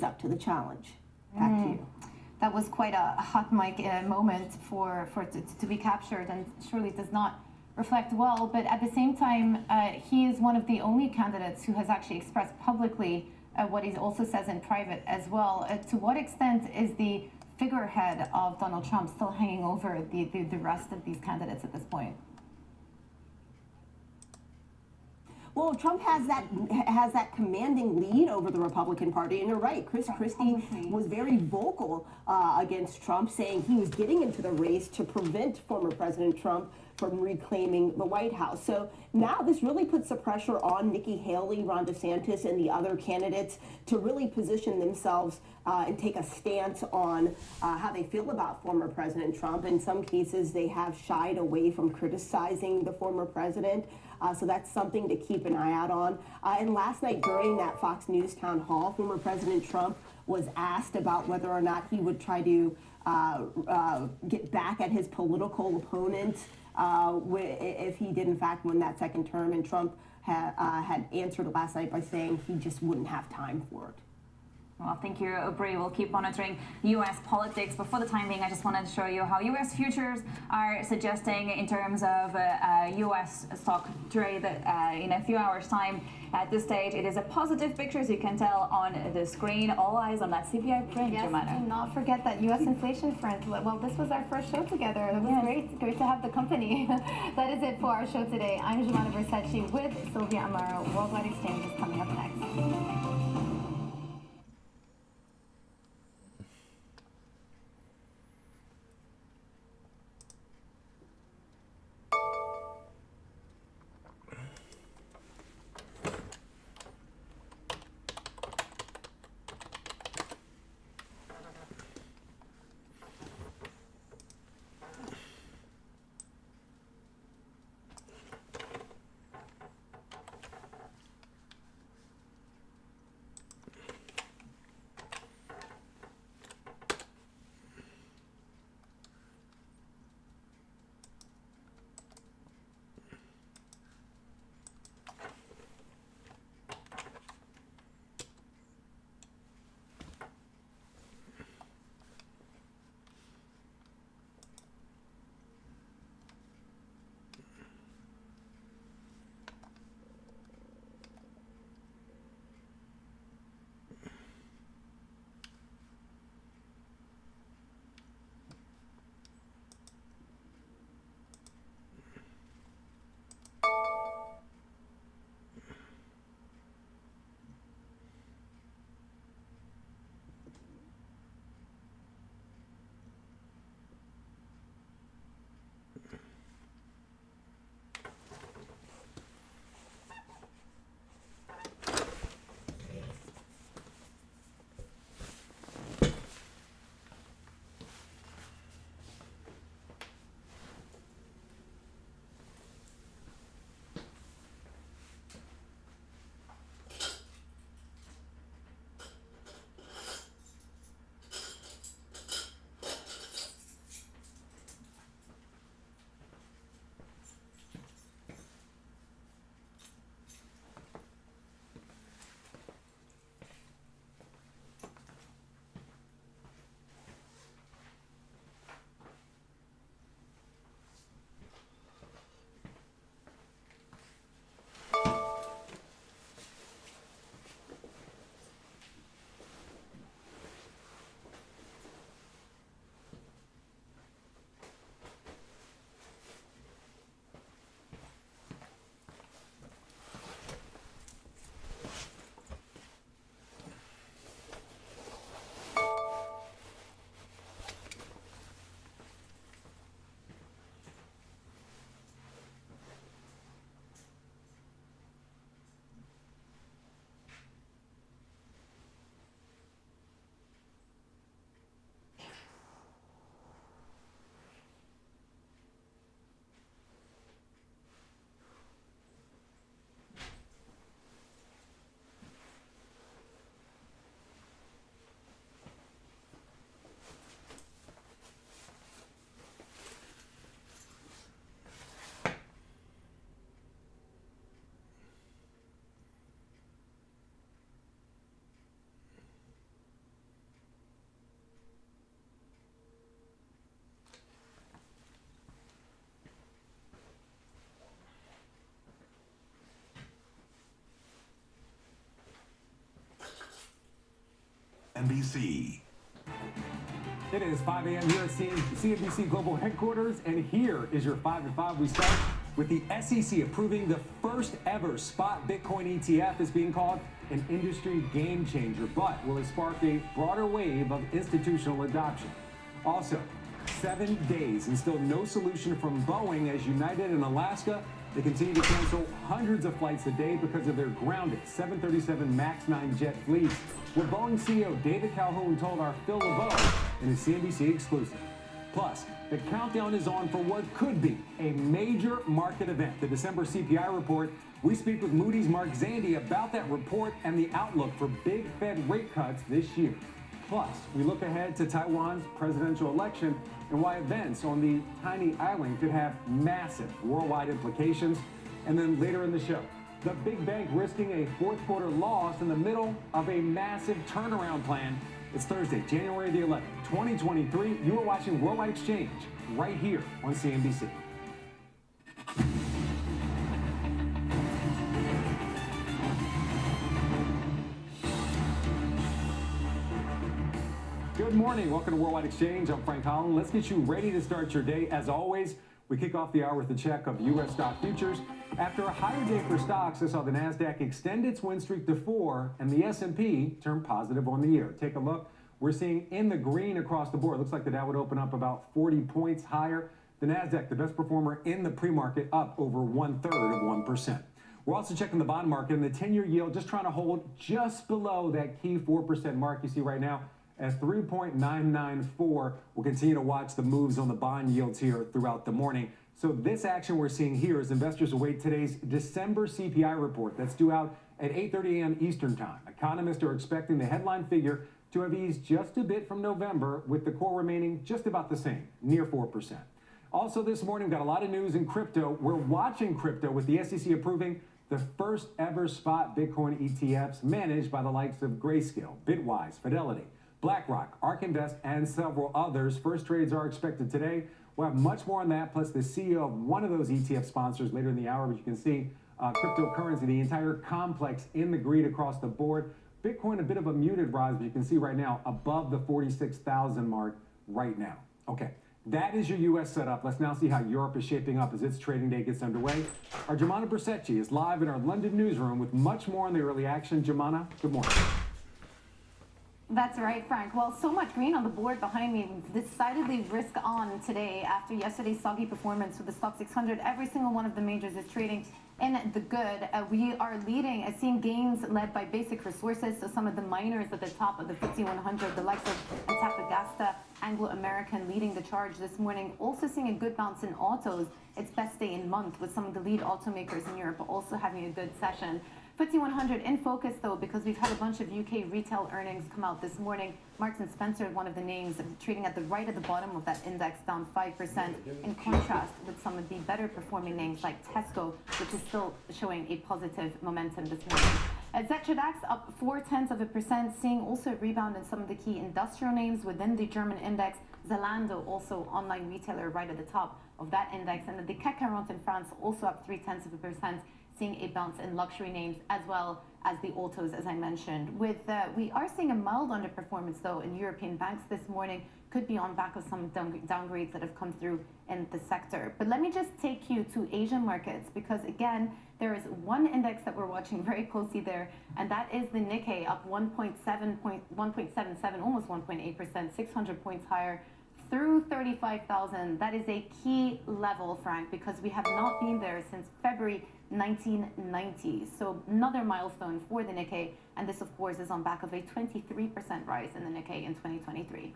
is up to the challenge. Back to you. That was quite a hot mic moment for it to be captured, and surely does not reflect well. But at the same time, he is one of the only candidates who has actually expressed publicly what he also says in private as well. To what extent is the figurehead of Donald Trump still hanging over the rest of these candidates at this point? Well, Trump has that commanding lead over the Republican Party, and you're right. Chris Christie was very vocal against Trump, saying he was getting into the race to prevent former President Trump from reclaiming the White House. So now this really puts the pressure on Nikki Haley, Ron DeSantis, and the other candidates to really position themselves and take a stance on how they feel about former President Trump. In some cases, they have shied away from criticizing the former president. So that's something to keep an eye out on. And last night during that Fox News town hall, former President Trump was asked about whether or not he would try to get back at his political opponent if he did in fact win that second term. And Trump had answered last night by saying he just wouldn't have time for it. Well, thank you, Brie. We'll keep monitoring U.S. politics, but for the time being, I just wanted to show you how U.S. futures are suggesting in terms of U.S. stock trade in a few hours' time. At this stage, it is a positive picture, as you can tell on the screen. All eyes on that CPI print, yes, Jemima. Do not forget that U.S. inflation front. Well, this was our first show together. It was great to have the company. That is it for our show today. I'm Jemima Versace with Sylvia Amaro. Worldwide Exchange is coming up next. CNBC. It is 5 a.m. here at CNBC Global Headquarters, and here is your 5 at 5. We start with the SEC approving the first ever spot Bitcoin ETF. Is being called an industry game changer, but will it spark a broader wave of institutional adoption? Also, 7 days and still no solution from Boeing as United and Alaska. They continue to cancel hundreds of flights a day because of their grounded 737 MAX 9 jet fleets. What Boeing CEO David Calhoun told our Phil LeBeau in a CNBC exclusive. Plus, the countdown is on for what could be a major market event, the December CPI report. We speak with Moody's Mark Zandi about that report and the outlook for big Fed rate cuts this year. Plus, we look ahead to Taiwan's presidential election and why events on the tiny island could have massive worldwide implications. And then later in the show, the big bank risking a fourth quarter loss in the middle of a massive turnaround plan. It's Thursday, January the 11th, 2023. You are watching Worldwide Exchange right here on CNBC. Good morning. Welcome to Worldwide Exchange. I'm Frank Holland. Let's get you ready to start your day. As always, we kick off the hour with a check of U.S. stock futures. After a higher day for stocks, this saw the NASDAQ extend its win streak to 4 and the S&P turn positive on the year. Take a look. We're seeing in the green across the board. Looks like the Dow would open up about 40 points higher. The NASDAQ, the best performer in the pre-market, up over 1/3 of 1%. We're also checking the bond market, and the 10-year yield just trying to hold just below that key 4% mark you see right now at 3.994. We'll continue to watch the moves on the bond yields here throughout the morning. So this action we're seeing here is investors await today's December CPI report that's due out at 8:30 a.m. Eastern time. Economists are expecting the headline figure to have eased just a bit from November, with the core remaining just about the same, near 4%. Also this morning, we've got a lot of news in crypto. We're watching crypto with the SEC approving the first ever spot Bitcoin ETFs managed by the likes of Grayscale, Bitwise, Fidelity, BlackRock, ARK Invest, and several others. First trades are expected today. We'll have much more on that, plus the CEO of one of those ETF sponsors later in the hour. But you can see cryptocurrency, the entire complex in the green across the board. Bitcoin, a bit of a muted rise, but you can see right now above the 46,000 mark right now. Okay, that is your U.S. setup. Let's now see how Europe is shaping up as its trading day gets underway. Our Jumana Bersetchi is live in our London newsroom with much more on the early action. Jumana, good morning. That's right, Frank. Well, so much green on the board behind me. Decidedly risk on today after yesterday's soggy performance with the stock 600. Every single one of the majors is trading in the good. We are leading, seeing gains led by basic resources. So some of the miners at the top of the FTSE 100, the likes of Antofagasta, Anglo-American leading the charge this morning. Also seeing a good bounce in autos. Its best day in month with some of the lead automakers in Europe also having a good session. FTSE 100 in focus, though, because we've had a bunch of UK retail earnings come out this morning. Marks & Spencer, one of the names, trading at the right at the bottom of that index, down 5%, in contrast with some of the better performing names like Tesco, which is still showing a positive momentum this morning. ZDAX up 0.4%, seeing also a rebound in some of the key industrial names within the German index. Zalando, also online retailer, right at the top of that index. And the CAC 40 in France also up 0.3%. Seeing a bounce in luxury names as well as the autos, as I mentioned. We are seeing a mild underperformance, though, in European banks this morning. Could be on back of some downgrades that have come through in the sector. But let me just take you to Asian markets, because, again, there is one index that we're watching very closely there, and that is the Nikkei, up 1.77, almost 1.8%, 600 points higher, through 35,000. That is a key level, Frank, because we have not been there since February 1990. So another milestone for the Nikkei, and this, of course, is on back of a 23% rise in the Nikkei in 2023.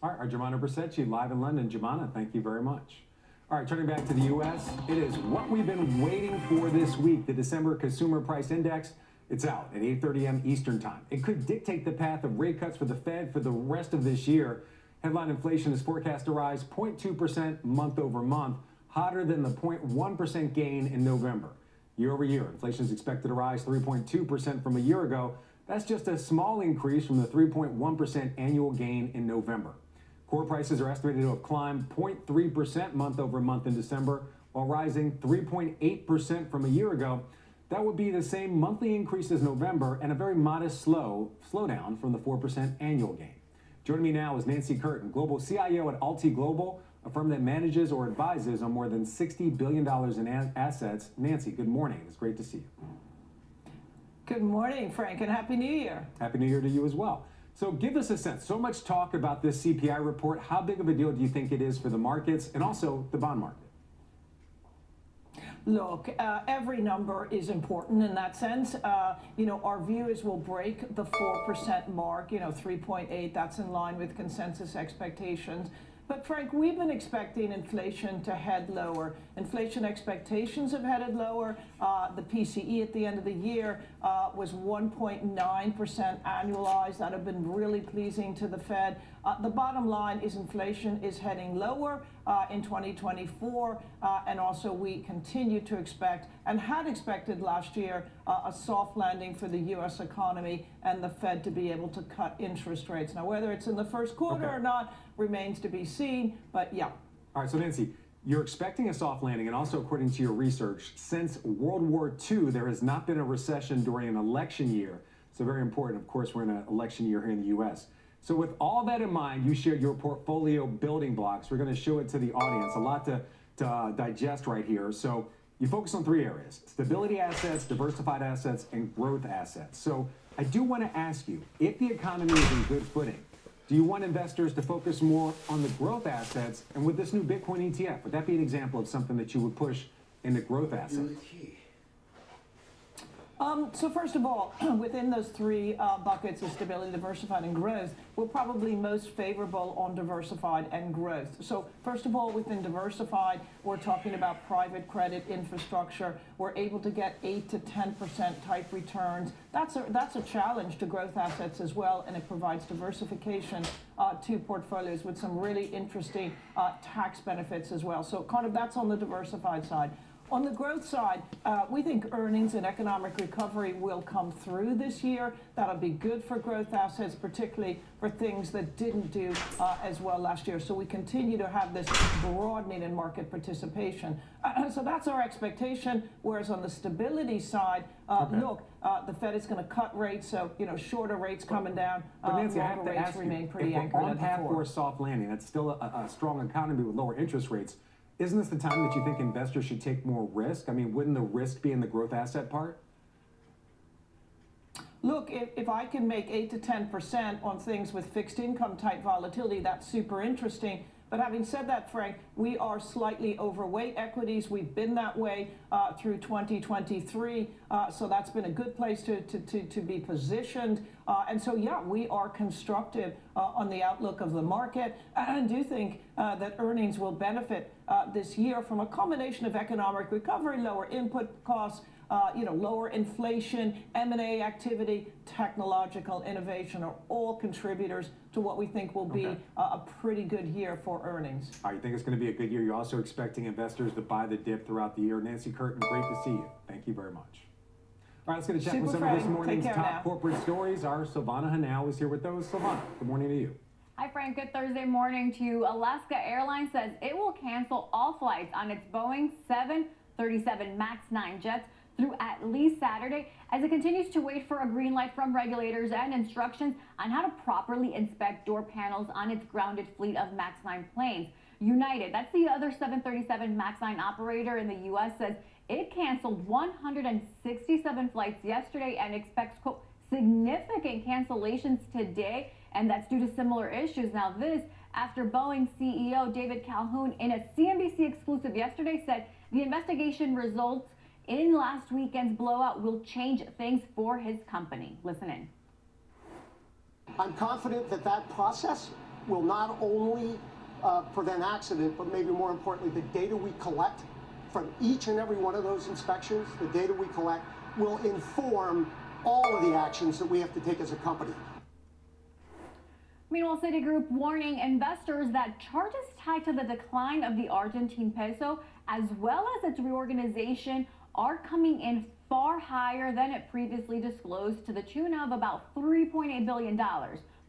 All right, our Jumana Bersetchi live in London. Jumana, thank you very much. All right, turning back to the U.S., it is what we've been waiting for this week, the December Consumer Price Index. It's out at 8:30 a.m. Eastern Time. It could dictate the path of rate cuts for the Fed for the rest of this year. Headline inflation is forecast to rise 0.2% month over month, hotter than the 0.1% gain in November. Year over year, inflation is expected to rise 3.2% from a year ago. That's just a small increase from the 3.1% annual gain in November. Core prices are estimated to have climbed 0.3% month over month in December, while rising 3.8% from a year ago. That would be the same monthly increase as November and a very modest slowdown from the 4% annual gain. Joining me now is Nancy Curtin, Global CIO at Alti Global, a firm that manages or advises on more than $60 billion in assets. Nancy, good morning. It's great to see you. Good morning, Frank, and Happy New Year. Happy New Year to you as well. So give us a sense. So much talk about this CPI report. How big of a deal do you think it is for the markets and also the bond market? Look, every number is important in that sense. Our view is we'll break the 4% mark, 3.8. That's in line with consensus expectations. But Frank, we've been expecting inflation to head lower. Inflation expectations have headed lower. The PCE at the end of the year was 1.9% annualized. That have been really pleasing to the Fed. The bottom line is inflation is heading lower in 2024, and also we continue to expect and had expected last year a soft landing for the U.S. economy and the Fed to be able to cut interest rates. Now, whether it's in the first quarter or not remains to be seen, but yeah. All right, so Nancy, you're expecting a soft landing, and also according to your research, since World War II, there has not been a recession during an election year. So very important, of course, we're in an election year here in the U.S. So with all that in mind, you shared your portfolio building blocks. We're going to show it to the audience. A lot to digest right here. So you focus on three areas: stability assets, diversified assets, and growth assets. So I do want to ask you, if the economy is in good footing, do you want investors to focus more on the growth assets? And with this new Bitcoin ETF, would that be an example of something that you would push in the growth assets? So first of all, within those three buckets of stability, diversified, and growth, we're probably most favorable on diversified and growth. So first of all, within diversified, we're talking about private credit infrastructure. We're able to get 8 to 10% type returns. That's a challenge to growth assets as well, and it provides diversification to portfolios with some really interesting tax benefits as well. So kind of that's on the diversified side. On the growth side, we think earnings and economic recovery will come through this year. That'll be good for growth assets, particularly for things that didn't do as well last year. So we continue to have this broadening in market participation. So that's our expectation. Whereas on the stability side, look, the Fed is going to cut rates, so shorter rates coming down. But Nancy, I have longer to rates ask remain you, pretty if anchored we're on at the path floor. for a soft landing, that's still a strong economy with lower interest rates. Isn't this the time that you think investors should take more risk? I mean, wouldn't the risk be in the growth asset part? Look, if I can make 8 to 10% on things with fixed income type volatility, that's super interesting. But having said that, Frank, we are slightly overweight equities. We've been that way through 2023. So that's been a good place to be positioned. And so, yeah, we are constructive on the outlook of the market. And I do think that earnings will benefit this year from a combination of economic recovery, lower input costs, lower inflation, M&A activity, technological innovation are all contributors to what we think will be a pretty good year for earnings. All right, you think it's going to be a good year. You're also expecting investors to buy the dip throughout the year. Nancy Curtin, great to see you. Thank you very much. All right, let's get a check with some of this morning's top corporate stories. Our Silvana Hanau is here with those. Silvana, good morning to you. Hi, Frank. Good Thursday morning to you. Alaska Airlines says it will cancel all flights on its Boeing 737 MAX 9 jets through at least Saturday as it continues to wait for a green light from regulators and instructions on how to properly inspect door panels on its grounded fleet of MAX 9 planes. United, that's the other 737 MAX 9 operator in the U.S., says it canceled 167 flights yesterday and expects, quote, significant cancellations today, and that's due to similar issues. Now this after Boeing CEO David Calhoun in a CNBC exclusive yesterday said the investigation results in last weekend's blowout will change things for his company. Listen in. I'm confident that that process will not only prevent accident, but maybe more importantly, the data we collect from each and every one of those inspections, the data we collect will inform all of the actions that we have to take as a company. Meanwhile, Citigroup warning investors that charges tied to the decline of the Argentine peso, as well as its reorganization, are coming in far higher than it previously disclosed, to the tune of about $3.8 billion.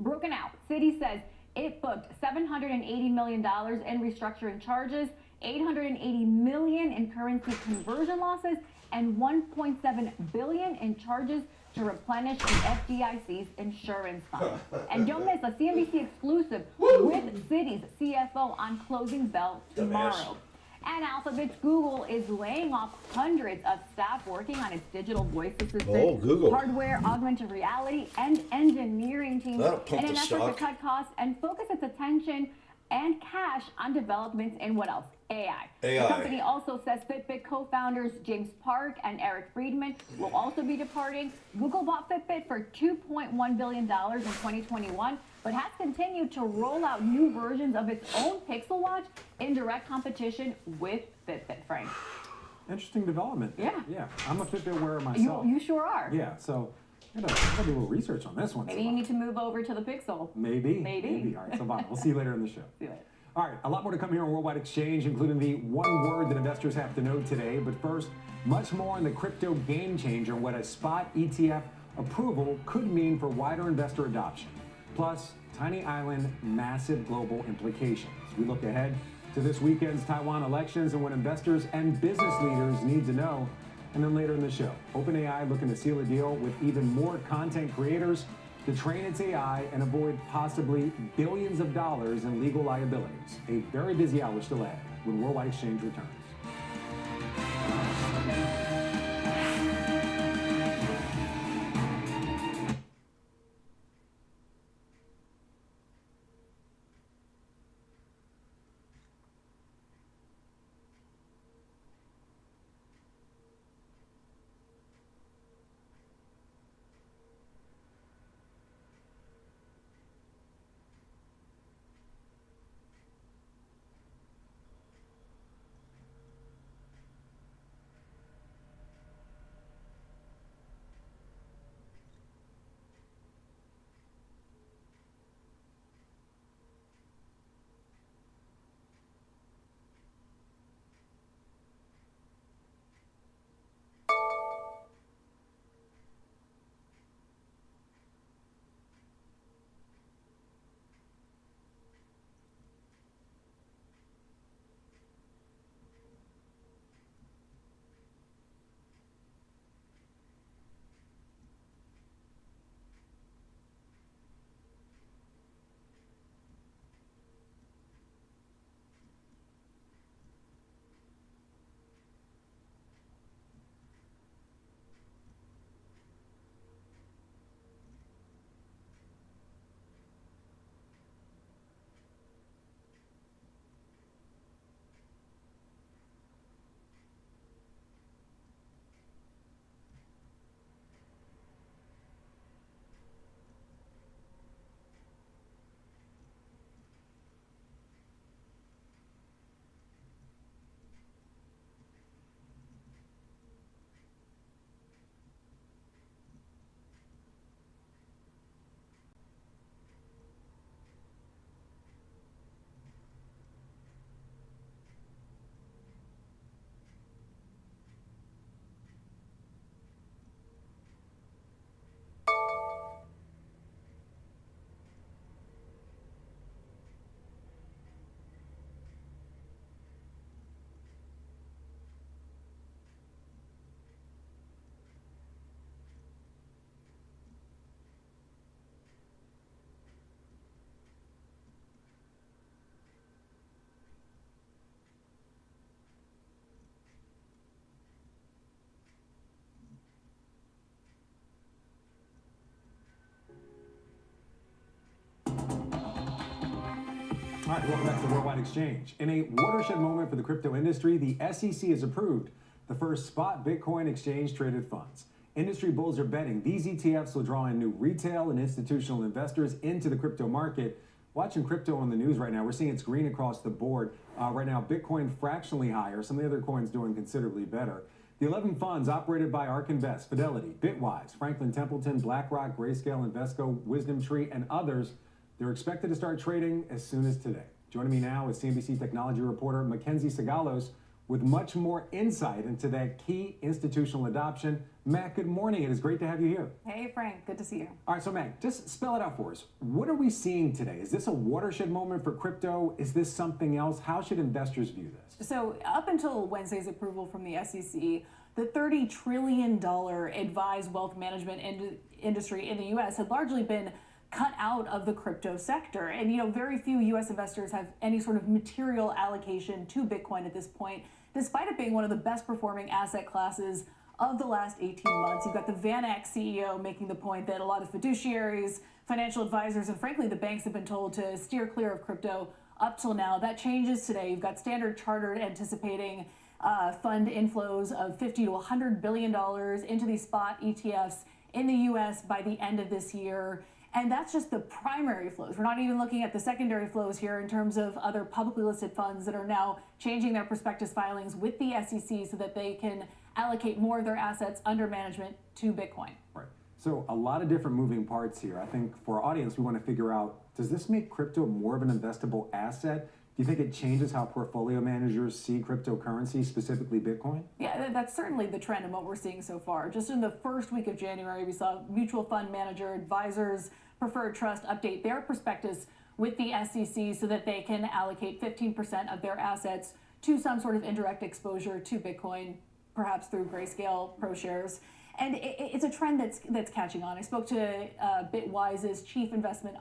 Broken out, Citi says it booked $780 million in restructuring charges, $880 million in currency conversion losses, and $1.7 billion in charges to replenish the FDIC's insurance fund. And don't miss a CNBC exclusive with Citi's CFO on closing bell tomorrow. And Alphabet's Google is laying off hundreds of staff working on its digital voice assistant, Google. hardware, augmented reality, and engineering teams That'll pump in an the effort to stock. cut costs and focus its attention and cash on developments in what else? AI. The company also says Fitbit co-founders James Park and Eric Friedman will also be departing. Google bought Fitbit for $2.1 billion in 2021, but has continued to roll out new versions of its own Pixel Watch in direct competition with Fitbit, Frank. Interesting development. Yeah. Yeah. I'm a Fitbit wearer myself. You sure are. Yeah. So I gotta do a little research on this one. Maybe you need to move over to the Pixel. Maybe. All right. So bye. We'll see you later in the show. See you later. All right, a lot more to come here on Worldwide Exchange, including the one word that investors have to know today. But first, much more on the crypto game changer and what a spot ETF approval could mean for wider investor adoption. Plus, tiny island, massive global implications. We look ahead to this weekend's Taiwan elections and what investors and business leaders need to know. And then later in the show, OpenAI looking to seal a deal with even more content creators to train its AI and avoid possibly billions of dollars in legal liabilities. A very busy hour still ahead when Worldwide Exchange returns. All right, welcome back to Worldwide Exchange. In a watershed moment for the crypto industry, the SEC has approved the first spot Bitcoin exchange-traded funds. Industry bulls are betting these ETFs will draw in new retail and institutional investors into the crypto market. Watching crypto on the news right now, we're seeing it's green across the board. Right now, Bitcoin fractionally higher. Some of the other coins doing considerably better. The 11 funds operated by ARK Invest, Fidelity, Bitwise, Franklin Templeton, BlackRock, Grayscale, Invesco, Wisdom Tree, and others, they're expected to start trading as soon as today. Joining me now is CNBC technology reporter Mackenzie Sagalos with much more insight into that key institutional adoption. Matt, good morning. It is great to have you here. Hey, Frank. Good to see you. All right, so Matt, just spell it out for us. What are we seeing today? Is this a watershed moment for crypto? Is this something else? How should investors view this? So up until Wednesday's approval from the SEC, the $30 trillion advised wealth management industry in the U.S. had largely been cut out of the crypto sector. And, you know, very few U.S. investors have any sort of material allocation to Bitcoin at this point, despite it being one of the best performing asset classes of the last 18 months. You've got the VanEck CEO making the point that a lot of fiduciaries, financial advisors, and frankly, the banks have been told to steer clear of crypto up till now. That changes today. You've got Standard Chartered anticipating fund inflows of $50 to $100 billion into these spot ETFs in the U.S. by the end of this year. And that's just the primary flows. We're not even looking at the secondary flows here in terms of other publicly listed funds that are now changing their prospectus filings with the SEC so that they can allocate more of their assets under management to Bitcoin. Right. So a lot of different moving parts here. I think for our audience, we want to figure out, does this make crypto more of an investable asset? Do you think it changes how portfolio managers see cryptocurrency, specifically Bitcoin? Yeah, that's certainly the trend in what we're seeing so far. Just in the first week of January, we saw mutual fund manager advisors, preferred trust update their prospectus with the SEC so that they can allocate 15% of their assets to some sort of indirect exposure to Bitcoin, perhaps through Grayscale Pro shares. And it's a trend that's catching on. I spoke to Bitwise's chief investment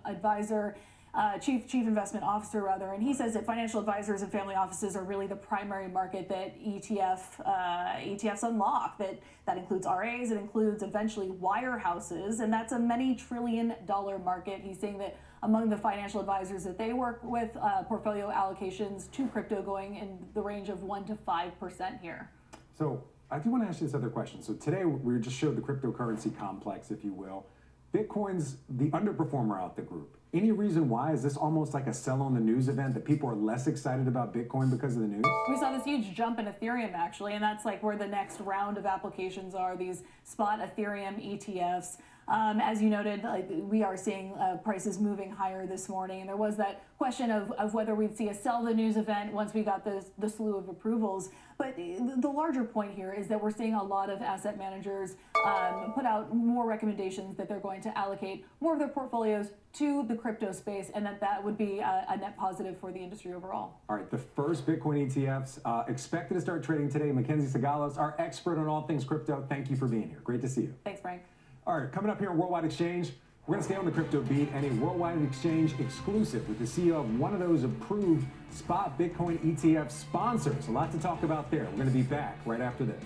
officer rather, and he says that financial advisors and family offices are really the primary market that ETFs unlock. That includes RAs, it includes eventually wirehouses, and that's a many $trillion market. He's saying that among the financial advisors that they work with, portfolio allocations to crypto going in the range of 1% to 5% here. So I do want to ask you this other question. So today we just showed the cryptocurrency complex, if you will. Bitcoin's the underperformer out the group. Any reason why? Is this almost like a sell on the news event that people are less excited about Bitcoin because of the news? We saw this huge jump in Ethereum actually, and that's like where the next round of applications are, these spot Ethereum ETFs. As you noted, we are seeing prices moving higher this morning, and there was that question of whether we'd see a sell the news event once we got the slew of approvals. But the larger point here is that we're seeing a lot of asset managers put out more recommendations that they're going to allocate more of their portfolios to the crypto space, and that would be a net positive for the industry overall. All right, the first Bitcoin ETFs expected to start trading today. Mackenzie Sagalos, our expert on all things crypto, thank you for being here. Great to see you. Thanks, Frank. All right, coming up here on Worldwide Exchange, we're going to stay on the crypto beat and a Worldwide Exchange exclusive with the CEO of one of those approved spot Bitcoin ETF sponsors. A lot to talk about there. We're going to be back right after this.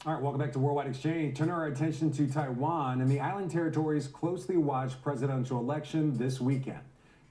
All right, welcome back to Worldwide Exchange. Turn our attention to Taiwan and the island territory's closely watched presidential election this weekend.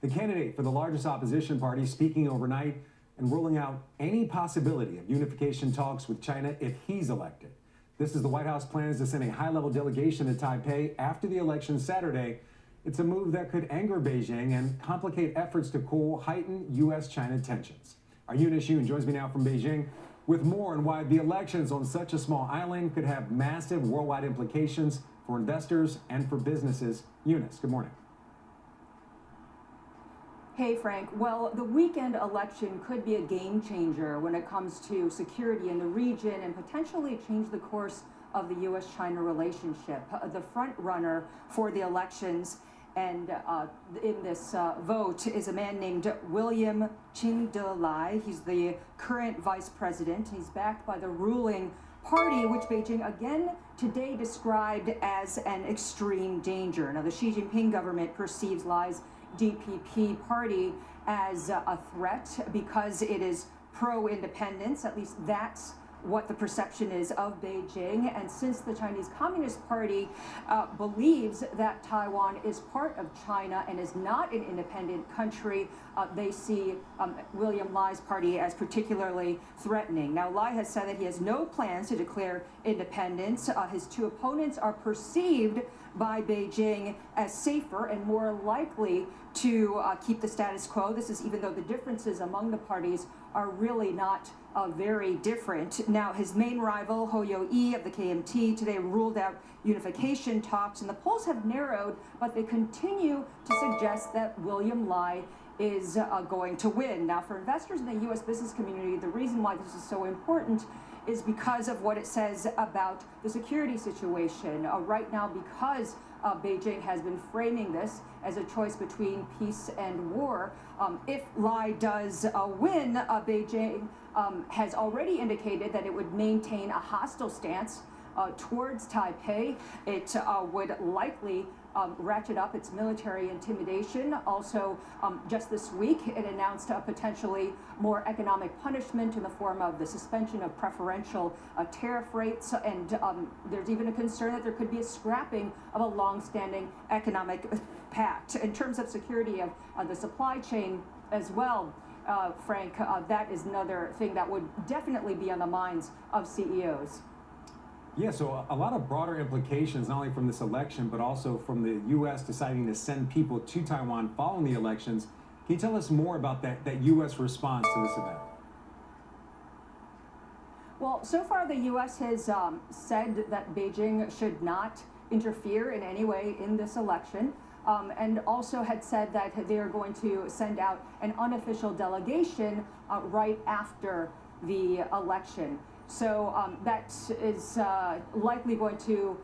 The candidate for the largest opposition party speaking overnight and ruling out any possibility of unification talks with China if he's elected. This is the White House plans to send a high-level delegation to Taipei after the election Saturday. It's a move that could anger Beijing and complicate efforts to cool heightened U.S.-China tensions. Our Eunice Yoon joins me now from Beijing with more on why the elections on such a small island could have massive worldwide implications for investors and for businesses. Eunice, good morning. Hey, Frank. Well, the weekend election could be a game changer when it comes to security in the region and potentially change the course of the U.S.-China relationship. The front runner for the elections and in this vote is a man named William Lai. He's the current vice president. He's backed by the ruling party, which Beijing again today described as an extreme danger. Now, the Xi Jinping government perceives Lai's DPP party as a threat because it is pro-independence. At least that's what the perception is of Beijing. And since the Chinese Communist Party believes that Taiwan is part of China and is not an independent country, they see William Lai's party as particularly threatening. Now, Lai has said that he has no plans to declare independence. His two opponents are perceived by Beijing as safer and more likely to keep the status quo. This is even though the differences among the parties are really not very different. Now, his main rival, Ho Yo-i of the KMT, today ruled out unification talks, and the polls have narrowed, but they continue to suggest that William Lai is going to win. Now, for investors in the U.S. business community, the reason why this is so important is because of what it says about the security situation. Right now, because Beijing has been framing this as a choice between peace and war. If Lai does win, Beijing has already indicated that it would maintain a hostile stance towards Taipei. It would likely ratchet up its military intimidation. Also, just this week, it announced potentially more economic punishment in the form of the suspension of preferential tariff rates. And there's even a concern that there could be a scrapping of a long-standing economic pact. In terms of security of the supply chain as well, Frank, that is another thing that would definitely be on the minds of CEOs. Yeah, so a lot of broader implications, not only from this election, but also from the U.S. deciding to send people to Taiwan following the elections. Can you tell us more about that U.S. response to this event? Well, so far the U.S. has said that Beijing should not interfere in any way in this election, and also had said that they are going to send out an unofficial delegation right after the election. So that is likely going to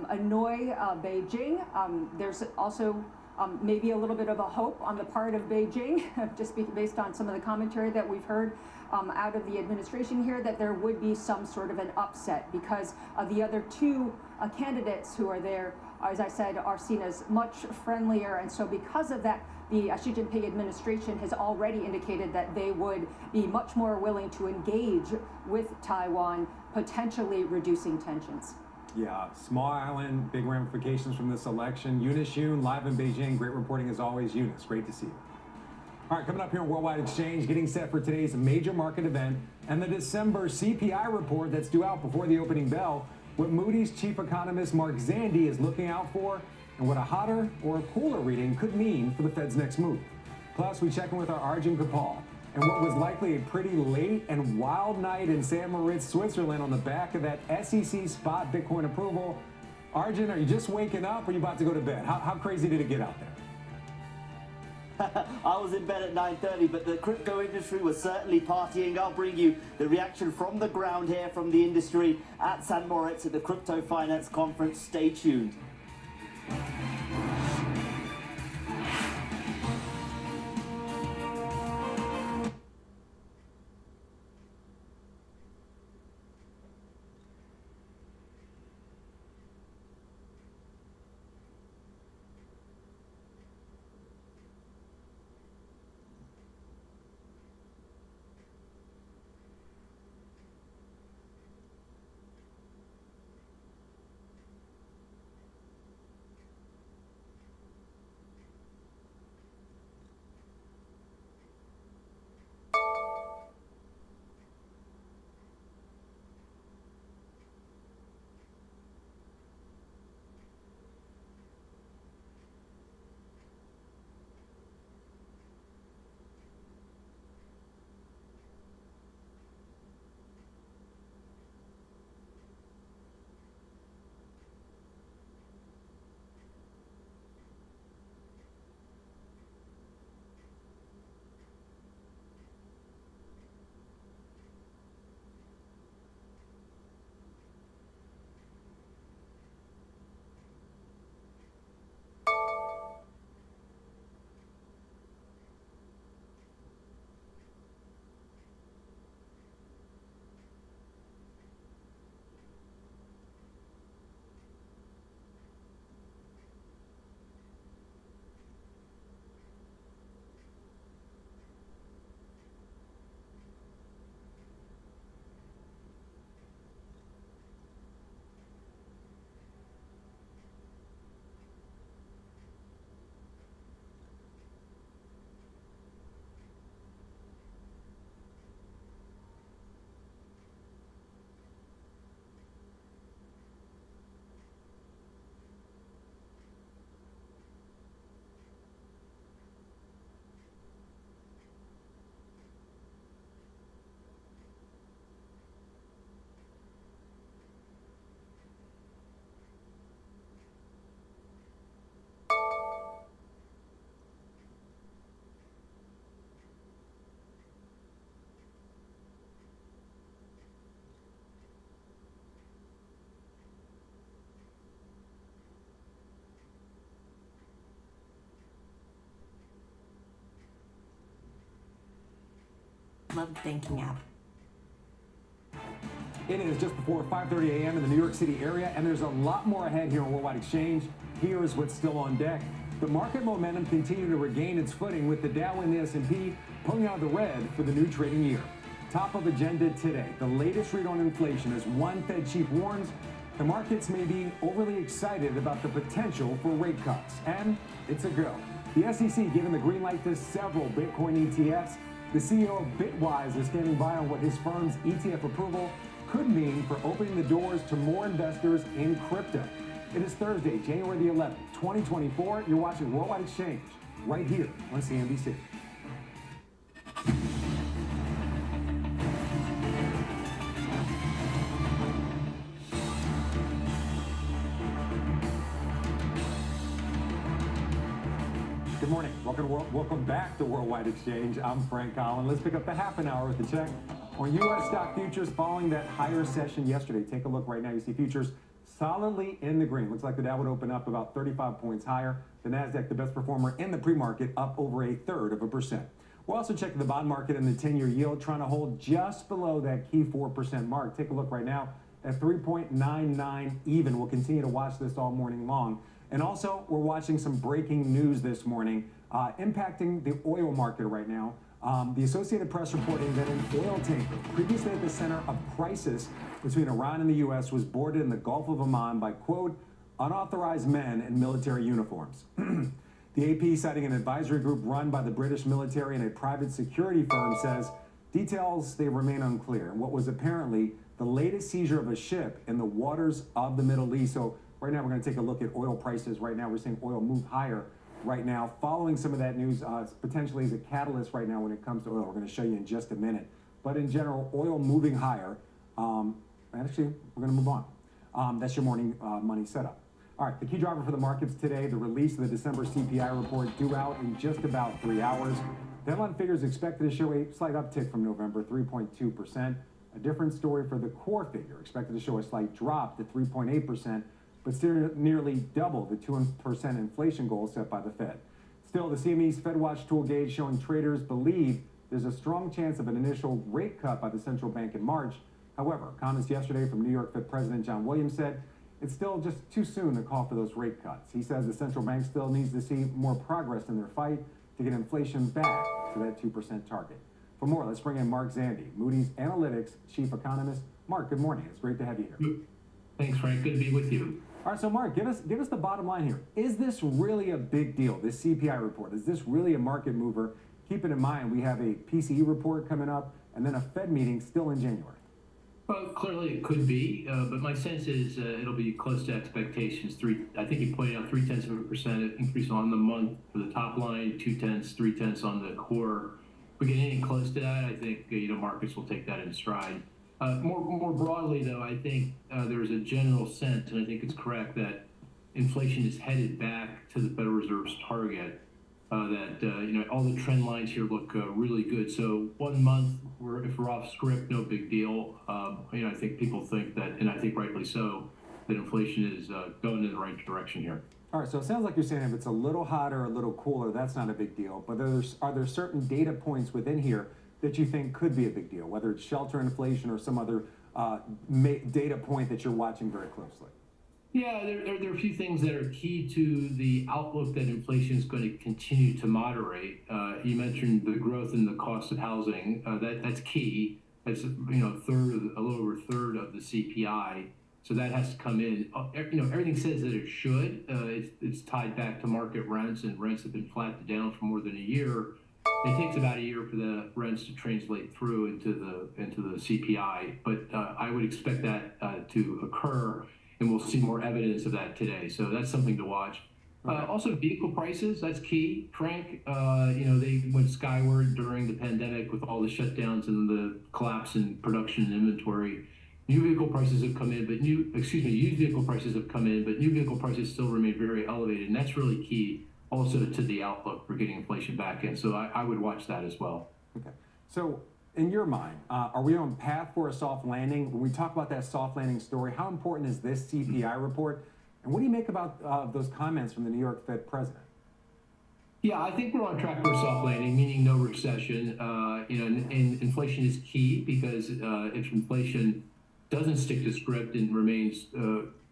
annoy Beijing. There's also maybe a little bit of a hope on the part of Beijing, just based on some of the commentary that we've heard out of the administration here, that there would be some sort of an upset because the other two candidates who are there, as I said, are seen as much friendlier. And so because of that, the Xi Jinping administration has already indicated that they would be much more willing to engage with Taiwan, potentially reducing tensions. Yeah, small island, big ramifications from this election. Eunice Yoon, live in Beijing. Great reporting as always. Eunice, great to see you. All right, coming up here on Worldwide Exchange, getting set for today's major market event and the December CPI report that's due out before the opening bell. What Moody's chief economist Mark Zandi is looking out for, and what a hotter or a cooler reading could mean for the Fed's next move. Plus, we check in with our Washboardjim and what was likely a pretty late and wild night in St. Moritz, Switzerland on the back of that SEC spot Bitcoin approval. Arjun, are you just waking up or are you about to go to bed? How crazy did it get out there? I was in bed at 9:30, but the crypto industry was certainly partying. I'll bring you the reaction from the ground here from the industry at St. Moritz at the Crypto Finance Conference. Stay tuned. loved banking app. It is just before 5:30 a.m. in the New York City area, and there's a lot more ahead here on Worldwide Exchange. Here is what's still on deck. The market momentum continued to regain its footing with the Dow and the S&P pulling out of the red for the new trading year. Top of agenda today, the latest read on inflation as one Fed chief warns the markets may be overly excited about the potential for rate cuts. And it's a go. The SEC giving the green light to several Bitcoin ETFs. The CEO of Bitwise is standing by on what his firm's ETF approval could mean for opening the doors to more investors in crypto. It is Thursday, January the 11th, 2024. You're watching Worldwide Exchange right here on CNBC. Good morning. Welcome back to Worldwide Exchange. I'm Frank Collin. Let's pick up the half an hour with the check on U.S. stock futures following that higher session yesterday. Take a look right now. You see futures solidly in the green. Looks like the Dow would open up about 35 points higher. The NASDAQ, the best performer in the pre-market, up over 1/3%. We're also checking the bond market and the 10-year yield, trying to hold just below that key 4% mark. Take a look right now at 3.99 even. We'll continue to watch this all morning long. And also, we're watching some breaking news this morning impacting the oil market right now. The Associated Press reporting that an oil tanker previously at the center of crisis between Iran and the U.S. was boarded in the Gulf of Oman by, quote, unauthorized men in military uniforms. The AP, citing an advisory group run by the British military and a private security firm, says details, they remain unclear. And what was apparently the latest seizure of a ship in the waters of the Middle East. So right now, we're going to take a look at oil prices. Right now, we're seeing oil move higher right now, following some of that news, potentially as a catalyst right now when it comes to oil. We're going to show you in just a minute. But in general, oil moving higher. Actually, we're going to move on. That's your morning money setup. All right, the key driver for the markets today, the release of the December CPI report due out in just about 3 hours. The headline figures expected to show a slight uptick from November, 3.2%. A different story for the core figure, expected to show a slight drop to 3.8%. But still nearly double the 2% inflation goal set by the Fed. Still, the CME's FedWatch tool gauge showing traders believe there's a strong chance of an initial rate cut by the central bank in March. However, comments yesterday from New York Fed President John Williams said it's still just too soon to call for those rate cuts. He says the central bank still needs to see more progress in their fight to get inflation back to that 2% target. For more, let's bring in Mark Zandi, Moody's Analytics Chief Economist. Mark, good morning. It's great to have you here. Thanks, Frank. Good to be with you. All right, so Mark, give us the bottom line here. Is this really a big deal, this CPI report? Is this really a market mover? Keeping in mind we have a PCE report coming up and then a Fed meeting still in January. Well, clearly it could be, but my sense is it'll be close to expectations. I think you pointed out 0.3% increase on the month for the top line, 0.2, 0.3 on the core. If we get anything close to that, I think markets will take that in stride. More broadly, though, I think there's a general sense, and I think it's correct, that inflation is headed back to the Federal Reserve's target. All the trend lines here look really good. So 1 month, if we're off script, no big deal. I think people think that, and I think rightly so, that inflation is going in the right direction here. All right, so it sounds like you're saying if it's a little hotter, a little cooler, that's not a big deal. But are there certain data points within here that you think could be a big deal, whether it's shelter inflation or some other data point that you're watching very closely? Yeah, there are a few things that are key to the outlook that inflation is going to continue to moderate. You mentioned the growth in the cost of housing. That's key. That's a little over a third of the CPI. So that has to come in. Everything says that it should. It's tied back to market rents, and rents have been flat to down for more than a year. It takes about a year for the rents to translate through into the CPI, but I would expect that to occur, and we'll see more evidence of that today. So that's something to watch. Also, vehicle prices, that's key, Frank. They went skyward during the pandemic with all the shutdowns and the collapse in production and inventory. Used vehicle prices have come in, but new vehicle prices still remain very elevated, and that's really key also to the outlook for getting inflation back in. So I would watch that as well. Okay. So in your mind, are we on path for a soft landing? When we talk about that soft landing story, how important is this CPI report? And what do you make about those comments from the New York Fed president? Yeah, I think we're on track for a soft landing, meaning no recession. And inflation is key because if inflation doesn't stick to script and remains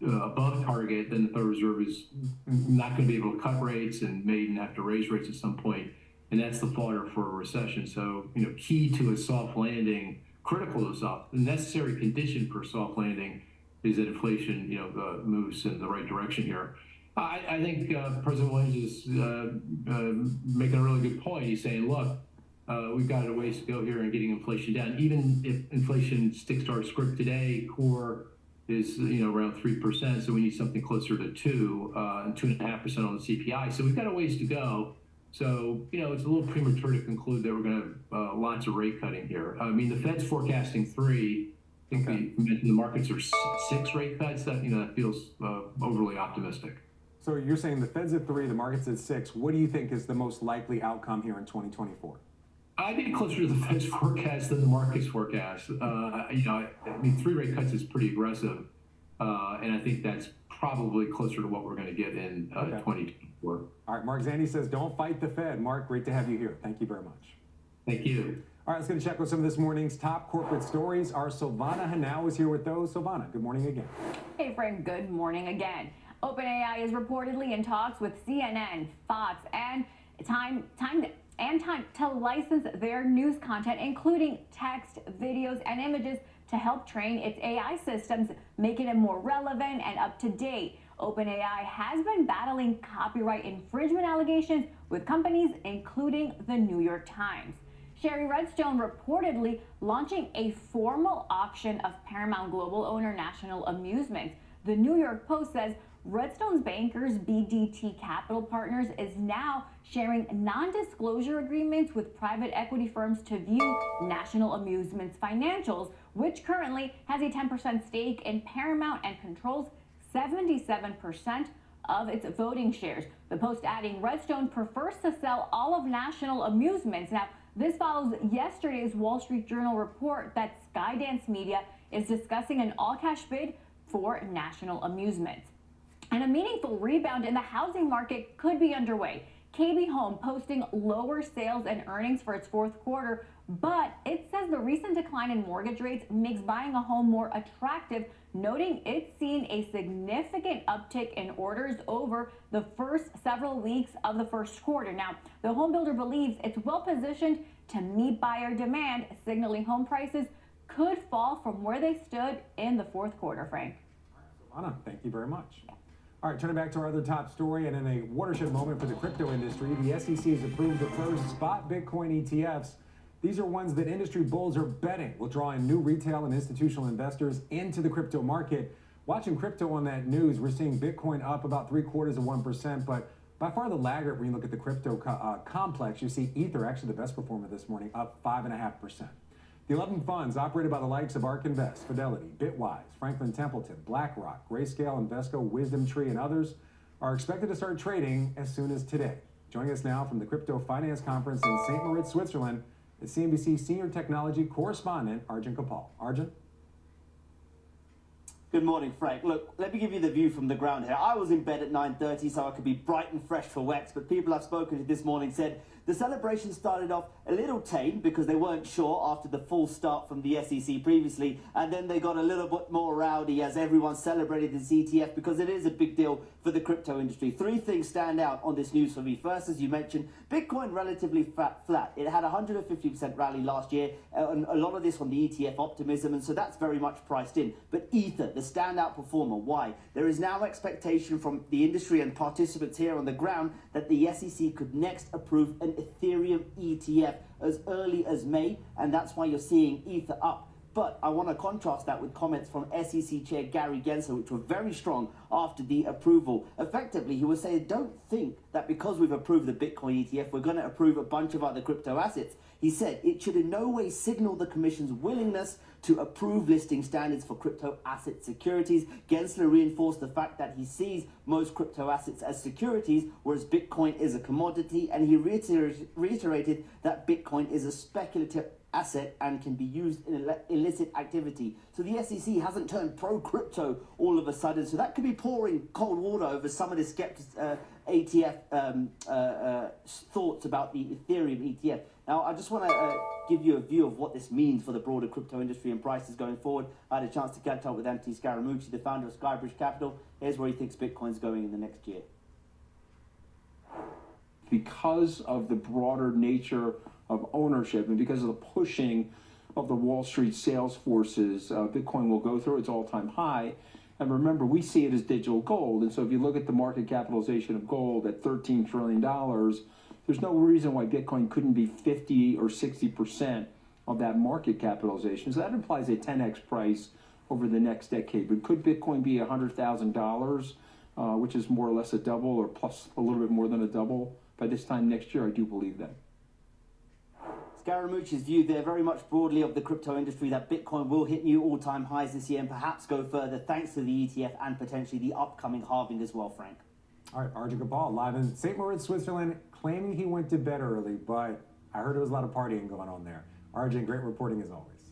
above target, then the Federal Reserve is not going to be able to cut rates and may even have to raise rates at some point, and that's the fodder for a recession. So, key to a soft landing, critical to the necessary condition for a soft landing is that inflation, moves in the right direction here. I think President Williams is making a really good point. He's saying, look, we've got a ways to go here in getting inflation down. Even if inflation sticks to our script today, core is around 3%, so we need something closer to 2 and 2.5% on the CPI. So we've got a ways to go. So it's a little premature to conclude that we're going to have lots of rate cutting here. I mean, the Fed's forecasting 3. I think we mentioned the markets are 6 rate cuts. That feels overly optimistic. So you're saying the Fed's at 3, the market's at 6. What do you think is the most likely outcome here in 2024? I think closer to the Fed's forecast than the market's forecast. I mean, 3 rate cuts is pretty aggressive, and I think that's probably closer to what we're going to get in 2024. All right, Mark Zandi says, don't fight the Fed. Mark, great to have you here. Thank you very much. Thank you. All right, let's get a check with some of this morning's top corporate stories. Our Silvana Hanau is here with those. Silvana, good morning again. Hey, Frank, good morning again. OpenAI is reportedly in talks with CNN, Fox, and Time to license their news content, including text, videos, and images, to help train its AI systems, making it more relevant and up to date. OpenAI has been battling copyright infringement allegations with companies including the New York Times. Sherry Redstone reportedly launching a formal auction of Paramount Global owner National Amusements. The New York Post says Redstone's bankers, BDT Capital Partners, is now sharing non-disclosure agreements with private equity firms to view National Amusements financials, which currently has a 10% stake in Paramount and controls 77% of its voting shares. The Post adding Redstone prefers to sell all of National Amusements. Now, this follows yesterday's Wall Street Journal report that Skydance Media is discussing an all-cash bid for National Amusements. And a meaningful rebound in the housing market could be underway. KB Home posting lower sales and earnings for its fourth quarter, but it says the recent decline in mortgage rates makes buying a home more attractive, noting it's seen a significant uptick in orders over the first several weeks of the first quarter. Now, the home builder believes it's well positioned to meet buyer demand, signaling home prices could fall from where they stood in the fourth quarter, Frank. Silvana, thank you very much. All right, turning back to our other top story, and in a watershed moment for the crypto industry, the SEC has approved the first spot Bitcoin ETFs. These are ones that industry bulls are betting will draw in new retail and institutional investors into the crypto market. Watching crypto on that news, we're seeing Bitcoin up about 0.75%, but by far the laggard when you look at the crypto complex. You see Ether, actually the best performer this morning, up 5.5%. The 11 funds operated by the likes of ARK Invest, Fidelity, Bitwise, Franklin Templeton, BlackRock, Grayscale, Invesco, Wisdom Tree, and others are expected to start trading as soon as today. Joining us now from the Crypto Finance Conference in St. Moritz, Switzerland, is CNBC Senior Technology Correspondent Arjun Kapal. Arjun? Good morning, Frank. Look, let me give you the view from the ground here. I was in bed at 9:30, so I could be bright and fresh for WEX, but people I've spoken to this morning said the celebration started off a little tame because they weren't sure after the full start from the SEC previously, and then they got a little bit more rowdy as everyone celebrated this ETF because it is a big deal for the crypto industry. 3 things stand out on this news for me. First, as you mentioned, Bitcoin relatively flat. It had a 150% rally last year, and a lot of this on the ETF optimism, and so that's very much priced in. But Ether, the standout performer. Why? There is now expectation from the industry and participants here on the ground that the SEC could next approve an Ethereum ETF as early as May, and that's why you're seeing Ether up. But I want to contrast that with comments from SEC Chair Gary Gensler, which were very strong after the approval. Effectively, he was saying, don't think that because we've approved the Bitcoin ETF, we're going to approve a bunch of other crypto assets. He said it should in no way signal the Commission's willingness to approve listing standards for crypto asset securities. Gensler reinforced the fact that he sees most crypto assets as securities, whereas Bitcoin is a commodity, and he reiterated that Bitcoin is a speculative asset and can be used in illicit activity. So the SEC hasn't turned pro-crypto all of a sudden, so that could be pouring cold water over some of the ATF thoughts about the Ethereum ETF. Now, I just want to give you a view of what this means for the broader crypto industry and prices going forward. I had a chance to catch up with Anthony Scaramucci, the founder of Skybridge Capital. Here's where he thinks Bitcoin's going in the next year. Because of the broader nature of ownership and because of the pushing of the Wall Street sales forces, Bitcoin will go through its all-time high. And remember, we see it as digital gold. And so if you look at the market capitalization of gold at $13 trillion, there's no reason why Bitcoin couldn't be 50 or 60% of that market capitalization. So that implies a 10x price over the next decade. But could Bitcoin be $100,000, which is more or less a double or plus a little bit more than a double by this time next year? I do believe that. Scaramucci's view there very much broadly of the crypto industry that Bitcoin will hit new all-time highs this year and perhaps go further thanks to the ETF and potentially the upcoming halving as well, Frank. All right, Arjun Gopal live in St. Moritz, Switzerland, claiming he went to bed early, but I heard there was a lot of partying going on there. Arjun, great reporting as always.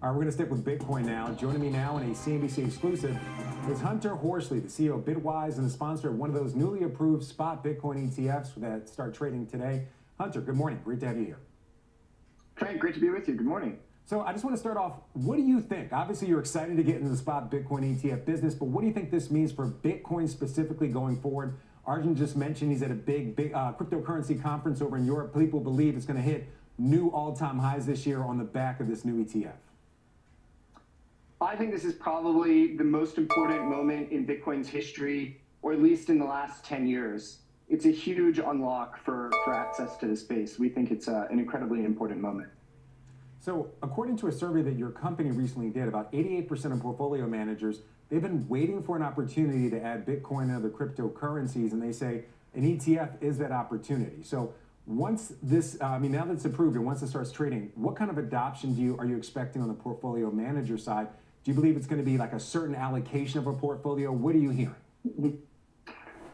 All right, we're going to stick with Bitcoin now. Joining me now in a CNBC exclusive is Hunter Horsley, the CEO of Bitwise and the sponsor of one of those newly approved spot Bitcoin ETFs that start trading today. Hunter, good morning. Great to have you here. Frank, great to be with you. Good morning. So I just want to start off, what do you think? Obviously, you're excited to get into the spot Bitcoin ETF business, but what do you think this means for Bitcoin specifically going forward? Arjun just mentioned he's at a big cryptocurrency conference over in Europe. People believe it's going to hit new all-time highs this year on the back of this new ETF. I think this is probably the most important moment in Bitcoin's history, or at least in the last 10 years. It's a huge unlock for access to the space. We think it's an incredibly important moment. So according to a survey that your company recently did, about 88% of portfolio managers, they've been waiting for an opportunity to add Bitcoin and other cryptocurrencies, and they say an ETF is that opportunity. So once this, now that it's approved and once it starts trading, what kind of adoption are you expecting on the portfolio manager side? Do you believe it's going to be like a certain allocation of a portfolio? What are you hearing?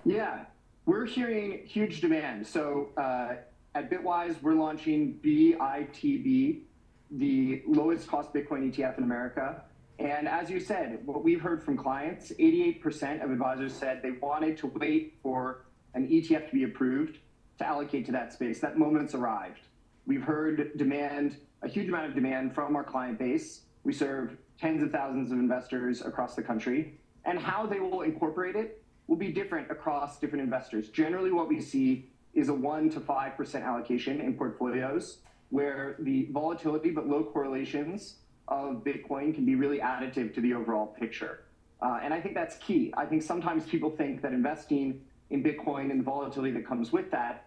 Yeah, we're hearing huge demand. So at Bitwise, we're launching BITB, the lowest cost Bitcoin ETF in America. And as you said, what we've heard from clients, 88% of advisors said they wanted to wait for an ETF to be approved to allocate to that space. That moment's arrived. We've heard demand, a huge amount of demand from our client base. We serve tens of thousands of investors across the country. And how they will incorporate it will be different across different investors. Generally, what we see is a 1 to 5% allocation in portfolios where the volatility but low correlations of Bitcoin can be really additive to the overall picture. And I think that's key. I think sometimes people think that investing in Bitcoin and the volatility that comes with that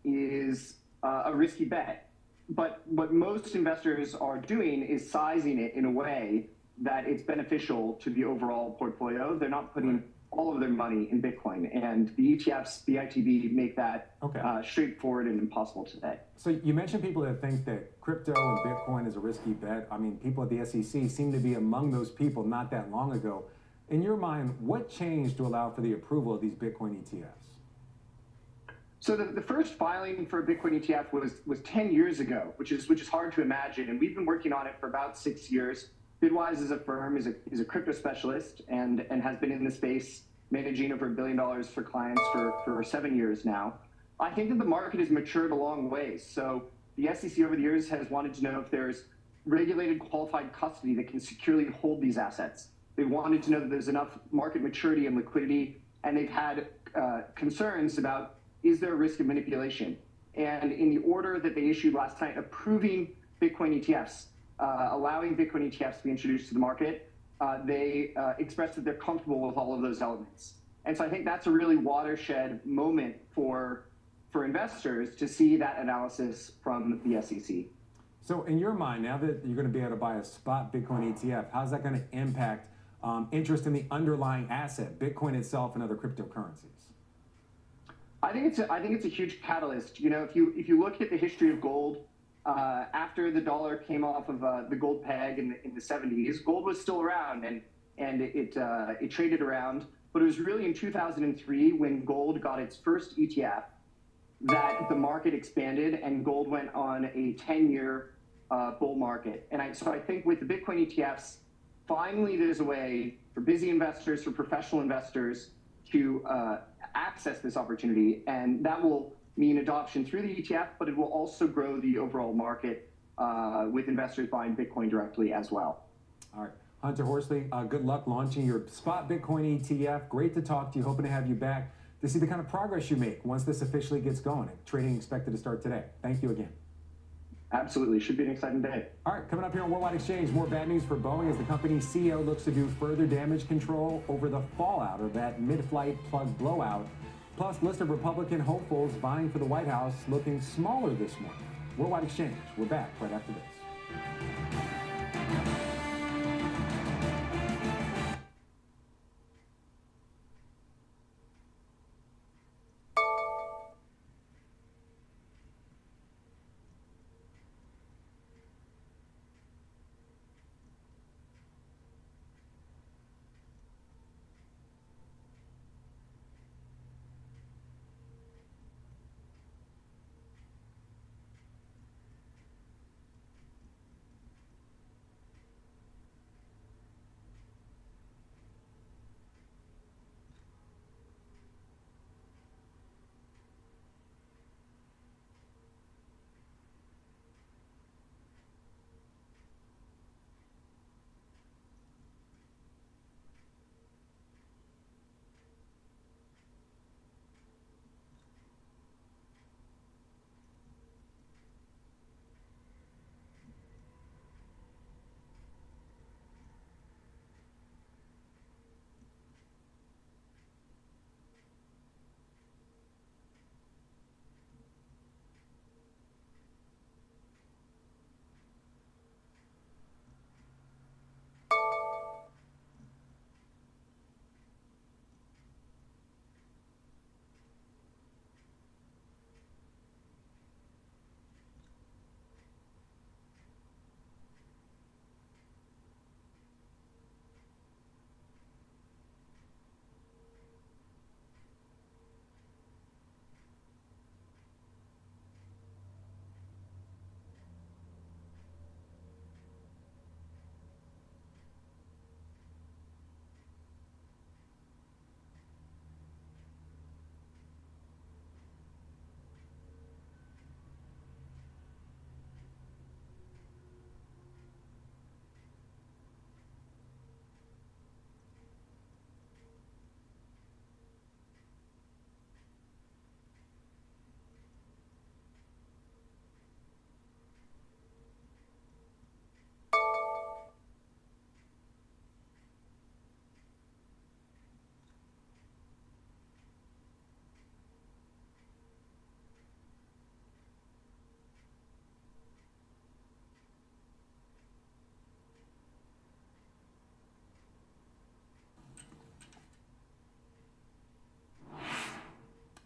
is a risky bet. But what most investors are doing is sizing it in a way that it's beneficial to the overall portfolio. They're not putting all of their money in Bitcoin, and the ETFs, BITB, make that straightforward and impossible today. So you mentioned people that think that crypto and Bitcoin is a risky bet. I mean, people at the SEC seem to be among those people not that long ago. In your mind, what changed to allow for the approval of these Bitcoin ETFs? So the first filing for a Bitcoin ETF was 10 years ago, which is hard to imagine, and we've been working on it for about 6 years. Bitwise as a firm is a crypto specialist and has been in the space managing over $1 billion for clients for 7 years now. I think that the market has matured a long way. So the SEC over the years has wanted to know if there's regulated qualified custody that can securely hold these assets. They wanted to know that there's enough market maturity and liquidity, and they've had concerns about, is there a risk of manipulation? And in the order that they issued last night approving Bitcoin ETFs, allowing Bitcoin ETFs to be introduced to the market, they expressed that they're comfortable with all of those elements. And so I think that's a really watershed moment for investors to see that analysis from the SEC. So in your mind, now that you're going to be able to buy a spot Bitcoin ETF, how's that going to impact interest in the underlying asset, Bitcoin itself and other cryptocurrencies? I think it's a huge catalyst. You know, if you look at the history of gold, after the dollar came off of the gold peg in the 70s, gold was still around and it traded around. But it was really in 2003 when gold got its first ETF that the market expanded and gold went on a 10-year bull market. And so I think with the Bitcoin ETFs, finally there's a way for busy investors, for professional investors to access access this opportunity. And that will mean adoption through the ETF, but it will also grow the overall market with investors buying Bitcoin directly as well. All right. Hunter Horsley, good luck launching your spot Bitcoin ETF. Great to talk to you. Hoping to have you back to see the kind of progress you make once this officially gets going. Trading expected to start today. Thank you again. Absolutely. Should be an exciting day. All right, coming up here on Worldwide Exchange, more bad news for Boeing as the company's CEO looks to do further damage control over the fallout of that mid-flight plug blowout. Plus, list of Republican hopefuls vying for the White House looking smaller this morning. Worldwide Exchange, we're back right after this.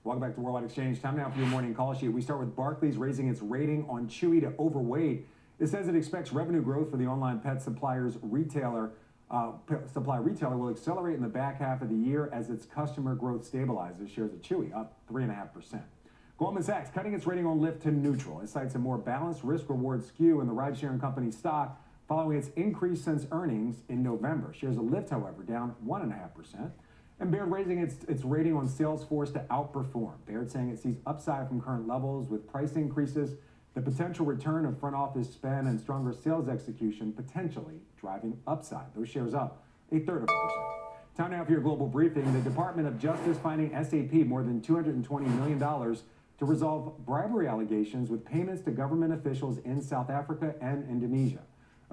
Welcome back to Worldwide Exchange. Time now for your morning call sheet. We start with Barclays raising its rating on Chewy to overweight. It says it expects revenue growth for the online pet suppliers retailer will accelerate in the back half of the year as its customer growth stabilizes. Shares of Chewy up 3.5%. Goldman Sachs cutting its rating on Lyft to neutral. It cites a more balanced risk-reward skew in the ride-sharing company stock following its increase since earnings in November. Shares of Lyft, however, down 1.5%. And Baird raising its rating on Salesforce to outperform. Baird saying it sees upside from current levels with price increases, the potential return of front office spend, and stronger sales execution potentially driving upside. Those shares up 0.33%. Time now for your global briefing. The Department of Justice finding SAP more than $220 million to resolve bribery allegations with payments to government officials in South Africa and Indonesia.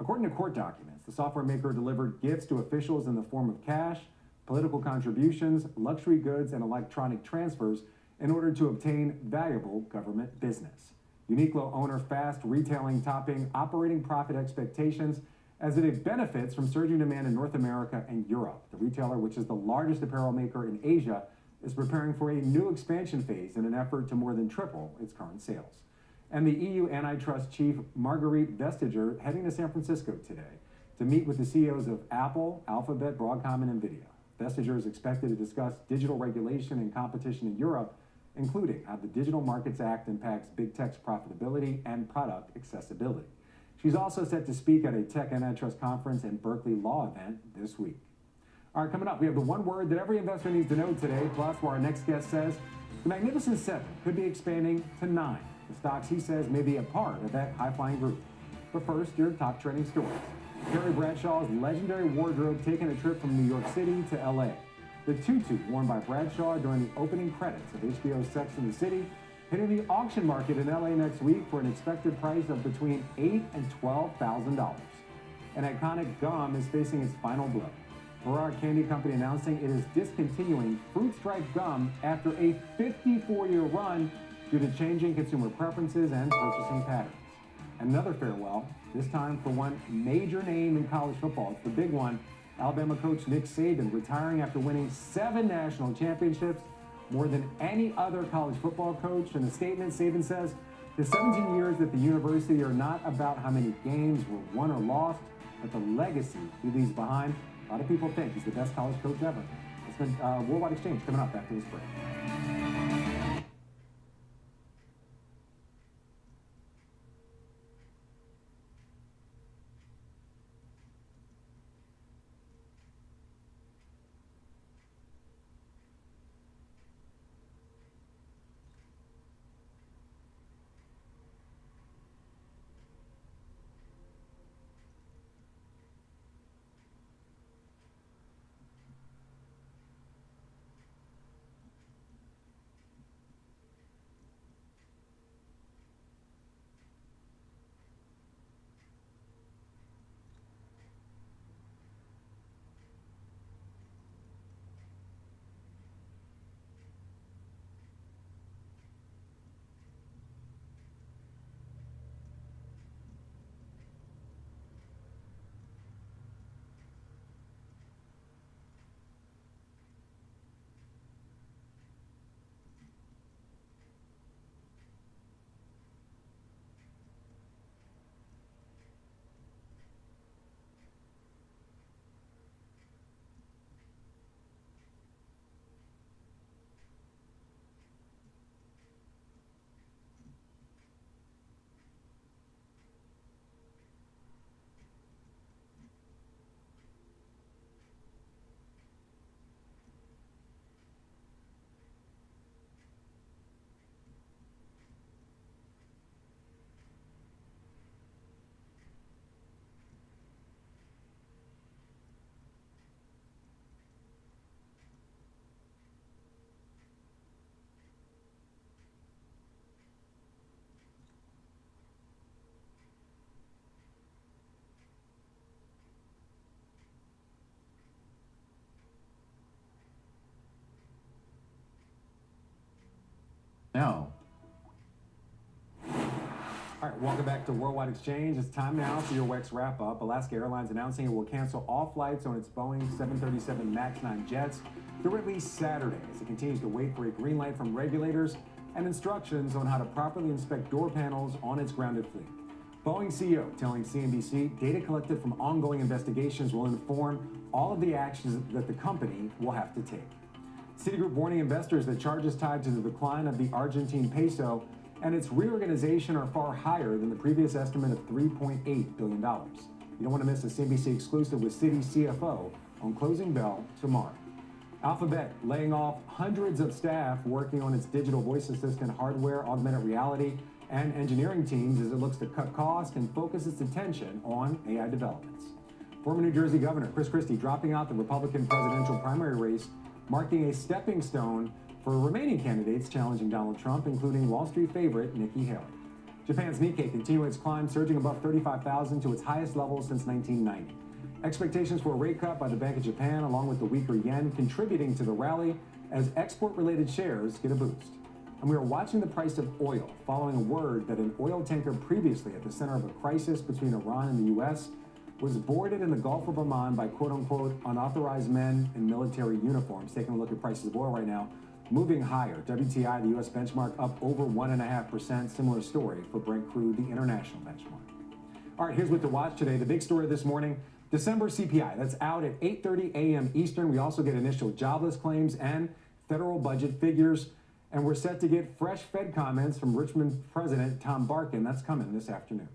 According to court documents, the software maker delivered gifts to officials in the form of cash, political contributions, luxury goods, and electronic transfers in order to obtain valuable government business. Uniqlo owner Fast Retailing topping operating profit expectations as it benefits from surging demand in North America and Europe. The retailer, which is the largest apparel maker in Asia, is preparing for a new expansion phase in an effort to more than triple its current sales. And the EU antitrust chief, Marguerite Vestager, heading to San Francisco today to meet with the CEOs of Apple, Alphabet, Broadcom, and NVIDIA. Vestager is expected to discuss digital regulation and competition in Europe, including how the Digital Markets Act impacts big tech's profitability and product accessibility. She's also set to speak at a tech antitrust conference and Berkeley Law event this week. All right, coming up, we have the one word that every investor needs to know today, plus where our next guest says the Magnificent Seven could be expanding to 9. The stocks he says may be a part of that high-flying group. But first, your top trending stories. Terry Bradshaw's legendary wardrobe taking a trip from New York City to L.A. The tutu worn by Bradshaw during the opening credits of HBO's Sex and the City hitting the auction market in L.A. next week for an expected price of between $8,000 and $12,000. An iconic gum is facing its final blow. Ferrara Candy Company announcing it is discontinuing Fruit Stripe gum after a 54-year run due to changing consumer preferences and purchasing patterns. Another farewell, this time for one major name in college football. It's the big one. Alabama coach Nick Saban retiring after winning 7 national championships, more than any other college football coach. In a statement, Saban says the 17 years at the university are not about how many games were won or lost, but the legacy he leaves behind. A lot of people think he's the best college coach ever. It's been Worldwide Exchange coming up after this break. No. All right, welcome back to Worldwide Exchange. It's time now for your WEX wrap-up. Alaska Airlines announcing it will cancel all flights on its Boeing 737 MAX 9 jets through at least Saturday as it continues to wait for a green light from regulators and instructions on how to properly inspect door panels on its grounded fleet. Boeing CEO telling CNBC data collected from ongoing investigations will inform all of the actions that the company will have to take. Citigroup warning investors that charges tied to the decline of the Argentine peso and its reorganization are far higher than the previous estimate of $3.8 billion. You don't want to miss a CNBC exclusive with Citi CFO on Closing Bell tomorrow. Alphabet laying off hundreds of staff working on its digital voice assistant hardware, augmented reality, and engineering teams as it looks to cut costs and focus its attention on AI developments. Former New Jersey Governor Chris Christie dropping out the Republican presidential primary race, marking a stepping stone for remaining candidates challenging Donald Trump, including Wall Street favorite Nikki Haley. Japan's Nikkei continuing its climb, surging above 35,000 to its highest level since 1990. Expectations for a rate cut by the Bank of Japan, along with the weaker yen, contributing to the rally as export-related shares get a boost. And we are watching the price of oil, following a word that an oil tanker previously at the center of a crisis between Iran and the U.S. was boarded in the Gulf of Oman by quote-unquote unauthorized men in military uniforms. Taking a look at prices of oil right now, moving higher. WTI, the U.S. benchmark, up over 1.5%. Similar story for Brent crude, the international benchmark. All right, here's what to watch today. The big story this morning, December CPI. That's out at 8:30 a.m. Eastern. We also get initial jobless claims and federal budget figures. And we're set to get fresh Fed comments from Richmond President Tom Barkin. That's coming this afternoon.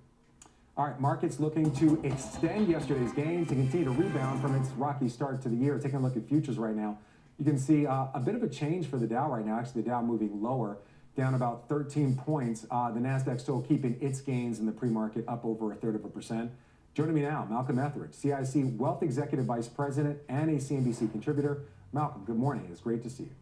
All right, markets looking to extend yesterday's gains to continue to rebound from its rocky start to the year. Taking a look at futures right now, you can see a bit of a change for the Dow right now. Actually, the Dow moving lower, down about 13 points. The NASDAQ still keeping its gains in the pre-market up over 1/3%. Joining me now, Malcolm Etheridge, CIC Wealth Executive Vice President and a CNBC contributor. Malcolm, good morning. It's great to see you.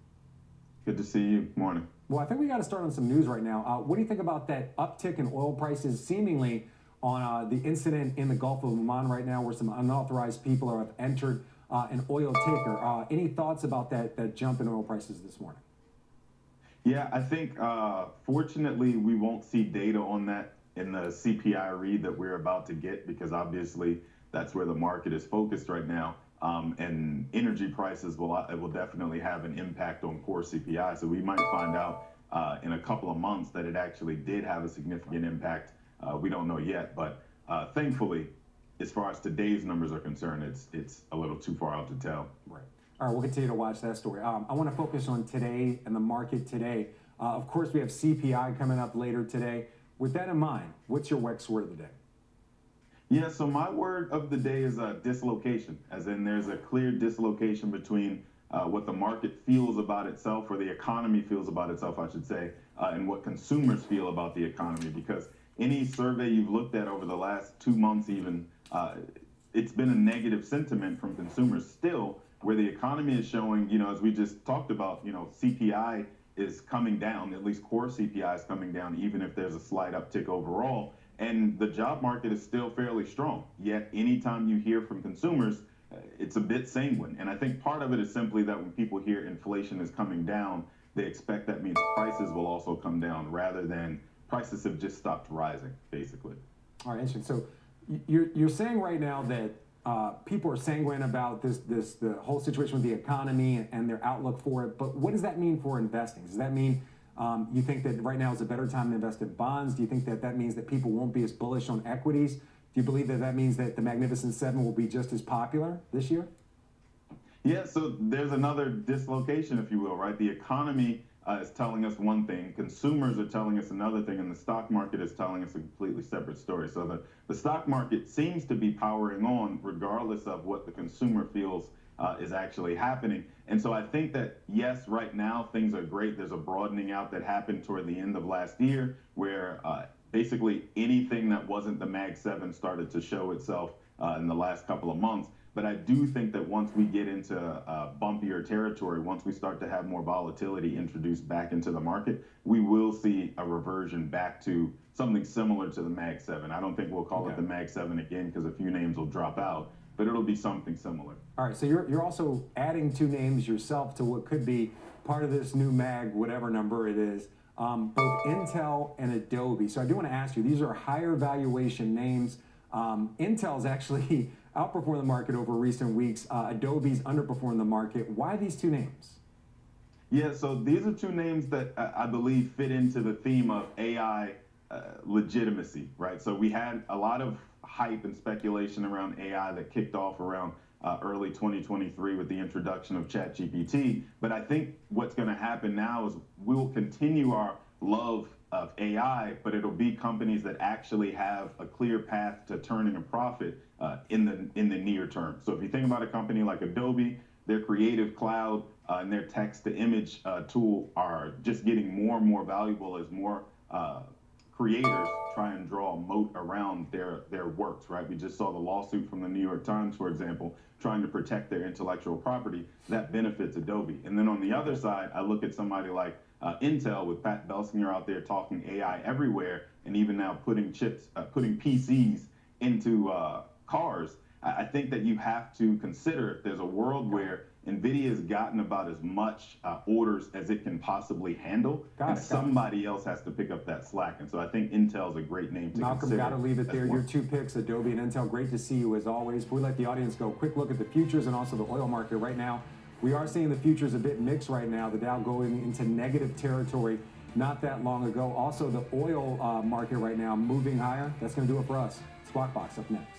Good to see you. Morning. Well, I think we got to start on some news right now. What do you think about that uptick in oil prices seemingly on the incident in the Gulf of Oman right now where some unauthorized people have entered an oil taker? Any thoughts about that jump in oil prices this morning? Yeah, I think fortunately we won't see data on that in the CPI read that we're about to get, because obviously that's where the market is focused right now. And energy prices will definitely have an impact on core CPI. So we might find out in a couple of months that it actually did have a significant impact. We don't know yet, but thankfully, as far as today's numbers are concerned, it's a little too far out to tell. Right. All right, we'll continue to watch that story. I want to focus on today and the market today. Of course, we have CPI coming up later today. With that in mind, what's your WEX word of the day? Yeah, so my word of the day is dislocation, as in there's a clear dislocation between what the market feels about itself, or the economy feels about itself, I should say, and what consumers feel about the economy. Because any survey you've looked at over the last 2 months even, it's been a negative sentiment from consumers still, where the economy is showing, as we just talked about, CPI is coming down, at least core CPI is coming down, even if there's a slight uptick overall. And the job market is still fairly strong. Yet anytime you hear from consumers, it's a bit sanguine. And I think part of it is simply that when people hear inflation is coming down, they expect that means prices will also come down, rather than prices have just stopped rising, basically. All right, interesting. So you're saying right now that people are sanguine about the whole situation with the economy and their outlook for it. But what does that mean for investing? Does that mean you think that right now is a better time to invest in bonds? Do you think that means that people won't be as bullish on equities? Do you believe that means that the Magnificent Seven will be just as popular this year? Yeah, so there's another dislocation, if you will, right? The economy is telling us one thing, consumers are telling us another thing, and the stock market is telling us a completely separate story. So the stock market seems to be powering on regardless of what the consumer feels is actually happening. And so I think that, yes, right now things are great. There's a broadening out that happened toward the end of last year, where basically anything that wasn't the Mag 7 started to show itself in the last couple of months. But I do think that once we get into bumpier territory, once we start to have more volatility introduced back into the market, we will see a reversion back to something similar to the Mag 7. I don't think we'll call it the Mag 7 again, because a few names will drop out, but it'll be something similar. All right, so you're also adding 2 names yourself to what could be part of this new Mag, whatever number it is, both Intel and Adobe. So I do want to ask you, these are higher valuation names. Intel's actually outperformed the market over recent weeks. Adobe's underperformed the market. Why these 2 names? Yeah, so these are 2 names that I believe fit into the theme of AI legitimacy, right? So we had a lot of hype and speculation around AI that kicked off around early 2023 with the introduction of ChatGPT. But I think what's going to happen now is we will continue our love of AI, but it'll be companies that actually have a clear path to turning a profit in the near term. So if you think about a company like Adobe, their Creative Cloud and their text-to-image tool are just getting more and more valuable as more creators try and draw a moat around their works, right? We just saw the lawsuit from the New York Times, for example, trying to protect their intellectual property. That benefits Adobe. And then on the other side, I look at somebody like Intel, with Pat Gelsinger out there talking AI everywhere, and even now putting PCs into cars. I think that you have to consider, if there's a world where NVIDIA has gotten about as much orders as it can possibly handle, and somebody else has to pick up that slack. And so I think Intel's a great name to consider. Malcolm, got to leave it there. Your 2 picks, Adobe and Intel. Great to see you as always. Before we let the audience go, quick look at the futures and also the oil market right now. We are seeing the futures a bit mixed right now. The Dow going into negative territory not that long ago. Also, the oil market right now moving higher. That's going to do it for us. Squawk Box up next.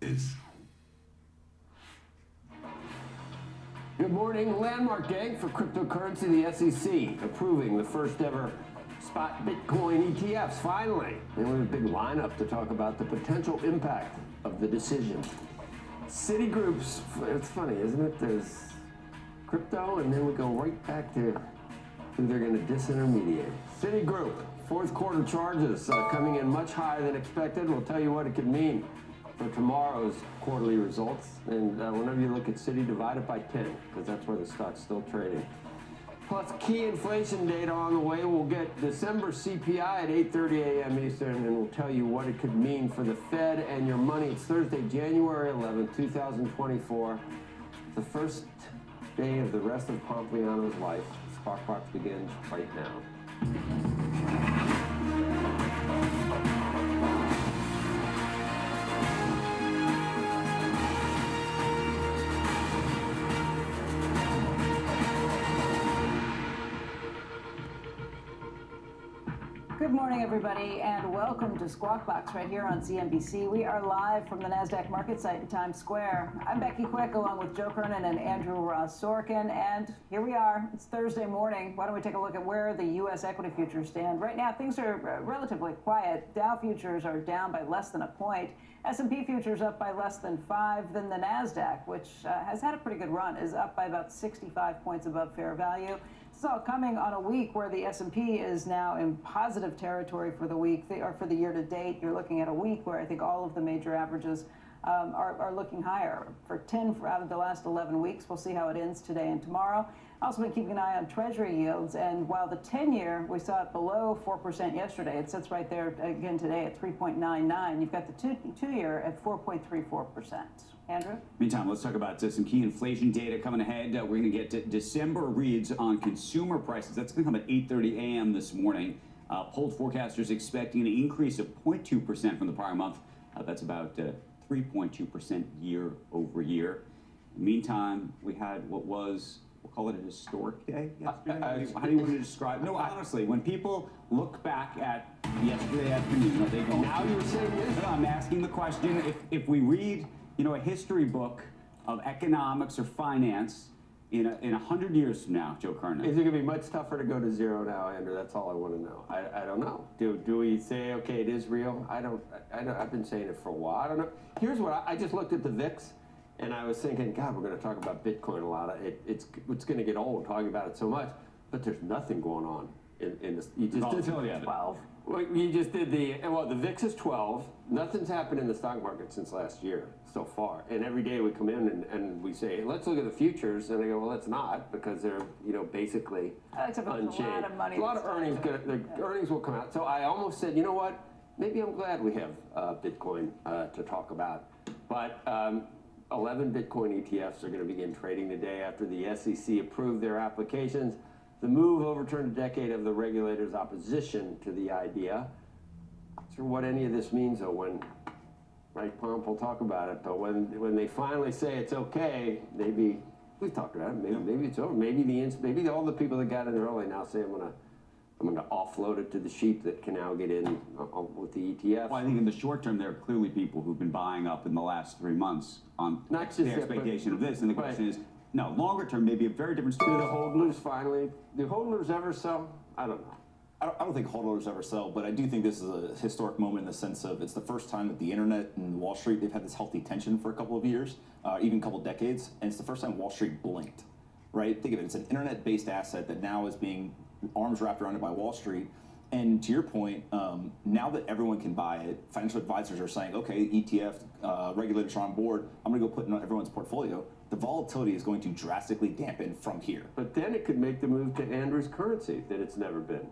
is. Good morning. Landmark day for cryptocurrency, the SEC approving the first ever spot Bitcoin ETFs, finally. And we have a big lineup to talk about the potential impact of the decision. Citigroup's, it's funny, isn't it? There's crypto, and then we go right back to who they're going to disintermediate. Citigroup, fourth quarter charges coming in much higher than expected. We'll tell you what it could mean for tomorrow's quarterly results. And whenever you look at Citi, divide it by 10, because that's where the stock's still trading. Plus, key inflation data on the way. We'll get December CPI at 8:30 a.m. Eastern, and we'll tell you what it could mean for the Fed and your money. It's Thursday, January 11th, 2024. The first day of the rest of Pompliano's life. Spark Box begins right now. Good morning, everybody, and welcome to Squawk Box right here on CNBC. We are live from the NASDAQ market site in Times Square. I'm Becky Quick, along with Joe Kernan and Andrew Ross Sorkin, and here we are. It's Thursday morning. Why don't we take a look at where the U.S. equity futures stand? Right now, things are relatively quiet. Dow futures are down by less than a point. S&P futures up by less than 5. Then the NASDAQ, which has had a pretty good run, is up by about 65 points above fair value. This is all coming on a week where the S&P is now in positive territory for the week, or for the year to date. You're looking at a week where I think all of the major averages are looking higher. For 10 out of the last 11 weeks, we'll see how it ends today and tomorrow. Also been keeping an eye on Treasury yields, and while the 10-year, we saw it below 4% yesterday, it sits right there again today at 3.99. You've got the two-year at 4.34%. Andrew? Meantime, let's talk about some key inflation data coming ahead. We're going to get December reads on consumer prices. That's going to come at 8:30 a.m. this morning. Polled forecasters expecting an increase of 0.2% from the prior month. That's about 3.2% year over year. Meantime, we had what was, we'll call it a historic day yesterday. How do you want to describe? No, honestly, when people look back at yesterday afternoon, are they going? Now you're saying this. I'm asking the question: if we read, a history book of economics or finance in 100 years from now, Joe Kernan, is it going to be much tougher to go to zero now, Andrew? That's all I want to know. I don't know. Do we say, okay, it is real? I don't. I've been saying it for a while. I don't know. Here's what I just looked at the VIX, and I was thinking, God, we're going to talk about Bitcoin a lot. It's going to get old talking about it so much, but there's nothing going on in this. You just did 12. Well, you just did the VIX is 12. Nothing's happened in the stock market since last year so far. And every day we come in and we say, let's look at the futures. And they go, well, let's not, because they're, basically unchanged. A lot of money. A lot of earnings. The earnings will come out. So I almost said, you know what? Maybe I'm glad we have Bitcoin to talk about. But 11 Bitcoin ETFs are going to begin trading today after the SEC approved their applications. The move overturned a decade of the regulator's opposition to the idea. Not sure what any of this means, though, when, right, Pomp will talk about it, but when they finally say it's okay, maybe, we've talked about it, maybe it's over. Maybe all the people that got in early now say, I'm gonna offload it to the sheep that can now get in with the ETF. Well, I think in the short term, there are clearly people who've been buying up in the last 3 months on the expectation of this, and the question is, no, longer term may be a very different story. Do the hodlers finally? Do hodlers ever sell? I don't know. I don't think hodlers ever sell, but I do think this is a historic moment in the sense of it's the first time that the internet and Wall Street, they've had this healthy tension for a couple of years, even a couple of decades, and it's the first time Wall Street blinked, right? Think of it, it's an internet-based asset that now is being arms wrapped around it by Wall Street. And to your point, now that everyone can buy it, financial advisors are saying, okay, ETF regulators are on board, I'm going to go put it in everyone's portfolio. The volatility is going to drastically dampen from here. But then it could make the move to Andrew's currency that it's never been.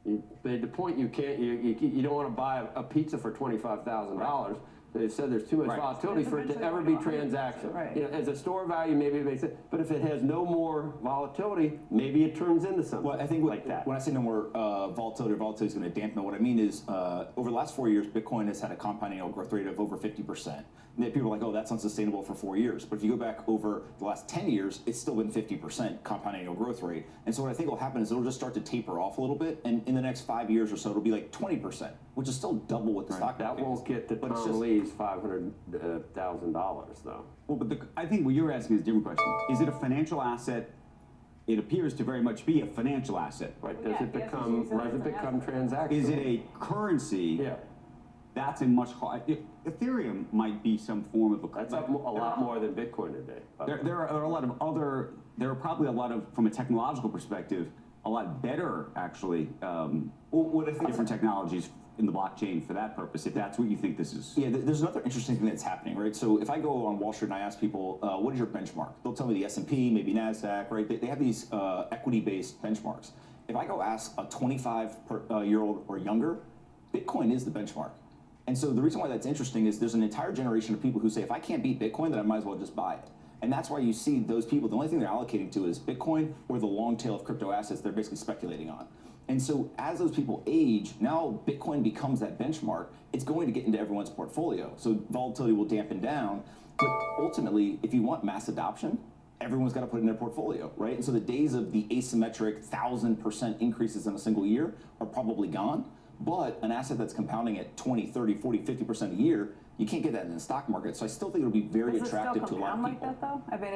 You made the point you can't, you don't want to buy a pizza for $25,000. They said there's too much volatility for it to ever be transactional. Right. As a store value, maybe it makes it, but if it has no more volatility, maybe it turns into something. Well, I think like that. When I say no more volatility is going to dampen. What I mean is, over the last 4 years, Bitcoin has had a compound annual growth rate of over 50%. And people are like, oh, that's unsustainable for 4 years. But if you go back over the last 10 years, it's still been 50% compound annual growth rate. And so what I think will happen is it'll just start to taper off a little bit. And in the next 5 years or so, it'll be like 20%, which is still double what the stock market is. That won't get to Tom Lee's least $500,000, though. Well, but I think what you're asking is a different question. Is it a financial asset? It appears to very much be a financial asset. Right? Does it become transactional? Is it a currency? Yeah. That's a much harder. Ethereum might be some form of a. That's a lot more than Bitcoin today. There are a lot of other. There are probably a lot of, from a technological perspective, a lot better actually. What I think different technologies in the blockchain for that purpose, if that's what you think this is. Yeah, there's another interesting thing that's happening, right? So if I go on Wall Street and I ask people, what is your benchmark? They'll tell me the S&P, maybe NASDAQ, right? They have these equity-based benchmarks. If I go ask a 25-year-old or younger, Bitcoin is the benchmark. And so the reason why that's interesting is there's an entire generation of people who say, if I can't beat Bitcoin, then I might as well just buy it. And that's why you see those people, the only thing they're allocating to is Bitcoin or the long tail of crypto assets they're basically speculating on. And so as those people age, now Bitcoin becomes that benchmark. It's going to get into everyone's portfolio. So volatility will dampen down. But ultimately, if you want mass adoption, everyone's got to put it in their portfolio, right? And so the days of the asymmetric 1,000% increases in a single year are probably gone. But an asset that's compounding at 20, 30, 40, 50% a year, you can't get that in the stock market. So I still think it'll be very attractive to a lot of people. Does it still compound like that, though? I mean,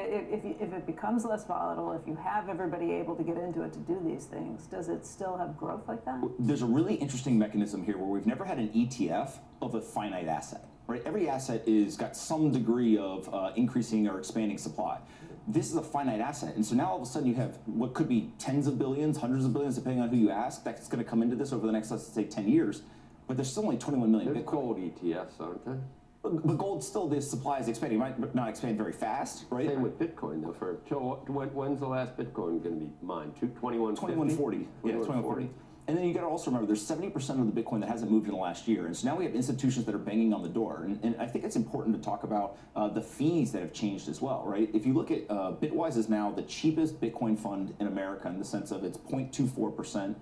if it becomes less volatile, if you have everybody able to get into it to do these things, does it still have growth like that? There's a really interesting mechanism here where we've never had an ETF of a finite asset, right? Every asset is got some degree of increasing or expanding supply. This is a finite asset. And so now all of a sudden you have what could be tens of billions, hundreds of billions, depending on who you ask, that's going to come into this over the next, let's say, 10 years. But there's still only 21 million Bitcoin. Gold ETFs, aren't there? But gold still, the supply is expanding. It might not expand very fast, right? Same with Bitcoin, though. When's the last Bitcoin going to be mined? 2140? Yeah, 2140. And then you got to also remember, there's 70% of the Bitcoin that hasn't moved in the last year. And so now we have institutions that are banging on the door. And I think it's important to talk about the fees that have changed as well, right? If you look at Bitwise is now the cheapest Bitcoin fund in America in the sense of it's 0.24%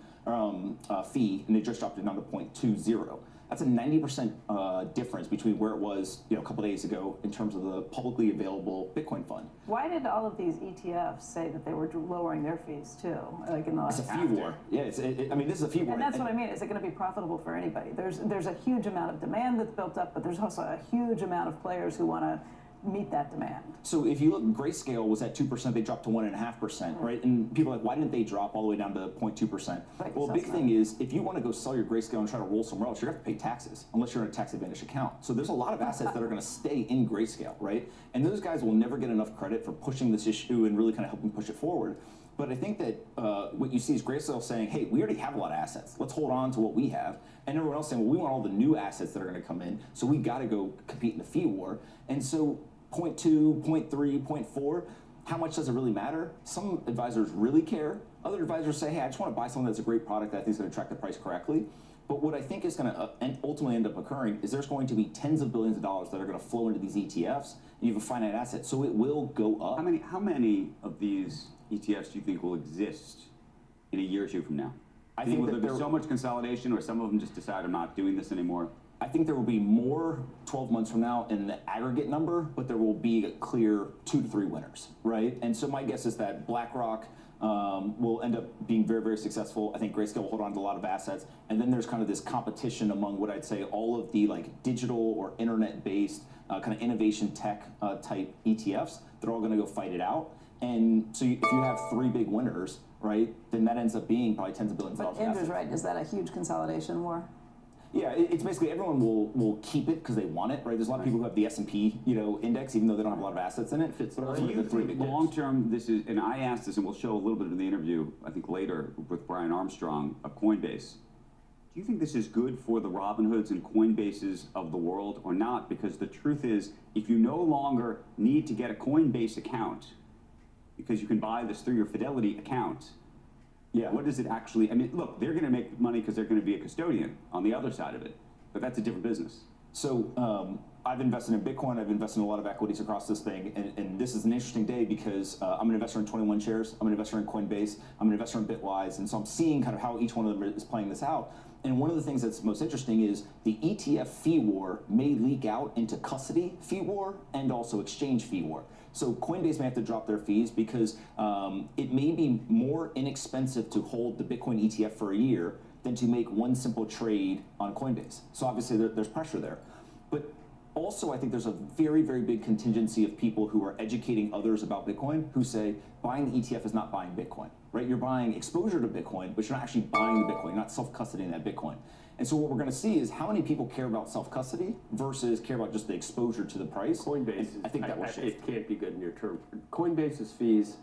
fee, and they just dropped it down to 0.20. That's a 90% difference between where it was, a couple days ago in terms of the publicly available Bitcoin fund. Why did all of these ETFs say that they were lowering their fees too? Like in the it's a fee war. Yeah, I mean, this is a fee war. And that's what I mean. Is it going to be profitable for anybody? There's a huge amount of demand that's built up, but there's also a huge amount of players who want to meet that demand. So if you look, Grayscale was at 2%, they dropped to 1.5%, right? And people are like, why didn't they drop all the way down to 0.2%? Right, well, the big thing is, if you want to go sell your Grayscale and try to roll somewhere else, you're going to have to pay taxes, unless you're in a tax advantage account. So there's a lot of assets that are going to stay in Grayscale, right? And those guys will never get enough credit for pushing this issue and really kind of helping push it forward. But I think that what you see is Grayscale saying, hey, we already have a lot of assets. Let's hold on to what we have. And everyone else saying, well, we want all the new assets that are going to come in, so we got to go compete in the fee war. And so 0.2, 0.3, 0.4, how much does it really matter? Some advisors really care. Other advisors say, hey, I just want to buy something that's a great product that I think is going to track the price correctly. But what I think is going to ultimately end up occurring is there's going to be tens of billions of dollars that are going to flow into these ETFs, and you have a finite asset, so it will go up. How many of these ETFs do you think will exist in a year or two from now? I think will there be so much consolidation, or some of them just decide I'm not doing this anymore? I think there will be more 12 months from now in the aggregate number, but there will be a clear 2 to 3 winners, right? And so my guess is that BlackRock will end up being very, very successful. I think Grayscale will hold on to a lot of assets. And then there's kind of this competition among what I'd say all of the like digital or internet-based kind of innovation tech type ETFs. They're all going to go fight it out. And so if you have 3 big winners, right, then that ends up being probably tens of billions of dollars. But Andrew's right. Is that a huge consolidation war? Yeah, it's basically everyone will keep it because they want it, right? There's a lot of people who have the S&P, index, even though they don't have a lot of assets in it. Fits do you think long term this is? And I asked this, and we'll show a little bit in the interview, I think later with Brian Armstrong of Coinbase. Do you think this is good for the Robinhoods and Coinbases of the world or not? Because the truth is, if you no longer need to get a Coinbase account because you can buy this through your Fidelity account. Yeah. What does it actually, I mean, look, they're going to make money because they're going to be a custodian on the other side of it, but that's a different business. So I've invested in Bitcoin, I've invested in a lot of equities across this thing, and this is an interesting day because I'm an investor in 21 shares, I'm an investor in Coinbase, I'm an investor in Bitwise, and so I'm seeing kind of how each one of them is playing this out. And one of the things that's most interesting is the ETF fee war may leak out into custody fee war and also exchange fee war. So Coinbase may have to drop their fees because it may be more inexpensive to hold the Bitcoin ETF for a year than to make one simple trade on Coinbase. So obviously there's pressure there. But Also, I think there's a very, very big contingency of people who are educating others about Bitcoin who say buying the ETF is not buying Bitcoin, right? You're buying exposure to Bitcoin, but you're not actually buying the Bitcoin. You're not self-custodying that Bitcoin. And so what we're going to see is how many people care about self-custody versus care about just the exposure to the price. Coinbase, I think that will shift. It can't be good near term. Coinbase's fees.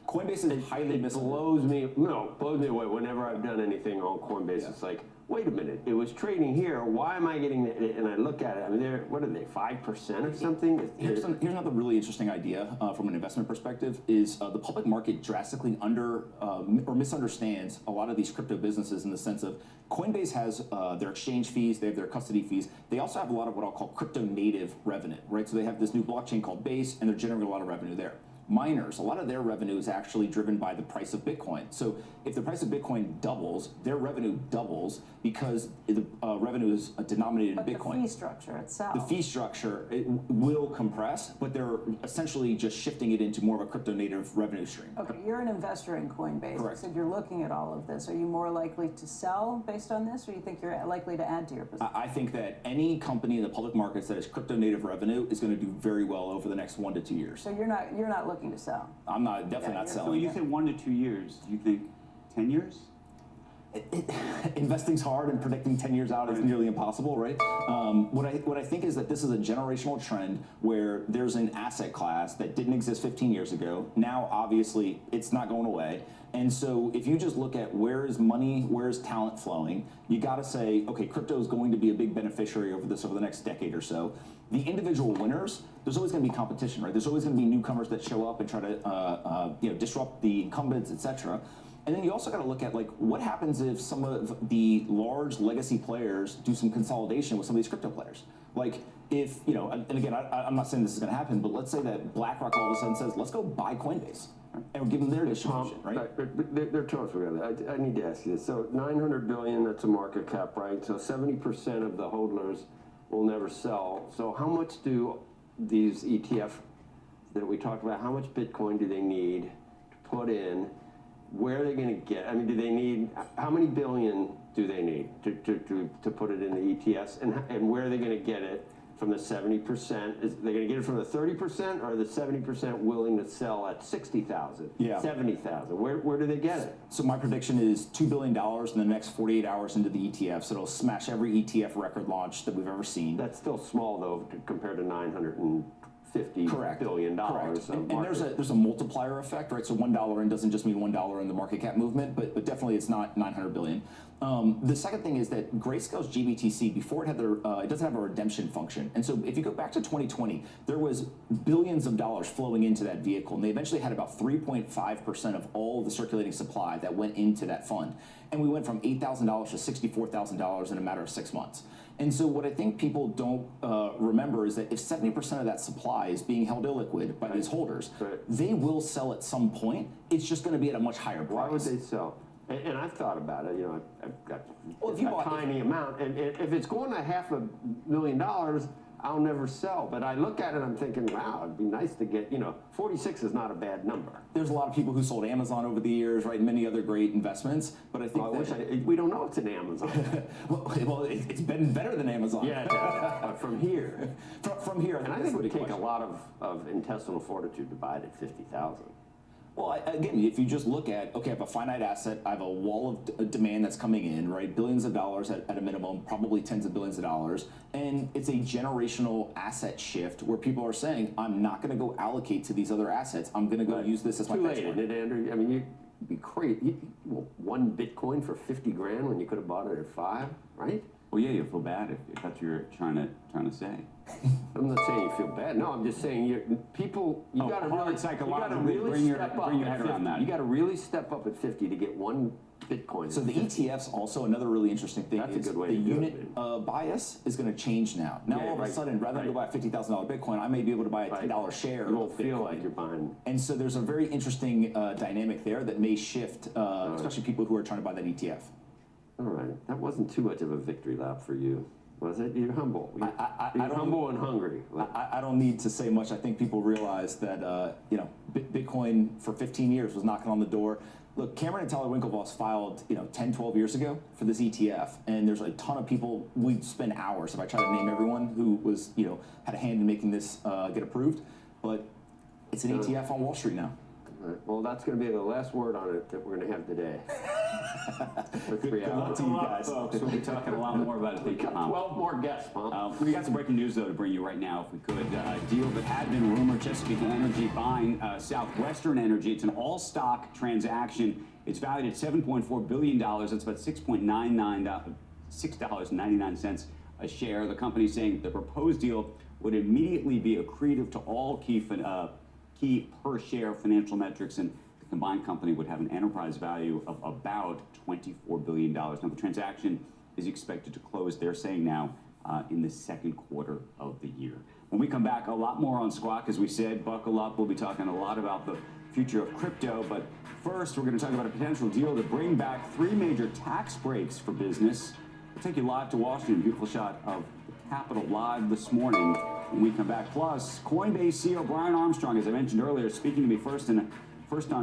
Coinbase is highly blows me away whenever I've done anything on Coinbase. It's like, wait a minute, it was trading here. Why am I getting it? And I look at it. I mean, what are they, 5% or something? Here's another really interesting idea from an investment perspective: is the public market drastically or misunderstands a lot of these crypto businesses in the sense of Coinbase has their exchange fees, they have their custody fees. They also have a lot of what I'll call crypto native revenue, right? So they have this new blockchain called Base, and they're generating a lot of revenue there. Miners, a lot of their revenue is actually driven by the price of Bitcoin. So if the price of Bitcoin doubles, their revenue doubles because the revenue is denominated in Bitcoin. The fee structure itself. The fee structure, it will compress, but they're essentially just shifting it into more of a crypto native revenue stream. Okay, you're an investor in Coinbase. Correct. You said you're looking at all of this. Are you more likely to sell based on this, or do you think you're likely to add to your position? I think that any company in the public markets that is crypto native revenue is going to do very well over the next 1 to 2 years. So you're not looking to sell. I'm definitely not selling. So you said 1 to 2 years. Do you think 10 years? Investing's hard, and predicting 10 years out is nearly impossible, right? What I think is that this is a generational trend where there's an asset class that didn't exist 15 years ago. Now, obviously, it's not going away. And so if you just look at where is money, where is talent flowing, you got to say, okay, crypto is going to be a big beneficiary over the next decade or so. The individual winners, there's always going to be competition, right? There's always going to be newcomers that show up and try to disrupt the incumbents, etc. And then you also got to look at, like, what happens if some of the large legacy players do some consolidation with some of these crypto players? Like, if, and again, I'm not saying this is going to happen, but let's say that BlackRock all of a sudden says, let's go buy Coinbase, and we'll give them their distribution, right? But they're tough together. I need to ask you this. So 900 billion, that's a market cap, right? So 70% of the hodlers will never sell. So how much do these ETF that we talked about, how much Bitcoin do they need to put in? Where are they going to get? I mean, do they need, how many billion do they need to put it in the ETFs? And where are they going to get it from the 70%? Is they going to get it from the 30%, or are the 70% willing to sell at 60,000, 70,000? Where do they get it? So my prediction is $2 billion in the next 48 hours into the ETFs. It'll smash every ETF record launch that we've ever seen. That's still small, though, compared to $950 billion. Correct. So and there's a multiplier effect, right? So $1 in doesn't just mean $1 in the market cap movement, but definitely it's not 900 billion. The second thing is that Grayscale's GBTC, before it had it doesn't have a redemption function. And so if you go back to 2020, there was billions of dollars flowing into that vehicle, and they eventually had about 3.5% of all of the circulating supply that went into that fund. And we went from $8,000 to $64,000 in a matter of 6 months. And so what I think people don't remember is that if 70% of that supply is being held illiquid by these holders, they will sell at some point. It's just going to be at a much higher price. Why would they sell? And I've thought about it. I've got a tiny amount, and if it's going to $500,000, I'll never sell. But I look at it and I'm thinking, wow, it'd be nice to get, 46 is not a bad number. There's a lot of people who sold Amazon over the years, right? Many other great investments. But I think we don't know it's an Amazon. well, it's been better than Amazon. Yeah, but from here. From here, I think it would take a lot of intestinal fortitude to buy it at 50,000. Well, again, if you just look at, okay, I have a finite asset, I have a wall of demand that's coming in, right? Billions of dollars at a minimum, probably tens of billions of dollars. And it's a generational asset shift where people are saying, I'm not going to go allocate to these other assets. I'm going to go use this as my benchmark. Too late, isn't it, Andrew? I mean, you'd be crazy. One Bitcoin for 50 grand when you could have bought it at 5, right? Well, yeah, you feel bad if that's what you're trying to say. I'm not saying you feel bad. No, I'm just saying you got to really step up. Bring your head around that. You got to really step up at 50 to get one Bitcoin. So the ETFs also, another really interesting thing is the unit bias is going to change now. Now all of a sudden, rather than go buy a $50,000 Bitcoin, I may be able to buy a $10 share. You won't feel like you're buying. And so there's a very interesting dynamic there that may shift, especially people who are trying to buy that ETF. All right, that wasn't too much of a victory lap for you, was it? You're humble. You're humble and hungry. I don't need to say much. I think people realize that Bitcoin for 15 years was knocking on the door. Look, Cameron and Tyler Winklevoss filed, 10, 12 years ago for this ETF, and there's a ton of people. We'd spend hours if I tried to name everyone who was, had a hand in making this get approved. But it's an ETF on Wall Street now. Well, that's going to be the last word on it that we're going to have today. For 3 Good luck hours. to you guys. Folks, we'll be talking a lot more about it. We got 12 more guests, Mom. We got some breaking news, though, to bring you right now, if we could. Deal that had been rumored, Chesapeake Energy buying Southwestern Energy. It's an all-stock transaction. It's valued at $7.4 billion. That's about $6.99 a share. The company saying the proposed deal would immediately be accretive to all key per-share financial metrics, and the combined company would have an enterprise value of about $24 billion. Now, the transaction is expected to close, they're saying now, in the second quarter of the year. When we come back, a lot more on Squawk, as we said. Buckle up. We'll be talking a lot about the future of crypto, but first, we're going to talk about a potential deal to bring back 3 major tax breaks for business. We'll take you live to Washington. Beautiful shot of the Capitol live this morning when we come back. Plus, Coinbase CEO Brian Armstrong, as I mentioned earlier, speaking to me first on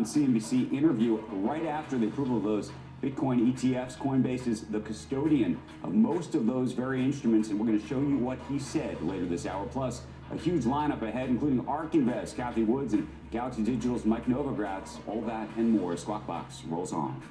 CNBC interview right after the approval of those Bitcoin ETFs. Coinbase is the custodian of most of those very instruments, and we're going to show you what he said later this hour. Plus, a huge lineup ahead, including ARK Invest, Kathy Woods, and Galaxy Digital's Mike Novogratz. All that and more. Squawk Box rolls on.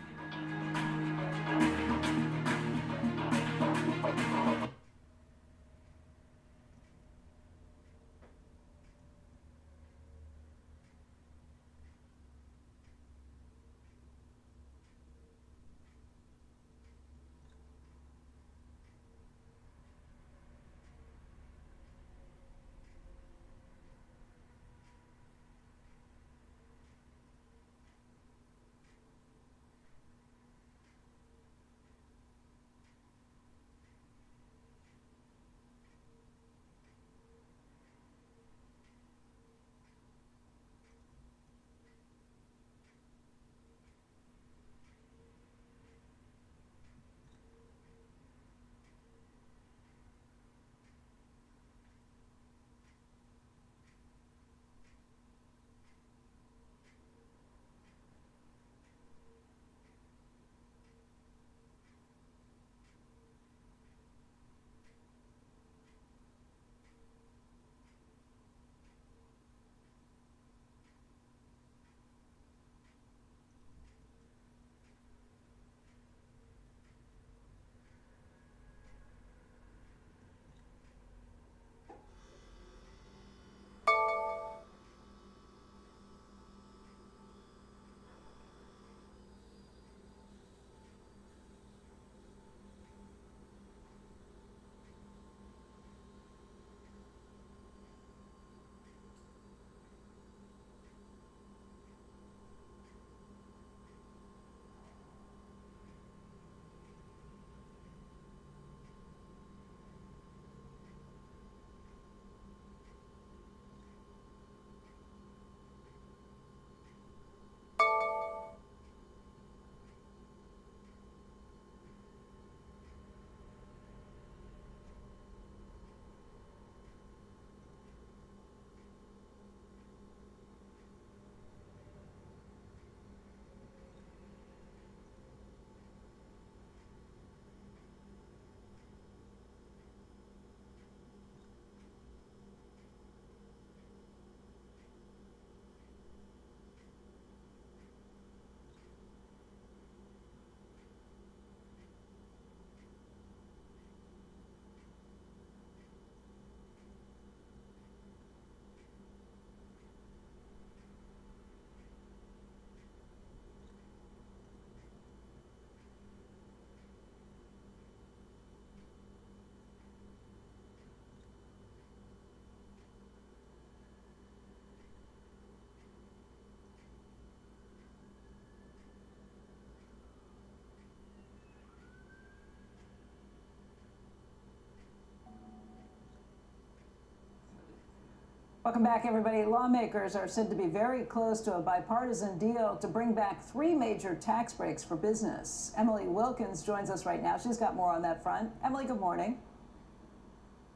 Welcome back, everybody. Lawmakers are said to be very close to a bipartisan deal to bring back 3 major tax breaks for business. Emily Wilkins joins us right now. She's got more on that front. Emily, good morning.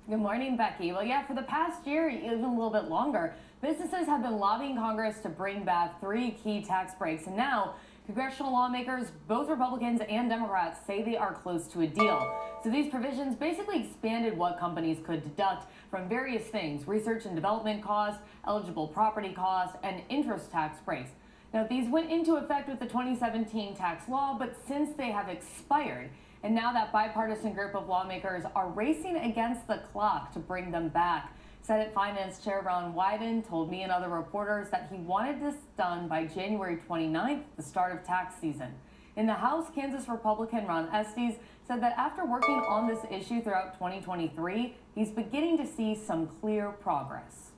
Good morning, Becky. Well, yeah, for the past year, even a little bit longer, businesses have been lobbying Congress to bring back 3 key tax breaks. And now Congressional lawmakers, both Republicans and Democrats, say they are close to a deal. So these provisions basically expanded what companies could deduct from various things: research and development costs, eligible property costs, and interest tax breaks. Now, these went into effect with the 2017 tax law, but since they have expired, and now that bipartisan group of lawmakers are racing against the clock to bring them back. Senate Finance Chair Ron Wyden told me and other reporters that he wanted this done by January 29th, the start of tax season. In the House, Kansas Republican Ron Estes said that after working on this issue throughout 2023, he's beginning to see some clear progress.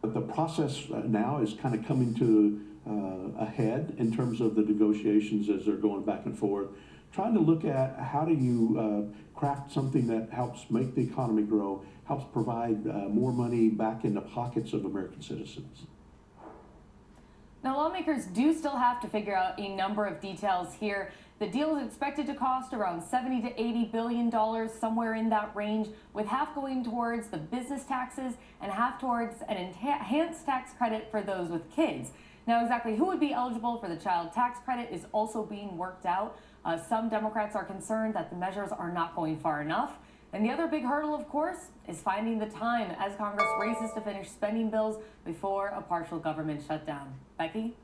The process now is kind of coming to a head in terms of the negotiations as they're going back and forth, trying to look at how do you craft something that helps make the economy grow, helps provide more money back in the pockets of American citizens. Now, lawmakers do still have to figure out a number of details here. The deal is expected to cost around $70 to $80 billion, somewhere in that range, with half going towards the business taxes and half towards an enhanced tax credit for those with kids. Now, exactly who would be eligible for the child tax credit is also being worked out. Some Democrats are concerned that the measures are not going far enough. And the other big hurdle, of course, is finding the time as Congress races to finish spending bills before a partial government shutdown. Becky?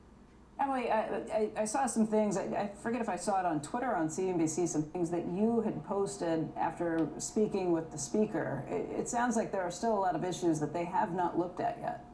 Emily, I saw some things, I forget if I saw it on Twitter, on CNBC, some things that you had posted after speaking with the speaker. It sounds like there are still a lot of issues that they have not looked at yet.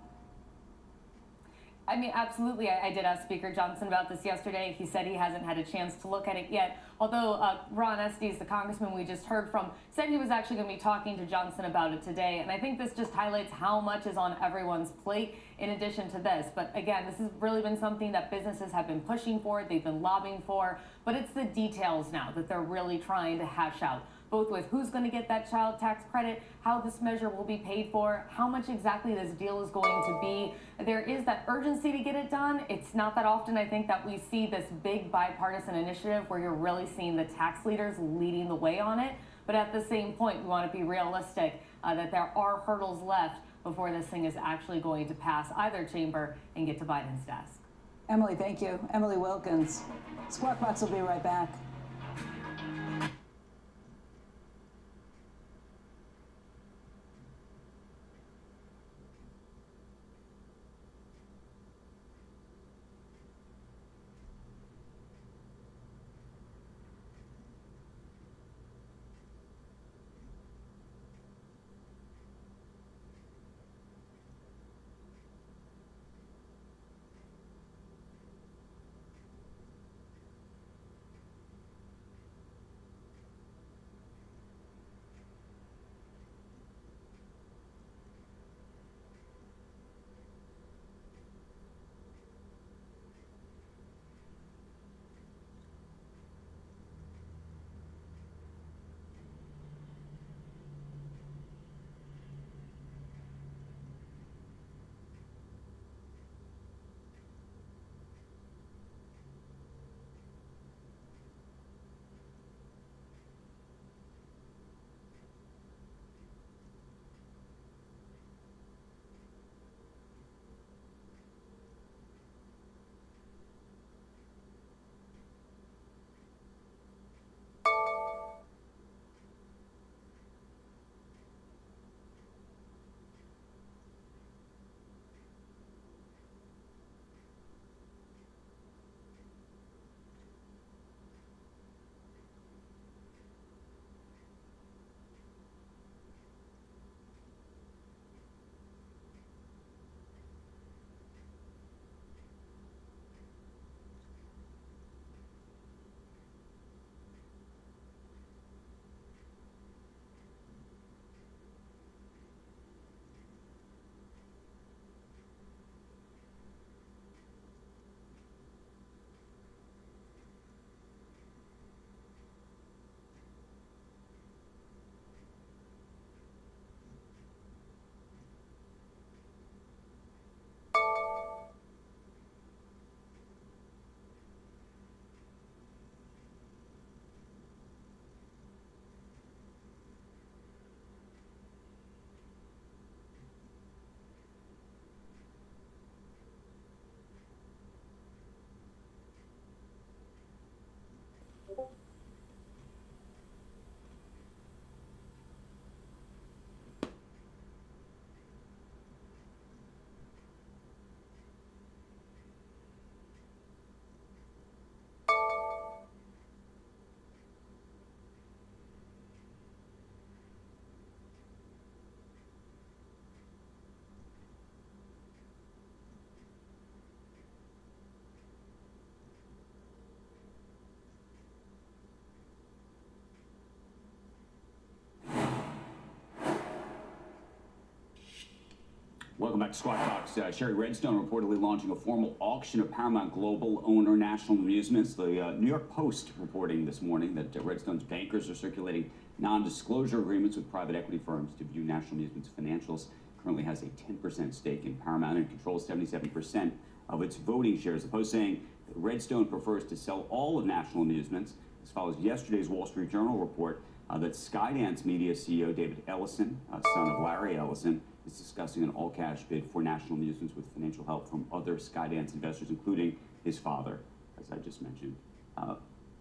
I mean, absolutely. I did ask Speaker Johnson about this yesterday. He said he hasn't had a chance to look at it yet. Although Ron Estes, the congressman we just heard from, said he was actually going to be talking to Johnson about it today. And I think this just highlights how much is on everyone's plate in addition to this. But again, this has really been something that businesses have been pushing for, they've been lobbying for. But it's the details now that they're really trying to hash out, both with who's going to get that child tax credit, how this measure will be paid for, how much exactly this deal is going to be. There is that urgency to get it done. It's not that often, I think, that we see this big bipartisan initiative where you're really seeing the tax leaders leading the way on it. But at the same point, we want to be realistic that there are hurdles left before this thing is actually going to pass either chamber and get to Biden's desk. Emily, thank you. Emily Wilkins. Squawk Box will be right back. Welcome back to Squawk Box. Sherry Redstone reportedly launching a formal auction of Paramount Global owner National Amusements. The New York Post reporting this morning that Redstone's bankers are circulating non-disclosure agreements with private equity firms to view National Amusements financials. Currently has a 10% stake in Paramount and controls 77% of its voting shares. The Post saying that Redstone prefers to sell all of National Amusements. This follows yesterday's Wall Street Journal report that Skydance Media CEO David Ellison, son of Larry Ellison, is discussing an all-cash bid for National Amusements with financial help from other Skydance investors, including his father, as I just mentioned,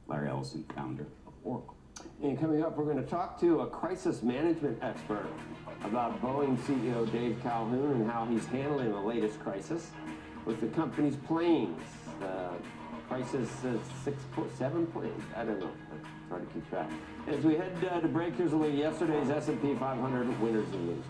Larry Ellison, founder of Oracle. And coming up, we're going to talk to a crisis management expert about Boeing CEO Dave Calhoun and how he's handling the latest crisis with the company's planes. Crisis 7 planes. I don't know. It's hard to keep track. As we head to break, here's a look at yesterday's S&P 500 winners and losers.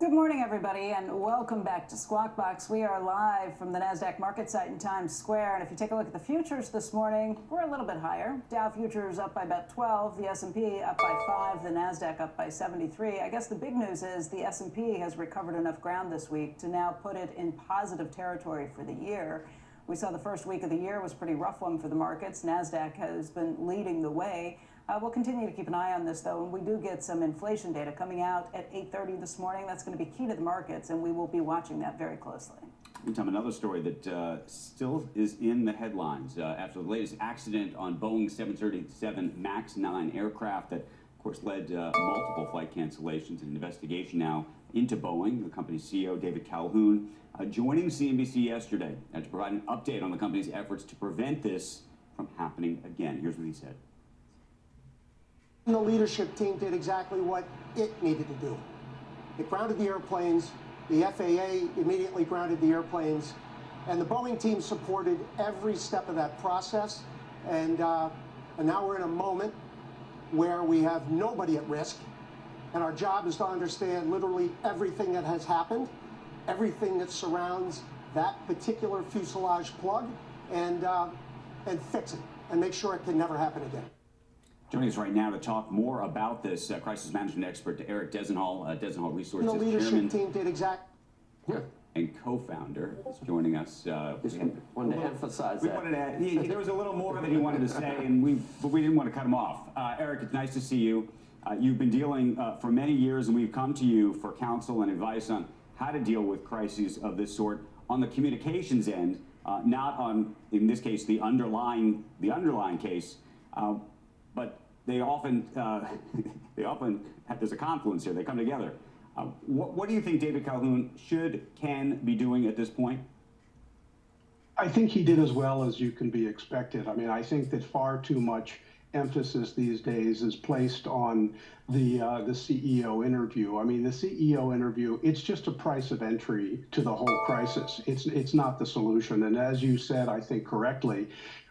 Good morning, everybody, and welcome back to Squawk Box. We are live from the NASDAQ market site in Times Square, and if you take a look at the futures this morning, we're a little bit higher. Dow futures up by about 12, the S&P up by 5, the NASDAQ up by 73. I guess the big news is the S&P has recovered enough ground this week to now put it in positive territory for the year. We saw the first week of the year was a pretty rough one for the markets. NASDAQ has been leading the way. We'll continue to keep an eye on this, though, and we do get some inflation data coming out at 8:30 this morning. That's going to be key to the markets, and we will be watching that very closely. Meantime, another story that still is in the headlines after the latest accident on Boeing 737 MAX 9 aircraft that, of course, led multiple flight cancellations. An investigation now into Boeing. The company's CEO, David Calhoun, joining CNBC yesterday to provide an update on the company's efforts to prevent this from happening again. Here's what he said. The leadership team did exactly what it needed to do. It grounded the airplanes, The FAA immediately grounded the airplanes, and the Boeing team supported every step of that process. And now we're in a moment where we have nobody at risk, and our job is to understand literally everything that has happened, everything that surrounds that particular fuselage plug, and fix it, and make sure it can never happen again. Joining us right now to talk more about this, crisis management expert Eric Desenhall, Desenhall Resources The leadership Chairman team did exactly. and co-founder, is joining us. Just wanted to emphasize We that. wanted to, there was a little more that he wanted to say, but we didn't want to cut him off. Eric, it's nice to see you. You've been dealing for many years, and we've come to you for counsel and advice on how to deal with crises of this sort on the communications end, not on, in this case, the underlying case. But they often, there's a confluence here. They come together. What do you think David Calhoun can be doing at this point? I think he did as well as you can be expected. I mean, I think that far too much emphasis these days is placed on the CEO interview. I mean, the CEO interview, it's just a price of entry to the whole crisis. It's not the solution. And as you said, I think correctly,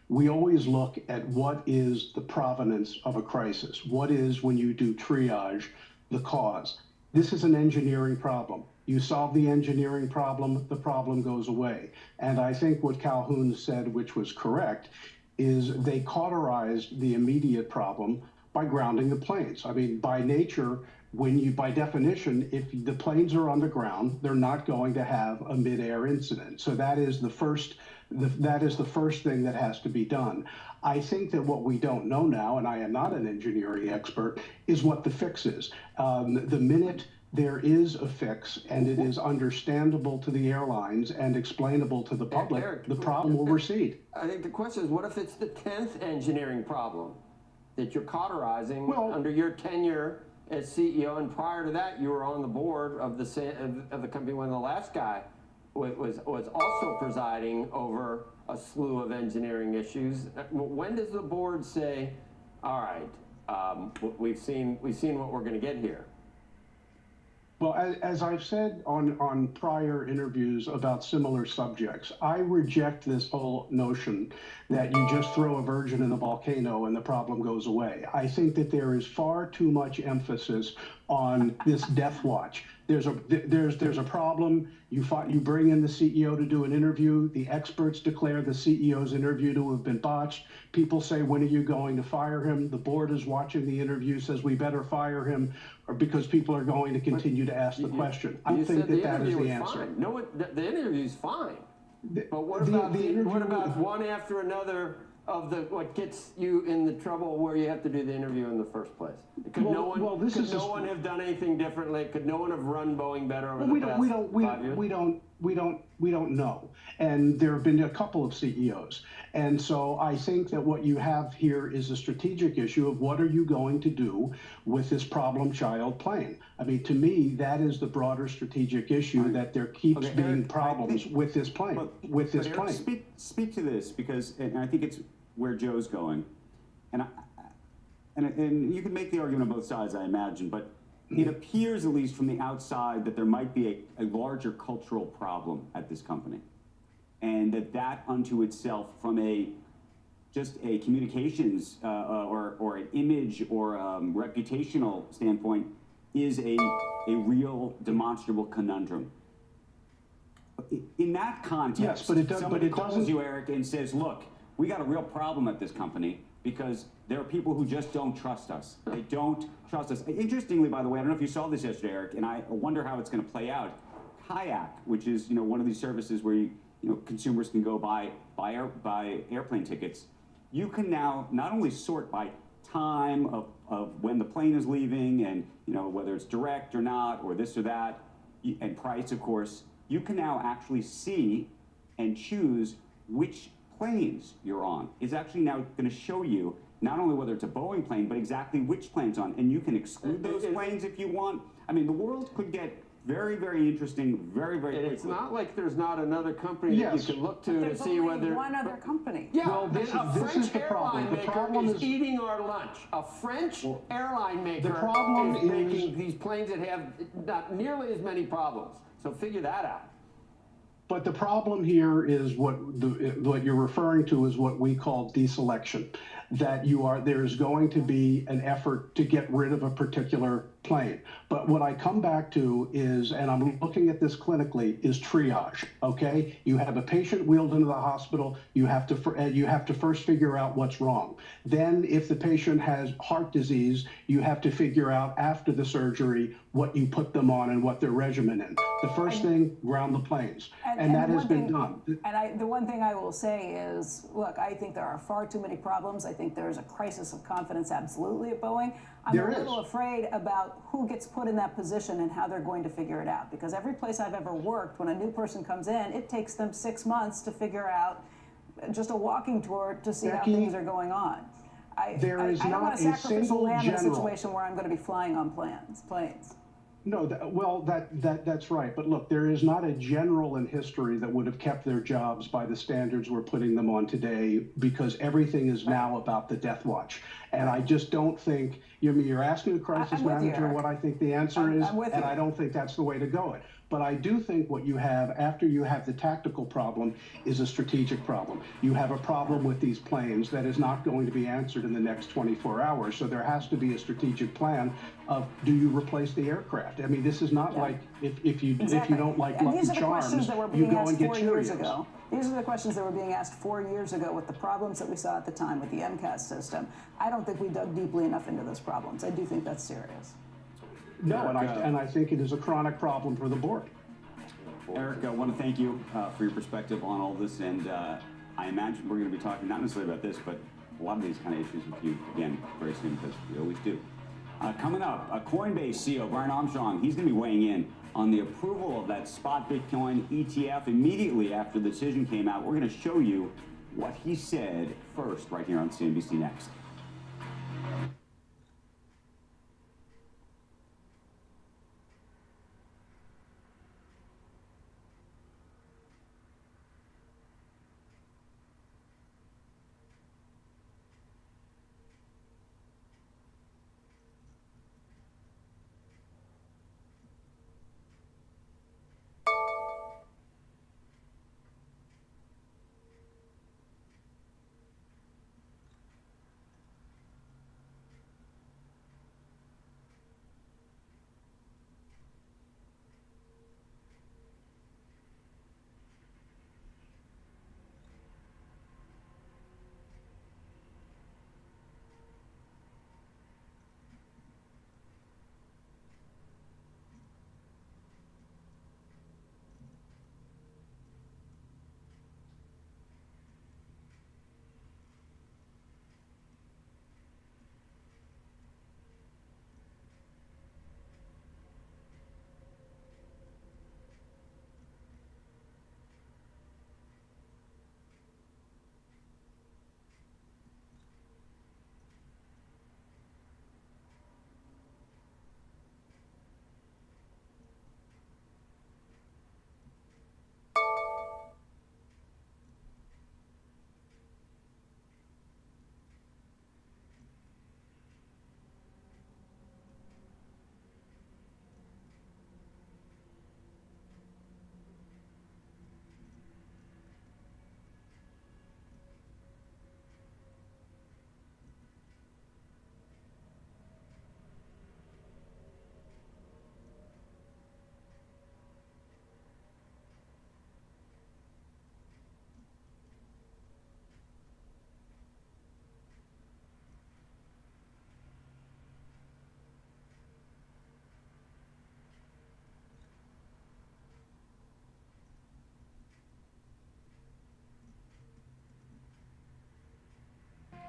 we always look at what is the provenance of a crisis. What is, when you do triage, the cause? This is an engineering problem. You solve the engineering problem, the problem goes away. And I think what Calhoun said, which was correct, is they cauterized the immediate problem by grounding the planes. I mean, by nature, by definition, if the planes are on the ground, they're not going to have a mid-air incident. So that is the first thing that has to be done. I think that what we don't know now, and I am not an engineering expert, is what the fix is. The minute there is a fix and it is understandable to the airlines and explainable to the public, Eric, the problem will recede. I think the question is, what if it's the 10th engineering problem that you're cauterizing under your tenure as CEO, and prior to that you were on the board of the company when the last guy was also presiding over a slew of engineering issues? When does the board say, all right, we've seen what we're going to get here? Well, as I've said on prior interviews about similar subjects, I reject this whole notion that you just throw a virgin in a volcano and the problem goes away. I think that there is far too much emphasis on this death watch. There's a problem. You bring in the CEO to do an interview. The experts declare the CEO's interview to have been botched. People say, when are you going to fire him? The board is watching the interview, says we better fire him, or because people are going to continue to ask the question. I think that is the answer. Fine. No, the interview's fine. But what about one after another of what gets you in the trouble where you have to do the interview in the first place? Could no one have done anything differently? Could no one have run Boeing better over the past 5 years? We don't know. And there have been a couple of CEOs. And so I think that what you have here is a strategic issue of what are you going to do with this problem child plane? I mean, to me, that is the broader strategic issue, that there keeps being problems with this plane. Eric, speak to this, because, and I think it's where Joe's going, and you can make the argument on both sides, I imagine, but it appears, at least from the outside, that there might be a larger cultural problem at this company, and that unto itself, from just a communications or an image or reputational standpoint, is a real demonstrable conundrum. In that context, somebody calls you, Eric, and says, look, we got a real problem at this company because there are people who just don't trust us. They don't trust us. Interestingly, by the way, I don't know if you saw this yesterday, Eric, and I wonder how it's going to play out. Kayak, which is one of these services where consumers can go buy airplane tickets. You can now not only sort by time of when the plane is leaving, and whether it's direct or not, or this or that, and price, of course. You can now actually see and choose which planes you're on. It's actually now going to show you not only whether it's a Boeing plane, but exactly which plane's on. And you can exclude those planes if you want. I mean, the world could get Very, very interesting. Very, very. And it's not like there's not another company that you can look to see whether. One other company. Yeah, Well, this a is French the problem. airline The maker problem is is- eating our lunch. A French airline maker problem is is- making these planes that have not nearly as many problems. So figure that out. But the problem here is what you're referring to is what we call deselection. That there's going to be an effort to get rid of a particular plane. But what I come back to is, and I'm looking at this clinically, is triage. Okay, you have a patient wheeled into the hospital. You have to first figure out what's wrong. Then, if the patient has heart disease, you have to figure out after the surgery what you put them on and what their regimen is. The first thing, ground the planes, and that has been done. And the one thing I will say is, look, I think there are far too many problems. I think there's a crisis of confidence absolutely at Boeing. I'm a little afraid about who gets put in that position and how they're going to figure it out. Because every place I've ever worked, when a new person comes in, it takes them 6 months to figure out just a walking tour to see how things are going on. I don't want a sacrificial lamb in a situation where I'm going to be flying on planes. No, that's right. But look, there is not a general in history that would have kept their jobs by the standards we're putting them on today, because everything is now about the death watch. And I just don't think, you're asking a crisis manager what I think the answer is, and I don't think that's the way to go it. But I do think what you have after you have the tactical problem is a strategic problem. You have a problem with these planes that is not going to be answered in the next 24 hours. So there has to be a strategic plan of, do you replace the aircraft? I mean, this is not like if you don't like Lucky Charms, you go and get Cheerios. These are the questions that were being asked 4 years ago with the problems that we saw at the time with the MCAS system. I don't think we dug deeply enough into those problems. I do think that's serious. No, and I think it is a chronic problem for the board. Eric, I want to thank you for your perspective on all this, and I imagine we're going to be talking not necessarily about this, but a lot of these kind of issues with you again very soon, because we always do. Coming up, Coinbase CEO Brian Armstrong, he's going to be weighing in on the approval of that spot Bitcoin ETF immediately after the decision came out. We're going to show you what he said first right here on CNBC Next.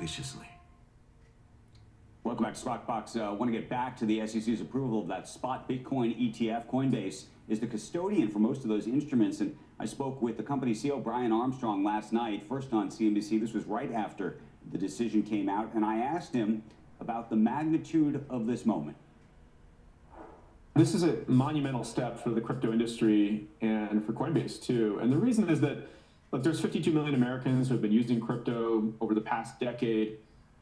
Viciously. Welcome back to Squawk I want to get back to the SEC's approval of that spot Bitcoin ETF. Coinbase is the custodian for most of those instruments, and I spoke with the company CEO Brian Armstrong last night, first on CNBC. This was right after the decision came out, and I asked him about the magnitude of this moment. This is a monumental step for the crypto industry and for Coinbase too. And the reason is that, look, there's 52 million Americans who have been using crypto over the past decade.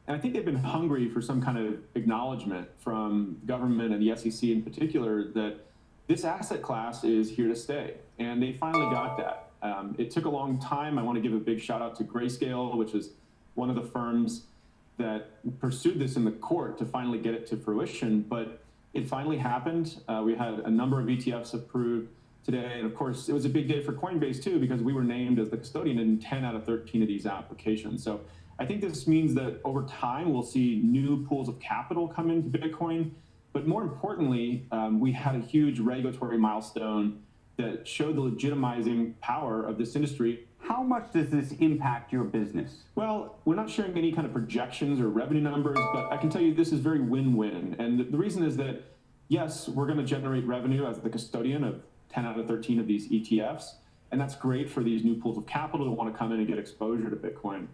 And I think they've been hungry for some kind of acknowledgement from government and the SEC in particular that this asset class is here to stay. And they finally got that. It took a long time. I want to give a big shout out to Grayscale, which is one of the firms that pursued this in the court to finally get it to fruition. But it finally happened. We had a number of ETFs approved today. And of course, it was a big day for Coinbase too, because we were named as the custodian in 10 out of 13 of these applications. So I think this means that over time, we'll see new pools of capital come into Bitcoin. But more importantly, we had a huge regulatory milestone that showed the legitimizing power of this industry. How much does this impact your business? Well, we're not sharing any kind of projections or revenue numbers, but I can tell you this is very win-win. And the reason is that, yes, we're going to generate revenue as the custodian of 10 out of 13 of these ETFs. And that's great for these new pools of capital that want to come in and get exposure to Bitcoin.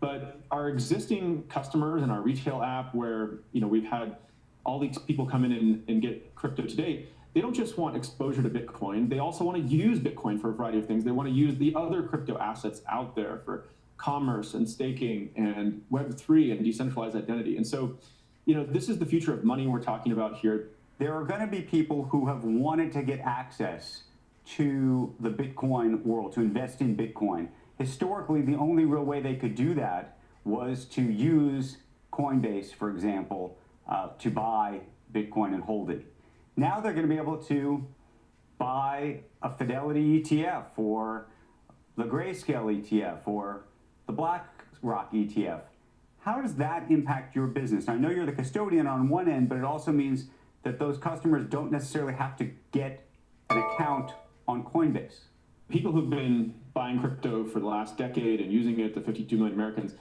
But our existing customers and our retail app where we've had all these people come in and get crypto to date, they don't just want exposure to Bitcoin. They also want to use Bitcoin for a variety of things. They want to use the other crypto assets out there for commerce and staking and Web3 and decentralized identity. And so, this is the future of money we're talking about here. There are going to be people who have wanted to get access to the Bitcoin world, to invest in Bitcoin. Historically, the only real way they could do that was to use Coinbase, for example, to buy Bitcoin and hold it. Now they're going to be able to buy a Fidelity ETF or the Grayscale ETF or the BlackRock ETF. How does that impact your business? I know you're the custodian on one end, but it also means that those customers don't necessarily have to get an account on Coinbase. People who've been buying crypto for the last decade and using it, the 52 million Americans,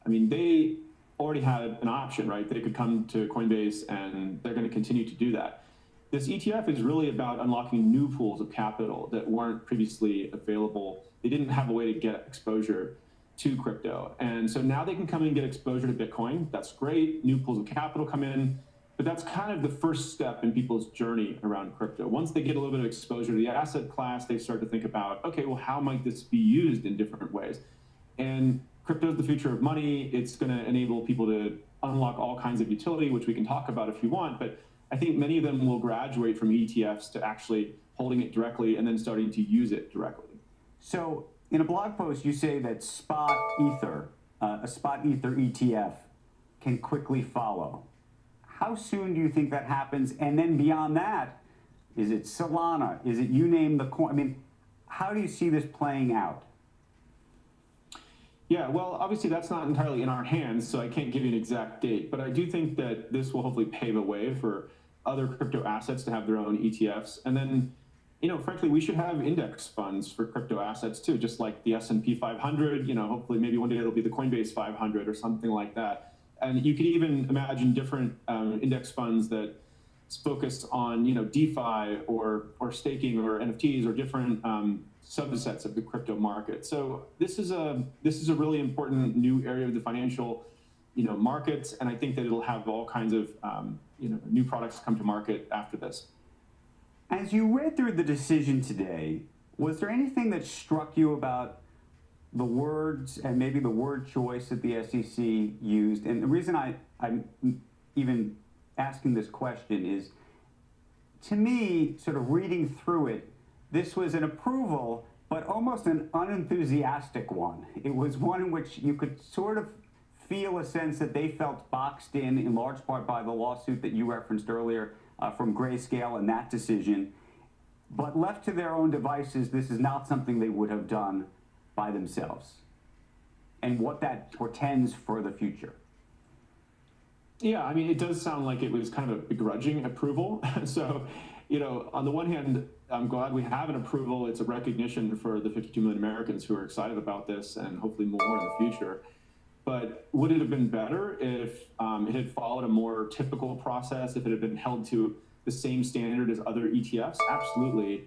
they already had an option, right? They could come to Coinbase and they're going to continue to do that. This ETF is really about unlocking new pools of capital that weren't previously available. They didn't have a way to get exposure to crypto. And so now they can come in and get exposure to Bitcoin. That's great. New pools of capital come in. But that's kind of the first step in people's journey around crypto. Once they get a little bit of exposure to the asset class, they start to think about, okay, well, how might this be used in different ways? And crypto is the future of money. It's going to enable people to unlock all kinds of utility, which we can talk about if you want. But I think many of them will graduate from ETFs to actually holding it directly and then starting to use it directly. So in a blog post, you say that spot Ether, a spot Ether ETF, can quickly follow. How soon do you think that happens? And then beyond that, is it Solana? Is it you name the coin? How do you see this playing out? Yeah, well, obviously that's not entirely in our hands, so I can't give you an exact date. But I do think that this will hopefully pave a way for other crypto assets to have their own ETFs. And then, frankly, we should have index funds for crypto assets too, just like the S&P 500. Hopefully maybe one day it'll be the Coinbase 500 or something like that. And you could even imagine different index funds that focus on, DeFi or staking or NFTs or different subsets of the crypto market. So this is a really important new area of the financial, markets, and I think that it'll have all kinds of, new products come to market after this. As you read through the decision today, was there anything that struck you about the words and maybe the word choice that the SEC used? And the reason I'm even asking this question is, to me, sort of reading through it, this was an approval, but almost an unenthusiastic one. It was one in which you could sort of feel a sense that they felt boxed in large part by the lawsuit that you referenced earlier from Grayscale and that decision. But left to their own devices, this is not something they would have done by themselves, and what that portends for the future. Yeah, it does sound like it was kind of a begrudging approval. So, on the one hand, I'm glad we have an approval. It's a recognition for the 52 million Americans who are excited about this and hopefully more in the future. But would it have been better if it had followed a more typical process, if it had been held to the same standard as other ETFs? Absolutely.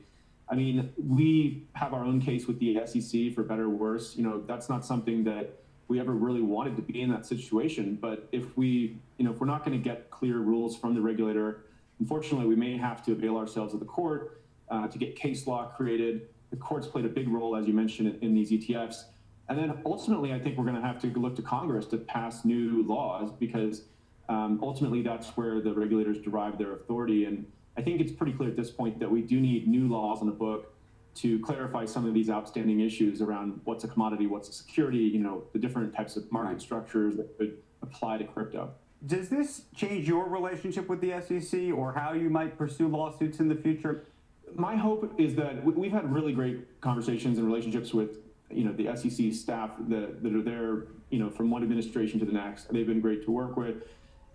We have our own case with the SEC, for better or worse. That's not something that we ever really wanted to be in that situation. But if we're not going to get clear rules from the regulator, unfortunately, we may have to avail ourselves of the court to get case law created. The courts played a big role, as you mentioned, in these ETFs. And then ultimately, I think we're going to have to look to Congress to pass new laws because ultimately that's where the regulators derive their authority. And I think it's pretty clear at this point that we do need new laws on the book to clarify some of these outstanding issues around what's a commodity, what's a security, the different types of market structures that could apply to crypto. Does this change your relationship with the SEC or how you might pursue lawsuits in the future? My hope is that we've had really great conversations and relationships with the SEC staff that are there, from one administration to the next. They've been great to work with.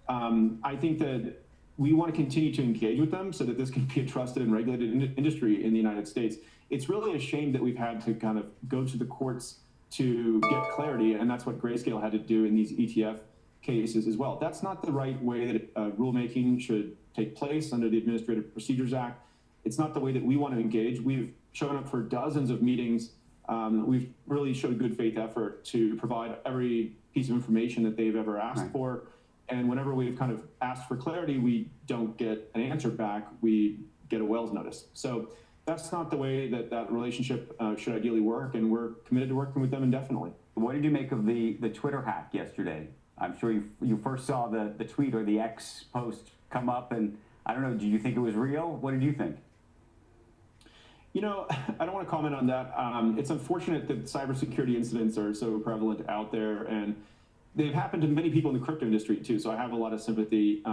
I think that we want to continue to engage with them so that this can be a trusted and regulated industry in the United States. It's really a shame that we've had to kind of go to the courts to get clarity, and that's what Grayscale had to do in these ETF cases as well. That's not the right way that rulemaking should take place under the Administrative Procedures Act. It's not the way that we want to engage. We've shown up for dozens of meetings. We've really showed good faith effort to provide every piece of information that they've ever asked for. And whenever we've kind of asked for clarity, we don't get an answer back. We get a Wells notice. So that's not the way that relationship should ideally work. And we're committed to working with them indefinitely. What did you make of the Twitter hack yesterday? I'm sure you first saw the tweet or the X post come up, and I don't know, did you think it was real? What did you think? I don't want to comment on that. It's unfortunate that cybersecurity incidents are so prevalent out there, and they've happened to many people in the crypto industry too. So I have a lot of sympathy.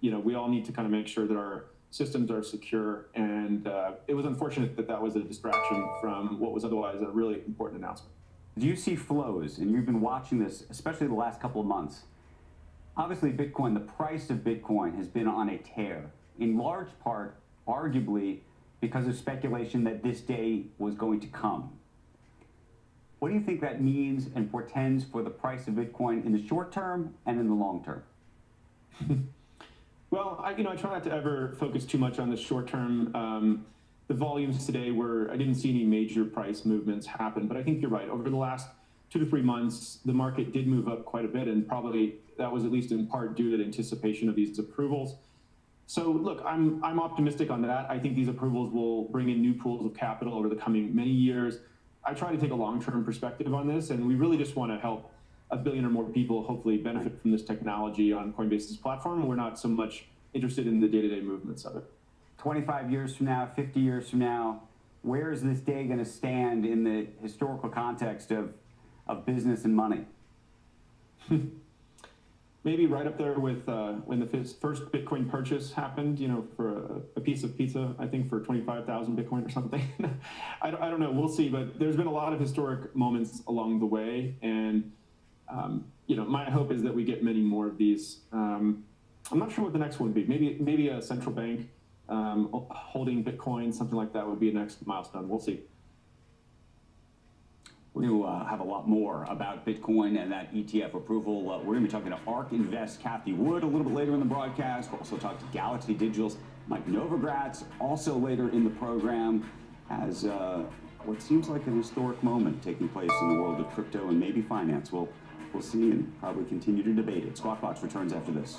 We all need to kind of make sure that our systems are secure, and it was unfortunate that was a distraction from what was otherwise a really important announcement. Do you see flows, and you've been watching this, especially the last couple of months? Obviously, Bitcoin, the price of Bitcoin has been on a tear, in large part, arguably, because of speculation that this day was going to come. What do you think that means and portends for the price of Bitcoin in the short term and in the long term? Well, I try not to ever focus too much on the short term. The volumes today I didn't see any major price movements happen, but I think you're right. Over the last 2 to 3 months, the market did move up quite a bit, and probably that was at least in part due to the anticipation of these approvals. So look, I'm optimistic on that. I think these approvals will bring in new pools of capital over the coming many years. I try to take a long-term perspective on this, and we really just want to help 1 billion or more people hopefully benefit from this technology on Coinbase's platform. We're not so much interested in the day-to-day movements of it. 25 years from now, 50 years from now, where is this day going to stand in the historical context of business and money? Maybe right up there with when the first Bitcoin purchase happened, for a piece of pizza, I think for 25,000 Bitcoin or something. I don't know, we'll see, but there's been a lot of historic moments along the way, and my hope is that we get many more of these. I'm not sure what the next one would be. Maybe a central bank holding Bitcoin, something like that would be a next milestone. We'll see. We're going to have a lot more about Bitcoin and that ETF approval. We're going to be talking to ARK Invest Kathy Wood a little bit later in the broadcast. We'll also talk to Galaxy Digital's Mike Novogratz also later in the program as what seems like an historic moment taking place in the world of crypto and maybe finance. We'll see and probably continue to debate it. Squawk Box returns after this.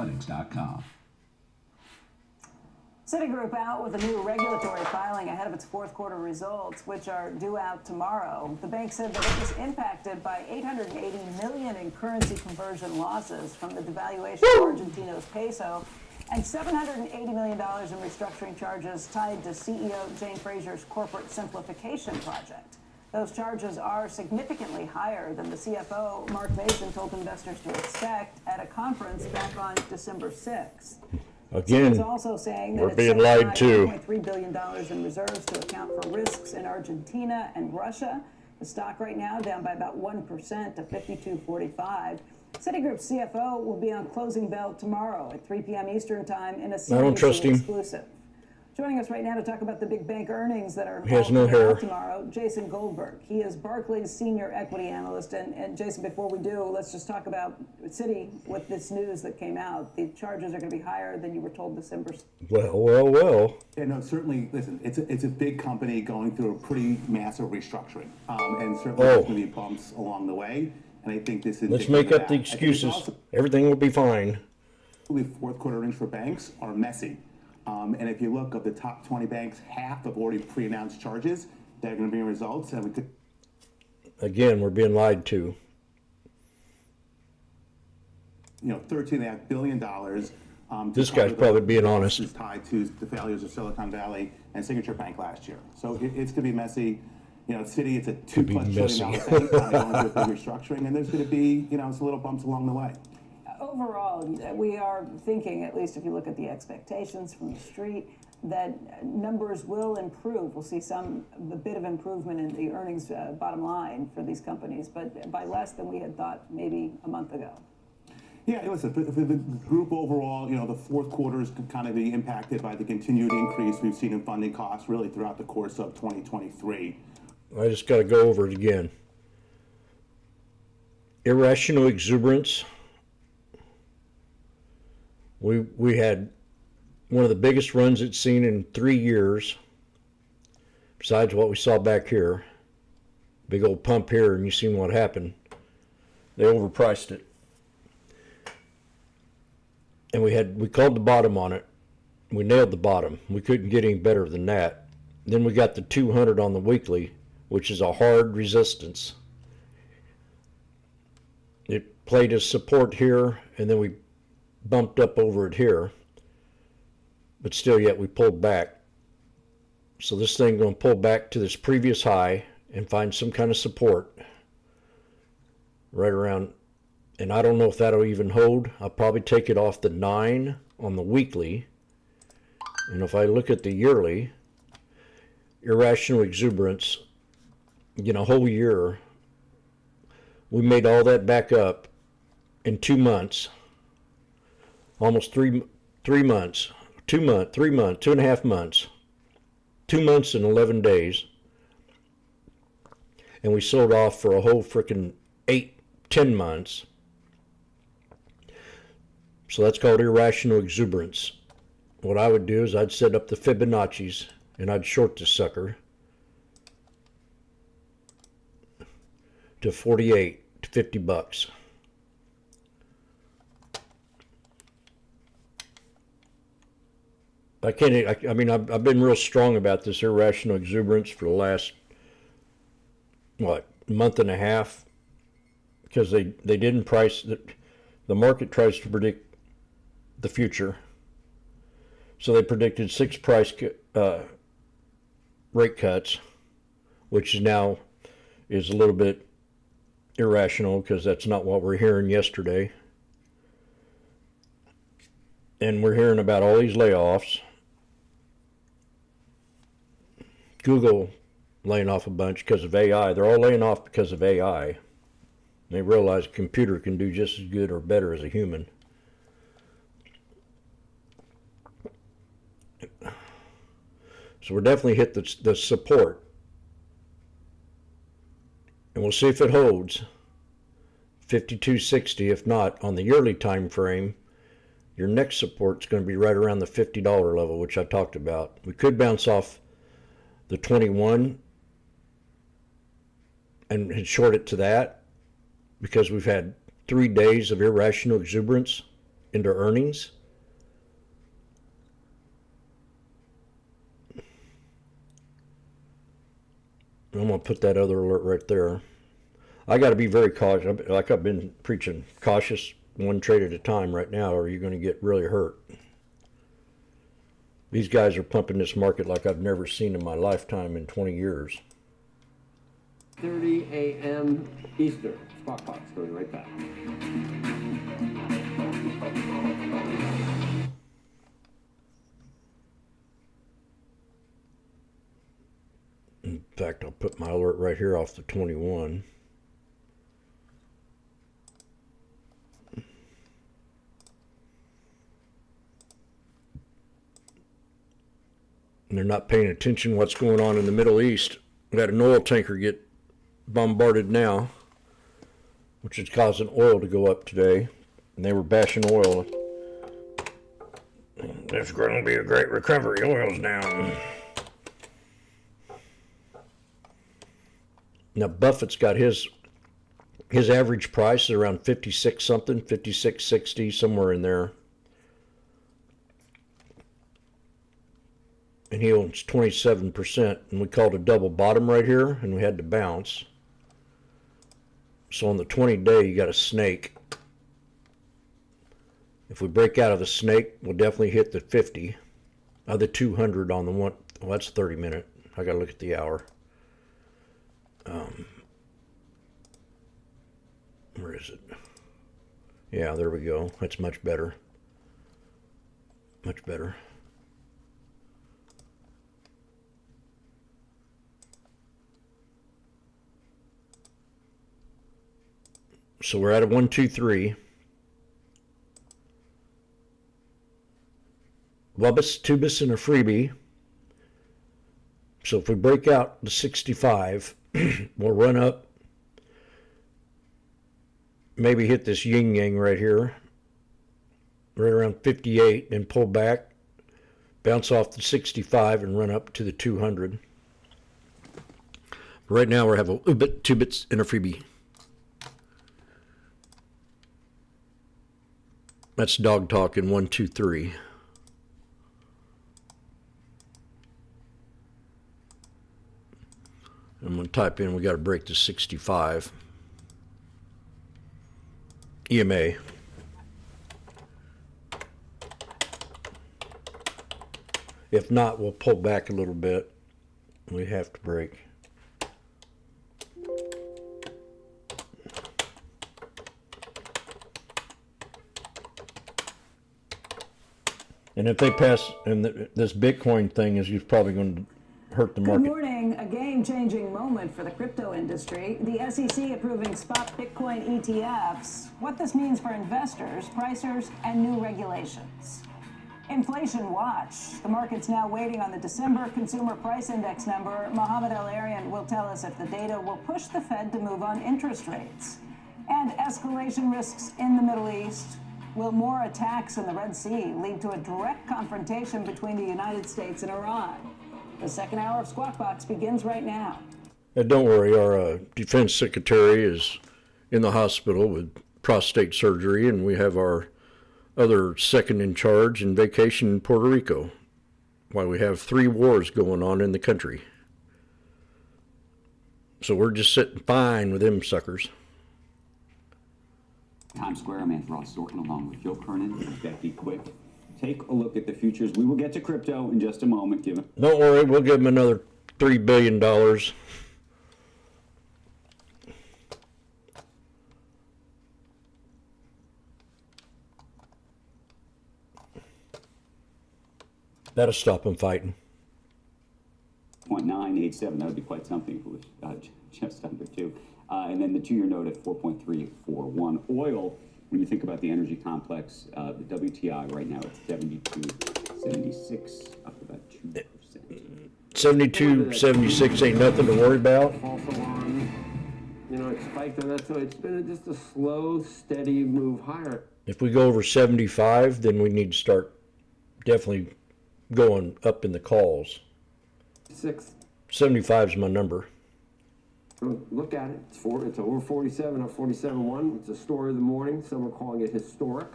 Athletics.com. Citigroup out with a new regulatory filing ahead of its fourth quarter results, which are due out tomorrow. The bank said that it was impacted by $880 million in currency conversion losses from the devaluation of Argentina's peso and $780 million in restructuring charges tied to CEO Jane Fraser's corporate simplification project. Those charges are significantly higher than the CFO, Mark Mason, told investors to expect at a conference back on December 6th. Again, He's also saying that we're it's being set lied aside to. $1.3 billion in reserves to account for risks in Argentina and Russia. The stock right now down by about 1% to 52.45. Citigroup's CFO will be on Closing Bell tomorrow at 3 p.m. Eastern Time in a I don't trust CNBC him. exclusive. Joining us right now to talk about the big bank earnings that are He has no coming out hair. tomorrow, Jason Goldberg. He is Barclays senior equity analyst. And Jason, before we do, let's just talk about Citi with this news that came out. The charges are going to be higher than you were told December. Well. Yeah, no, certainly, listen, it's a big company going through a pretty massive restructuring. And certainly there's going to be bumps along the way. And I think this is. Let's make up the excuses. Everything will be fine. Fourth quarter earnings for banks are messy. And if you look at the top 20 banks, half have already pre-announced charges that are going to be results. And we could. Again, we're being lied to. $13.5 billion. This guy's probably being honest. Is tied to the failures of Silicon Valley and Signature Bank last year. So it's going to be messy. Citi, it's a $2+ trillion bank going through a big restructuring, and there's going to be, it's little bumps along the way. Overall, we are thinking, at least if you look at the expectations from the street, that numbers will improve. We'll see a bit of improvement in the earnings bottom line for these companies, but by less than we had thought maybe a month ago. Yeah, listen, for the group overall, the fourth quarter is kind of be impacted by the continued increase we've seen in funding costs really throughout the course of 2023. I just got to go over it again. Irrational exuberance. We had one of the biggest runs it's seen in 3 years, besides what we saw back here. Big old pump here, and you seen what happened. They overpriced it. And we called the bottom on it. We nailed the bottom. We couldn't get any better than that. Then we got the 200 on the weekly, which is a hard resistance. It played as support here, and then we bumped up over it here. But still, yet we pulled back. So this thing going to pull back to this previous high and find some kind of support right around. And I don't know if that'll even hold. I'll probably take it off the 9 on the weekly. And if I look at the yearly, irrational exuberance, whole year, we made all that back up in 2 months, almost 3 months, 2 months, 3 months, 2.5 months, 2 months and 11 days. And we sold off for a whole freaking 10 months. So that's called irrational exuberance. What I would do is I'd set up the Fibonacci's and I'd short this sucker to 48 to 50 bucks. I've been real strong about this irrational exuberance for the last, month and a half, because they didn't price the market tries to predict the future. So they predicted 6 rate cuts, which now is a little bit irrational because that's not what we're hearing yesterday. And we're hearing about all these layoffs. Google laying off a bunch because of AI. They're all laying off because of AI. They realize a computer can do just as good or better as a human. So we're definitely hit the support. And we'll see if it holds. 52.60. If not, on the yearly time frame, your next support's going to be right around the $50 level, which I talked about. We could bounce off the 21 and short it to that, because we've had 3 days of irrational exuberance into earnings. I'm going to put that other alert right there. I got to be very cautious. Like I've been preaching, cautious, one trade at a time right now, or you're going to get really hurt. These guys are pumping this market like I've never seen in my lifetime in 20 years. 30 a.m. Eastern. Squawk Box going right back. In fact, I'll put my alert right here off the 21. And they're not paying attention to what's going on in the Middle East. We got an oil tanker get bombarded now, which is causing oil to go up today. And they were bashing oil. There's going to be a great recovery. Oil's down. Now Buffett's got his average price is around 56 something, 56.60, somewhere in there. And he owns 27%, and we called a double bottom right here, and we had to bounce. So on the 20-day, you got a snake. If we break out of the snake, we'll definitely hit the 50. The 200 on the one. Well, that's 30 minute. I got to look at the hour. Where is it? Yeah, there we go. That's much better. Much better. So we're at a 1, 2, 3. Wubbus, Tubus, and a freebie. So if we break out the 65, we'll run up, maybe hit this yin yang right here, right around 58, and pull back, bounce off the 65, and run up to the 200. Right now we have a Ubit, 2 bits, and a freebie. That's dog talk in 1, 2, 3. I'm going to type in, we got to break the 65. EMA. If not, we'll pull back a little bit. We have to break. And if they pass, and this Bitcoin thing is probably going to hurt the market. Good morning. A game-changing moment for the crypto industry. The SEC approving spot Bitcoin ETFs. What this means for investors, pricers, and new regulations. Inflation watch. The market's now waiting on the December Consumer Price Index number. Mohammed El-Arian will tell us if the data will push the Fed to move on interest rates. And escalation risks in the Middle East. Will more attacks in the Red Sea lead to a direct confrontation between the United States and Iran? The second hour of Squawk Box begins right now. Don't worry, our defense secretary is in the hospital with prostate surgery, and we have our other second in charge in vacation in Puerto Rico, while we have 3 wars going on in the country. So we're just sitting fine with them suckers. Times Square, I'm Ross Sorkin along with Joe Kernan and Becky Quick. Take a look at the futures. We will get to crypto in just a moment. Don't worry, we'll give them another $3 billion. That'll stop them fighting. 0.987, that would be quite something if it was just under 2. And then the 2-year note at 4.341. Oil, when you think about the energy complex, the WTI right now it's 72.76, up about 2%. 72.76 ain't nothing to worry about. False alarm. You know, it spiked on that, so it's been just a slow, steady move higher. If we go over 75, then we need to start definitely going up in the calls. 75 is my number. Look at it. It's over 47, up 47.1. It's a story of the morning. Some are calling it historic.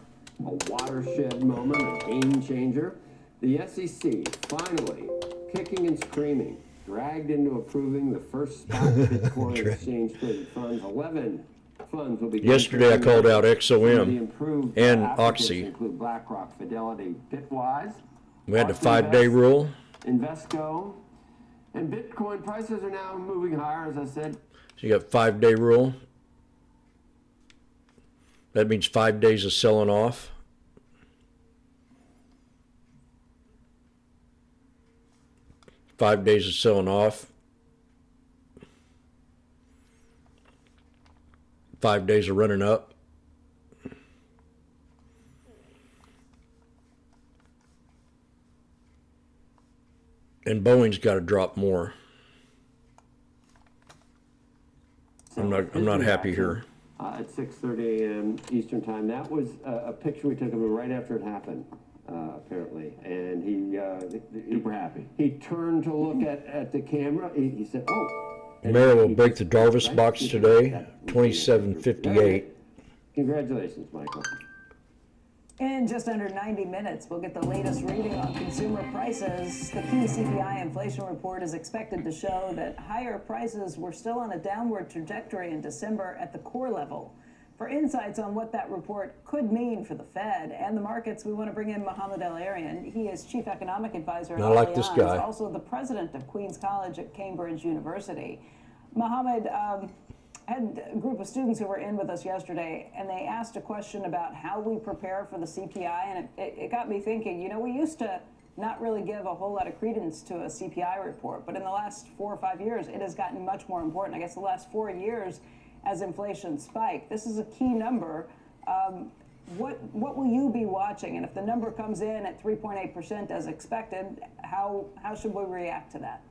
a watershed moment, a game changer. The SEC finally kicking and screaming, dragged into approving the first spot Bitcoin exchange traded funds. 11 funds will be. Yesterday I called out XOM and Oxy. Include BlackRock, Fidelity, Bitwise. We had the 5-day rule. Invesco, and Bitcoin prices are now moving higher, as I said. So you got 5-day rule. That means 5 days of selling off. Five days of selling off. 5 days of running up. And Boeing's got to drop more. I'm not happy here. At 6:30 a.m. Eastern time. That was a picture we took of him right after it happened, apparently. And he super happy. He turned to look at the camera. He said, "Oh." Mara will break the Darvis box today, 27.58. Congratulations, Michael. In just under 90 minutes, we'll get the latest reading on consumer prices. The key CPI inflation report is expected to show that higher prices were still on a downward trajectory in December at the core level. For insights on what that report could mean for the Fed and the markets, we want to bring in Mohamed El-Arian. He is Chief Economic Advisor at I like this guy. also the president of Queen's College at Cambridge University. Mohamed, had a group of students who were in with us yesterday, and they asked a question about how we prepare for the CPI, and it got me thinking, you know, we used to not really give a whole lot of credence to a CPI report, but in the last 4 or 5 years, it has gotten much more important. I guess the last 4 years as inflation spiked. This is a key number. What will you be watching? And if the number comes in at 3.8% as expected, how should we react to that?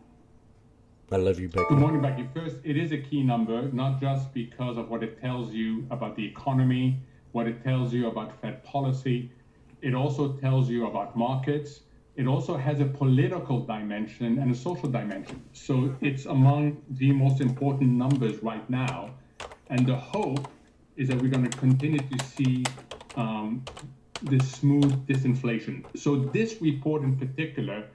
I love you, Becky. Good morning, Becky. First, it is a key number, not just because of what it tells you about the economy, what it tells you about Fed policy. It also tells you about markets. It also has a political dimension and a social dimension. So it's among the most important numbers right now. And the hope is that we're going to continue to see this smooth disinflation. So this report in particular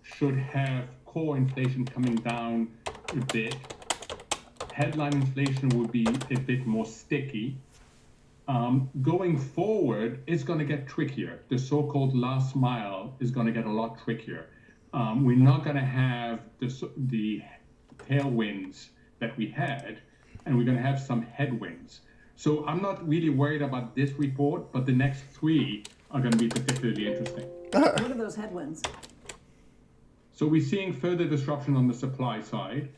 should have core inflation coming down a bit. Headline inflation will be a bit more sticky. Going forward, it's going to get trickier. The so-called last mile is going to get a lot trickier. We're not going to have the tailwinds that we had, and we're going to have some headwinds. So I'm not really worried about this report, but the next three are going to be particularly interesting. What are those headwinds? So we're seeing further disruption on the supply side.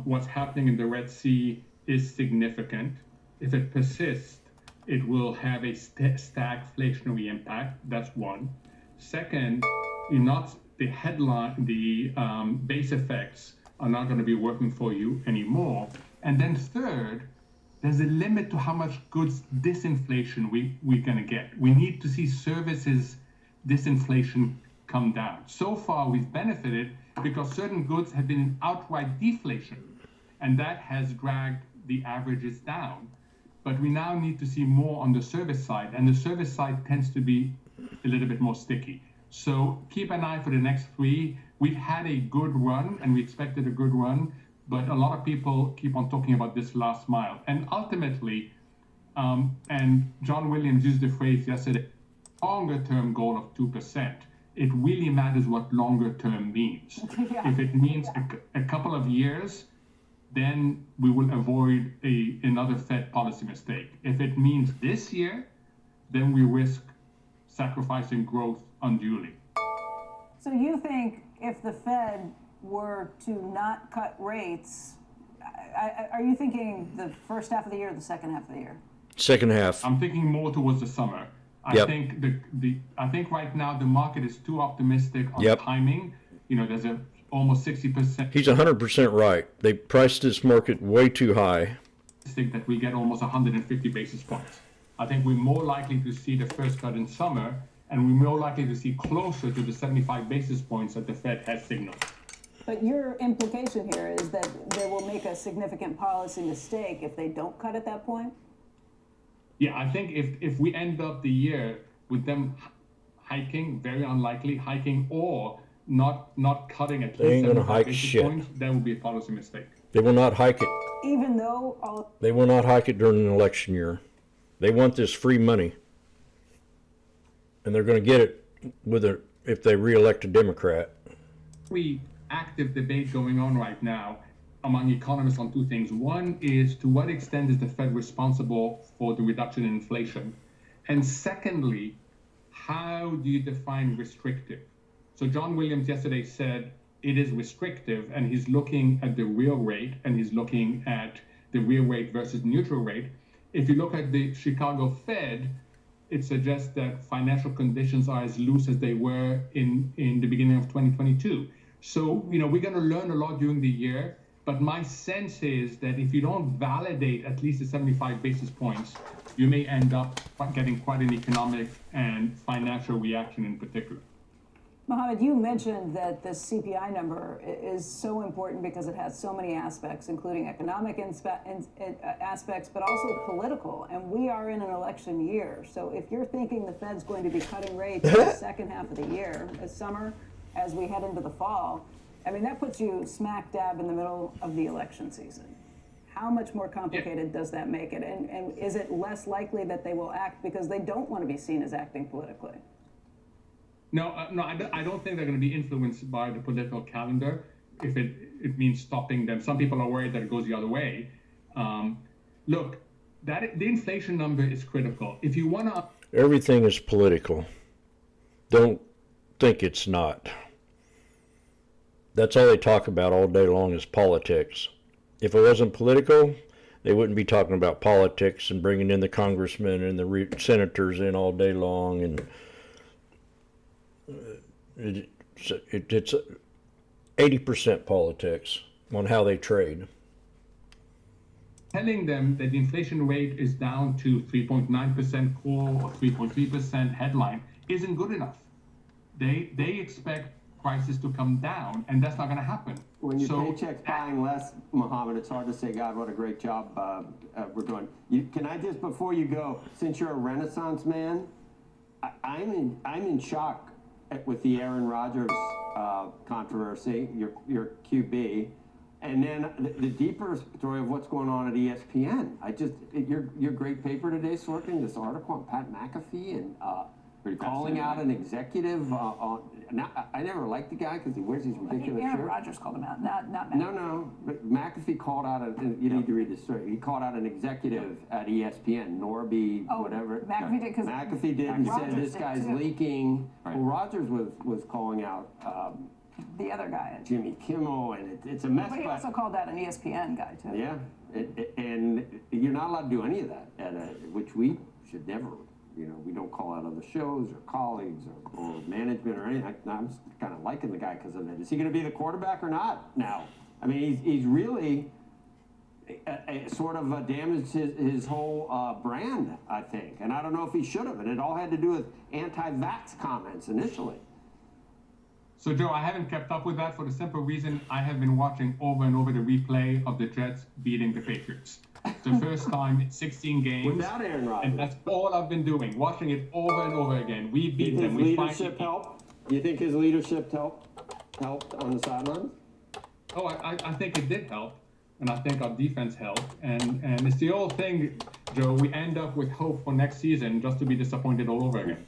What's happening in the Red Sea is significant. If it persists, it will have a stagflationary impact. That's one. Second, the base effects are not going to be working for you anymore. And then third, there's a limit to how much goods disinflation we're going to get. We need to see services disinflation come down. So far, we've benefited because certain goods have been in outright deflation, and that has dragged the averages down. But we now need to see more on the service side, and the service side tends to be a little bit more sticky. So keep an eye for the next three. We've had a good run, and we expected a good run, but a lot of people keep on talking about this last mile. And ultimately, and John Williams used the phrase yesterday, longer-term goal of 2%. It really matters what longer term means. Yeah. If it means a couple of years, then we will avoid another Fed policy mistake. If it means this year, then we risk sacrificing growth unduly. So you think if the Fed were to not cut rates, are you thinking the first half of the year or the second half of the year? Second half. I'm thinking more towards the summer. I think I think right now the market is too optimistic on timing. You know, there's almost 60%. He's 100% right. They priced this market way too high. I think that we get almost 150 basis points. I think we're more likely to see the first cut in summer, and we're more likely to see closer to the 75 basis points that the Fed has signaled. But your implication here is that they will make a significant policy mistake if they don't cut at that point? Yeah, I think if we end up the year with them hiking, very unlikely hiking, or not cutting at They least ain't gonna 75 hike basis shit. points, that would be a policy mistake. They will not hike it. Even though all They will not hike it during an election year. They want this free money. And they're going to get it if they re-elect a Democrat. Very active debate going on right now among economists on two things. One is, to what extent is the Fed responsible for the reduction in inflation? And secondly, how do you define restrictive? So John Williams yesterday said it is restrictive, and he's looking at the real rate, and he's looking at the real rate versus neutral rate. If you look at the Chicago Fed, it suggests that financial conditions are as loose as they were in the beginning of 2022. So, we're going to learn a lot during the year, but my sense is that if you don't validate at least the 75 basis points, you may end up getting quite an economic and financial reaction in particular. Mohammed, you mentioned that the CPI number is so important because it has so many aspects, including economic aspects, but also political. And we are in an election year. So if you're thinking the Fed's going to be cutting rates in the second half of the year, this summer, as we head into the fall, I mean, that puts you smack dab in the middle of the election season. How much more complicated does that make it? And is it less likely that they will act because they don't want to be seen as acting politically? No, I don't think they're going to be influenced by the political calendar if it means stopping them. Some people are worried that it goes the other way. Look, the inflation number is critical. If you want to... Everything is political. Don't think it's not. That's all they talk about all day long is politics. If it wasn't political, they wouldn't be talking about politics and bringing in the congressmen and the senators in all day long. And it's 80% politics on how they trade. Telling them that the inflation rate is down to 3.9% core or 3.3% headline isn't good enough. They expect prices to come down, and that's not going to happen. When your paycheck's buying less, Mohammed, it's hard to say, God, what a great job we're doing. Can I just, before you go, since you're a Renaissance man, I'm in shock with the Aaron Rodgers controversy, your QB, and then the deeper story of what's going on at ESPN. Your great paper today, Sorkin, this article on Pat McAfee and calling out an executive. I never liked the guy because he wears these ridiculous shirts. Aaron Rodgers called him out, not McAfee. No, but McAfee called out, you need to read this story. He called out an executive at ESPN, Norby, whatever. McAfee did, because McAfee did and said this guy's leaking. Right. Well, Rodgers was calling out the other guy, Jimmy Kimmel, and it's a mess. But he also called out an ESPN guy too. Yeah, and you're not allowed to do any of that, which we should never. We don't call out other shows or colleagues or management or anything. I'm kind of liking the guy because of that. Is he going to be the quarterback or not now? I mean, he's really sort of damaged his whole brand, I think. And I don't know if he should have. And it all had to do with anti-vax comments initially. So, Joe, I haven't kept up with that for the simple reason I have been watching over and over the replay of the Jets beating the Patriots. The first time in 16 games. Without Aaron Rodgers. And that's all I've been doing, watching it over and over again. We beat them. His leadership helped? You think his leadership helped on the sidelines? Oh, I think it did help. And I think our defense helped. And it's the old thing, Joe, we end up with hope for next season just to be disappointed all over again.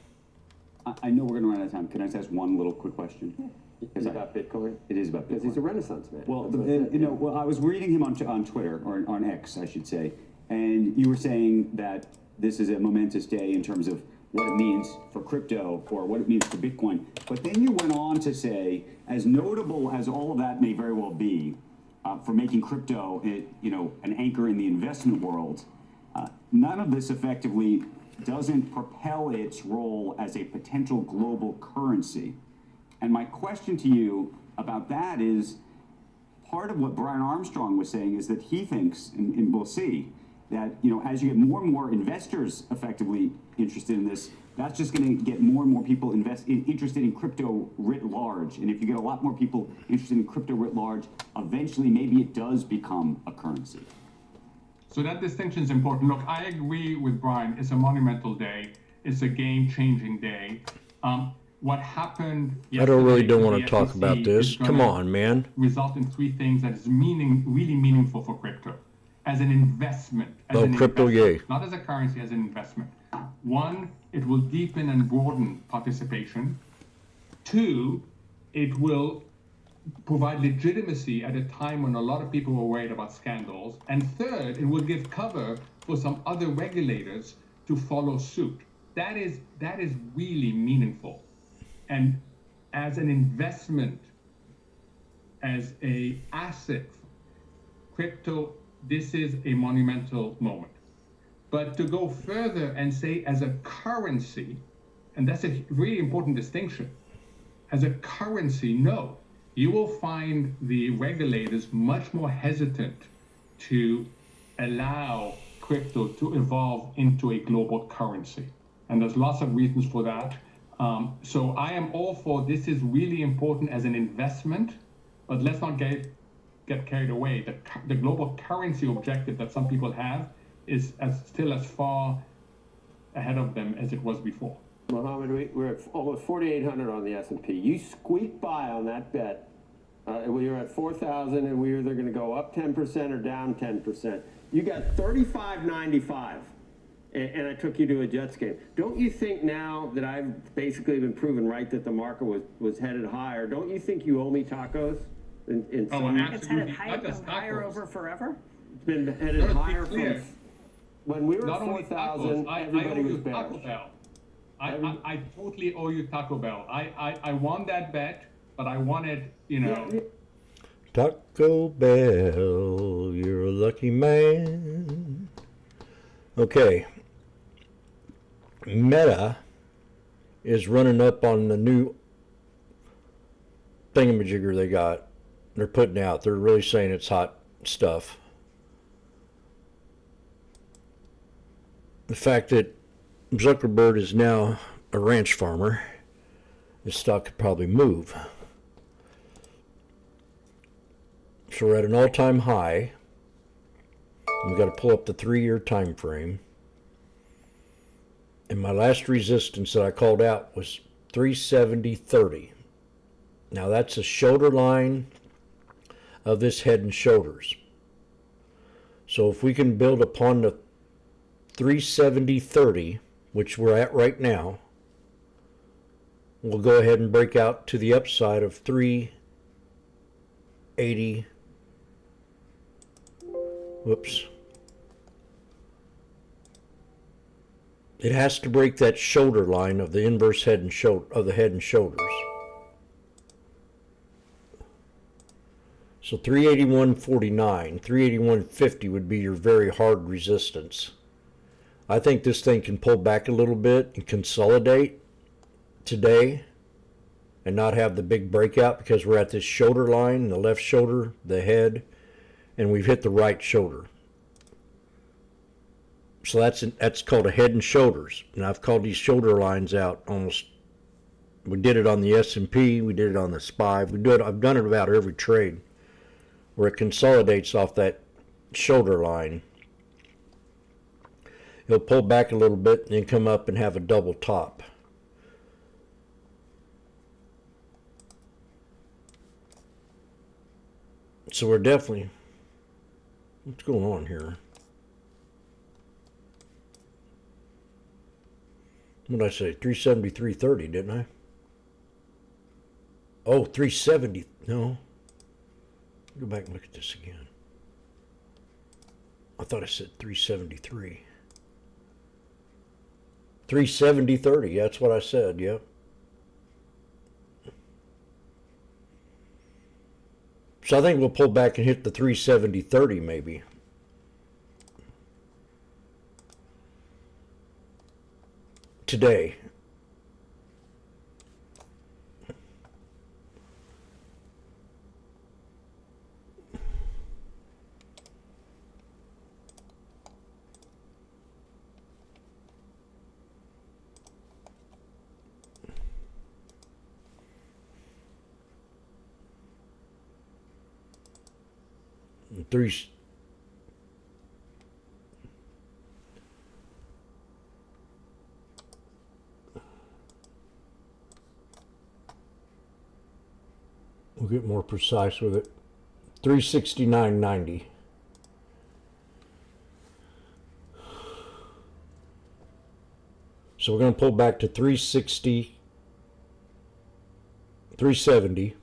I know we're going to run out of time. Can I just ask one little quick question? Is it about Bitcoin? It is about Bitcoin. Because he's a Renaissance man. Well, I was reading him on Twitter, or on X, I should say, and you were saying that this is a momentous day in terms of what it means for crypto or what it means for Bitcoin. But then you went on to say, as notable as all of that may very well be for making crypto, an anchor in the investment world, none of this effectively doesn't propel its role as a potential global currency. And my question to you about that is, part of what Brian Armstrong was saying is that he thinks, and we'll see, that as you get more and more investors effectively interested in this, that's just going to get more and more people interested in crypto writ large. And if you get a lot more people interested in crypto writ large, eventually maybe it does become a currency. So that distinction is important. Look, I agree with Brian. It's a monumental day. It's a game-changing day. What happened I don't yesterday don't with want the to talk SEC about this. is Come gonna on, man. result in three things that is really meaningful for crypto as an investment. Oh, crypto, yay. Not as a currency, as an investment. One, it will deepen and broaden participation. Two, it will provide legitimacy at a time when a lot of people were worried about scandals. And third, it will give cover for some other regulators to follow suit. That is really meaningful. And as an investment, as a asset, crypto, this is a monumental moment. But to go further and say as a currency, and that's a really important distinction, as a currency, no. You will find the regulators much more hesitant to allow crypto to evolve into a global currency. And there's lots of reasons for that. So I am all for this is really important as an investment, but let's not get carried away. The global currency objective that some people have is still as far ahead of them as it was before. Mohammed, we're at almost 4,800 on the S&P. You squeaked by on that bet. We were at 4,000, and we were either going to go up 10% or down 10%. You got 35.95, and I took you to a Jets game. Don't you think now that I've basically been proven right that the market was headed higher, don't you think you owe me tacos? It's headed higher over forever? It's been headed higher from when we were at 4,000, everybody was bearish. I totally owe you Taco Bell. I won that bet, but I won it, Taco Bell, you're a lucky man. Okay. Meta is running up on the new thingamajigger they got. They're putting out. They're really saying it's hot stuff. The fact that Zuckerberg is now a ranch farmer, his stock could probably move. So we're at an all-time high. We've got to pull up the 3-year time frame. And my last resistance that I called out was 370.30. Now that's a shoulder line of this head and shoulders. So if we can build upon the 370.30, which we're at right now, we'll go ahead and break out to the upside of 380. Whoops. It has to break that shoulder line of the inverse head and the head and shoulders. So 381.49, 381.50 would be your very hard resistance. I think this thing can pull back a little bit and consolidate today and not have the big breakout because we're at this shoulder line, the left shoulder, the head, and we've hit the right shoulder. So that's called a head and shoulders. And I've called these shoulder lines out almost. We did it on the S&P, we did it on the SPY. I've done it about every trade where it consolidates off that shoulder line. It'll pull back a little bit and then come up and have a double top. So we're definitely, what's going on here? What did I say? 373.30, didn't I? Oh, 370. No. Go back and look at this again. I thought I said 373. 370.30. That's what I said. Yep. So I think we'll pull back and hit the 370.30 maybe. Today. We'll get more precise with it. 369.90. So we're going to pull back to 360, 370.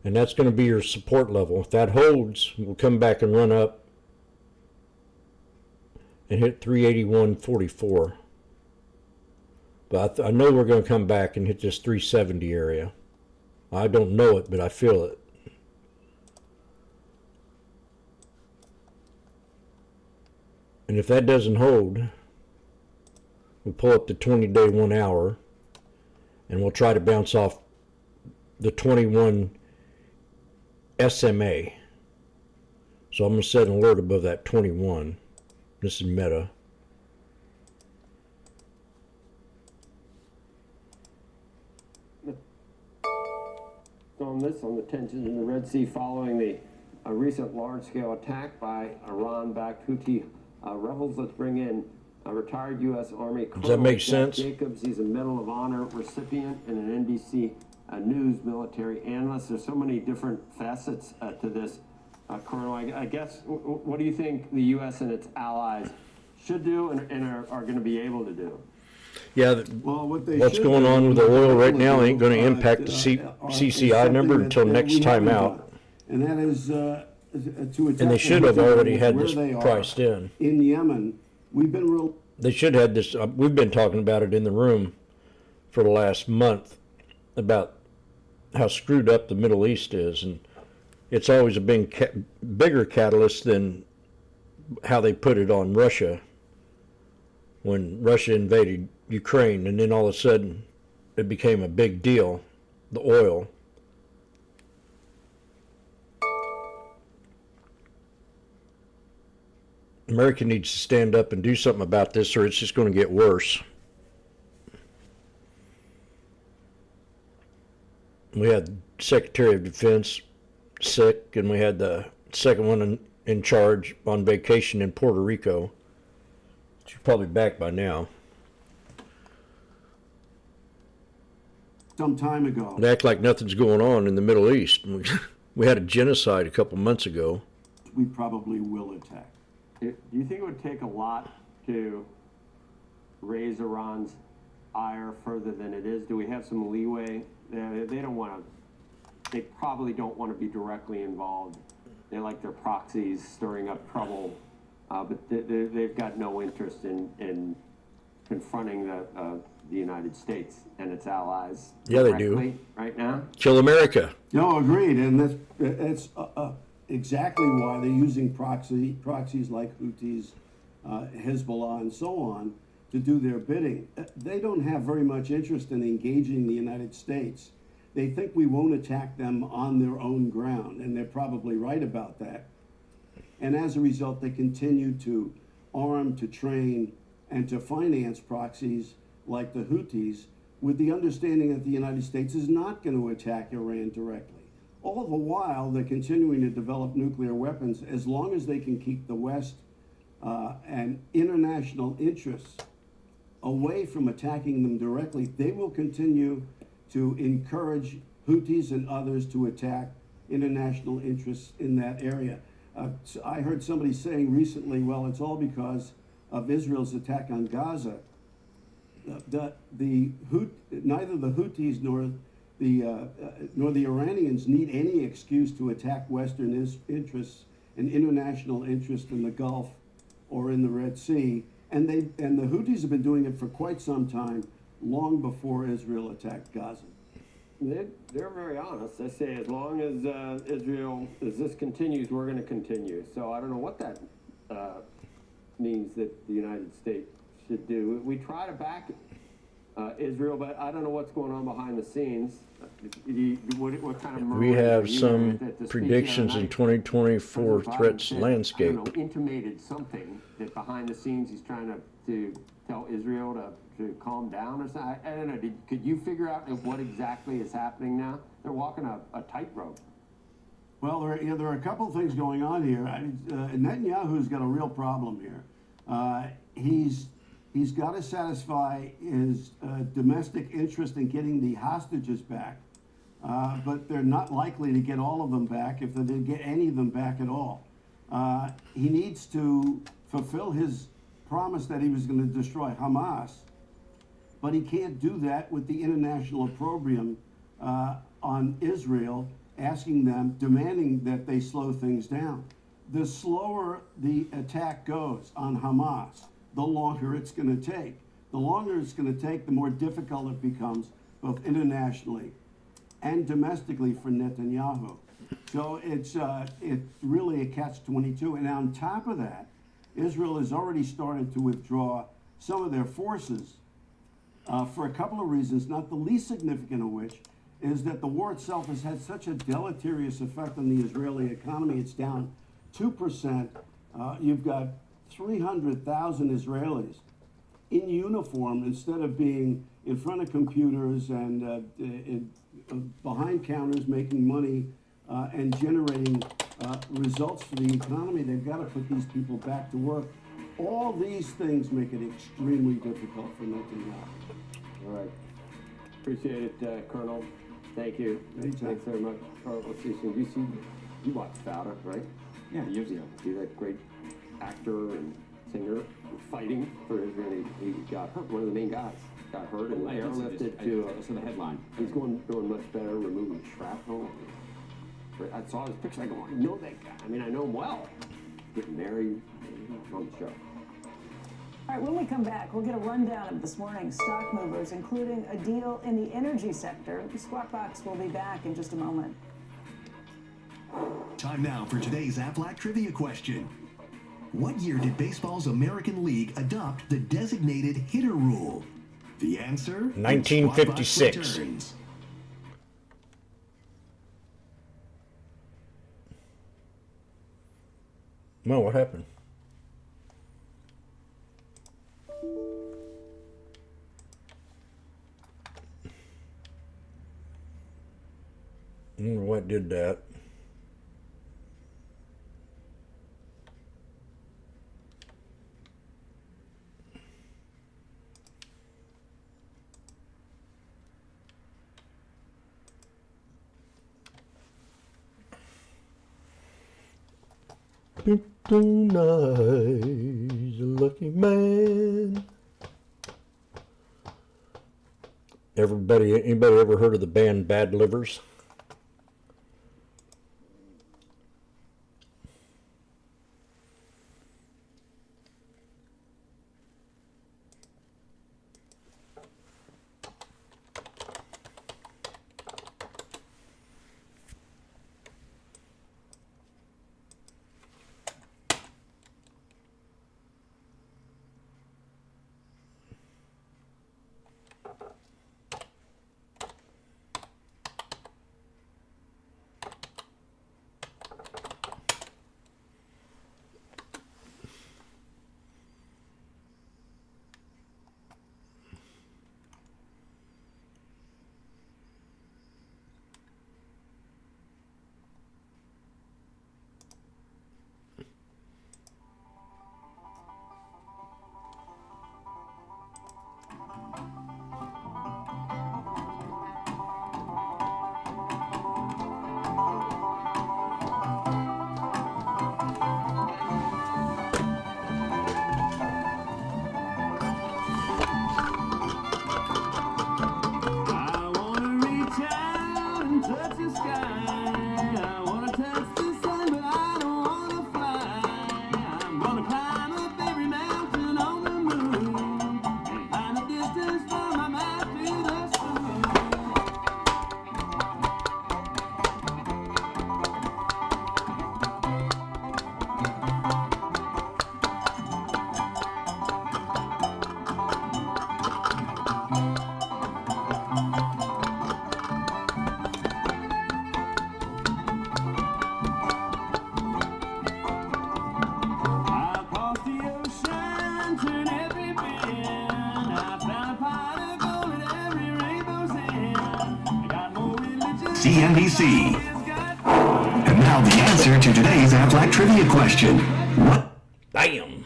And that's going to be your support level. If that holds, we'll come back and run up and hit 381.44. But I know we're going to come back and hit this 370 area. I don't know it, but I feel it. And if that doesn't hold, we'll pull up the 20-day 1 hour, and we'll try to bounce off the 21 SMA. So I'm going to set an alert above that 21. This is Meta. On the tensions in the Red Sea following the recent large-scale attack by Iran-backed Houthi rebels. Let's bring in a retired U.S. Army Colonel. Does that make Jack sense? Jacobs. He's a Medal of Honor recipient and an NBC News military analyst. There's so many different facets to this, Colonel. I guess, what do you think the U.S. and its allies should do and are going to be able to do? Yeah, what's going on with the oil right now ain't going to impact the CCI number until next time out. And that is to attack. And they should have already had this priced in. In Yemen, we've been real. They should have this. We've been talking about it in the room for the last month about how screwed up the Middle East is, and it's always a bigger catalyst than how they put it on Russia when Russia invaded Ukraine, and then all of a sudden it became a big deal, the oil. America needs to stand up and do something about this, or it's just going to get worse. We had Secretary of Defense sick, and we had the second one in charge on vacation in Puerto Rico. She's probably back by now. Some time ago. They act like nothing's going on in the Middle East. We had a genocide a couple months ago. We probably will attack. Do you think it would take a lot to raise Iran's ire further than it is? Do we have some leeway? They don't want to. They probably don't want to be directly involved. They like their proxies stirring up trouble, but they've got no interest in confronting the United States and its allies. Yeah, they do. Right now. Kill America. No, agreed, and that's exactly why they're using proxies like Houthis, Hezbollah, and so on to do their bidding. They don't have very much interest in engaging the United States. They think we won't attack them on their own ground, and they're probably right about that. And as a result, they continue to arm, to train, and to finance proxies like the Houthis with the understanding that the United States is not going to attack Iran directly. All the while, they're continuing to develop nuclear weapons as long as they can keep the West and international interests away from attacking them directly. They will continue to encourage Houthis and others to attack international interests in that area. So I heard somebody saying recently, well, it's all because of Israel's attack on Gaza. Neither the Houthis nor the Iranians need any excuse to attack Western interests and international interests in the Gulf or in the Red Sea. And the Houthis have been doing it for quite some time, long before Israel attacked Gaza. They're very honest. They say as long as as this continues, we're going to continue. So I don't know what that means that the United States should do. We try to back Israel, but I don't know what's going on behind the scenes. What kind of We have some predictions in 2024 threats landscape. I don't know, intimated something that behind the scenes he's trying to tell Israel to calm down or something. I don't know. Could you figure out what exactly is happening now? They're walking a tightrope. Well, there are a couple of things going on here. Netanyahu's got a real problem here. He's got to satisfy his domestic interest in getting the hostages back but they're not likely to get all of them back if they didn't get any of them back at all. He needs to fulfill his promise that he was going to destroy Hamas, but he can't do that with the international opprobrium on Israel, asking them, demanding that they slow things down. The slower the attack goes on Hamas, the longer it's going to take. The longer it's going to take, the more difficult it becomes, both internationally and domestically for Netanyahu. So it's really a catch-22. And on top of that, Israel has already started to withdraw some of their forces for a couple of reasons, not the least significant of which is that the war itself has had such a deleterious effect on the Israeli economy. It's down 2%. You've got 300,000 Israelis in uniform instead of being in front of computers and behind counters making money and generating results for the economy. They've got to put these people back to work. All these things make it extremely difficult for Netanyahu. All right. Appreciate it, Colonel. Thank you. Anytime. Thanks very much. Carl, let's see some. You watched Fauda, right? Yeah, years ago. See that great actor and singer fighting for Israel. He got hurt. One of the main guys got hurt and airlifted to. I saw the headline. He's doing much better, removing shrapnel. I saw his picture. I go, I know that guy. I mean, I know him well. Getting married on the show. All right, when we come back, we'll get a rundown of this morning's stock movers, including a deal in the energy sector. The Squawk Box will be back in just a moment. Time now for today's Aflac trivia question. What year did baseball's American League adopt the designated hitter rule? The answer? 1956. Well, what happened? I wonder what did that. Tonight's a lucky man. Anybody ever heard of the band Bad Livers? CNBC. And now the answer to today's Aflac trivia question. What? Damn.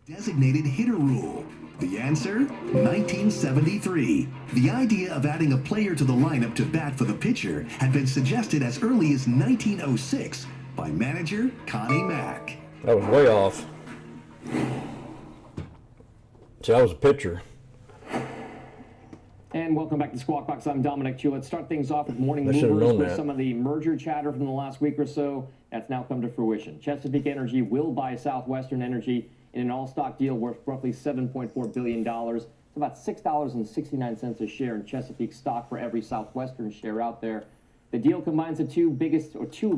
Designated hitter rule. The answer? 1973. The idea of adding a player to the lineup to bat for the pitcher had been suggested as early as 1906 by manager Connie Mack. That was way off. See, I was a pitcher. And welcome back to Squawk Box. I'm Dominic Chu. Let's start things off with morning I should have movers known with that. some of the merger chatter from the last week or so. That's now come to fruition. Chesapeake Energy will buy Southwestern Energy in an all-stock deal worth roughly $7.4 billion. It's about $6.69 a share in Chesapeake stock for every Southwestern share out there. The deal combines two of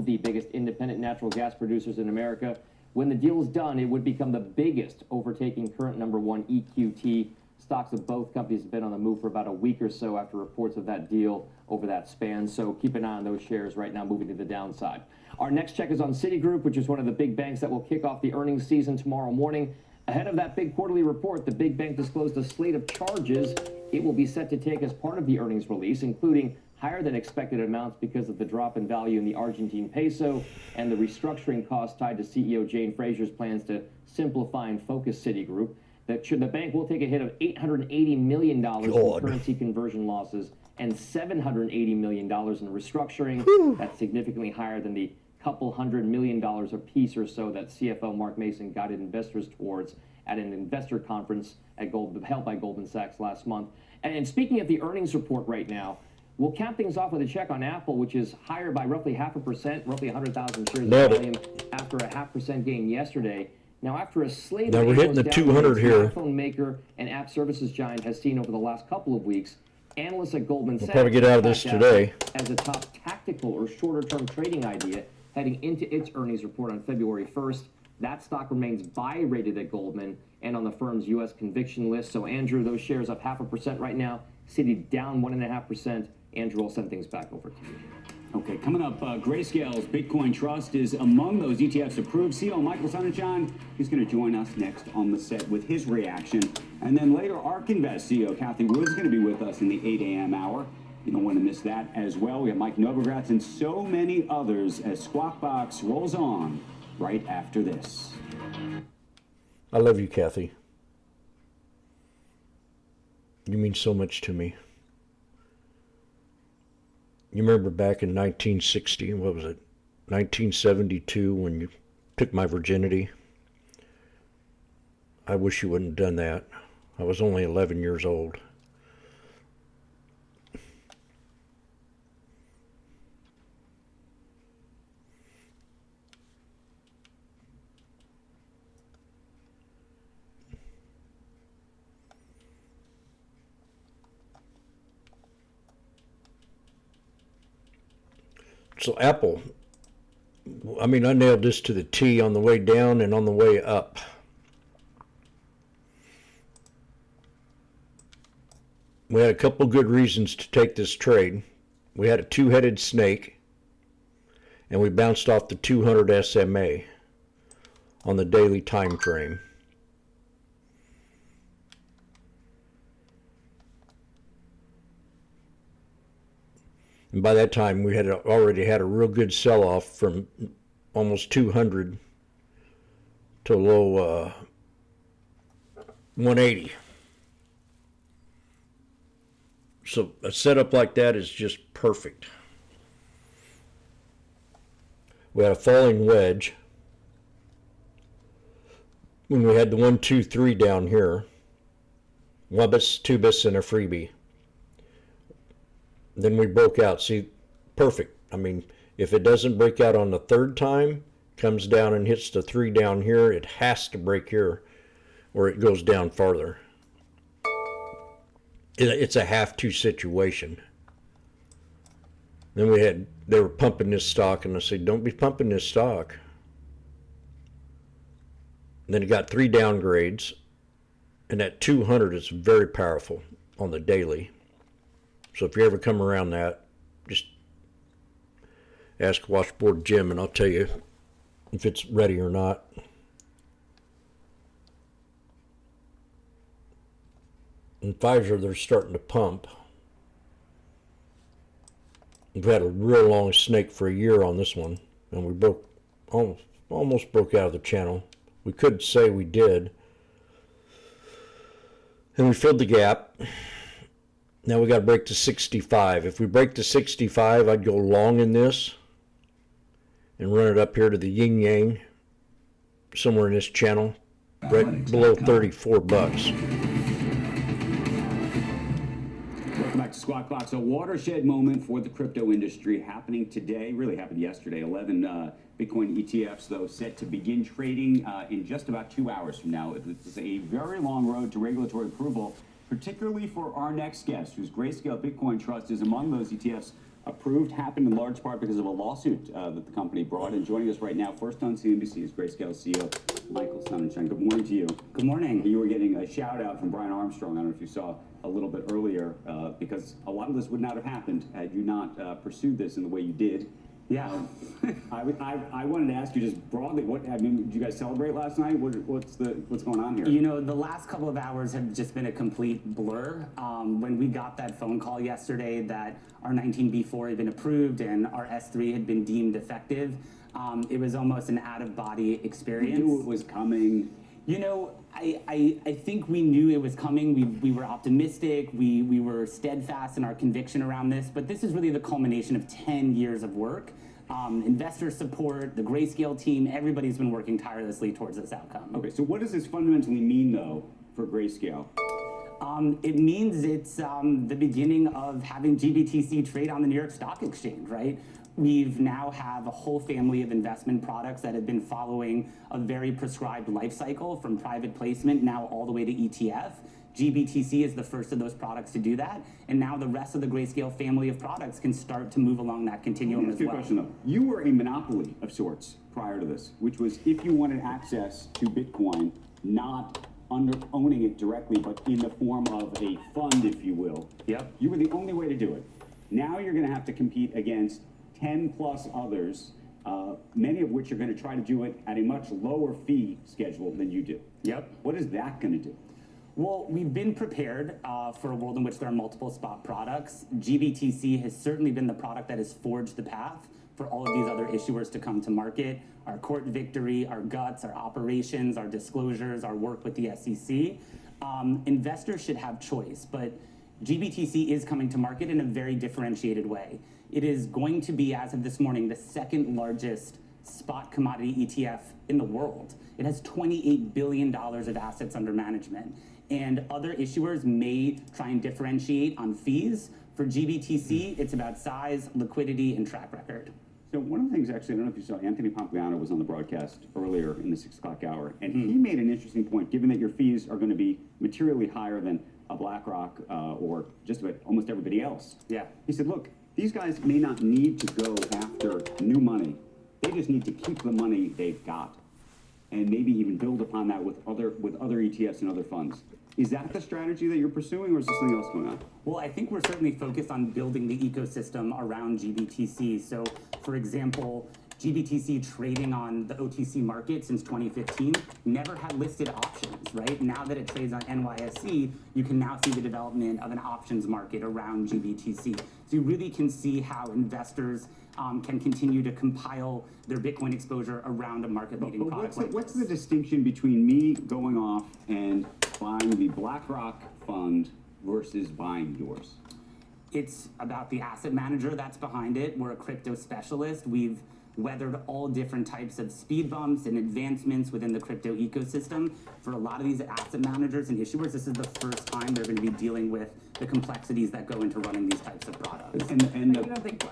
the biggest independent natural gas producers in America. When the deal is done, it would become the biggest, overtaking current number one EQT. Stocks of both companies have been on the move for about a week or so after reports of that deal over that span. So keep an eye on those shares right now moving to the downside. Our next check is on Citigroup, which is one of the big banks that will kick off the earnings season tomorrow morning. Ahead of that big quarterly report, the big bank disclosed a slate of charges it will be set to take as part of the earnings release, including higher than expected amounts because of the drop in value in the Argentine peso and the restructuring costs tied to CEO Jane Fraser's plans to simplify and focus Citigroup. The bank will take a hit of $880 million in currency conversion losses and $780 million in restructuring. That's significantly higher than the couple $100 million a piece or so that CFO Mark Mason guided investors towards at an investor conference held by Goldman Sachs last month. And speaking of the earnings report right now, we'll cap things off with a check on Apple, which is higher by roughly 0.5%, roughly 100,000 shares of volume after a 0.5% gain yesterday. Now, after a slate Now of we're hitting the 200 here. smartphone maker and app services giant has seen over the last couple of weeks, analysts at Goldman Sachs We'll probably get out of this today. as a top tactical or shorter-term trading idea heading into its earnings report on February 1st. That stock remains buy-rated at Goldman and on the firm's U.S. conviction list. So, Andrew, those shares up 0.5% right now. Citi down 1.5%. Andrew, I'll send things back over to you. Okay, coming up, Grayscale's Bitcoin Trust is among those ETFs approved. CEO Michael Sonachan, he's going to join us next on the set with his reaction. And then later, ARK Invest CEO Kathy Wood's going to be with us in the 8 a.m. hour. You don't want to miss that as well. We have Mike Novogratz and so many others as Squawk Box rolls on right after this. I love you, Kathy. You mean so much to me. You remember back in 1960, what was it, 1972, when you took my virginity? I wish you wouldn't have done that. I was only 11 years old. So Apple, I mean, I nailed this to the T on the way down and on the way up. We had a couple good reasons to take this trade. We had a two-headed snake, and we bounced off the 200 SMA on the daily time frame. And by that time, we had already had a real good sell-off from almost 200 to low 180. So a setup like that is just perfect. We had a falling wedge when we had the 1, 2, 3 down here. One bis, two bis, and a freebie. Then we broke out. See, perfect. I mean, if it doesn't break out on the third time, comes down and hits the 3 down here, it has to break here or it goes down farther. It's a have-to situation. Then they were pumping this stock, and I said, don't be pumping this stock. And then it got 3 downgrades, and that 200 is very powerful on the daily. So if you ever come around that, just ask Washboardjim, and I'll tell you if it's ready or not. In Pfizer, they're starting to pump. We've had a real long snake for a year on this one, and we almost broke out of the channel. We could say we did. Then we filled the gap. Now we got to break to 65. If we break to 65, I'd go long in this and run it up here to the yin yang, somewhere in this channel, right below 34 bucks. Welcome back to Squawk Box. A watershed moment for the crypto industry happening today. Really happened yesterday. 11 Bitcoin ETFs, though, set to begin trading in just about 2 hours from now. It's a very long road to regulatory approval, particularly for our next guest, whose Grayscale Bitcoin Trust is among those ETFs approved. Happened in large part because of a lawsuit that the company brought. And joining us right now, first on CNBC, is Grayscale CEO Michael Sonnenschein. Good morning to you. Good morning. You were getting a shout out from Brian Armstrong. I don't know if you saw a little bit earlier, because a lot of this would not have happened had you not pursued this in the way you did. Yeah. I wanted to ask you just broadly, did you guys celebrate last night? What's going on here? You know, the last couple of hours have just been a complete blur. When we got that phone call yesterday that our 19B4 had been approved and our S3 had been deemed effective, it was almost an out-of-body experience. You knew it was coming. You know, I think we knew it was coming. We were optimistic. We were steadfast in our conviction around this. But this is really the culmination of 10 years of work. Investor support, the Grayscale team, everybody's been working tirelessly towards this outcome. Okay, so what does this fundamentally mean, though, for Grayscale? It means it's the beginning of having GBTC trade on the New York Stock Exchange, right? We've now have a whole family of investment products that have been following a very prescribed life cycle from private placement now all the way to ETF. GBTC is the first of those products to do that, and now the rest of the Grayscale family of products can start to move along that continuum as well. Question, though. You were a monopoly of sorts prior to this, which was if you wanted access to Bitcoin, not owning it directly, but in the form of a fund, if you will. Yep. You were the only way to do it. Now you're going to have to compete against 10 plus others, many of which are going to try to do it at a much lower fee schedule than you do. Yep. What is that going to do? Well, we've been prepared for a world in which there are multiple spot products. GBTC has certainly been the product that has forged the path for all of these other issuers to come to market. Our court victory, our guts, our operations, our disclosures, our work with the SEC. Investors should have choice, but GBTC is coming to market in a very differentiated way. It is going to be, as of this morning, the second largest spot commodity ETF in the world. It has $28 billion of assets under management. And other issuers may try and differentiate on fees. For GBTC, it's about size, liquidity, and track record. So one of the things, actually, I don't know if you saw, Anthony Pompliano was on the broadcast earlier in the 6 o'clock hour, and he made an interesting point, given that your fees are going to be materially higher than a BlackRock or just about almost everybody else. Yeah. He said, look, these guys may not need to go after new money. They just need to keep the money they've got and maybe even build upon that with other ETFs and other funds. Is that the strategy that you're pursuing, or is there something else going on? Well, I think we're certainly focused on building the ecosystem around GBTC. So, for example, GBTC trading on the OTC market since 2015 never had listed options, right? Now that it trades on NYSE, you can now see the development of an options market around GBTC. So you really can see how investors can continue to compile their Bitcoin exposure around a market-leading product. What's the distinction between me going off and buying the BlackRock fund versus buying yours? It's about the asset manager that's behind it. We're a crypto specialist. We've weathered all different types of speed bumps and advancements within the crypto ecosystem. For a lot of these asset managers and issuers, this is the first time they're going to be dealing with the complexities that go into running these types of products. You don't think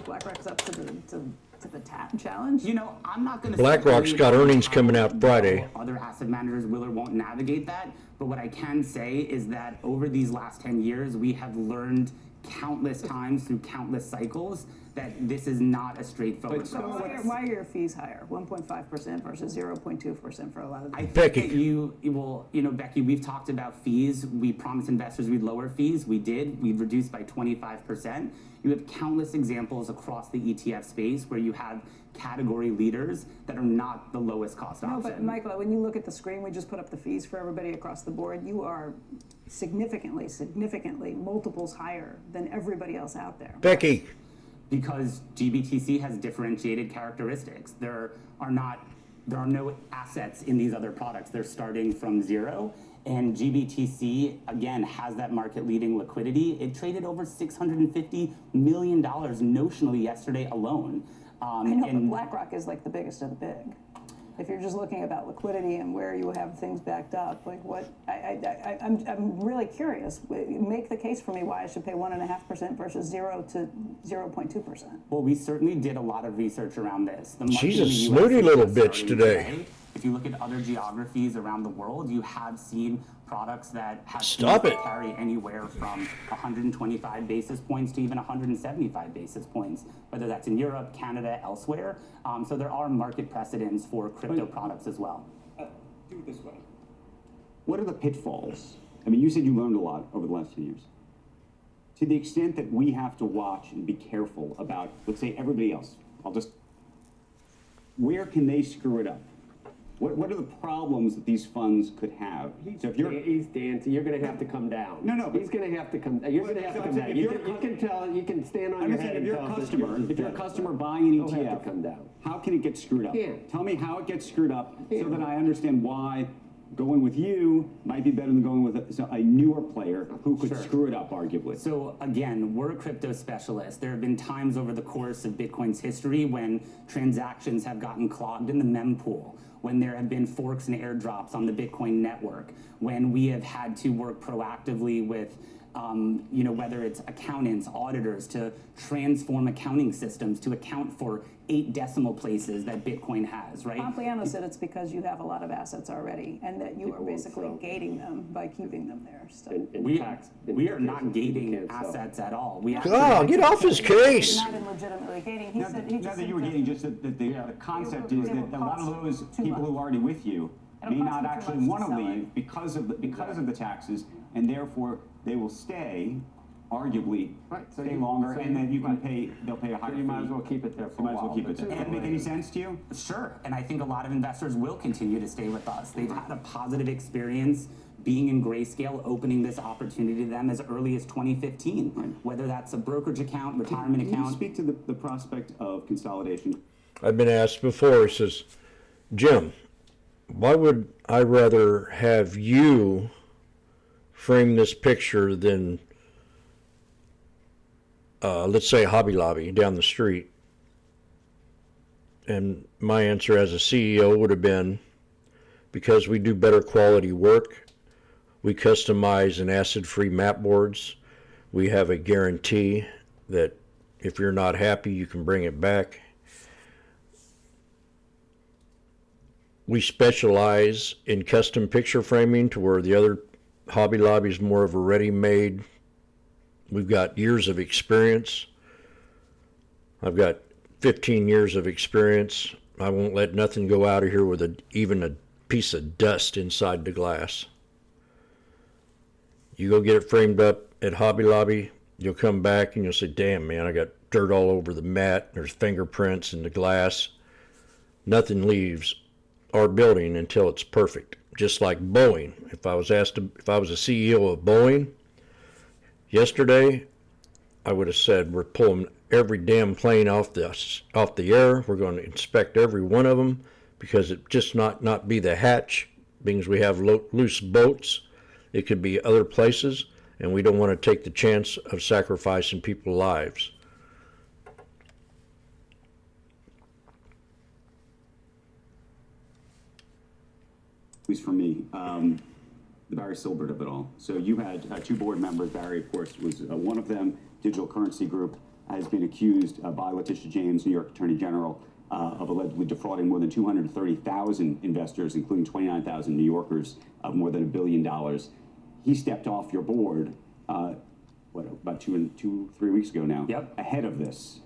BlackRock's up to the challenge? You know, I'm not going to. BlackRock's got earnings coming out Friday. Other asset managers will or won't navigate that, but what I can say is that over these last 10 years, we have learned countless times through countless cycles that this is not a straightforward process. Why are your fees higher? 1.5% versus 0.2% for a lot of them. I think that you know, Becky, we've talked about fees. We promised investors we'd lower fees. We did. We've reduced by 25%. You have countless examples across the ETF space where you have category leaders that are not the lowest cost option. No, but Michael, when you look at the screen, we just put up the fees for everybody across the board. You are significantly multiples higher than everybody else out there. Becky. Because GBTC has differentiated characteristics. There are no assets in these other products. They're starting from zero. And GBTC, again, has that market-leading liquidity. It traded over $650 million notionally yesterday alone. I know, but BlackRock is like the biggest of the big. If you're just looking about liquidity and where you have things backed up, like what, I'm really curious. Make the case for me why I should pay 1.5% versus 0 to 0.2%. Well, we certainly did a lot of research around this. The She's market a in the US snooty is little just bitch starting today. If you look at other geographies around the world, you have seen products that have Stop it. carry anywhere from 125 basis points to even 175 basis points, whether that's in Europe, Canada, elsewhere. So there are market precedents for crypto products as well. Do it this way. What are the pitfalls? I mean, you said you learned a lot over the last 10 years. To the extent that we have to watch and be careful about, let's say, everybody else, where can they screw it up? What are the problems that these funds could have? So if He's dancing. You're going to have to come down. No, he's going to have to come. You're going to have to come down. You can tell. You can stand on your head. If you're a customer buying an ETF, come down. How can it get screwed up? Can't. Tell me how it gets screwed up so that I understand why going with you might be better than going with a newer player who could screw it up, arguably. So again, we're a crypto specialist. There have been times over the course of Bitcoin's history when transactions have gotten clogged in the mempool, when there have been forks and airdrops on the Bitcoin network, when we have had to work proactively with whether it's accountants, auditors, to transform accounting systems to account for 8 decimal places that Bitcoin has, right? Pompliano said it's because you have a lot of assets already and that you are basically gating them by keeping them there. So. We are not gating assets at all. Get off his case. Not illegitimately gating. He Not said that you were getting, just that the concept is that a lot of those people who are already with you may not actually want to leave because of the taxes, and therefore they will stay, arguably, stay longer, and then they'll pay a higher fee. You might as well keep it there for a while. Might as well keep it there. Does that make any sense to you? Sure, and I think a lot of investors will continue to stay with us. They've had a positive experience being in Grayscale, opening this opportunity to them as early as 2015, whether that's a brokerage account, retirement account. Can you speak to the prospect of consolidation? I've been asked before, he says, Jim, why would I rather have you frame this picture than, let's say, Hobby Lobby down the street? And my answer as a CEO would have been, because we do better quality work, we customize and acid-free map boards, we have a guarantee that if you're not happy, you can bring it back. We specialize in custom picture framing to where the other Hobby Lobby is more of a ready-made. We've got years of experience. I've got 15 years of experience. I won't let nothing go out of here with even a piece of dust inside the glass. You go get it framed up at Hobby Lobby, you'll come back and you'll say, damn, man, I got dirt all over the mat. There's fingerprints in the glass. Nothing leaves our building until it's perfect. Just like Boeing. If I was a CEO of Boeing yesterday, I would have said, we're pulling every damn plane off the air. We're going to inspect every one of them because it just not be the hatch, because we have loose boats. It could be other places, and we don't want to take the chance of sacrificing people's lives. At least for me, the Barry Silbert of it all. So you had 2 board members. Barry, of course, was one of them. Digital Currency Group has been accused by Letitia James, New York Attorney General, of allegedly defrauding more than 230,000 investors, including 29,000 New Yorkers, of more than $1 billion. He stepped off your board, about 2-3 weeks ago now, ahead of this.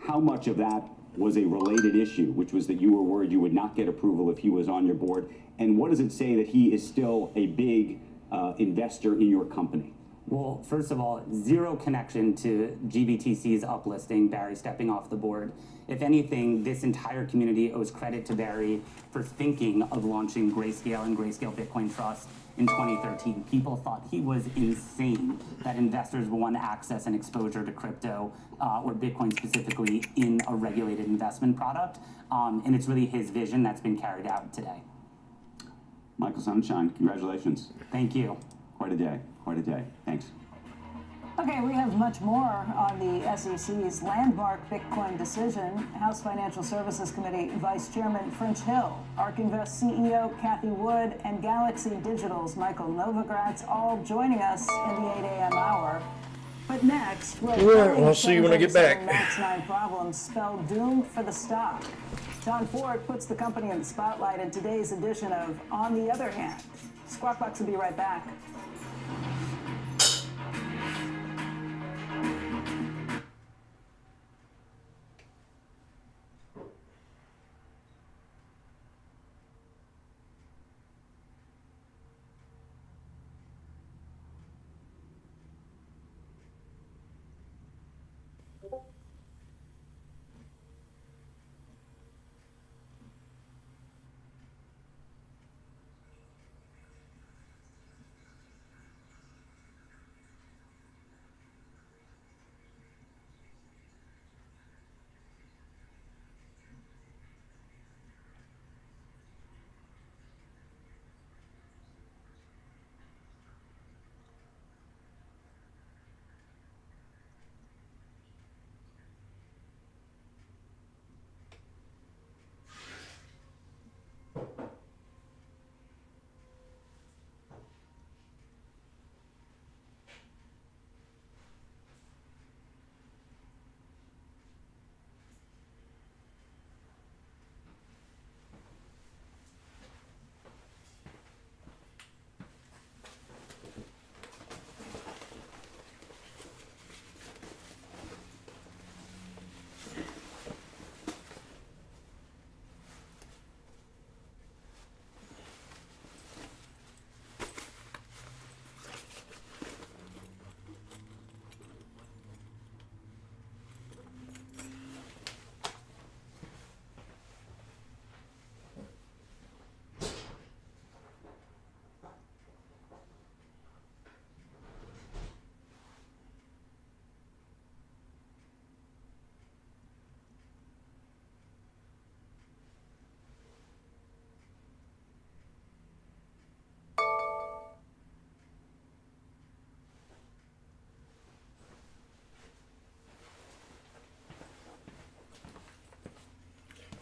How much of that was a related issue, which was that you were worried you would not get approval if he was on your board? And what does it say that he is still a big investor in your company? Well, first of all, zero connection to GBTC's uplisting, Barry stepping off the board. If anything, this entire community owes credit to Barry for thinking of launching Grayscale and Grayscale Bitcoin Trust in 2013. People thought he was insane that investors would want access and exposure to crypto, or Bitcoin specifically, in a regulated investment product. And it's really his vision that's been carried out today. Michael Sunshine, congratulations. Thank you. Quite a day. Quite a day. Thanks. Okay, we have much more on the SEC's landmark Bitcoin decision. House Financial Services Committee Vice Chairman French Hill, ARK Invest CEO Kathy Wood, and Galaxy Digital's Michael Novogratz all joining us in the 8 a.m. hour. But next, all right, well, I'll see you when I get back. Max 9 problems spell doom for the stock. John Ford puts the company in the spotlight in today's edition of On the Other Hand. Squawk Box will be right back.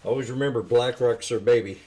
Always remember, BlackRock's their baby.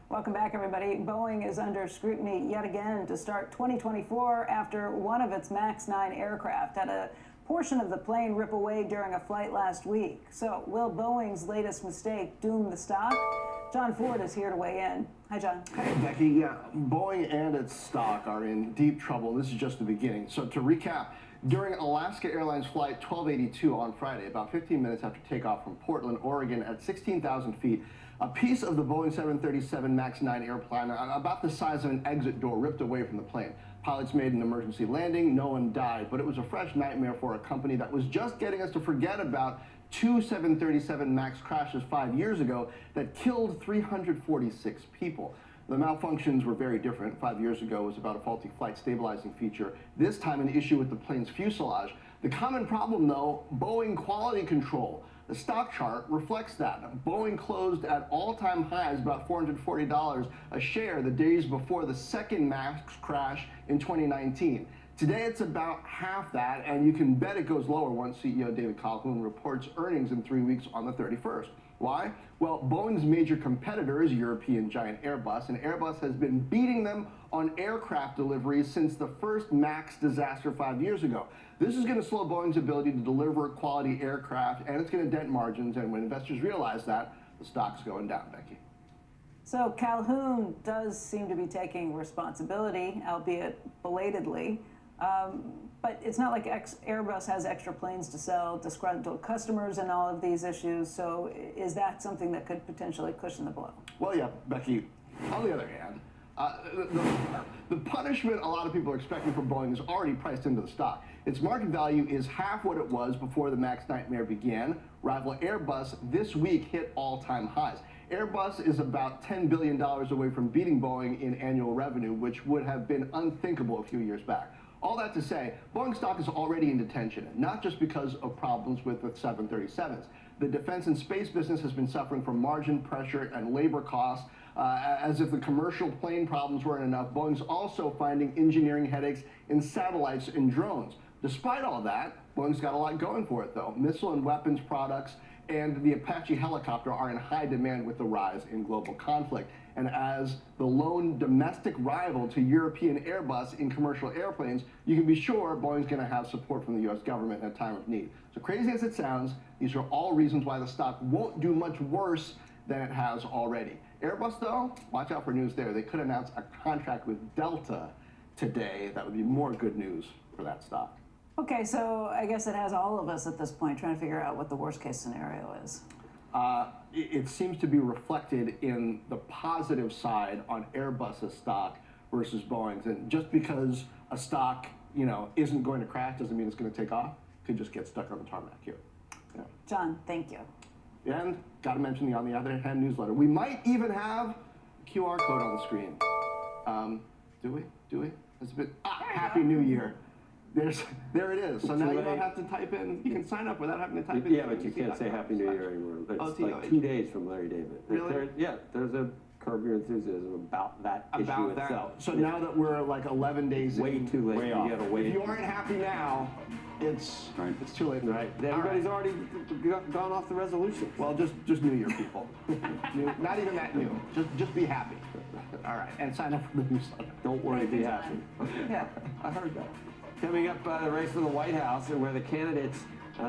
Welcome back, everybody. Boeing is under scrutiny yet again to start 2024 after one of its MAX 9 aircraft had a portion of the plane rip away during a flight last week. So, will Boeing's latest mistake doom the stock? John Ford is here to weigh in. Hi, John. Hey, Becky. Yeah, Boeing and its stock are in deep trouble. This is just the beginning. So, to recap, during Alaska Airlines Flight 1282 on Friday, about 15 minutes after takeoff from Portland, Oregon at 16,000 feet, a piece of the Boeing 737 MAX 9 airplane, about the size of an exit door, ripped away from the plane. Pilots made an emergency landing. No one died, but it was a fresh nightmare for a company that was just getting us to forget about two 737 MAX crashes 5 years ago that killed 346 people. The malfunctions were very different. 5 years ago was about a faulty flight stabilizing feature. This time an issue with the plane's fuselage. The common problem, though, Boeing quality control. The stock chart reflects that. Boeing closed at all-time highs, about $440 a share the days before the second MAX crash in 2019. Today, it's about half that, and you can bet it goes lower once CEO David Calhoun reports earnings in 3 weeks on the 31st. Why? Well, Boeing's major competitor is European giant Airbus, and Airbus has been beating them on aircraft deliveries since the first MAX disaster 5 years ago. This is going to slow Boeing's ability to deliver quality aircraft, and it's going to dent margins, and when investors realize that, the stock's going down, Becky. So Calhoun does seem to be taking responsibility, albeit belatedly. But it's not like Airbus has extra planes to sell, disgruntled customers, and all of these issues. So is that something that could potentially cushion the blow? Well, yeah, Becky. On the other hand, The punishment a lot of people are expecting from Boeing is already priced into the stock. Its market value is half what it was before the MAX nightmare began. Rival Airbus this week hit all-time highs. Airbus is about $10 billion away from beating Boeing in annual revenue, which would have been unthinkable a few years back. All that to say, Boeing stock is already in detention, not just because of problems with the 737s. The defense and space business has been suffering from margin pressure and labor costs. As if the commercial plane problems weren't enough, Boeing's also finding engineering headaches in satellites and drones. Despite all that, Boeing's got a lot going for it, though. Missile and weapons products and the Apache helicopter are in high demand with the rise in global conflict. And as the lone domestic rival to European Airbus in commercial airplanes, you can be sure Boeing's going to have support from the U.S. government in a time of need. So crazy as it sounds, these are all reasons why the stock won't do much worse than it has already. Airbus, though, watch out for news there. They could announce a contract with Delta today. That would be more good news for that stock. Okay, so I guess it has all of us at this point trying to figure out what the worst case scenario is. It seems to be reflected in the positive side on Airbus's stock versus Boeing's. And just because a stock, isn't going to crash doesn't mean it's going to take off. Could just get stuck on the tarmac here. Yeah. John, thank you. And got to mention the On the Other Hand newsletter. We might even have a QR code on the screen. Do we? It's a bit, Happy New Year. There it is. So now you don't have to type in. You can sign up without having to type in. Yeah, but you can't say Happy New Year anymore. It's like 2 days from Larry David. Really? There's a Curb Your Enthusiasm about that issue itself. So now that we're like 11 days way in, too late. way You off. gotta wait. If you aren't happy now, it's too late. Right. Everybody's already gone off the resolution. Well, just New Year, people. Not even that new. Just be happy. All right, and sign up for the newsletter. Don't worry, be happy. Yeah, I heard that. Coming up, the race for the White House and where the candidates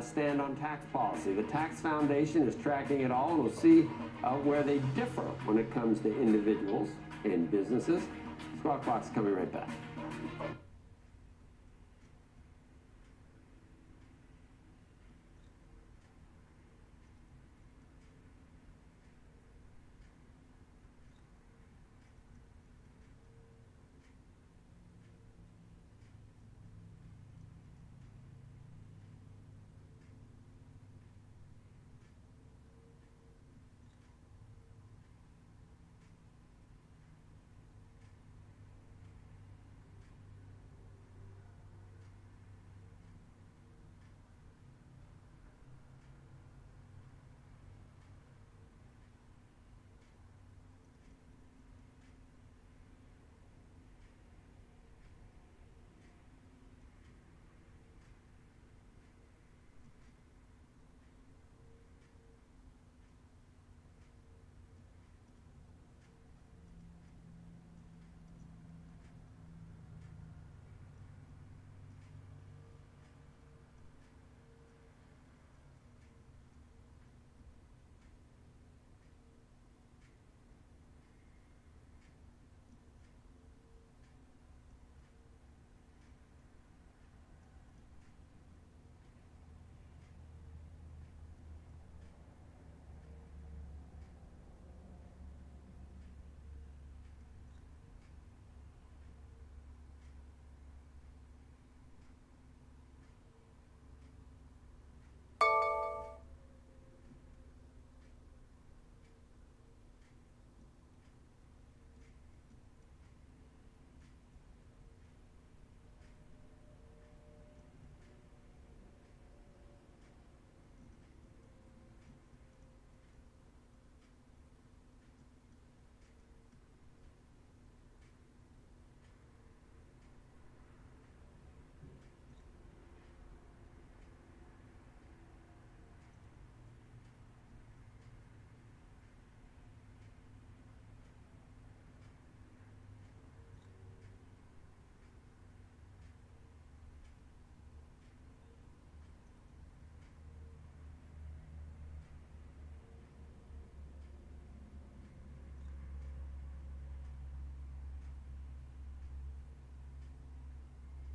stand on tax policy. The Tax Foundation is tracking it all, and we'll see where they differ when it comes to individuals and businesses. Squawk Box coming right back.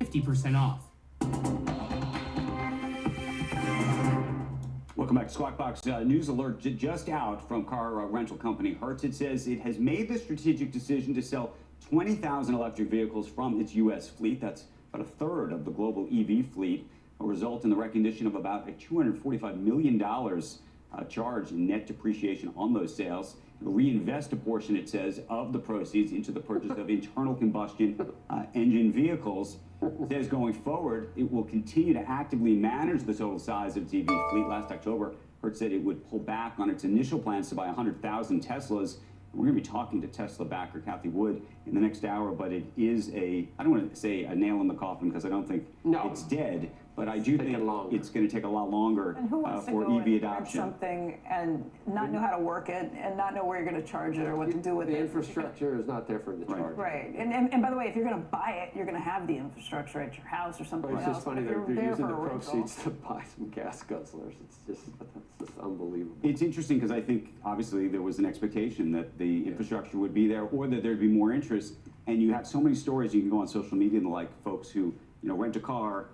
$50 off. Welcome back to Squawk Box. News alert just out from car rental company Hertz. It says it has made the strategic decision to sell 20,000 electric vehicles from its U.S. fleet. That's about a third of the global EV fleet, will result in the recognition of about a $245 million charge in net depreciation on those sales. It'll reinvest a portion, it says, of the proceeds into the purchase of internal combustion engine vehicles. It says going forward, it will continue to actively manage the total size of its EV fleet. Last October, Hertz said it would pull back on its initial plans to buy 100,000 Teslas. We're going to be talking to Tesla backer Kathy Wood in the next hour, but it is I don't want to say a nail in the coffin because I don't think it's dead, but I do think it's going to take a lot longer And who wants to for go EV and adoption. rent something and not know how to work it and not know where you're going to charge it or what to do with The it? infrastructure is not there for the charge. Right. And by the way, if you're going to buy it, you're going to have the infrastructure at your house or something But it's else. just funny If they're you're there using for the a rental- proceeds to buy some gas guzzlers. That's just unbelievable. It's interesting because I think obviously there was an expectation that the infrastructure would be there or that there'd be more interest. And you have so many stories you can go on social media and the like, folks who rent a car,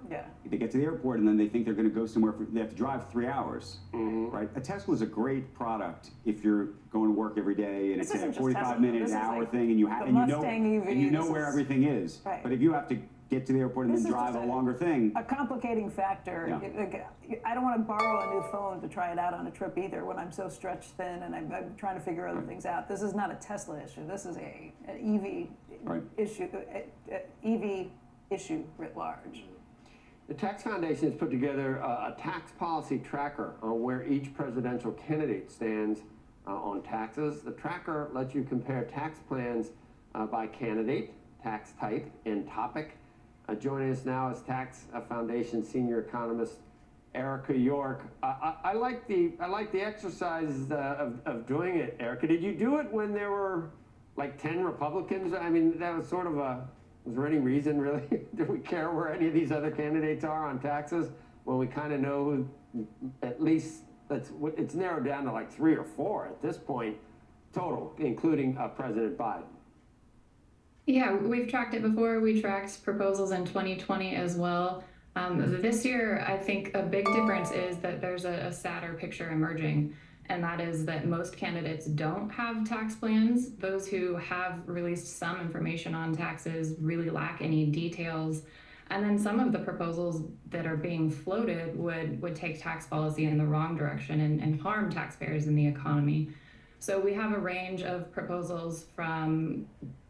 they get to the airport and then they think they're going to go somewhere, they have to drive 3 hours, right? A Tesla is a great product if you're going to work every day and This it's a isn't just 45-minute, Tesla. an hour Like thing and you the Mustang EV, and you know this where is- everything is. Right. But if you have to get to the airport and This then is drive just a longer thing, a complicating factor. I don't want to borrow a new phone to try it out on a trip either when I'm so stretched thin and I'm trying to figure other things out. This is not a Tesla issue. This is an EV issue, EV issue writ large. The Tax Foundation has put together a tax policy tracker on where each presidential candidate stands on taxes. The tracker lets you compare tax plans by candidate, tax type, and topic. Joining us now is Tax Foundation senior economist Erica York. I like the exercise of doing it, Erica. Did you do it when there were like 10 Republicans? I mean, that was sort of was there any reason really? Do we care where any of these other candidates are on taxes when we kind of know who, at least it's narrowed down to like 3 or 4 at this point total, including President Biden? Yeah, we've tracked it before. We tracked proposals in 2020 as well. This year, I think a big difference is that there's a sadder picture emerging, and that is that most candidates don't have tax plans. Those who have released some information on taxes really lack any details. And then some of the proposals that are being floated would take tax policy in the wrong direction and harm taxpayers in the economy. So we have a range of proposals from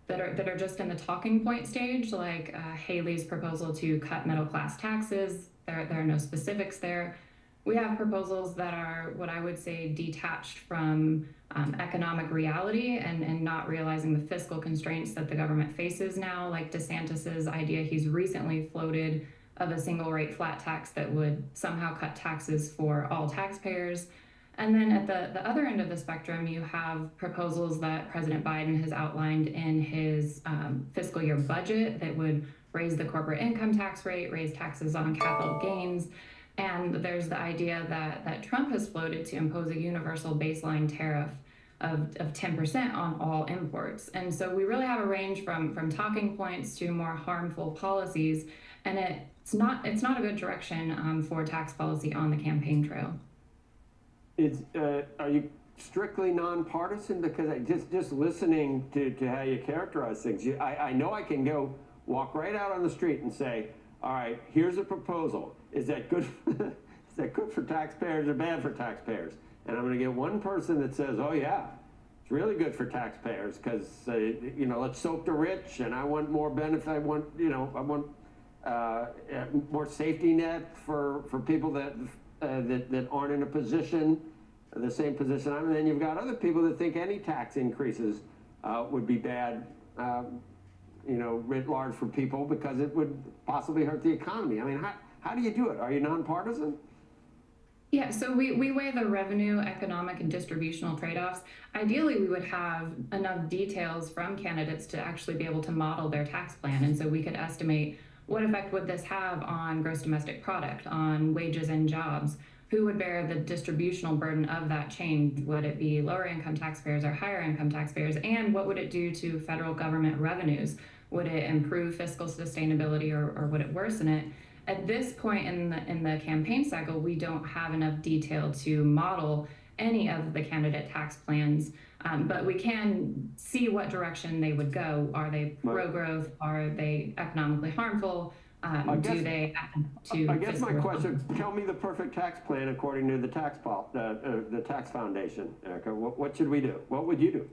that are just in the talking point stage, like Haley's proposal to cut middle class taxes. There are no specifics there. We have proposals that are what I would say detached from economic reality and not realizing the fiscal constraints that the government faces now, like DeSantis's idea he's recently floated of a single rate flat tax that would somehow cut taxes for all taxpayers. And then at the other end of the spectrum, you have proposals that President Biden has outlined in his fiscal year budget that would raise the corporate income tax rate, raise taxes on capital gains. And there's the idea that Trump has floated to impose a universal baseline tariff of 10% on all imports. And so we really have a range from talking points to more harmful policies. And it's not a good direction for tax policy on the campaign trail. Are you strictly nonpartisan? Because just listening to how you characterize things, I know I can go walk right out on the street and say, all right, here's a proposal. Is that good? Is that good for taxpayers or bad for taxpayers? And I'm going to get one person that says, oh yeah, it's really good for taxpayers because let's soak the rich, and I want more benefit. I want more safety net for people that aren't in a position, the same position I'm in. And then you've got other people that think any tax increases would be bad, writ large for people because it would possibly hurt the economy. I mean, how do you do it? Are you nonpartisan? Yeah, so we weigh the revenue, economic, and distributional trade-offs. Ideally, we would have enough details from candidates to actually be able to model their tax plan. And so we could estimate what effect would this have on gross domestic product, on wages and jobs? Who would bear the distributional burden of that change? Would it be lower income taxpayers or higher income taxpayers? And what would it do to federal government revenues? Would it improve fiscal sustainability or would it worsen it? At this point in the campaign cycle, we don't have enough detail to model any of the candidate tax plans, but we can see what direction they would go. Are they pro-growth? Are they economically harmful? Do they add to? I guess my question: tell me the perfect tax plan according to the the tax foundation, Erica. What should we do? What would you do?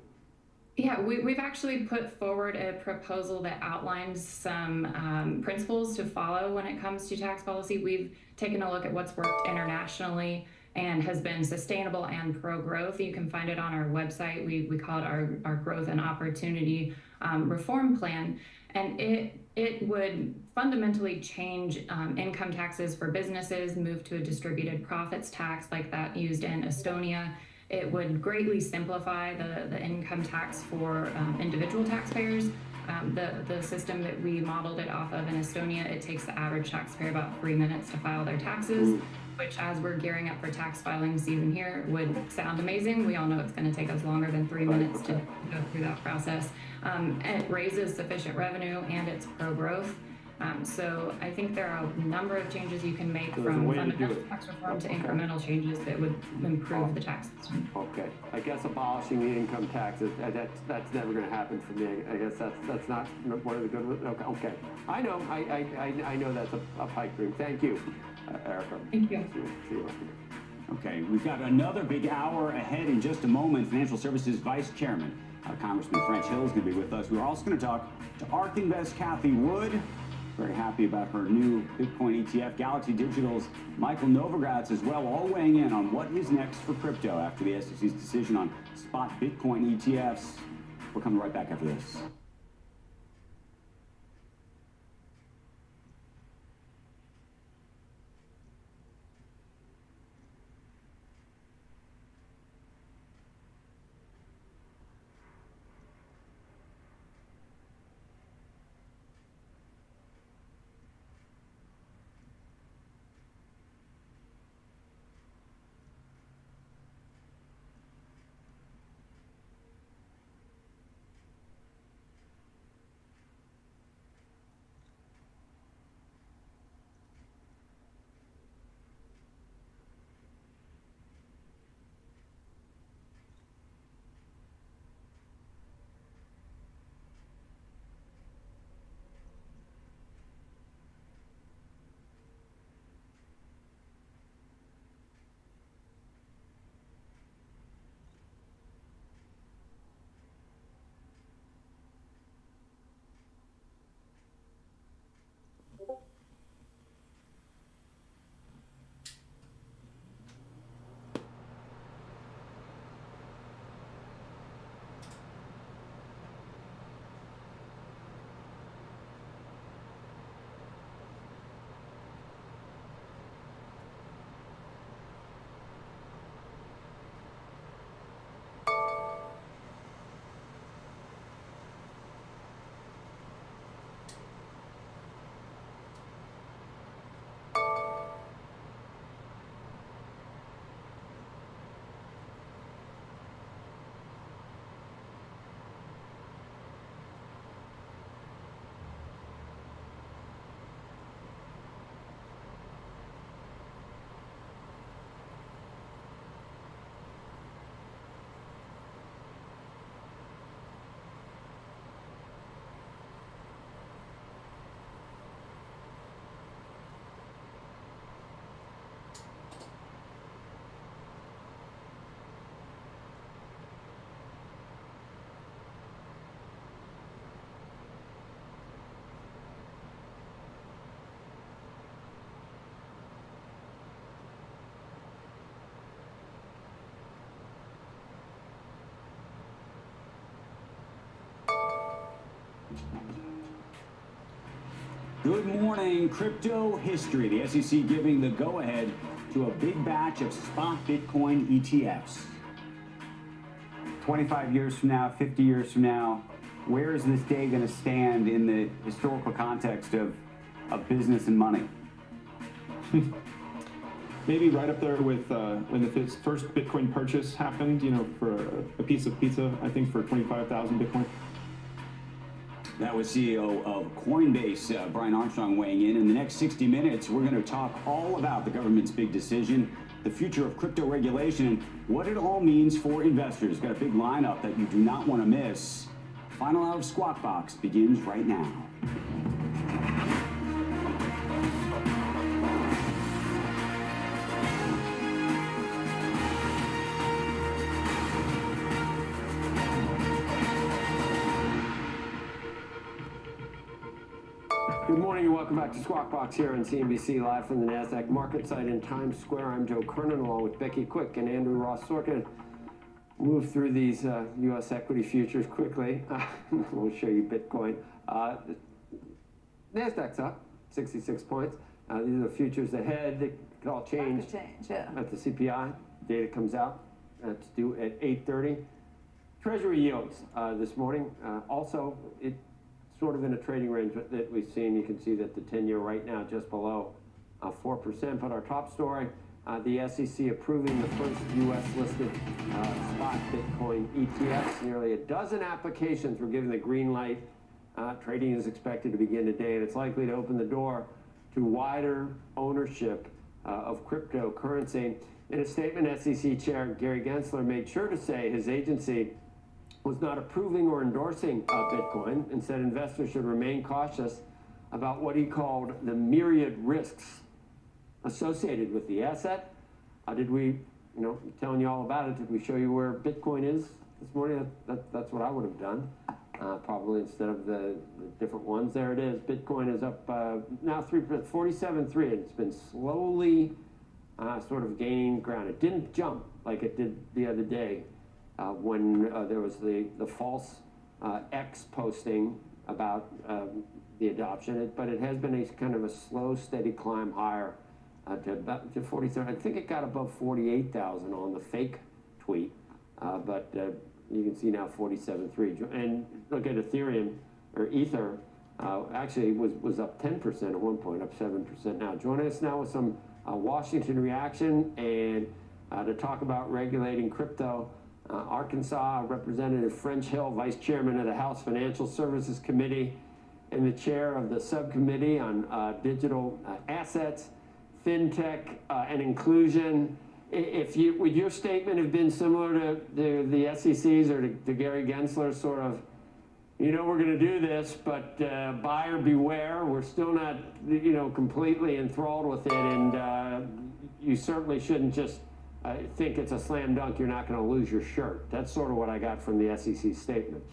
Yeah, we've actually put forward a proposal that outlines some principles to follow when it comes to tax policy. We've taken a look at what's worked internationally and has been sustainable and pro-growth. You can find it on our website. We call it our Growth and Opportunity Reform Plan. And it would fundamentally change income taxes for businesses, move to a distributed profits tax like that used in Estonia. It would greatly simplify the income tax for individual taxpayers. The system that we modeled it off of in Estonia, it takes the average taxpayer about 3 minutes to file their taxes, which, as we're gearing up for tax filing season here, would sound amazing. We all know it's going to take us longer than 3 minutes to go through that process. And it raises sufficient revenue, and it's pro-growth. So I think there are a number of changes you can make from fundamental tax reform to incremental changes that would improve the tax system. Okay, I guess abolishing the income taxes, that's never going to happen for me. I guess that's not one of the good ones. Okay. I know, I know that's a pipe dream. Thank you, Erica. Thank you. See you. Okay, we've got another big hour ahead in just a moment. Financial Services Vice Chairman, Congressman French Hill, is going to be with us. We're also going to talk to ARK Invest Kathy Wood. Very happy about her new Bitcoin ETF. Galaxy Digital's Michael Novogratz as well, all weighing in on what is next for crypto after the SEC's decision on spot Bitcoin ETFs. We're coming right back after this. Good morning. Crypto history. The SEC giving the go-ahead to a big batch of spot Bitcoin ETFs. 25 years from now, 50 years from now, where is this day going to stand in the historical context of business and money? Maybe right up there with when the first Bitcoin purchase happened, you know, for a piece of pizza, I think for 25,000 Bitcoin. That was CEO of Coinbase, Brian Armstrong, weighing in. In the next 60 minutes, we're going to talk all about the government's big decision the future of crypto regulation, and what it all means for investors. Got a big lineup that you do not want to miss. Final hour of Squawk Box begins right now. Good morning and welcome back to Squawk Box here on CNBC, live from the NASDAQ market site in Times Square. I'm Joe Kernan along with Becky Quick and Andrew Ross Sorkin. Move through these U.S. equity futures quickly. We'll show you Bitcoin. NASDAQ's up 66 points. These are the futures ahead. They could all change. At the CPI. Data comes out. That's due at 8:30. Treasury yields this morning. Also, it sort of in a trading range that we've seen. You can see that the 10-year right now just below 4%. But our top story, the SEC approving the first U.S.-listed spot Bitcoin ETFs. Nearly a dozen applications were given the green light. Trading is expected to begin today, and it's likely to open the door to wider ownership of cryptocurrency. In a statement, SEC Chair Gary Gensler made sure to say his agency was not approving or endorsing Bitcoin, and said investors should remain cautious about what he called the myriad risks associated with the asset. Did we, telling you all about it, did we show you where Bitcoin is this morning? That's what I would have done, probably instead of the different ones. There it is. Bitcoin is up now 47.3, and it's been slowly sort of gaining ground. It didn't jump like it did the other day. When there was the false X posting about the adoption, but it has been a kind of a slow, steady climb higher to 43. I think it got above 48,000 on the fake tweet, but you can see now 47.3. And look at Ethereum or Ether, actually was up 10% at one point, up 7% now. Joining us now with some Washington reaction and to talk about regulating crypto. Arkansas Representative French Hill, Vice Chairman of the House Financial Services Committee and the Chair of the Subcommittee on Digital Assets, FinTech, and Inclusion. Would your statement have been similar to the SEC's or to Gary Gensler, sort of, we're going to do this, but buyer beware. We're still not, completely enthralled with it, and you certainly shouldn't just think it's a slam dunk, you're not going to lose your shirt. That's sort of what I got from the SEC statement.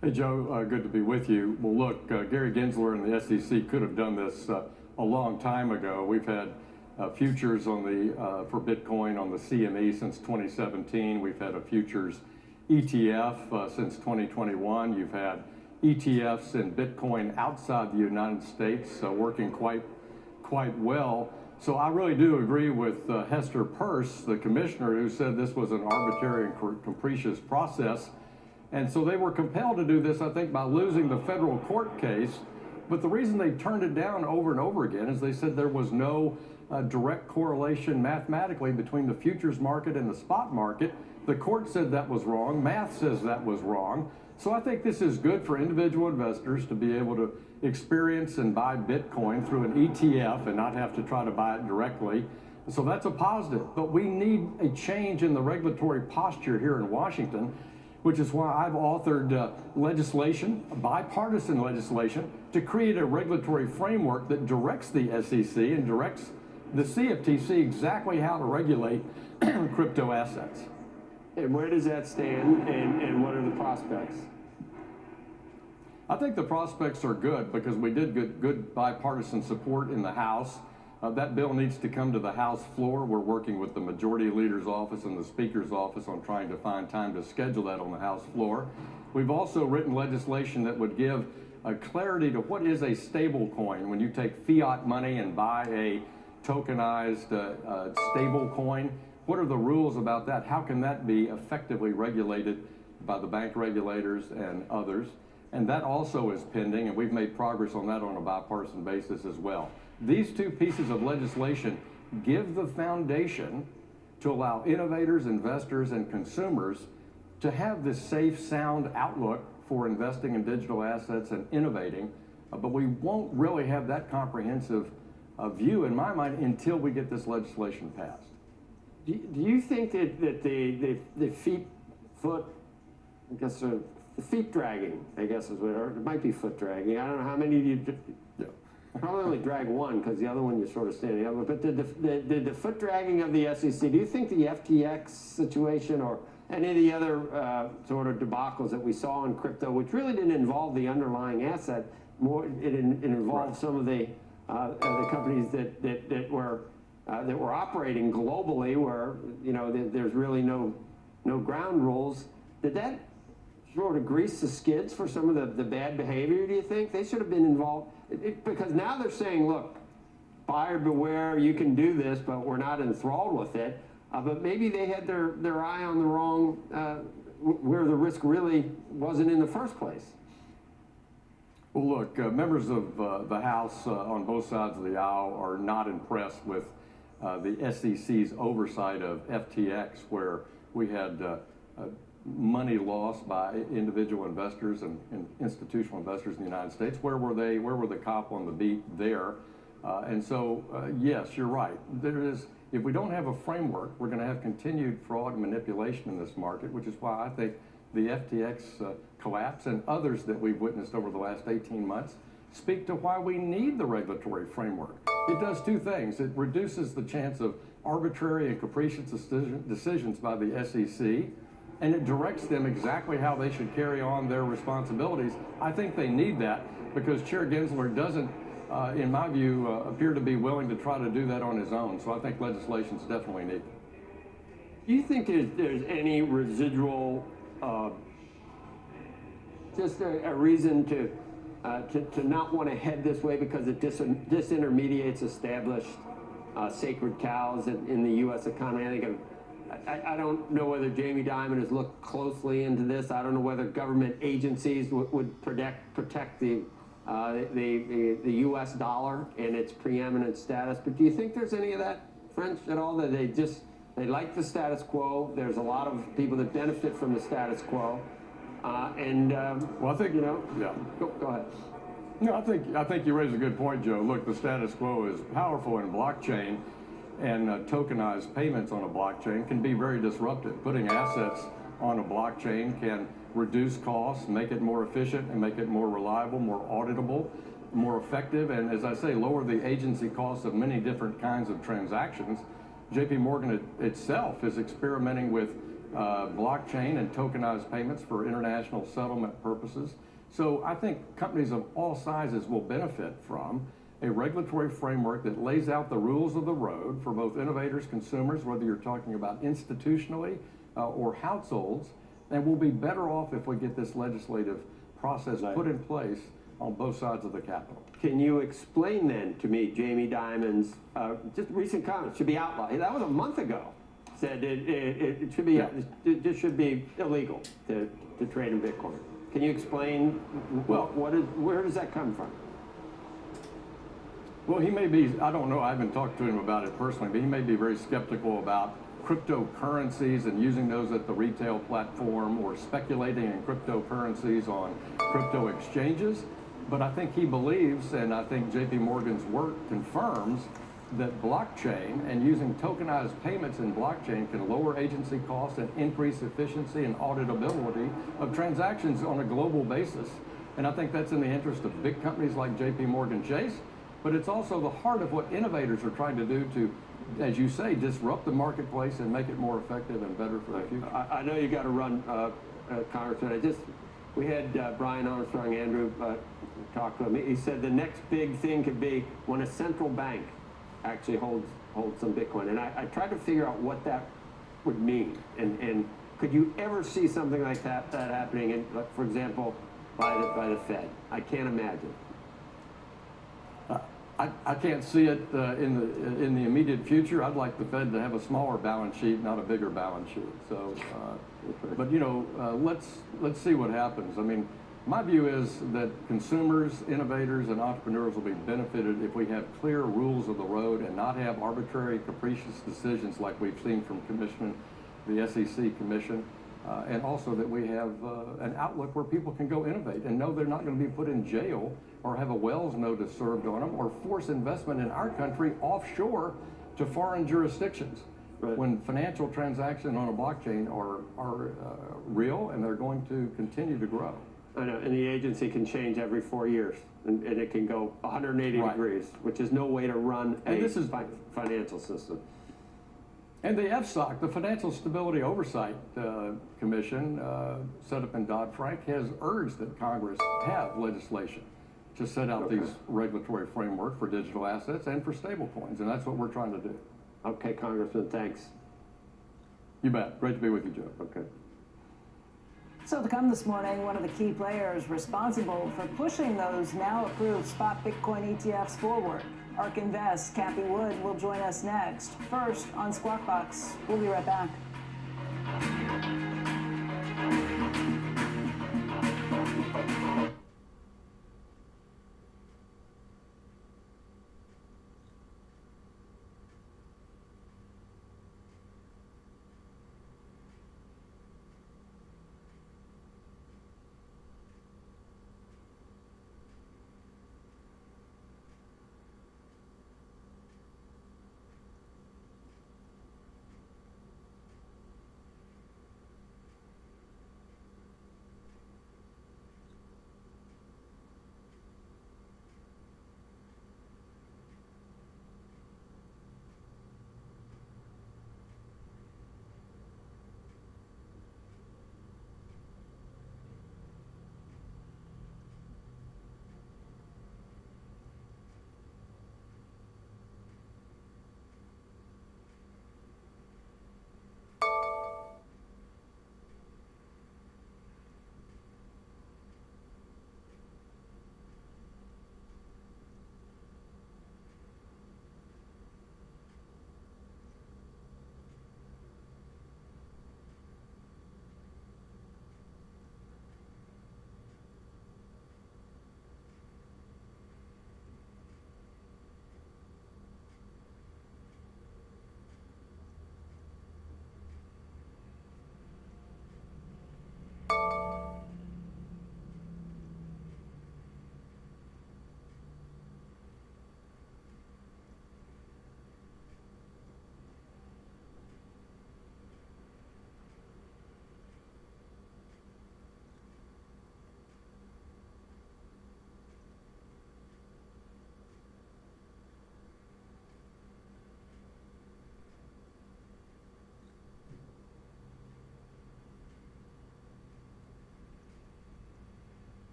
Hey, Joe, good to be with you. Well, look, Gary Gensler and the SEC could have done this a long time ago. We've had futures on for Bitcoin on the CME since 2017. We've had a futures ETF since 2021. You've had ETFs in Bitcoin outside the United States working quite well. So I really do agree with Hester Peirce, the commissioner, who said this was an arbitrary and capricious process. And so they were compelled to do this, I think, by losing the federal court case. But the reason they turned it down over and over again is they said there was no direct correlation mathematically between the futures market and the spot market. The court said that was wrong. Math says that was wrong. So I think this is good for individual investors to be able to experience and buy Bitcoin through an ETF and not have to try to buy it directly. So that's a positive. But we need a change in the regulatory posture here in Washington, which is why I've authored legislation, bipartisan legislation, to create a regulatory framework that directs the SEC and directs the CFTC exactly how to regulate crypto assets. And where does that stand, and what are the prospects? I think the prospects are good because we did good bipartisan support in the House. That bill needs to come to the House floor. We're working with the Majority Leader's office and the Speaker's office on trying to find time to schedule that on the House floor. We've also written legislation that would give clarity to what is a stable coin. When you take fiat money and buy a tokenized stable coin, what are the rules about that? How can that be effectively regulated by the bank regulators and others? And that also is pending, and we've made progress on that on a bipartisan basis as well. These two pieces of legislation give the foundation to allow innovators, investors, and consumers to have this safe, sound outlook for investing in digital assets and innovating, but we won't really have that comprehensive view in my mind until we get this legislation passed. Do you think that the feet dragging, I guess is what, or it might be foot dragging. I don't know how many you. Yeah. Probably only drag one because the other one you're sort of standing up. But the foot dragging of the SEC, do you think the FTX situation or any of the other sort of debacles that we saw in crypto, which really didn't involve the underlying asset, more it involved some of the companies that were operating globally, where there's really no ground rules. Did that sort of grease the skids for some of the bad behavior? Do you think they should have been involved? Because now they're saying, look, buyer beware, you can do this, but we're not enthralled with it. But maybe they had their eye on the wrong, where the risk really wasn't in the first place. Well, look, members of the House on both sides of the aisle are not impressed with the SEC's oversight of FTX, where we had money lost by individual investors and institutional investors in the United States. Where were they? Where were the cop on the beat there? And so, yes, you're right. If we don't have a framework, we're going to have continued fraud and manipulation in this market, which is why I think the FTX collapse and others that we've witnessed over the last 18 months speak to why we need the regulatory framework. It does two things. It reduces the chance of arbitrary and capricious decisions by the SEC, and it directs them exactly how they should carry on their responsibilities. I think they need that because Chair Gensler doesn't, in my view, appear to be willing to try to do that on his own. So I think legislation's definitely needed. Do you think there's any residual, just a reason to not want to head this way because it disintermediates established sacred cows in the U.S. economy? I think I don't know whether Jamie Dimon has looked closely into this. I don't know whether government agencies would protect the U.S. dollar and its preeminent status. But do you think there's any of that, French, at all? That they like the status quo. There's a lot of people that benefit from the status quo. Well, I think yeah. Go ahead. No, I think you raise a good point, Joe. Look, the status quo is powerful in blockchain, and tokenized payments on a blockchain can be very disruptive. Putting assets on a blockchain can reduce costs, make it more efficient, and make it more reliable, more auditable, more effective, and as I say, lower the agency costs of many different kinds of transactions. JP Morgan itself is experimenting with blockchain and tokenized payments for international settlement purposes. So I think companies of all sizes will benefit from a regulatory framework that lays out the rules of the road for both innovators, consumers, whether you're talking about institutionally or households, and we'll be better off if we get this legislative process put in place on both sides of the Capitol. Can you explain then to me Jamie Dimon's just recent comments should be outlawed? That was a month ago. Said it should be it should be illegal to trade in Bitcoin. Can you explain where does that come from? Well, he may be, I don't know, I haven't talked to him about it personally, but he may be very skeptical about cryptocurrencies and using those at the retail platform or speculating in cryptocurrencies on crypto exchanges. But I think he believes, and I think JP Morgan's work confirms, that blockchain and using tokenized payments in blockchain can lower agency costs and increase efficiency and auditability of transactions on a global basis. And I think that's in the interest of big companies like JP Morgan Chase, but it's also the heart of what innovators are trying to do to, as you say, disrupt the marketplace and make it more effective and better for the future. I know you got to run, Congressman. We had Brian Armstrong, Andrew, talk to him. He said the next big thing could be when a central bank actually holds some Bitcoin. And I tried to figure out what that would mean. And could you ever see something like that happening, in, for example, by the Fed? I can't imagine. I can't see it in the immediate future. I'd like the Fed to have a smaller balance sheet, not a bigger balance sheet. So, but you know, let's see what happens. I mean, my view is that consumers, innovators, and entrepreneurs will be benefited if we have clear rules of the road and not have arbitrary, capricious decisions like we've seen from the SEC Commission, and also that we have an outlook where people can go innovate and know they're not going to be put in jail or have a Wells notice served on them or force investment in our country offshore to foreign jurisdictions. Right. When financial transactions on a blockchain are real and they're going to continue to grow. I know, and the agency can change every 4 years, and it can go 180 Right. degrees, which is no way to run And a this is- financial system. And the FSOC, the Financial Stability Oversight Commission, set up in Dodd-Frank, has urged that Congress have legislation to set out these regulatory framework for digital assets and for stablecoins, and that's what we're trying to do. Okay, Congressman, thanks. You bet. Great to be with you, Joe. Okay. So to come this morning, one of the key players responsible for pushing those now approved spot Bitcoin ETFs forward. ARK Invest, Kathy Wood, will join us next. First on Squawk Box. We'll be right back.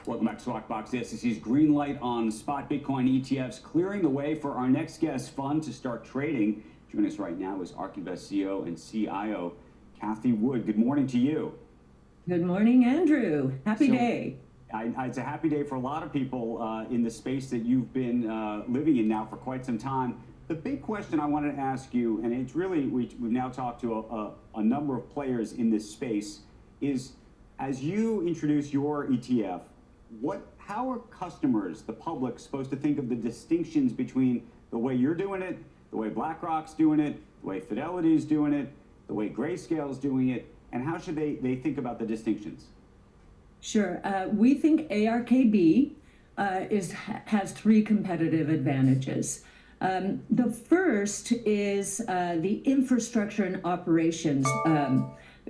Welcome back to Lockbox. The SEC's green light on spot Bitcoin ETFs, clearing the way for our next guest fund to start trading. Joining us right now is ARK Invest CEO and CIO, Kathy Wood. Good morning to you. Good morning, Andrew. Happy day. It's a happy day for a lot of people in the space that you've been living in now for quite some time. The big question I wanted to ask you, and it's really, we've now talked to a number of players in this space, is as you introduce your ETF, how are customers, the public, supposed to think of the distinctions between the way you're doing it, the way BlackRock's doing it, the way Fidelity's doing it, the way Grayscale's doing it, and how should they think about the distinctions? Sure. We think ARKB has three competitive advantages. The first is the infrastructure and operations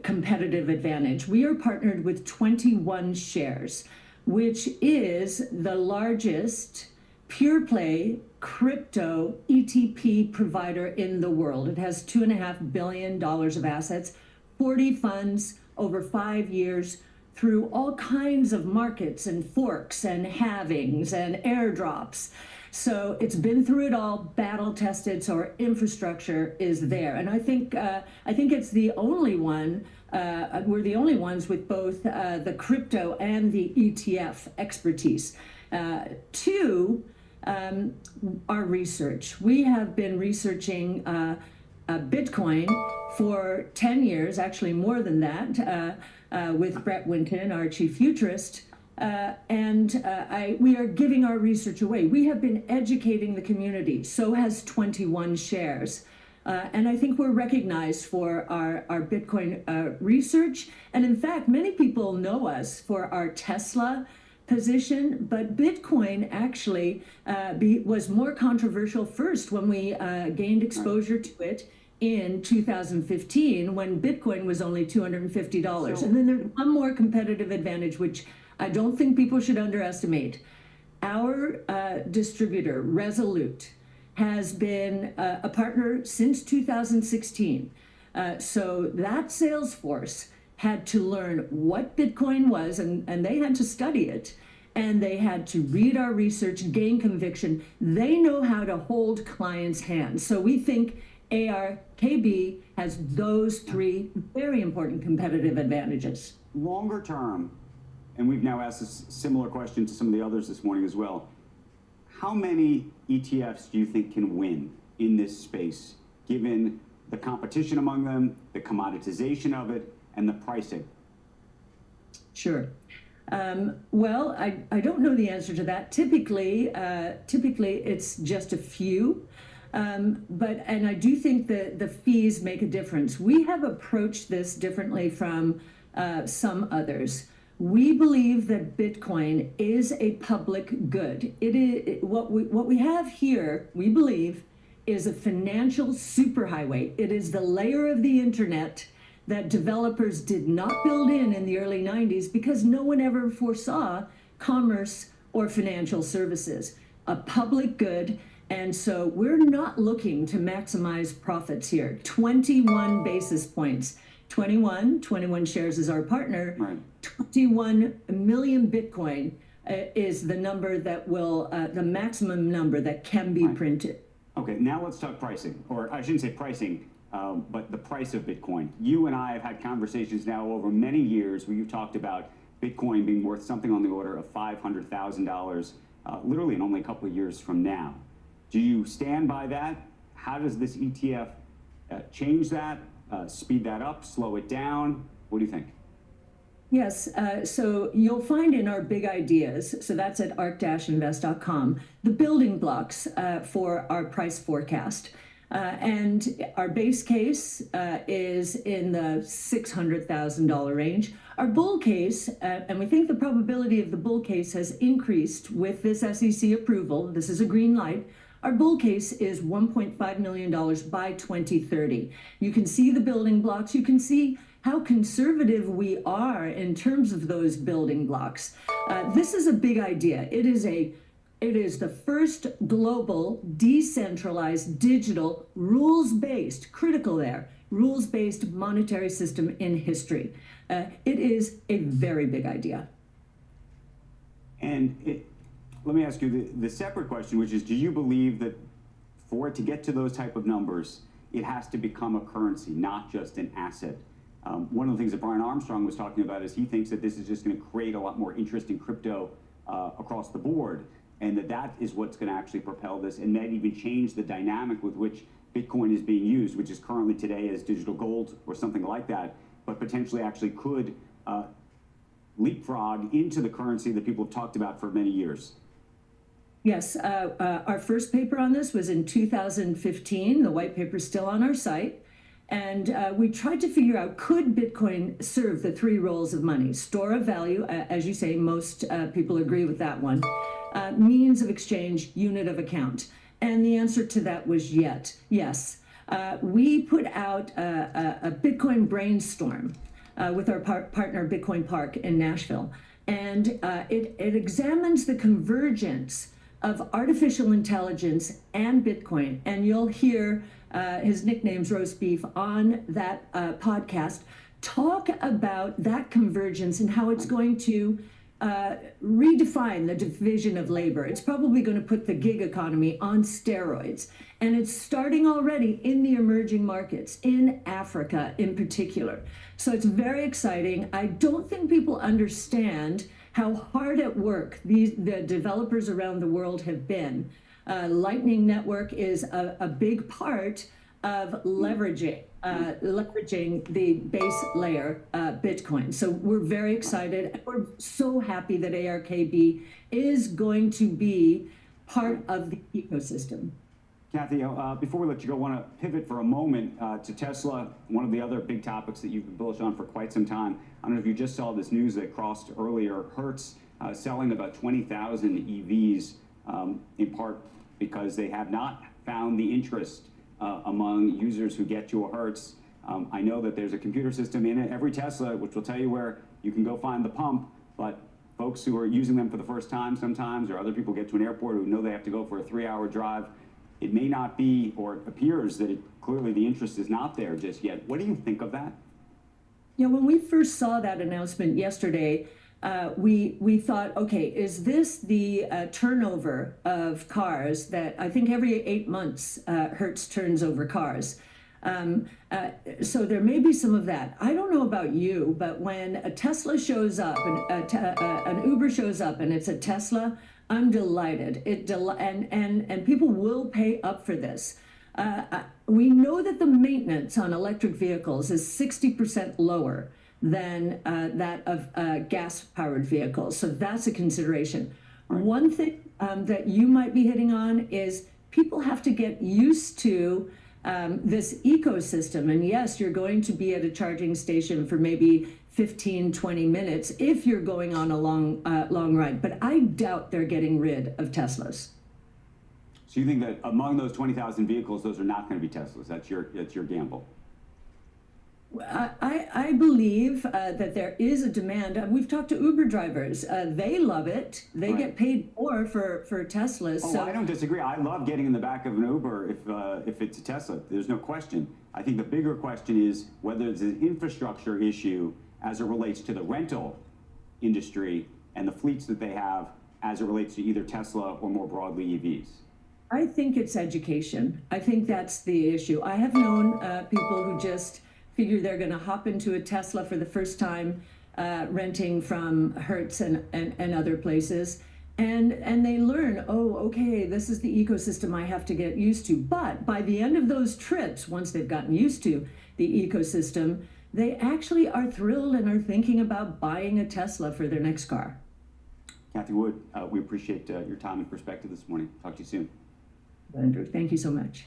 competitive advantage. We are partnered with 21 Shares, which is the largest pure play crypto ETP provider in the world. It has $2.5 billion of assets, 40 funds over 5 years through all kinds of markets and forks and halvings and airdrops. So it's been through it all, battle tested, so our infrastructure is there. And I think it's the only one, we're the only ones with both the crypto and the ETF expertise. Two, our research. We have been researching Bitcoin for 10 years, actually more than that, with Brett Winton, our chief futurist. We are giving our research away. We have been educating the community. So has 21 Shares. And I think we're recognized for our Bitcoin research. And in fact, many people know us for our Tesla position, but Bitcoin actually was more controversial first when we gained exposure to it in 2015, when Bitcoin was only $250. And then there's one more competitive advantage, which I don't think people should underestimate. Our distributor, Resolute, has been a partner since 2016. So that sales force had to learn what Bitcoin was, and they had to study it, and they had to read our research, gain conviction. They know how to hold clients' hands. So we think ARKB has those three very important competitive advantages. Longer term, and we've now asked a similar question to some of the others this morning as well, how many ETFs do you think can win in this space, given the competition among them, the commoditization of it, and the pricing? Sure. Well, I don't know the answer to that. Typically it's just a few. And I do think that the fees make a difference. We have approached this differently from some others. We believe that Bitcoin is a public good. It is what we have here, we believe, is a financial superhighway. It is the layer of the internet that developers did not build in the early 90s because no one ever foresaw commerce or financial services. A public good. And so we're not looking to maximize profits here. 21 basis points. 21 Shares is our partner. Right. 21 million Bitcoin is the number that will, the maximum number that can be printed. Okay, now let's talk pricing, or I shouldn't say pricing, but the price of Bitcoin. You and I have had conversations now over many years where you've talked about Bitcoin being worth something on the order of $500,000, literally in only a couple of years from now. Do you stand by that? How does this ETF change that, speed that up, slow it down? What do you think? Yes, so you'll find in our big ideas, so that's at arc-invest.com, the building blocks for our price forecast. And our base case is in the $600,000 range. Our bull case, and we think the probability of the bull case has increased with this SEC approval. This is a green light. Our bull case is $1.5 million by 2030. You can see the building blocks. You can see how conservative we are in terms of those building blocks. This is a big idea. It is the first global, decentralized, digital, rules-based, critical there, rules-based monetary system in history. It is a very big idea. And let me ask you the separate question, which is, do you believe that for it to get to those type of numbers, it has to become a currency, not just an asset? One of the things that Brian Armstrong was talking about is he thinks that this is just going to create a lot more interest in crypto across the board, and that is what's going to actually propel this, and that even change the dynamic with which Bitcoin is being used, which is currently today as digital gold or something like that, but potentially actually could leapfrog into the currency that people have talked about for many years. Yes, our first paper on this was in 2015. The white paper is still on our site. And we tried to figure out, could Bitcoin serve the three roles of money? Store of value, as you say, most people agree with that one. Means of exchange, unit of account. And the answer to that was yes. We put out a Bitcoin brainstorm with our partner Bitcoin Park in Nashville. And it examines the convergence of artificial intelligence and Bitcoin. And you'll hear his nickname's Roast Beef on that podcast, talk about that convergence and how it's going to redefine the division of labor. It's probably going to put the gig economy on steroids. And it's starting already in the emerging markets, in Africa in particular. So it's very exciting. I don't think people understand how hard at work the developers around the world have been. Lightning Network is a big part of leveraging the base layer Bitcoin. So we're very excited. We're so happy that ARKB is going to be part of the ecosystem. Kathy, before we let you go, I want to pivot for a moment to Tesla, one of the other big topics that you've been bullish on for quite some time. I don't know if you just saw this news that crossed earlier. Hertz selling about 20,000 EVs, in part because they have not found the interest among users who get to a Hertz. I know that there's a computer system in every Tesla, which will tell you where you can go find the pump, but folks who are using them for the first time sometimes, or other people get to an airport who know they have to go for a 3-hour drive, it may not be, or it appears that clearly the interest is not there just yet. What do you think of that? Yeah, when we first saw that announcement yesterday, we thought, okay, is this the turnover of cars that I think every 8 months Hertz turns over cars? So there may be some of that. I don't know about you, but when a Tesla shows up, an Uber shows up and it's a Tesla, I'm delighted. And people will pay up for this. We know that the maintenance on electric vehicles is 60% lower than that of gas-powered vehicles. So that's a consideration. One thing that you might be hitting on is people have to get used to this ecosystem. And yes, you're going to be at a charging station for maybe 15, 20 minutes if you're going on a long ride. But I doubt they're getting rid of Teslas. So you think that among those 20,000 vehicles, those are not going to be Teslas? That's your gamble? I believe that there is a demand. We've talked to Uber drivers. They love it. They get paid more for Teslas. Oh, so I don't disagree. I love getting in the back of an Uber if it's a Tesla. There's no question. I think the bigger question is whether it's an infrastructure issue as it relates to the rental industry and the fleets that they have as it relates to either Tesla or more broadly EVs. I think it's education. I think that's the issue. I have known people who just figure they're going to hop into a Tesla for the first time, renting from Hertz and other places. And they learn, oh, okay, this is the ecosystem I have to get used to. But by the end of those trips, once they've gotten used to the ecosystem, they actually are thrilled and are thinking about buying a Tesla for their next car. Kathy Wood, we appreciate your time and perspective this morning. Talk to you soon. Andrew, thank you so much.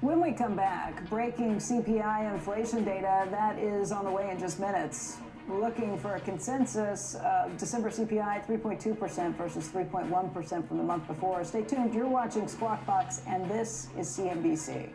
When we come back, breaking CPI inflation data, that is on the way in just minutes. We're looking for a consensus. December CPI 3.2% versus 3.1% from the month before. Stay tuned. You're watching Squawk Box, and this is CNBC.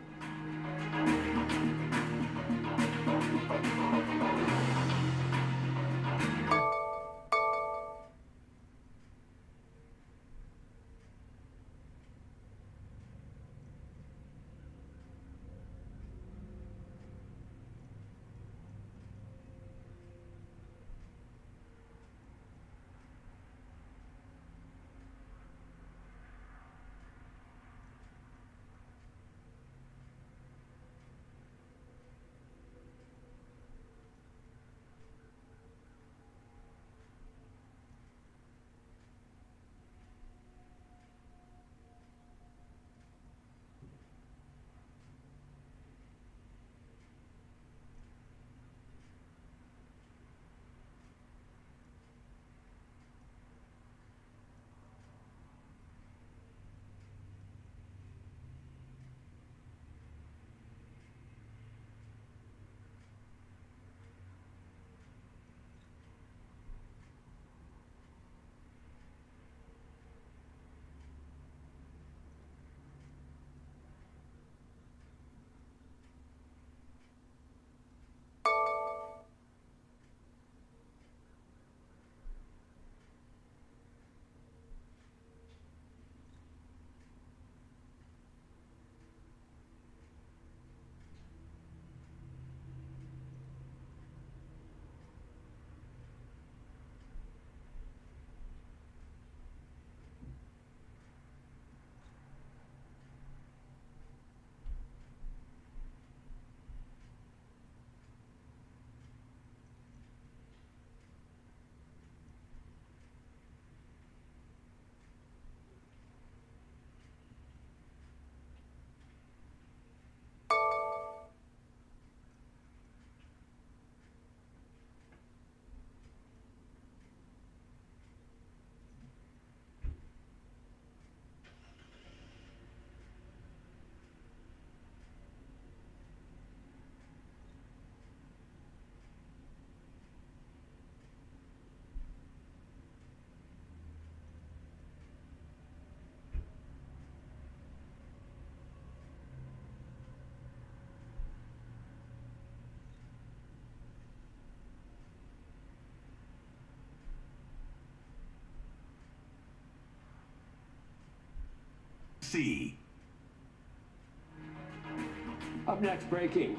see. Up next, breaking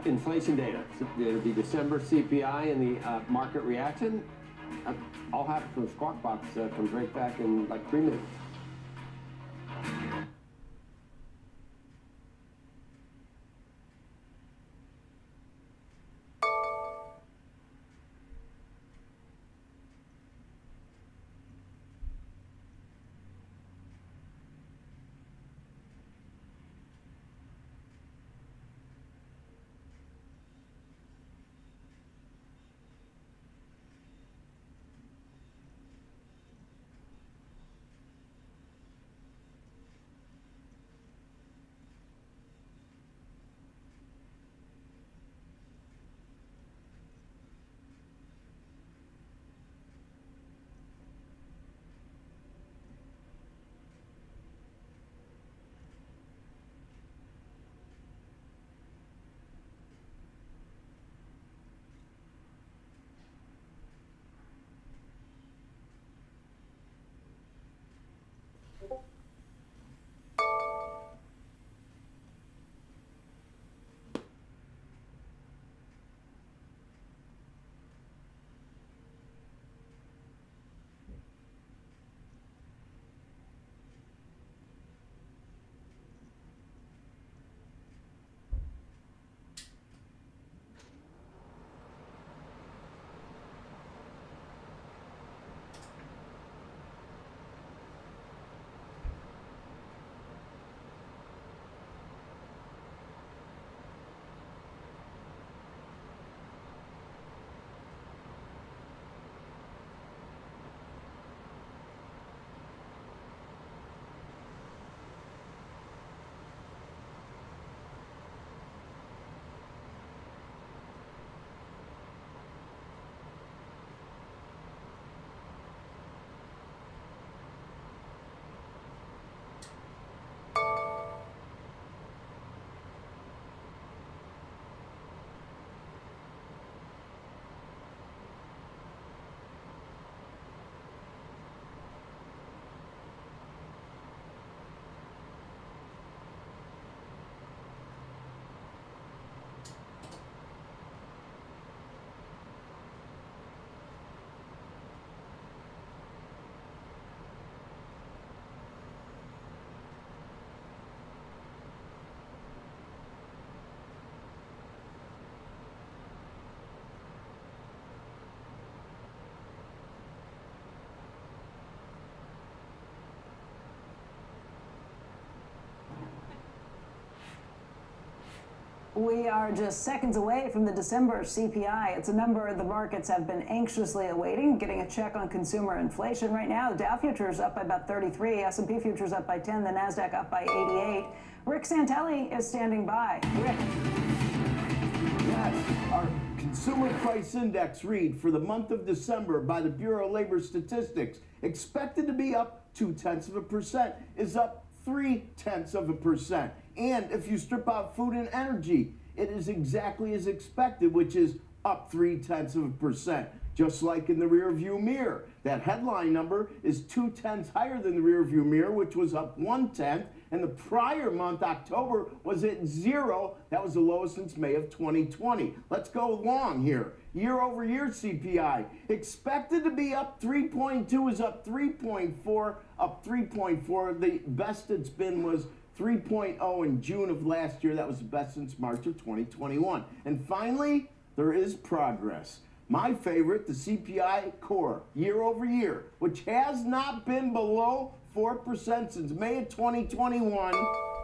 inflation data. It'll be December CPI and the market reaction. All happen from Squawk Box. Comes right back in like 3 minutes. We are just seconds away from the December CPI. It's a number the markets have been anxiously awaiting. Getting a check on consumer inflation right now. The Dow futures up by about 33, S&P futures up by 10, the Nasdaq up by 88. Rick Santelli is standing by. Rick. Yes, our consumer price index read for the month of December by the Bureau of Labor Statistics, expected to be up 0.2%, is up 0.3%. And if you strip out food and energy, it is exactly as expected, which is up 0.3%. Just like in the rear view mirror. That headline number is 0.2 higher than the rear view mirror, which was up 0.1. And the prior month, October, was at 0. That was the lowest since May of 2020. Let's go long here. Year over year CPI expected to be up 3.2, is up 3.4, up 3.4. The best it's been was 3.0 in June of last year. That was the best since March of 2021. And finally, there is progress. My favorite, the CPI core, year over year, which has not been below 4% since May of 2021.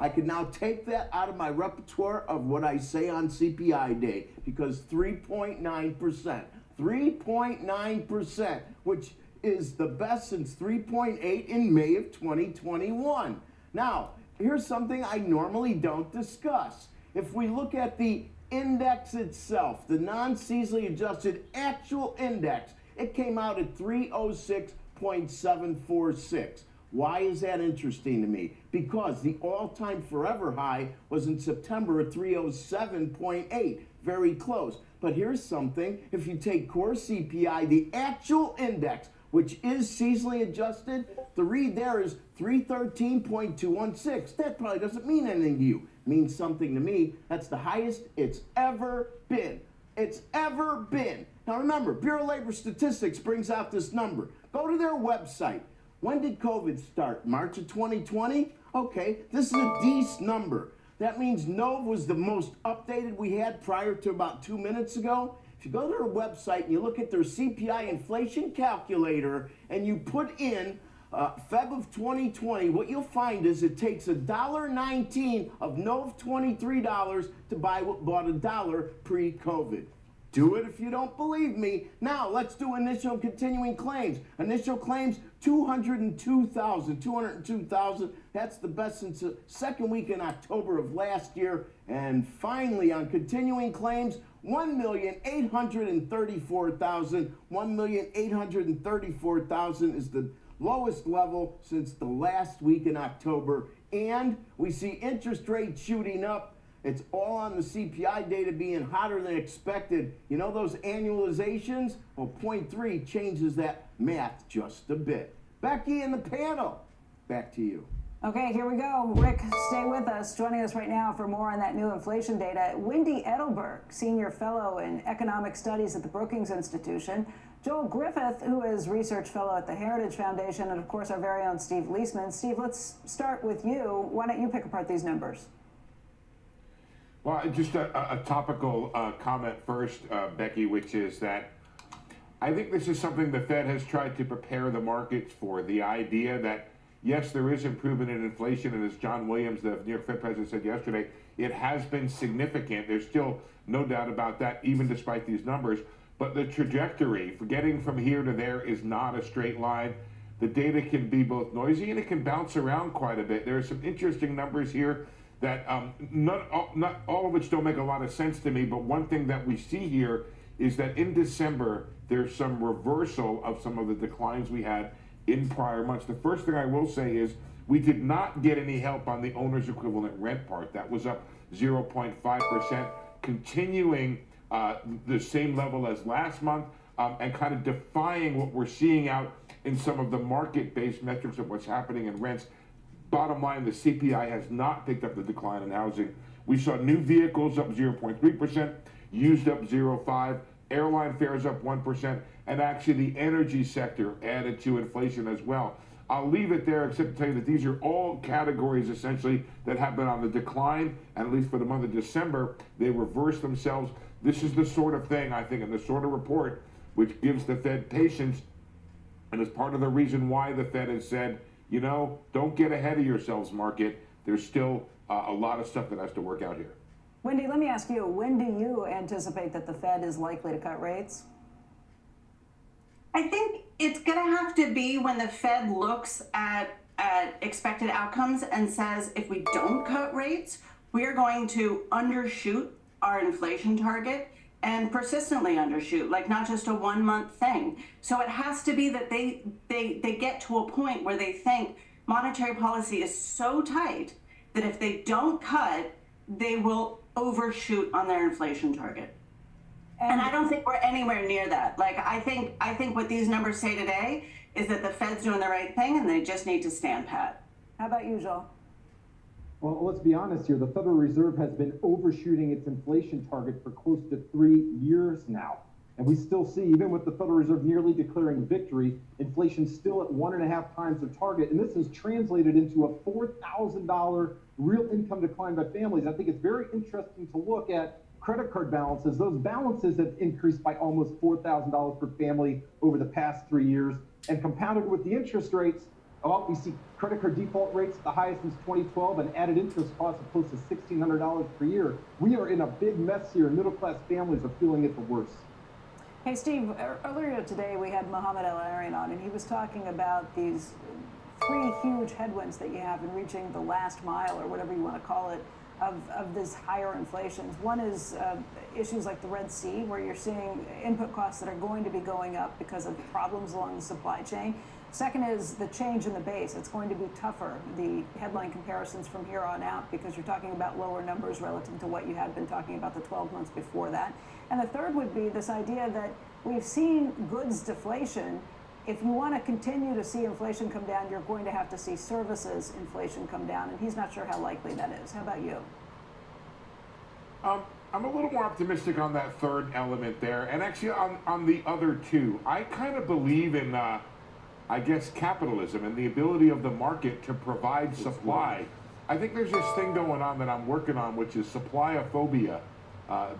I can now take that out of my repertoire of what I say on CPI day, because 3.9%, 3.9%, which is the best since 3.8 in May of 2021. Now, here's something I normally don't discuss. If we look at the index itself, the non-seasonally adjusted actual index, it came out at 306.746. Why is that interesting to me? Because the all-time forever high was in September at 307.8, very close. But here's something, if you take core CPI, the actual index which is seasonally adjusted, the read there is 313.216. That probably doesn't mean anything to you. It means something to me. That's the highest it's ever been. It's ever been. Now remember, Bureau of Labor Statistics brings out this number. Go to their website. When did COVID start? March of 2020? Okay, this is a decent number. That means Nov was the most updated we had prior to about 2 minutes ago. If you go to their website and you look at their CPI inflation calculator and you put in Feb of 2020, what you'll find is it takes $1.19 of Nov $23 to buy what bought $1 pre-COVID. Do it if you don't believe me. Now, let's do initial and continuing claims. Initial claims, 202,000. That's the best since the second week in October of last year. And finally, on continuing claims, 1,834,000. 1,834,000 is the lowest level since the last week in October. And we see interest rates shooting up. It's all on the CPI data being hotter than expected. You know those annualizations? Well, 0.3 changes that math just a bit. Becky and the panel, back to you. Okay, here we go. Rick, stay with us. Joining us right now for more on that new inflation data, Wendy Edelberg, Senior Fellow in Economic Studies at the Brookings Institution, Joel Griffith, who is Research Fellow at the Heritage Foundation, and of course our very own Steve Leisman. Steve, let's start with you. Why don't you pick apart these numbers? Well, just a topical comment first, Becky, which is that I think this is something the Fed has tried to prepare the markets for. The idea that, yes, there is improvement in inflation, and as John Williams, the New York Fed president, said yesterday, it has been significant. There's still no doubt about that, even despite these numbers. But the trajectory for getting from here to there is not a straight line. The data can be both noisy and it can bounce around quite a bit. There are some interesting numbers here that not all of which don't make a lot of sense to me, but one thing that we see here is that in December, there's some reversal of some of the declines we had in prior months. The first thing I will say is we did not get any help on the owner's equivalent rent part. That was up 0.5%, continuing the same level as last month, and kind of defying what we're seeing out in some of the market-based metrics of what's happening in rents. Bottom line, the CPI has not picked up the decline in housing. We saw new vehicles up 0.3%, used up 0.5%, airline fares up 1%, and actually the energy sector added to inflation as well. I'll leave it there except to tell you that these are all categories essentially that have been on the decline, and at least for the month of December, they reversed themselves. This is the sort of thing, I think, and the sort of report which gives the Fed patience, and is part of the reason why the Fed has said, you know, don't get ahead of yourselves, market. There's still a lot of stuff that has to work out here. Wendy, let me ask you, when do you anticipate that the Fed is likely to cut rates? I think it's going to have to be when the Fed looks at expected outcomes and says, if we don't cut rates, we are going to undershoot our inflation target and persistently undershoot, like not just a 1 month thing. So it has to be that they get to a point where they think monetary policy is so tight that if they don't cut, they will overshoot on their inflation target. And I don't think we're anywhere near that. Like, I think what these numbers say today is that the Fed's doing the right thing and they just need to stand pat. How about you, Joel? Well, let's be honest here. The Federal Reserve has been overshooting its inflation target for close to 3 years now. And we still see, even with the Federal Reserve nearly declaring victory, inflation still at 1.5 times the target. And this has translated into a $4,000 real income decline by families. I think it's very interesting to look at credit card balances. Those balances have increased by almost $4,000 per family over the past 3 years. And compounded with the interest rates, we see credit card default rates the highest since 2012 and added interest costs of close to $1,600 per year. We are in a big mess here. Middle-class families are feeling it the worst. Hey, Steve, earlier today we had Mohamed El-Arian on, and he was talking about these 3 huge headwinds that you have in reaching the last mile, or whatever you want to call it, of this higher inflation. One is issues like the Red Sea, where you're seeing input costs that are going to be going up because of problems along the supply chain. Second is the change in the base. It's going to be tougher, the headline comparisons from here on out, because you're talking about lower numbers relative to what you had been talking about the 12 months before that. And the third would be this idea that we've seen goods deflation if you want to continue to see inflation come down, you're going to have to see services inflation come down, and he's not sure how likely that is. How about you? I'm a little more optimistic on that third element there, and actually on the other two. I kind of believe in, I guess, capitalism and the ability of the market to provide supply. I think there's this thing going on that I'm working on, which is supply-ophobia,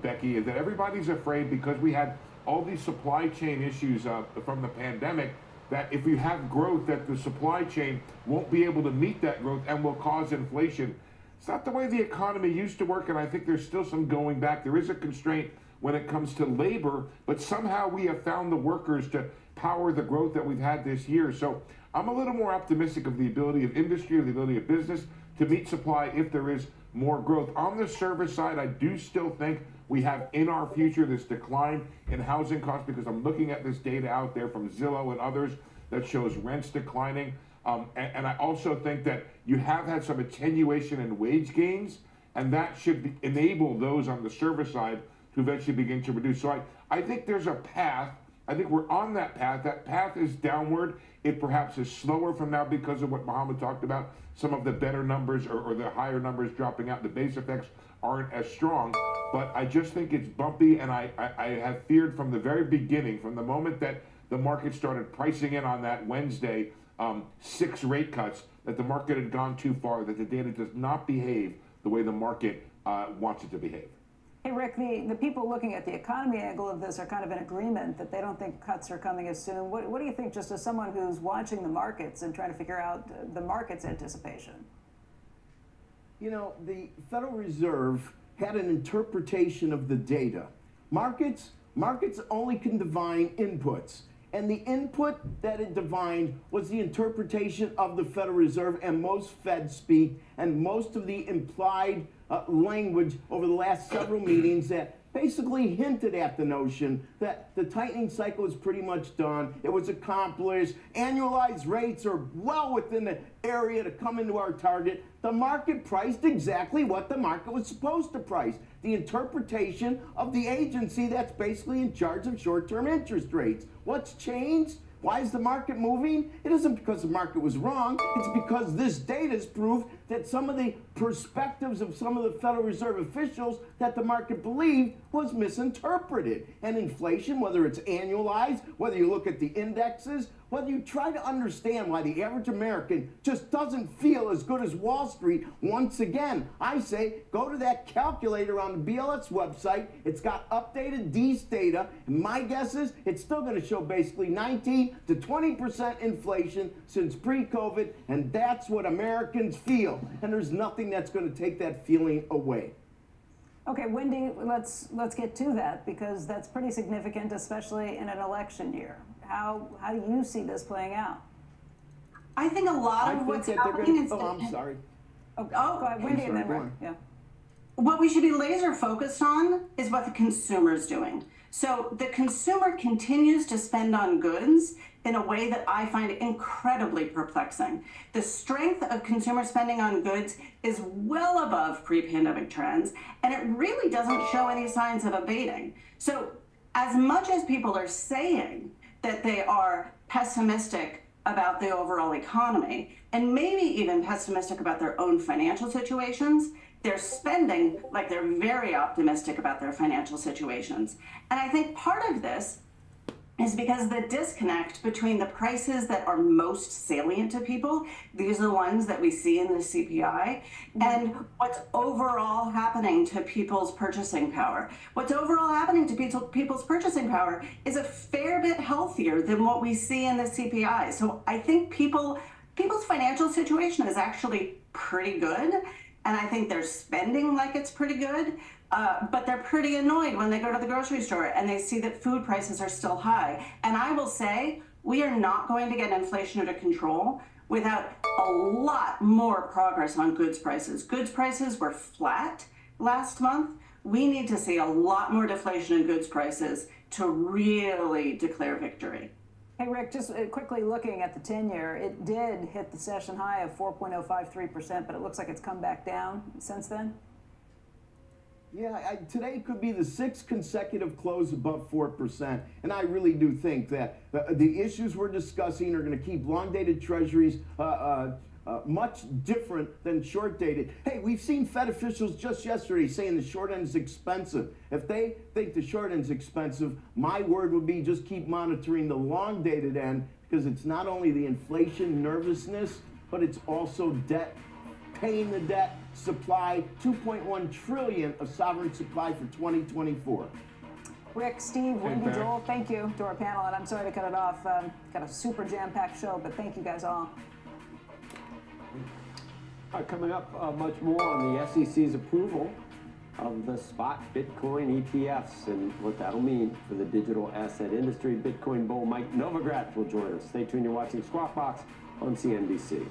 Becky, is that everybody's afraid because we had all these supply chain issues from the pandemic, that if you have growth, that the supply chain won't be able to meet that growth and will cause inflation. It's not the way the economy used to work, and I think there's still some going back. There is a constraint when it comes to labor, but somehow we have found the workers to power the growth that we've had this year. So I'm a little more optimistic of the ability of industry, of the ability of business to meet supply if there is more growth. On the service side, I do still think we have in our future this decline in housing costs, because I'm looking at this data out there from Zillow and others that shows rents declining. And I also think that you have had some attenuation in wage gains, and that should enable those on the service side to eventually begin to reduce. So I think there's a path. I think we're on that path. That path is downward. It perhaps is slower from now because of what Mohammed talked about. Some of the better numbers or the higher numbers dropping out. The base effects aren't as strong. But I just think it's bumpy, and I have feared from the very beginning, from the moment that the market started pricing in on that Wednesday 6 rate cuts, that the market had gone too far, that the data does not behave the way the market wants it to behave. Hey, Rick, the people looking at the economy angle of this are kind of in agreement that they don't think cuts are coming as soon. What do you think, just as someone who's watching the markets and trying to figure out the market's anticipation? You know, the Federal Reserve had an interpretation of the data. Markets only can divine inputs. And the input that it divined was the interpretation of the Federal Reserve and most Fed speak and most of the implied language over the last several meetings that basically hinted at the notion that the tightening cycle is pretty much done. It was accomplished. Annualized rates are well within the area to come into our target. The market priced exactly what the market was supposed to price. The interpretation of the agency that's basically in charge of short-term interest rates. What's changed? Why is the market moving? It isn't because the market was wrong. It's because this data has proved that some of the perspectives of some of the Federal Reserve officials that the market believed was misinterpreted. And inflation, whether it's annualized, whether you look at the indexes, whether you try to understand why the average American just doesn't feel as good as Wall Street, once again, I say go to that calculator on the BLS website. It's got updated D's data, and my guess is it's still going to show basically 19 to 20% inflation since pre-COVID, and that's what Americans feel. And there's nothing that's going to take that feeling away. Okay, Wendy, let's get to that, because that's pretty significant, especially in an election year. How do you see this playing out? I think a lot of what's happening is... I'm sorry. Oh, go ahead, Wendy, and then Rick. Yeah. What we should be laser focused on is what the consumer is doing. So the consumer continues to spend on goods in a way that I find incredibly perplexing. The strength of consumer spending on goods is well above pre-pandemic trends, and it really doesn't show any signs of abating. So as much as people are saying that they are pessimistic about the overall economy, and maybe even pessimistic about their own financial situations, they're spending like they're very optimistic about their financial situations. And I think part of this is because the disconnect between the prices that are most salient to people, these are the ones that we see in the CPI, and what's overall happening to people's purchasing power. What's overall happening to people's purchasing power is a fair bit healthier than what we see in the CPI. So I think people's financial situation is actually pretty good, and I think they're spending like it's pretty good. But they're pretty annoyed when they go to the grocery store and they see that food prices are still high. And I will say, we are not going to get inflation under control without a lot more progress on goods prices. Goods prices were flat last month. We need to see a lot more deflation in goods prices to really declare victory. Hey, Rick, just quickly looking at the 10-year, it did hit the session high of 4.053%, but it looks like it's come back down since then. Yeah, today could be the 6th consecutive close above 4%, and I really do think that the issues we're discussing are going to keep long-dated treasuries much different than short-dated. Hey, we've seen Fed officials just yesterday saying the short end is expensive. If they think the short end is expensive, my word would be just keep monitoring the long-dated end, because it's not only the inflation nervousness, but it's also debt, paying the debt, supply, 2.1 trillion of sovereign supply for 2024. Rick, Steve, Wendy, Joel, thank you to our panel, and I'm sorry to cut it off. Got a super jam-packed show, but thank you guys all. Coming up, much more on the SEC's approval of the spot Bitcoin ETFs and what that'll mean for the digital asset industry. Bitcoin bull Mike Novogratz will join us. Stay tuned. You're watching Squawk Box on CNBC.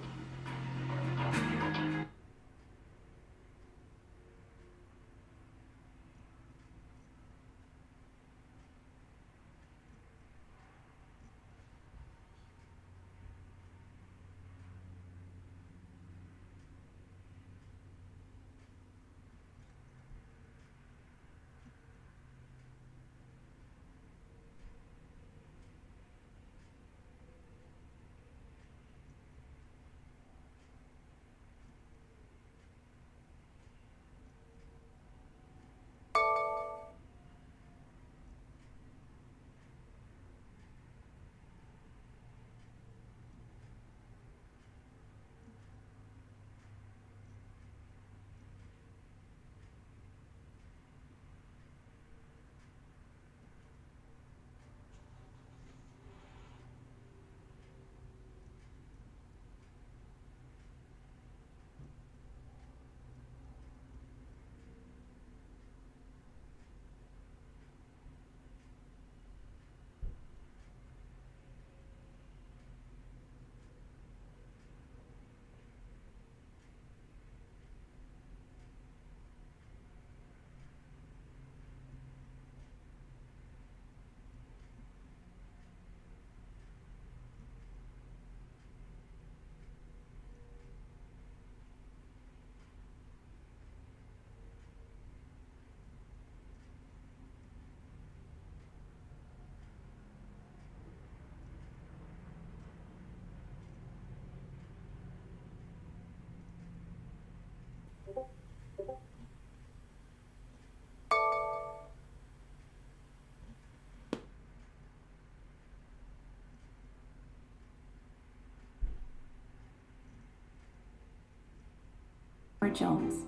Jones.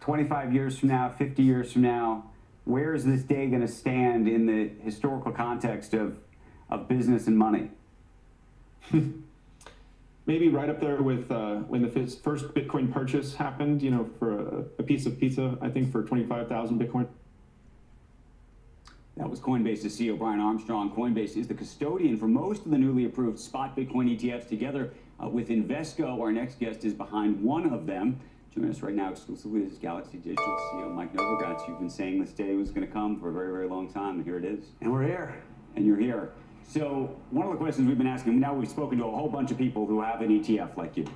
25 years from now, 50 years from now, where is this day going to stand in the historical context of business and money? Maybe right up there with when the first Bitcoin purchase happened, you know, for a piece of pizza, I think for 25,000 Bitcoin. That was Coinbase's CEO Brian Armstrong. Coinbase is the custodian for most of the newly approved spot Bitcoin ETFs together with Invesco. Our next guest is behind one of them. Joining us right now exclusively is Galaxy Digital CEO Mike Novogratz. You've been saying this day was going to come for a very, very long time, and here it is. And we're here. And you're here. So one of the questions we've been asking, now we've spoken to a whole bunch of people who have an ETF like you.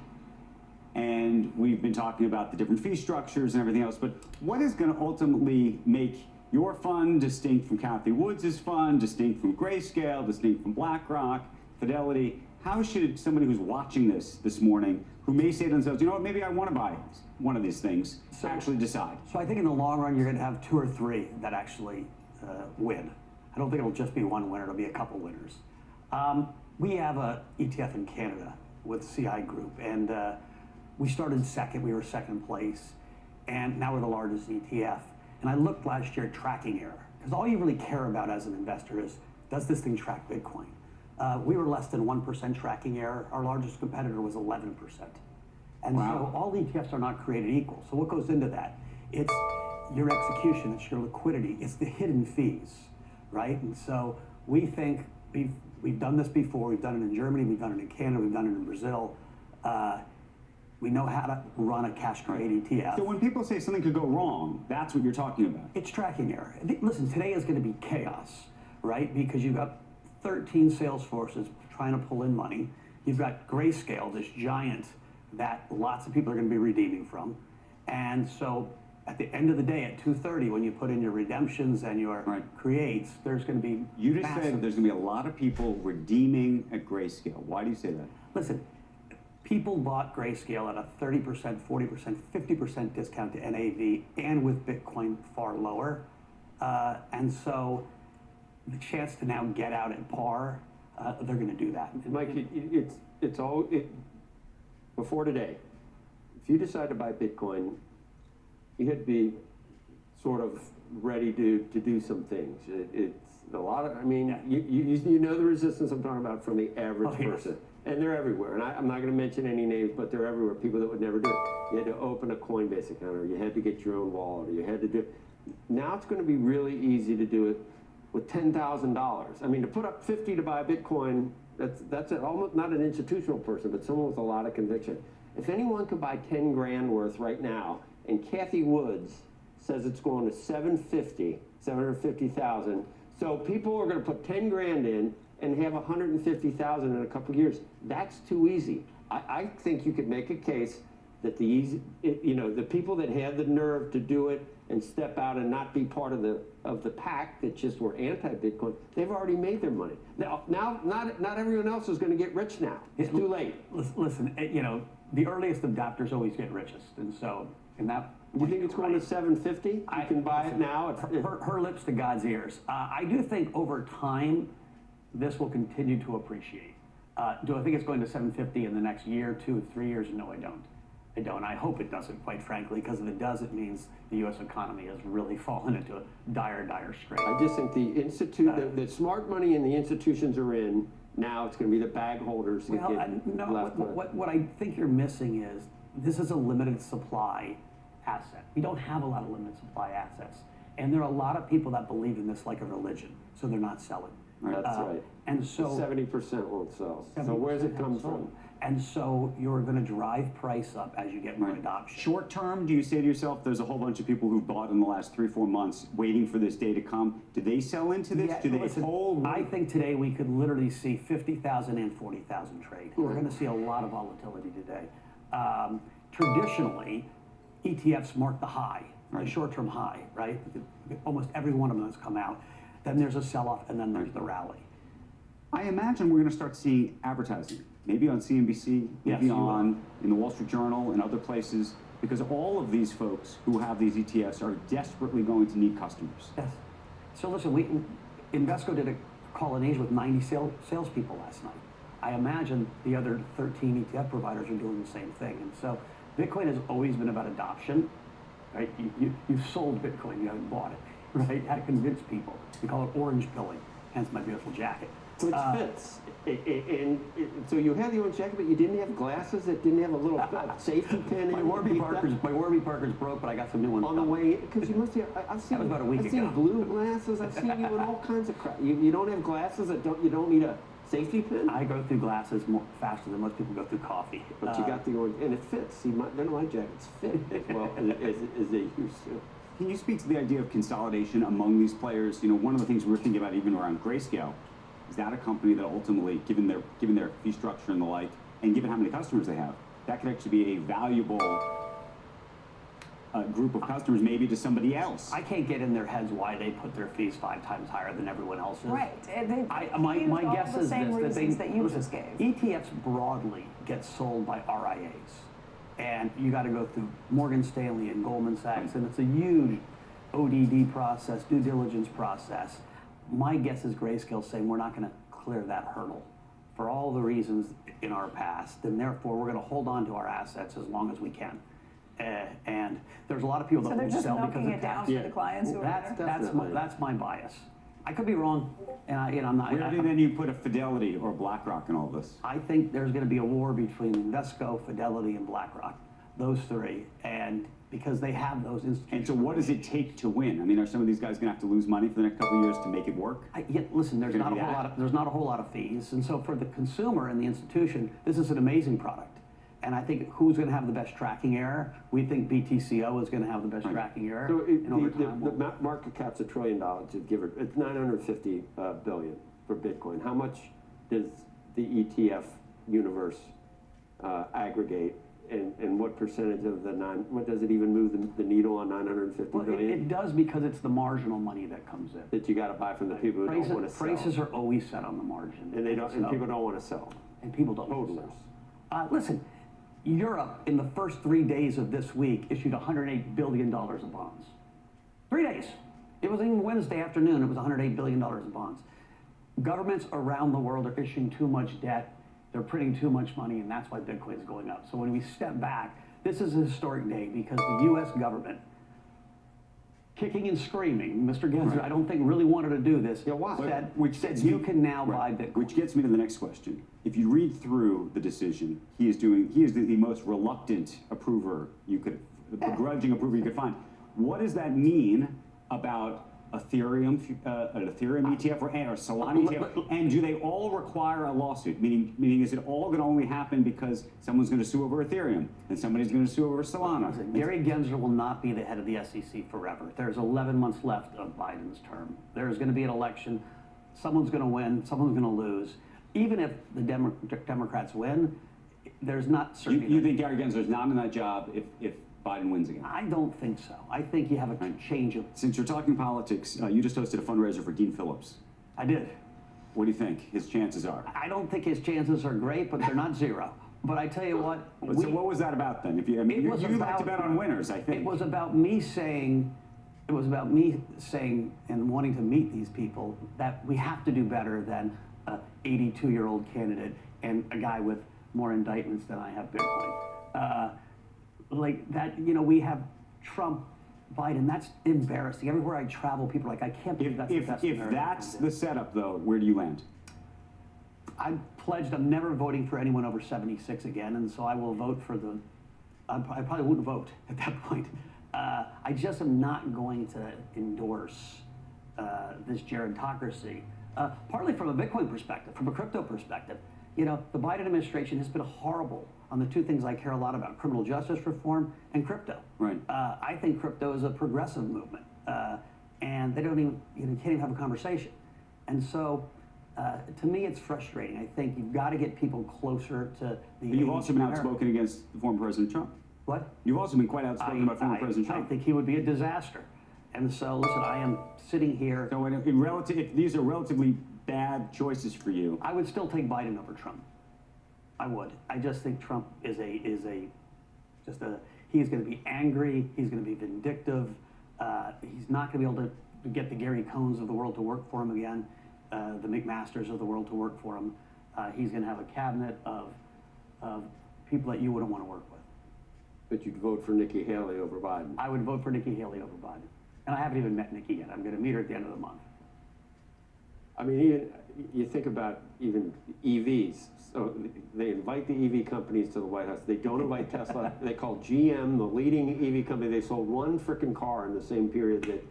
And we've been talking about the different fee structures and everything else, but what is going to ultimately make your fund distinct from Cathie Woods' fund, distinct from Grayscale, distinct from BlackRock, Fidelity? How should somebody who's watching this morning, who may say to themselves, you know what, maybe I want to buy one of these things, actually decide? So I think in the long run, you're going to have 2 or 3 that actually win. I don't think it'll just be one winner. It'll be a couple winners. We have a ETF in Canada with CI Group, and we started second. We were second place, and now we're the largest ETF. And I looked last year at tracking error, because all you really care about as an investor is, does this thing track Bitcoin? We were less than 1% tracking error. Our largest competitor was 11%. And so all ETFs are not created equal. So what goes into that? It's your execution, it's your liquidity, it's the hidden fees, right? And so we think we've done this before. We've done it in Germany, we've done it in Canada, we've done it in Brazil. We know how to run a cash trade ETF. So when people say something could go wrong, that's what you're talking about. It's tracking error. Listen, today is going to be chaos, right? Because you've got 13 sales forces trying to pull in money. You've got Grayscale, this giant that lots of people are going to be redeeming from. And so at the end of the day, at 2:30, when you put in your redemptions and your creates, there's going to be You just said massive. there's going to be a lot of people redeeming at Grayscale. Why do you say that? Listen, people bought Grayscale at a 30%, 40%, 50% discount to NAV, and with Bitcoin far lower. And so the chance to now get out at par, they're going to do that. Mike, before today, if you decide to buy Bitcoin, you had to be sort of ready to do some things. It's a lot of, I mean, you know the resistance I'm talking about from the average person. And they're everywhere. And I'm not going to mention any names, but they're everywhere. People that would never do it. You had to open a Coinbase account, or you had to get your own wallet, or you had to do it. Now it's going to be really easy to do it with $10,000. I mean, to put up 50 to buy Bitcoin, that's almost not an institutional person, but someone with a lot of conviction. If anyone could buy 10 grand worth right now, and Kathy Woods says it's going to 750,000. So people are going to put 10 grand in and have 150,000 in a couple of years. That's too easy. I think you could make a case that the people that had the nerve to do it and step out and not be part of the pack that just were anti-Bitcoin, they've already made their money. Now not everyone else is going to get rich now. It's too late. Listen, the earliest adopters always get richest, and so in that. You think it's going to 750? You can buy it now. Her lips to God's ears. I do think over time, this will continue to appreciate. Do I think it's going to 750 in the next year, 2, 3 years? No, I don't. I don't. I hope it doesn't, quite frankly, because if it does, it means the U.S. economy has really fallen into a dire, dire strait. I just think the smart money and the institutions are in. Now it's going to be the bag holders that get left. What I think you're missing is this is a limited supply asset. We don't have a lot of limited supply assets. And there are a lot of people that believe in this like a religion, so they're not selling. That's right. And so 70% won't sell. So where does it come from? And so you're going to drive price up as you get more adoption. Short term, do you say to yourself, there's a whole bunch of people who bought in the last 3-4 months waiting for this day to come? Do they sell into this? Yeah, do they listen, hold? I think today we could literally see 50,000 and 40,000 trade. We're going to see a lot of volatility today. Traditionally, ETFs mark the high, the short-term high, right? Almost every one of them has come out. Then there's a sell-off, and then there's the rally. I imagine we're going to start seeing advertising, maybe on CNBC, maybe in the Wall Street Journal and other places, because all of these folks who have these ETFs are desperately going to need customers. Yes. So listen, Invesco did a call in Asia with 90 salespeople last night. I imagine the other 13 ETF providers are doing the same thing. And so Bitcoin has always been about adoption, right? You've sold Bitcoin, you haven't bought it, right? You had to convince people. We call it orange pilling, hence my beautiful jacket. Which fits. So you had the orange jacket, but you didn't have glasses that didn't have a little safety pin. My Warby Parker's broke, but I got some new ones. On the way, because you must have. I've seen. That was about a week I've seen ago. blue glasses. I've seen you in all kinds of crap. You don't have glasses that you don't need a safety pin. I go through glasses more faster than most people go through coffee. But you got the orange, and it fits. See, none of my jackets fit as well as they used to. Can you speak to the idea of consolidation among these players? One of the things we were thinking about even around Grayscale, is that a company that ultimately, given their fee structure and the like, and given how many customers they have, that could actually be a valuable group of customers maybe to somebody else? I can't get in their heads why they put their fees 5 times higher than everyone else's. Right. My guess is this, that you just gave. ETFs broadly get sold by RIAs. And you got to go through Morgan Stanley and Goldman Sachs, and it's a huge ODD process, due diligence process. My guess is Grayscale saying we're not going to clear that hurdle for all the reasons in our past, and therefore we're going to hold on to our assets as long as we can. And there's a lot of people that won't sell because of tax. For the clients who that's my bias. I could be wrong, and I'm not. Where do then you put a Fidelity or BlackRock in all this? I think there's going to be a war between Invesco, Fidelity, and BlackRock. Those three, and because they have those institutions. And so, what does it take to win? I mean, are some of these guys going to have to lose money for the next couple of years to make it work? Listen, there's not a whole lot of fees, and so for the consumer and the institution, this is an amazing product. And I think who's going to have the best tracking error? We think BTCO is going to have the best tracking error. So the market cap's $1 trillion. It's $950 billion for Bitcoin. How much does the ETF universe aggregate, and what what percentage of the what does it even move the needle on 950 Well, billion? it does because it's the marginal money that comes in. That you got to buy from the people who don't want to sell. Prices are always set on the margin. And they don't, and people don't want to sell. And people don't want to sell. Listen, Europe in the first 3 days of this week issued $108 billion of bonds. 3 days. It was even Wednesday afternoon, it was $108 billion of bonds. Governments around the world are issuing too much debt. They're printing too much money, and that's why Bitcoin is going up. So when we step back, this is a historic day because the U.S. government, kicking and screaming, Mr. Gensler, I don't think really wanted to do this. Yeah, why? Said you can now buy Bitcoin. Which gets me to the next question. If you read through the decision, he is the most reluctant approver you could, begrudging approver you could find. What does that mean about Ethereum, an Ethereum ETF or Solana ETF, and do they all require a lawsuit? Meaning, is it all going to only happen because someone's going to sue over Ethereum and somebody's going to sue over Solana? Gary Gensler will not be the head of the SEC forever. There's 11 months left of Biden's term. There's going to be an election. Someone's going to win. Someone's going to lose. Even if the Democrats win, there's not certainty. You think Gary Gensler's not in that job if Biden wins again? I don't think so. I think you have a change of... Since you're talking politics, you just hosted a fundraiser for Dean Phillips. I did. What do you think his chances are? I don't think his chances are great, but they're not zero. But I tell you what... So what was that about then? If you, I mean, you like to bet on winners, I think. It was about me saying... It was about me saying and wanting to meet these people that we have to do better than an 82-year-old candidate and a guy with more indictments than I have Bitcoin. Like that, you know, we have Trump, Biden. That's embarrassing. Everywhere I travel, people are like, I can't believe that's the best If that's the setup, though, where do you land? I pledged I'm never voting for anyone over 76 again, and so I will vote for the... I probably wouldn't vote at that point. I just am not going to endorse this gerontocracy, partly from a Bitcoin perspective, from a crypto perspective. You know, the Biden administration has been horrible on the two things I care a lot about, criminal justice reform and crypto. Right. I think crypto is a progressive movement, and they don't even, can't even have a conversation. And so, to me, it's frustrating. I think you've got to get people closer to the... But you've also been outspoken against the former President Trump. What? You've also been quite outspoken about former President Trump. I think he would be a disaster. And so, listen, I am sitting here... So if these are relatively bad choices for you... I would still take Biden over Trump. I would. I just think Trump is he's going to be angry. He's going to be vindictive. He's not going to be able to get the Gary Cohns of the world to work for him again, the McMasters of the world to work for him. He's going to have a cabinet of people that you wouldn't want to work with. But you'd vote for Nikki Haley over Biden. I would vote for Nikki Haley over Biden. And I haven't even met Nikki yet. I'm going to meet her at the end of the month. I mean, even, you think about even EVs. So they invite the EV companies to the White House. They don't invite Tesla. They call GM, the leading EV company. They sold one freaking car in the same period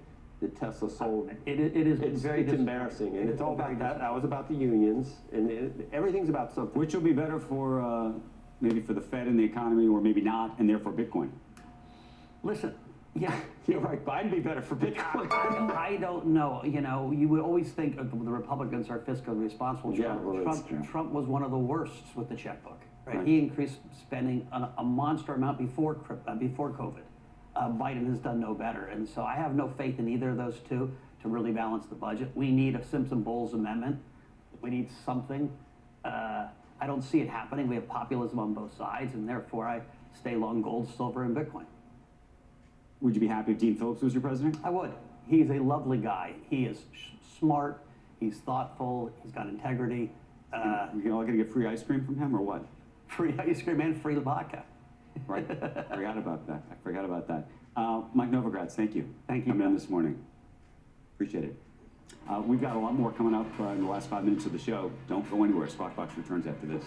that Tesla sold. It's embarrassing, and it's all about that. That was about the unions, and everything's about something. Which will be better for maybe for the Fed and the economy, or maybe not, and therefore Bitcoin? Listen, yeah, you're right. Biden be better for Bitcoin. I don't know. You know, you would always think the Republicans are fiscally responsible. Yeah, well, Trump was one of the worst with the checkbook. Right? Right. He increased spending a monster amount before COVID. Biden has done no better, and so I have no faith in either of those two to really balance the budget. We need a Simpson-Bowles amendment. We need something. I don't see it happening. We have populism on both sides, and therefore I stay long gold, silver, and Bitcoin. Would you be happy if Dean Phillips was your president? I would. He's a lovely guy. He is smart. He's thoughtful. He's got integrity. You're all going to get free ice cream from him, or what? Free ice cream and free vodka. Right. I forgot about that. Mike Novogratz, thank you. Thank you. Coming in this morning. Appreciate it. We've got a lot more coming up in the last 5 minutes of the show. Don't go anywhere. Squawk Box returns after this.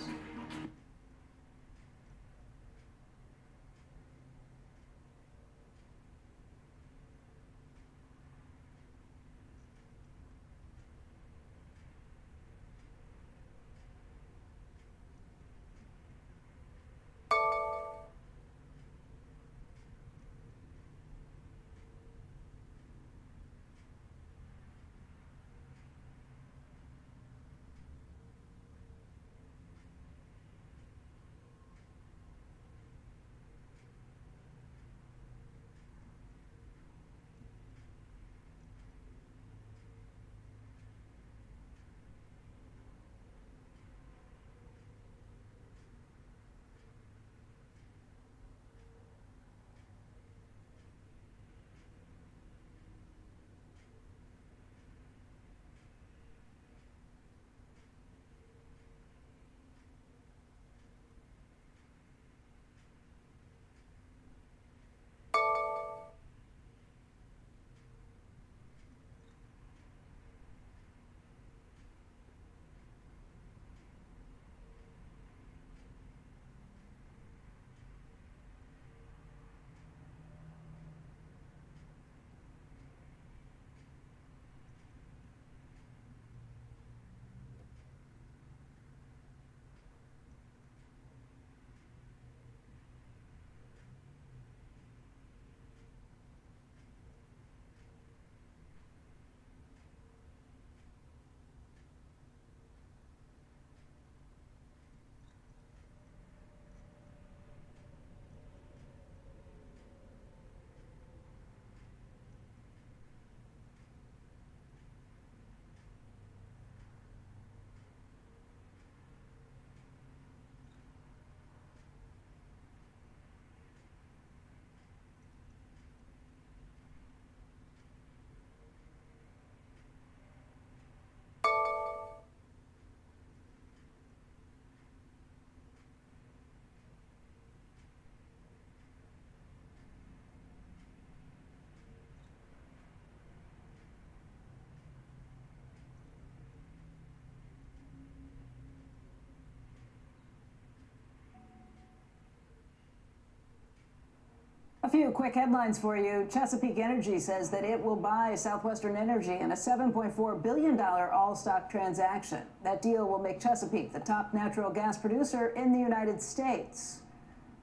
few quick headlines for you. Chesapeake Energy says that it will buy Southwestern Energy in a $7.4 billion all-stock transaction. That deal will make Chesapeake the top natural gas producer in the United States.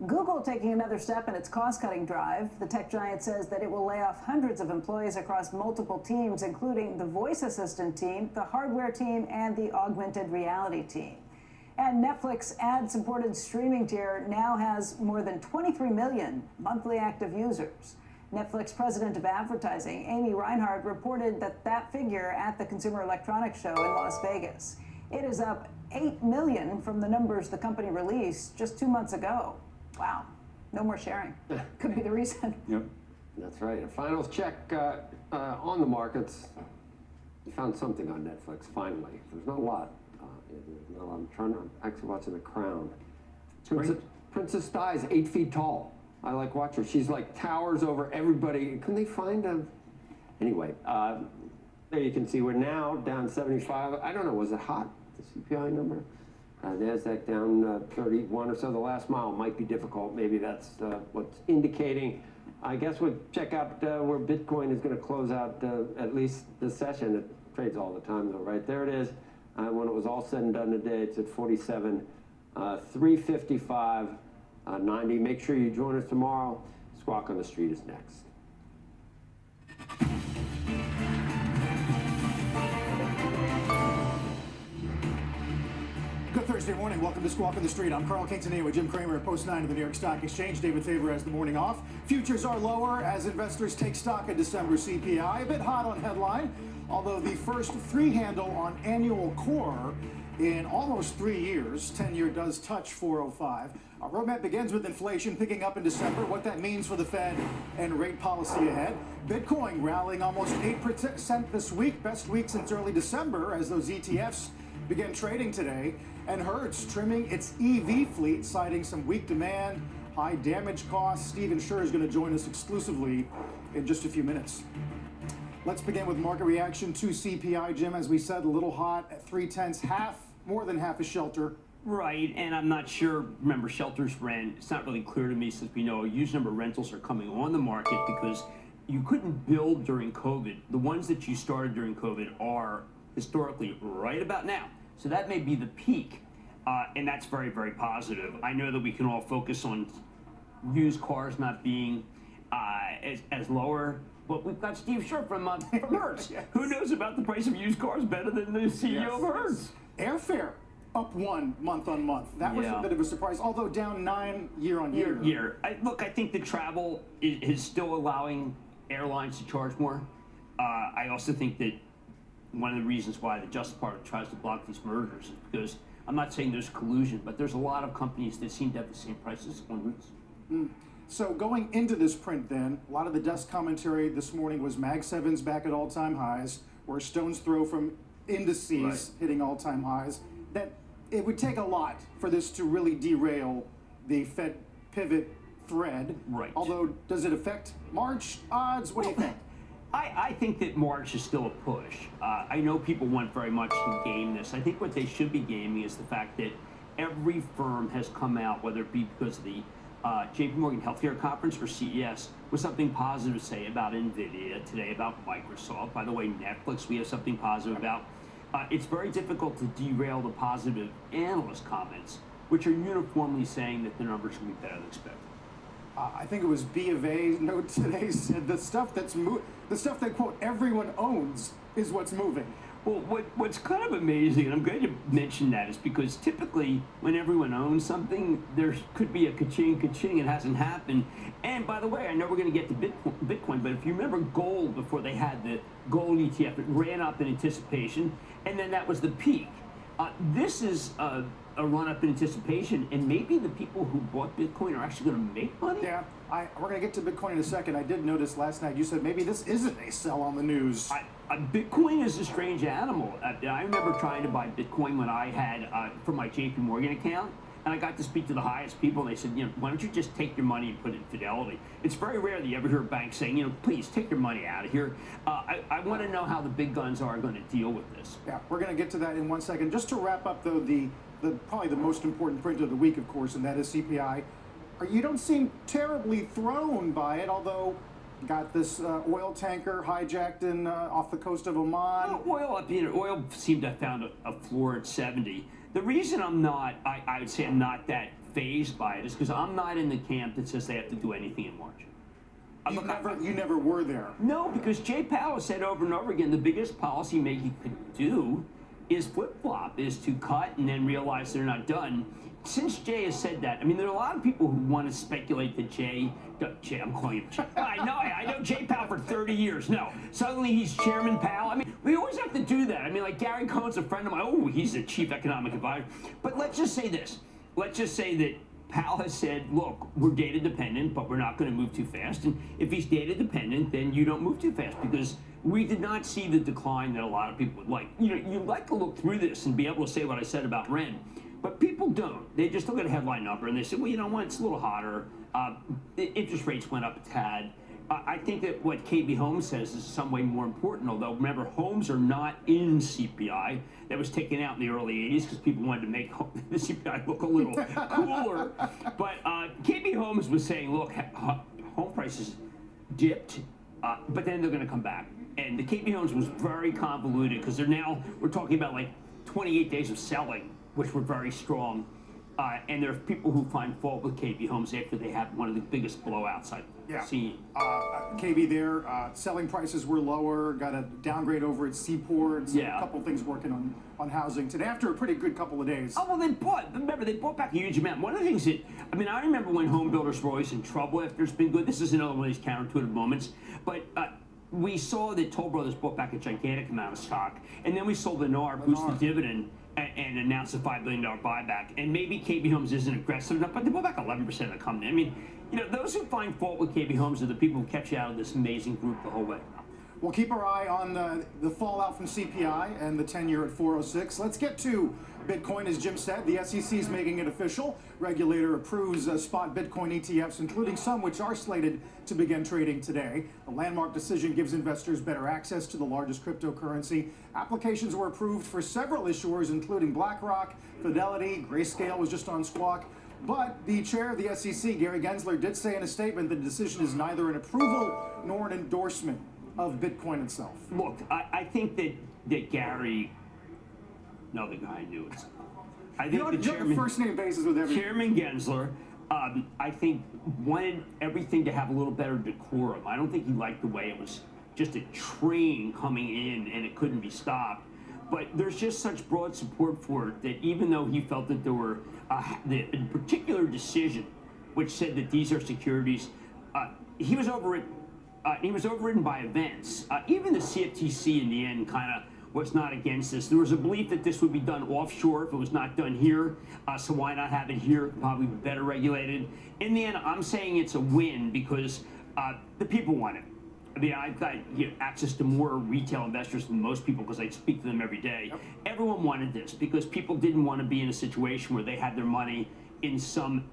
Google taking another step in its cost-cutting drive. The tech giant says that it will lay off hundreds of employees across multiple teams, including the voice assistant team, the hardware team, and the augmented reality team. And Netflix ad-supported streaming tier now has more than 23 million monthly active users. Netflix president of advertising, Amy Reinhardt, reported that figure at the Consumer Electronics Show in Las Vegas. It is up 8 million from the numbers the company released just 2 months ago. Wow, no more sharing. Could be the reason. Yep. That's right. A finals check on the markets. You found something on Netflix, finally. There's not a lot. I'm actually watching The Crown. Princess Di is 8 feet tall. I like watching her. She's like towers over everybody. Couldn't they find a... Anyway, there you can see we're now down 75. I don't know, was it hot, the CPI number? NASDAQ down 31 or so. The last mile might be difficult. Maybe that's what's indicating. I guess we'll check out where Bitcoin is going to close out at least this session. It trades all the time, though, right? There it is. When it was all said and done today, it's at 47, 355, 90. Make sure you join us tomorrow. Squawk on the Street is next. Good Thursday morning. Welcome to Squawk on the Street. I'm Carl Quintanilla with Jim Cramer at Post 9 of the New York Stock Exchange. David Faber has the morning off. Futures are lower as investors take stock of December CPI. A bit hot on headline, although the first three handle on annual core in almost 3 years. 10-year does touch 405. Our roadmap begins with inflation picking up in December, what that means for the Fed and rate policy ahead. Bitcoin rallying almost 8% this week, best week since early December as those ETFs began trading today. And Hertz trimming its EV fleet, citing some weak demand, high damage costs. Stephen Scher is going to join us exclusively in just a few minutes. Let's begin with market reaction to CPI, Jim. As we said, a little hot at 0.3, more than half a shelter. Right, and I'm not sure, remember, shelters rent, it's not really clear to me since we know a huge number of rentals are coming on the market because you couldn't build during COVID. The ones that you started during COVID are historically right about now. So that may be the peak, and that's very, very positive. I know that we can all focus on used cars not being as lower, but we've got Steve Scher from Hertz. Yes. Who knows about the price of used cars better than the CEO of Hertz? Airfare up 1 month on month. That was a bit of a surprise, although down 9 year on year. Look, I think the travel is still allowing airlines to charge more. I also think that one of the reasons why the Justice Department tries to block these mergers is because, I'm not saying there's collusion, but there's a lot of companies that seem to have the same prices on routes. So going into this print then, a lot of the desk commentary this morning was Mag 7s back at all-time highs, or stone's throw from indices hitting all-time highs. That it would take a lot for this to really derail the Fed pivot thread. Right. Although, does it affect March odds? What do you think? I think that March is still a push. I know people want very much to game this. I think what they should be gaming is the fact that every firm has come out, whether it be because of the JP Morgan Healthcare Conference or CES, with something positive to say about NVIDIA, today about Microsoft. By the way, Netflix, we have something positive about. It's very difficult to derail the positive analyst comments, which are uniformly saying that the numbers will be better than expected. I think it was B of A note today said the stuff that quote everyone owns is what's moving. Well, what's kind of amazing, and I'm going to mention that, is because typically when everyone owns something, there could be a ka-ching, it hasn't happened. And by the way, I know we're going to get to Bitcoin, but if you remember gold before they had the gold ETF, it ran up in anticipation, and then that was the peak. This is a run-up in anticipation, and maybe the people who bought Bitcoin are actually going to make money? Yeah, we're going to get to Bitcoin in a second. I did notice last night you said maybe this isn't a sell on the news. Bitcoin is a strange animal. I remember trying to buy Bitcoin when I had, for my JP Morgan account, and I got to speak to the highest people, and they said, why don't you just take your money and put it in Fidelity? It's very rare that you ever hear a bank saying, please take your money out of here. I want to know how the big guns are going to deal with this. Yeah, we're going to get to that in 1 second. Just to wrap up, though, probably the most important print of the week, of course, and that is CPI. You don't seem terribly thrown by it, although got this oil tanker hijacked in off the coast of Oman. Oil seemed to have found a floor at 70. The reason I'm not, I would say I'm not that fazed by it is because I'm not in the camp that says they have to do anything in March. You never were there. No, because Jay Powell has said over and over again the biggest policy making could do is flip-flop, is to cut and then realize they're not done. Since Jay has said that, I mean, there are a lot of people who want to speculate that Jay, I'm calling him Jay. I know Jay Powell for 30 years. No, suddenly he's Chairman Powell. I mean, we always have to do that. I mean, like Gary Cohn's a friend of mine. Oh, he's the chief economic advisor. But let's just say this. Let's just say that Powell has said, look, we're data dependent, but we're not going to move too fast. And if he's data dependent, then you don't move too fast because we did not see the decline that a lot of people would like. You know, you like to look through this and be able to say what I said about Ren. But people don't. They just look at a headline number and they say, well, you know what, it's a little hotter. Interest rates went up a tad. I think that what KB Holmes says is some way more important, although remember, homes are not in CPI. That was taken out in the early 80s because people wanted to make the CPI look a little cooler. But KB Holmes was saying, look, home prices dipped, but then they're going to come back. And the KB Holmes was very convoluted because we're talking about like 28 days of selling, which were very strong. And there are people who find fault with KB Homes after they had one of the biggest blowouts I've seen. KB there, selling prices were lower, got a downgrade over at Seaports, a couple things working on housing today after a pretty good couple of days. Oh, well, they bought back a huge amount. One of the things that, I mean, I remember when home builders were always in trouble after it's been good. This is another one of these counterintuitive moments. But we saw that Toll Brothers bought back a gigantic amount of stock. And then we sold Lennar, boosted dividend, and announced a $5 billion buyback. And maybe KB Homes isn't aggressive enough, but they bought back 11% of the company. I mean, you know, those who find fault with KB Homes are the people who kept you out of this amazing group the whole way. We'll keep our eye on the fallout from CPI and the 10-year at 406. Let's get to Bitcoin. As Jim said, the SEC is making it official. Regulator approves spot Bitcoin ETFs, including some which are slated to begin trading today. The landmark decision gives investors better access to the largest cryptocurrency. Applications were approved for several issuers, including BlackRock, Fidelity, Grayscale was just on Squawk. But the chair of the SEC, Gary Gensler, did say in a statement that the decision is neither an approval nor an endorsement of Bitcoin itself. Look, I think that Gary, no, the guy knew it. I think the chairman, first name basis with everything. Chairman Gensler, I think wanted everything to have a little better decorum. I don't think he liked the way it was just a train coming in and it couldn't be stopped. But there's just such broad support for it that even though he felt that there were a particular decision which said that these are securities, he was overridden by events. Even the CFTC in the end kind of was not against this. There was a belief that this would be done offshore if it was not done here, so why not have it here? Probably better regulated. In the end, I'm saying it's a win because the people want it. I mean, I've got access to more retail investors than most people because I speak to them every day. Yep. Everyone wanted this because people didn't want to be in a situation where they had their money in some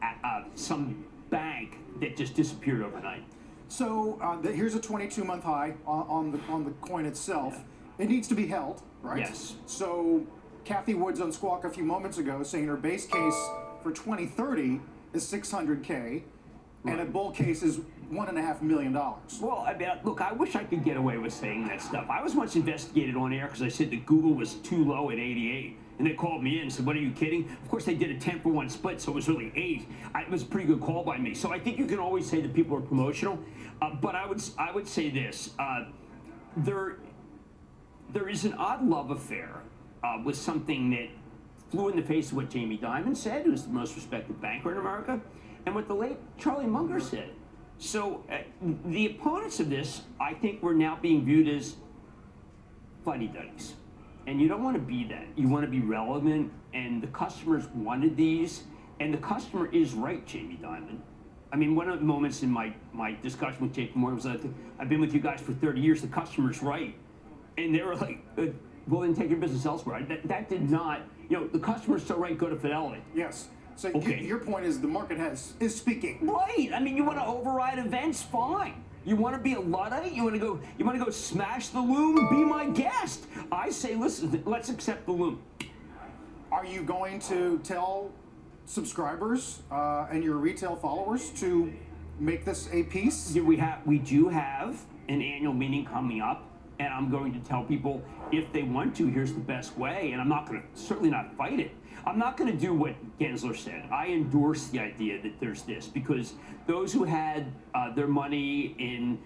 bank that just disappeared overnight. So here's a 22-month high on the coin itself. It needs to be held, right? Yes. So Kathy Woods on Squawk a few moments ago saying her base case for 2030 is $600K, and a bull case is $1.5 million. Well, I mean, look, I wish I could get away with saying that stuff. I was once investigated on air because I said that Google was too low at 88. And they called me in and said, what, are you kidding? Of course, they did a 10-for-1 split, so it was really 8. It was a pretty good call by me. So I think you can always say that people are promotional. But I would say this. There is an odd love affair with something that flew in the face of what Jamie Dimon said, who's the most respected banker in America, and what the late Charlie Munger said. So the opponents of this, I think, were now being viewed as fuddy-duddies. And you don't want to be that. You want to be relevant, and the customers wanted these, and the customer is right, Jamie Dimon. I mean, one of the moments in my discussion with JP Morgan was that I've been with you guys for 30 years, the customer's right. And they were like, well, then take your business elsewhere. That did not, the customer's so right, go to Fidelity. Yes. So your point is the market is speaking. Right. I mean, you want to override events, fine. You want to be a Luddite? You want to go smash the loom? Be my guest. I say, listen, let's accept the loom. Are you going to tell subscribers and your retail followers to make this a piece? Yeah, we do have an annual meeting coming up, and I'm going to tell people if they want to, here's the best way, and I'm not going to certainly not fight it. I'm not going to do what Gensler said. I endorse the idea that there's this, because those who had their money in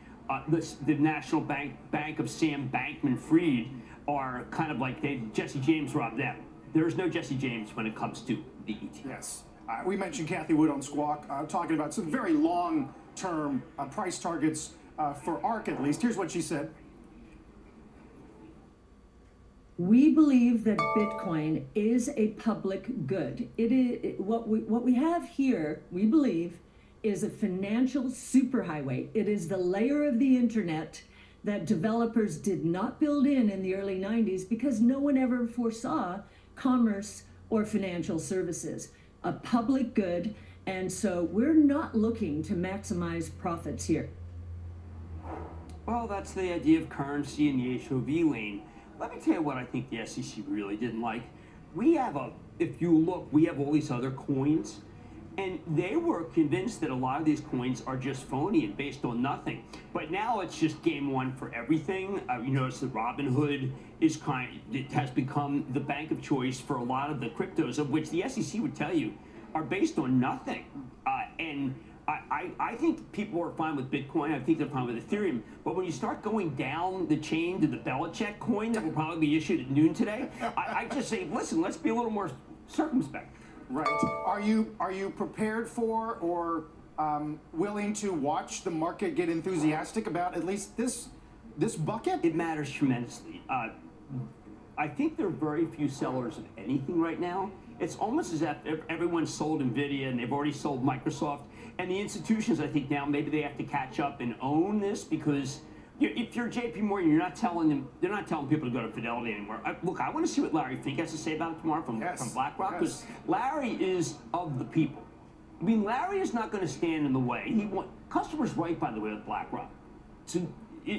the National Bank of Sam Bankman-Fried are kind of like Jesse James robbed them. There's no Jesse James when it comes to the ETF. Yes. We mentioned Kathy Wood on Squawk talking about some very long-term price targets for ARK at least. Here's what she said. We believe that Bitcoin is a public good. It is what we have here, we believe, is a financial superhighway. It is the layer of the internet that developers did not build in the early 90s because no one ever foresaw commerce or financial services. A public good, and so we're not looking to maximize profits here. Well, that's the idea of currency in the HOV lane. Let me tell you what I think the SEC really didn't like. If you look, we have all these other coins, and they were convinced that a lot of these coins are just phony and based on nothing. But now it's just game one for everything. You notice that Robinhood it has become the bank of choice for a lot of the cryptos, of which the SEC would tell you are based on nothing. And I think people are fine with Bitcoin. I think they're fine with Ethereum. But when you start going down the chain to the Belichick coin that will probably be issued at noon today, I just say, listen, let's be a little more circumspect. Right. Are you prepared for or willing to watch the market get enthusiastic about at least this bucket? It matters tremendously. I think there are very few sellers of anything right now. It's almost as if everyone's sold NVIDIA and they've already sold Microsoft. And the institutions, I think now, maybe they have to catch up and own this, because if you're JP Morgan, they're not telling people to go to Fidelity anymore. Look, I want to see what Larry Fink has to say about it tomorrow from BlackRock, because Larry is of the people. I mean, Larry is not going to stand in the way. Customers right, by the way, with BlackRock. It's a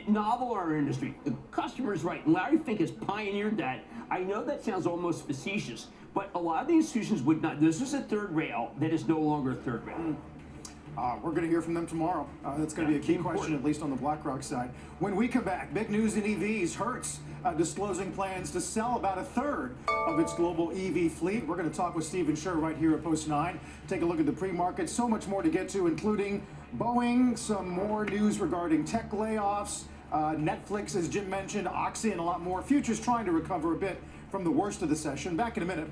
novel in our industry. The customer's right. And Larry Fink has pioneered that. I know that sounds almost facetious, but a lot of the institutions would not. This is a third rail that is no longer a third rail. We're going to hear from them tomorrow. That's going to be a key question, at least on the BlackRock side. When we come back, big news in EVs. Hertz disclosing plans to sell about a third of its global EV fleet. We're going to talk with Stephen Scher right here at Post 9. Take a look at the pre-market. So much more to get to, including Boeing, some more news regarding tech layoffs, Netflix, as Jim mentioned, Oxy, and a lot more. Futures trying to recover a bit from the worst of the session. Back in a minute.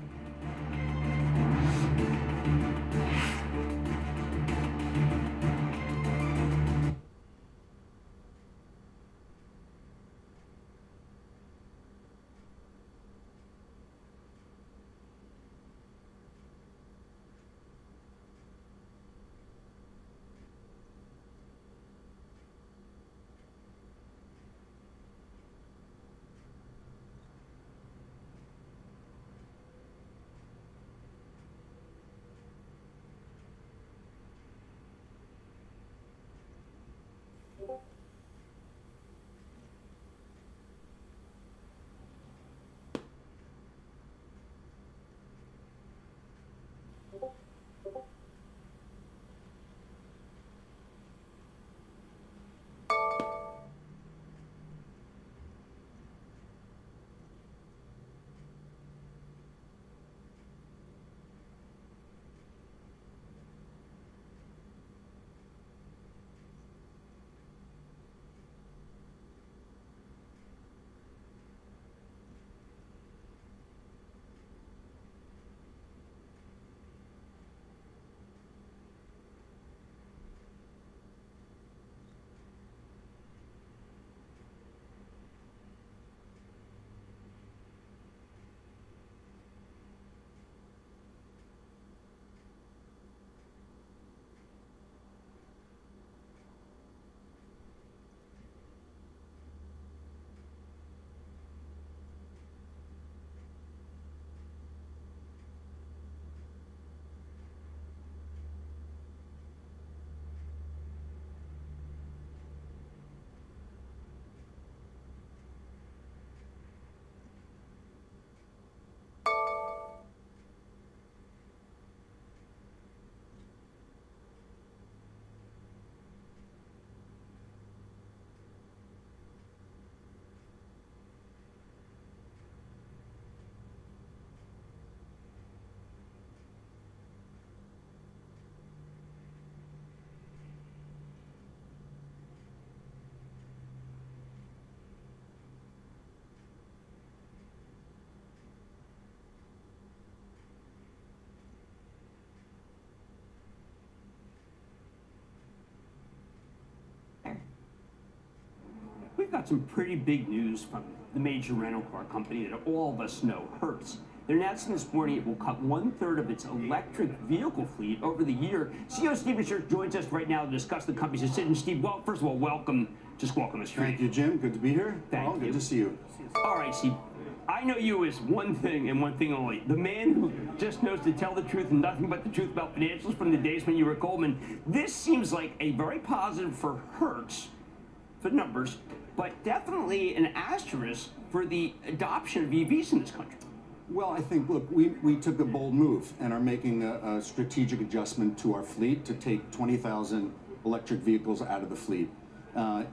got some pretty big news from the major rental car company that all of us know, Hertz. They're announcing this morning it will cut 1/3 of its electric vehicle fleet over the year. CEO Steve Church joins us right now to discuss the company's decision. Steve, well, first of all, welcome to Squawk on the Street. Thank you, Jim. Good to be here. Thank you. Good to see you. All right, Steve. I know you as one thing and one thing only. The man who just knows to tell the truth and nothing but the truth about financials from the days when you were at Goldman. This seems like a very positive for Hertz, for numbers, but definitely an asterisk for the adoption of EVs in this country. Well, I think, look, we took a bold move and are making a strategic adjustment to our fleet to take 20,000 electric vehicles out of the fleet.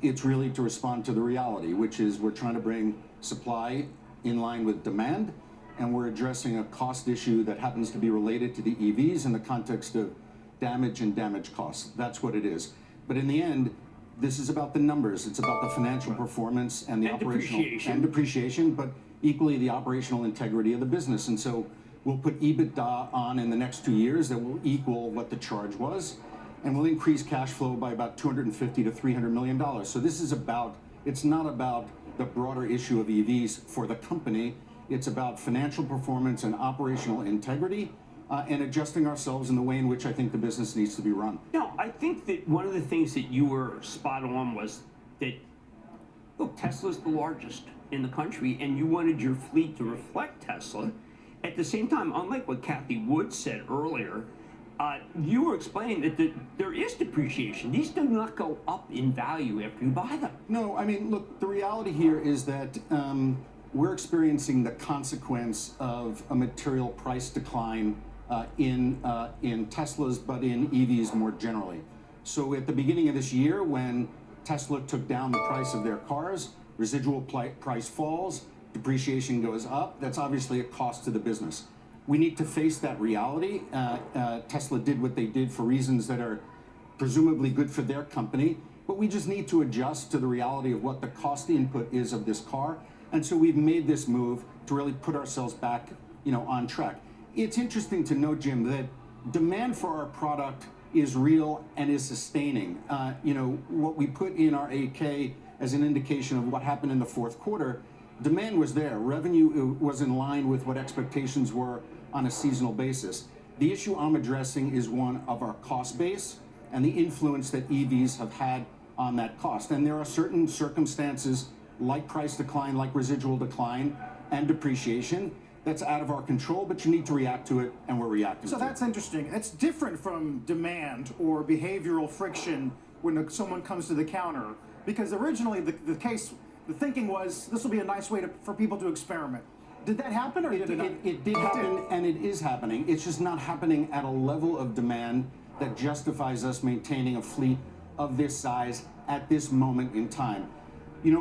It's really to respond to the reality, which is we're trying to bring supply in line with demand, and we're addressing a cost issue that happens to be related to the EVs in the context of damage and damage costs. That's what it is. But in the end, this is about the numbers. It's about the financial performance and the operational and depreciation, but equally the operational integrity of the business. And so we'll put EBITDA on in the next 2 years that will equal what the charge was, and we'll increase cash flow by about $250 to $300 million. So this is about, it's not about the broader issue of EVs for the company. It's about financial performance and operational integrity and adjusting ourselves in the way in which I think the business needs to be run. No, I think that one of the things that you were spot on was that, look, Tesla's the largest in the country, and you wanted your fleet to reflect Tesla. At the same time, unlike what Kathy Wood said earlier, you were explaining that there is depreciation. These do not go up in value after you buy them. No, I mean, look, the reality here is that we're experiencing the consequence of a material price decline in Teslas, but in EVs more generally. So at the beginning of this year, when Tesla took down the price of their cars, residual price falls, depreciation goes up. That's obviously a cost to the business. We need to face that reality. Tesla did what they did for reasons that are presumably good for their company, but we just need to adjust to the reality of what the cost input is of this car. And so we've made this move to really put ourselves back, on track. It's interesting to note, Jim, that demand for our product is real and is sustaining. What we put in our 8K as an indication of what happened in the fourth quarter, demand was there. Revenue was in line with what expectations were on a seasonal basis. The issue I'm addressing is one of our cost base and the influence that EVs have had on that cost. And there are certain circumstances like price decline, like residual decline and depreciation that's out of our control, but you need to react to it, and we're reacting to it. So that's interesting. It's different from demand or behavioral friction when someone comes to the counter, because originally the thinking was this will be a nice way for people to experiment. Did that happen, or did it not? It did happen, and it is happening. It's just not happening at a level of demand that justifies us maintaining a fleet of this size at this moment in time.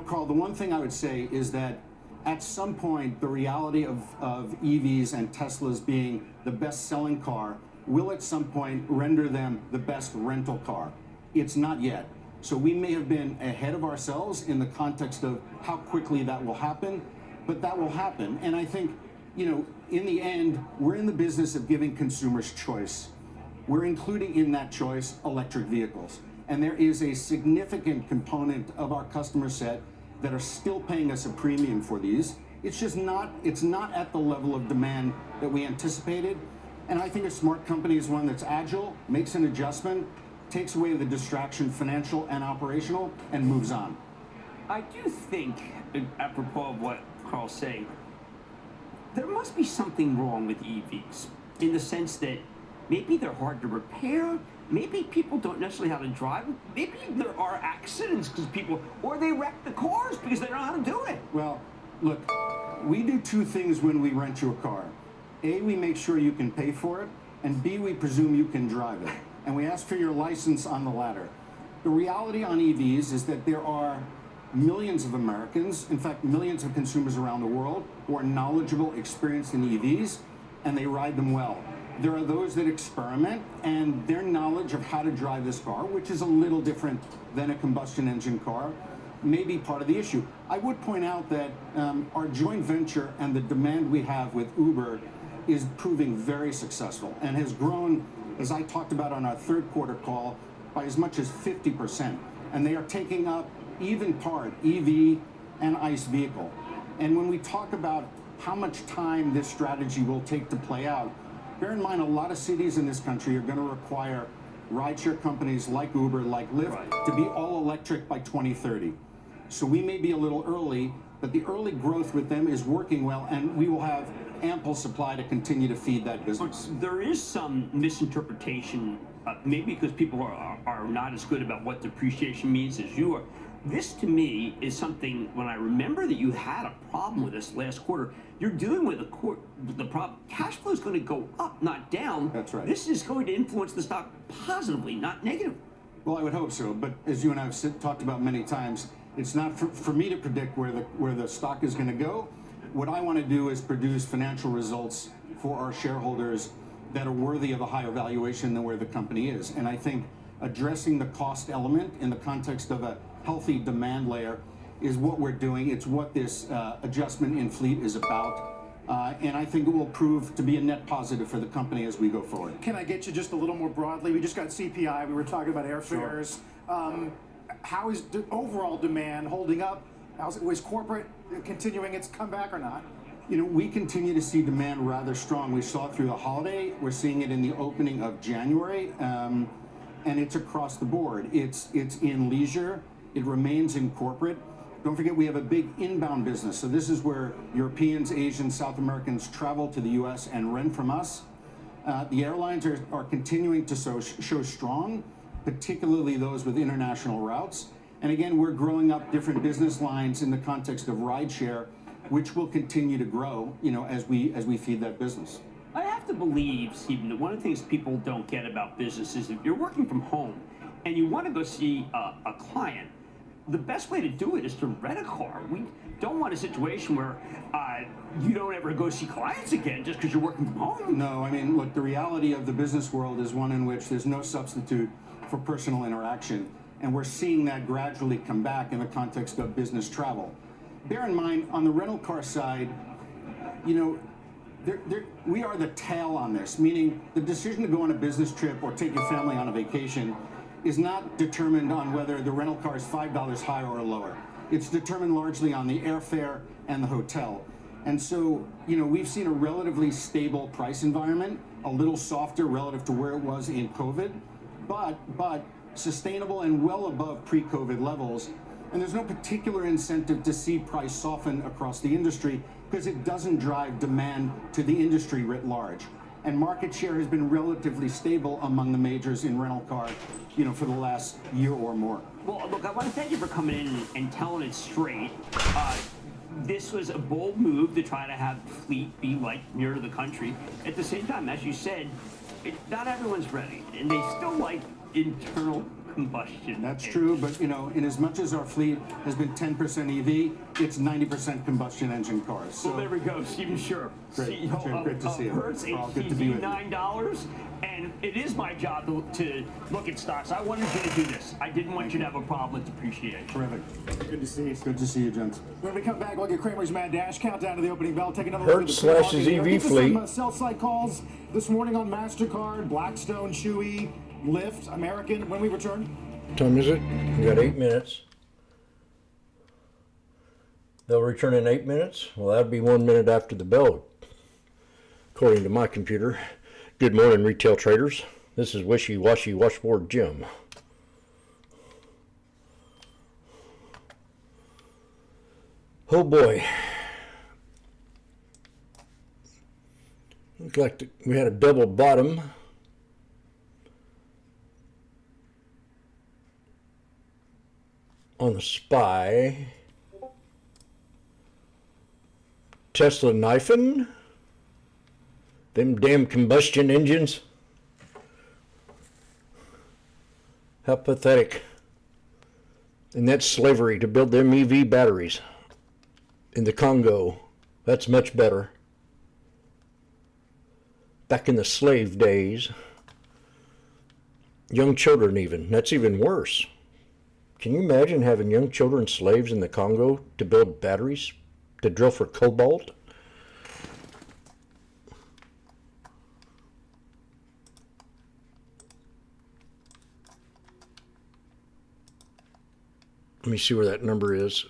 Carl, the one thing I would say is that at some point, the reality of EVs and Teslas being the best-selling car will at some point render them the best rental car. It's not yet. So we may have been ahead of ourselves in the context of how quickly that will happen, but that will happen. And I think, in the end, we're in the business of giving consumers choice. We're including in that choice electric vehicles. And there is a significant component of our customer set that are still paying us a premium for these. It's not at the level of demand that we anticipated. And I think a smart company is one that's agile, makes an adjustment, takes away the distraction, financial and operational, and moves on. I do think, apropos of what Carl's saying, there must be something wrong with EVs in the sense that maybe they're hard to repair, maybe people don't necessarily know how to drive them, maybe there are accidents because people, or they wreck the cars because they don't know how to do it. Well, look, we do two things when we rent you a car. A, we make sure you can pay for it, and B, we presume you can drive it. And we ask for your license on the latter. The reality on EVs is that there are millions of Americans, in fact, millions of consumers around the world who are knowledgeable, experienced in EVs, and they ride them well. There are those that experiment, and their knowledge of how to drive this car, which is a little different than a combustion engine car, may be part of the issue. I would point out that our joint venture and the demand we have with Uber is proving very successful and has grown, as I talked about on our third quarter call, by as much as 50%. And they are taking up even part EV and ICE vehicle. And when we talk about how much time this strategy will take to play out, bear in mind a lot of cities in this country are going to require rideshare companies like Uber, like Lyft, to be all electric by 2030. So we may be a little early, but the early growth with them is working well, and we will have ample supply to continue to feed that business. There is some misinterpretation, maybe because people are not as good about what depreciation means as you are. This, to me, is something, when I remember that you had a problem with this last quarter, you're dealing with the problem. Cash flow is going to go up, not down. That's right. This is going to influence the stock positively, not negatively. Well, I would hope so, but as you and I have talked about many times, it's not for me to predict where the stock is going to go. What I want to do is produce financial results for our shareholders that are worthy of a higher valuation than where the company is. And I think addressing the cost element in the context of a healthy demand layer is what we're doing. It's what this adjustment in fleet is about. And I think it will prove to be a net positive for the company as we go forward. Can I get you just a little more broadly? We just got CPI. We were talking about airfares. Sure. How is overall demand holding up? Was corporate continuing its comeback or not? You know, we continue to see demand rather strong. We saw it through the holiday. We're seeing it in the opening of January. And it's across the board. It's in leisure. It remains in corporate. Don't forget, we have a big inbound business. So this is where Europeans, Asians, South Americans travel to the U.S. and rent from us. The airlines are continuing to show strong, particularly those with international routes. And again, we're growing up different business lines in the context of rideshare, which will continue to grow, you know, as we feed that business. I have to believe, Stephen, that one of the things people don't get about business is if you're working from home and you want to go see a client, the best way to do it is to rent a car. We don't want a situation where you don't ever go see clients again just because you're working from home. No, I mean, look, the reality of the business world is one in which there's no substitute for personal interaction. And we're seeing that gradually come back in the context of business travel. Bear in mind, on the rental car side, you know, we are the tail on this, meaning the decision to go on a business trip or take your family on a vacation is not determined on whether the rental car is $5 higher or lower. It's determined largely on the airfare and the hotel. And so, you know, we've seen a relatively stable price environment, a little softer relative to where it was in COVID, but sustainable and well above pre-COVID levels. And there's no particular incentive to see price soften across the industry because it doesn't drive demand to the industry writ large. And market share has been relatively stable among the majors in rental car, you know, for the last year or more. Well, look, I want to thank you for coming in and telling it straight. This was a bold move to try to have fleet be like mirror the country. At the same time, as you said, not everyone's ready, and they still like internal combustion. That's true, but you know, in as much as our fleet has been 10% EV, it's 90% combustion engine cars. So well, there we go, Stephen Scherr, great, CEO great to see you. Hertz, Good to be with you. $9, and it is my job to look at stocks. I wanted you to do this. I didn't want you to have a problem with depreciation. Terrific. Good to see you. Good to see you, gents. When we come back, we'll get Kramer's Mad Dash, countdown to the opening bell, take another Hertz look at the slashes EV fleet. Some sell-side calls this morning on MasterCard, Blackstone, Chewy, Lyft, American. When we return. What time is it? We got 8 minutes. They'll return in 8 minutes? Well, that'd be 1 minute after the bell, according to my computer. Good morning, retail traders. This is Wishy-Washy Washboard Jim. Oh boy. Looked like we had a double bottom. On the SPY. Tesla knifing. Them damn combustion engines. How pathetic. And that's slavery to build them EV batteries. In the Congo. That's much better. Back in the slave days. Young children even. That's even worse. Can you imagine having young children slaves in the Congo to build batteries? To drill for cobalt? Let me see where that number is.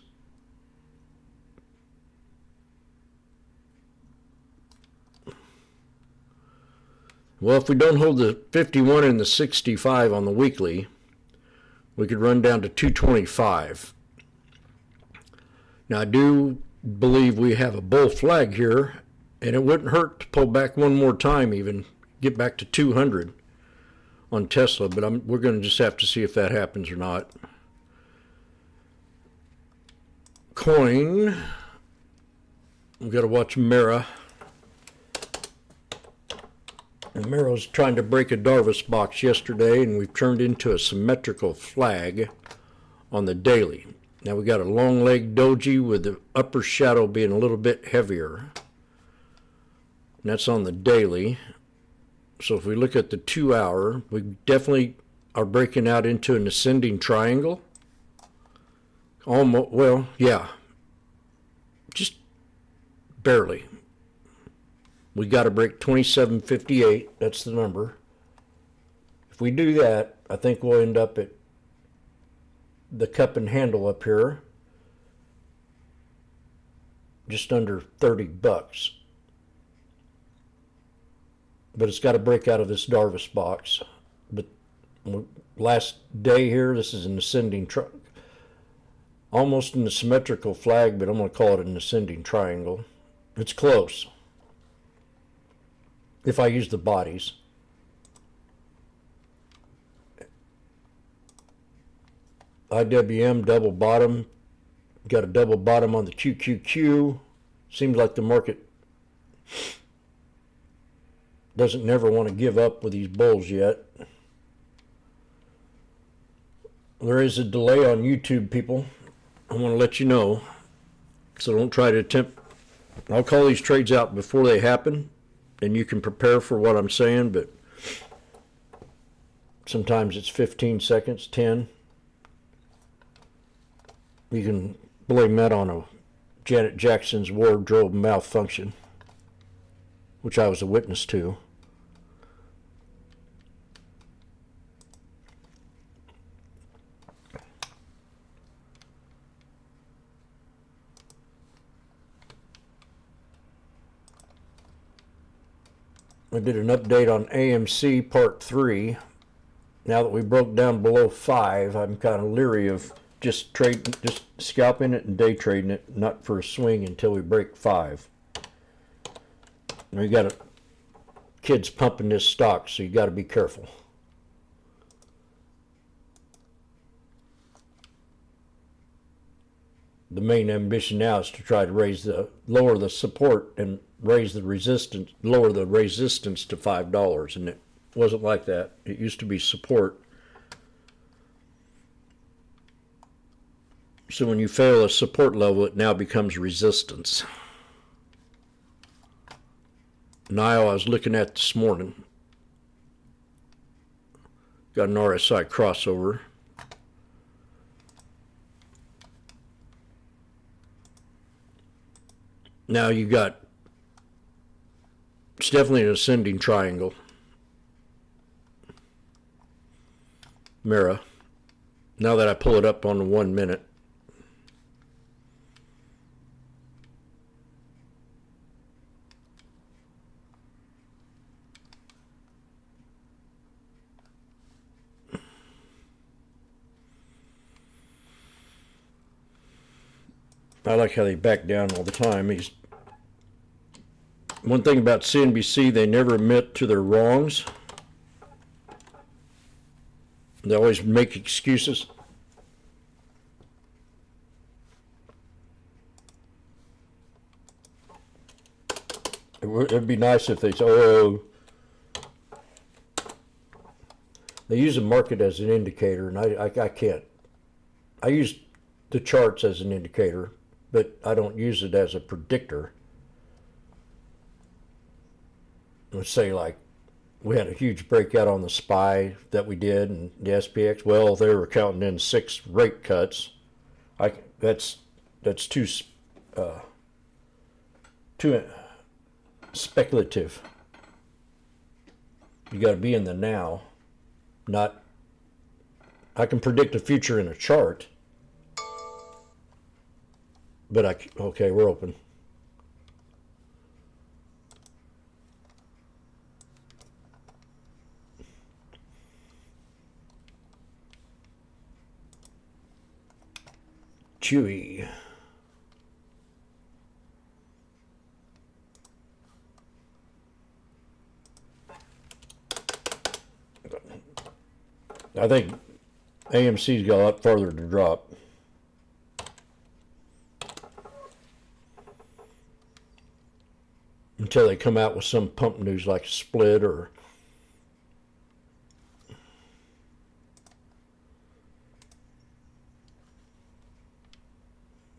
Well, if we don't hold the 51 and the 65 on the weekly, we could run down to 225. Now, I do believe we have a bull flag here, and it wouldn't hurt to pull back one more time, even get back to 200 on Tesla, but we're going to just have to see if that happens or not. Coin, we've got to watch Mara. And Mara's trying to break a Darvis box yesterday, and we've turned into a symmetrical flag on the daily. Now we got a long leg doji with the upper shadow being a little bit heavier. And that's on the daily. So if we look at the 2 hour, we definitely are breaking out into an ascending triangle. Almost, well, yeah. Just barely. We got to break 27.58. That's the number. If we do that, I think we'll end up at the cup and handle up here, just under 30 bucks. But it's got to break out of this Darvis box. But last day here, this is an ascending almost in the symmetrical flag, but I'm going to call it an ascending triangle. It's close if I use the bodies. IWM double bottom, got a double bottom on the QQQ. Seems like the market doesn't never want to give up with these bulls yet. There is a delay on YouTube, people. I want to let you know, so don't try to attempt. I'll call these trades out before they happen, and you can prepare for what I'm saying, but sometimes it's 15 seconds, 10. You can blame that on a Janet Jackson's wardrobe malfunction, which I was a witness to. I did an update on AMC Part 3. Now that we broke down below 5, I'm kind of leery of just scalping it and day trading it, not for a swing until we break 5. And we got kids pumping this stock, so you got to be careful. The main ambition now is to try to lower the support and raise the resistance, lower the resistance to $5, and it wasn't like that. It used to be support. So when you fail a support level, it now becomes resistance. Nile I was looking at this morning. Got an RSI crossover. Now you got, it's definitely an ascending triangle. Mara. Now that I pull it up on the 1 minute. I like how they back down all the time. One thing about CNBC, they never admit to their wrongs. They always make excuses. It'd be nice if they say, oh, they use the market as an indicator, and I can't. I use the charts as an indicator, but I don't use it as a predictor. Let's say like we had a huge breakout on the SPY that we did and the SPX. Well, they were counting in 6 rate cuts. That's too speculative. You got to be in the now, not. I can predict the future in a chart. But okay, we're open. Chewy. I think AMC's got a lot further to drop. Until they come out with some pump news like a split or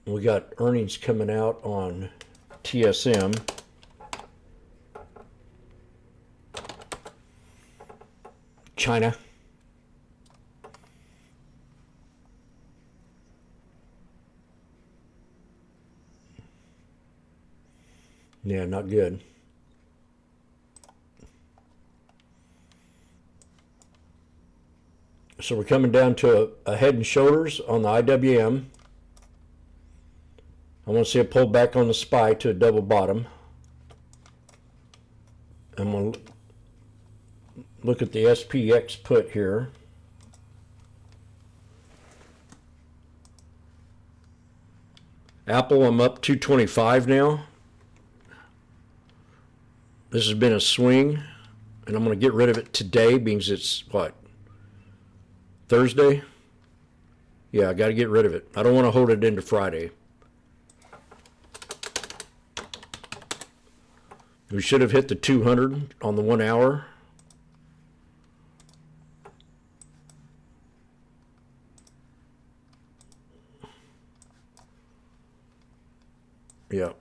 we got earnings coming out on TSM. China. Yeah, not good. So we're coming down to a head and shoulders on the IWM. I want to see a pull back on the SPY to a double bottom. I'm going to look at the SPX put here. Apple, I'm up 225 now. This has been a swing, and I'm going to get rid of it today because it's, what, Thursday? Yeah, I got to get rid of it. I don't want to hold it into Friday. We should have hit the 200 on the 1 hour. Yeah.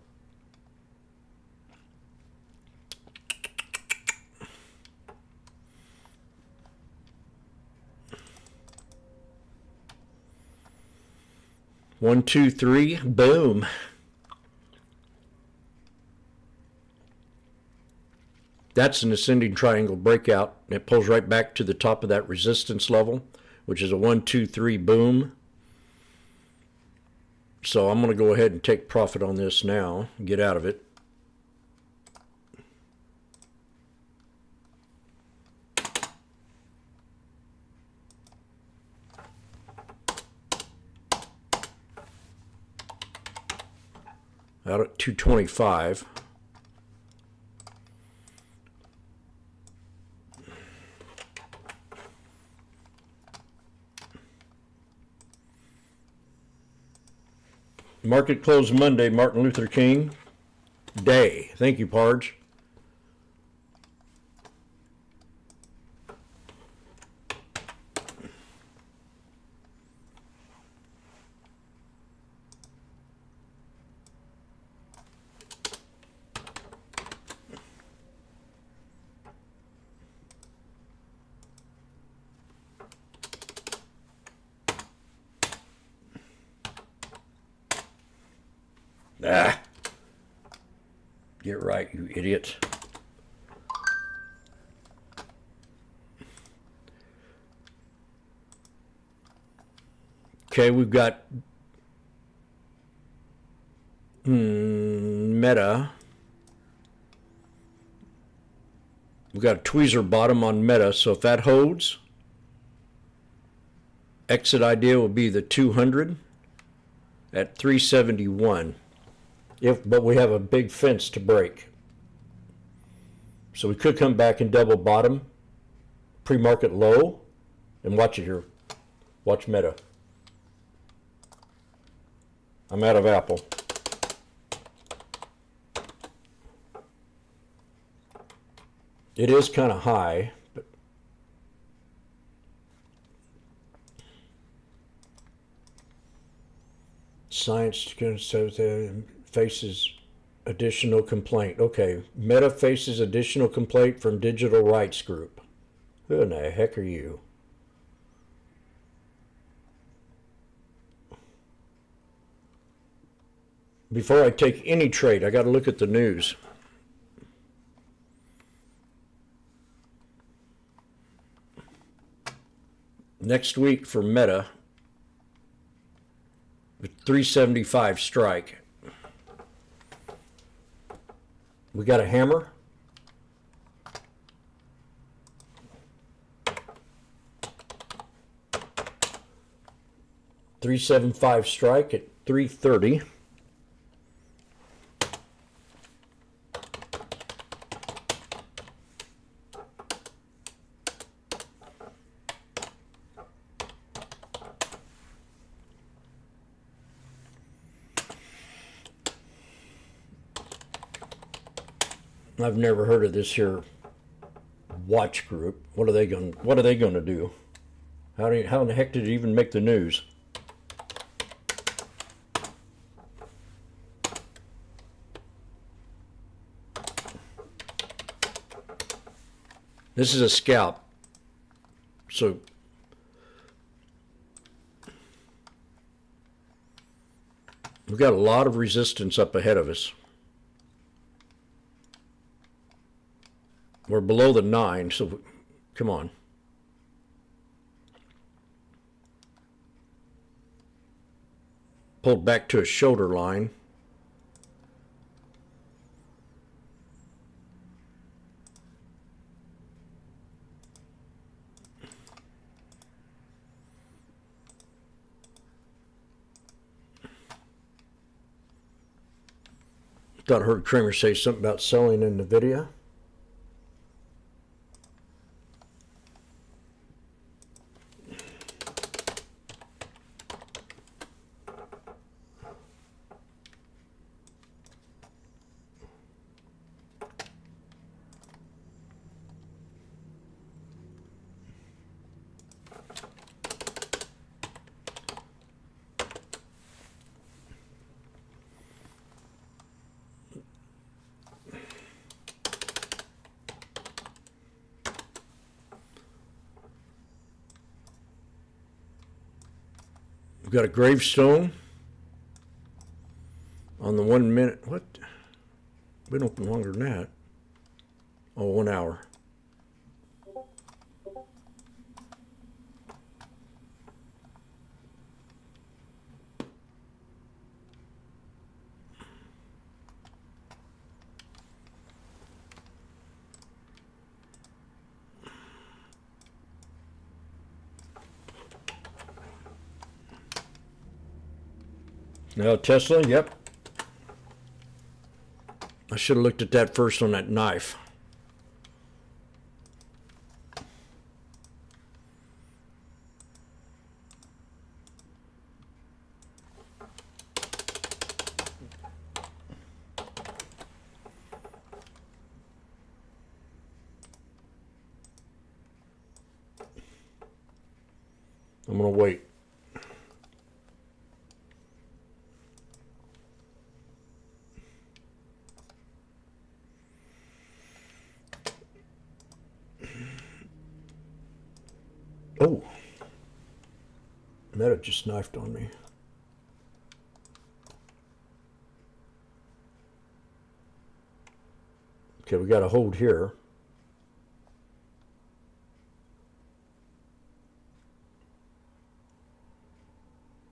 One, two, three, boom. That's an ascending triangle breakout. It pulls right back to the top of that resistance level, which is a 1, 2, 3, boom. So I'm going to go ahead and take profit on this now, get out of it. Out at 225. Market closed Monday, Martin Luther King Day. Thank you, Parge. Ah. Get right, you idiot. Okay, we've got Meta. We've got a tweezer bottom on Meta, so if that holds, exit idea will be the 200 at 371. But we have a big fence to break. So we could come back and double bottom, pre-market low, and watch it here. Watch Meta. I'm out of Apple. It is kind of high, but Science faces additional complaint. Okay, Meta faces additional complaint from Digital Rights Group. Who in the heck are you? Before I take any trade, I got to look at the news. Next week for Meta, with 375 strike. We got a hammer. .375 strike at 330. I've never heard of this here watch group. What are they going to do? How in the heck did it even make the news? This is a scalp. So we've got a lot of resistance up ahead of us. We're below the 9, so come on. Pulled back to a shoulder line. Thought I heard Kramer say something about selling in NVIDIA. We've got a gravestone on the 1 minute. What? Been open longer than that. Oh, 1 hour. Now Tesla, yep. I should have looked at that first on that knife. I'm gonna wait. Oh, Meta just knifed on me. Okay, we got a hold here.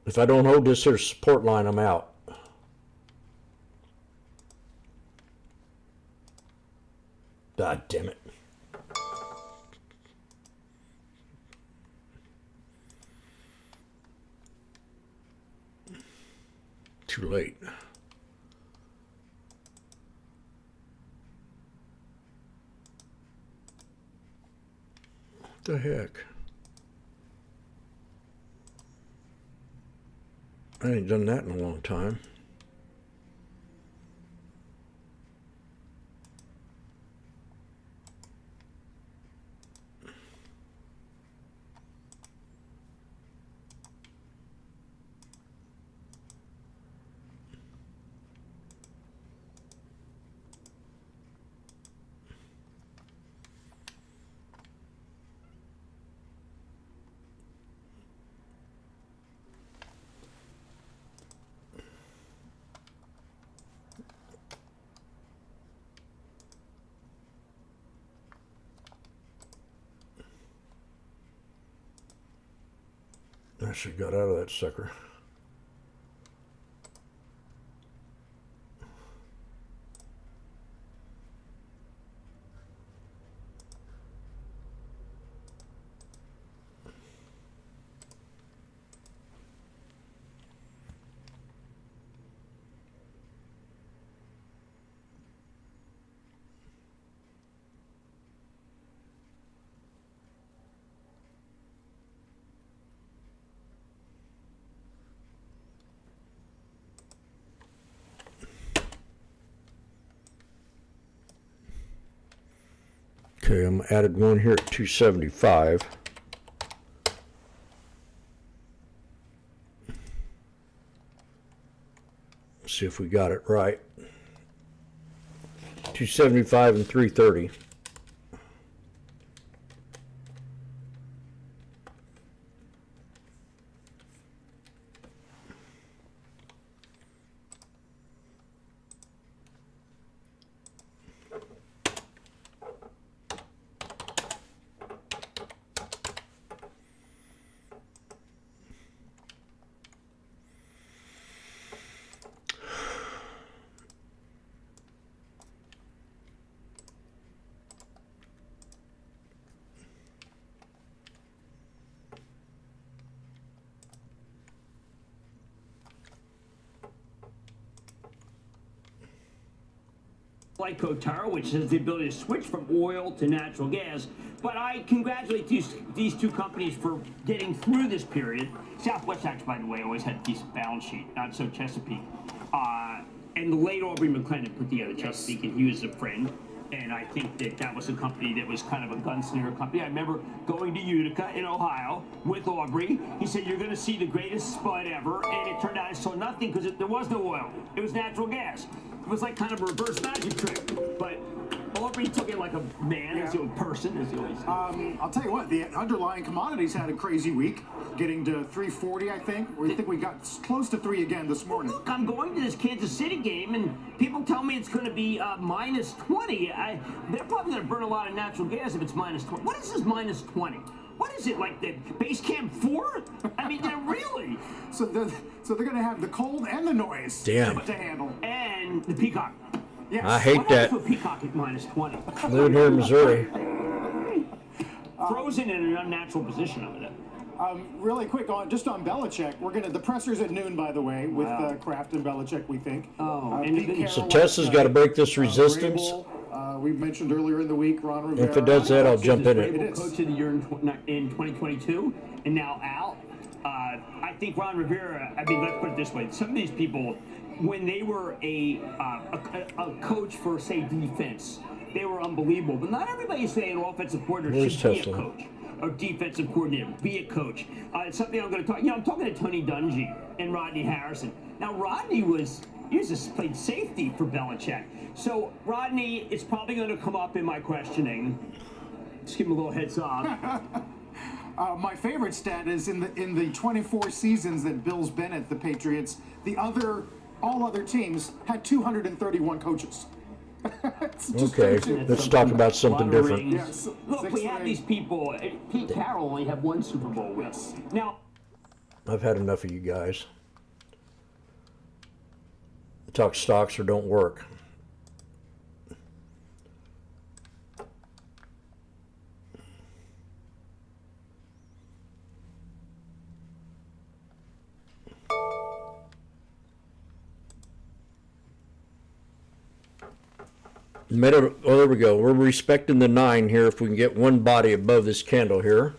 If I don't hold this here support line, I'm out. God damn it. Too late. What the heck? I ain't done that in a long time. I should have got out of that sucker. Okay, I'm added one here at 275. See if we got it right. 275 and 330. Like Coterra, which has the ability to switch from oil to natural gas. But I congratulate these two companies for getting through this period. Southwest actually, by the way, always had a decent balance sheet, not so Chesapeake. And the late Aubrey McClendon put together Chesapeake, and he was a friend. And I think that was a company that was kind of a gunslinger company. I remember going to Utica in Ohio with Aubrey. He said, "You're going to see the greatest spud ever." And it turned out I saw nothing because there was no oil. It was natural gas. It was like kind of a reverse magic trick. But Aubrey took it like a man, as a person, as he always said. I'll tell you what, the underlying commodities had a crazy week, getting to 340, I think. I think we got close to 3 again this morning. Look, I'm going to this Kansas City game, and people tell me it's going to be minus 20. They're probably going to burn a lot of natural gas if it's minus 20. What is this minus 20? What is it, like the base camp 4? I mean, they're really. So they're going to have the cold and the noise Damn. to handle. And the peacock. Yes. I hate what that. What peacock at minus 20? Living here in Missouri. Frozen in an unnatural position over there. Really quick, just on Belichick, the presser's at noon, by the way, with Kraft and Belichick, we think. So Tesla's got to break this resistance. We mentioned earlier in the week, Ron Rivera. If it does that, I'll jump in Vrabel it. Coach of the year in 2022, and now Al. I think Ron Rivera. I mean, let's put it this way: some of these people, when they were a coach for, say, defense, they were unbelievable. But not everybody say an offensive coordinator should be a coach or defensive coordinator. Be a coach. It's something I'm going to talk. I'm talking to Tony Dungy and Rodney Harrison. Now, Rodney just played safety for Belichick. So, Rodney, it's probably going to come up in my questioning. Just give him a little heads up. My favorite stat is in the 24 seasons that Bill's been at the Patriots, all other teams had 231 coaches. Okay, let's talk about something different. Yes. Look, we have these people. Pete Carroll only had 1 Super Bowl wins. Now, I've had enough of you guys. Talk stocks or don't work. Oh, there we go. We're respecting the 9 here if we can get one body above this candle here.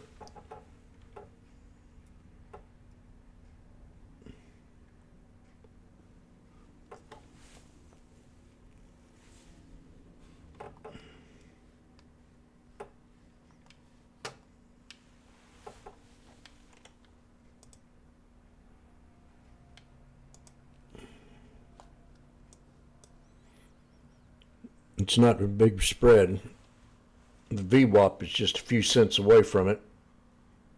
It's not a big spread. The VWAP is just a few cents away from it.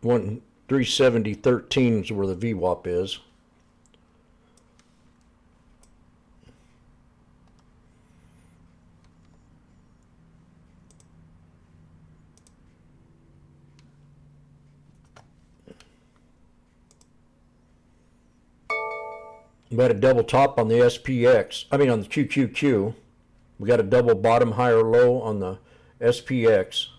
370.13 is where the VWAP is. We had a double top on the SPX. I mean on the QQQ. We got a double bottom high or low on the SPX.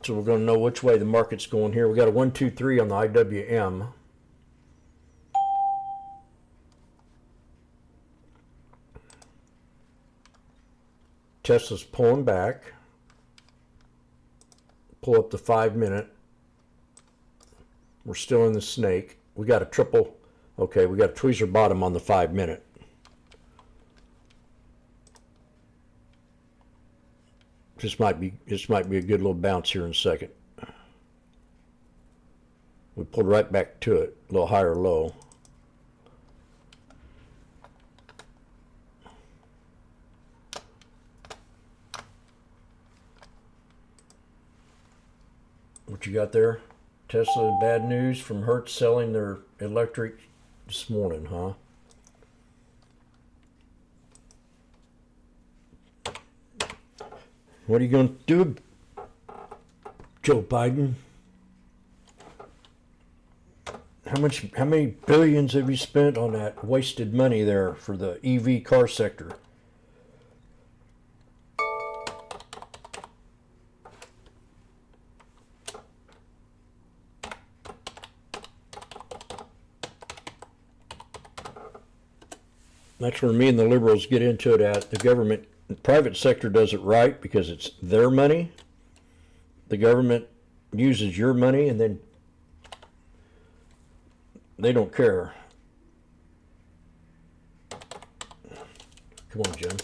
So we're going to know which way the market's going here. We got a 1, 2, 3 on the IWM. Tesla's pulling back. Pull up the 5-minute. We're still in the snake. We got a triple. Okay, we got a tweezer bottom on the 5-minute. This might be a good little bounce here in a second. We pulled right back to it, a little higher low. What you got there? Tesla, bad news from Hertz selling their electric this morning, huh? What are you going to do, Joe Biden? How many billions have you spent on that wasted money there for the EV car sector? That's where me and the liberals get into it at. The private sector does it right because it's their money. The government uses your money and then they don't care. Come on, Jim.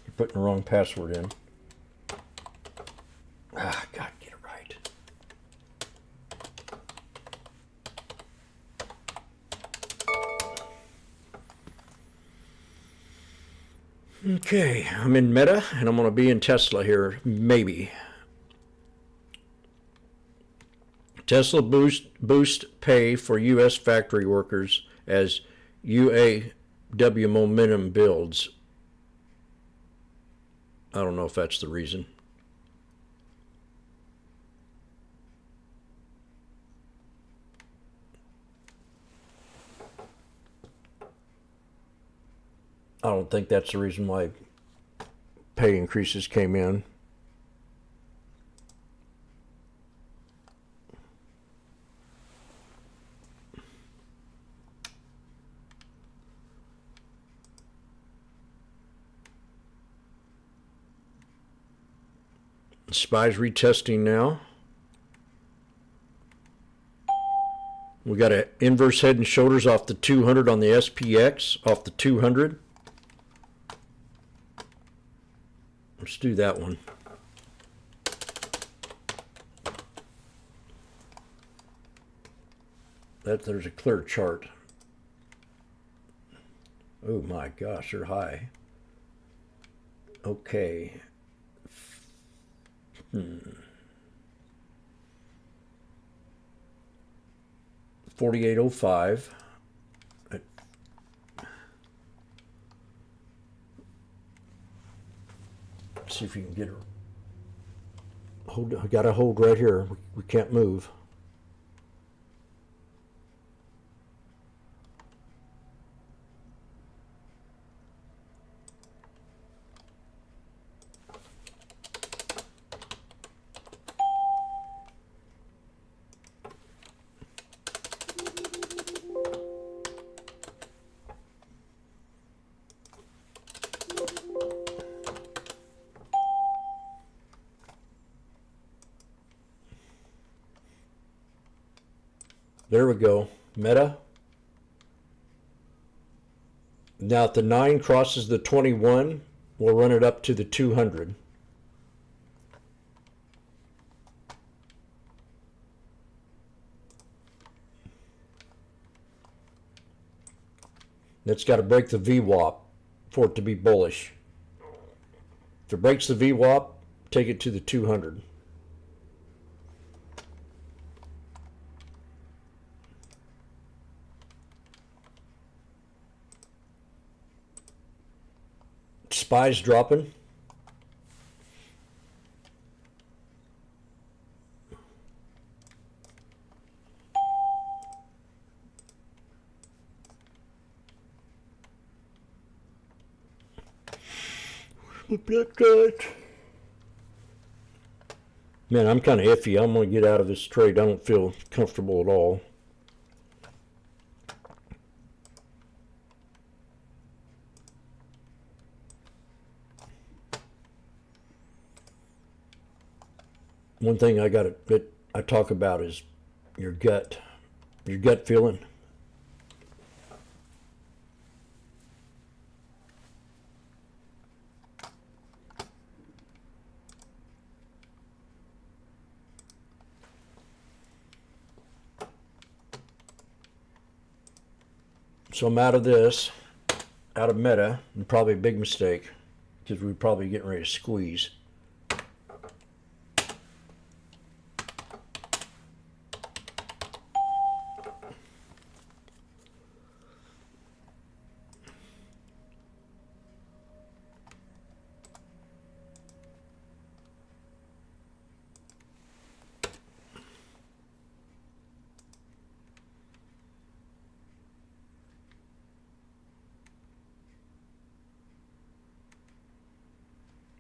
You're putting the wrong password in. Ah, God, get it right. Okay, I'm in Meta, and I'm going to be in Tesla here, maybe. Tesla boost pay for U.S. factory workers as UAW momentum builds. I don't know if that's the reason. I don't think that's the reason why pay increases came in. SPY's retesting now. We got an inverse head and shoulders off the 200 on the SPX, off the 200. Let's do that one. There's a clear chart. Oh my gosh, they're high. Okay. 4805. See if you can get her. Hold. I got to hold right here. We can't move. There we go. Meta. Now if the 9 crosses the 21, we'll run it up to the 200. That's got to break the VWAP for it to be bullish. If it breaks the VWAP, take it to the 200. SPY's dropping. Man, I'm kind of iffy. I'm going to get out of this trade. I don't feel comfortable at all. One thing that I talk about is your gut feeling. So I'm out of this, out of Meta, and probably a big mistake because we're probably getting ready to squeeze.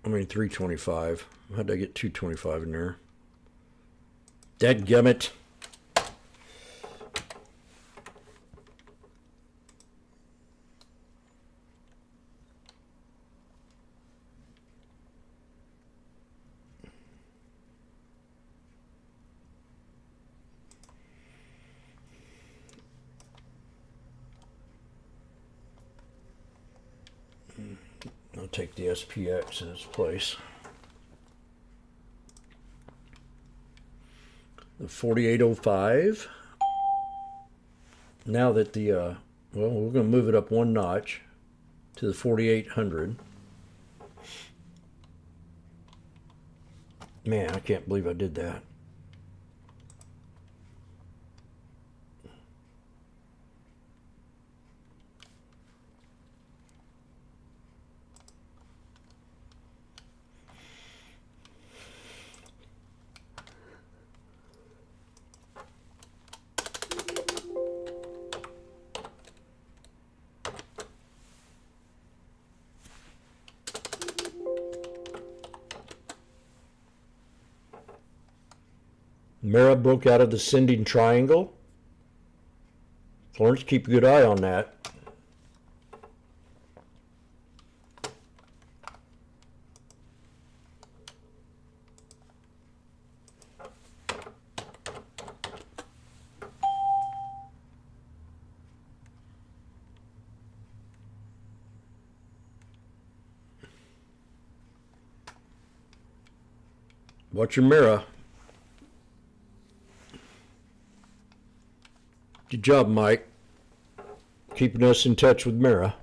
I mean 325. How'd I get 225 in there? Dadgummit. I'll take the SPX in its place. The 4805. Now that the, well, we're going to move it up one notch to the 4800. Man, I can't believe I did that. Mara broke out of the ascending triangle. Florence, keep a good eye on that. Watch your mirror. Good job, Mike. Keeping us in touch with Mira.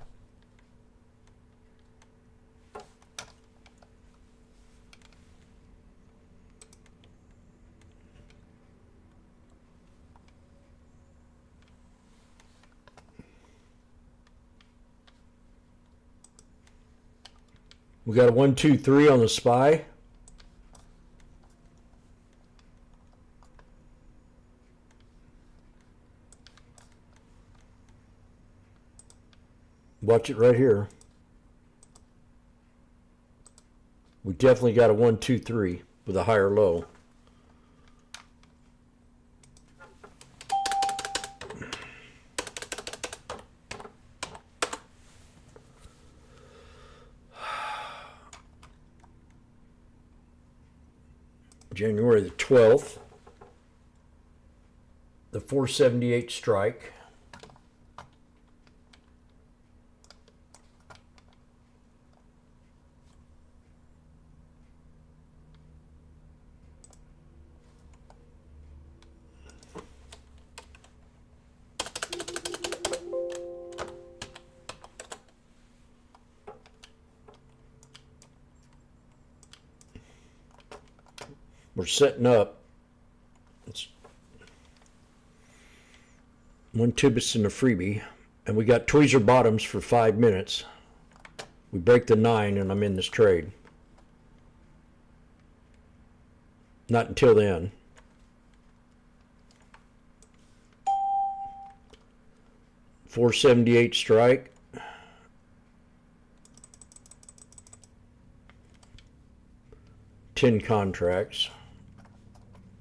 We got a 1, 2, 3 on the SPY. Watch it right here. We definitely got a 1, 2, 3 with a higher low. January the 12th, the 478 strike. We're setting up. It's one Tibus and a freebie, and we got tweezer bottoms for 5 minutes. We break the 9 and I'm in this trade. Not until then. $4.78 strike. $10 contracts.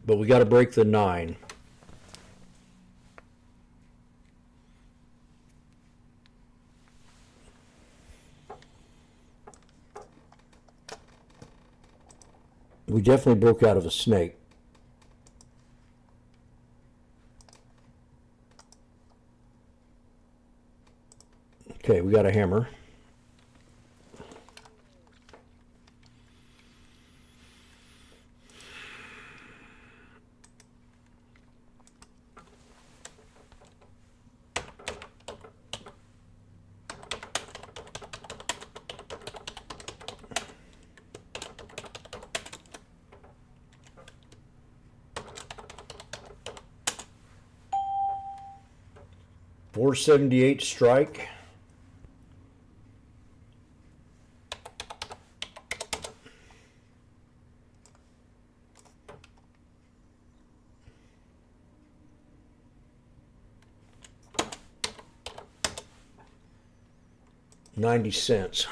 But we got to break the 9. We definitely broke out of a snake. Okay, we got a hammer. 478 strike. $0.90.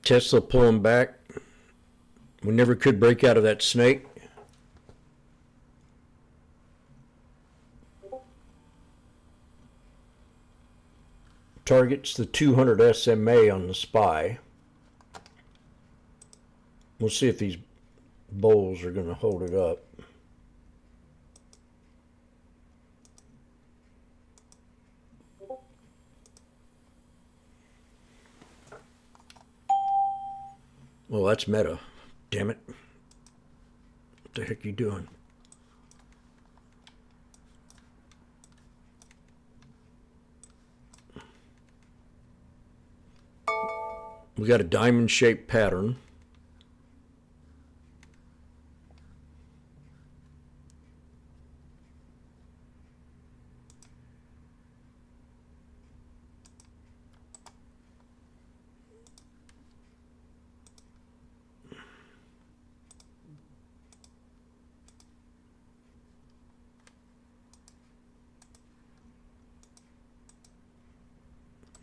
Tesla pulling back. We never could break out of that snake. Targets the 200 SMA on the SPY. We'll see if these bulls are going to hold it up. Well, that's Meta. Damn it. What the heck are you doing? We got a diamond-shaped pattern.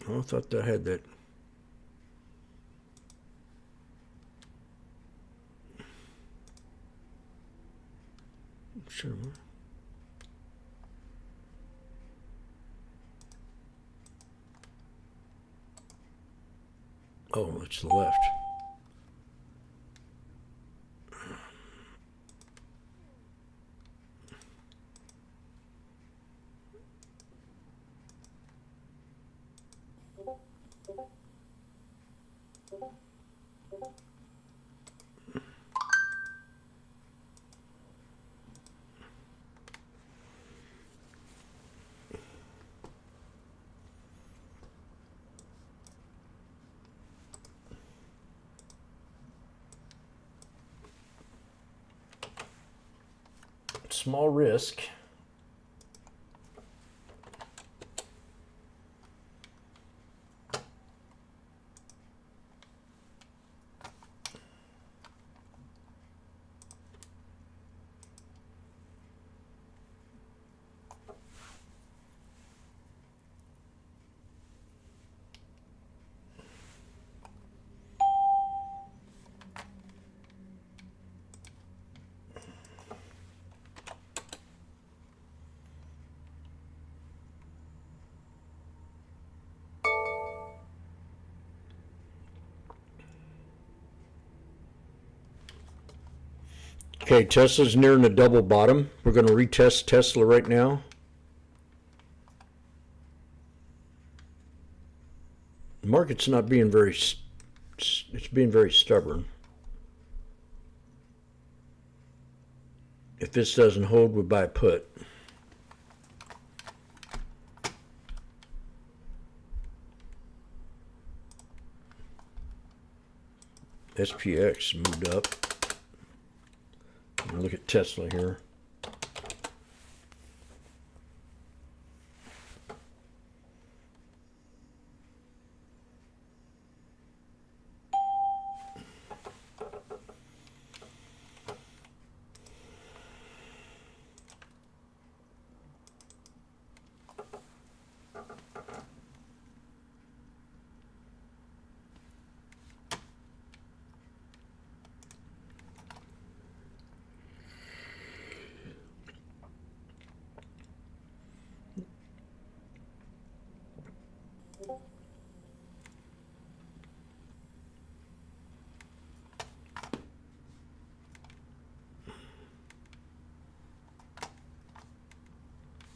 Oh, I thought I had that. Sure. Oh, it's the left. Small risk. Okay, Tesla's nearing the double bottom. We're going to retest Tesla right now. The market's not being very, it's being very stubborn. If this doesn't hold, we buy a put. SPX moved up. Look at Tesla here.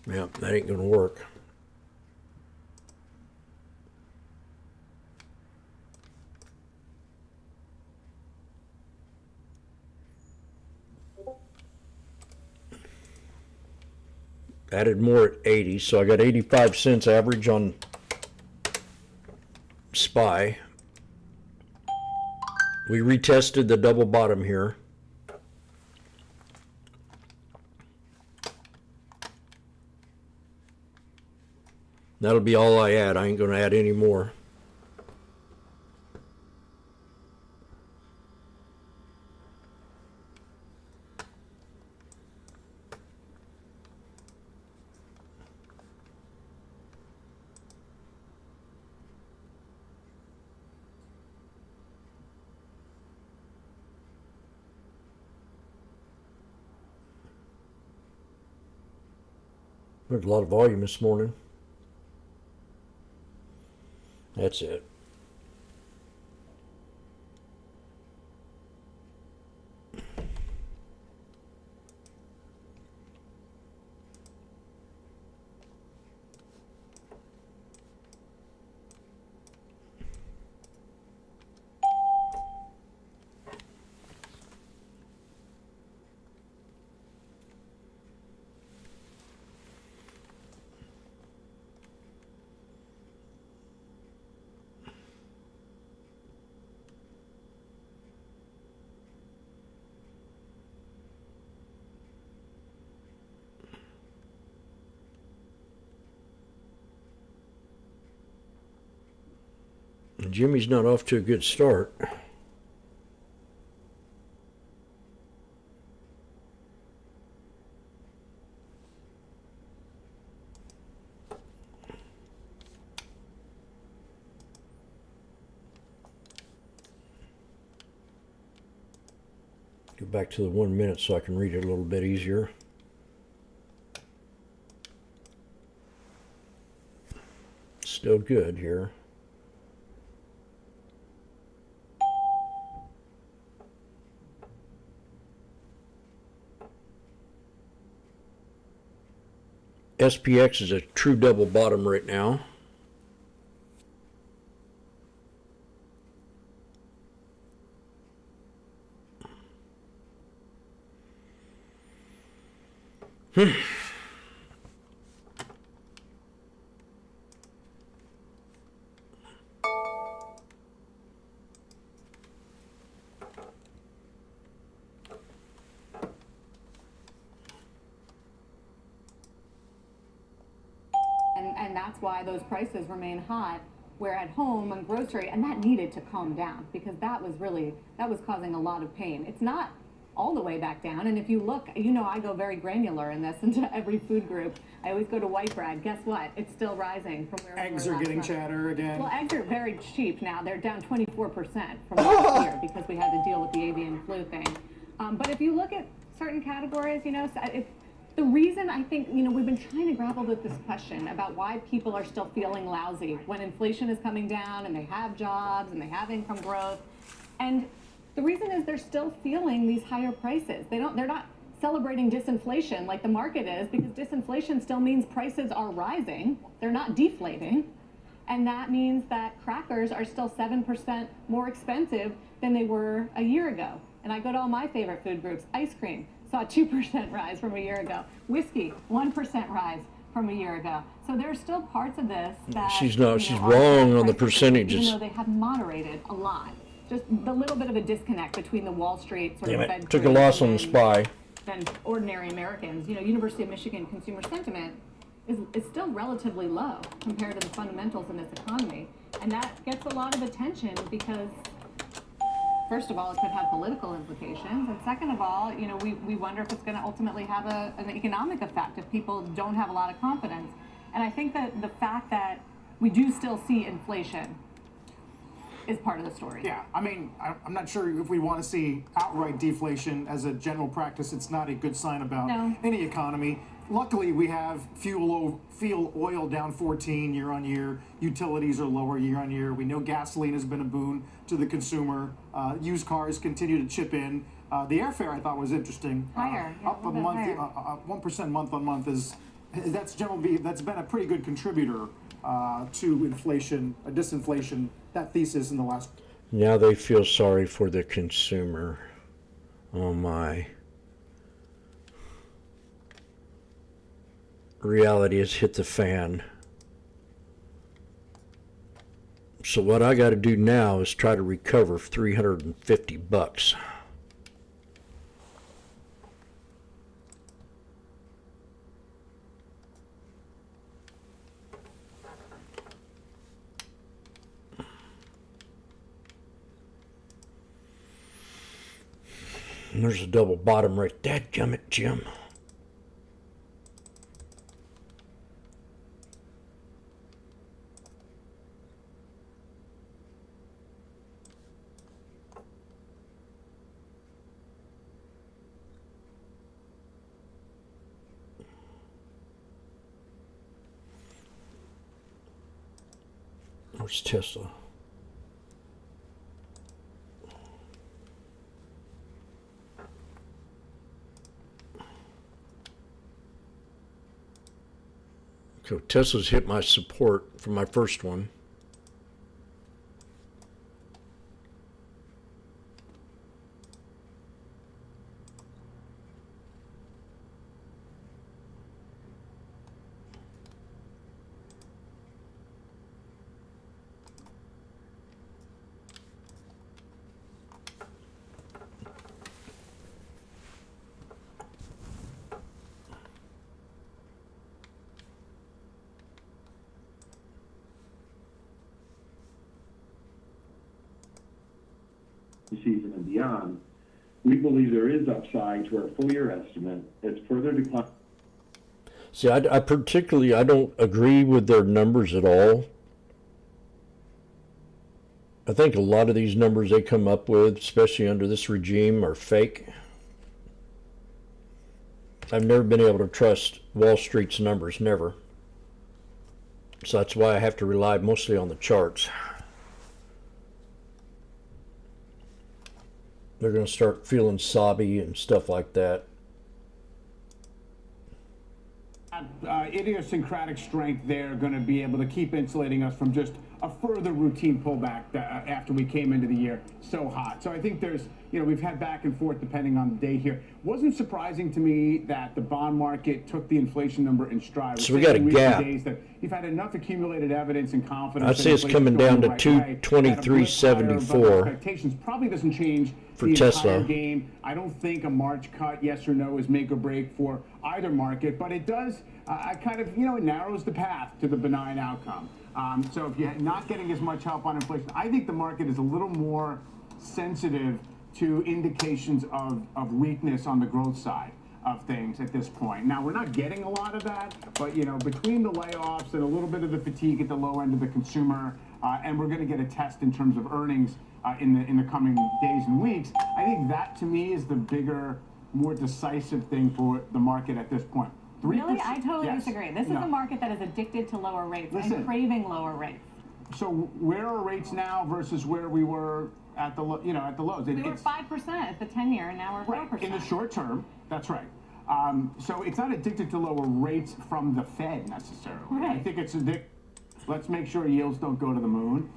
Yeah, that ain't gonna work. Added more at 80, so I got 85 cents average on SPY. We retested the double bottom here. That'll be all I add. I ain't gonna add any more. There's a lot of volume this morning. That's it. Jimmy's not off to a good start. Go back to the 1 minute so I can read it a little bit easier. Still good here. SPX is a true double bottom right now. And that's why those prices remain hot. Where at home and grocery, and that needed to calm down because that was causing a lot of pain. It's not all the way back down. And if you look, you know, I go very granular in this into every food group. I always go to white bread. Guess what? It's still rising from where eggs are getting chatter again. Well, eggs are very cheap now. They're down 24% from last year because we had to deal with the avian flu thing. But if you look at certain categories, you know, the reason I think, you know, we've been trying to grapple with this question about why people are still feeling lousy when inflation is coming down and they have jobs and they have income growth. And the reason is they're still feeling these higher prices. They're not celebrating disinflation like the market is because disinflation still means prices are rising. They're not deflating. And that means that crackers are still 7% more expensive than they were a year ago. And I go to all my favorite food groups. Ice cream saw a 2% rise from a year ago. Whiskey, 1% rise from a year ago. So there are still parts of this that she's wrong on the percentages. Even though they have moderated a lot. Just the little bit of a disconnect between the Wall Street sort of Fed took a loss on the SPY. And ordinary Americans. You know, University of Michigan consumer sentiment is still relatively low compared to the fundamentals in this economy. And that gets a lot of attention because, first of all, it could have political implications. And second of all, you know, we wonder if it's going to ultimately have an economic effect if people don't have a lot of confidence. And I think that the fact that we do still see inflation is part of the story. Yeah, I mean, I'm not sure if we want to see outright deflation as a general practice. It's not a good sign about any economy. Luckily, we have fuel oil down 14 year on year. Utilities are lower year on year. We know gasoline has been a boon to the consumer. Used cars continue to chip in. The airfare I thought was interesting. Higher, up a month, 1% month on month that's been a pretty good contributor to inflation, disinflation, that thesis in the last. Now they feel sorry for the consumer. Oh my. Reality has hit the fan. So what I got to do now is try to recover $350. And there's a double bottom right. Dadgummit, Jim. Where's Tesla? So Tesla's hit my support for my first one. Season and beyond, we believe there is upside to our full year estimate as further decline. See, I don't agree with their numbers at all. I think a lot of these numbers they come up with, especially under this regime, are fake. I've never been able to trust Wall Street's numbers, never. So that's why I have to rely mostly on the charts. They're going to start feeling sobby and stuff like that. Idiosyncratic strength there going to be able to keep insulating us from just a further routine pullback after we came into the year so hot. So I think there's, we've had back and forth depending on the day here. Wasn't surprising to me that the bond market took the inflation number in stride. So we got a gap. Days that you've had enough accumulated evidence and confidence. I'd say it's coming down to 223.74. Expectations probably doesn't change for the Tesla. Entire game. I don't think a March cut, yes or no, is make or break for either market, but it does it narrows the path to the benign outcome. So if you're not getting as much help on inflation, I think the market is a little more sensitive to indications of weakness on the growth side of things at this point. Now, we're not getting a lot of that, but between the layoffs and a little bit of the fatigue at the low end of the consumer, and we're going to get a test in terms of earnings in the coming days and weeks, I think that to me is the bigger, more decisive thing for the market at this point. Really? I totally disagree. This is a market that is addicted to lower rates and craving lower rates. So where are rates now versus where we were at the at the lows? We were 5% at the 10-year, and now we're 4%. In the short term, that's right. So it's not addicted to lower rates from the Fed necessarily. Right. I think it's let's make sure yields don't go to the moon.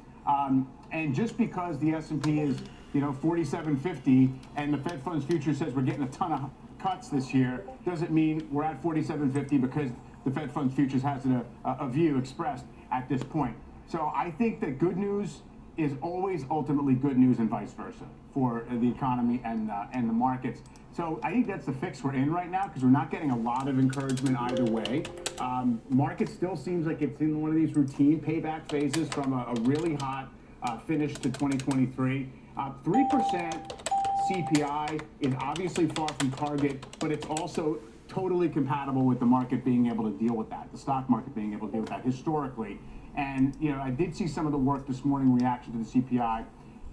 And just because the S&P is 4750 and the Fed funds future says we're getting a ton of cuts this year, doesn't mean we're at 4750 because the Fed funds futures has a view expressed at this point. So I think that good news is always ultimately good news and vice versa for the economy and the markets. So I think that's the fix we're in right now because we're not getting a lot of encouragement either way. Market still seems like it's in one of these routine payback phases from a really hot finish to 2023. 3% CPI is obviously far from target, but it's also totally compatible with the market being able to deal with that, the stock market being able to deal with that historically. And, I did see some of the work this morning reaction to the CPI.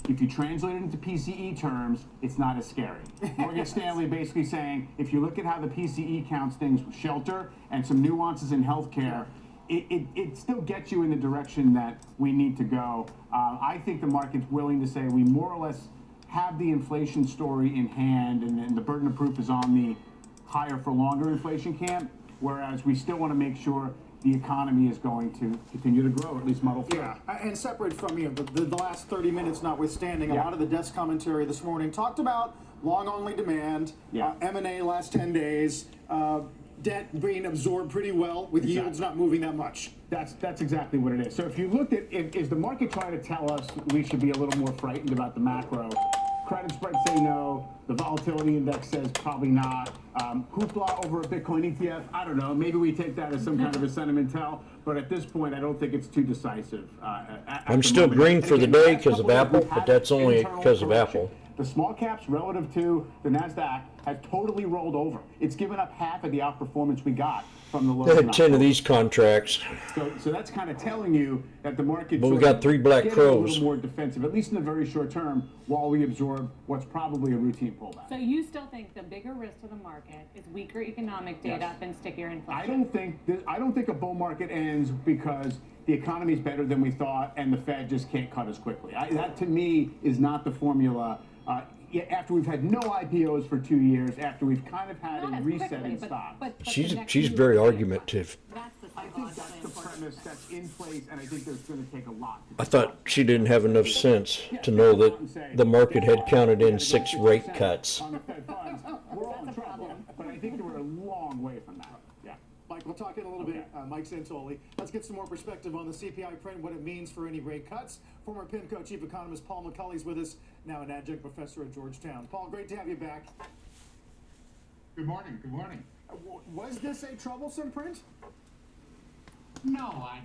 If you translate it into PCE terms, it's not as scary. Morgan Stanley basically saying, if you look at how the PCE counts things with shelter and some nuances in healthcare, it still gets you in the direction that we need to go. I think the market's willing to say we more or less have the inflation story in hand, and then the burden of proof is on the higher for longer inflation camp. whereas we still want to make sure the economy is going to continue to grow, or at least muddle through. Yeah, and separate from the last 30 minutes notwithstanding, a lot of the desk commentary this morning talked about long-only demand, M&A last 10 days, debt being absorbed pretty well with yields not moving that much. That's exactly what it is. So if you looked at, is the market trying to tell us we should be a little more frightened about the macro? Credit spreads say no. The volatility index says probably not. Hoopla over a Bitcoin ETF, I don't know. Maybe we take that as some kind of a sentiment tell. But at this point, I don't think it's too decisive. I'm still green for the day because of Apple, but that's only because of Apple. The small caps relative to the NASDAQ has totally rolled over. It's given up half of the outperformance we got from the lows. They had 10 of these contracts. So that's kind of telling you that the market. But we got 3 black crows. A little more defensive, at least in the very short term, while we absorb what's probably a routine pullback. So you still think the bigger risk to the market is weaker economic data than stickier inflation? I don't think a bull market ends because the economy is better than we thought and the Fed just can't cut as quickly. That to me is not the formula. After we've had no IPOs for 2 years, after we've kind of had a reset in stocks. She's very argumentative. I think that's the premise that's in place, and I think there's going to take a lot. I thought she didn't have enough sense to know that the market had counted in 6 rate cuts. On the Fed funds, we're all in trouble, but I think we're a long way from that. Yeah. Mike, we'll talk in a little bit. Mike Santoli. Let's get some more perspective on the CPI print, what it means for any rate cuts. Former PIMCO chief economist Paul McCulley's with us, now an adjunct professor at Georgetown. Paul, great to have you back. Good morning. Good morning. Was this a troublesome print? No, I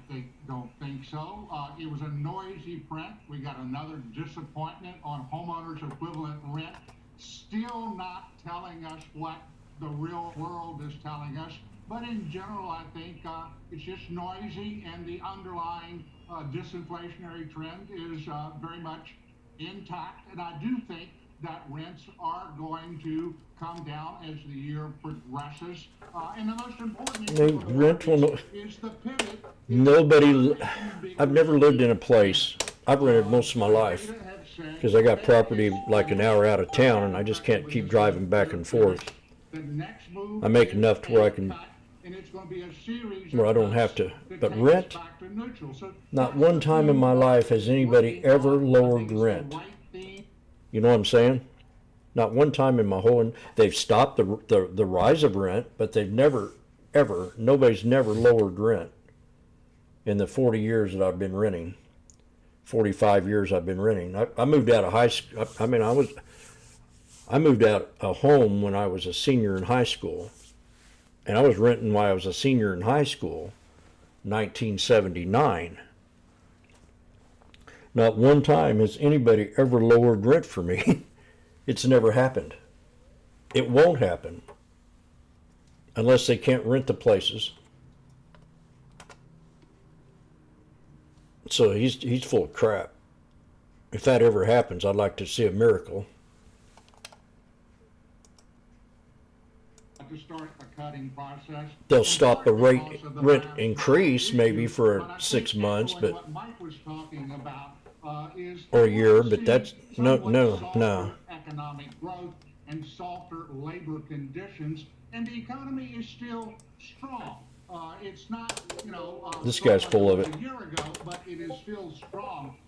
don't think so. It was a noisy print. We got another disappointment on homeowners equivalent rent. Still not telling us what the real world is telling us. But in general, I think it's just noisy, and the underlying disinflationary trend is very much intact. And I do think that rents are going to come down as the year progresses. And the most important thing is the pivot. Nobody, I've never lived in a place. I've rented most of my life because I got property like an hour out of town and I just can't keep driving back and forth. I make enough to where I can, where I don't have to. But rent, not one time in my life has anybody ever lowered rent. You know what I'm saying? Not one time in my whole, they've stopped the rise of rent, but they've never, ever, nobody's never lowered rent in the 40 years that I've been renting. 45 years I've been renting. I moved out of high school. I moved out a home when I was a senior in high school. And I was renting while I was a senior in high school, 1979. Not one time has anybody ever lowered rent for me. It's never happened. It won't happen unless they can't rent the places. So he's full of crap. If that ever happens, I'd like to see a miracle. To start a cutting process. They'll stop the rent increase maybe for 6 months, but what Mike was talking about is or a year, but that's no. Economic growth and softer labor conditions, and the economy is still strong. It's not, This guy's full of it. A year ago, but it is still strong.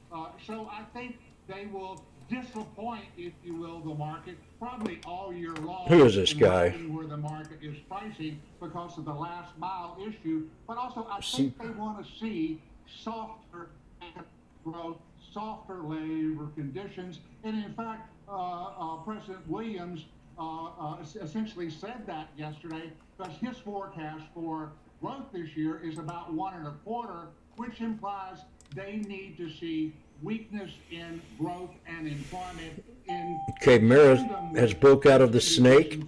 So I think they will disappoint, if you will, the market probably all year long. Who is this guy? Where the market is pricing because of the last mile issue, but also I think they want to see softer growth, softer labor conditions, and in fact, President Williams essentially said that yesterday because his forecast for growth this year is about 1.25, which implies they need to see weakness in growth and employment in Okay, Mara has broke out of the snake.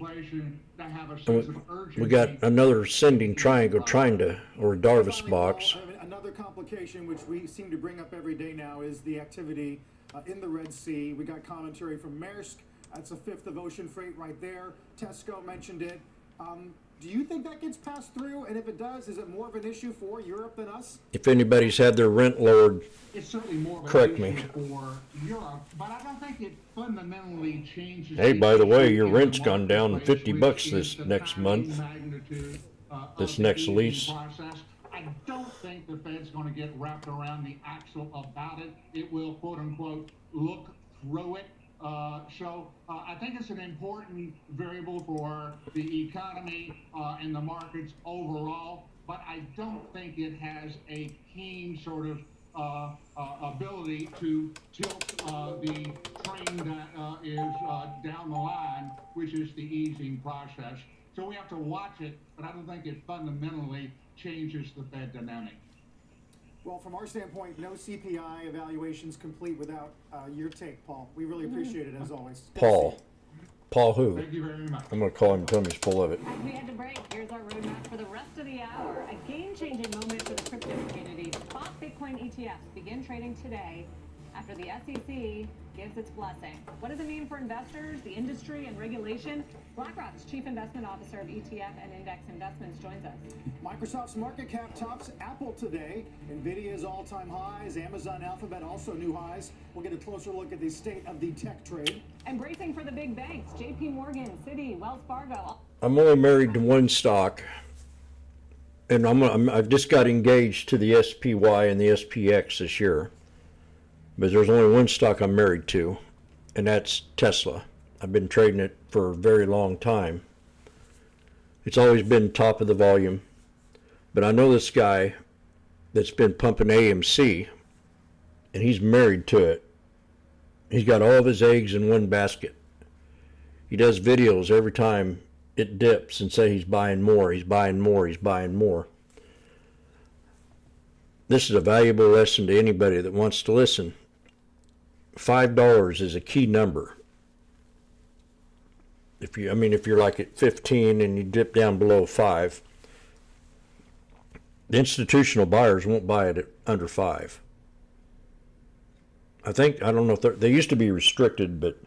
We got another sending triangle or a Darvis box. Another complication which we seem to bring up every day now is the activity in the Red Sea. We got commentary from Maersk. That's a fifth of ocean freight right there. Tesco mentioned it. Do you think that gets passed through? And if it does, is it more of an issue for Europe than us? If anybody's had their rent lowered, it's certainly more of correct an me. issue for Europe, but I don't think it fundamentally changes. Hey, by the way, your rent's gone down $50 this next month. this the next easing lease. process. I don't think the Fed's going to get wrapped around the axle about it. It will, quote unquote, look through it. I think it's an important variable for the economy and the markets overall, but I don't think it has a keen sort of ability to tilt the train that is down the line, which is the easing process. So we have to watch it, but I don't think it fundamentally changes the Fed dynamic. Well, from our standpoint, no CPI evaluations complete without your take, Paul. We really appreciate it, as always. Paul. Paul who? Thank you very much. I'm going to call him and tell him he's full of it. As we head to break, here's our roadmap for the rest of the hour. A game-changing moment for the crypto community. Spot Bitcoin ETFs begin trading today after the SEC gives its blessing. What does it mean for investors, the industry, and regulation? BlackRock's Chief Investment Officer of ETF and Index Investments joins us. Microsoft's market cap tops Apple today. Nvidia's all-time highs. Amazon, Alphabet also new highs. We'll get a closer look at the state of the tech trade. And bracing for the big banks, JP Morgan, Citi, Wells Fargo. I'm only married to one stock, and I've just got engaged to the SPY and the SPX this year. But there's only one stock I'm married to, and that's Tesla. I've been trading it for a very long time. It's always been top of the volume. But I know this guy that's been pumping AMC, and he's married to it. He's got all of his eggs in one basket. He does videos every time it dips and say he's buying more, he's buying more, he's buying more. This is a valuable lesson to anybody that wants to listen. $5 is a key number. If you're like at 15 and you dip down below 5, the institutional buyers won't buy it at under 5. I don't know if they used to be restricted, but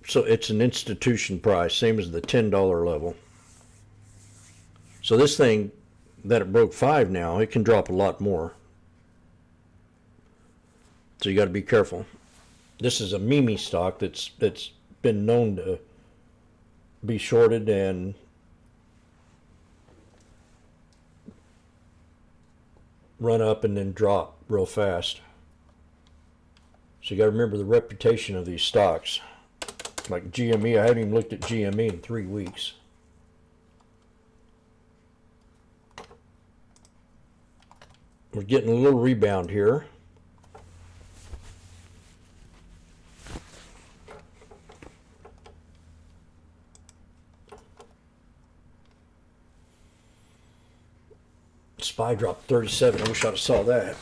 so it's an institution price, same as the $10 level. So this thing, that it broke 5 now, it can drop a lot more. So you got to be careful. This is a meme stock that's been known to be shorted and run up and then drop real fast. So you got to remember the reputation of these stocks. Like GME, I haven't even looked at GME in 3 weeks. We're getting a little rebound here. SPY dropped 37. I wish I'd have saw that.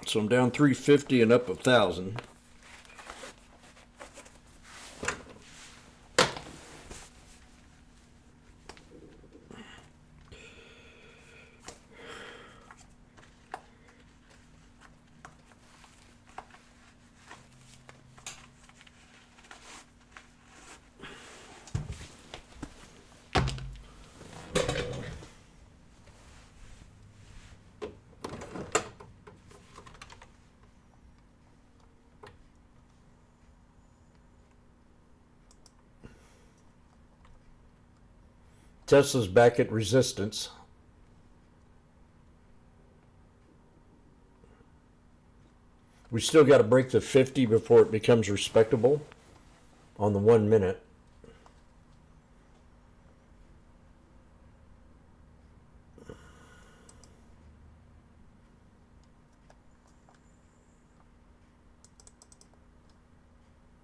So I'm down 350 and up 1,000. Tesla's back at resistance. We still got to break the 50 before it becomes respectable on the 1 minute.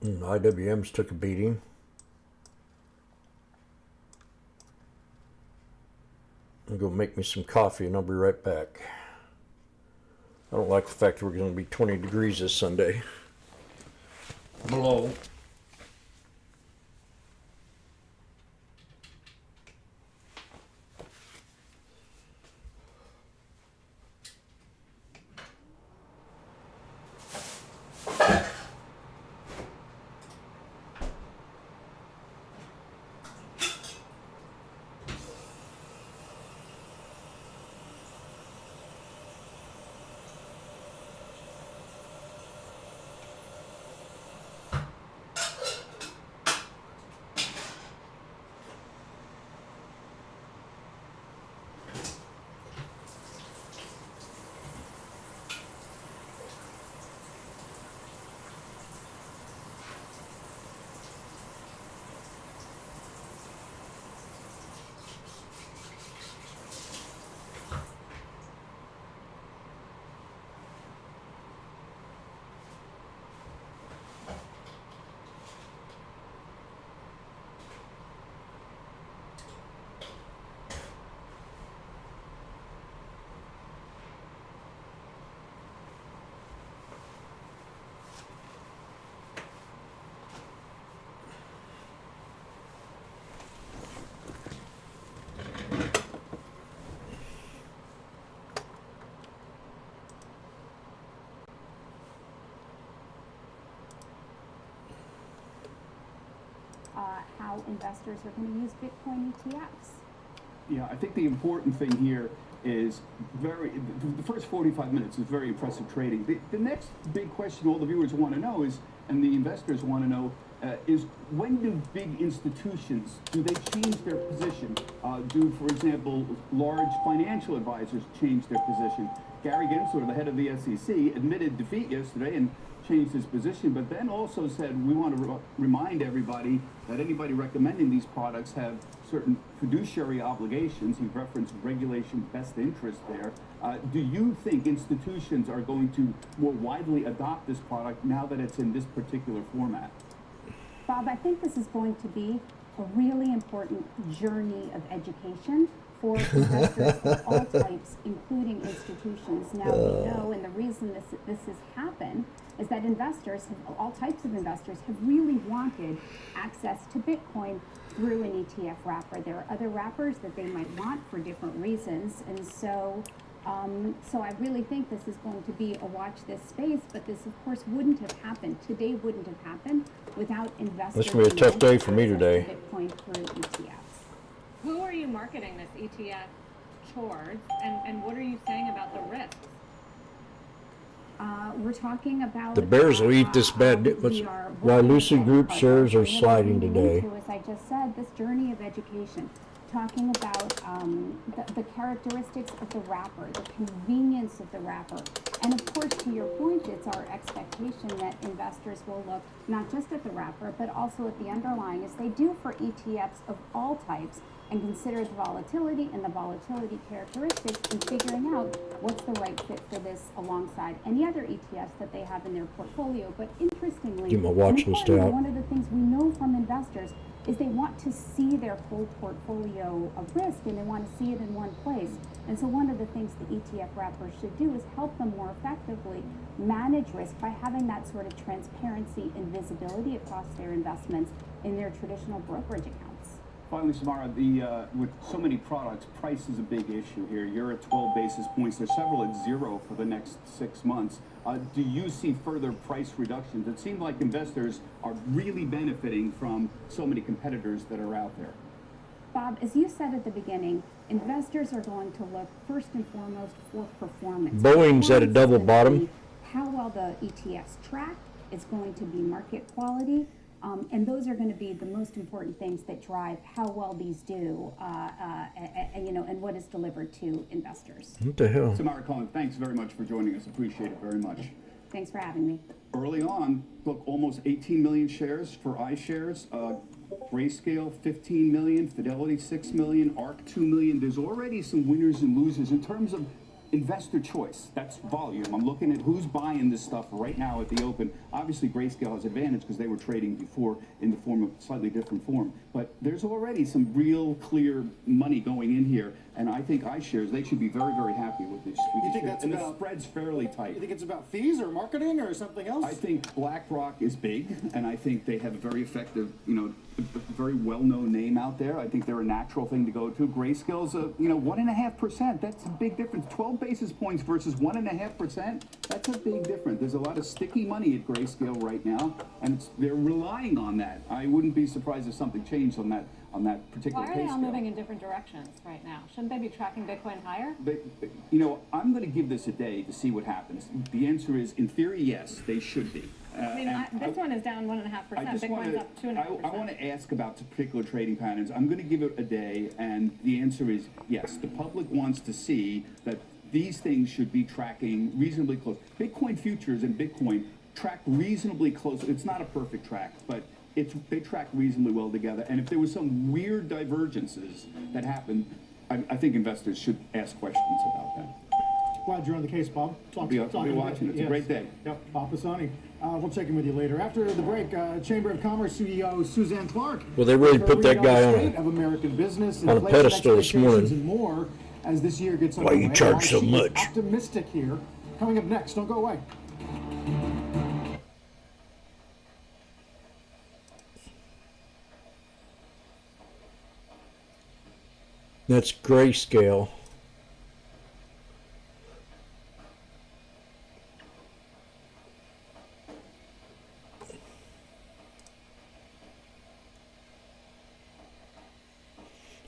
IWM's took a beating. I'm going to make me some coffee and I'll be right back. I don't like the fact that we're going to be 20 degrees this Sunday. Below. how investors are going to use Bitcoin ETFs. Yeah, I think the important thing here is the first 45 minutes is very impressive trading. The next big question all the viewers want to know is, and the investors want to know, is when do big institutions, do they change their position? Do, for example, large financial advisors change their position? Gary Gensler, the head of the SEC, admitted defeat yesterday and changed his position, but then also said we want to remind everybody that anybody recommending these products have certain fiduciary obligations. He referenced regulation best interest there. Do you think institutions are going to more widely adopt this product now that it's in this particular format? Bob, I think this is going to be a really important journey of education for investors of all types, including institutions. Now we know, and the reason this has happened is that investors, all types of investors, have really wanted access to Bitcoin through an ETF wrapper. There are other wrappers that they might want for different reasons, and so I really think this is going to be a watch this space, but this of course wouldn't have happened. Today wouldn't have happened without investors. This will be a tough day for me today. Bitcoin through ETFs. Who are you marketing this ETF towards, and what are you saying about the risks? We're talking about The Bears will eat this bad. Why Lucy Group shares are sliding today. As I just said, this journey of education, talking about the characteristics of the wrapper, the convenience of the wrapper, and of course, to your point, it's our expectation that investors will look not just at the wrapper, but also at the underlying, as they do for ETFs of all types, and consider the volatility and the volatility characteristics in figuring out what's the right fit for this alongside any other ETFs that they have in their portfolio. But interestingly, Get my watch list out. one of the things we know from investors is they want to see their full portfolio of risk, and they want to see it in one place. And so one of the things the ETF wrappers should do is help them more effectively manage risk by having that sort of transparency and visibility across their investments in their traditional brokerage accounts. Finally, Samara, with so many products, price is a big issue here. You're at 12 basis points. There's several at 0 for the next 6 months. Do you see further price reductions? It seems like investors are really benefiting from so many competitors that are out there. Bob, as you said at the beginning, investors are going to look first and foremost for performance. Boeing's at a double bottom. How well the ETFs track is going to be market quality. And those are going to be the most important things that drive how well these do, and what is delivered to investors. What the hell? Samara Cohen, thanks very much for joining us. Appreciate it very much. Thanks for having me. Early on, look, almost 18 million shares for iShares. Grayscale, 15 million. Fidelity, 6 million. ARC, 2 million. There's already some winners and losers in terms of investor choice. That's volume. I'm looking at who's buying this stuff right now at the open. Obviously, Grayscale has advantage because they were trading before in the form of slightly different form. But there's already some real clear money going in here, and I think iShares, they should be very, very happy with this. You think that's and about, the spread's fairly tight. You think it's about fees or marketing or something else? I think BlackRock is big, and I think they have a very effective, very well-known name out there. I think they're a natural thing to go to. Grayscale's 1.5%. That's a big difference. 12 basis points versus 1.5%. That's a big difference. There's a lot of sticky money at Grayscale right now, and they're relying on that. I wouldn't be surprised if something changed on that particular Why are case they all scale. moving in different directions right now? Shouldn't they be tracking Bitcoin higher? I'm going to give this a day to see what happens. The answer is, in theory, yes, they should be. This one is down 1.5%. Bitcoin's up 2.5%. I want to ask about particular trading patterns. I'm going to give it a day, and the answer is yes. The public wants to see that these things should be tracking reasonably close. Bitcoin futures and Bitcoin track reasonably close. It's not a perfect track, but they track reasonably well together. And if there was some weird divergences that happened, I think investors should ask questions about that. Glad you're on the case, Bob. I'll be watching. It's a great day. Yep, Bob Pisani. We'll check in with you later. After the break, Chamber of Commerce CEO Suzanne Clark. Well, they really put that guy of American business, on a pedestal this morning. And more as this year gets Why underway. you charge so She's much? Optimistic here. Coming up next. Don't go away. That's Grayscale.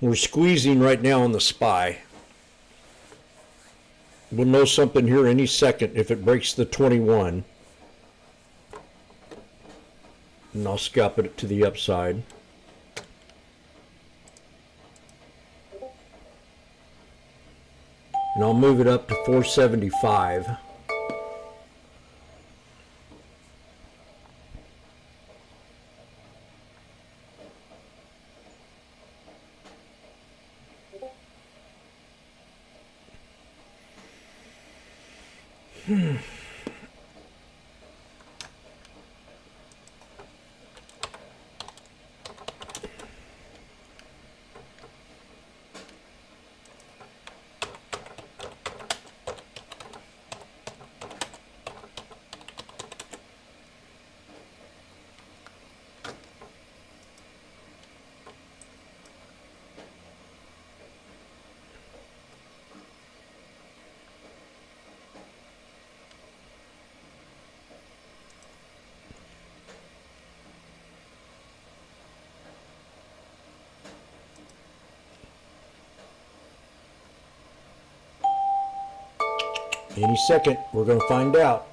We're squeezing right now on the SPY. We'll know something here any second if it breaks the 21. And I'll scalp it to the upside. And I'll move it up to 475. Any second, we're going to find out.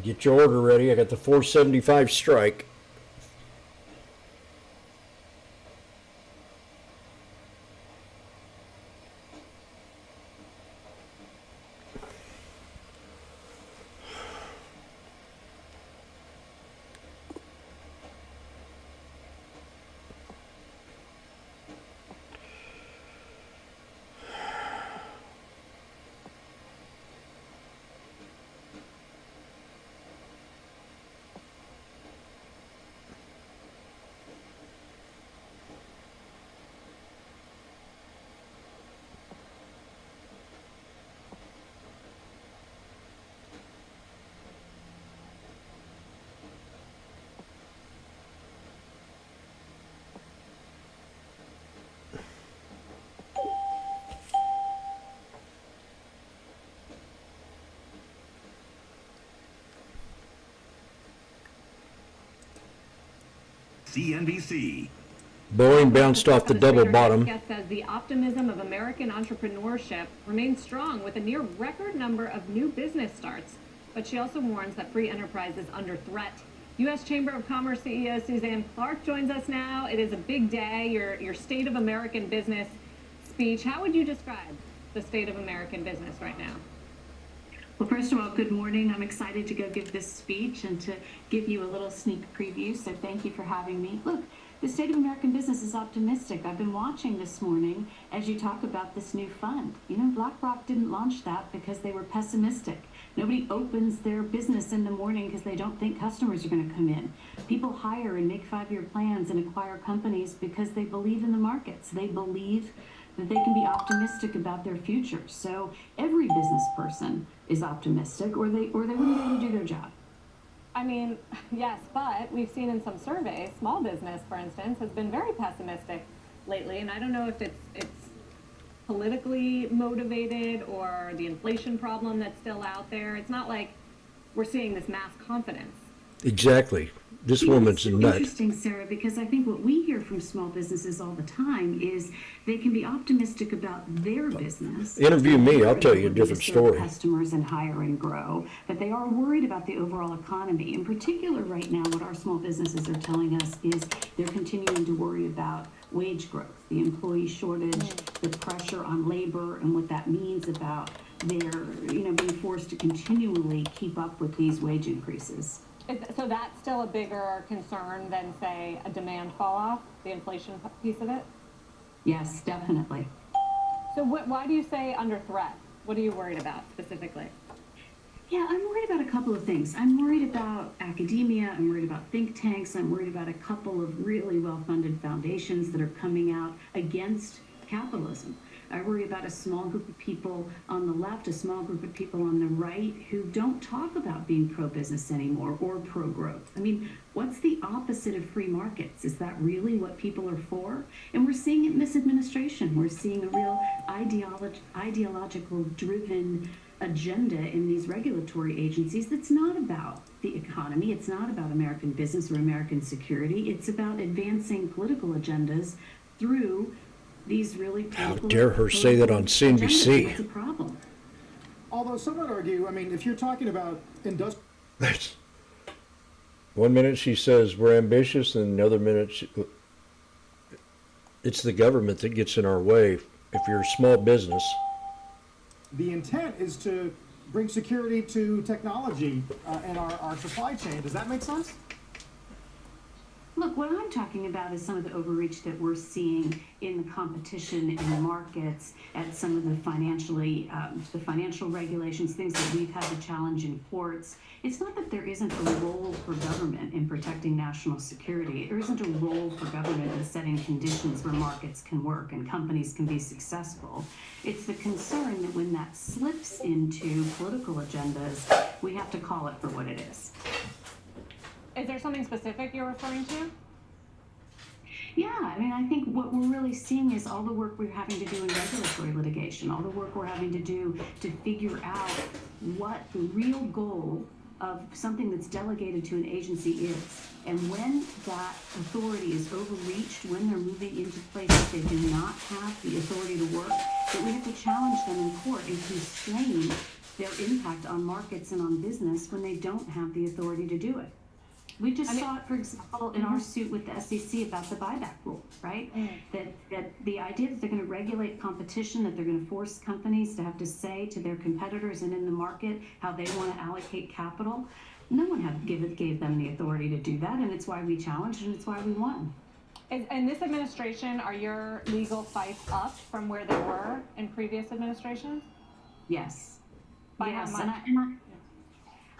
Get your order ready. I got the 475 strike. CNBC. Boeing bounced off the double bottom. Guest says the optimism of American entrepreneurship remains strong with a near record number of new business starts. But she also warns that free enterprise is under threat. U.S. Chamber of Commerce CEO Suzanne Clark joins us now. It is a big day, your State of American Business speech. How would you describe the state of American business right now? Well, first of all, good morning. I'm excited to go give this speech and to give you a little sneak preview, so thank you for having me. Look, the state of American business is optimistic. I've been watching this morning as you talk about this new fund. You know, BlackRock didn't launch that because they were pessimistic. Nobody opens their business in the morning because they don't think customers are going to come in. People hire and make 5-year plans and acquire companies because they believe in the markets. They believe that they can be optimistic about their future. So every business person is optimistic, or they wouldn't be able to do their job. I mean, yes, but we've seen in some surveys, small business, for instance, has been very pessimistic lately, and I don't know if it's politically motivated or the inflation problem that's still out there. It's not like we're seeing this mass confidence. Exactly. This woman's It's nuts. interesting, Sarah, because I think what we hear from small businesses all the time is they can be optimistic about their business. Interview me, I'll tell you a different story. Customers and hire and grow, but they are worried about the overall economy. In particular, right now, what our small businesses are telling us is they're continuing to worry about wage growth, the employee shortage, the pressure on labor, and what that means about their, being forced to continually keep up with these wage increases. So that's still a bigger concern than, say, a demand fall off, the inflation piece of it? Yes, definitely. So why do you say under threat? What are you worried about specifically? Yeah, I'm worried about a couple of things. I'm worried about academia. I'm worried about think tanks. I'm worried about a couple of really well-funded foundations that are coming out against capitalism. I worry about a small group of people on the left, a small group of people on the right who don't talk about being pro-business anymore or pro-growth. I mean, what's the opposite of free markets? Is that really what people are for? And we're seeing it in this administration. We're seeing a real ideological driven agenda in these regulatory agencies that's not about the economy. It's not about American business or American security. It's about advancing political agendas through these really How dare her say that on CNBC? It's a problem. Although some would argue, I mean, if you're talking about industrial... One minute she says we're ambitious, and the other minute it's the government that gets in our way. If you're a small business, The intent is to bring security to technology and our supply chain. Does that make sense? Look, what I'm talking about is some of the overreach that we're seeing in the competition in the markets, at some of the financial regulations, things that we've had to challenge in courts. It's not that there isn't a role for government in protecting national security. There isn't a role for government in setting conditions where markets can work and companies can be successful. It's the concern that when that slips into political agendas, we have to call it for what it is. Is there something specific you're referring to? Yeah, I mean, I think what we're really seeing is all the work we're having to do in regulatory litigation, all the work we're having to do to figure out what the real goal of something that's delegated to an agency is. And when that authority is overreached, when they're moving into places they do not have the authority to work, that we have to challenge them in court and constrain their impact on markets and on business when they don't have the authority to do it. We just saw it, for example, in our suit with the SEC about the buyback rule, right? That the idea that they're going to regulate competition, that they're going to force companies to have to say to their competitors and in the market how they want to allocate capital. No one gave them the authority to do that, and it's why we challenged and it's why we won. In this administration, are your legal fights up from where they were in previous administrations? Yes. By yes, how much?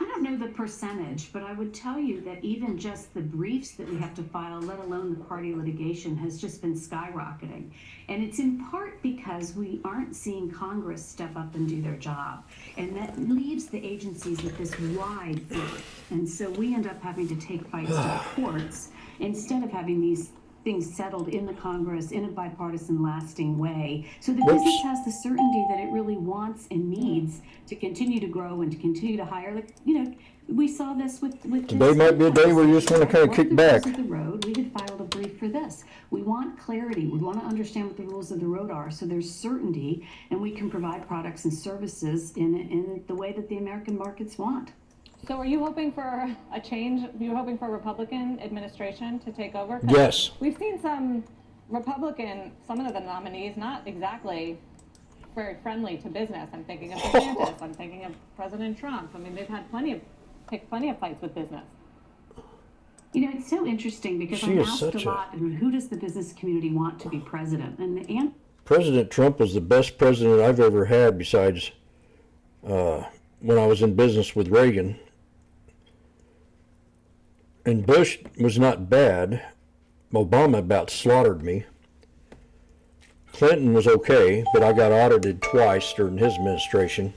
I don't know the percentage, but I would tell you that even just the briefs that we have to file, let alone the party litigation, has just been skyrocketing. And it's in part because we aren't seeing Congress step up and do their job. And that leaves the agencies with this wide berth. And so we end up having to take fights to the courts instead of having these things settled in the Congress in a bipartisan, lasting way, so the business has the certainty that it really wants and needs to continue to grow and to continue to hire. Like, you know, we saw this with today might be a day where you just want to kind of kick back. The road, we had filed a brief for this. We want clarity. We want to understand what the rules of the road are, so there's certainty, and we can provide products and services in the way that the American markets want. So are you hoping for a change? Are you hoping for a Republican administration to take over? Yes. We've seen some some of the nominees, not exactly very friendly to business. I'm thinking of DeSantis. I'm thinking of President Trump. I mean, they've had picked plenty of fights with business. You know, it's so interesting because I'm asked a lot, who does the business community want to be president? And President Trump was the best president I've ever had besides when I was in business with Reagan. And Bush was not bad. Obama about slaughtered me. Clinton was okay, but I got audited twice during his administration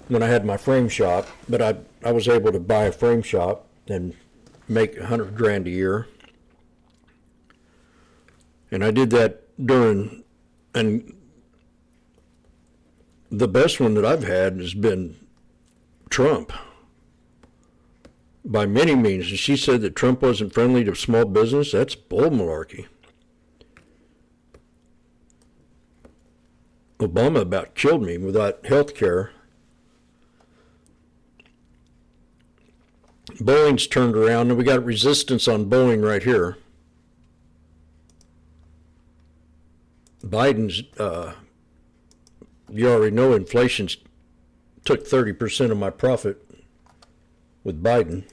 when I had my frame shop. But I was able to buy a frame shop and make $100,000 a year. And I did that during, and the best one that I've had has been Trump. By many means. And she said that Trump wasn't friendly to small business. That's bull malarkey. Obama about killed me without health care. Boeing's turned around, and we got resistance on Boeing right here. Biden's, you already know inflation's took 30% of my profit with Biden.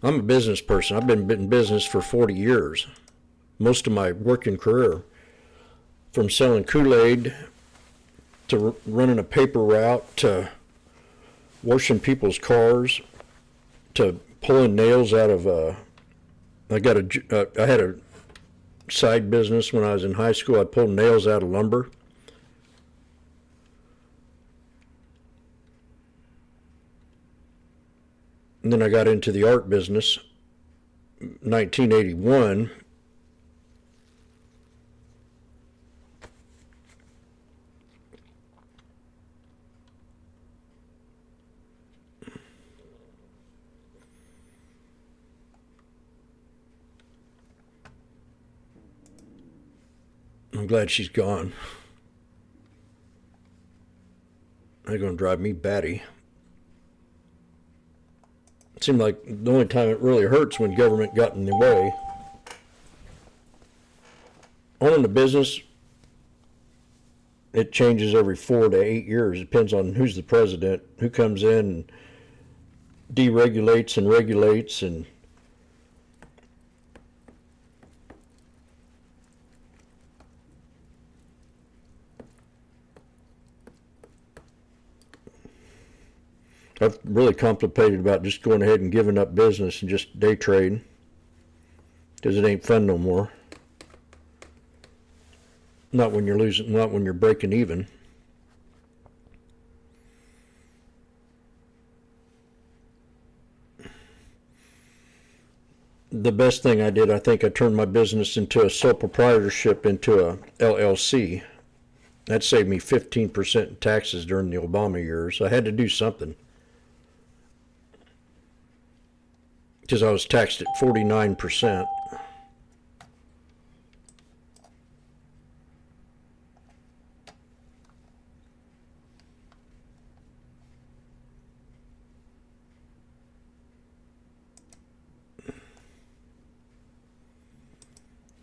I'm a business person. I've been in business for 40 years. Most of my working career, from selling Kool-Aid to running a paper route to washing people's cars to pulling nails out of I had a side business when I was in high school. I pulled nails out of lumber. And then I got into the art business, 1981, I'm glad she's gone. They're going to drive me batty. It seemed like the only time it really hurts when government got in the way. Owning a business, it changes every 4 to 8 years. It depends on who's the president, who comes in and deregulates and regulates, and I've really contemplated about just going ahead and giving up business and just day trading, because it ain't fun no more. Not when you're losing, not when you're breaking even. The best thing I did, I think I turned my business into a sole proprietorship, into a LLC. That saved me 15% in taxes during the Obama years. I had to do something, because I was taxed at 49%.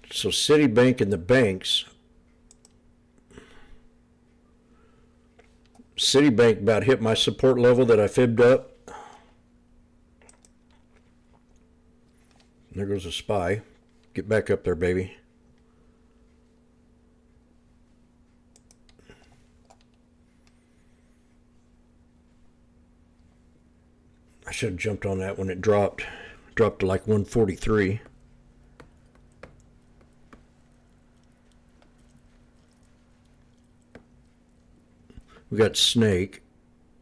So Citibank and the banks, Citibank about hit my support level that I fibbed up. There goes a spy. Get back up there, baby. I should have jumped on that when it dropped. Dropped to like 143. We got snake.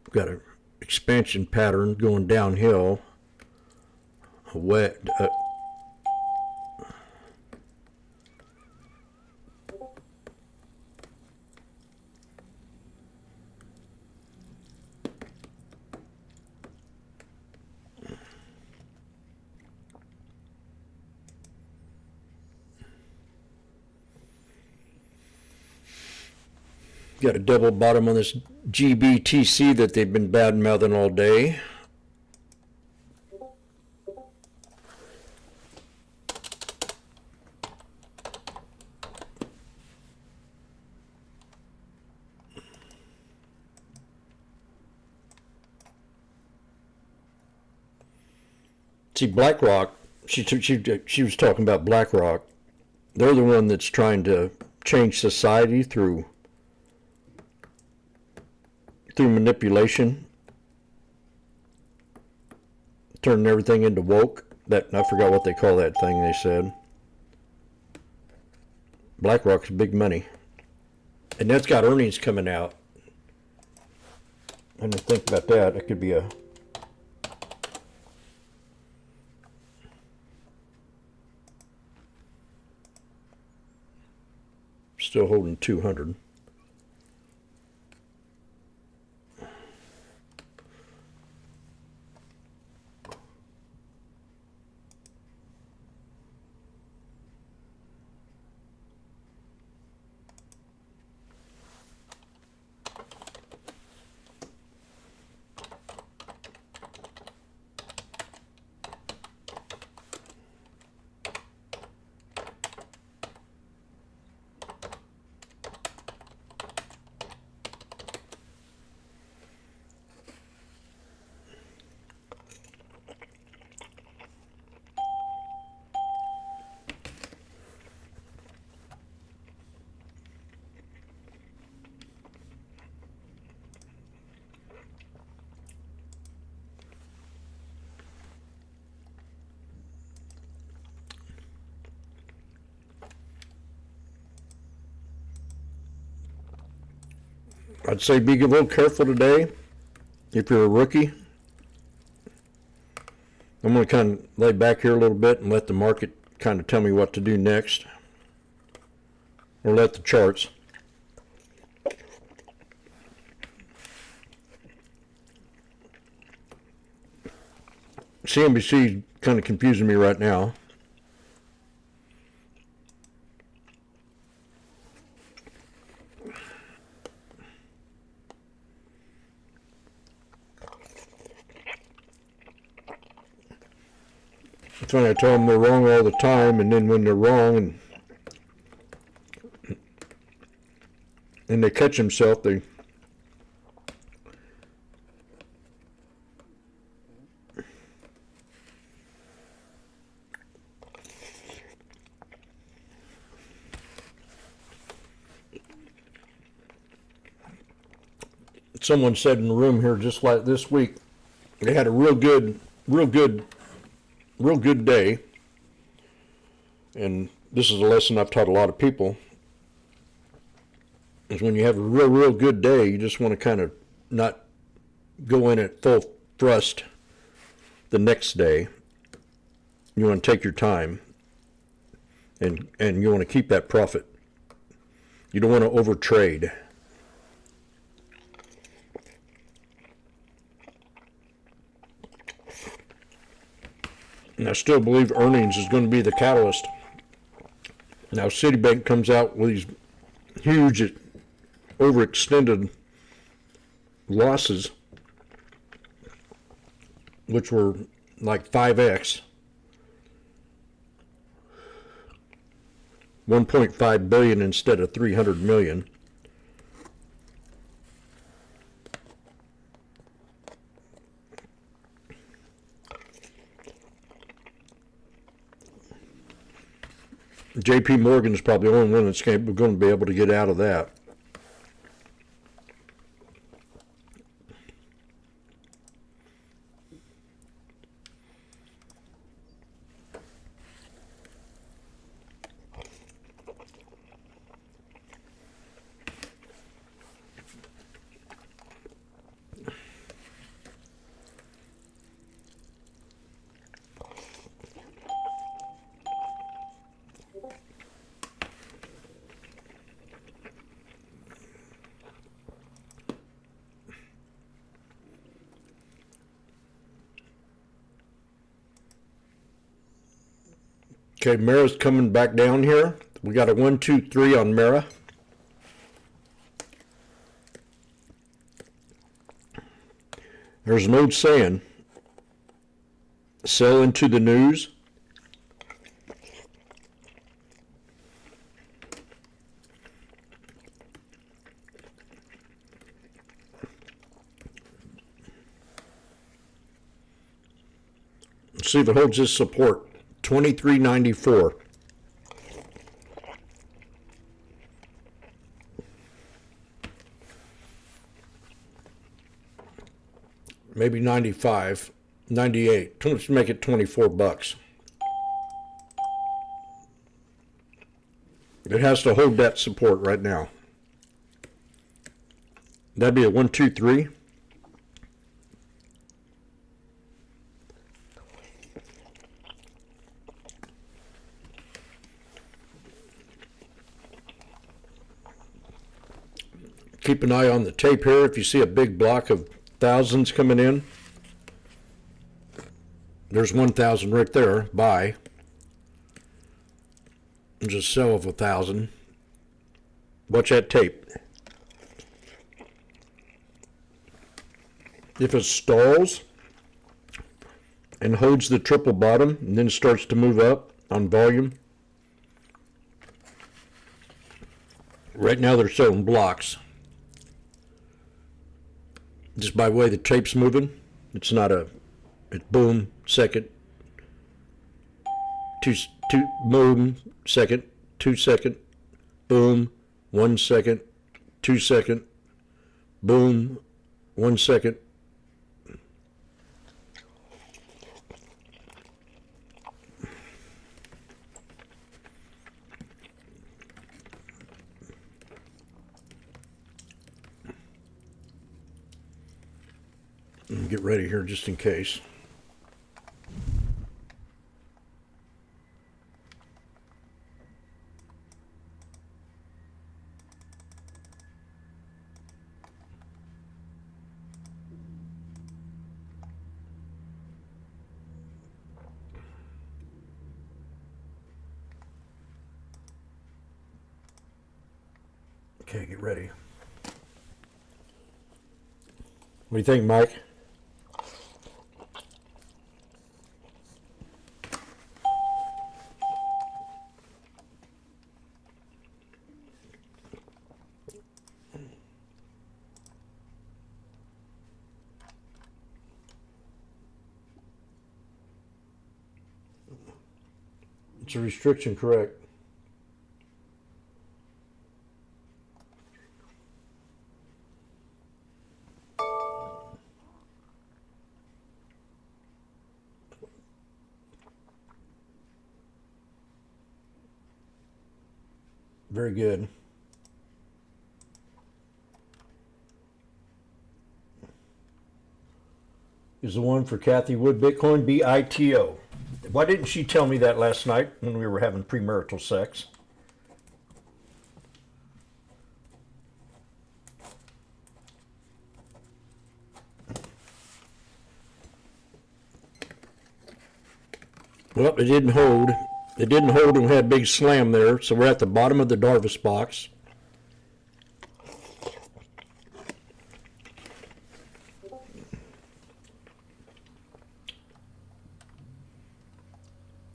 We've got an expansion pattern going downhill. A wet. Got a double bottom on this GBTC that they've been bad mouthing all day. See, BlackRock, she was talking about BlackRock. They're the one that's trying to change society through manipulation, turning everything into woke. That, I forgot what they call that thing they said. BlackRock's big money, and that's got earnings coming out. I didn't think about that. It could be a still holding 200. I'd say be a little careful today if you're a rookie. I'm going to kind of lay back here a little bit and let the market kind of tell me what to do next, or let the charts. CNBC is kind of confusing me right now. It's when I tell them they're wrong all the time, and then when they're wrong and they catch themselves, they someone said in the room here just like this week, they had a real good day. And this is a lesson I've taught a lot of people, is when you have a real good day, you just want to kind of not go in at full thrust the next day. You want to take your time, and you want to keep that profit. You don't want to overtrade. And I still believe earnings is going to be the catalyst. Now, Citibank comes out with these huge, overextended losses, which were like 5x, 1.5 billion instead of 300 million. JP Morgan is probably the only one that's going to be able to get out of that. Okay, Mara's coming back down here. We got a 1, 2, 3 on Mara. There's an old saying, sell into the news. Let's see if it holds this support. 23.94. Maybe 95, 98. Let's make it 24 bucks. It has to hold that support right now. That'd be a 1, 2, 3. Keep an eye on the tape here. If you see a big block of thousands coming in, there's 1,000 right there. Buy. And just sell of 1,000. Watch that tape. If it stalls and holds the triple bottom and then starts to move up on volume, right now they're showing blocks. Just by the way the tape's moving, it's not a, it's boom, second, two, boom, second, 2 second, boom, 1 second, 2 second, boom, 1 second. Get ready here just in case. Okay, get ready. What do you think, Mike? It's a restriction, correct. Very good. Is the one for Kathy Wood Bitcoin BITO. Why didn't she tell me that last night when we were having premarital sex? Well, it didn't hold. It didn't hold and we had a big slam there, so we're at the bottom of the Darvis box.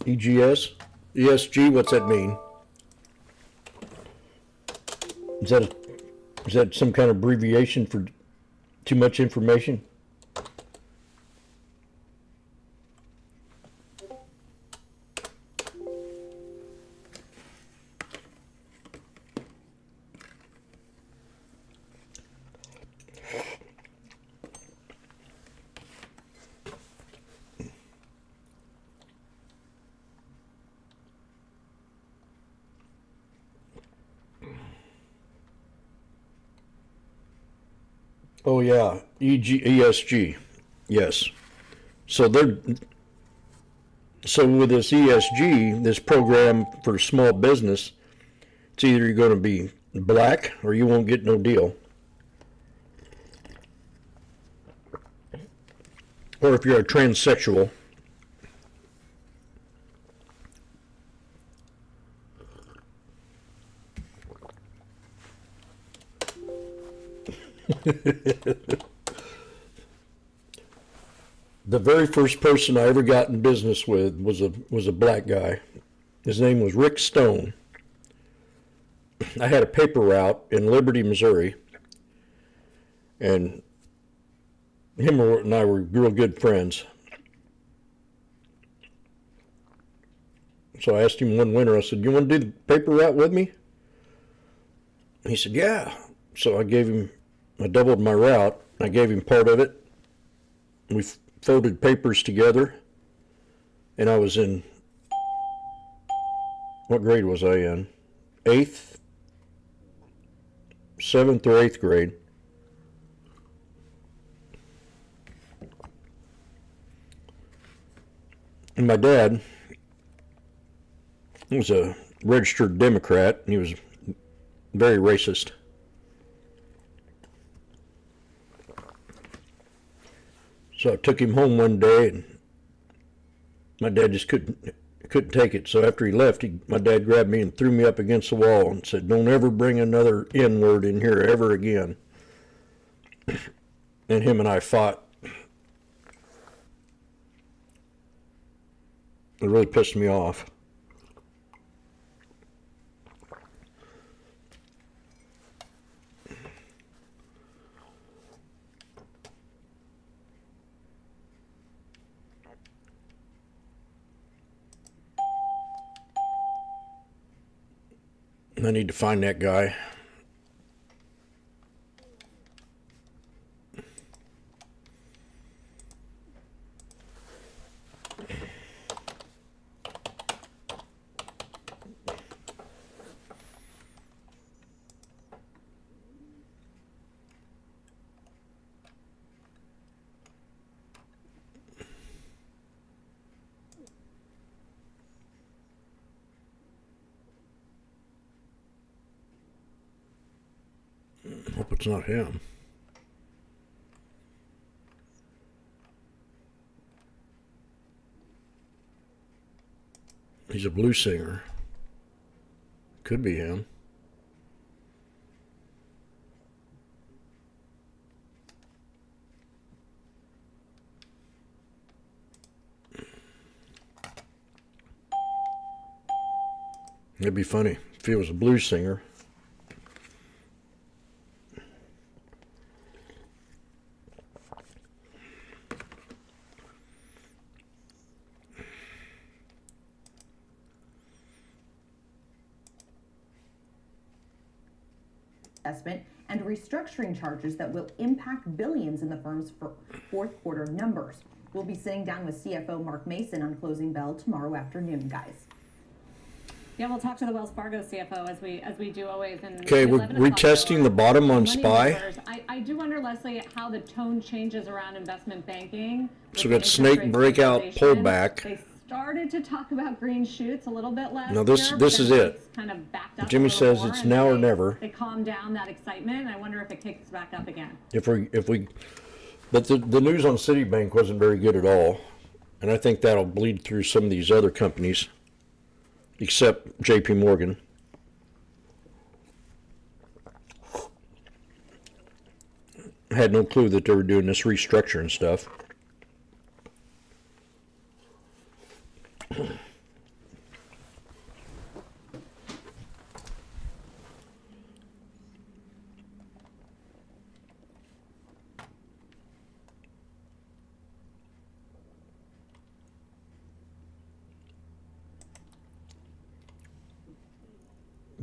EGS? ESG, what's that mean? Is that some kind of abbreviation for too much information? Oh yeah, ESG, yes. So with this ESG, this program for small business, it's either you're going to be black or you won't get no deal. Or if you're a transsexual. The very first person I ever got in business with was a black guy. His name was Rick Stone. I had a paper route in Liberty, Missouri, and him and I were real good friends. So I asked him one winter, I said, "You want to do the paper route with me?" He said, "Yeah." So I doubled my route. I gave him part of it. We folded papers together, and I was in, what grade was I in? 8th, 7th or 8th grade. And my dad was a registered Democrat, and he was very racist. So I took him home one day, and my dad just couldn't take it. So after he left, my dad grabbed me and threw me up against the wall and said, "Don't ever bring another N-word in here ever again." And him and I fought. It really pissed me off. I need to find that guy. Hope it's not him. He's a blues singer. Could be him. It'd be funny if he was a blues singer. assessment and restructuring charges that will impact billions in the firm's fourth quarter numbers. We'll be sitting down with CFO Mark Mason on Closing Bell tomorrow afternoon, guys. Yeah, we'll talk to the Wells Fargo CFO as we do always. Okay, we're retesting the bottom on SPY. I do wonder, Leslie, how the tone changes around investment banking. So we got snake breakout pullback. They started to talk about green shoots a little bit last Now this is it. Kind of backed up Jimmy says it's now or never. They calmed down that excitement, and I wonder if it kicks back up again. But the news on Citibank wasn't very good at all, and I think that'll bleed through some of these other companies, except J.P. Morgan. I had no clue that they were doing this restructuring stuff.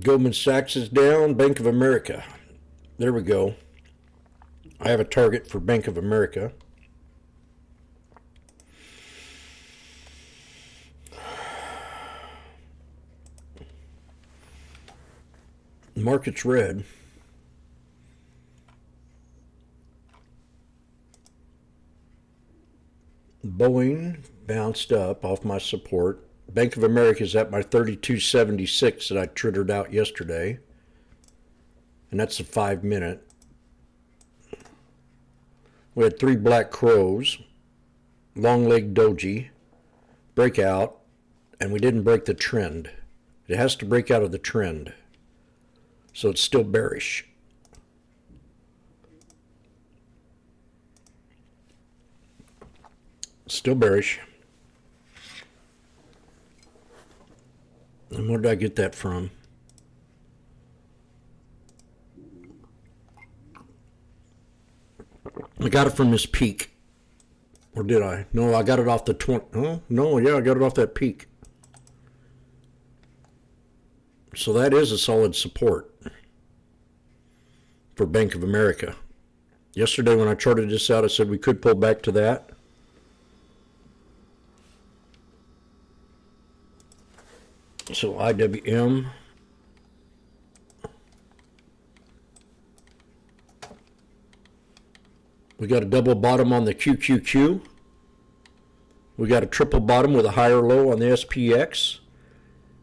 Goldman Sachs is down. Bank of America. There we go. I have a target for Bank of America. Market's red. Boeing bounced up off my support. Bank of America is at my 32.76 that I triggered out yesterday. And that's a 5-minute. We had 3 black crows, long leg doji, breakout, and we didn't break the trend. It has to break out of the trend. So it's still bearish. Still bearish. And where did I get that from? I got it from this peak. Or did I? No, I got it off the 20. Oh, no, yeah, I got it off that peak. So that is a solid support for Bank of America. Yesterday when I charted this out, I said we could pull back to that. So IWM. We got a double bottom on the QQQ. We got a triple bottom with a higher low on the SPX.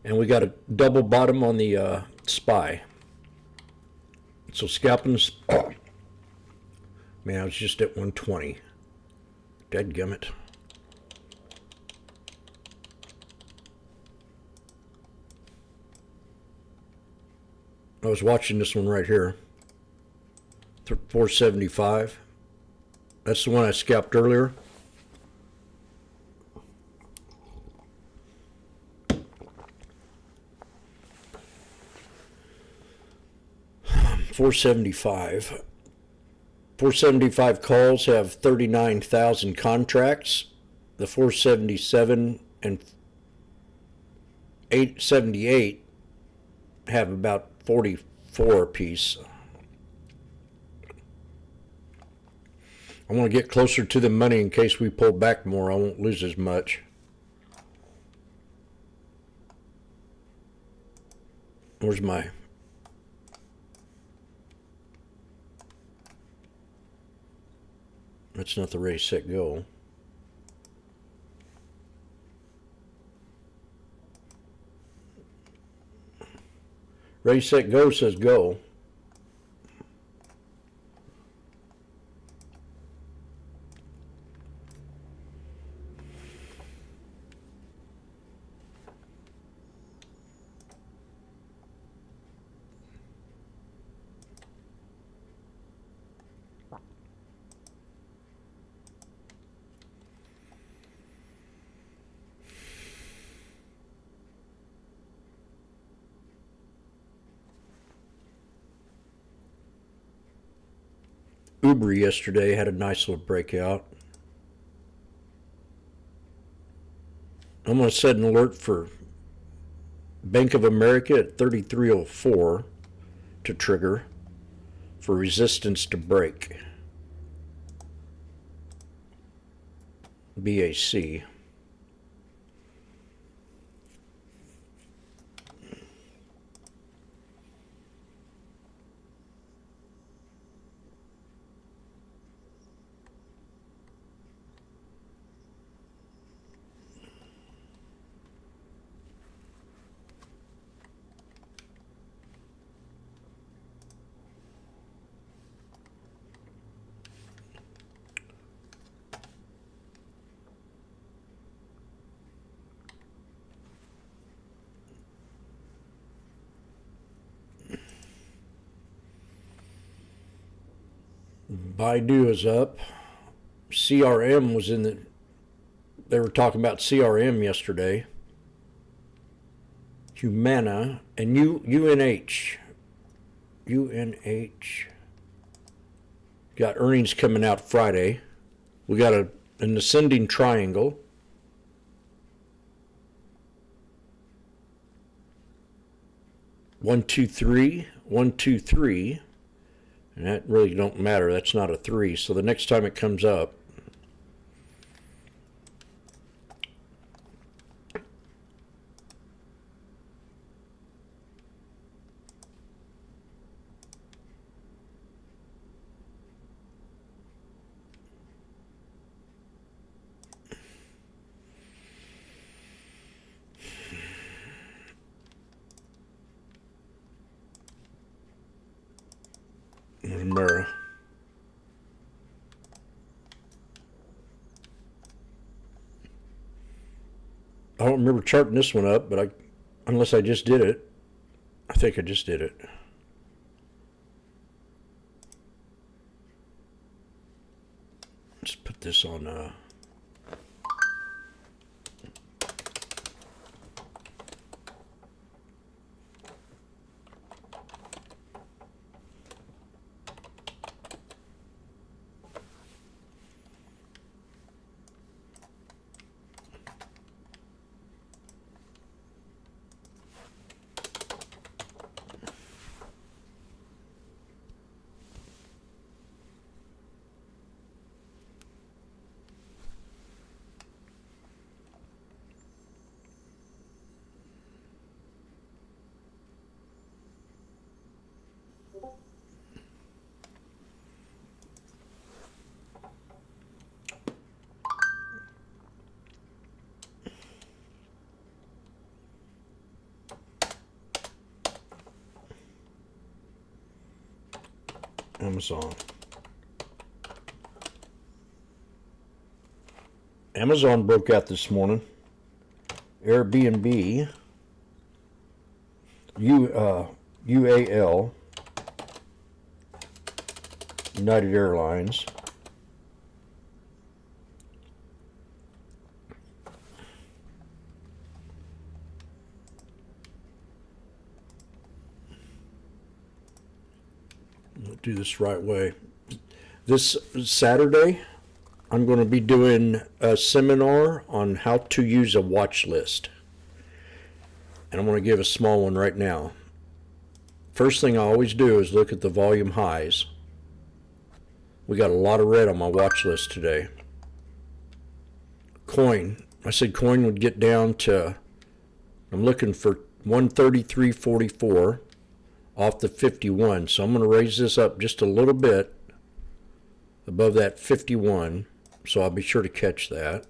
And we got a double bottom on the SPY. So scalping, man, I was just at 120. Dadgummit. I was watching this one right here. 475. That's the one I scalped earlier. $475. 475 calls have 39,000 contracts. The 477 and 878 have about 44 apiece. I want to get closer to the money in case we pull back more. I won't lose as much. Where's my... That's not the ready, set, go. Ready, set, go says go. Uber yesterday had a nice little breakout. I'm going to set an alert for Bank of America at 3304 to trigger. for resistance to break. BAC. Baidu is up. CRM was in the, they were talking about CRM yesterday. Humana and UNH. UNH got earnings coming out Friday. We got an ascending triangle. One, two, three, 1, 2, 3. And that really don't matter. That's not a 3. So the next time it comes up, remember, I don't remember charting this one up, but unless I just did it. I think I just did it. Let's put this on Amazon. Amazon broke out this morning. Airbnb, UAL, United Airlines, do this right way. This Saturday, I'm going to be doing a seminar on how to use a watch list. And I'm going to give a small one right now. First thing I always do is look at the volume highs. We got a lot of red on my watch list today. Coin. I said coin would get down to, I'm looking for 133.44. Off the 51, so I'm going to raise this up just a little bit above that 51, so I'll be sure to catch that.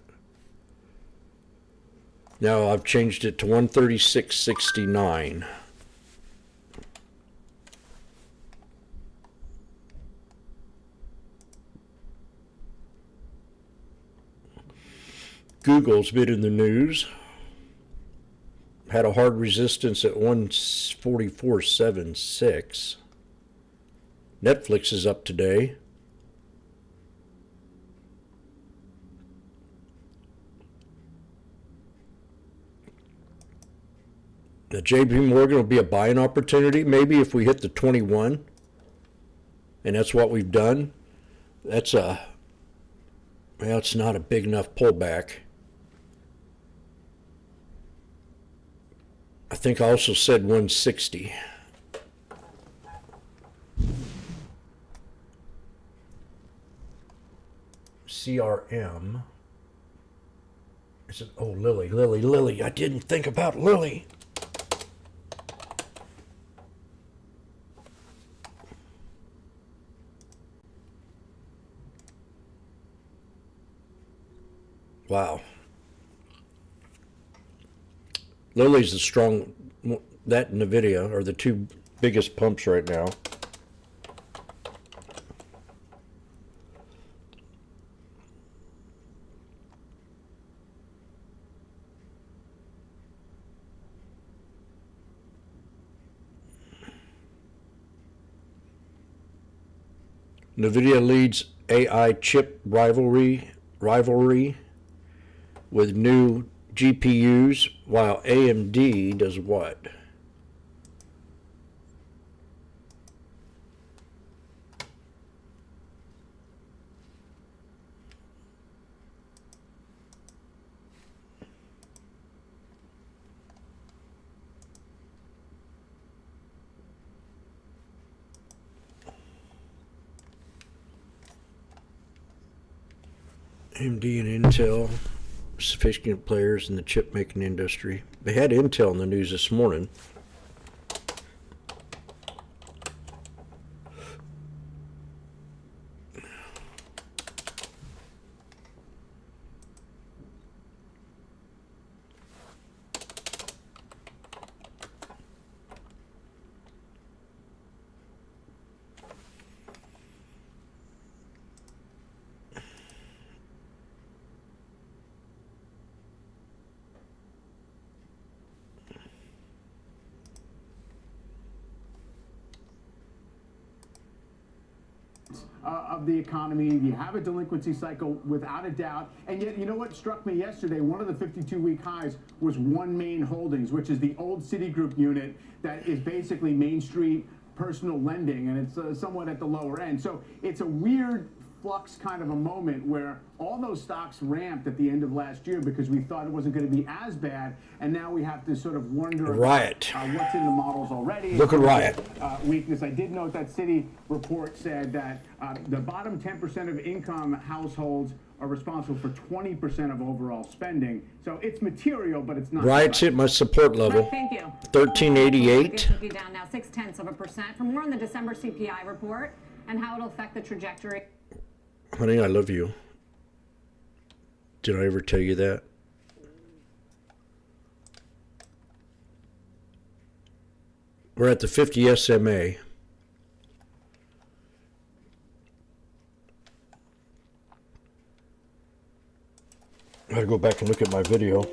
Now I've changed it to 136.69. Google's been in the news. Had a hard resistance at 144.76. Netflix is up today. The JP Morgan will be a buying opportunity. Maybe if we hit the 21, and that's what we've done. That's well, it's not a big enough pullback. I think I also said 160. CRM. Is it? Oh, Lilly. I didn't think about Lilly. Wow. Lilly's the strong, that and NVIDIA are the two biggest pumps right now. NVIDIA leads AI chip rivalry with new GPUs, while AMD does what? AMD and Intel, sophisticated players in the chip making industry. They had Intel in the news this morning. Of the economy. You have a delinquency cycle without a doubt. And yet, you know what struck me yesterday? One of the 52-week highs was One Main Holdings, which is the old Citigroup unit that is basically Main Street personal lending, and it's somewhat at the lower end. So it's a weird flux kind of a moment where all those stocks ramped at the end of last year because we thought it wasn't going to be as bad, and now we have to sort of wonder Riot. what's in the models already. Look at Riot. Weakness. I did note that Citi report said that the bottom 10% of income households are responsible for 20% of overall spending. So it's material, but it's not. Riot's hit my support level. Thank you. 1388. Down now 0.6%. For more on the December CPI report and how it'll affect the trajectory. Honey, I love you. Did I ever tell you that? We're at the 50 SMA. I gotta go back and look at my video.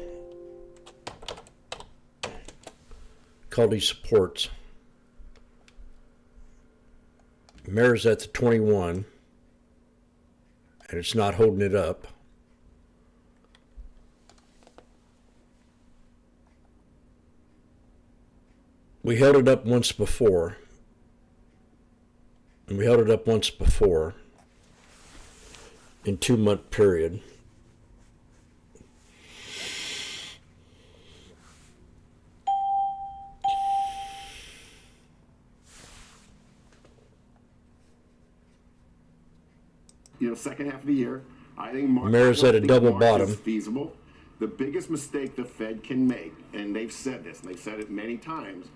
Called these supports. Mirror's at the 21. And it's not holding it up. We held it up once before. And we held it up once before in 2-month period. Second half of the year, I think Mayor's at a double bottom. Is feasible. The biggest mistake the Fed can make, and they've said this, and they've said it many times,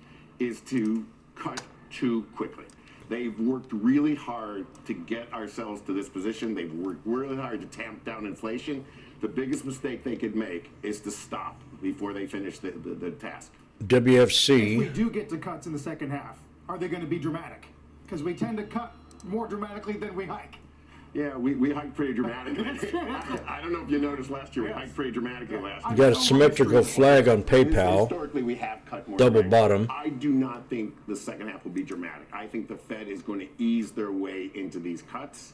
is to cut too quickly. They've worked really hard to get ourselves to this position. They've worked really hard to tamp down inflation. The biggest mistake they could make is to stop before they finish the task. WFC. If we do get to cuts in the second half, are they going to be dramatic? Because we tend to cut more dramatically than we hike. Yeah, we hiked pretty dramatically. I don't know if you noticed last year, we hiked pretty dramatically last year. You got a symmetrical flag on PayPal. Historically, we have cut more. Double bottom. I do not think the second half will be dramatic. I think the Fed is going to ease their way into these cuts.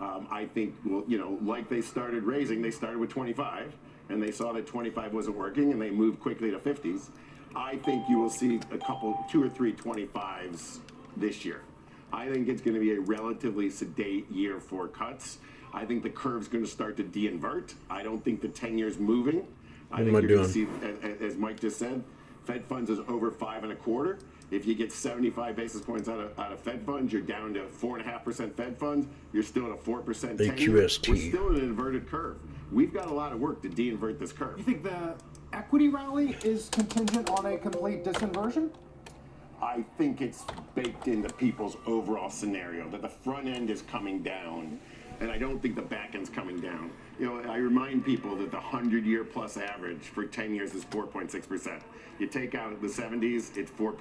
I think, well, like they started raising, they started with 25, and they saw that 25 wasn't working, and they moved quickly to 50s. I think you will see a couple, 2 or 3 25s this year. I think it's going to be a relatively sedate year for cuts. I think the curve's going to start to de-invert. I don't think the 10 year's moving. I think you're going to see, as Mike just said, Fed funds is over 5.25. If you get 75 basis points out of Fed funds, you're down to 4.5% Fed funds. You're still at a 4% 10-year. AQST. We're still in an inverted curve. We've got a lot of work to de-invert this curve. You think the equity rally is contingent on a complete disinversion? I think it's baked into people's overall scenario that the front end is coming down, and I don't think the back end's coming down. You know, I remind people that the 100-year plus average for 10 years is 4.6%. You take out the 70s, it's 4.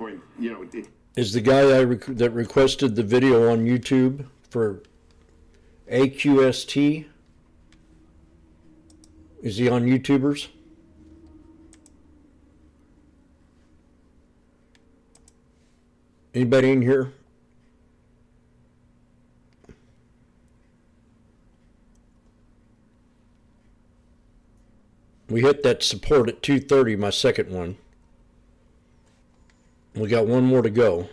Is the guy that requested the video on YouTube for AQST? Is he on YouTubers? Anybody in here? We hit that support at 230, my second one. We got one more to go.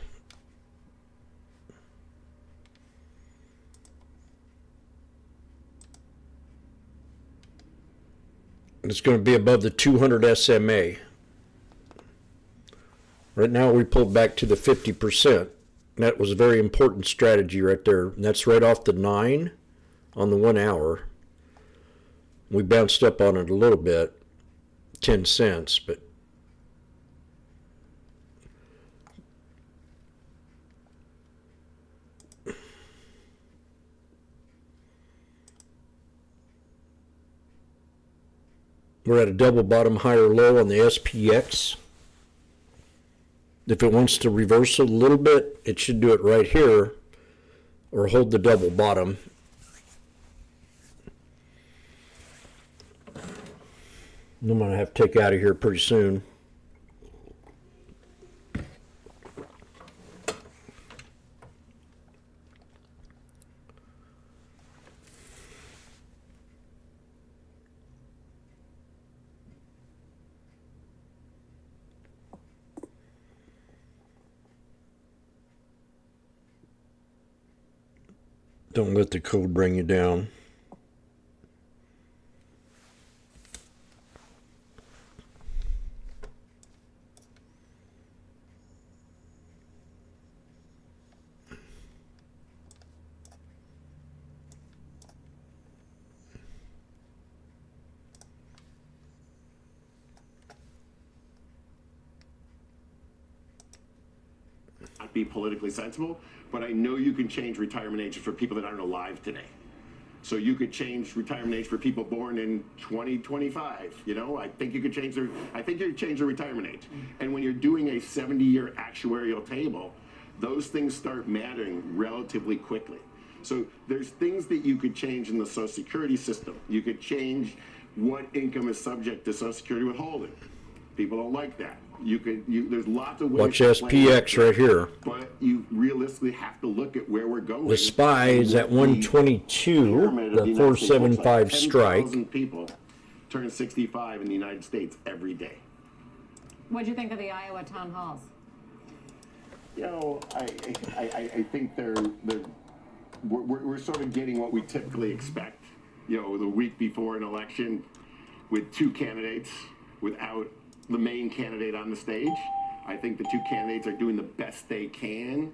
It's going to be above the 200 SMA. Right now we pulled back to the 50%. That was a very important strategy right there. And that's right off the 9 on the 1 hour. We bounced up on it a little bit, 10 cents, but we're at a double bottom higher low on the SPX. If it wants to reverse a little bit, it should do it right here or hold the double bottom. I'm going to have to take out of here pretty soon. Don't let the code bring you down. Not be politically sensible, but I know you can change retirement ages for people that aren't alive today. So you could change retirement age for people born in 2025. You know, I think you could change their retirement age. And when you're doing a 70-year actuarial table, those things start mattering relatively quickly. So there's things that you could change in the Social Security system. You could change what income is subject to Social Security withholding. People don't like that. There's lots of ways. Watch SPX right here. But you realistically have to look at where we're going. The SPY is at 122, the 475 strike. 10,000 people turn 65 in the United States every day. What do you think of the Iowa town halls? You know, I think we're sort of getting what we typically expect. You know, the week before an election with two candidates without the main candidate on the stage. I think the two candidates are doing the best they can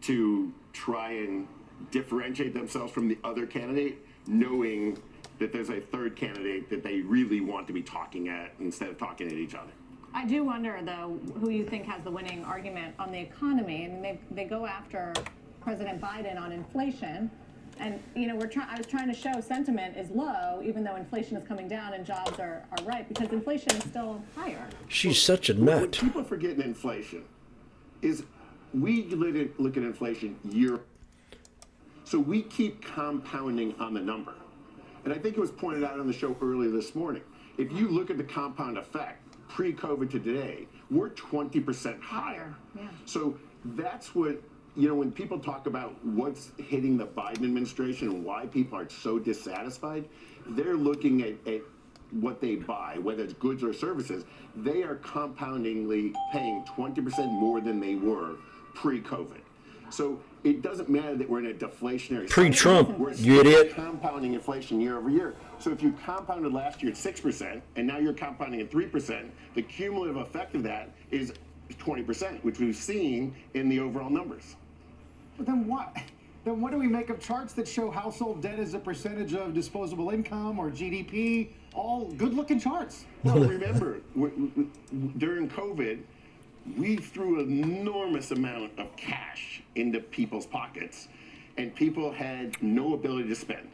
to try and differentiate themselves from the other candidate, knowing that there's a third candidate that they really want to be talking at instead of talking at each other. I do wonder, though, who you think has the winning argument on the economy. I mean, they go after President Biden on inflation. And, you know, I was trying to show sentiment is low, even though inflation is coming down and jobs are right, because inflation is still higher. She's such a nut. What people forget in inflation is we look at inflation year. So we keep compounding on the number. And I think it was pointed out on the show earlier this morning. If you look at the compound effect, pre-COVID to today, we're 20% higher. Yeah. So that's what, you know, when people talk about what's hitting the Biden administration and why people are so dissatisfied, they're looking at what they buy, whether it's goods or services. They are compoundingly paying 20% more than they were pre-COVID. So it doesn't matter that we're in a deflationary Pre-Trump, cycle. We're you idiot. compounding inflation year over year. So if you compounded last year at 6% and now you're compounding at 3%, the cumulative effect of that is 20%, which we've seen in the overall numbers. But then what? Then what do we make of charts that show household debt as a percentage of disposable income or GDP? All good-looking charts. Well, remember, during COVID, we threw an enormous amount of cash into people's pockets, and people had no ability to spend.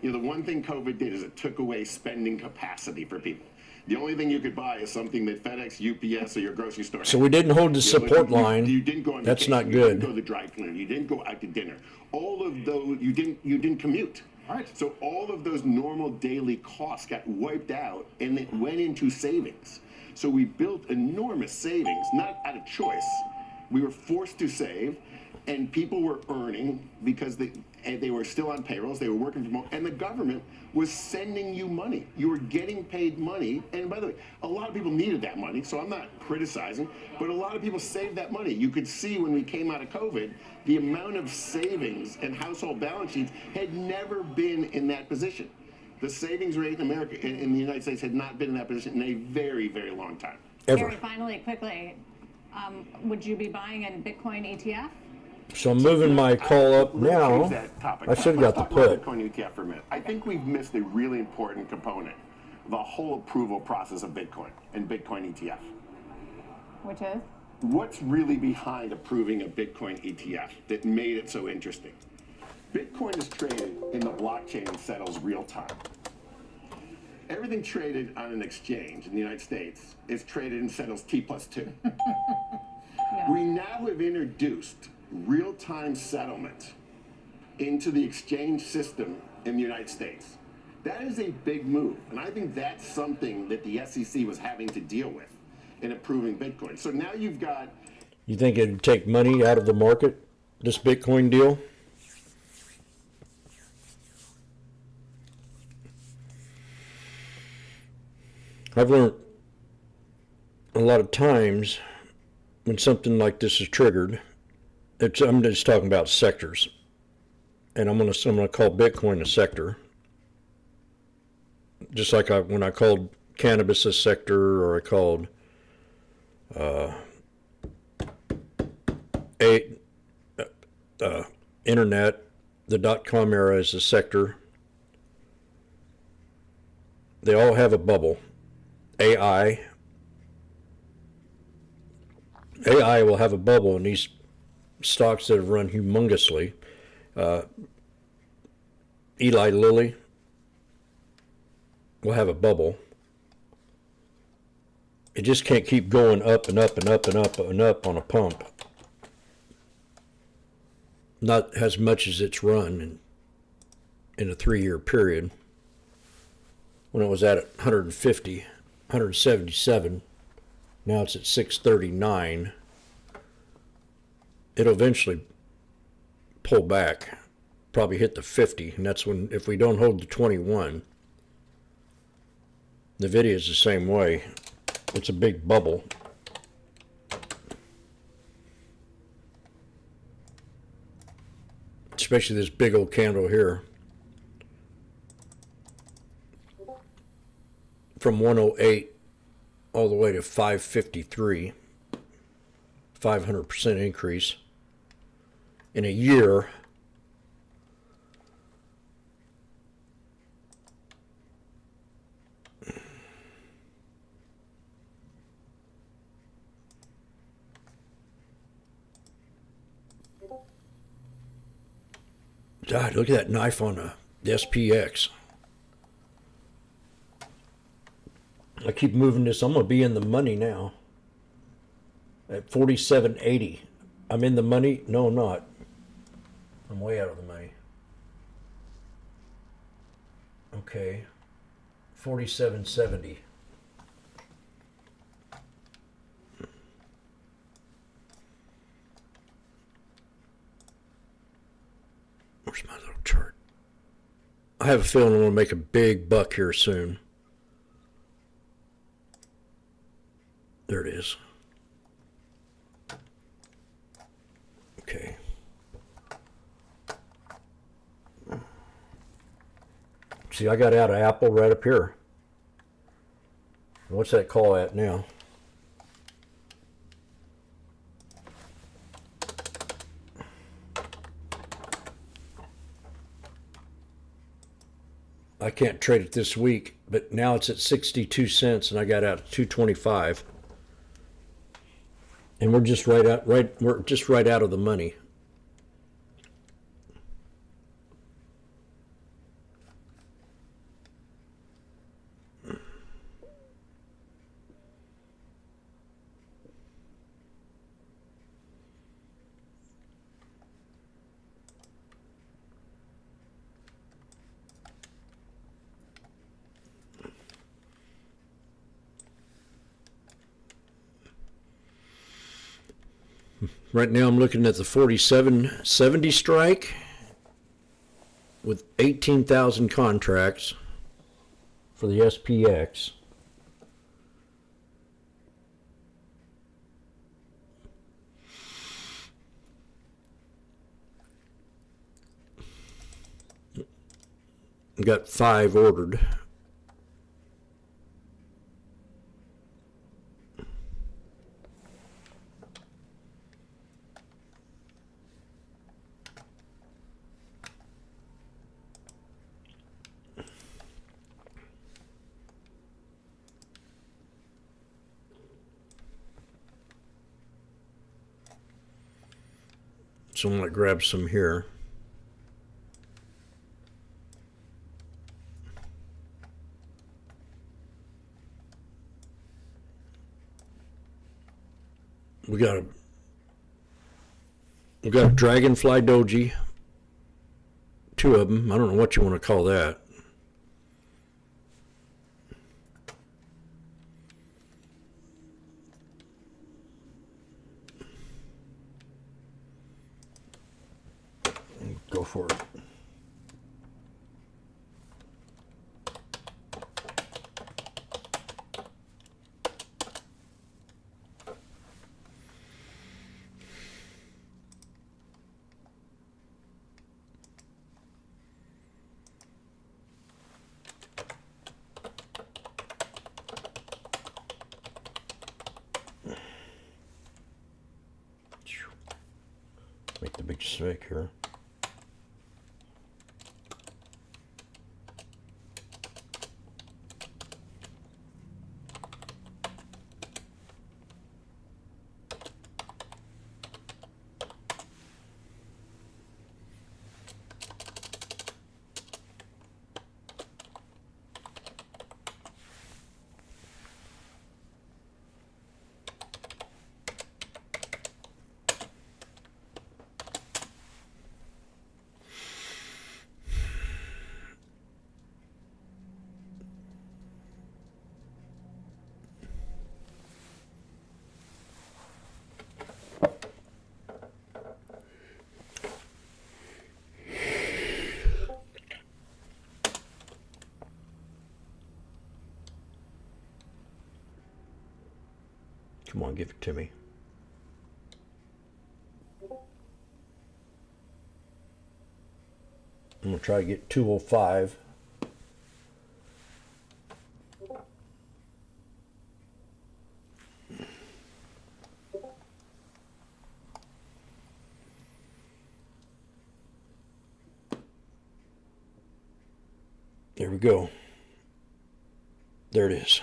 You know, the one thing COVID did is it took away spending capacity for people. The only thing you could buy is something that FedEx, UPS, or your grocery store had. So we didn't hold the support line. You didn't go on That's vacation. not You didn't good. go to the dry cleaner. You didn't go out to dinner. All of those, you didn't commute. Right. So all of those normal daily costs got wiped out, and it went into savings. So we built enormous savings, not out of choice. We were forced to save, and people were earning because they were still on payrolls, they were working from home, and the government was sending you money. You were getting paid money, and by the way, a lot of people needed that money, so I'm not criticizing, but a lot of people saved that money. You could see when we came out of COVID, the amount of savings and household balance sheets had never been in that position. The savings rate in America, in the United States, had not been in that position in a very, very long time. Gary, finally, quickly, would you be buying a Bitcoin ETF? So I'm moving my call up now. Change that topic. I should have got the Let's talk about put. Bitcoin ETF for a minute. I think we've missed a really important component, the whole approval process of Bitcoin and Bitcoin ETF. Which is? What's really behind approving a Bitcoin ETF that made it so interesting? Bitcoin is traded in the blockchain and settles real time. Everything traded on an exchange in the United States is traded and settles T+2. We now have introduced real-time settlement into the exchange system in the United States. That is a big move, and I think that's something that the SEC was having to deal with in approving Bitcoin. So now you've got... You think it'd take money out of the market, this Bitcoin deal? I've learned a lot of times when something like this is triggered, I'm just talking about sectors, and I'm gonna call Bitcoin a sector, just like when I called cannabis a sector, or I called internet, the .com era is a sector. They all have a bubble. AI will have a bubble, and these stocks that have run humongously, Eli Lilly will have a bubble. It just can't keep going up and up and up and up and up on a pump. Not as much as it's run in a 3-year period. When it was at 150, 177, now it's at 639. It'll eventually pull back, probably hit the 50, and that's when, if we don't hold the 21. NVIDIA is the same way. It's a big bubble. Especially this big old candle here. From 108 all the way to 553. 500% increase in a year. God, look at that knife on the SPX. I keep moving this. I'm going to be in the money now. At 47.80. I'm in the money? No, I'm not. I'm way out of the money. Okay. 47.70. Where's my little chart? I have a feeling I'm going to make a big buck here soon. There it is. Okay. See, I got out of Apple right up here. What's that call at now? I can't trade it this week, but now it's at 62 cents and I got out at 225. And we're just right out of the money. Right now I'm looking at the 47.70 strike with 18,000 contracts for the SPX. Got 5 ordered. So I'm going to grab some here. We got a dragonfly doji. 2 of them. I don't know what you want to call that. Go for it. Make the big mistake here. Come on, give it to me. I'm going to try to get 205. There we go. There it is.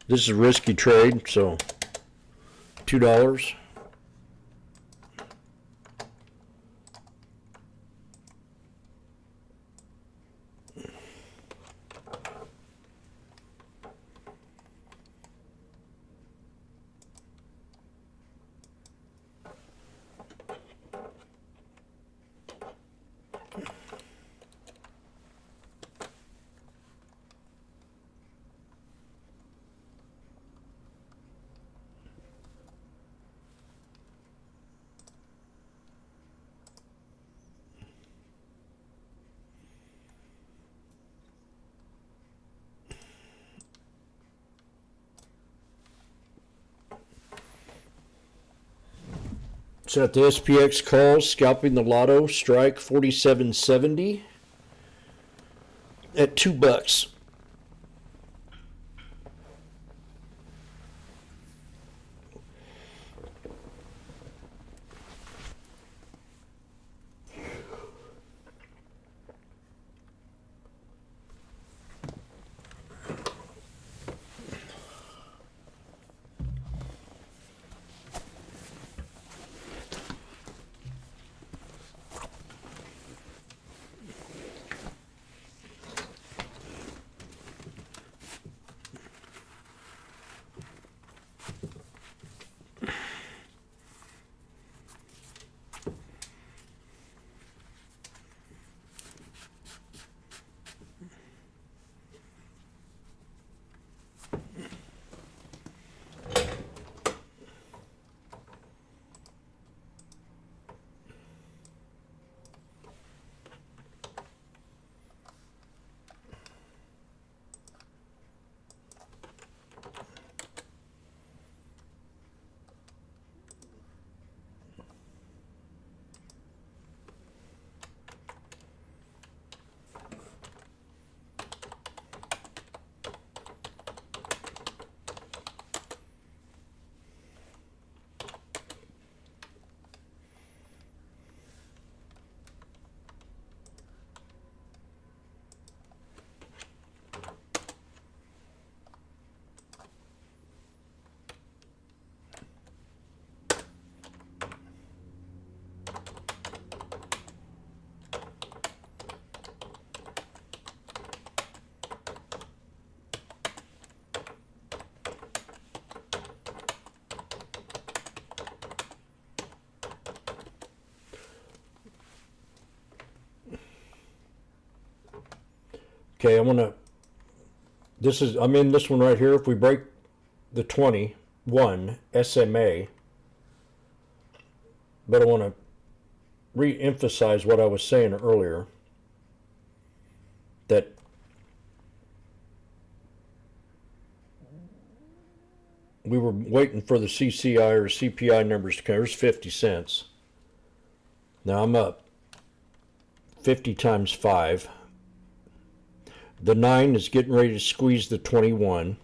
This is a risky trade, so $2. So at the SPX calls, scalping the lotto, strike 47.70 at $2. Okay, I'm in this one right here. If we break the 21 SMA, but I want to re-emphasize what I was saying earlier, that we were waiting for the CCI or CPI numbers to come. There's 50 cents. Now I'm up 50 times 5. The 9 is getting ready to squeeze the 21.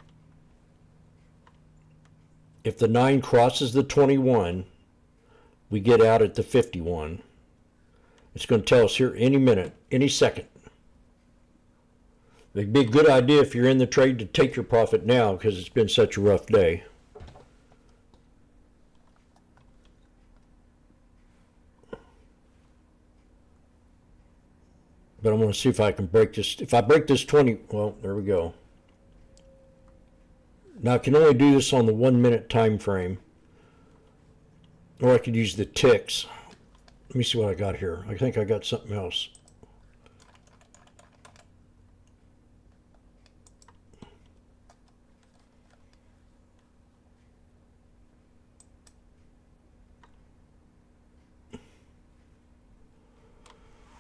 If the 9 crosses the 21, we get out at the 51. It's going to tell us here any minute, any second. It'd be a good idea if you're in the trade to take your profit now because it's been such a rough day. But I'm going to see if I can break this. If I break this 20, well, there we go. Now I can only do this on the 1 minute time frame. Or I could use the ticks. Let me see what I got here. I think I got something else.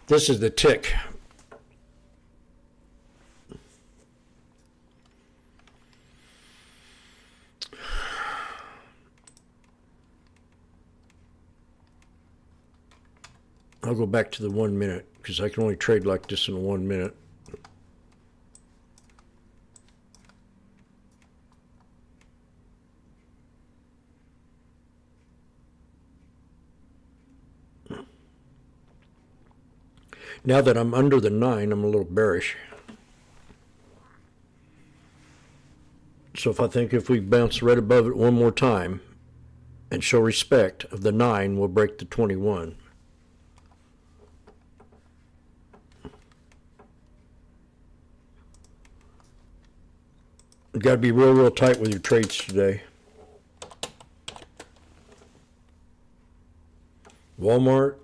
This is the tick. I'll go back to the 1 minute because I can only trade like this in 1 minute. Now that I'm under the 9, I'm a little bearish. So if we bounce right above it one more time and show respect of the 9, we'll break the 21. You've got to be real tight with your trades today. Walmart.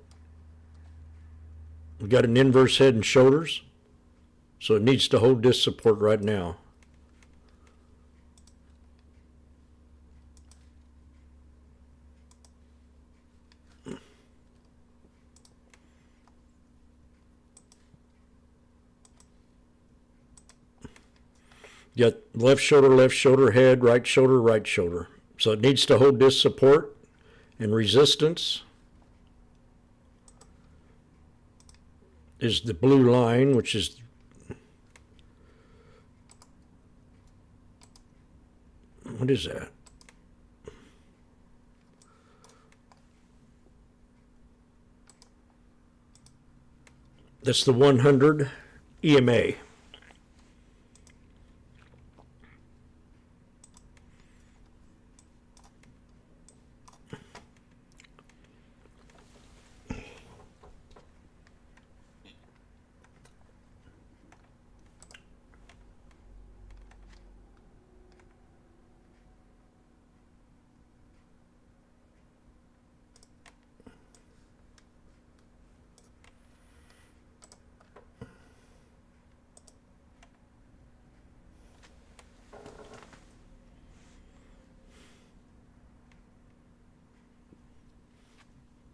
We've got an inverse head and shoulders, so it needs to hold this support right now. You got left shoulder, head, right shoulder, right shoulder. So it needs to hold this support and resistance. is the blue line, which is what is that? That's the 100 EMA.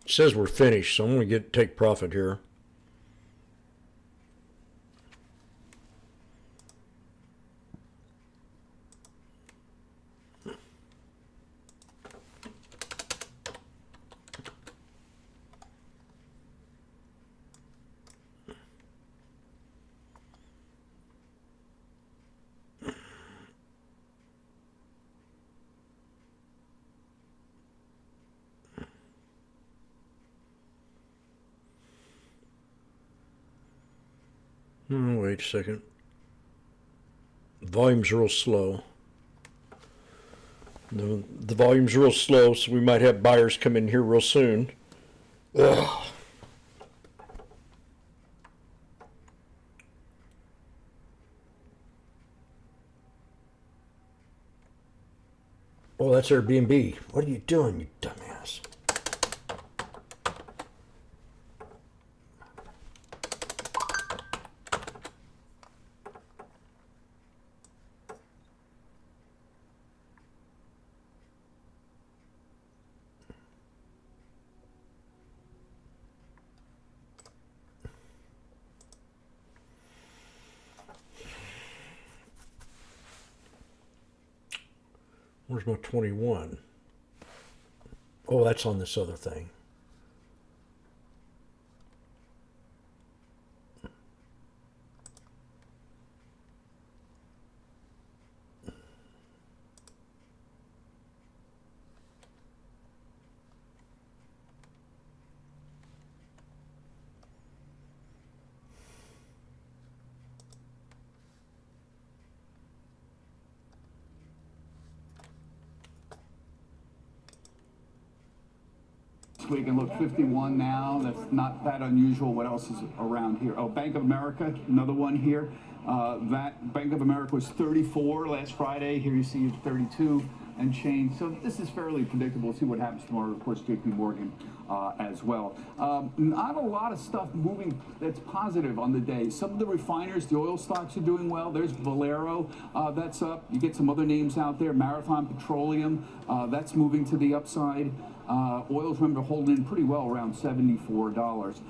It says we're finished, so I'm going to take profit here. Wait a second. Volume's real slow. The volume's real slow, so we might have buyers come in here real soon. Ugh. Oh, that's Airbnb. What are you doing, you dumbass? Where's my 21? Oh, that's on this other thing. Week and look, 51 now. That's not that unusual. What else is around here? Oh, Bank of America, another one here. That Bank of America was 34 last Friday. Here you see it's 32 and change. So this is fairly predictable. We'll see what happens tomorrow. Of course, JP Morgan as well. Not a lot of stuff moving that's positive on the day. Some of the refiners, the oil stocks are doing well. There's Valero, that's up. You get some other names out there. Marathon Petroleum, that's moving to the upside. Oil's, remember, holding in pretty well around $74.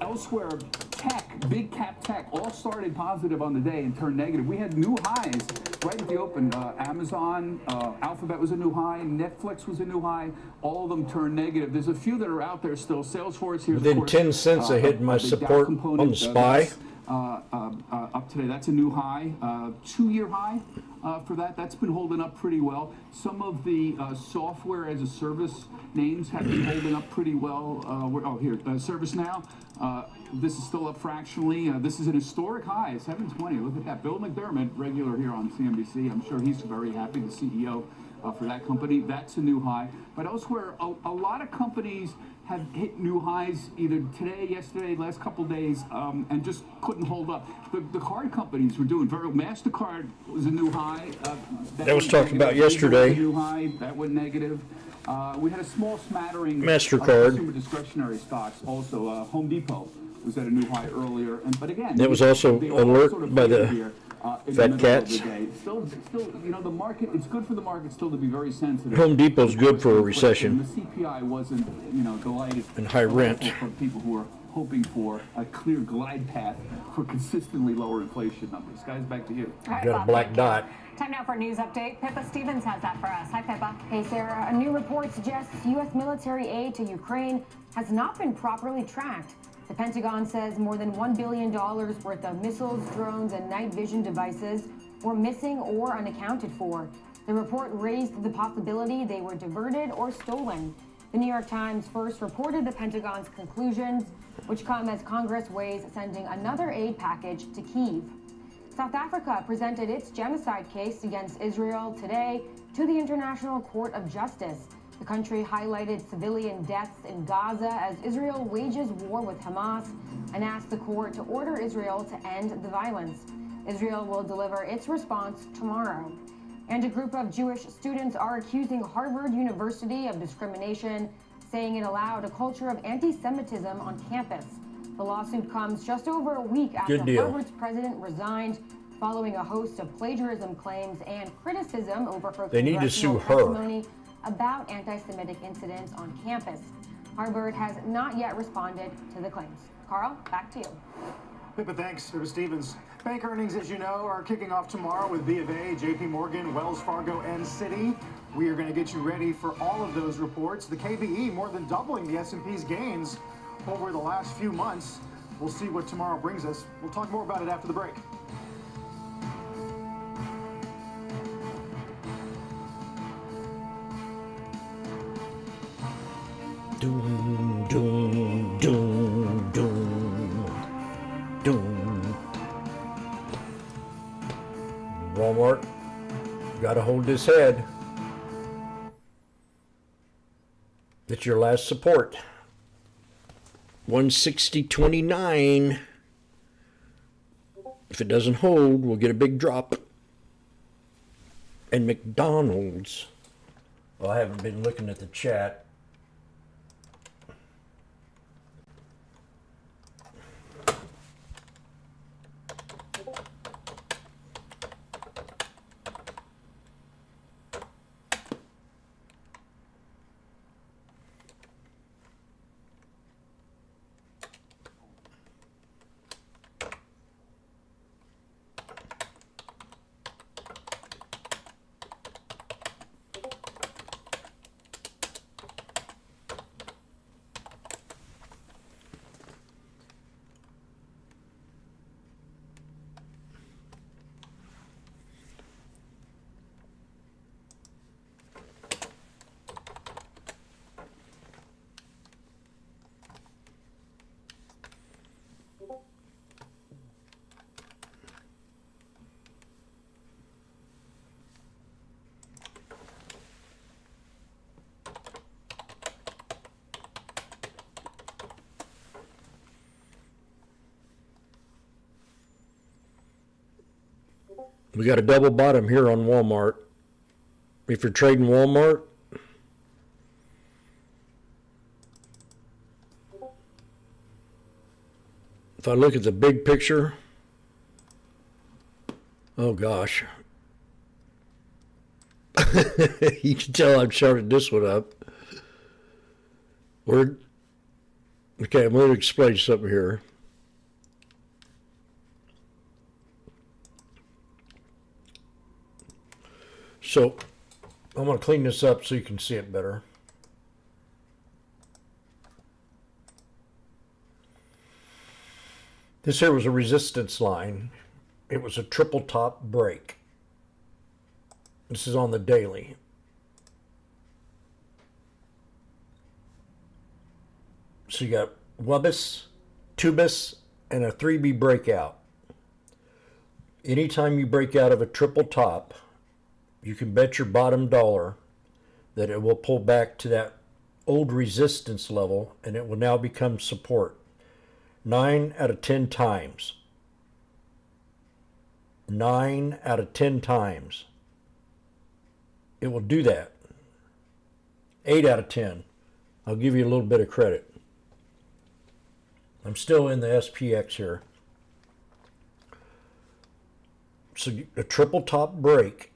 Elsewhere, tech, big cap tech, all started positive on the day and turned negative. We had new highs right at the open. Amazon, Alphabet was a new high, Netflix was a new high. All of them turned negative. There's a few that are out there still. Salesforce here. Within 10 cents, I hit my support on the SPY. Up today, that's a new high, 2-year high for that. That's been holding up pretty well. Some of the software as a service names have been holding up pretty well. Here, ServiceNow. This is still up fractionally. This is an historic high, 720. Look at that. Bill McDermott, regular here on CNBC. I'm sure he's very happy, the CEO for that company. That's a new high. But elsewhere, a lot of companies have hit new highs either today, yesterday, last couple days, and just couldn't hold up. The card companies were doing very well. MasterCard was a new high. That was talked about yesterday. New high, that went negative. We had a small smattering MasterCard. of consumer discretionary stocks. Also, Home Depot was at a new high earlier. But again, that was also alert sort of by the here, fat cats. Still, the market, it's good for the market still to be very sensitive. Home Depot's good for a recession. The CPI wasn't, delighted. And high rent. For people who are hoping for a clear glide path for consistently lower inflation numbers. Guys, back to you. Got a black dot. Time now for a news update. Pippa Stevens has that for us. Hi, Pippa. Hey, Sarah. A new report suggests U.S. military aid to Ukraine has not been properly tracked. The Pentagon says more than $1 billion worth of missiles, drones, and night vision devices were missing or unaccounted for. The report raised the possibility they were diverted or stolen. The New York Times first reported the Pentagon's conclusions, which come as Congress weighs sending another aid package to Kyiv. South Africa presented its genocide case against Israel today to the International Court of Justice. The country highlighted civilian deaths in Gaza as Israel wages war with Hamas and asked the court to order Israel to end the violence. Israel will deliver its response tomorrow. And a group of Jewish students are accusing Harvard University of discrimination, saying it allowed a culture of anti-Semitism on campus. The lawsuit comes just over a week after Harvard's president resigned following a host of plagiarism claims and criticism over her congressional testimony about anti-Semitic incidents on campus. Harvard has not yet responded to the claims. Carl, back to you. Pippa, thanks. Pippa Stevens. Bank earnings, as you know, are kicking off tomorrow with B of A, JP Morgan, Wells Fargo, and Citi. We are going to get you ready for all of those reports. The KBE more than doubling the S&P's gains over the last few months. We'll see what tomorrow brings us. We'll talk more about it after the break. Doom, doom, doom, doom, doom. Walmart, got to hold his head. It's your last support. 160.29. If it doesn't hold, we'll get a big drop. And McDonald's. Well, I haven't been looking at the chat. We got a double bottom here on Walmart. If you're trading Walmart, if I look at the big picture, oh gosh. You can tell I've shorted this one up. Okay, I'm going to explain something here. So I'm going to clean this up so you can see it better. This here was a resistance line. It was a triple top break. This is on the daily. So you got Wubis, Tubis, and a 3B breakout. Anytime you break out of a triple top, you can bet your bottom dollar that it will pull back to that old resistance level and it will now become support. 9 out of 10 times. 9 out of 10 times. It will do that. 8 out of 10. I'll give you a little bit of credit. I'm still in the SPX here. So a triple top break.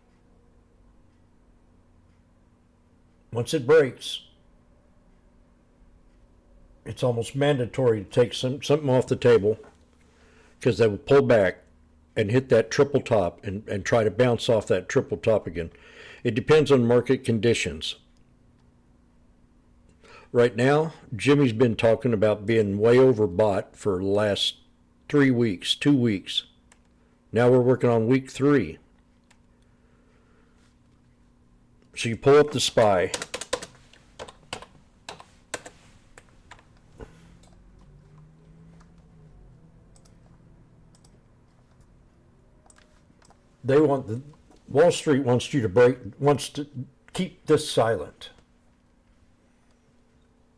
Once it breaks, it's almost mandatory to take something off the table because they will pull back and hit that triple top and try to bounce off that triple top again. It depends on market conditions. Right now, Jimmy's been talking about being way overbought for the last 3 weeks, 2 weeks. Now we're working on week 3. So you pull up the SPY. Wall Street wants to keep this silent.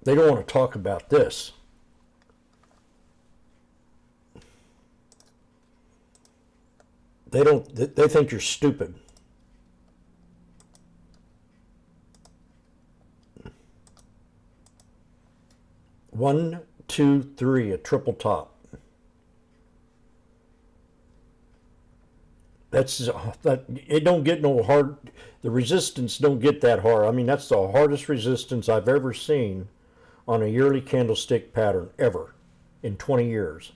They don't want to talk about this. They think you're stupid. One, two, three, a triple top. It don't get no hard. The resistance don't get that hard. I mean, that's the hardest resistance I've ever seen on a yearly candlestick pattern ever in 20 years.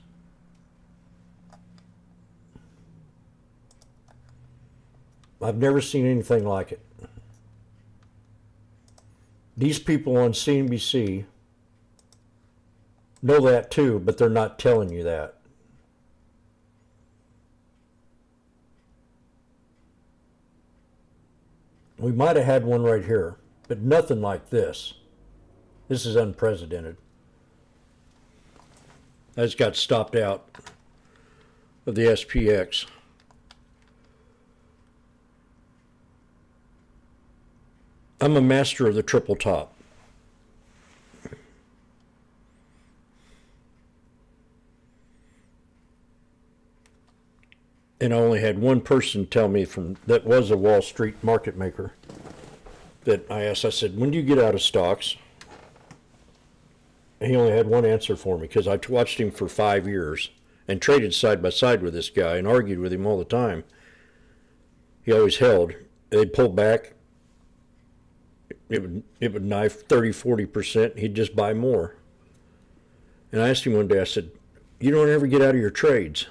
I've never seen anything like it. These people on CNBC know that too, but they're not telling you that. We might have had one right here, but nothing like this. This is unprecedented. I just got stopped out of the SPX. I'm a master of the triple top. And I only had one person tell me that was a Wall Street market maker that I asked, I said, when do you get out of stocks? And he only had one answer for me because I watched him for 5 years and traded side by side with this guy and argued with him all the time. He always held. They'd pull back. It would knife 30-40%. He'd just buy more. And I asked him one day, I said, you don't ever get out of your trades.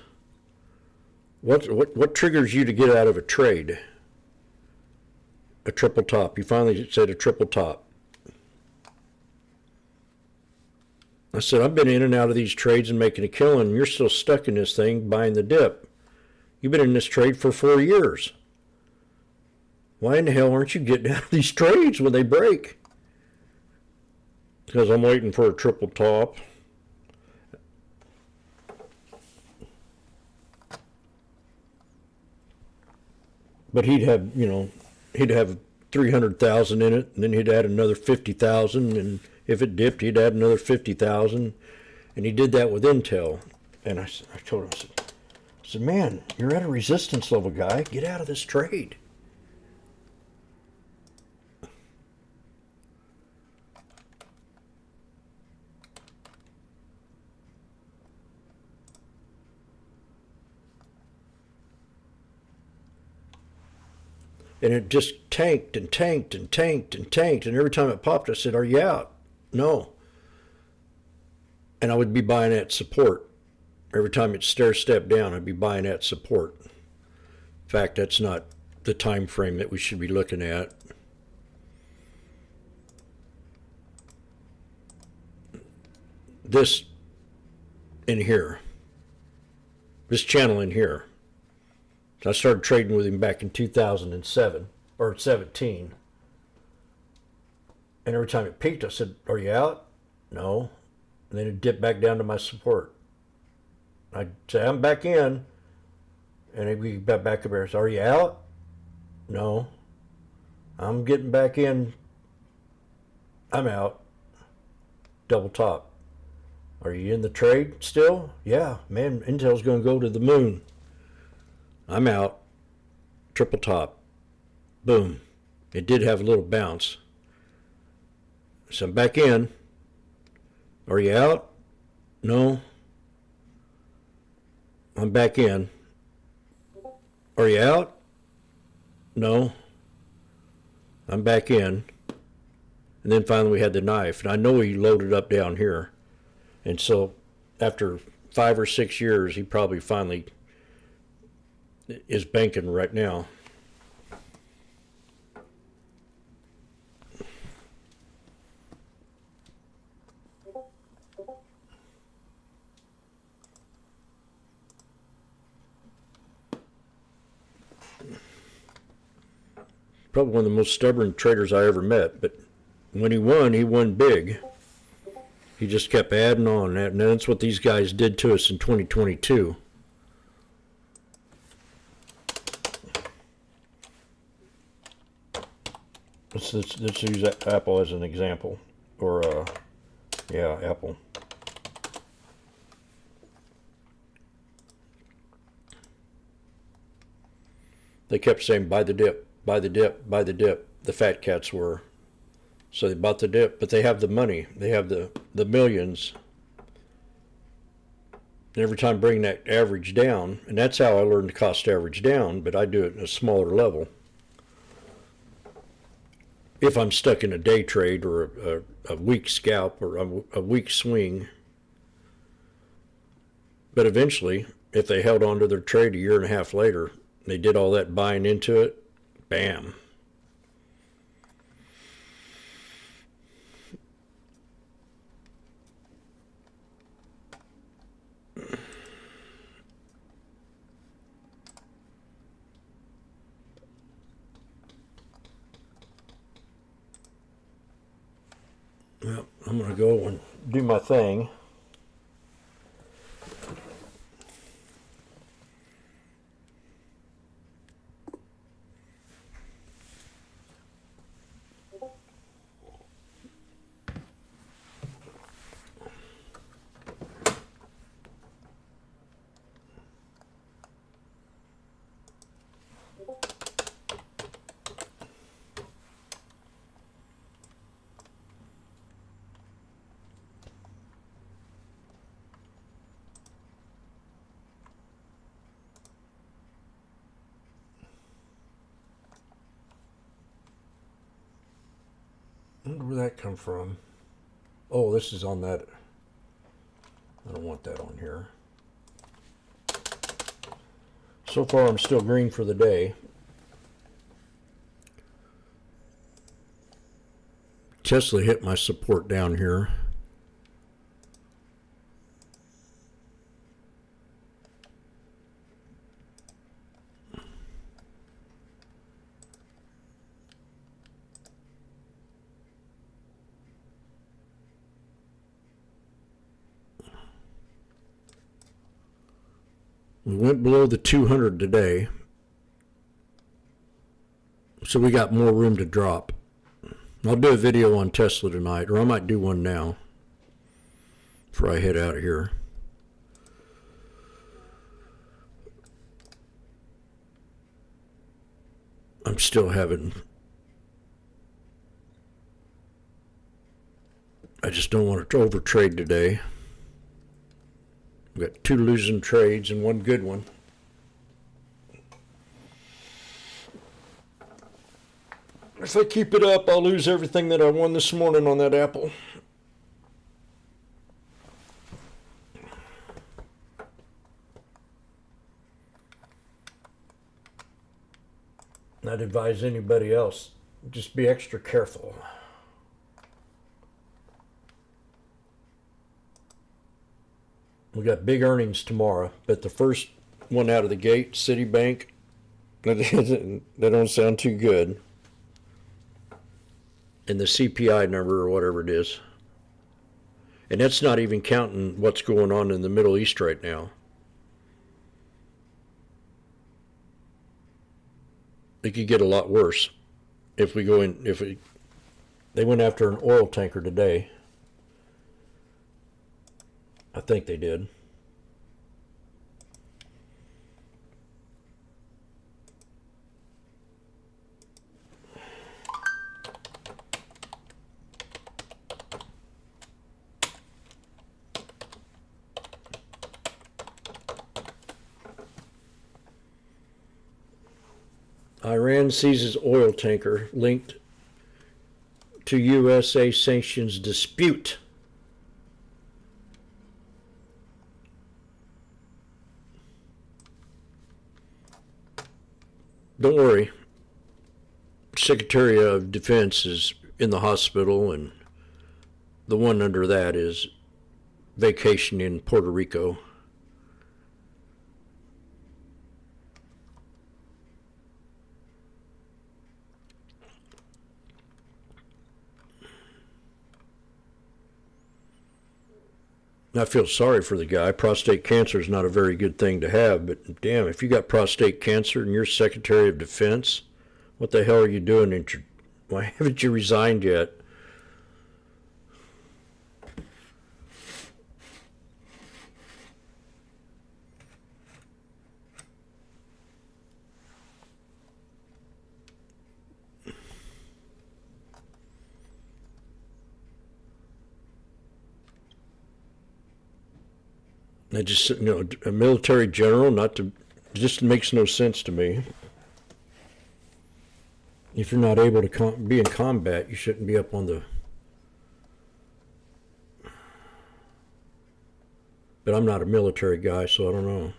What triggers you to get out of a trade? A triple top. You finally said a triple top. I said, I've been in and out of these trades and making a killing, and you're still stuck in this thing buying the dip. You've been in this trade for 4 years. Why in the hell aren't you getting out of these trades when they break? Because I'm waiting for a triple top. But he'd have 300,000 in it, and then he'd add another 50,000, and if it dipped, he'd add another 50,000, and he did that with Intel. And I told him, I said, man, you're at a resistance level, guy. Get out of this trade. And it just tanked and tanked and tanked and tanked. And every time it popped, I said, are you out? No. And I would be buying at support. Every time it stair-stepped down, I'd be buying at support. In fact, that's not the time frame that we should be looking at. This in here. This channel in here. I started trading with him back in 2007 or 17. And every time it peaked, I said, are you out? No. And then it dipped back down to my support. I'd say, I'm back in. And he'd be back up there. So, are you out? No. I'm getting back in. I'm out. Double top. Are you in the trade still? Yeah, man, Intel's going to go to the moon. I'm out. Triple top. Boom. It did have a little bounce. So I'm back in. Are you out? No. I'm back in. Are you out? No. I'm back in. And then finally we had the knife. And I know he loaded up down here. And so after 5 or 6 years, he probably finally is banking right now. probably one of the most stubborn traders I ever met. But when he won big. He just kept adding on, and that's what these guys did to us in 2022. Let's use Apple as an example, or yeah, Apple. They kept saying, buy the dip, buy the dip, buy the dip. The fat cats were. So they bought the dip, but they have the money. They have the millions. And every time bring that average down, and that's how I learned to cost average down, but I do it at a smaller level. If I'm stuck in a day trade or a weak scalp or a weak swing. But eventually, if they held on to their trade a year and a half later, they did all that buying into it, bam. Well, I'm going to go and do my thing. I wonder where that come from. Oh, this is on that. I don't want that on here. So far, I'm still green for the day. Tesla hit my support down here. We went below the 200 today, so we got more room to drop. I'll do a video on Tesla tonight, or I might do one now before I head out of here. I'm still having... I just don't want to overtrade today. We've got 2 losing trades and 1 good one. If I keep it up, I'll lose everything that I won this morning on that Apple. I'd advise anybody else, just be extra careful. We got big earnings tomorrow, but the first one out of the gate, Citibank, they don't sound too good. And the CPI number or whatever it is. And that's not even counting what's going on in the Middle East right now. It could get a lot worse if we go in, they went after an oil tanker today. I think they did. Iran seizes oil tanker linked to USA sanctions dispute. Don't worry. Secretary of Defense is in the hospital, and the one under that is vacationing in Puerto Rico. I feel sorry for the guy. Prostate cancer is not a very good thing to have, but damn, if you got prostate cancer and you're Secretary of Defense, what the hell are you doing? Why haven't you resigned yet? I just, a military general, it just makes no sense to me. If you're not able to be in combat, you shouldn't be up on the... But I'm not a military guy, so I don't know.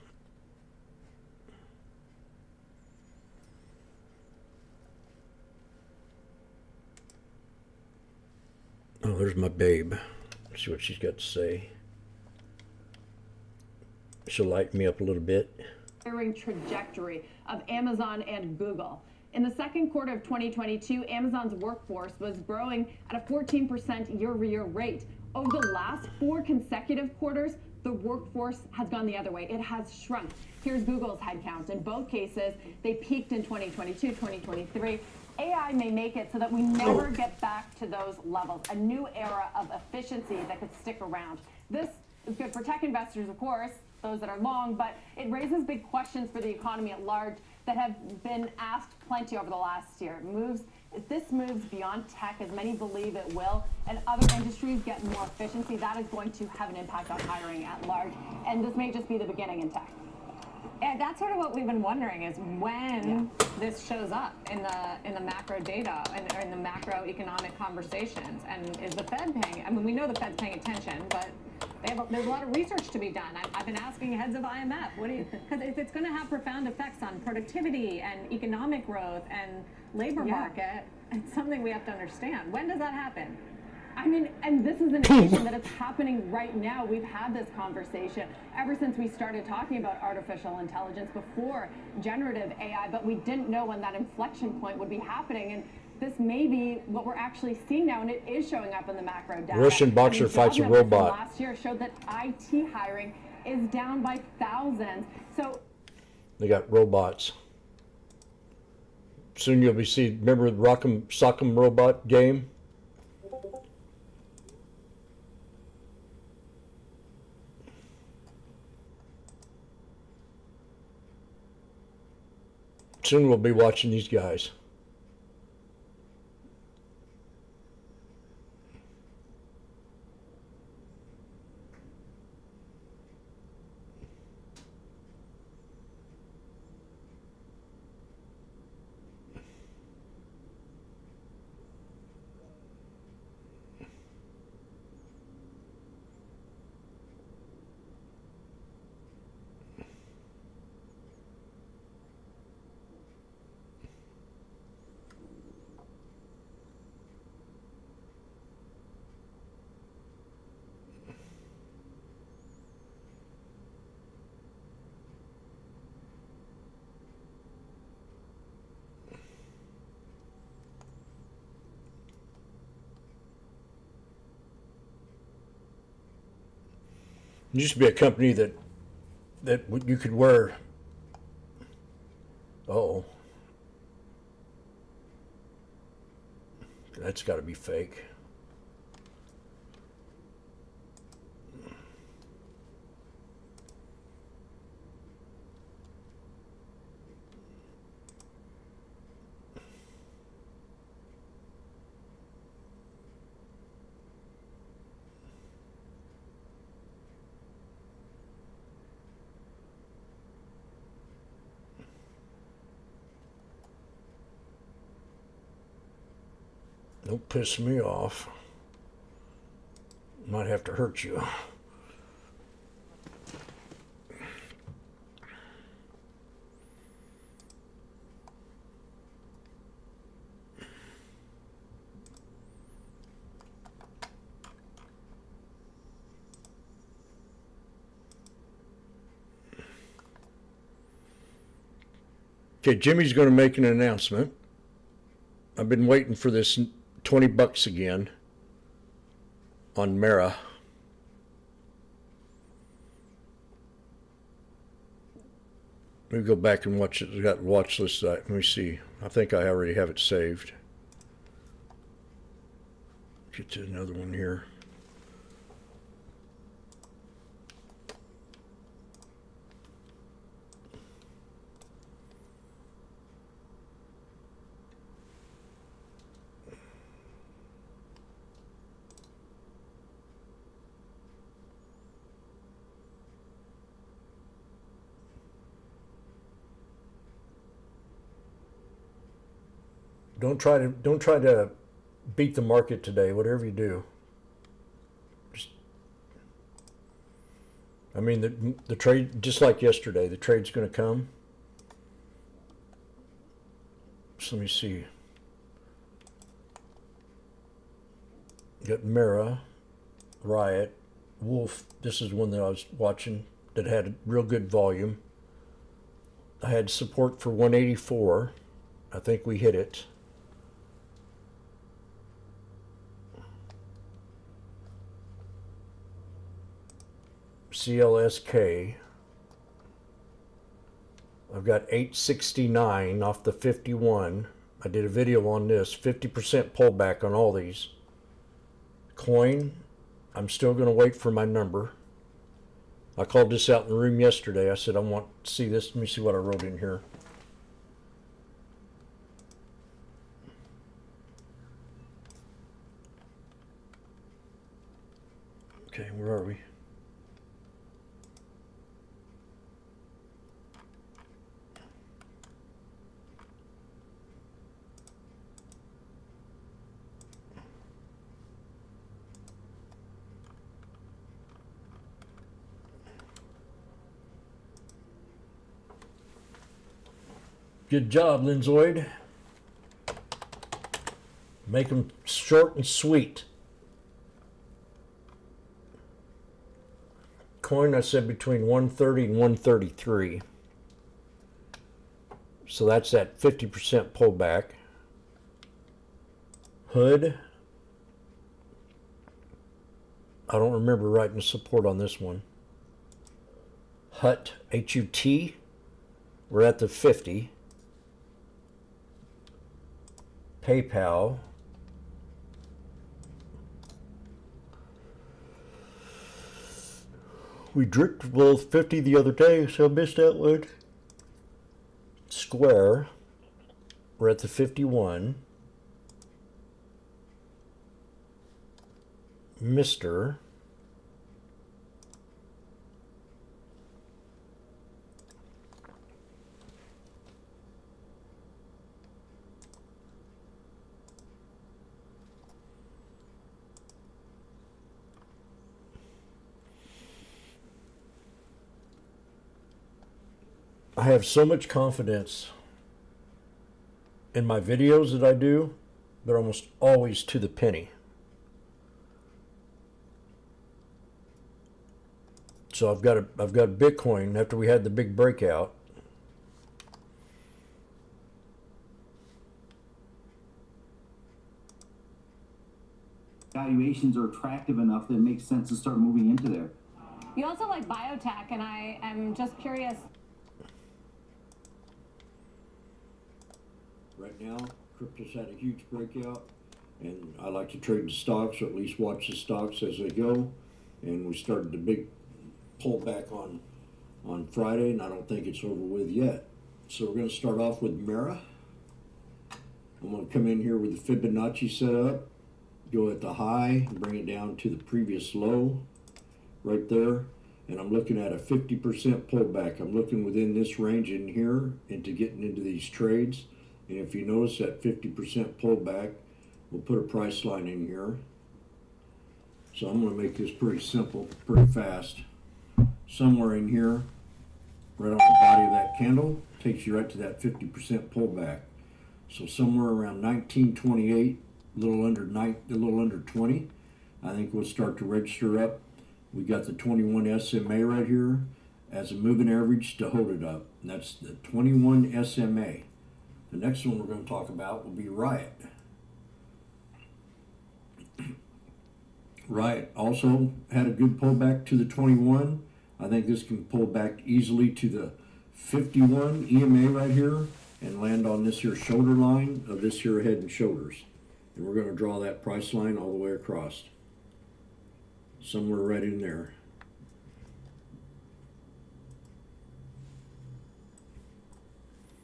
Oh, there's my babe. Let's see what she's got to say. She'll lighten me up a little bit. Trajectory of Amazon and Google. In the second quarter of 2022, Amazon's workforce was growing at a 14% year-over-year rate. Over the last 4 consecutive quarters, the workforce has gone the other way. It has shrunk. Here's Google's headcount. In both cases, they peaked in 2022, 2023. AI may make it so that we never get back to those levels. A new era of efficiency that could stick around. This is good for tech investors, of course, those that are long, but it raises big questions for the economy at large that have been asked plenty over the last year. If this moves beyond tech, as many believe it will, and other industries get more efficiency, that is going to have an impact on hiring at large. And this may just be the beginning in tech. And that's sort of what we've been wondering is when this shows up in the macro data and or in the macroeconomic conversations. And is the Fed paying? I mean, we know the Fed's paying attention, but there's a lot of research to be done. I've been asking heads of IMF, because it's going to have profound effects on productivity and economic growth and labor market. It's something we have to understand. When does that happen? I mean, and this is an indication that it's happening right now. We've had this conversation ever since we started talking about artificial intelligence before generative AI, but we didn't know when that inflection point would be happening. And this may be what we're actually seeing now, and it is showing up in the macro data. Russian boxer fights a robot. Last year showed that IT hiring is down by thousands. So they got robots. Soon you'll be seeing, remember the Rock'em Sock'em robot game? Soon we'll be watching these guys. It used to be a company that you could wear. Oh, that's got to be fake. Don't piss me off. Might have to hurt you. Okay, Jimmy's going to make an announcement. I've been waiting for this $20 again on Mara. Let me go back and watch it. I got watch list. Let me see. I think I already have it saved. Get to another one here. Don't try to beat the market today, whatever you do. I mean, the trade, just like yesterday, the trade's going to come. So let me see. You got Mara, Riot, Wolf. This is one that I was watching that had a real good volume. I had support for 184. I think we hit it. CLSK. I've got 869 off the 51. I did a video on this. 50% pullback on all these. Coin, I'm still going to wait for my number. I called this out in the room yesterday. I said I want to see this. Let me see what I wrote in here. Okay, where are we? Good job, Linzoid. Make them short and sweet. Coin, I said between 130 and 133. So that's that 50% pullback. Hood. I don't remember writing support on this one. Hut, H-U-T. We're at the 50. PayPal. We dripped below 50 the other day, so I missed that one. Square. We're at the 51. Mr. I have so much confidence in my videos that I do. They're almost always to the penny. So I've got Bitcoin after we had the big breakout. Valuations are attractive enough that it makes sense to start moving into there. You also like biotech, and I am just curious. Right now, crypto's had a huge breakout, and I like to trade the stocks, or at least watch the stocks as they go. And we started the big pullback on Friday, and I don't think it's over with yet. So we're going to start off with Mara. I'm going to come in here with the Fibonacci setup, go at the high, and bring it down to the previous low, right there. And I'm looking at a 50% pullback. I'm looking within this range in here into getting into these trades. And if you notice that 50% pullback, we'll put a price line in here. So I'm going to make this pretty simple, pretty fast. Somewhere in here, right on the body of that candle, takes you right to that 50% pullback. So somewhere around 1928, a little under 20, I think we'll start to register up. We got the 21 SMA right here as a moving average to hold it up. And that's the 21 SMA. The next one we're going to talk about will be Riot. Riot also had a good pullback to the 21. I think this can pull back easily to the 51 EMA right here and land on this here shoulder line of this here head and shoulders. And we're going to draw that price line all the way across. Somewhere right in there.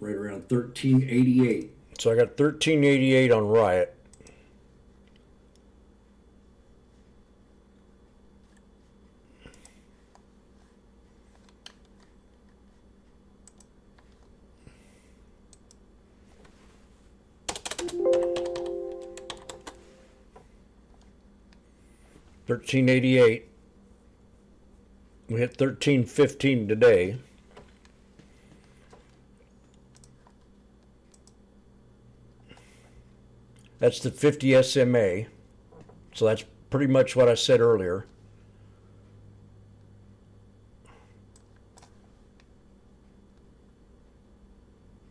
Right around 1388. So I got 1388 on Riot. $13.88. We hit $13.15 today. That's the 50 SMA. So that's pretty much what I said earlier.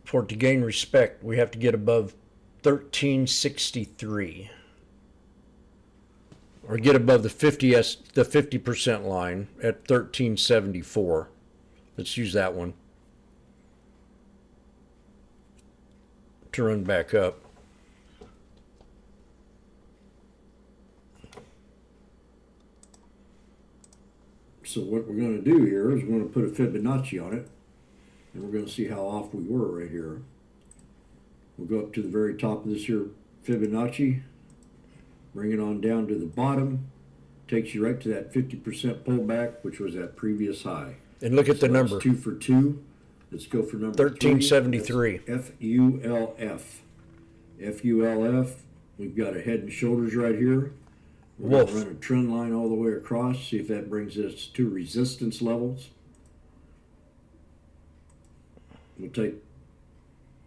For it to gain respect, we have to get above 1363. Or get above the 50% line at 1374. Let's use that one to run back up. So what we're going to do here is we're going to put a Fibonacci on it, and we're going to see how off we were right here. We'll go up to the very top of this here Fibonacci, bring it on down to the bottom, takes you right to that 50% pullback, which was that previous high. And look at the number. 2 for 2. Let's go for number 1373. FULF. FULF. We've got a head and shoulders right here. We're going to run a trend line all the way across, see if that brings us to resistance levels. We'll take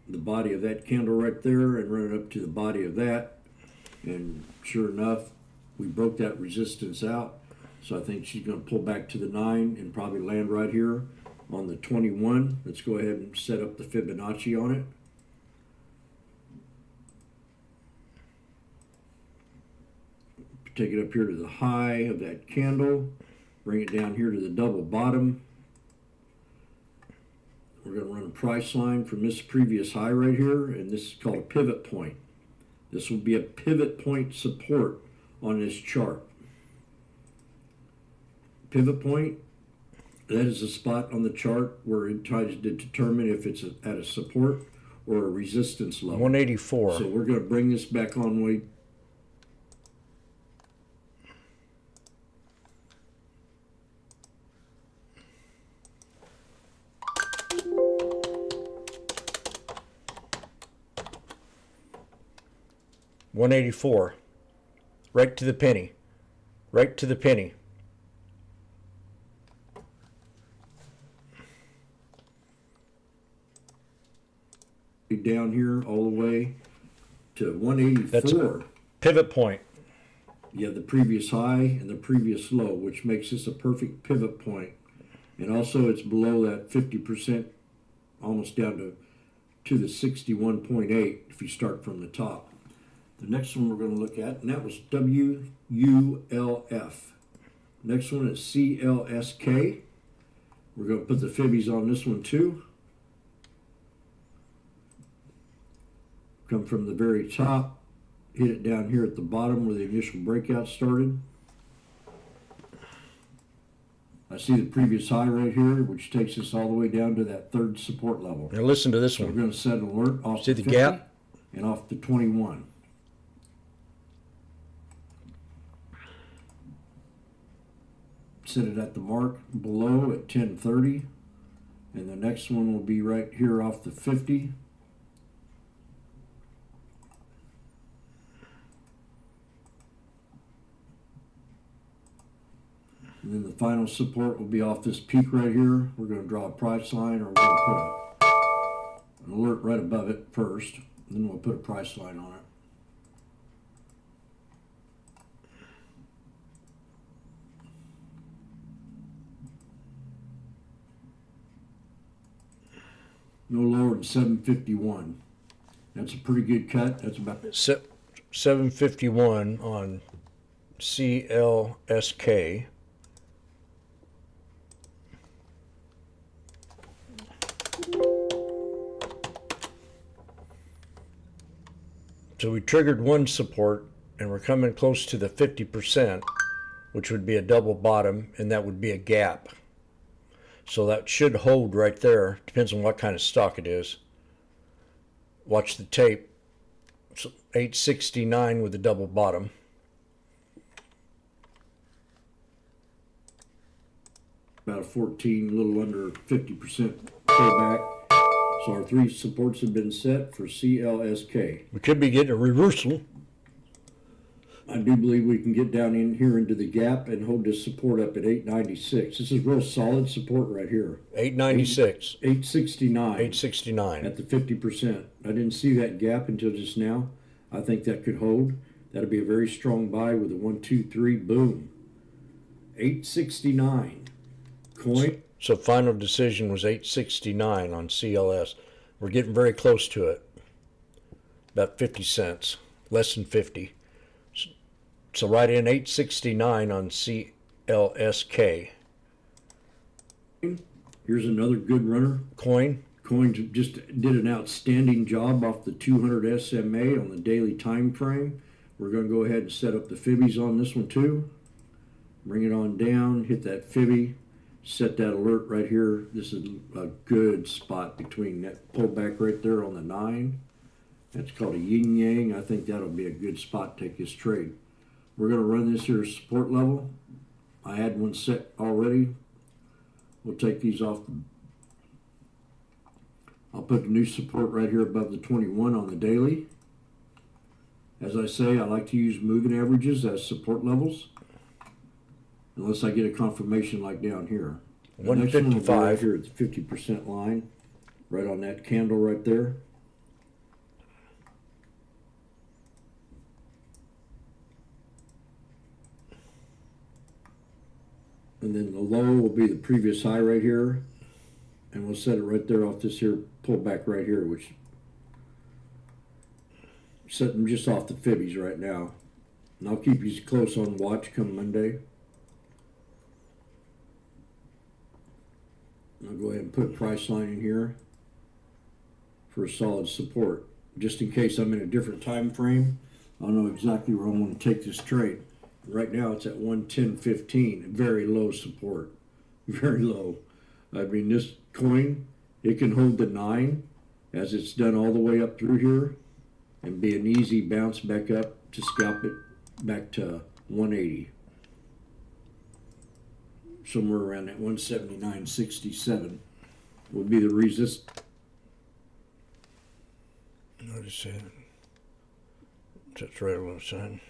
the body of that candle right there and run it up to the body of that. And sure enough, we broke that resistance out. So I think she's going to pull back to the 9 and probably land right here on the 21. Let's go ahead and set up the Fibonacci on it. Take it up here to the high of that candle. Bring it down here to the double bottom. We're going to run a price line from this previous high right here, and this is called a pivot point. This will be a pivot point support on this chart. Pivot point, that is a spot on the chart where it tries to determine if it's at a support or a resistance level. 184. So we're going to bring this back on way. $184, right to the penny, right to the penny. Down here all the way to 184. That's a pivot point. You have the previous high and the previous low, which makes this a perfect pivot point. And also it's below that 50%, almost down to the 61.8 if you start from the top. The next one we're going to look at, and that was WULF. Next one is CLSK. We're going to put the fibbies on this one too. Come from the very top, hit it down here at the bottom where the initial breakout started. I see the previous high right here, which takes us all the way down to that third support level. Now listen to this one. We're going to set an alert off the 50 gap and off the 21. Set it at the mark below at 1030, and the next one will be right here off the 50. And then the final support will be off this peak right here. We're going to draw a price line, or we're going to put an alert right above it first, and then we'll put a price line on it. No lower than 751. That's a pretty good cut. That's about 751 on CLSK. So we triggered one support, and we're coming close to the 50%, which would be a double bottom, and that would be a gap. So that should hold right there. Depends on what kind of stock it is. Watch the tape. So 869 with a double bottom. About a 14, a little under 50% pullback. So our three supports have been set for CLSK. We could be getting a reversal. I do believe we can get down in here into the gap and hold this support up at 896. This is real solid support right here. 896. 869. 869. At the 50%. I didn't see that gap until just now. I think that could hold. That'll be a very strong buy with a 1, 2, 3, boom. 869. Coin. So final decision was 869 on CLS. We're getting very close to it. About 50 cents. Less than 50. So right in 869 on CLSK. Here's another good runner. Coin. Coin just did an outstanding job off the 200 SMA on the daily time frame. We're going to go ahead and set up the fibbies on this one too. Bring it on down, hit that fibby, set that alert right here. This is a good spot between that pullback right there on the 9. That's called a yin yang. I think that'll be a good spot to take this trade. We're going to run this here support level. I had one set already. We'll take these off. I'll put the new support right here above the 21 on the daily. As I say, I like to use moving averages as support levels, unless I get a confirmation like down here. 155 right here at the 50% line, right on that candle right there. And then the low will be the previous high right here. And we'll set it right there off this here pullback right here, which set them just off the fibbies right now. And I'll keep you close on watch come Monday. And I'll go ahead and put a price line in here for a solid support. Just in case I'm in a different time frame, I'll know exactly where I want to take this trade. Right now it's at 110.15, very low support, very low. I mean, this coin, it can hold the 9 as it's done all the way up through here and be an easy bounce back up to scalp it back to 180. Somewhere around that 179.67 will be the resist. Notice that. That's right on the sign.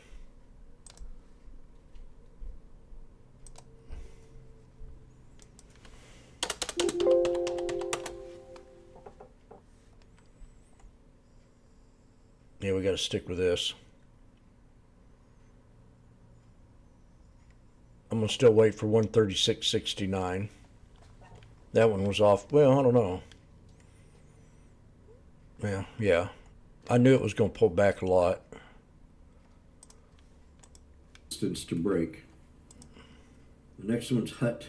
Yeah, we got to stick with this. I'm going to still wait for 136.69. That one was off. Well, I don't know. Yeah. I knew it was going to pull back a lot. Distance to break. The next one's Hut.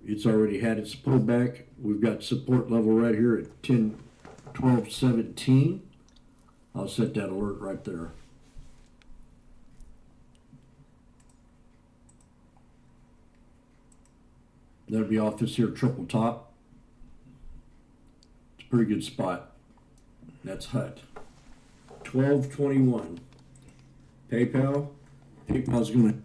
It's already had its pullback. We've got support level right here at 12.17. I'll set that alert right there. That'll be off this here triple top. It's a pretty good spot. That's Hut. 12.21. PayPal. PayPal's going to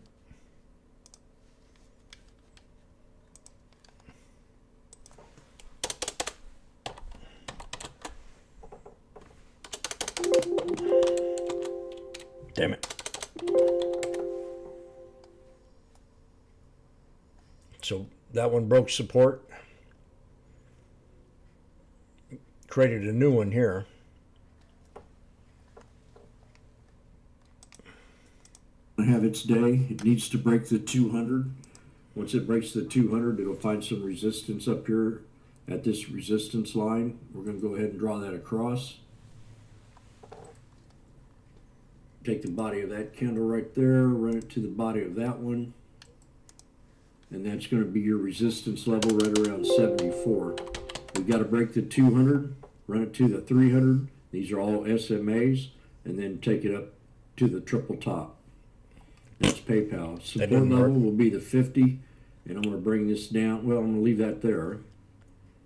damn it. So that one broke support. Created a new one here. Have its day. It needs to break the 200. Once it breaks the 200, it'll find some resistance up here at this resistance line. We're going to go ahead and draw that across. Take the body of that candle right there, run it to the body of that one. and that's going to be your resistance level right around 74. We've got to break the 200, run it to the 300. These are all SMAs, and then take it up to the triple top. That's PayPal. Support level will be the 50, and I'm going to bring this down. Well, I'm going to leave that there.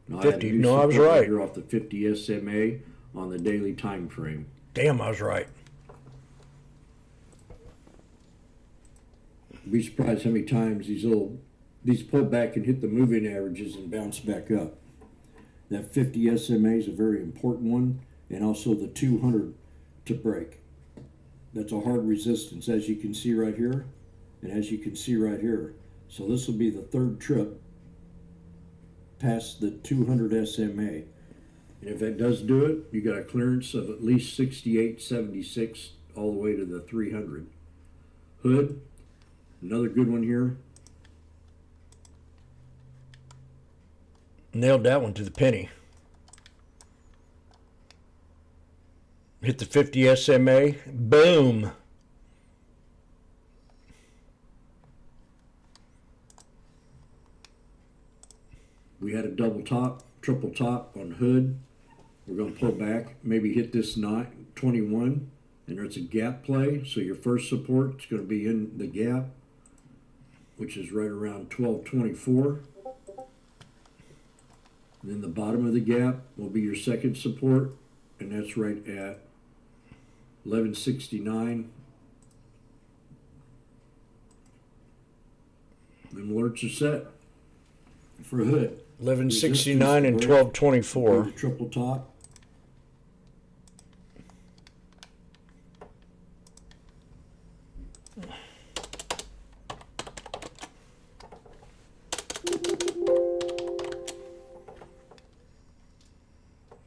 Now, 50. No, I was right. Here off the 50 SMA on the daily time frame. Damn, I was right. Be surprised how many times these pull back and hit the moving averages and bounce back up. That 50 SMA is a very important one, and also the 200 to break. That's a hard resistance, as you can see right here, and as you can see right here. So this will be the third trip past the 200 SMA. And if that does do it, you got a clearance of at least 68.76 all the way to the 300. Hood. Another good one here. Nailed that one to the penny. Hit the 50 SMA. Boom. We had a double top, triple top on Hood. We're going to pull back, maybe hit this 21, and there's a gap play. So your first support is going to be in the gap, which is right around 12.24. Then the bottom of the gap will be your second support, and that's right at 11.69. Then alerts are set for Hood. 11.69 and 12.24. The triple top.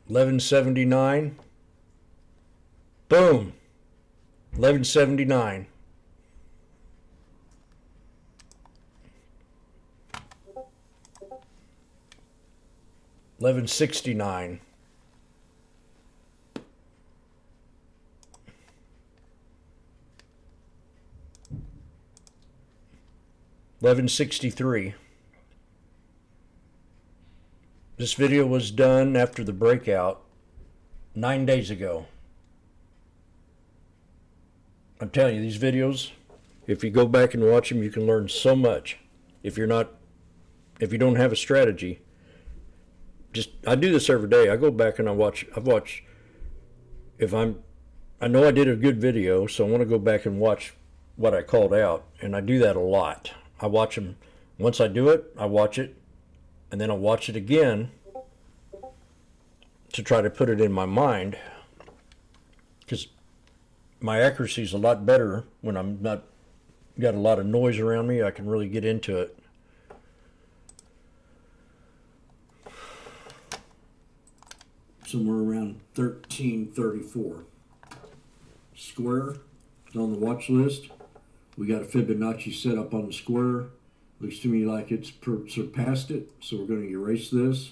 $11.79. Boom. $11.79. $11.69. $11.63. This video was done after the breakout 9 days ago. I'm telling you, these videos, if you go back and watch them, you can learn so much. If you don't have a strategy, I do this every day. I go back and I watch, I know I did a good video, so I want to go back and watch what I called out, and I do that a lot. I watch them. Once I do it, I watch it, and then I'll watch it again to try to put it in my mind, because my accuracy is a lot better when I'm not got a lot of noise around me. I can really get into it. Somewhere around 1334. Square is on the watch list. We got a Fibonacci set up on the square. Looks to me like it's surpassed it, so we're going to erase this.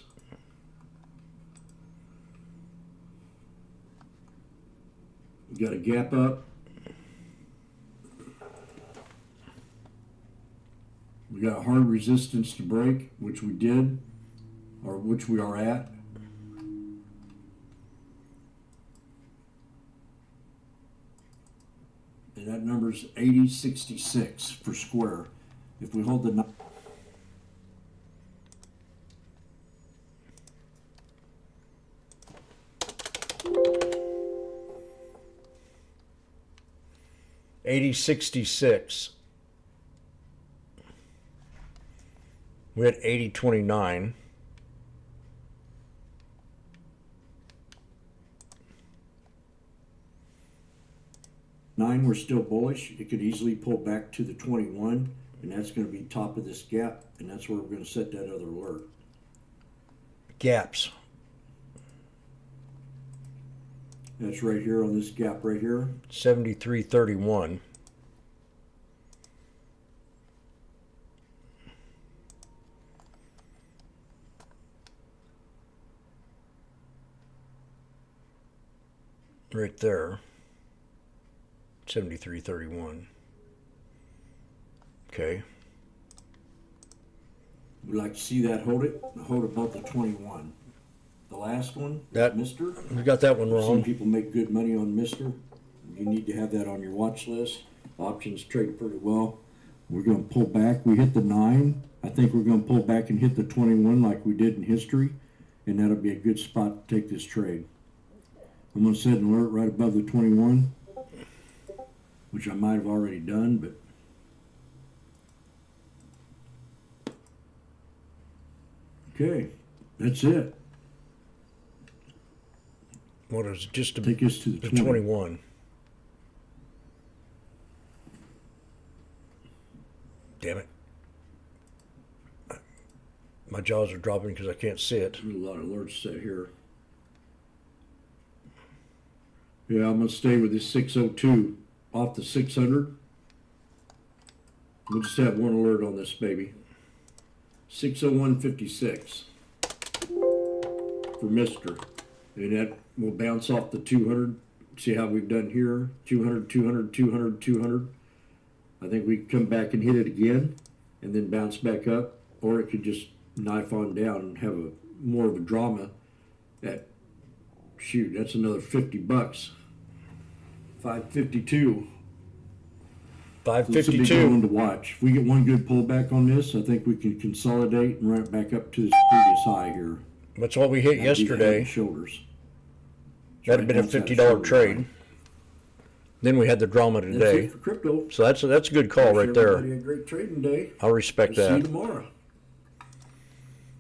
We got a gap up. We got a hard resistance to break, which we did, or which we are at. And that number's 80.66 for square. If we hold the $80.66. We had 80.29. We're still bullish. It could easily pull back to the 21, and that's going to be top of this gap, and that's where we're going to set that other alert. Gaps. That's right here on this gap right here. 73.31. Right there. 73.31. Okay. We'd like to see that hold above the 21. The last one, that Mister. We got that one I've seen wrong. people make good money on Mister. You need to have that on your watch list. Options trade pretty well. We're going to pull back. We hit the 9. I think we're going to pull back and hit the 21 like we did in history, and that'll be a good spot to take this trade. I'm going to set an alert right above the 21, which I might have already done, but okay, that's it. What is it? Just to take us to the 21. Damn it. My jaws are dropping because I can't see it. There's a lot of alerts set here. Yeah, I'm going to stay with this 602 off the 600. We'll just have one alert on this baby. 601.56 for Mister. And that will bounce off the 200. See how we've done here? 200, 200, 200, 200. I think we can come back and hit it again and then bounce back up. Or it could just knife on down and have a more of a drama at, shoot, that's another 50 bucks. 552. 552. This will be good one to watch. If we get one good pullback on this, I think we can consolidate and run it back up to this previous high here. That's what we hit yesterday. Shoulders. That'd have been a $50 trade. Then we had the drama today. That's it for crypto. So that's a good call right there. Everybody a great trading day. I'll respect that. See you tomorrow.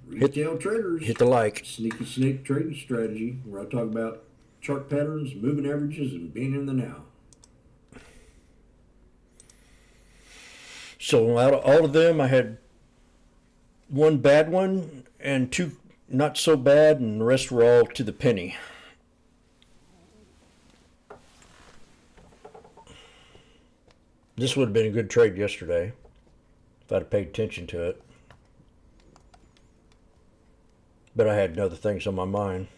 Retail traders. Hit the like. Sneaky snake trading strategy, where I talk about chart patterns, moving averages, and being in the now. So out of all of them, I had one bad one and two not so bad, and the rest were all to the penny. This would have been a good trade yesterday if I'd have paid attention to it. But I had other things on my mind.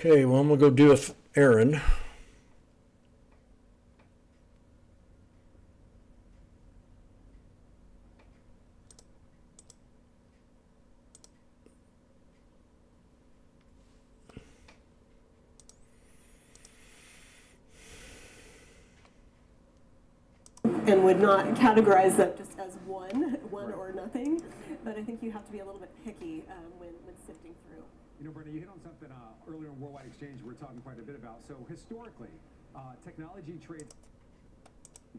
Okay, well, I'm going to go do a errand. And would not categorize that just as one or nothing, but I think you have to be a little bit picky when sifting through. You know, Bernie, you hit on something earlier in Worldwide Exchange we're talking quite a bit about. So historically, technology trades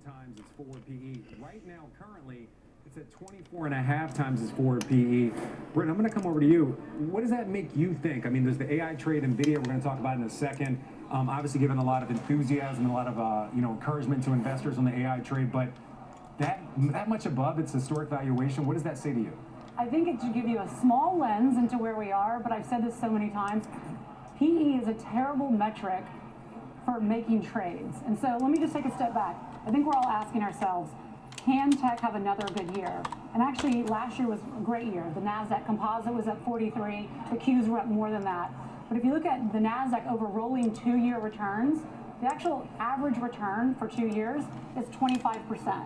times its forward PE. Right now, currently, it's at 24.5 times its forward PE. Brent, I'm going to come over to you. What does that make you think? I mean, there's the AI trade, NVIDIA, we're going to talk about in a second. Obviously, given a lot of enthusiasm and a lot of encouragement to investors on the AI trade, but that much above its historic valuation, what does that say to you? I think it should give you a small lens into where we are, but I've said this so many times. PE is a terrible metric for making trades. And so let me just take a step back. I think we're all asking ourselves, can tech have another good year? And actually, last year was a great year. The NASDAQ composite was up 43. The Qs were up more than that. But if you look at the NASDAQ over rolling 2-year returns, the actual average return for 2 years is 25%.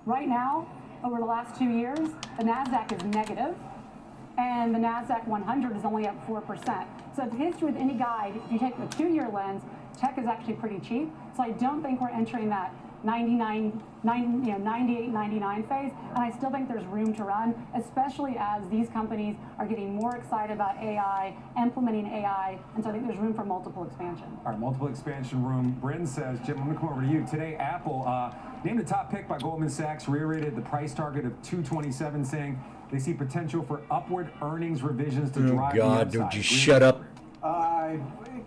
Right now, over the last 2 years, the NASDAQ is negative, and the NASDAQ 100 is only up 4%. So if history with any guide, if you take the 2-year lens, tech is actually pretty cheap. So I don't think we're entering that 98, 99 phase, and I still think there's room to run, especially as these companies are getting more excited about AI, implementing AI, and so I think there's room for multiple expansion. All right, multiple expansion room. Bryn says, Jim, I'm going to come over to you. Today, Apple named a top pick by Goldman Sachs, reiterated the price target of $227, saying they see potential for upward earnings revisions to drive the upside. Would you shut up?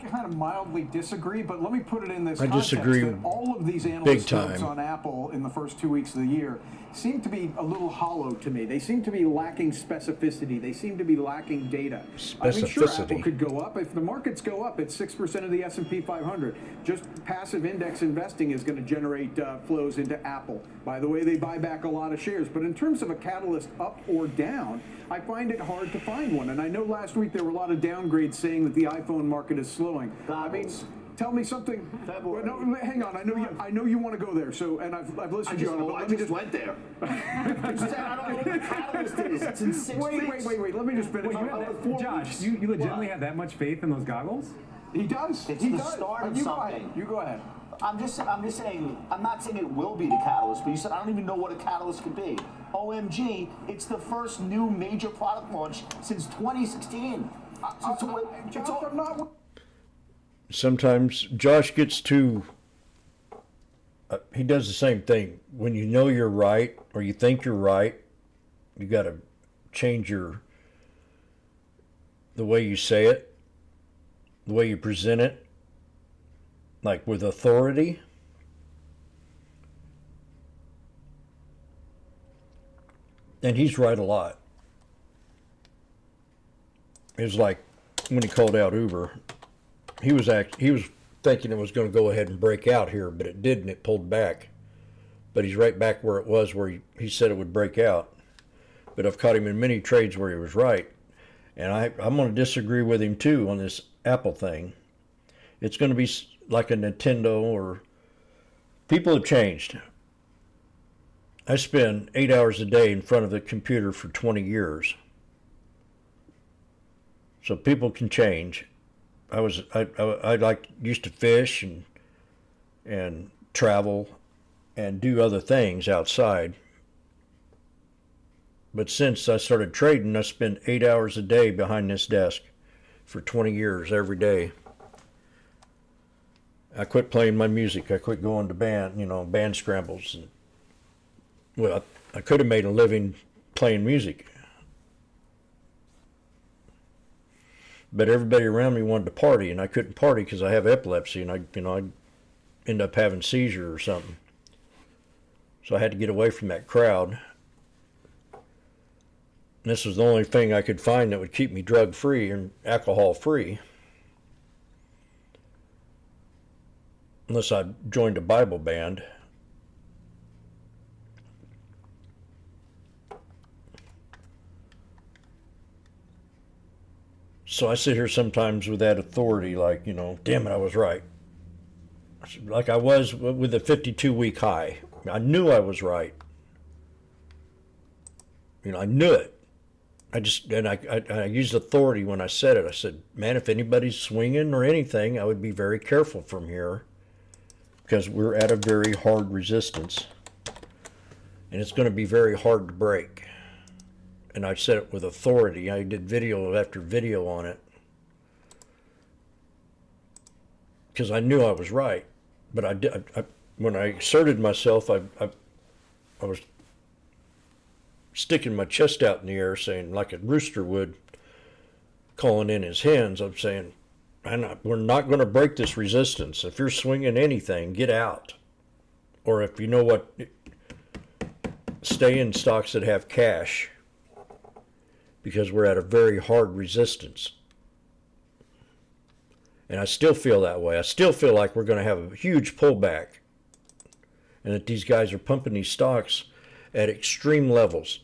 kind of mildly disagree, but let me put it in this I context disagree that all of these big analyst notes time. on Apple in the first 2 weeks of the year seem to be a little hollow to me. They seem to be lacking specificity. They seem to be lacking data. I mean, sure, Apple Specificity. could go up. If the markets go up, it's 6% of the S&P 500. Just passive index investing is going to generate flows into Apple. By the way, they buy back a lot of shares. But in terms of a catalyst up or down, I find it hard to find one. And I know last week there were a lot of downgrades saying that the iPhone market is slowing. I mean, tell me something. Well, no, hang on. I know you want to go there. So, and I've listened to you on it. But I let me just went there. I said I don't know what the catalyst is. It's in 6 weeks. Wait. Let me just finish. Josh, you legitimately have that much faith in those goggles? He does. It's He the does. start of You something. You go ahead. I'm just saying, I'm not saying it will be the catalyst, but you said I don't even know what a catalyst could be. OMG, it's the first new major product launch since 2016. Sometimes Josh gets too, he does the same thing. When you know you're right or you think you're right, you got to change the way you say it, the way you present it, like with authority. And he's right a lot. It was like when he called out Uber, he was thinking it was going to go ahead and break out here, but it didn't. It pulled back. But he's right back where it was, where he said it would break out. But I've caught him in many trades where he was right. And I'm going to disagree with him too on this Apple thing. It's going to be like a Nintendo, or people have changed. I spend 8 hours a day in front of the computer for 20 years. So people can change. I used to fish and travel and do other things outside. But since I started trading, I spend 8 hours a day behind this desk for 20 years every day. I quit playing my music. I quit going to band scrambles. And, well, I could have made a living playing music. But everybody around me wanted to party, and I couldn't party because I have epilepsy, and I'd end up having seizure or something. So I had to get away from that crowd. And this was the only thing I could find that would keep me drug-free and alcohol-free. Unless I joined a Bible band. So I sit here sometimes with that authority, like, damn it, I was right. Like I was with the 52-week high. I knew I was right. I knew it. I used authority when I said it. I said, man, if anybody's swinging or anything, I would be very careful from here, because we're at a very hard resistance, and it's going to be very hard to break. And I said it with authority. I did video after video on it because I knew I was right. But when I asserted myself, I was sticking my chest out in the air, saying, like a rooster would, calling in his hens. I'm saying, we're not going to break this resistance. If you're swinging anything, get out. Or if you know what, stay in stocks that have cash, because we're at a very hard resistance. And I still feel that way. I still feel like we're going to have a huge pullback, and that these guys are pumping these stocks at extreme levels,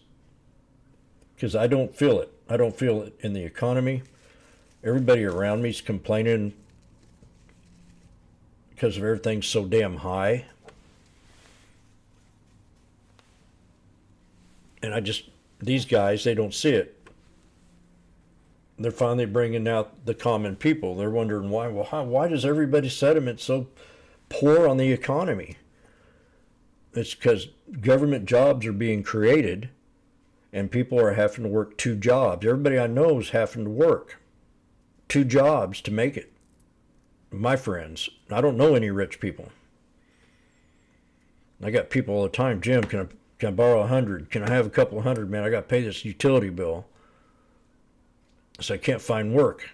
because I don't feel it. I don't feel it in the economy. Everybody around me is complaining because of everything's so damn high. And these guys, they don't see it. They're finally bringing out the common people. They're wondering why. Well, why does everybody's sentiment so poor on the economy? It's because government jobs are being created, and people are having to work 2 jobs. Everybody I know is having to work 2 jobs to make it. My friends, I don't know any rich people. I got people all the time. Jim, can I borrow 100? Can I have a couple of hundred? Man, I got to pay this utility bill. So I can't find work.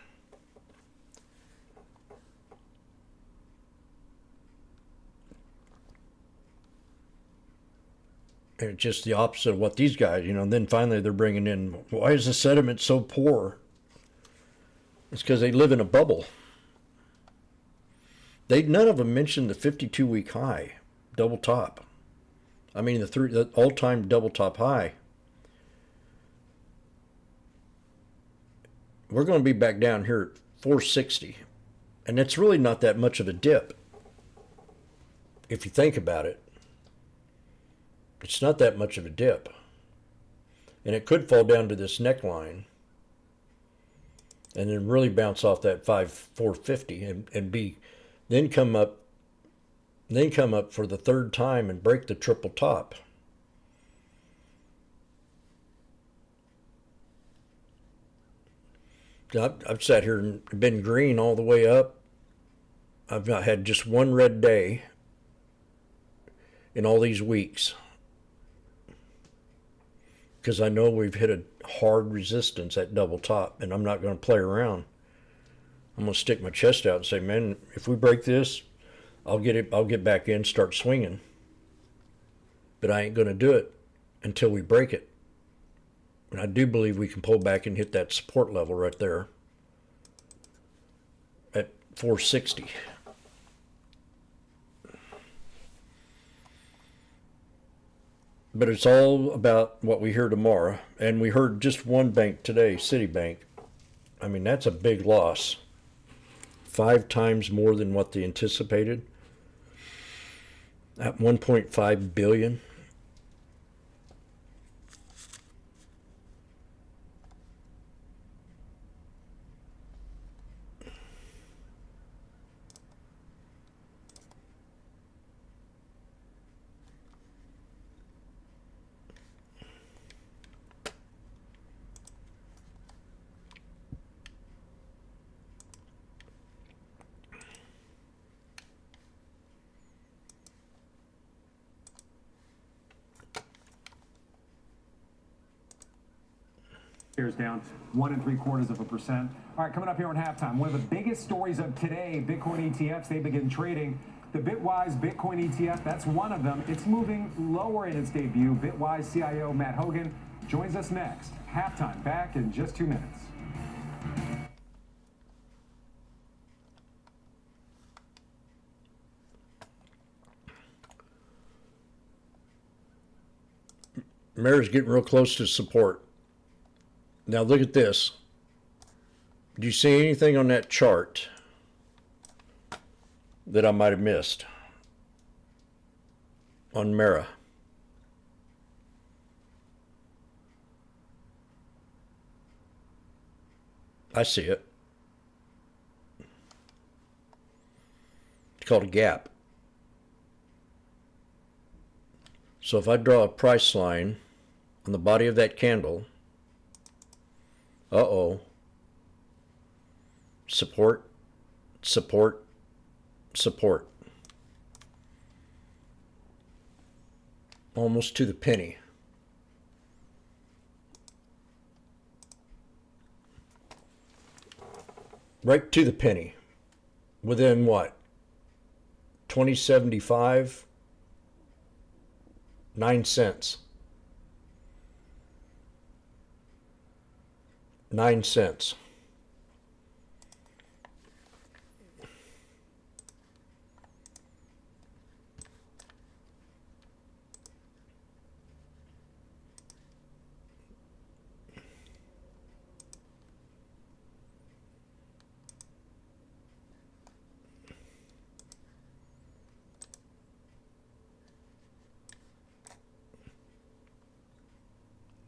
And it's just the opposite of what these guys, you know. And then finally they're bringing in, why is the sediment so poor? It's because they live in a bubble. None of them mentioned the 52-week high, double top. I mean, the all-time double top high. We're going to be back down here at 460. And it's really not that much of a dip. If you think about it, it's not that much of a dip. And it could fall down to this neckline and then really bounce off that 450 and be then come up for the third time and break the triple top. I've sat here and been green all the way up. I've not had just one red day in all these weeks, because I know we've hit a hard resistance at double top, and I'm not going to play around. I'm going to stick my chest out and say, man, if we break this, I'll get back in, start swinging. But I ain't going to do it until we break it. And I do believe we can pull back and hit that support level right there at 460. But it's all about what we hear tomorrow. And we heard just one bank today, Citibank. I mean, that's a big loss. 5 times more than what they anticipated. At 1.5 billion. Shares down 1 3/4%. All right, coming up here on halftime, one of the biggest stories of today, Bitcoin ETFs, they begin trading. The Bitwise Bitcoin ETF, that's one of them. It's moving lower in its debut. Bitwise CIO Matt Hogan joins us next. Halftime, back in just 2 minutes. Mare's getting real close to support. Now look at this. Do you see anything on that chart that I might have missed on Mara? I see it. It's called a gap. So if I draw a price line on the body of that candle, support, support, support. Almost to the penny. Right to the penny. Within what? 2075? 9 cents. 9 cents.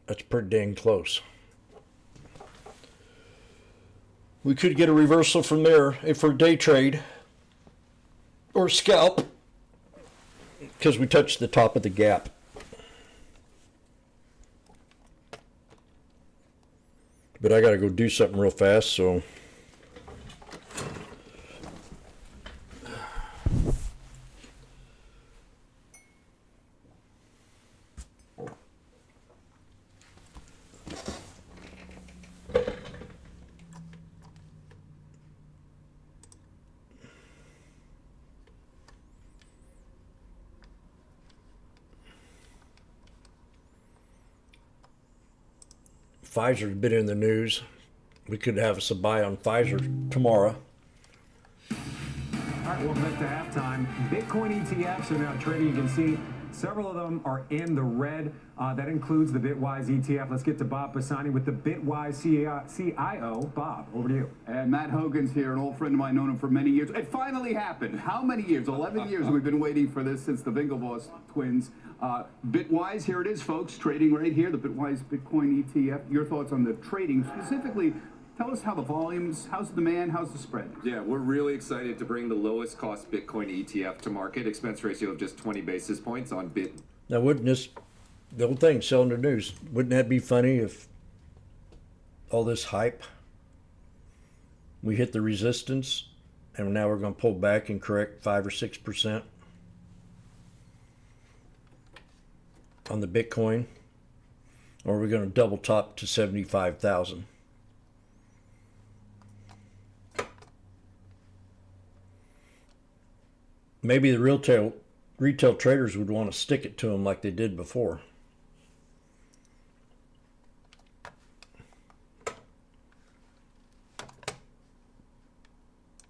That's pretty dang close. We could get a reversal from there if for day trade or scalp, because we touched the top of the gap. But I got to go do something real fast, so Pfizer's been in the news. We could have us a buy on Pfizer tomorrow. All right, welcome back to halftime. Bitcoin ETFs are now trading. You can see several of them are in the red. That includes the Bitwise ETF. Let's get to Bob Pisani with the Bitwise CIO. Bob, over to you. And Matt Hogan's here, an old friend of mine, known him for many years. It finally happened. How many years? 11 years we've been waiting for this since the Winklevoss twins. Bitwise, here it is, folks, trading right here, the Bitwise Bitcoin ETF. Your thoughts on the trading, specifically. Tell us how the volumes, how's the demand, how's the spread? Yeah, we're really excited to bring the lowest cost Bitcoin ETF to market. Expense ratio of just 20 basis points on Bit. Now, wouldn't this, the old thing, selling the news, wouldn't that be funny if all this hype, we hit the resistance, and now we're going to pull back and correct 5 or 6% on the Bitcoin? Or are we going to double top to 75,000? Maybe the retail traders would want to stick it to them like they did before.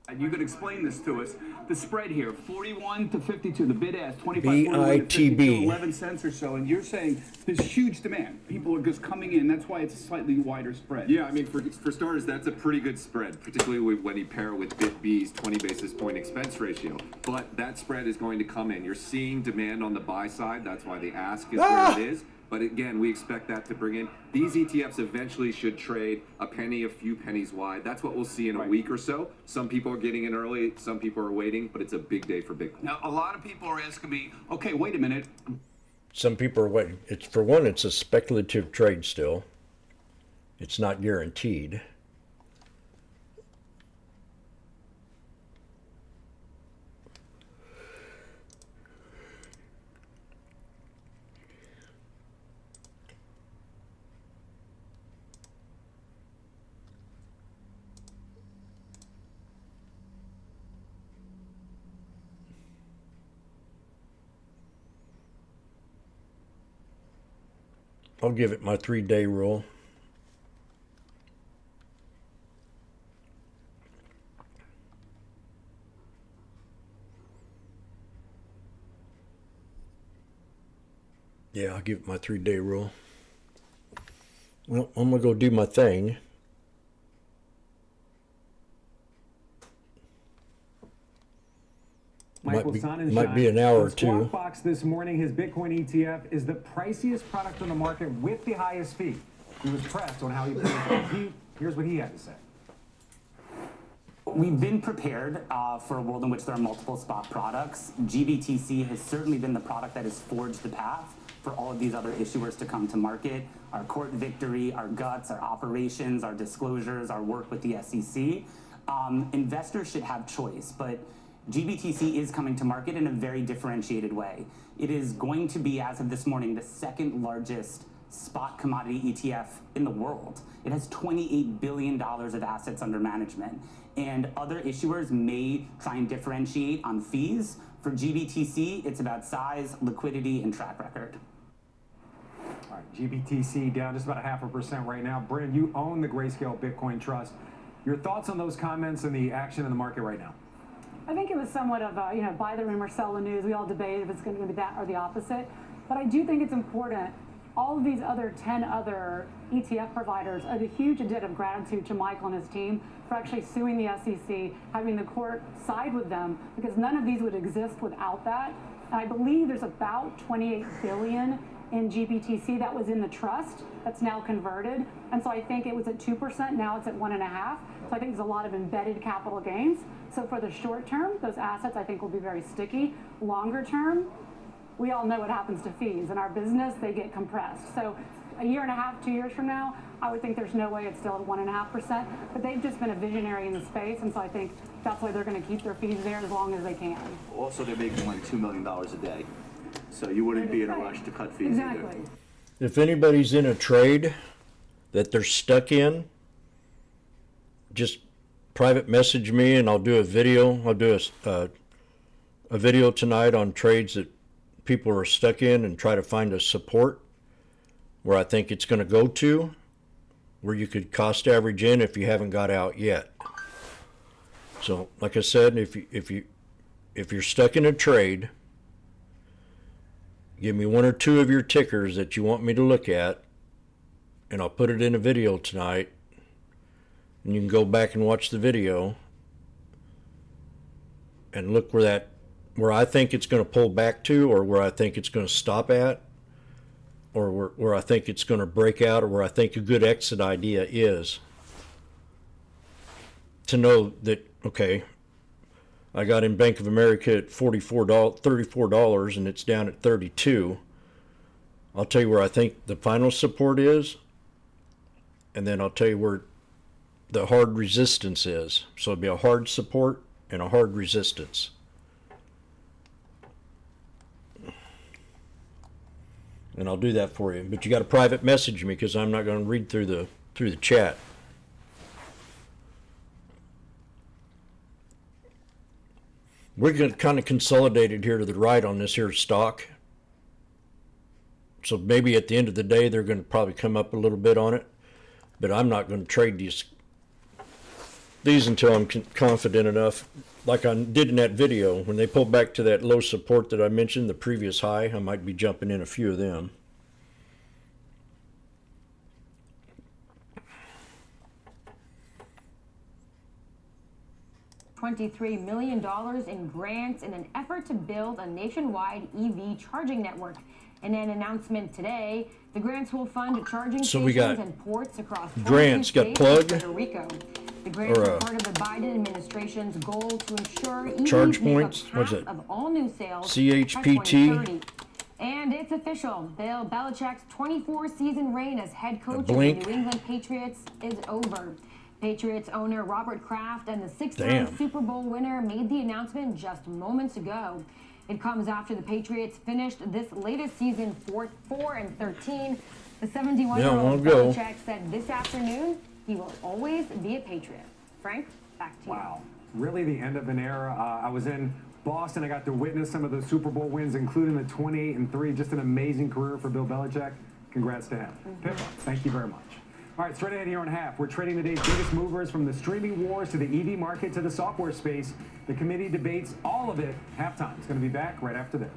And you could explain this to us. The spread here, 41 to 52, the bid ask, 25, BITB. 11 cents or so, and you're saying there's huge demand. People are just coming in. That's why it's a slightly wider spread. Yeah, I mean, for starters, that's a pretty good spread, particularly when you pair it with BitB's 20 basis point expense ratio. But that spread is going to come in. You're seeing demand on the buy side. That's why the ask is where it is. But again, we expect that to bring in. These ETFs eventually should trade a penny, a few pennies wide. That's what we'll see in a week or so. Some people are getting in early, some people are waiting, but it's a big day for Bitcoin. Now, a lot of people are asking me, okay, wait a minute. Some people are waiting. It's, for one, it's a speculative trade still. It's not guaranteed. I'll give it my 3-day rule. Yeah, I'll give it my 3-day rule. Well, I'm going to go do my thing. Might be an hour or two. Box this morning, his Bitcoin ETF is the priciest product on the market with the highest fee. He was pressed on how he played it. Here's what he had to say. We've been prepared for a world in which there are multiple spot products. GBTC has certainly been the product that has forged the path for all of these other issuers to come to market. Our court victory, our guts, our operations, our disclosures, our work with the SEC. Investors should have choice, but GBTC is coming to market in a very differentiated way. It is going to be, as of this morning, the second largest spot commodity ETF in the world. It has $28 billion of assets under management. And other issuers may try and differentiate on fees. For GBTC, it's about size, liquidity, and track record. All right, GBTC down just about 0.5% right now. Brennan, you own the Grayscale Bitcoin Trust. Your thoughts on those comments and the action in the market right now? I think it was somewhat of a, buy the rumor, sell the news. We all debate if it's going to be that or the opposite. But I do think it's important. All of these 10 other ETF providers owe a huge debt of gratitude to Michael and his team for actually suing the SEC, having the court side with them, because none of these would exist without that. And I believe there's about $28 billion in GBTC that was in the trust that's now converted. And so I think it was at 2%, now it's at 1.5%. So I think there's a lot of embedded capital gains. So for the short term, those assets I think will be very sticky. Longer term, we all know what happens to fees. In our business, they get compressed. So a year and a half, 2 years from now, I would think there's no way it's still at 1.5%. But they've just been a visionary in the space, and so I think that's why they're going to keep their fees there as long as they can. Also, they're making like $2 million a day. So you wouldn't be in a rush to cut fees either. If anybody's in a trade that they're stuck in, just private message me and I'll do a video. I'll do a video tonight on trades that people are stuck in and try to find a support where I think it's going to go to. where you could cost average in if you haven't got out yet. So, like I said, if you're stuck in a trade, give me one or two of your tickers that you want me to look at, and I'll put it in a video tonight, and you can go back and watch the video and look where I think it's going to pull back to, or where I think it's going to stop at, or where I think it's going to break out, or where I think a good exit idea is. To know that, okay, I got in Bank of America at $34, and it's down at 32. I'll tell you where I think the final support is, and then I'll tell you where the hard resistance is. So it'll be a hard support and a hard resistance. And I'll do that for you. But you got to private message me, because I'm not going to read through the chat. We're going to kind of consolidate it here to the right on this here stock. So maybe at the end of the day, they're going to probably come up a little bit on it. But I'm not going to trade these until I'm confident enough. Like I did in that video, when they pull back to that low support that I mentioned, the previous high, I might be jumping in a few of them. $23 million in grants in an effort to build a nationwide EV charging network. In an announcement today, the grants will fund charging stations and ports across grants got plugged. Puerto Rico. The grants are part of the Biden administration's goal to ensure EVs charge make points. up What's half it? of all new sales CHPT. by 2030. And it's official. Bill Belichick's 24-season reign as head coach of the New England Patriots is over. Patriots owner Robert Kraft and the six-time Super Bowl winner made the announcement just moments ago. It comes after the Patriots finished this latest season 4-13. The 71-year-old Belichick said this afternoon he will always be a Patriot. Frank, back to you. Wow. Really the end of an era. I was in Boston. I got to witness some of the Super Bowl wins, including the 28-3. Just an amazing career for Bill Belichick. Congrats to him. Pippa, thank you very much. All right, straight ahead here on Half, we're trading the day's biggest movers, from the streaming wars to the EV market to the software space. The committee debates all of it. Halftime is going to be back right after this.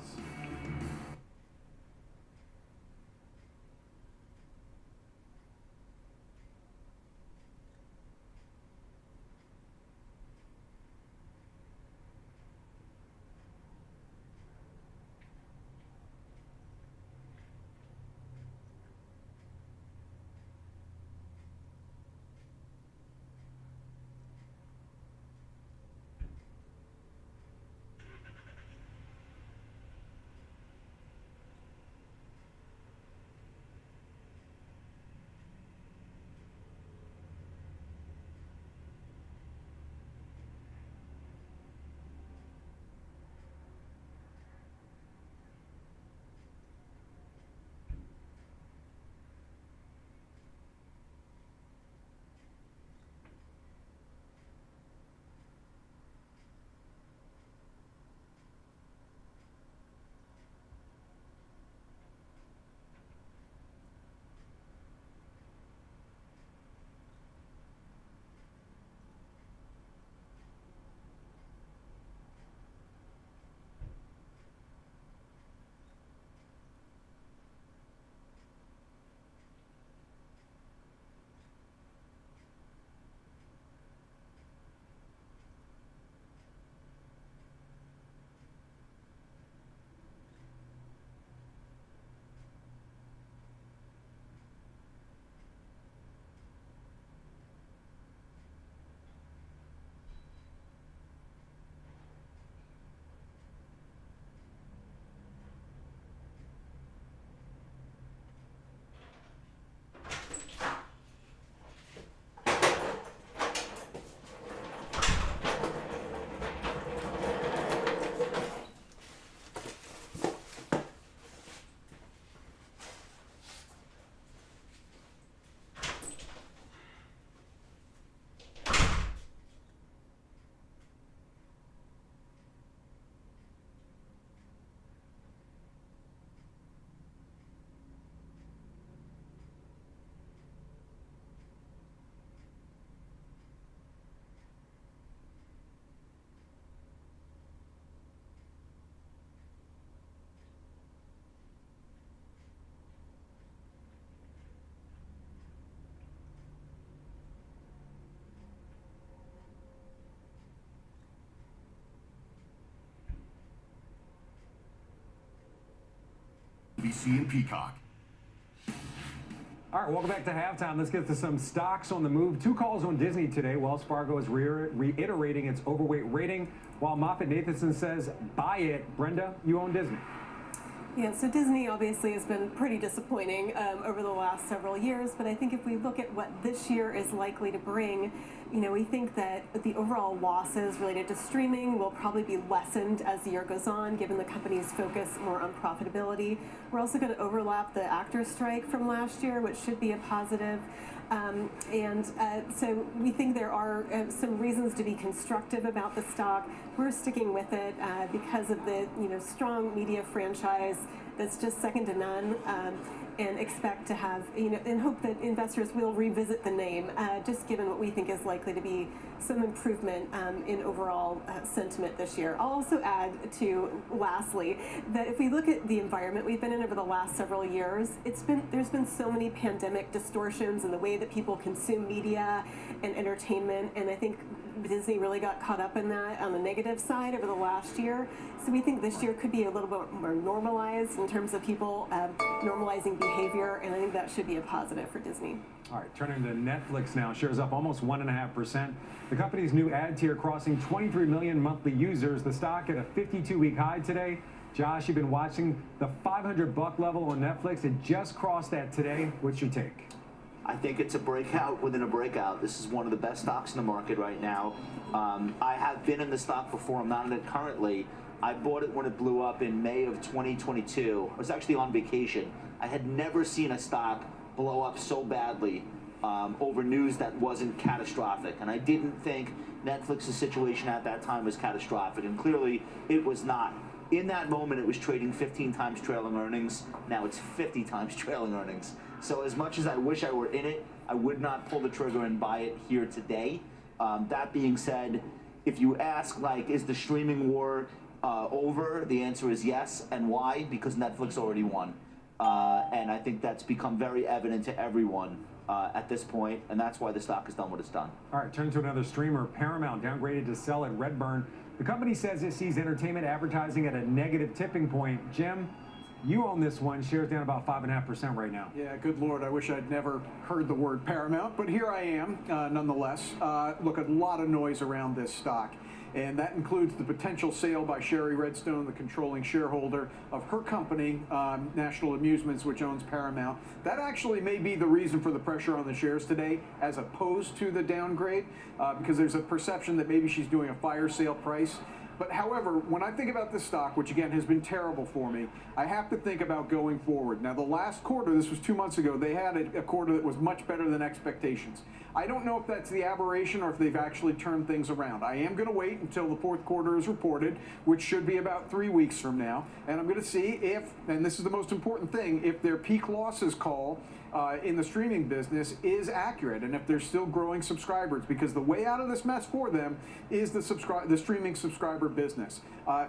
NBC and Peacock. All right, welcome back to halftime. Let's get to some stocks on the move. 2 calls on Disney today. Wells Fargo is reiterating its overweight rating, while MoffettNathanson says buy it. Brenda, you own Disney. Yeah, so Disney obviously has been pretty disappointing over the last several years, but I think if we look at what this year is likely to bring, you know, we think that the overall losses related to streaming will probably be lessened as the year goes on, given the company's focus more on profitability. We're also going to overlap the actor strike from last year, which should be a positive. So we think there are some reasons to be constructive about the stock. We're sticking with it because of the strong media franchise that's just second to none, and expect to have and hope that investors will revisit the name, just given what we think is likely to be some improvement in overall sentiment this year. I'll also add to, lastly, that if we look at the environment we've been in over the last several years, there's been so many pandemic distortions in the way that people consume media and entertainment, and I think Disney really got caught up in that on the negative side over the last year. So we think this year could be a little bit more normalized in terms of people normalizing behavior, and I think that should be a positive for Disney. All right, turning to Netflix now. Shares up almost 1.5%. The company's new ad tier crossing 23 million monthly users. The stock at a 52-week high today. Josh, you've been watching the $500 level on Netflix. It just crossed that today. What's your take? I think it's a breakout within a breakout. This is one of the best stocks in the market right now. I have been in the stock before. I'm not in it currently. I bought it when it blew up in May of 2022. I was actually on vacation. I had never seen a stock blow up so badly over news that wasn't catastrophic. And I didn't think Netflix's situation at that time was catastrophic. And clearly it was not. In that moment, it was trading 15 times trailing earnings. Now it's 50 times trailing earnings. So as much as I wish I were in it, I would not pull the trigger and buy it here today. That being said, if you ask, like, is the streaming war over? The answer is yes. And why? Because Netflix already won. And I think that's become very evident to everyone at this point, and that's why the stock has done what it's done. All right, turn to another streamer. Paramount downgraded to sell at Redburn. The company says it sees entertainment advertising at a negative tipping point. Jim, you own this one. Shares down about 5.5% right now. Yeah, good Lord. I wish I'd never heard the word Paramount, but here I am nonetheless. Look, a lot of noise around this stock. And that includes the potential sale by Sherry Redstone, the controlling shareholder of her company, National Amusements, which owns Paramount. That actually may be the reason for the pressure on the shares today, as opposed to the downgrade, because there's a perception that maybe she's doing a fire sale price. But however, when I think about this stock, which again has been terrible for me, I have to think about going forward. Now, the last quarter, this was 2 months ago, they had a quarter that was much better than expectations. I don't know if that's the aberration or if they've actually turned things around. I am going to wait until the fourth quarter is reported, which should be about 3 weeks from now. And I'm going to see if, and this is the most important thing, if their peak losses call in the streaming business is accurate, and if they're still growing subscribers, because the way out of this mess for them is the streaming subscriber business.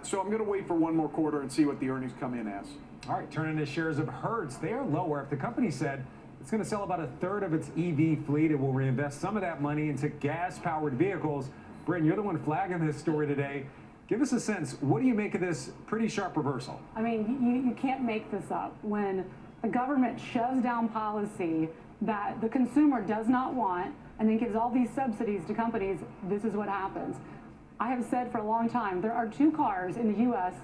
So I'm going to wait for one more quarter and see what the earnings come in as. All right, turning to shares of Hertz. They are lower. If the company said it's going to sell about a third of its EV fleet, it will reinvest some of that money into gas-powered vehicles. Brent, you're the one flagging this story today. Give us a sense. What do you make of this pretty sharp reversal? I mean, you can't make this up. When the government shoves down policy that the consumer does not want and then gives all these subsidies to companies, this is what happens. I have said for a long time, there are 2 cars in the U.S.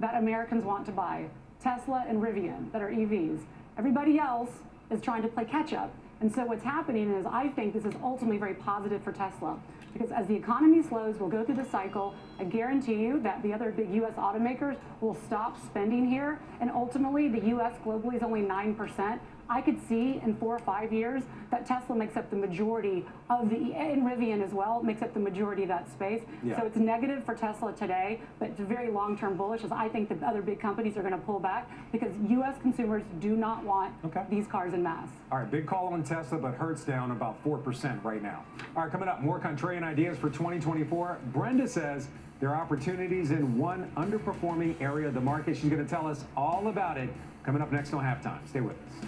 that Americans want to buy, Tesla and Rivian, that are EVs. Everybody else is trying to play catch up. And so what's happening is, I think this is ultimately very positive for Tesla, because as the economy slows, we'll go through the cycle. I guarantee you that the other big U.S. automakers will stop spending here, and ultimately the U.S. globally is only 9%. I could see in 4 or 5 years that Tesla makes up the majority of the, and Rivian as well, makes up the majority of that space. Yeah. So it's negative for Tesla today, but it's very long-term bullish, as I think the other big companies are going to pull back because U.S. consumers do not want these cars en masse. All right, big call on Tesla, but Hertz down about 4% right now. All right, coming up, more contrarian ideas for 2024. Brenda says there are opportunities in one underperforming area of the market. She's going to tell us all about it coming up next on Halftime. Stay with us.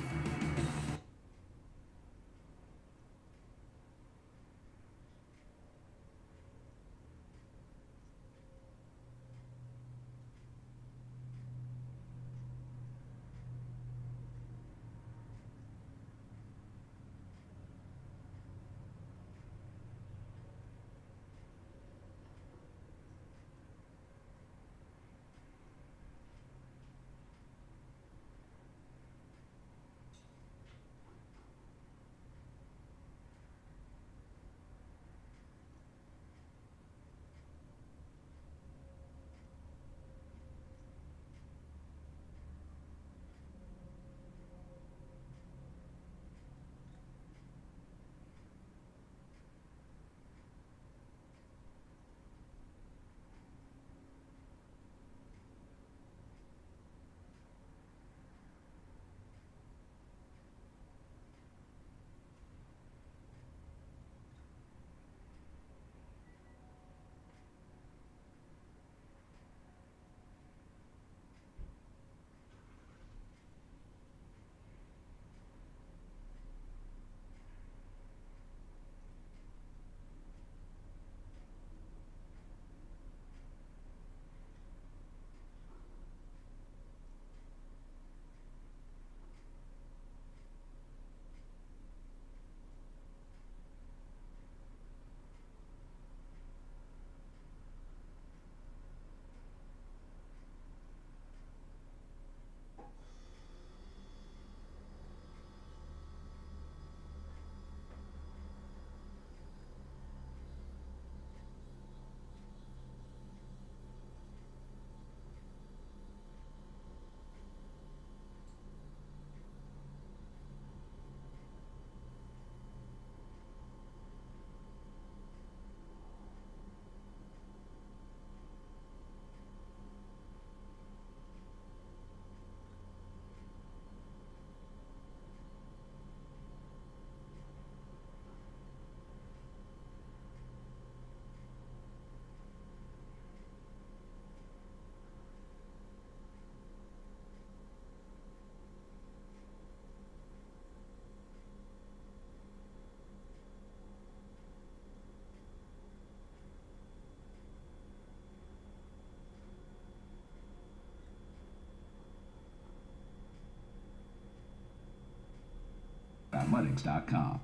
VoiceAmericaAthletics.com.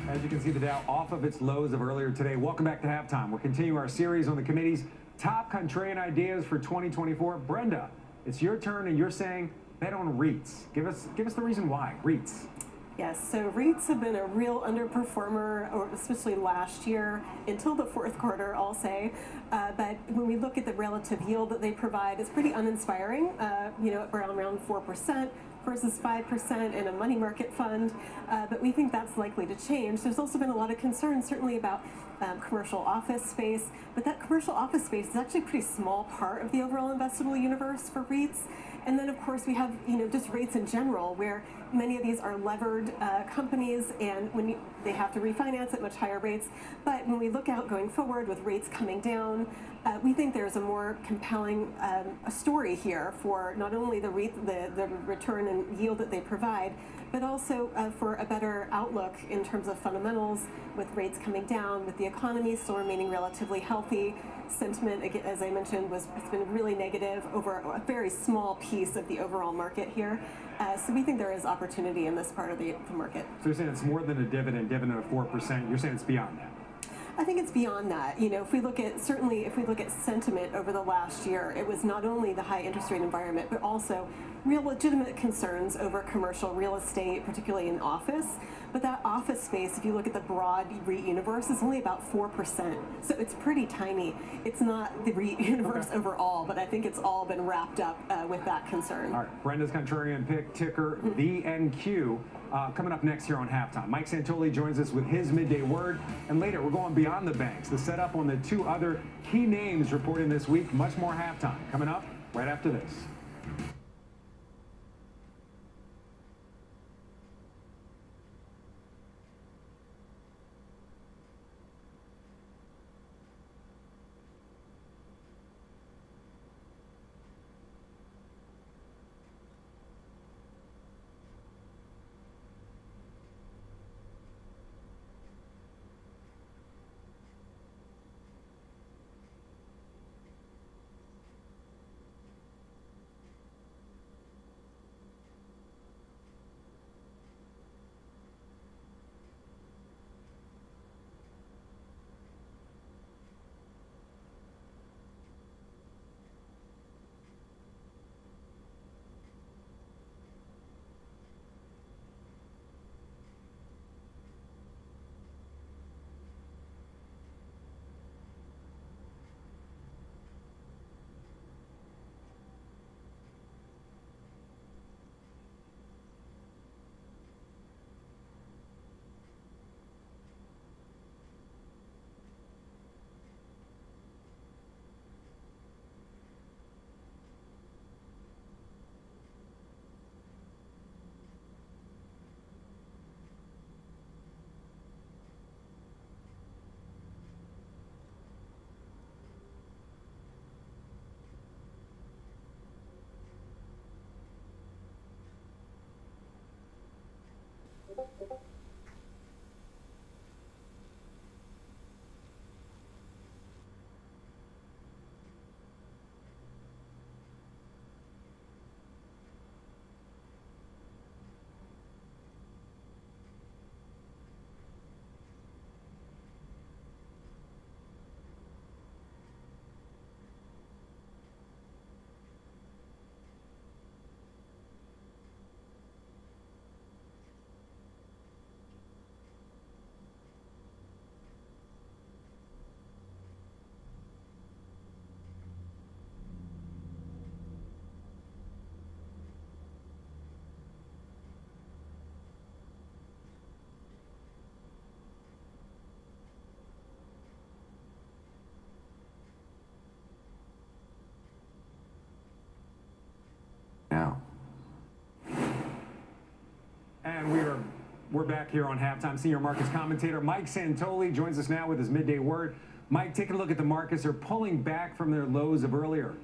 As you can see, the Dow off of its lows of earlier today. Welcome back to Halftime. We're continuing our series on the committee's top contrarian ideas for 2024. Brenda, it's your turn, and you're saying bet on REITs. Give us the reason why. REITs. Yes, so REITs have been a real underperformer, or especially last year until the fourth quarter, I'll say. But when we look at the relative yield that they provide, it's pretty uninspiring. Around 4%. Versus 5% in a money market fund, but we think that's likely to change. There's also been a lot of concern, certainly about commercial office space, but that commercial office space is actually a pretty small part of the overall investable universe for REITs. And then, of course, we have just rates in general, where many of these are levered companies, and they have to refinance at much higher rates. But when we look out going forward with rates coming down, we think there's a more compelling a story here for not only the return and yield that they provide, but also for a better outlook in terms of fundamentals, with rates coming down, with the economy still remaining relatively healthy. Sentiment, again, as I mentioned, has been really negative over a very small piece of the overall market here. So we think there is opportunity in this part of the market. So you're saying it's more than a dividend of 4%. You're saying it's beyond that. I think it's beyond that. If we look at sentiment over the last year, it was not only the high interest rate environment, but also real legitimate concerns over commercial real estate, particularly in office. But that office space, if you look at the broad REIT universe, is only about 4%. So it's pretty tiny. It's not the REIT universe overall, but I think it's all been wrapped up with that concern. All right, Brenda's contrarian pick, ticker VNQ. Coming up next here on Halftime, Mike Santoli joins us with his midday word. And later, we're going beyond the banks. The setup on the two other key names reporting this week. Much more Halftime coming up right after this. Now. And we're back here on Halftime. Senior markets commentator Mike Santoli joins us now with his midday word. Mike, taking a look at the markets, they're pulling back from their lows of earlier.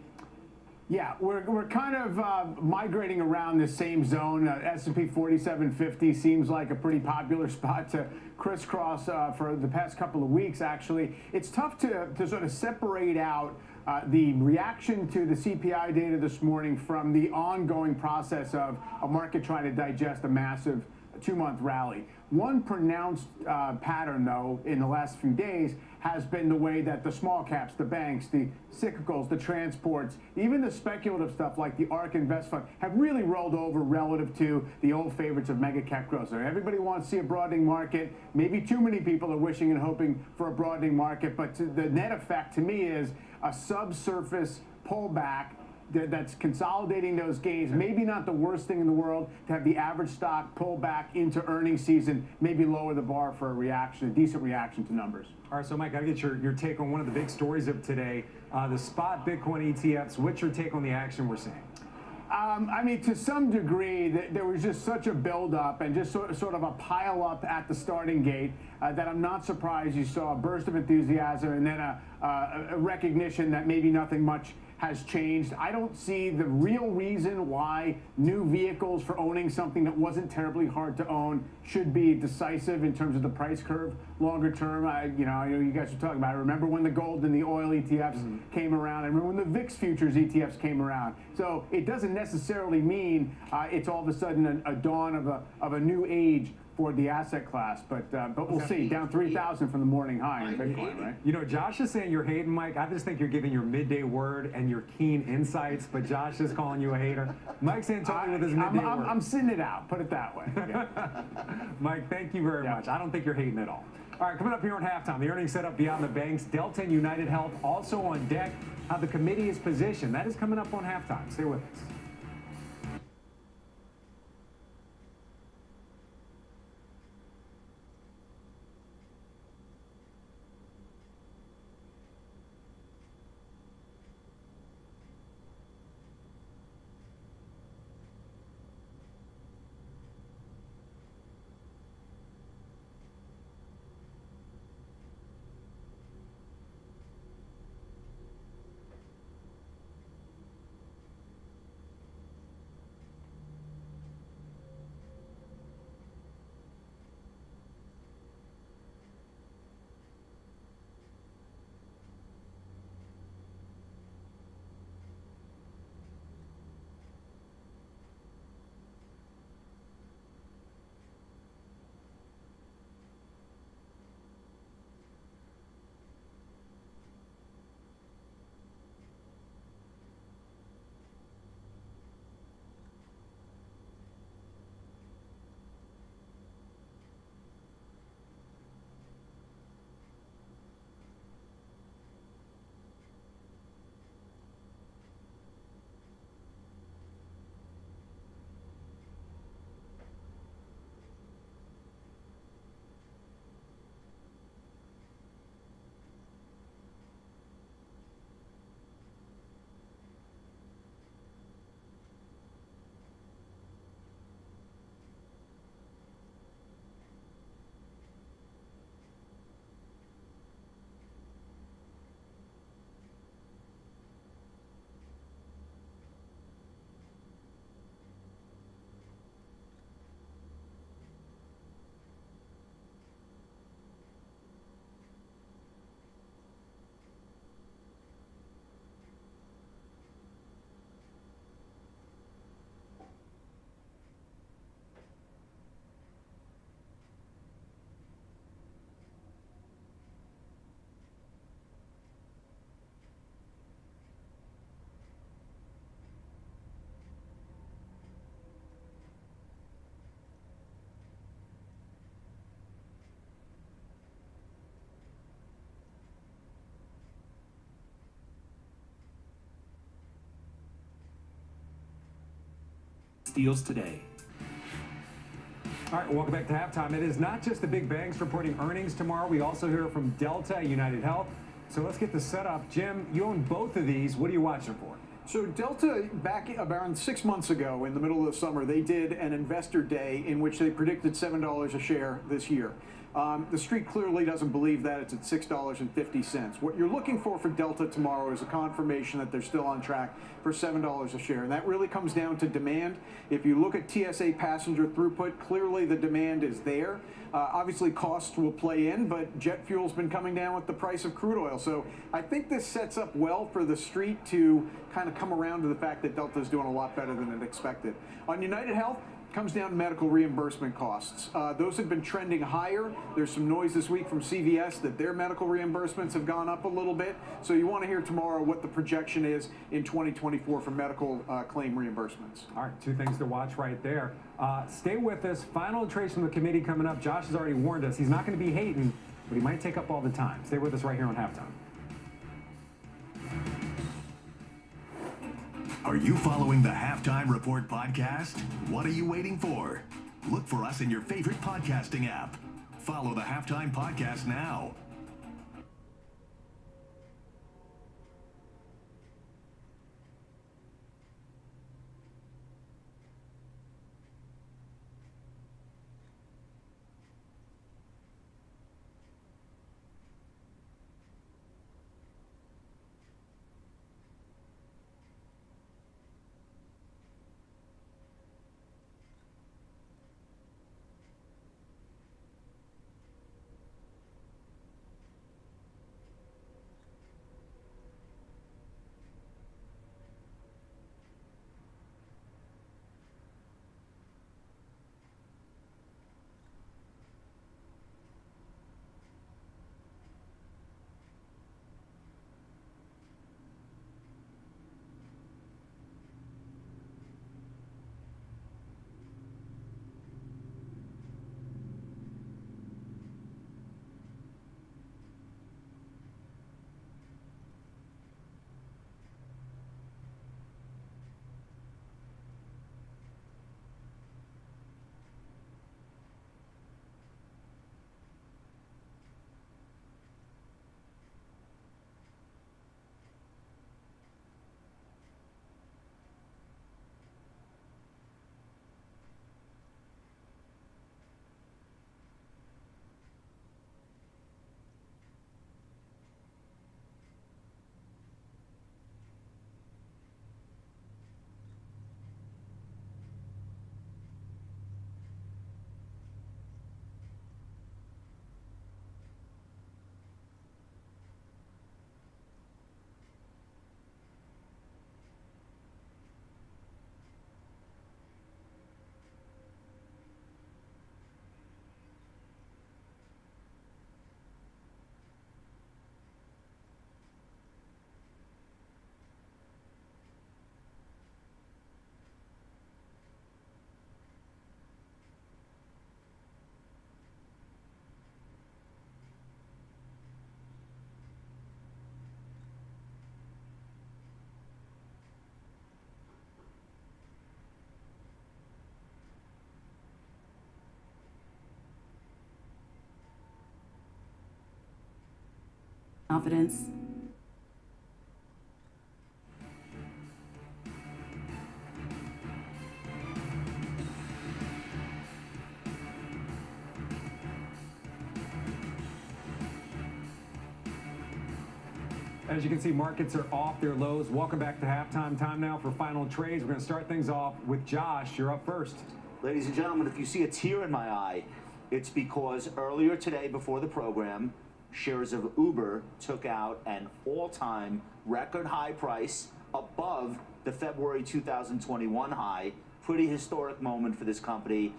Yeah, we're kind of migrating around the same zone. S&P 4750 seems like a pretty popular spot to crisscross for the past couple of weeks, actually. It's tough to sort of separate out the reaction to the CPI data this morning from the ongoing process of a market trying to digest a massive two-month rally. One pronounced pattern, though, in the last few days has been the way that the small caps, the banks, the cyclicals, the transports, even the speculative stuff like the ARK Invest Fund have really rolled over relative to the old favorites of mega cap growth. So everybody wants to see a broadening market. Maybe too many people are wishing and hoping for a broadening market, but the net effect to me is a subsurface pullback that's consolidating those gains. Maybe not the worst thing in the world to have the average stock pull back into earnings season, maybe lower the bar for a reaction, a decent reaction to numbers. All right, so Mike, I'll get your take on one of the big stories of today, the spot Bitcoin ETFs. What's your take on the action we're seeing? I mean, to some degree, there was just such a buildup and just sort of a pile up at the starting gate that I'm not surprised you saw a burst of enthusiasm and then a recognition that maybe nothing much has changed. I don't see the real reason why new vehicles for owning something that wasn't terribly hard to own should be decisive in terms of the price curve longer term. I know you guys were talking about it. I remember when the gold and the oil ETFs came around. I remember when the VIX futures ETFs came around. So it doesn't necessarily mean it's all of a sudden a dawn of a new age for the asset class, but we'll see. Down 3,000 from the morning high in Bitcoin, right? You know, Josh is saying you're hating, Mike. I just think you're giving your midday word and your keen insights, but Josh is calling you a hater. Mike Santoni with his midday word. I'm sitting it out, put it that way. Yeah. Mike, thank you very much. I don't think you're hating at all. All right, coming up here on halftime, the earnings set up beyond the banks. Delta and United Health also on deck. How the committee is positioned. That is coming up on halftime. Stay with us. Deals today. All right, welcome back to halftime. It is not just the big banks reporting earnings tomorrow. We also hear from Delta, United Health. So let's get the setup. Jim, you own both of these. What are you watching for? So Delta, back around 6 months ago, in the middle of the summer, they did an investor day in which they predicted $7 a share this year. The street clearly doesn't believe that. It's at $6.50. What you're looking for Delta tomorrow is a confirmation that they're still on track for $7 a share. And that really comes down to demand. If you look at TSA passenger throughput, clearly the demand is there. Obviously, costs will play in, but jet fuel's been coming down with the price of crude oil. So I think this sets up well for the street to kind of come around to the fact that Delta's doing a lot better than it expected. On United Health, comes down to medical reimbursement costs. Those have been trending higher. There's some noise this week from CVS that their medical reimbursements have gone up a little bit. So you want to hear tomorrow what the projection is in 2024 for medical claim reimbursements. All right, two things to watch right there. Stay with us. Final trades from the committee coming up. Josh has already warned us. He's not going to be hating, but he might take up all the time. Stay with us right here on Halftime. Are you following the Halftime Report podcast? What are you waiting for? Look for us in your favorite podcasting app. Follow the Halftime Podcast now. Confidence. As you can see, markets are off their lows. Welcome back to halftime. Time now for final trades. We're going to start things off with Josh. You're up first. Ladies and gentlemen, if you see a tear in my eye, it's because earlier today before the program, shares of Uber took out an all-time record high price above the February 2021 high. Pretty historic moment for this company.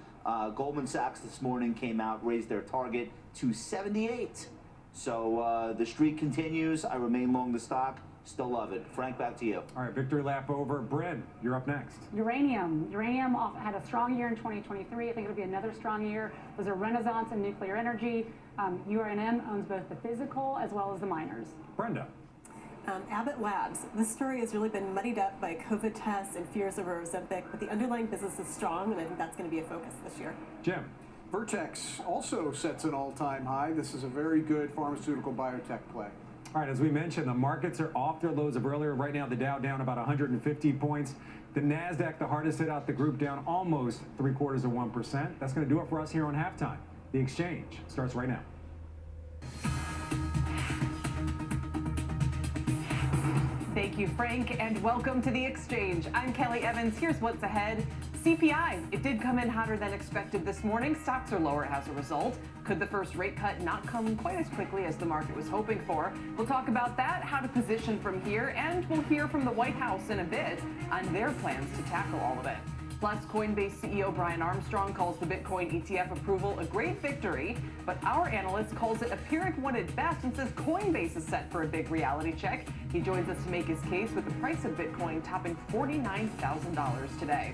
Goldman Sachs this morning came out, raised their target to 78. So the streak continues. I remain long the stock. Still love it. Frank, back to you. All right, victory lap over. Bryn, you're up next. Uranium had a strong year in 2023. I think it'll be another strong year. There's a renaissance in nuclear energy. URNM owns both the physical as well as the miners. Brenda. Abbott Labs. This story has really been muddied up by COVID tests and fears over Ozempic, but the underlying business is strong, and I think that's going to be a focus this year. Jim. Vertex also sets an all-time high. This is a very good pharmaceutical biotech play. All right, as we mentioned, the markets are off their lows of earlier. Right now, the Dow down about 150 points. The NASDAQ, the hardest hit out the group, down almost 0.75%. That's going to do it for us here on Halftime. The Exchange starts right now. Thank you, Frank, and welcome to The Exchange. I'm Kelly Evans. Here's what's ahead. CPI, it did come in hotter than expected this morning. Stocks are lower as a result. Could the first rate cut not come quite as quickly as the market was hoping for? We'll talk about that, how to position from here, and we'll hear from the White House in a bit on their plans to tackle all of it. Plus, Coinbase CEO Brian Armstrong calls the Bitcoin ETF approval a great victory, but our analyst calls it a Pyrrhic one at best and says Coinbase is set for a big reality check. He joins us to make his case with the price of Bitcoin topping $49,000 today.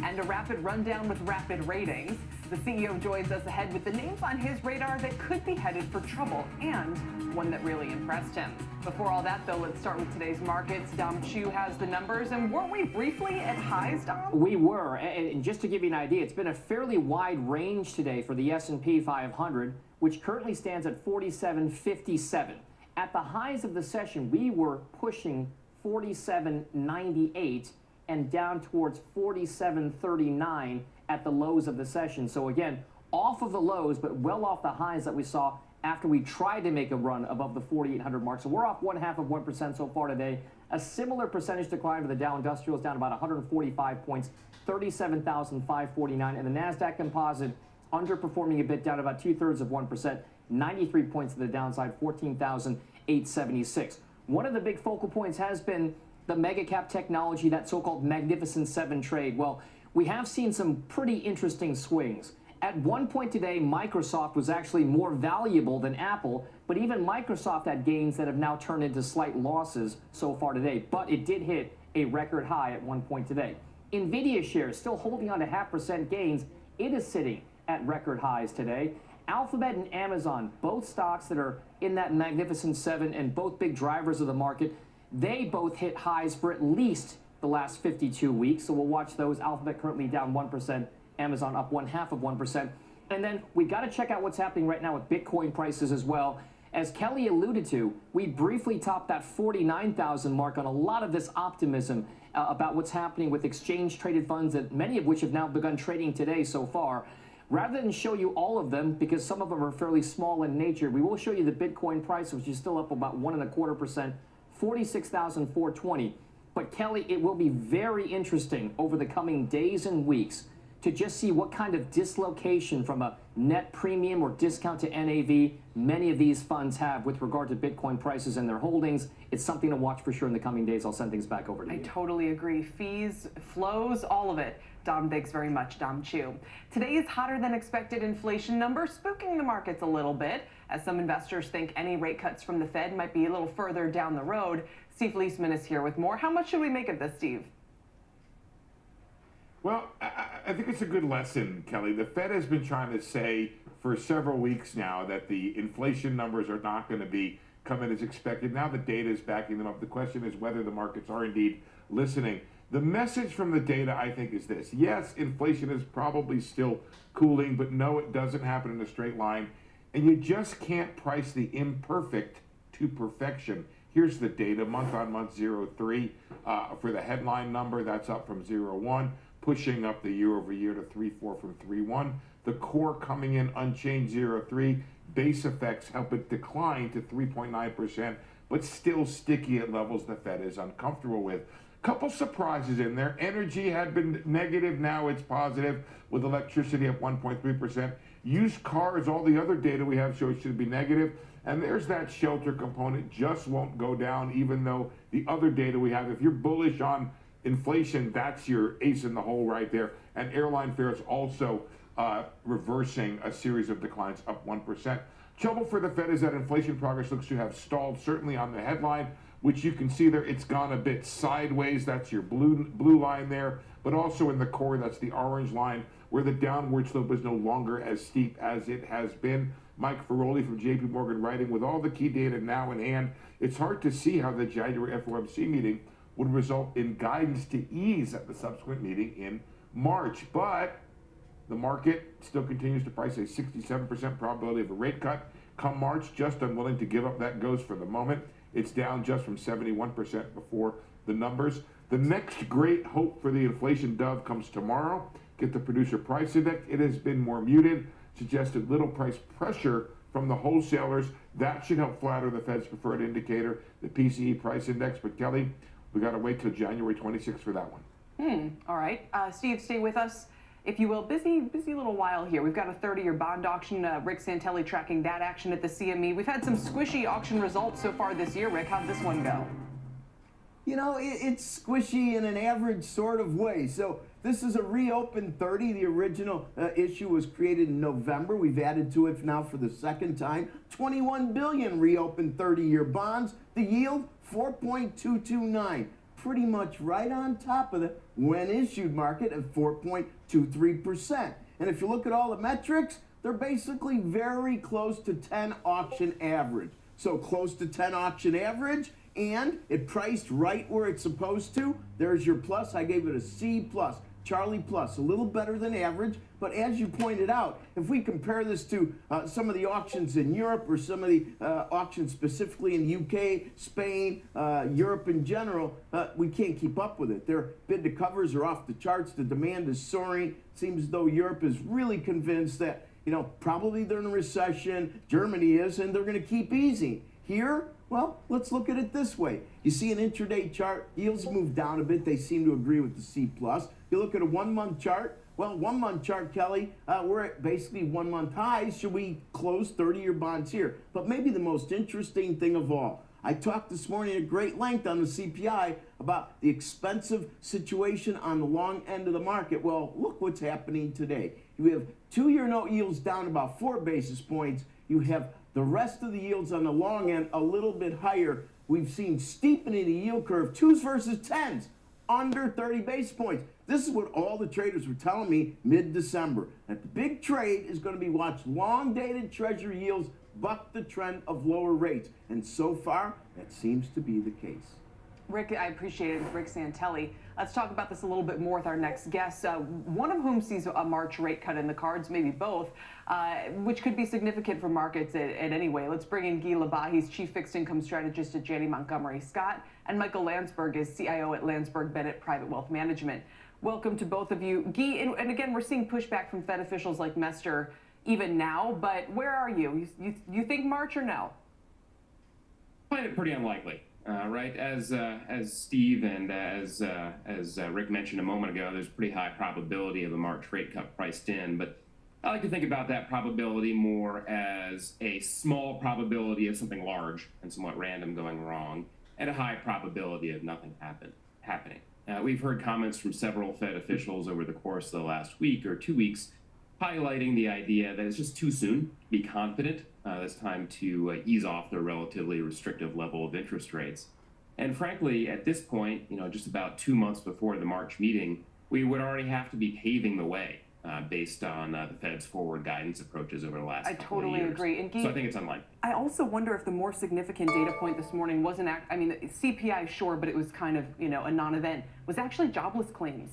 And a rapid rundown with rapid ratings. The CEO joins us ahead with the names on his radar that could be headed for trouble and one that really impressed him. Before all that, though, let's start with today's markets. Dom Chu has the numbers, and weren't we briefly at highs, Dom? We were, and just to give you an idea, it's been a fairly wide range today for the S&P 500, which currently stands at 47.57. At the highs of the session, we were pushing 47.98 and down towards 47.39 at the lows of the session. So again, off of the lows, but well off the highs that we saw after we tried to make a run above the 4,800 mark. So we're off 0.5% so far today. A similar percentage decline for the Dow Industrials, down about 145 points, 37,549. And the NASDAQ Composite underperforming a bit, down about 2/3%, 93 points to the downside, 14,876. One of the big focal points has been the mega cap technology, that so-called Magnificent Seven trade. Well, we have seen some pretty interesting swings. At one point today, Microsoft was actually more valuable than Apple, but even Microsoft had gains that have now turned into slight losses so far today. But it did hit a record high at one point today. Nvidia shares still holding on to 0.5% gains. It is sitting at record highs today. Alphabet and Amazon, both stocks that are in that Magnificent Seven and both big drivers of the market, they both hit highs for at least the last 52 weeks. So we'll watch those. Alphabet currently down 1%, Amazon up 0.5%. And then we got to check out what's happening right now with Bitcoin prices as well. As Kelly alluded to, we briefly topped that 49,000 mark on a lot of this optimism about what's happening with exchange-traded funds, that many of which have now begun trading today so far. Rather than show you all of them, because some of them are fairly small in nature, we will show you the Bitcoin price, which is still up about 1.25%, 46,420. But Kelly, it will be very interesting over the coming days and weeks to just see what kind of dislocation from a net premium or discount to NAV many of these funds have with regard to Bitcoin prices and their holdings. It's something to watch for sure in the coming days. I'll send things back over to you. I totally agree. Fees, flows, all of it. Dom, thanks very much, Dom Chu. Today's hotter than expected inflation number spooking the markets a little bit, as some investors think any rate cuts from the Fed might be a little further down the road. Steve Leisman is here with more. How much should we make of this, Steve? Well, I think it's a good lesson, Kelly. The Fed has been trying to say for several weeks now that the inflation numbers are not going to be coming as expected. Now the data is backing them up. The question is whether the markets are indeed listening. The message from the data, I think, is this. Yes, inflation is probably still cooling, but no, it doesn't happen in a straight line. And you just can't price the imperfect to perfection. Here's the data, month on month, 0.3. For the headline number, that's up from 0.1, pushing up the year over year to 3.4 from 3.1. The core coming in unchanged, 0.3. Base effects help it decline to 3.9%, but still sticky at levels the Fed is uncomfortable with. Couple surprises in there. Energy had been negative, now it's positive, with electricity up 1.3%. Used cars, all the other data we have shows should be negative. And there's that shelter component, just won't go down, even though the other data we have, if you're bullish on inflation, that's your ace in the hole right there. And airline fares also reversing a series of declines, up 1%. Trouble for the Fed is that inflation progress looks to have stalled, certainly on the headline, which you can see there, it's gone a bit sideways. That's your blue line there. But also in the core, that's the orange line, where the downward slope is no longer as steep as it has been. Mike Ferroli from JP Morgan writing, with all the key data now in hand, it's hard to see how the January FOMC meeting would result in guidance to ease at the subsequent meeting in March. But the market still continues to price a 67% probability of a rate cut come March, just unwilling to give up that ghost for the moment. It's down just from 71% before the numbers. The next great hope for the inflation dove comes tomorrow. Get the producer price index. It has been more muted. suggested little price pressure from the wholesalers. That should help flatter the Fed's preferred indicator, the PCE price index. But Kelly, we got to wait till January 26th for that one. All right. Steve, stay with us, if you will. Busy little while here. We've got a 30-year bond auction. Rick Santelli tracking that action at the CME. We've had some squishy auction results so far this year. Rick, how'd this one go? You know, it's squishy in an average sort of way. So this is a reopened 30. The original issue was created in November. We've added to it now for the second time. 21 billion reopened 30-year bonds. The yield, 4.229. Pretty much right on top of the when issued market at 4.23%. And if you look at all the metrics, they're basically very close to 10 auction average. So close to 10 auction average, and it priced right where it's supposed to. There's your plus. I gave it a C plus. Charlie plus, a little better than average, but as you pointed out, if we compare this to some of the auctions in Europe or some of the auctions specifically in the UK, Spain, Europe in general, we can't keep up with it. Their bid to covers are off the charts. The demand is soaring. Seems as though Europe is really convinced that, you know, probably they're in a recession. Germany is, and they're going to keep easing. Here, well, let's look at it this way. You see an intraday chart, yields move down a bit. They seem to agree with the C+. You look at a 1 month chart, well, 1 month chart, Kelly, we're at basically 1 month highs. Should we close 30-year bonds here? But maybe the most interesting thing of all, I talked this morning at great length on the CPI about the expensive situation on the long end of the market. Well, look what's happening today. You have 2-year note yields down about 4 basis points. You have the rest of the yields on the long end a little bit higher. We've seen steepening the yield curve, 2s versus 10s, under 30 basis points. This is what all the traders were telling me mid-December. That the big trade is going to be watch long-dated treasury yields buck the trend of lower rates. And so far, that seems to be the case. Rick, I appreciate it. Rick Santelli. Let's talk about this a little bit more with our next guest, one of whom sees a March rate cut in the cards, maybe both, which could be significant for markets at any way. Let's bring in Guy Labat. He's Chief Fixed Income Strategist at Janney Montgomery Scott, and Michael Landsberg is CIO at Landsberg Bennett Private Wealth Management. Welcome to both of you. Guy, and again, we're seeing pushback from Fed officials like Mester even now, but where are you? You think March or no? I find it pretty unlikely. Right, as Steve and as Rick mentioned a moment ago, there's a pretty high probability of a March rate cut priced in, but I like to think about that probability more as a small probability of something large and somewhat random going wrong, and a high probability of nothing happening. We've heard comments from several Fed officials over the course of the last week or 2 weeks highlighting the idea that it's just too soon to be confident. It's time to ease off the relatively restrictive level of interest rates. And frankly, at this point, you know, just about 2 months before the March meeting, we would already have to be paving the way based on the Fed's forward guidance approaches over the last couple of years. I totally agree. And Guy, so I think it's unlikely. I also wonder if the more significant data point this morning wasn't, I mean, CPI, sure, but it was kind of, you know, a non-event, was actually jobless claims.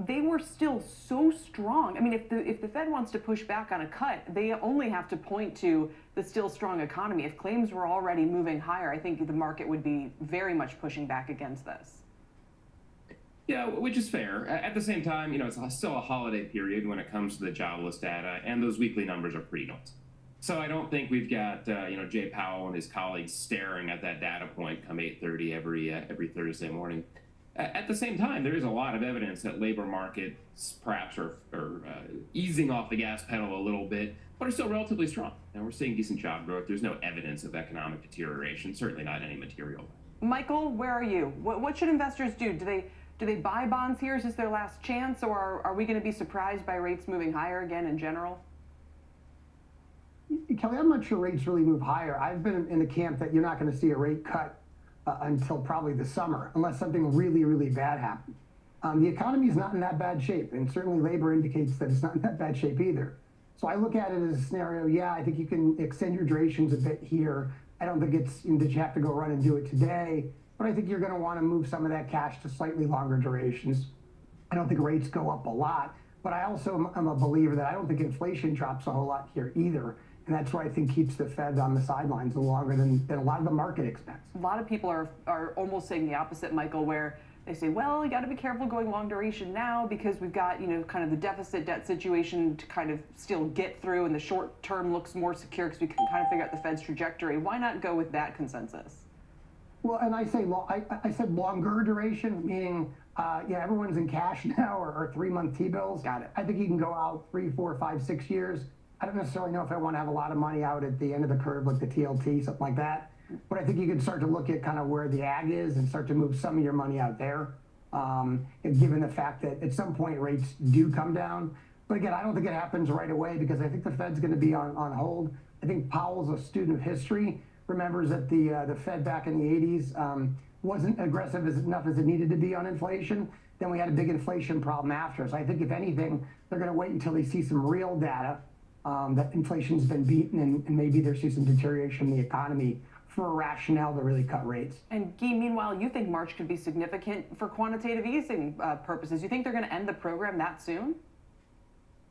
They were still so strong. I mean, if the Fed wants to push back on a cut, they only have to point to the still strong economy. If claims were already moving higher, I think the market would be very much pushing back against this. Yeah, which is fair. At the same time, you know, it's still a holiday period when it comes to the jobless data, and those weekly numbers are pretty noisy. So I don't think we've got, you know, Jay Powell and his colleagues staring at that data point come 8:30 every Thursday morning. At the same time, there is a lot of evidence that labor markets perhaps are easing off the gas pedal a little bit, but are still relatively strong. And we're seeing decent job growth. There's no evidence of economic deterioration, certainly not any material. Michael, where are you? What should investors do? Do they buy bonds here? Is this their last chance, or are we going to be surprised by rates moving higher again in general? Kelly, I'm not sure rates really move higher. I've been in the camp that you're not going to see a rate cut until probably the summer, unless something really, really bad happens. The economy is not in that bad shape, and certainly labor indicates that it's not in that bad shape either. So I look at it as a scenario, yeah, I think you can extend your durations a bit here. I don't think it's that you have to go run and do it today, but I think you're going to want to move some of that cash to slightly longer durations. I don't think rates go up a lot, but I also am a believer that I don't think inflation drops a whole lot here either. And that's what I think keeps the Fed on the sidelines longer than a lot of the market expects. A lot of people are almost saying the opposite, Michael, where They say, well, you got to be careful going long duration now because we've got, kind of the deficit debt situation to kind of still get through, and the short term looks more secure because we can kind of figure out the Fed's trajectory. Why not go with that consensus? Well, and I say I said longer duration, meaning everyone's in cash now or 3-month T-bills. Got it. I think you can go out 3, 4, 5, 6 years. I don't necessarily know if I want to have a lot of money out at the end of the curve, like the TLT, something like that. But I think you can start to look at kind of where the ag is and start to move some of your money out there, given the fact that at some point rates do come down. But again, I don't think it happens right away because I think the Fed's going to be on hold. I think Powell's a student of history, remembers that the Fed back in the 80s wasn't aggressive enough as it needed to be on inflation. Then we had a big inflation problem after. So I think if anything, they're going to wait until they see some real data that inflation's been beaten and maybe there's some deterioration in the economy for a rationale to really cut rates. And Guy, meanwhile, you think March could be significant for quantitative easing purposes. You think they're going to end the program that soon?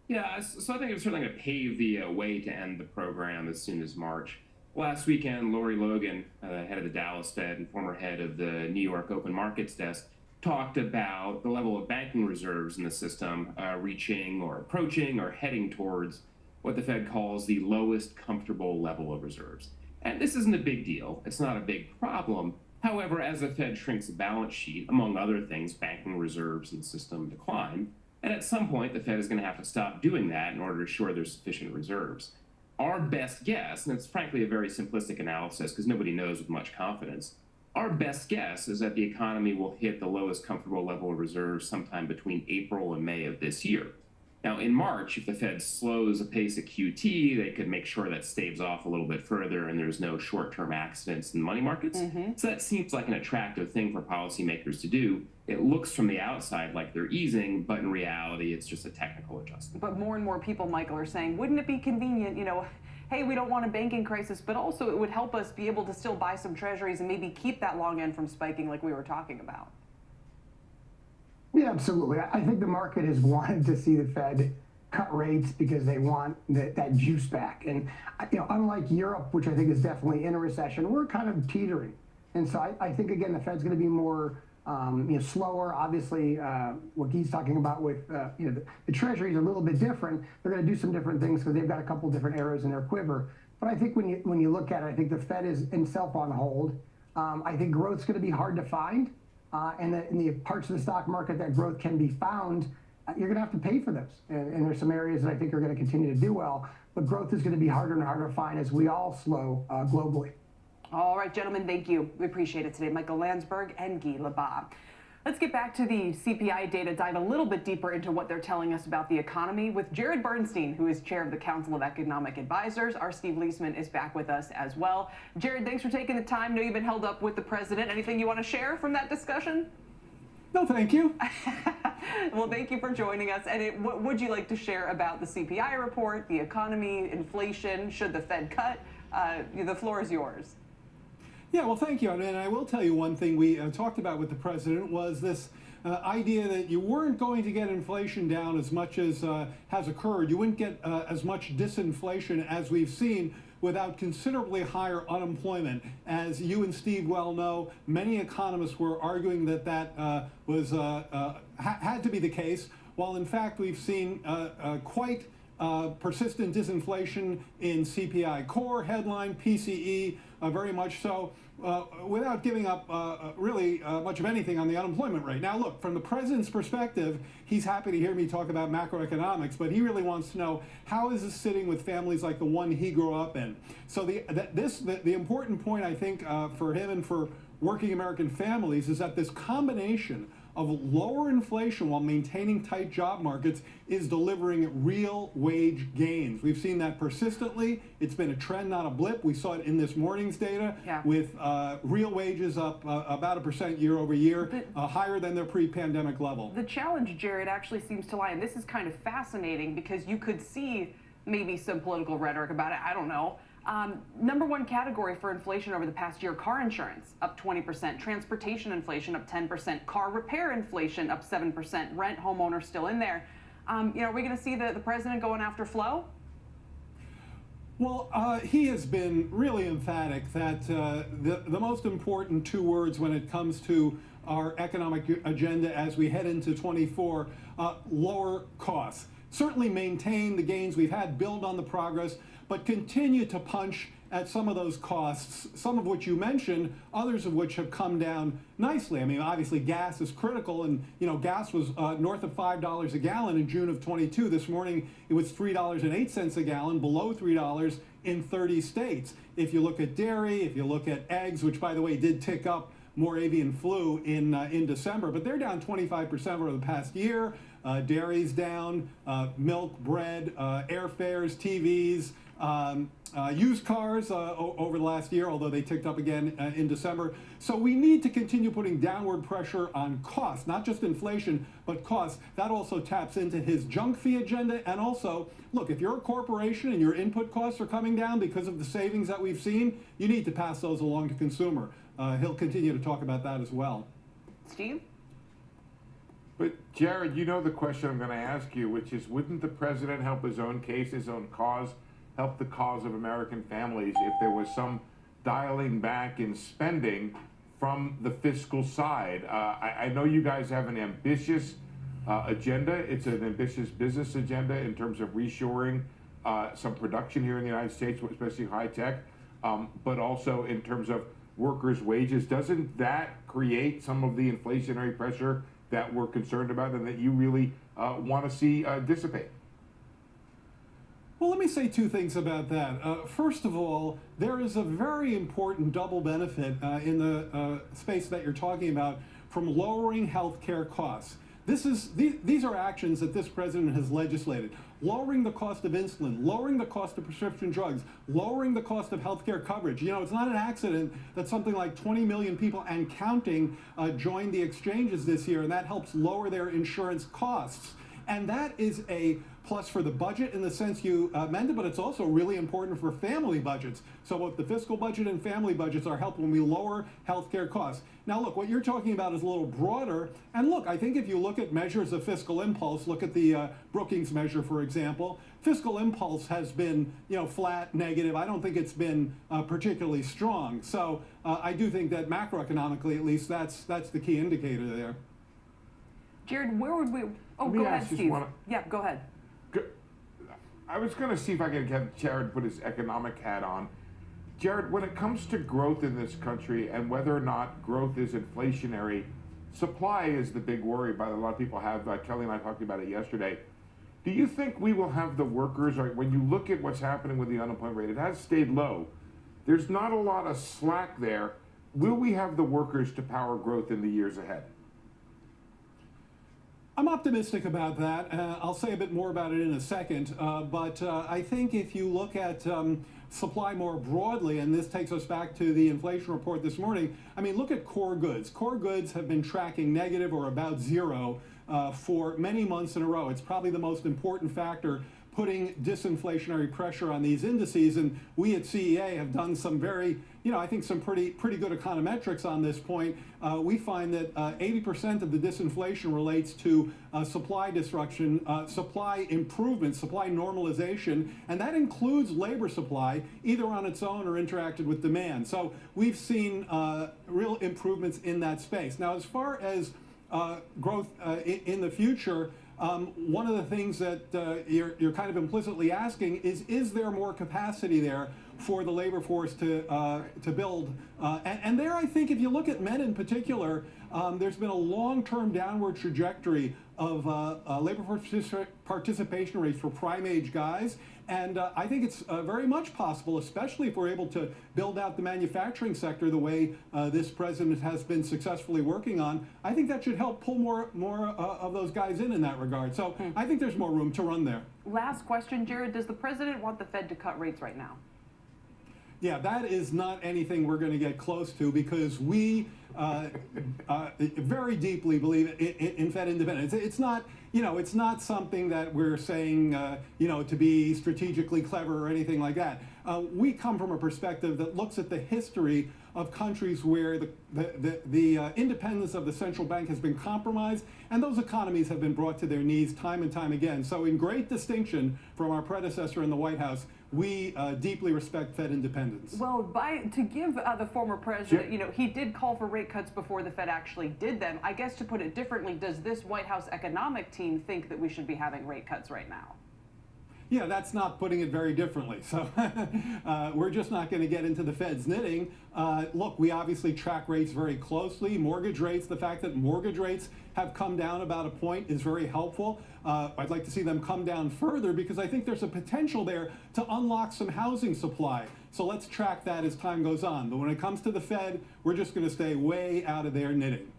Yeah, so I think it's certainly going to pave the way to end the program as soon as March. Last weekend, Lori Logan, head of the Dallas Fed and former head of the New York Open Markets Desk, talked about the level of banking reserves in the system reaching or approaching or heading towards what the Fed calls the lowest comfortable level of reserves. And this isn't a big deal. It's not a big problem. However, as the Fed shrinks the balance sheet, among other things, banking reserves in the system decline. And at some point, the Fed is going to have to stop doing that in order to ensure there's sufficient reserves. Our best guess, and it's frankly a very simplistic analysis because nobody knows with much confidence, our best guess is that the economy will hit the lowest comfortable level of reserves sometime between April and May of this year. Now, in March, if the Fed slows the pace at QT, they could make sure that staves off a little bit further and there's no short-term accidents in money markets. So that seems like an attractive thing for policymakers to do. It looks from the outside like they're easing, but in reality, it's just a technical adjustment. But more and more people, Michael, are saying, wouldn't it be convenient, hey, we don't want a banking crisis, but also it would help us be able to still buy some treasuries and maybe keep that long end from spiking like we were talking about? Yeah, absolutely. I think the market has wanted to see the Fed cut rates because they want that juice back. And, unlike Europe, which I think is definitely in a recession, we're kind of teetering. And so I think, again, the Fed's going to be more slower. Obviously, what he's talking about with the Treasury is a little bit different. They're going to do some different things because they've got a couple different arrows in their quiver. But I think when you look at it, I think the Fed is itself on hold. I think growth's going to be hard to find. And in the parts of the stock market that growth can be found, you're going to have to pay for those. And there's some areas that I think are going to continue to do well. But growth is going to be harder and harder to find as we all slow globally. All right, gentlemen, thank you. We appreciate it today. Michael Landsberg and Guy Labat. Let's get back to the CPI data, dive a little bit deeper into what they're telling us about the economy with Jared Bernstein, who is chair of the Council of Economic Advisors. Our Steve Leisman is back with us as well. Jared, thanks for taking the time. I know you've been held up with the president. Anything you want to share from that discussion? No, thank you. Well, thank you for joining us. And what would you like to share about the CPI report, the economy, inflation, should the Fed cut? The floor is yours. Yeah, well, thank you. And I will tell you one thing we talked about with the president was this idea that you weren't going to get inflation down as much as has occurred. You wouldn't get as much disinflation as we've seen without considerably higher unemployment. As you and Steve well know, many economists were arguing that had to be the case, while in fact we've seen quite persistent disinflation in CPI core, headline, PCE, very much so, without giving up really much of anything on the unemployment rate. Now look, from the president's perspective, he's happy to hear me talk about macroeconomics, but he really wants to know, how is this sitting with families like the one he grew up in? So the important point, I think, for him and for working American families is that this combination of lower inflation while maintaining tight job markets is delivering real wage gains. We've seen that persistently. It's been a trend, not a blip. We saw it in this morning's data with real wages up about 1% year over year, higher than their pre-pandemic level. The challenge, Jared, actually seems to lie, and this is kind of fascinating because you could see maybe some political rhetoric about it. I don't know. Number one category for inflation over the past year, car insurance up 20%, transportation inflation up 10%, car repair inflation up 7%, rent, homeowners still in there. Are we going to see the president going after flow? Well, he has been really emphatic that the most important two words when it comes to our economic agenda as we head into 24, lower costs. Certainly maintain the gains we've had, build on the progress, but continue to punch at some of those costs, some of which you mentioned, others of which have come down nicely. I mean, obviously gas is critical, and gas was north of $5 a gallon in June of 22. This morning it was $3.08 a gallon, below $3 in 30 states. If you look at dairy, if you look at eggs, which by the way did tick up more avian flu in December, but they're down 25% over the past year. Dairy's down, milk, bread, airfares, TVs, used cars over the last year, although they ticked up again in December. So we need to continue putting downward pressure on costs, not just inflation, but costs. That also taps into his junk fee agenda. And also, look, if you're a corporation and your input costs are coming down because of the savings that we've seen, you need to pass those along to consumer. He'll continue to talk about that as well. Steve? But Jared, you know the question I'm going to ask you, which is, wouldn't the president help his own case, his own cause, help the cause of American families if there was some dialing back in spending from the fiscal side? I know you guys have an ambitious agenda. It's an ambitious business agenda in terms of reshoring some production here in the United States, especially high tech, but also in terms of workers' wages. Doesn't that create some of the inflationary pressure that we're concerned about and that you really want to see dissipate? Well, let me say two things about that. First of all, there is a very important double benefit in the space that you're talking about from lowering health care costs. These are actions that this president has legislated. Lowering the cost of insulin, lowering the cost of prescription drugs, lowering the cost of health care coverage. It's not an accident that something like 20 million people and counting joined the exchanges this year, and that helps lower their insurance costs. And that is a plus for the budget in the sense you meant it, but it's also really important for family budgets. So both the fiscal budget and family budgets are helped when we lower healthcare costs. Now look, what you're talking about is a little broader. And look, I think if you look at measures of fiscal impulse, look at the Brookings measure, for example, fiscal impulse has been flat, negative. I don't think it's been particularly strong. So I do think that macroeconomically, at least, that's the key indicator there. Jared, where would we... Oh, go ahead, Steve. Yeah, go ahead. I was going to see if I could have Jared put his economic hat on. Jared, when it comes to growth in this country and whether or not growth is inflationary, supply is the big worry a lot of people have. Kelly and I talked about it yesterday. Do you think we will have the workers, or when you look at what's happening with the unemployment rate, it has stayed low. There's not a lot of slack there. Will we have the workers to power growth in the years ahead? I'm optimistic about that. I'll say a bit more about it in a second. But I think if you look at supply more broadly, and this takes us back to the inflation report this morning, I mean, look at core goods. Core goods have been tracking negative or about zero for many months in a row. It's probably the most important factor putting disinflationary pressure on these indices, and we at CEA have done some very, I think some pretty good econometrics on this point. We find that 80% of the disinflation relates to supply disruption, supply improvement, supply normalization, and that includes labor supply, either on its own or interacted with demand. So we've seen real improvements in that space. Now, as far as growth in the future, one of the things that you're kind of implicitly asking is there more capacity there for the labor force to build? And there, I think, if you look at men in particular, there's been a long-term downward trajectory of labor force participation rates for prime-age guys. And I think it's very much possible, especially if we're able to build out the manufacturing sector the way this president has been successfully working on. I think that should help pull more of those guys in that regard. So I think there's more room to run there. Last question, Jared. Does the president want the Fed to cut rates right now? Yeah, that is not anything we're going to get close to because we very deeply believe in Fed independence. It's not you know, it's not something that we're saying, you know, to be strategically clever or anything like that. We come from a perspective that looks at the history of countries where the independence of the central bank has been compromised, and those economies have been brought to their knees time and time again. So in great distinction from our predecessor in the White House, we deeply respect Fed independence. Well, to give the former president, you know, he did call for rate cuts before the Fed actually did them. I guess to put it differently, does this White House economic team think that we should be having rate cuts right now? Yeah, that's not putting it very differently. So we're just not going to get into the Fed's knitting. Look, we obviously track rates very closely. Mortgage rates, the fact that mortgage rates have come down about a point is very helpful. I'd like to see them come down further because I think there's a potential there to unlock some housing supply. So let's track that as time goes on. But when it comes to the Fed, we're just going to stay way out of their knitting.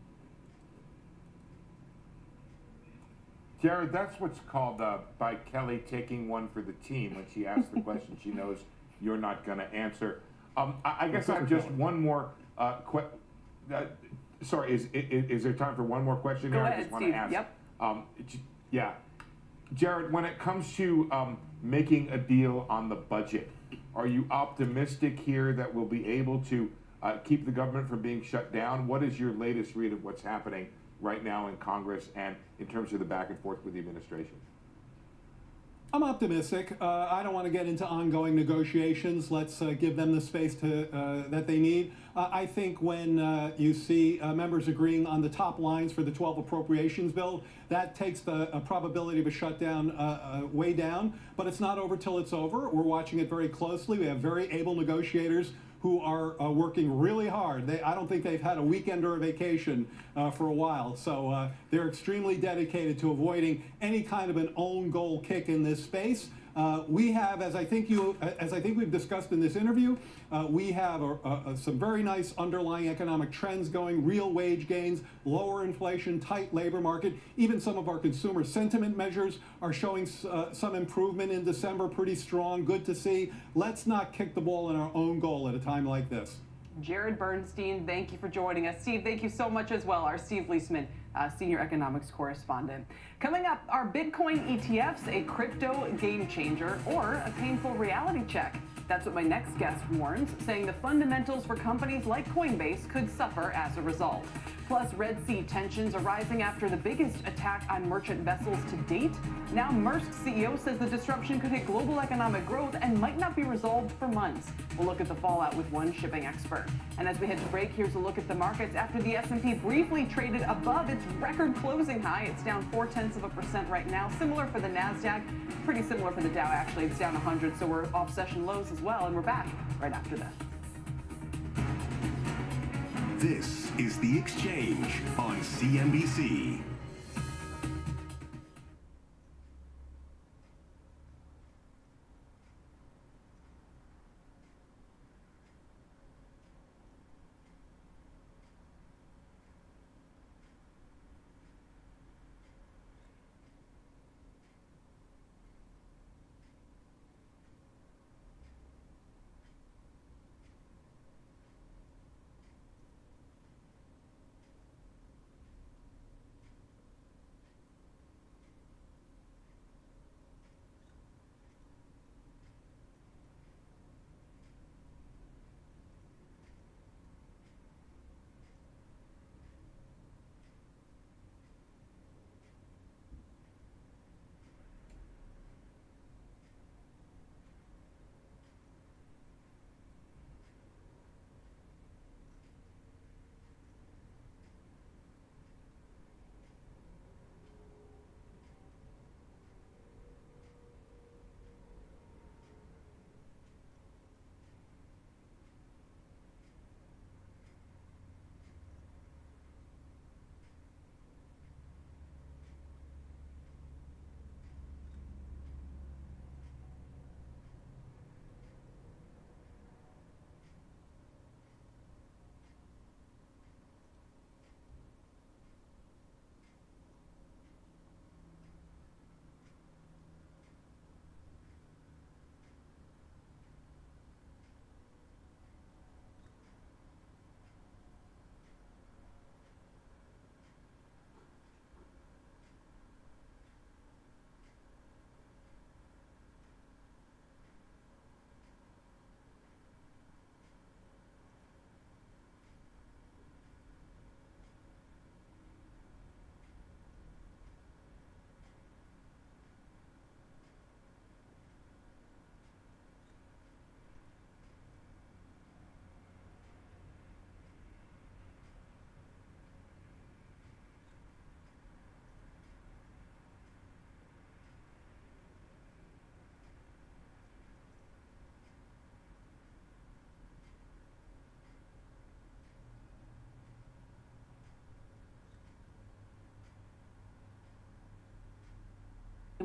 Jared, that's what's called by Kelly taking one for the team when she asks the question she knows you're not going to answer. I guess I have just one more sorry, is there time for one more question there? Go I ahead, just want Steve. to ask. Yep. Yeah. Jared, when it comes to making a deal on the budget, are you optimistic here that we'll be able to keep the government from being shut down? What is your latest read of what's happening right now in Congress and in terms of the back and forth with the administration? I'm optimistic. I don't want to get into ongoing negotiations. Let's give them the space that they need. I think when you see members agreeing on the top lines for the 12 appropriations bill, that takes the probability of a shutdown way down. But it's not over till it's over. We're watching it very closely. We have very able negotiators who are working really hard. I don't think they've had a weekend or a vacation for a while. So they're extremely dedicated to avoiding any kind of an own goal kick in this space. We have, as I think we've discussed in this interview, we have some very nice underlying economic trends going, real wage gains, lower inflation, tight labor market. Even some of our consumer sentiment measures are showing some improvement in December, pretty strong, good to see. Let's not kick the ball in our own goal at a time like this. Jared Bernstein, thank you for joining us. Steve, thank you so much as well. Our Steve Leisman, senior economics correspondent. Coming up, are Bitcoin ETFs a crypto game changer or a painful reality check? That's what my next guest warns, saying the fundamentals for companies like Coinbase could suffer as a result. Plus, Red Sea tensions are rising after the biggest attack on merchant vessels to date. Now, Maersk's CEO says the disruption could hit global economic growth and might not be resolved for months. We'll look at the fallout with one shipping expert. And as we head to break, here's a look at the markets after the S&P briefly traded above its record closing high. It's down 0.4% right now. Similar for the NASDAQ. Pretty similar for the Dow, actually. It's down 100, so we're off session lows as well. And we're back right after this. This is The Exchange on CNBC.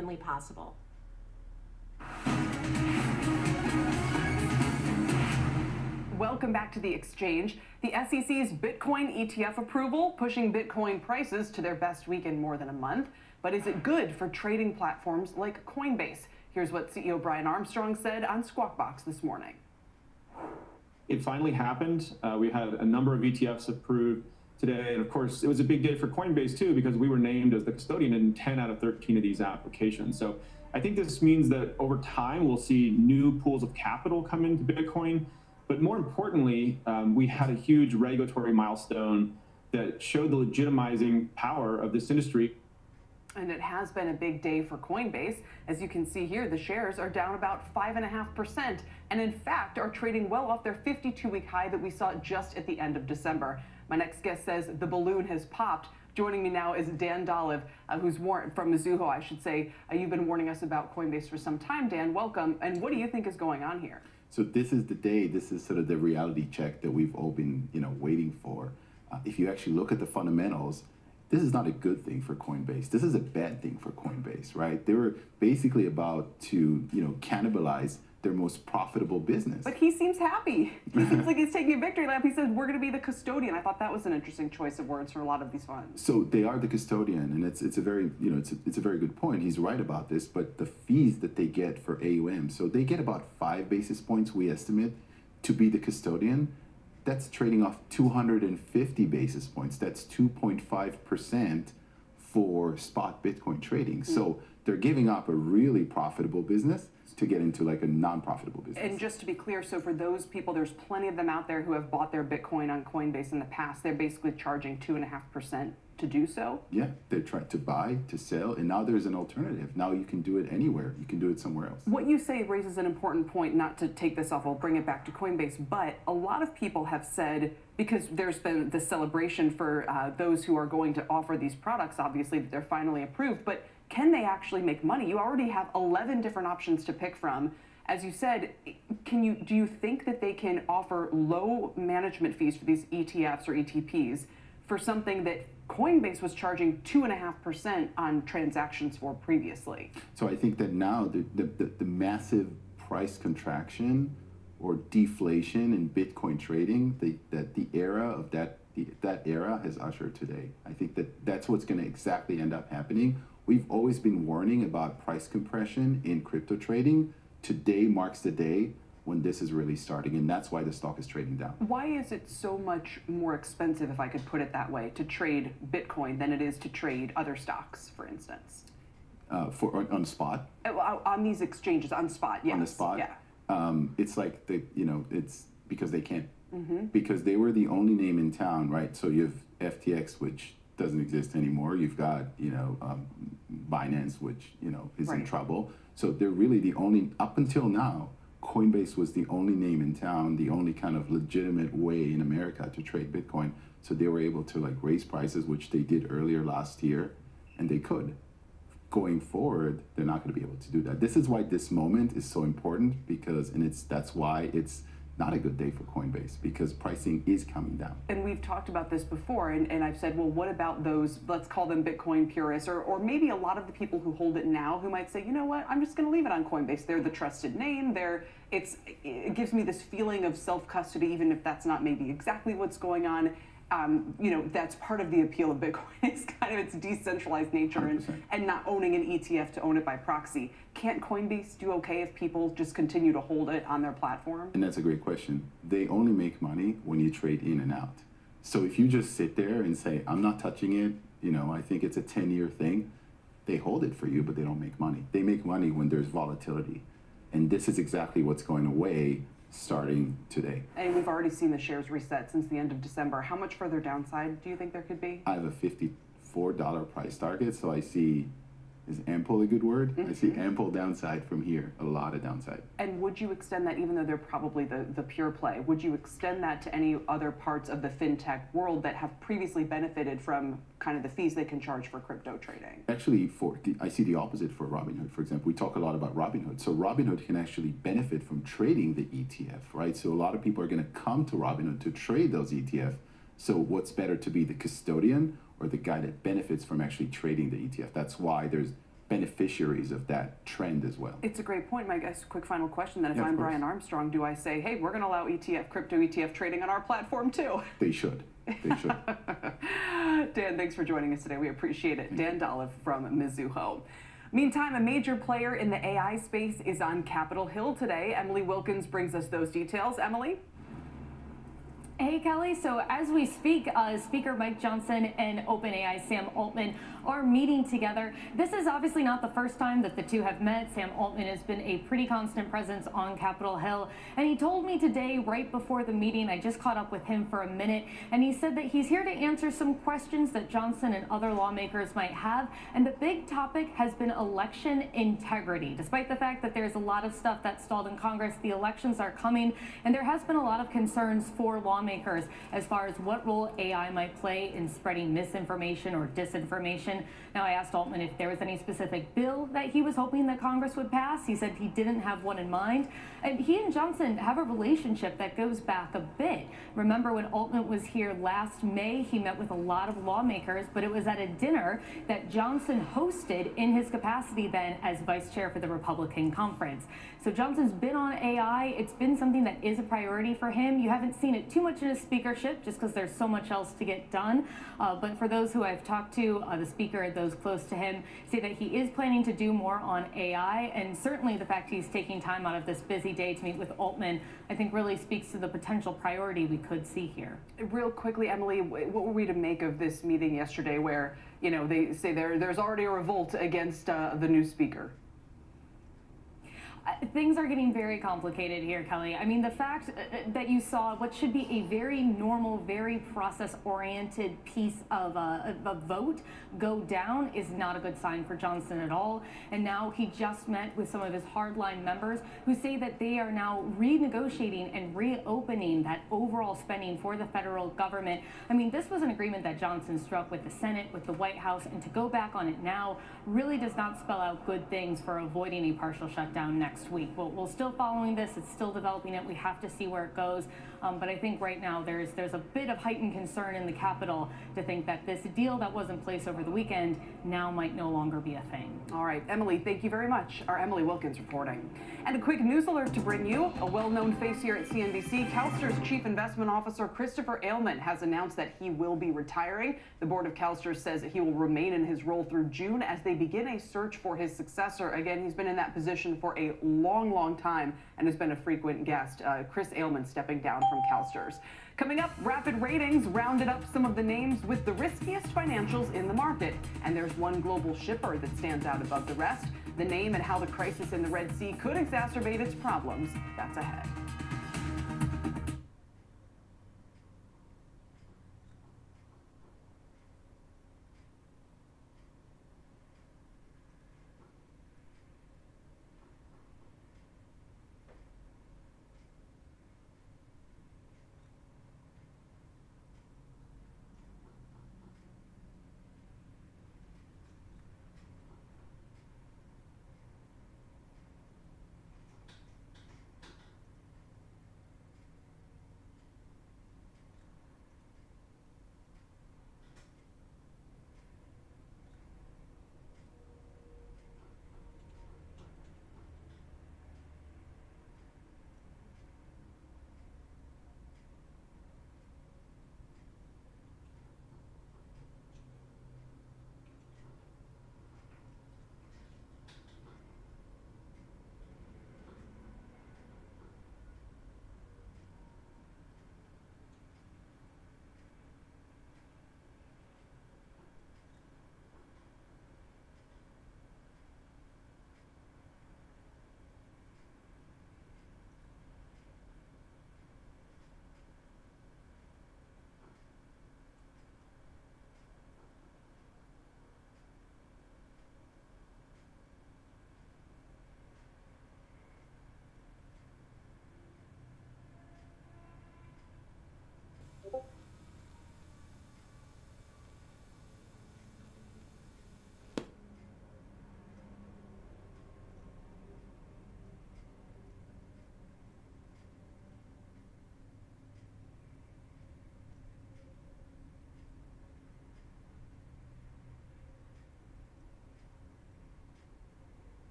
humanly possible. Welcome back to the exchange. The SEC's Bitcoin ETF approval pushing Bitcoin prices to their best week in more than a month. But is it good for trading platforms like Coinbase? Here's what CEO Brian Armstrong said on Squawk Box this morning. It finally happened. We had a number of ETFs approved today. And of course, it was a big day for Coinbase too, because we were named as the custodian in 10 out of 13 of these applications. So I think this means that over time, we'll see new pools of capital come into Bitcoin. But more importantly, we had a huge regulatory milestone that showed the legitimizing power of this industry. And it has been a big day for Coinbase. As you can see here, the shares are down about 5.5%, and in fact are trading well off their 52-week high that we saw just at the end of December. My next guest says the balloon has popped. Joining me now is Dan Dolev, who's from Mizuho, I should say. You've been warning us about Coinbase for some time, Dan. Welcome. And what do you think is going on here? So this is the day, this is sort of the reality check that we've all been, waiting for. If you actually look at the fundamentals, this is not a good thing for Coinbase. This is a bad thing for Coinbase, right? They were basically about to, cannibalize their most profitable business. But he seems happy. He seems like he's taking a victory lap. He says, we're going to be the custodian. I thought that was an interesting choice of words for a lot of these funds. So they are the custodian, and it's a very, it's a very good point. He's right about this, but the fees that they get for AUM, so they get about 5 basis points, we estimate, to be the custodian. That's trading off 250 basis points. That's 2.5% for spot Bitcoin trading. So they're giving up a really profitable business to get into like a non-profitable business. And just to be clear, so for those people, there's plenty of them out there who have bought their Bitcoin on Coinbase in the past. They're basically charging 2.5% to do so. Yeah, they're trying to buy, to sell, and now there's an alternative. Now you can do it anywhere. You can do it somewhere else. What you say raises an important point, not to take this off, I'll bring it back to Coinbase, but a lot of people have said, because there's been the celebration for those who are going to offer these products, obviously, that they're finally approved, but can they actually make money? You already have 11 different options to pick from. As you said, do you think that they can offer low management fees for these ETFs or ETPs for something that Coinbase was charging 2.5% on transactions for previously? So I think that now the massive price contraction or deflation in Bitcoin trading, the era of that era has ushered today. I think that's what's going to exactly end up happening. We've always been warning about price compression in crypto trading. Today marks the day when this is really starting, and that's why the stock is trading down. Why is it so much more expensive, if I could put it that way, to trade Bitcoin than it is to trade other stocks, for instance? On spot? On these exchanges, on spot, yes. On the spot? Yeah. It's like, it's because they can't. Because they were the only name in town, right? So you have FTX, which doesn't exist anymore. You've got, Binance, which, is in trouble. So they're really the only, up until now, Coinbase was the only name in town, the only kind of legitimate way in America to trade Bitcoin. So they were able to raise prices, which they did earlier last year, and they could. Going forward, they're not going to be able to do that. This is why this moment is so important, because, that's why it's not a good day for Coinbase, because pricing is coming down. And we've talked about this before, and I've said, well, what about those, let's call them Bitcoin purists, or maybe a lot of the people who hold it now who might say, you know what, I'm just going to leave it on Coinbase. They're the trusted name. It gives me this feeling of self-custody, even if that's not maybe exactly what's going on. That's part of the appeal of Bitcoin. It's kind of its decentralized nature and not owning an ETF to own it by proxy. Can't Coinbase do okay if people just continue to hold it on their platform? And that's a great question. They only make money when you trade in and out. So if you just sit there and say, I'm not touching it, I think it's a 10-year thing, they hold it for you, but they don't make money. They make money when there's volatility. And this is exactly what's going away starting today. And we've already seen the shares reset since the end of December. How much further downside do you think there could be? I have a $54 price target, so I see, is ample a good word? I see ample downside from here, a lot of downside. And would you extend that, even though they're probably the pure play, would you extend that to any other parts of the fintech world that have previously benefited from kind of the fees they can charge for crypto trading? Actually, I see the opposite for Robinhood. For example, we talk a lot about Robinhood. So Robinhood can actually benefit from trading the ETF, right? So a lot of people are going to come to Robinhood to trade those ETF. So what's better, to be the custodian or the guy that benefits from actually trading the ETF? That's why there's beneficiaries of that trend as well. It's a great point. My guess, quick final question then. If Yeah, of I'm course. Brian Armstrong, do I say, hey, we're going to allow crypto ETF trading on our platform too? They should. They should. Dan, thanks for joining us today. We appreciate it. Dan Dolev from Mizuho. Meantime, a major player in the AI space is on Capitol Hill today. Emily Wilkins brings us those details. Emily? Hey, Kelly. So as we speak, Speaker Mike Johnson and OpenAI Sam Altman are meeting together. This is obviously not the first time that the two have met. Sam Altman has been a pretty constant presence on Capitol Hill. And he told me today, right before the meeting, I just caught up with him for a minute, and he said that he's here to answer some questions that Johnson and other lawmakers might have. And the big topic has been election integrity. Despite the fact that there's a lot of stuff that's stalled in Congress, the elections are coming, and there has been a lot of concerns for lawmakers as far as what role AI might play in spreading misinformation or disinformation. Now, I asked Altman if there was any specific bill that he was hoping that Congress would pass. He said he didn't have one in mind. And he and Johnson have a relationship that goes back a bit. Remember when Altman was here last May, he met with a lot of lawmakers, but it was at a dinner that Johnson hosted in his capacity then as vice chair for the Republican conference. So Johnson's been on AI. It's been something that is a priority for him. You haven't seen it too much in his speakership just because there's so much else to get done. But for those who I've talked to, the speaker and those close to him say that he is planning to do more on AI. And certainly the fact he's taking time out of this busy day to meet with Altman, I think really speaks to the potential priority we could see here. Real quickly, Emily, what were we to make of this meeting yesterday where, you know, they say there's already a revolt against the new speaker? Things are getting very complicated here, Kelly. I mean, the fact that you saw what should be a very normal, very process-oriented piece of a vote go down is not a good sign for Johnson at all. And now he just met with some of his hardline members who say that they are now renegotiating and reopening that overall spending for the federal government. I mean, this was an agreement that Johnson struck with the Senate, with the White House, and to go back on it now really does not spell out good things for avoiding a partial shutdown next week. We're still following this. It's still developing it. We have to see where it goes. But I think right now there's a bit of heightened concern in the Capitol to think that this deal that was in place over the weekend now might no longer be a thing. All right, Emily, thank you very much. Our Emily Wilkins reporting. And a quick news alert to bring you. A well-known face here at CNBC, CalSTR's Chief Investment Officer Christopher Ailman has announced that he will be retiring. The board of CalSTR says he will remain in his role through June as they begin a search for his successor. Again, he's been in that position for a long time and has been a frequent guest. Chris Ailman stepping down from CalSTR's. Coming up, Rapid Ratings rounded up some of the names with the riskiest financials in the market. And there's one global shipper that stands out above the rest. The name and how the crisis in the Red Sea could exacerbate its problems. That's ahead.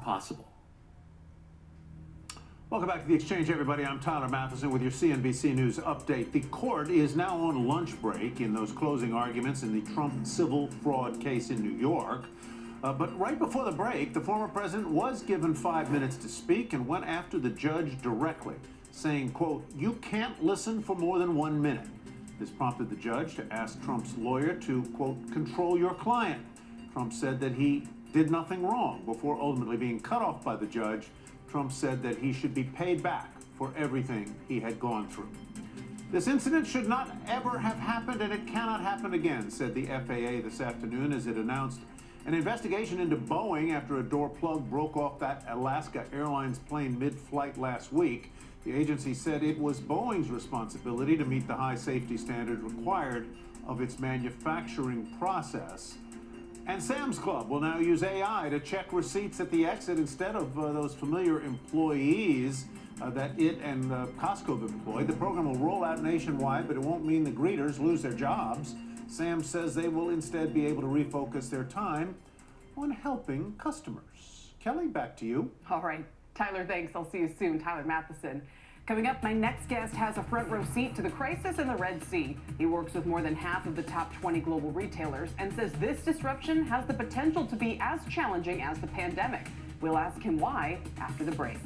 possible. Welcome back to The Exchange, everybody. I'm Tyler Matheson with your CNBC News update. The court is now on lunch break in those closing arguments in the Trump civil fraud case in New York. But right before the break, the former president was given 5 minutes to speak and went after the judge directly, saying, quote, "You can't listen for more than 1 minute." This prompted the judge to ask Trump's lawyer to, quote, "control your client." Trump said that he did nothing wrong before ultimately being cut off by the judge. Trump said that he should be paid back for everything he had gone through. This incident should not ever have happened, and it cannot happen again, said the FAA this afternoon as it announced an investigation into Boeing after a door plug broke off that Alaska Airlines plane mid-flight last week. The agency said it was Boeing's responsibility to meet the high safety standard required of its manufacturing process. And Sam's Club will now use AI to check receipts at the exit instead of those familiar employees that it and Costco have employed. The program will roll out nationwide, but it won't mean the greeters lose their jobs. Sam says they will instead be able to refocus their time on helping customers. Kelly, back to you. All right. Tyler, thanks. I'll see you soon. Tyler Matheson. Coming up, my next guest has a front row seat to the crisis in the Red Sea. He works with more than half of the top 20 global retailers and says this disruption has the potential to be as challenging as the pandemic. We'll ask him why after the break.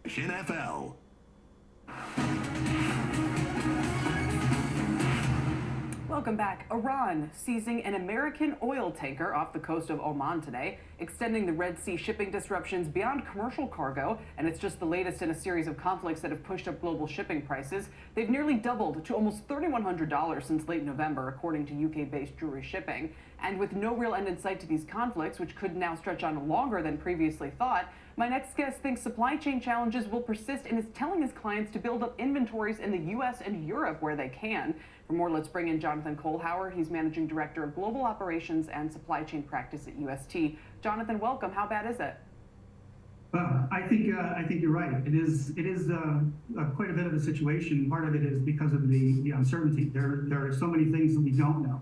NFL. Welcome back. Iran seizing an American oil tanker off the coast of Oman today, extending the Red Sea shipping disruptions beyond commercial cargo, and it's just the latest in a series of conflicts that have pushed up global shipping prices. They've nearly doubled to almost $3,100 since late November, according to UK-based Drewry Shipping. And with no real end in sight to these conflicts, which could now stretch on longer than previously thought, my next guest thinks supply chain challenges will persist and is telling his clients to build up inventories in the U.S. and Europe where they can. For more, let's bring in Jonathan Kohlhauer. He's Managing Director of Global Operations and Supply Chain Practice at UST. Jonathan, welcome. How bad is it? I think you're right. It is quite a bit of a situation. Part of it is because of the uncertainty. There are so many things that we don't know.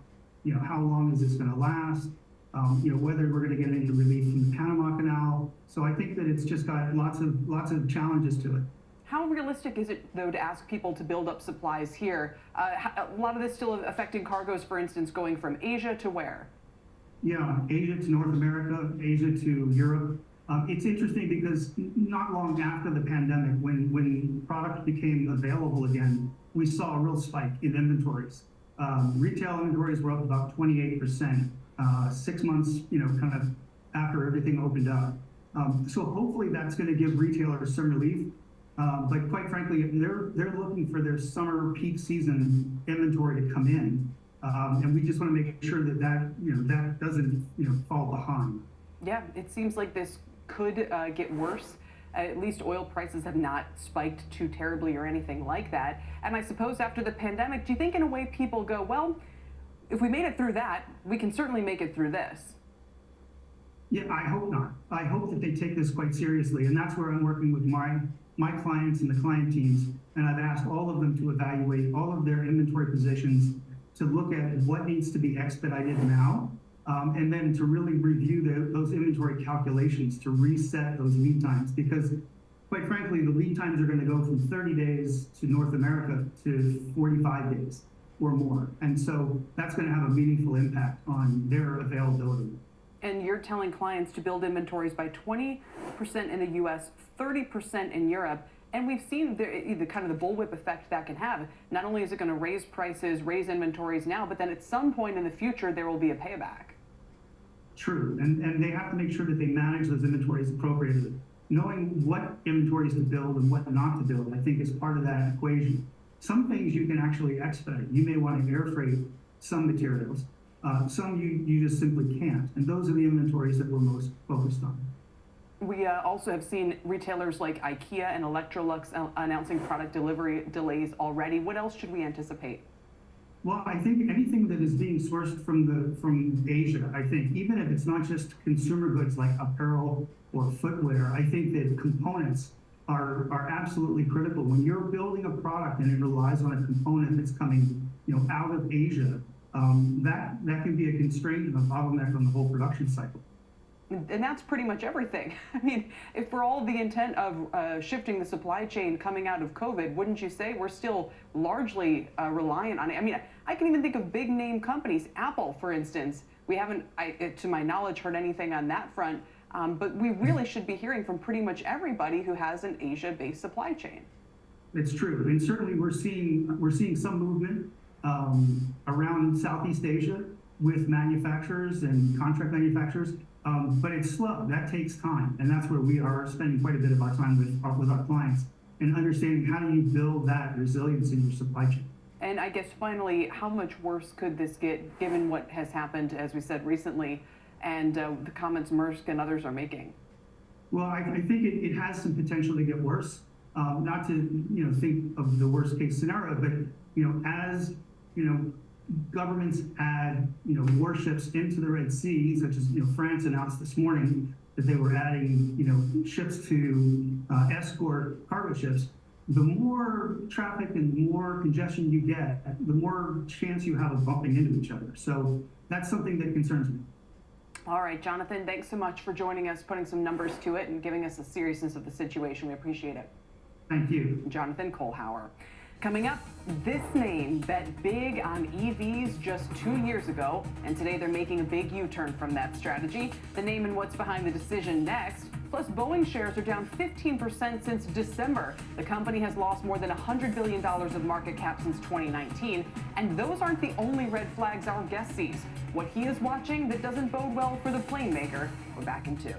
How long is this going to last? Whether we're going to get any relief from the Panama Canal. So I think that it's just got lots of challenges to it. How realistic is it, though, to ask people to build up supplies here? A lot of this still affecting cargoes, for instance, going from Asia to where? Yeah, Asia to North America, Asia to Europe. It's interesting because not long after the pandemic, when product became available again, we saw a real spike in inventories. Retail inventories were up about 28%, 6 months, kind of after everything opened up. So hopefully that's going to give retailers some relief. But quite frankly, they're looking for their summer peak season inventory to come in, and we just want to make sure that doesn't fall behind. Yeah, it seems like this could get worse. At least oil prices have not spiked too terribly or anything like that. And I suppose after the pandemic, do you think in a way people go, well, if we made it through that, we can certainly make it through this? Yeah, I hope not. I hope that they take this quite seriously, and that's where I'm working with my clients and the client teams, and I've asked all of them to evaluate all of their inventory positions, to look at what needs to be expedited now, and then to really review those inventory calculations to reset those lead times, because quite frankly, the lead times are going to go from 30 days to North America to 45 days or more. And so that's going to have a meaningful impact on their availability. And you're telling clients to build inventories by 20% in the US, 30% in Europe. And we've seen the kind of the bullwhip effect that can have. Not only is it going to raise prices, raise inventories now, but then at some point in the future, there will be a payback. True, and they have to make sure that they manage those inventories appropriately. Knowing what inventories to build and what not to build, I think, is part of that equation. Some things you can actually expedite. You may want to air freight some materials. Some you just simply can't. And those are the inventories that we're most focused on. We also have seen retailers like IKEA and Electrolux announcing product delivery delays already. What else should we anticipate? Well, I think anything that is being sourced from Asia, I think, even if it's not just consumer goods like apparel or footwear, I think that components are absolutely critical. When you're building a product and it relies on a component that's coming, out of Asia, that can be a constraint and a bottleneck on the whole production cycle. And that's pretty much everything. I mean, if for all the intent of shifting the supply chain coming out of COVID, wouldn't you say we're still largely reliant on it? I mean, I can even think of big name companies, Apple, for instance. We haven't, to my knowledge, heard anything on that front, but we really should be hearing from pretty much everybody who has an Asia-based supply chain. It's true, and certainly we're seeing some movement around Southeast Asia with manufacturers and contract manufacturers. But it's slow. That takes time, and that's where we are spending quite a bit of our time with our clients and understanding how do you build that resilience in your supply chain. And I guess finally, how much worse could this get given what has happened, as we said recently, and the comments Maersk and others are making? Well, I think it has some potential to get worse. Not to think of the worst case scenario, but as governments add, warships into the Red Sea, such as, France announced this morning that they were adding, ships to escort cargo ships. The more traffic and more congestion you get, the more chance you have of bumping into each other. So that's something that concerns me. All right, Jonathan, thanks so much for joining us, putting some numbers to it, and giving us the seriousness of the situation. We appreciate it. Thank you. Jonathan Kohlhauer. Coming up, this name bet big on EVs just 2 years ago, and today they're making a big U-turn from that strategy. The name and what's behind the decision next. Plus, Boeing shares are down 15% since December. The company has lost more than $100 billion of market cap since 2019, and those aren't the only red flags our guest sees. What he is watching that doesn't bode well for the plane maker. We're back in 2.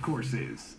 crash courses.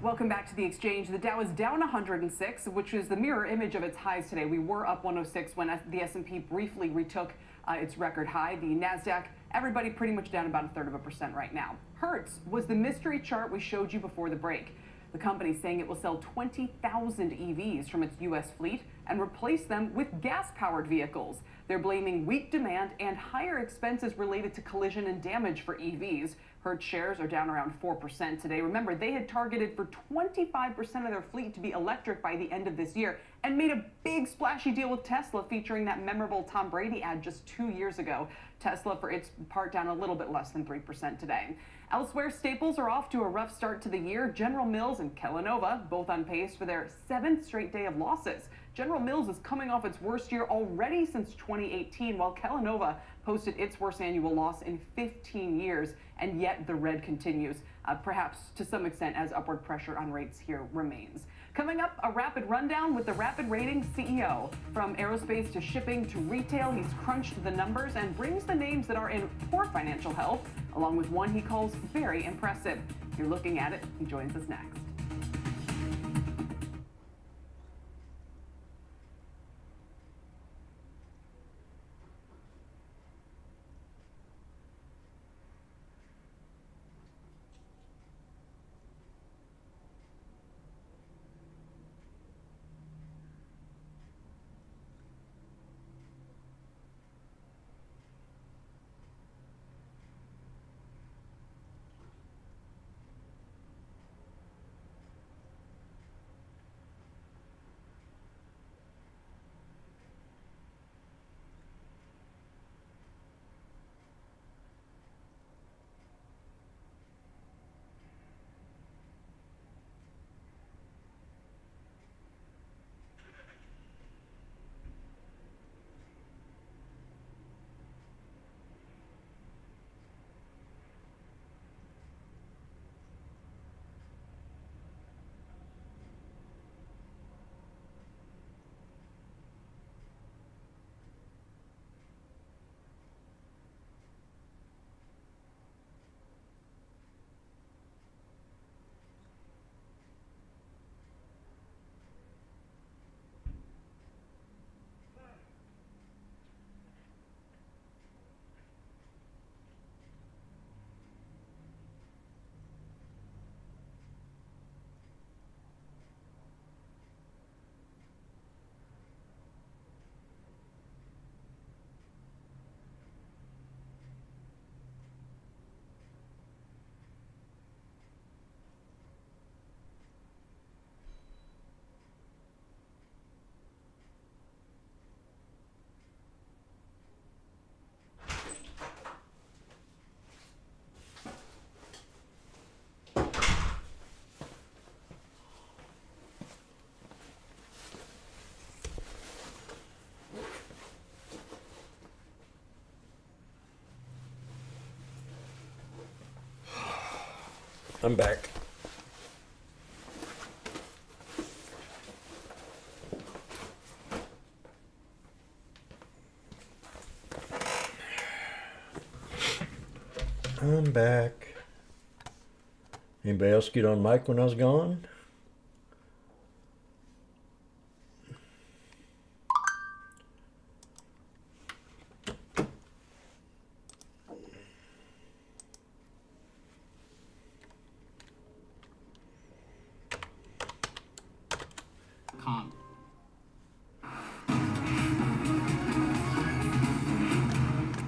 Welcome back to the exchange. The Dow is down 106, which is the mirror image of its highs today. We were up 106 when the S&P briefly retook its record high. The NASDAQ, everybody pretty much down about 1/3% right now. Hertz was the mystery chart we showed you before the break. The company saying it will sell 20,000 EVs from its U.S. fleet and replace them with gas-powered vehicles. They're blaming weak demand and higher expenses related to collision and damage for EVs. Hertz shares are down around 4% today. Remember, they had targeted for 25% of their fleet to be electric by the end of this year and made a big splashy deal with Tesla featuring that memorable Tom Brady ad just 2 years ago. Tesla, for its part, down a little bit less than 3% today. Elsewhere, staples are off to a rough start to the year. General Mills and Kellanova both on pace for their 7th straight day of losses. General Mills is coming off its worst year already since 2018, while Kellanova posted its worst annual loss in 15 years, and yet the red continues, perhaps to some extent as upward pressure on rates here remains. Coming up, a rapid rundown with the Rapid Ratings CEO. From aerospace to shipping to retail, he's crunched the numbers and brings the names that are in poor financial health, along with one he calls very impressive. You're looking at it. He joins us next. I'm back. I'm back. Anybody else get on mic when I was gone?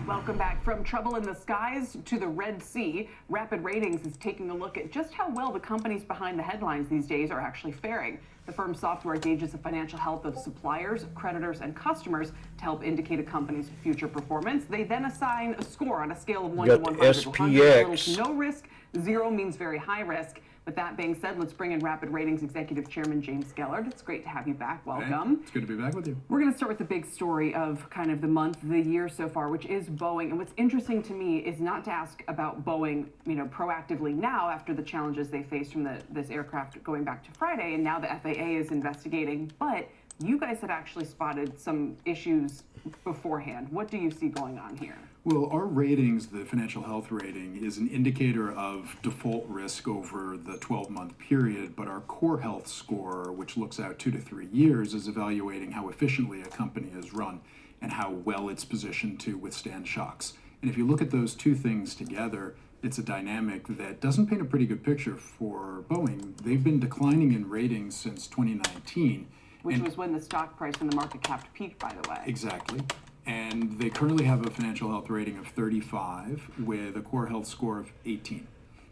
Welcome back. From trouble in the skies to the Red Sea, Rapid Ratings is taking a look at just how well the companies behind the headlines these days are actually faring. The firm's software gauges the financial health of suppliers, creditors, and customers to help indicate a company's future performance. They then assign a score on a scale of 1 to 100. 100 little to no risk, 0 means very high risk. With that being said, let's bring in Rapid Ratings Executive Chairman James Gellard. It's great to have you back. Welcome. It's good to be back with you. We're going to start with the big story of kind of the month, the year so far, which is Boeing. And what's interesting to me is not to ask about Boeing, proactively now after the challenges they faced from this aircraft going back to Friday, and now the FAA is investigating, but You guys had actually spotted some issues beforehand. What do you see going on here? Well, our ratings, the financial health rating, is an indicator of default risk over the 12-month period, but our core health score, which looks out 2 to 3 years, is evaluating how efficiently a company is run and how well it's positioned to withstand shocks. And if you look at those two things together, it's a dynamic that doesn't paint a pretty good picture for Boeing. They've been declining in ratings since 2019. Which was when the stock price and the market cap peaked, by the way. Exactly. And they currently have a financial health rating of 35 with a core health score of 18.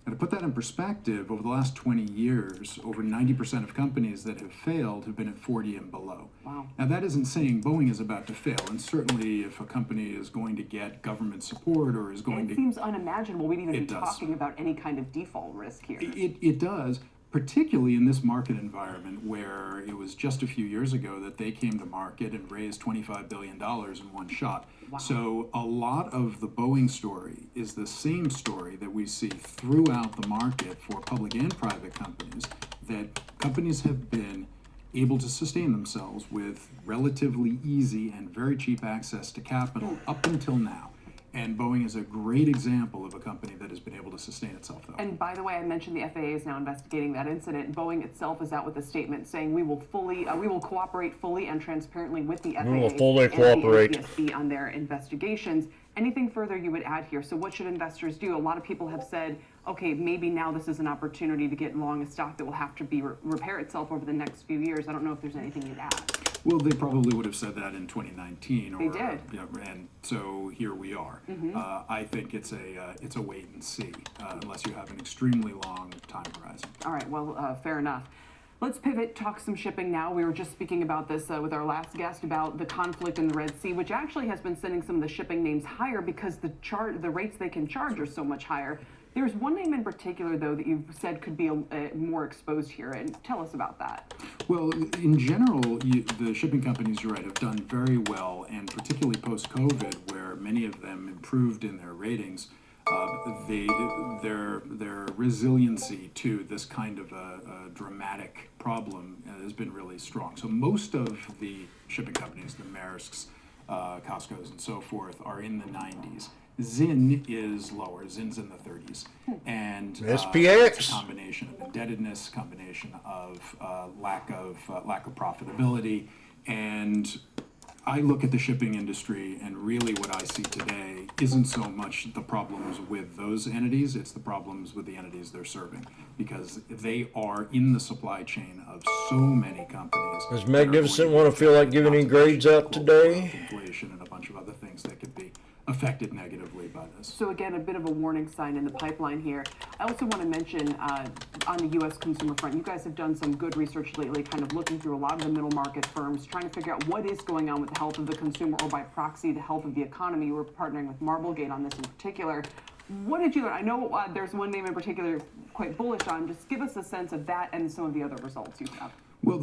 And to put that in perspective, over the last 20 years, over 90% of companies that have failed have been at 40 and below. Wow. Now, that isn't saying Boeing is about to fail. And certainly if a company is going to get government support or is going It seems unimaginable we'd even be talking about any kind of default risk here. It does, particularly in this market environment where it was just a few years ago that they came to market and raised $25 billion in one shot. Wow. So a lot of the Boeing story is the same story that we see throughout the market for public and private companies, that companies have been able to sustain themselves with relatively easy and very cheap access to capital up until now. And Boeing is a great example of a company that has been able to sustain itself, though. And by the way, I mentioned the FAA is now investigating that incident. Boeing itself is out with a statement saying we will cooperate fully and transparently with the FAA We will fully and cooperate. the NTSB on their investigations. Anything further you would add here? So what should investors do? A lot of people have said, okay, maybe now this is an opportunity to get long a stock that will have to be repair itself over the next few years. I don't know if there's anything you'd add. Well, they probably would have said that in 2019. They did. Yeah, and so here we are. Mhm. I think it's a wait and see, unless you have an extremely long time horizon. All right, well, fair enough. Let's pivot, talk some shipping now. We were just speaking about this with our last guest about the conflict in the Red Sea, which actually has been sending some of the shipping names higher because the rates they can charge are so much higher. There's one name in particular, though, that you've said could be more exposed here, and tell us about that. Well, in general, the shipping companies, you're right, have done very well, and particularly post-COVID, where many of them improved in their ratings, their resiliency to this kind of a dramatic problem has been really strong. So most of the shipping companies, the Maersks, Costco's, and so forth, are in the 90s. Zinn is lower. Zinn's in the 30s, and SPX. it's a combination of indebtedness, combination of lack of profitability, and I look at the shipping industry, and really what I see today isn't so much the problems with those entities; it's the problems with the entities they're serving, because they are in the supply chain of so many companies. Does Magnificent want to feel like giving any grades out today? Inflation and a bunch of other things that could be affected negatively by this. So again, a bit of a warning sign in the pipeline here. I also want to mention on the U.S. consumer front, you guys have done some good research lately, kind of looking through a lot of the middle market firms, trying to figure out what is going on with the health of the consumer, or by proxy, the health of the economy. You were partnering with Marblegate on this in particular. What did you learn? I know there's one name in particular quite bullish on. Just give us a sense of that and some of the other results you have. Well,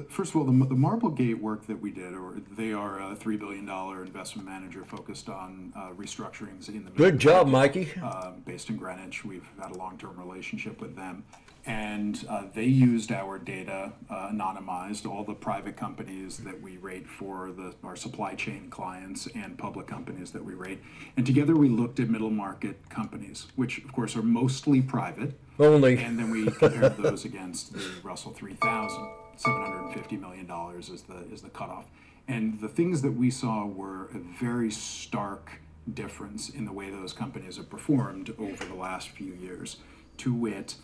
first of all, the Marblegate work that we did, they are a $3 billion investment manager focused on restructurings in the Good job, Mikey. Based in Greenwich. We've had a long-term relationship with them, and they used our data, anonymized, all the private companies that we rate for our supply chain clients and public companies that we rate, and together we looked at middle market companies, which of course are mostly private. Only. And then we compared those against the Russell 3000. $750 million is the cutoff. And the things that we saw were a very stark difference in the way those companies have performed over the last few years. To wit,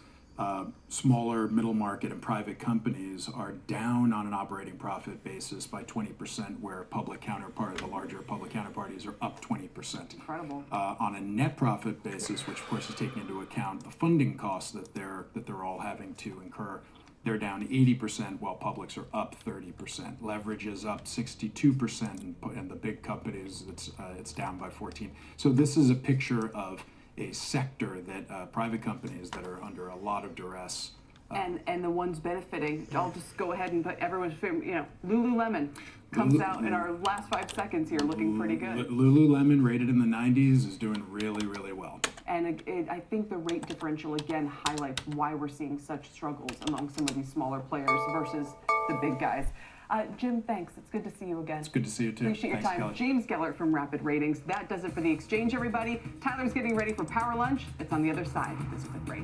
smaller middle market and private companies are down on an operating profit basis by 20%, where the larger public counterparties are up 20%. Incredible. On a net profit basis, which of course is taking into account the funding costs that they're all having to incur, they're down 80%, while publics are up 30%. Leverage is up 62%, and the big companies, it's down by 14%. So this is a picture of a sector that private companies that are under a lot of duress. And the ones benefiting, I'll just go ahead and put everyone's favorite, Lululemon comes out in our last 5 seconds here looking pretty good. Lululemon, rated in the 90s, is doing really, really well. And I think the rate differential, again, highlights why we're seeing such struggles among some of these smaller players versus the big guys. Jim, thanks. It's good to see you again. It's good to see you too. Appreciate your Thanks, time. Kelly. James Gellert from Rapid Ratings. That does it for the exchange, everybody. Tyler's getting ready for Power Lunch. It's on the other side of this quick break.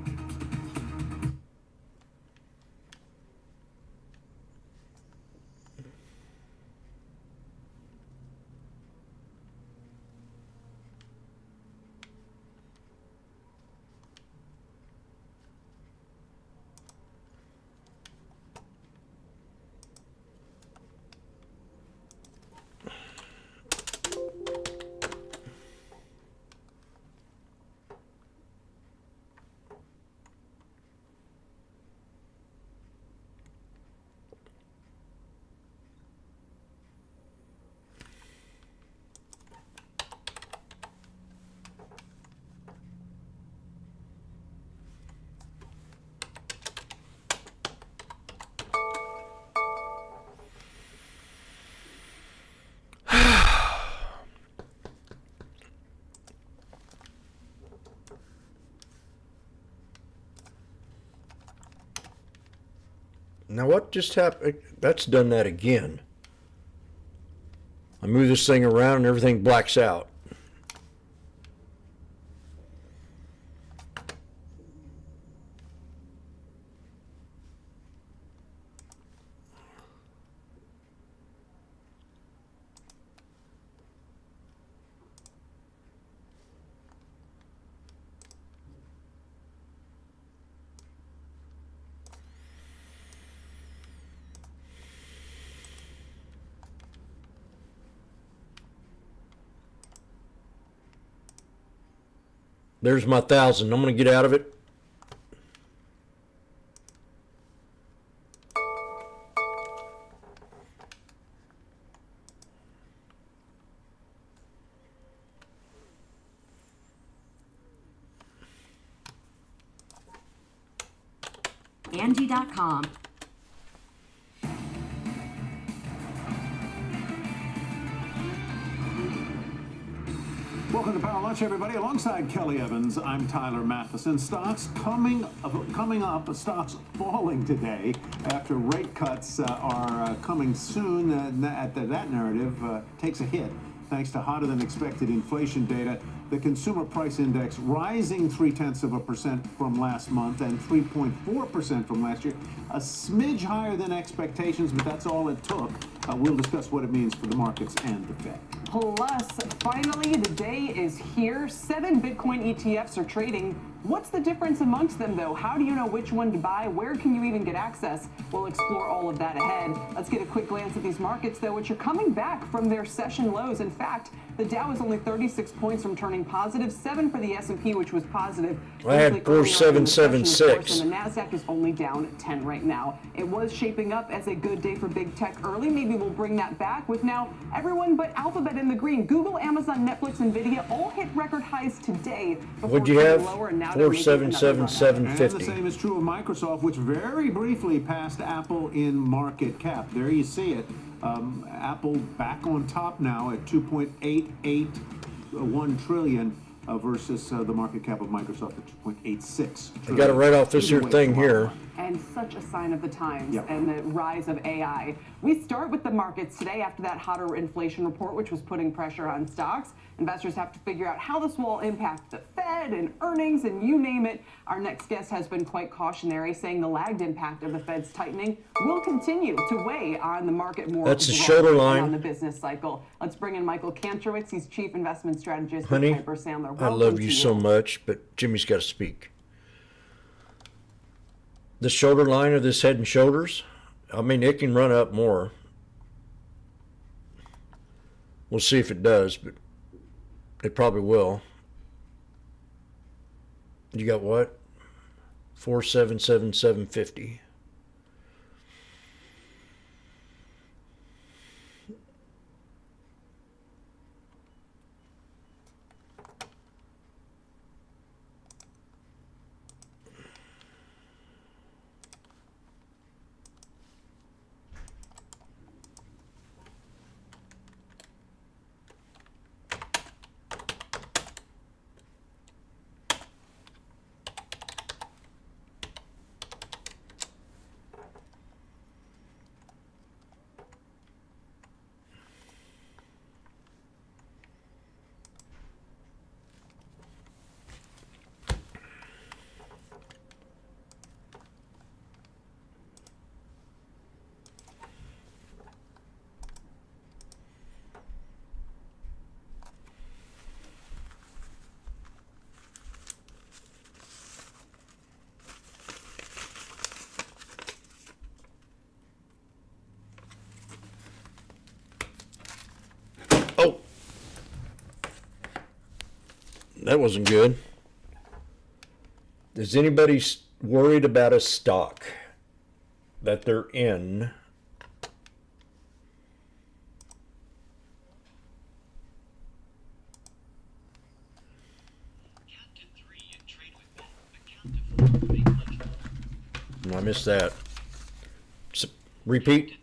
Now what just happened? That's done that again. I move this thing around and everything blacks out. There's my 1,000. I'm going to get out of it. Angie.com. Welcome to Power Lunch, everybody. Alongside Kelly Evans, I'm Tyler Matheson. Stocks coming up, stocks falling today after rate cuts are coming soon. That narrative takes a hit thanks to hotter than expected inflation data. The consumer price index rising 0.3% from last month and 3.4% from last year. A smidge higher than expectations, but that's all it took. We'll discuss what it means for the markets and the Fed. Plus, finally, the day is here. 7 Bitcoin ETFs are trading. What's the difference amongst them, though? How do you know which one to buy? Where can you even get access? We'll explore all of that ahead. Let's get a quick glance at these markets, though, which are coming back from their session lows. In fact, the Dow is only 36 points from turning positive, 7 for the S&P, which was positive. I had 4776. And the Nasdaq is only down 10 right now. It was shaping up as a good day for big tech early. Maybe we'll bring that back with now everyone but Alphabet in the green. Google, Amazon, Netflix, Nvidia all hit record highs today. What'd you have? Lower, and now 477750. And the same is true of Microsoft, which very briefly passed Apple in market cap. There you see it. Apple back on top now at 2.881 trillion versus the market cap of Microsoft at 2.86 I got it right off this here thing here. And such a sign of the times Yep. and the rise of AI. We start with the markets today after that hotter inflation report, which was putting pressure on stocks. Investors have to figure out how this will all impact the Fed and earnings and you name it. Our next guest has been quite cautionary, saying the lagged impact of the Fed's tightening will continue to weigh on the market more. That's the broadly shoulder and line. on the business cycle. Let's bring in Michael Kantrowitz. He's Chief Investment Strategist Honey, at Piper Sandler. I Welcome love to you so much, but Jimmy's got to speak. The shoulder line of this Head and Shoulders, I mean, it can run up more. We'll see if it does, but it probably will. You got what? 477750. That wasn't good. Is anybody worried about a stock that they're in? I missed that. Repeat.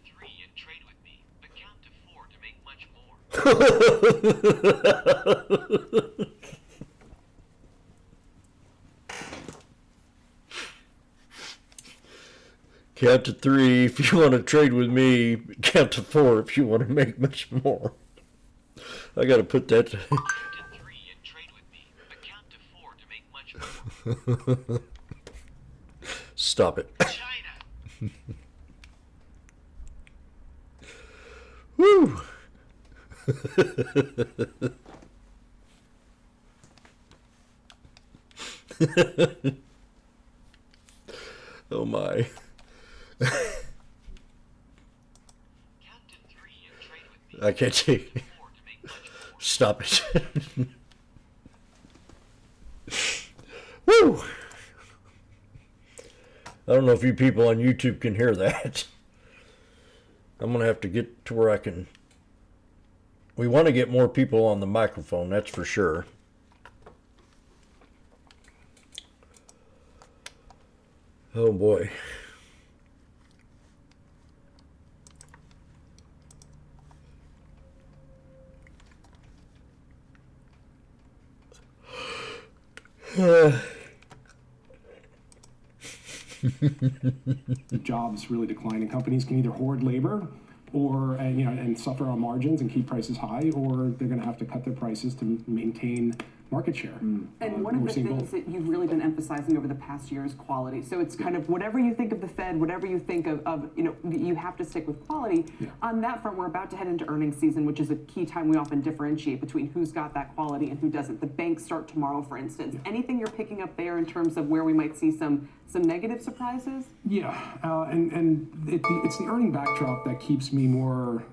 Count to 3 if you want to trade with me. Count to 4 if you want to make much more. I got to put that. Count to 3 and trade with me, but count to 4 to make much more. Stop it. China. Woo. Oh my. I can't take. Stop it. Woo! I don't know if you people on YouTube can hear that. I'm going to have to get to where I can. We want to get more people on the microphone, that's for sure. Oh boy. Jobs really decline, and companies can either hoard labor or and suffer on margins and keep prices high, or they're going to have to cut their prices to maintain market share. And one of the things that you've really been emphasizing over the past year is quality. So it's kind of whatever you think of the Fed, whatever you think of you have to stick with quality. Yeah. On that front, we're about to head into earnings season, which is a key time we often differentiate between who's got that quality and who doesn't. The banks start tomorrow, for instance. Yeah. Anything you're picking up there in terms of where we might see some negative surprises? Yeah, it's the earning backdrop that keeps me more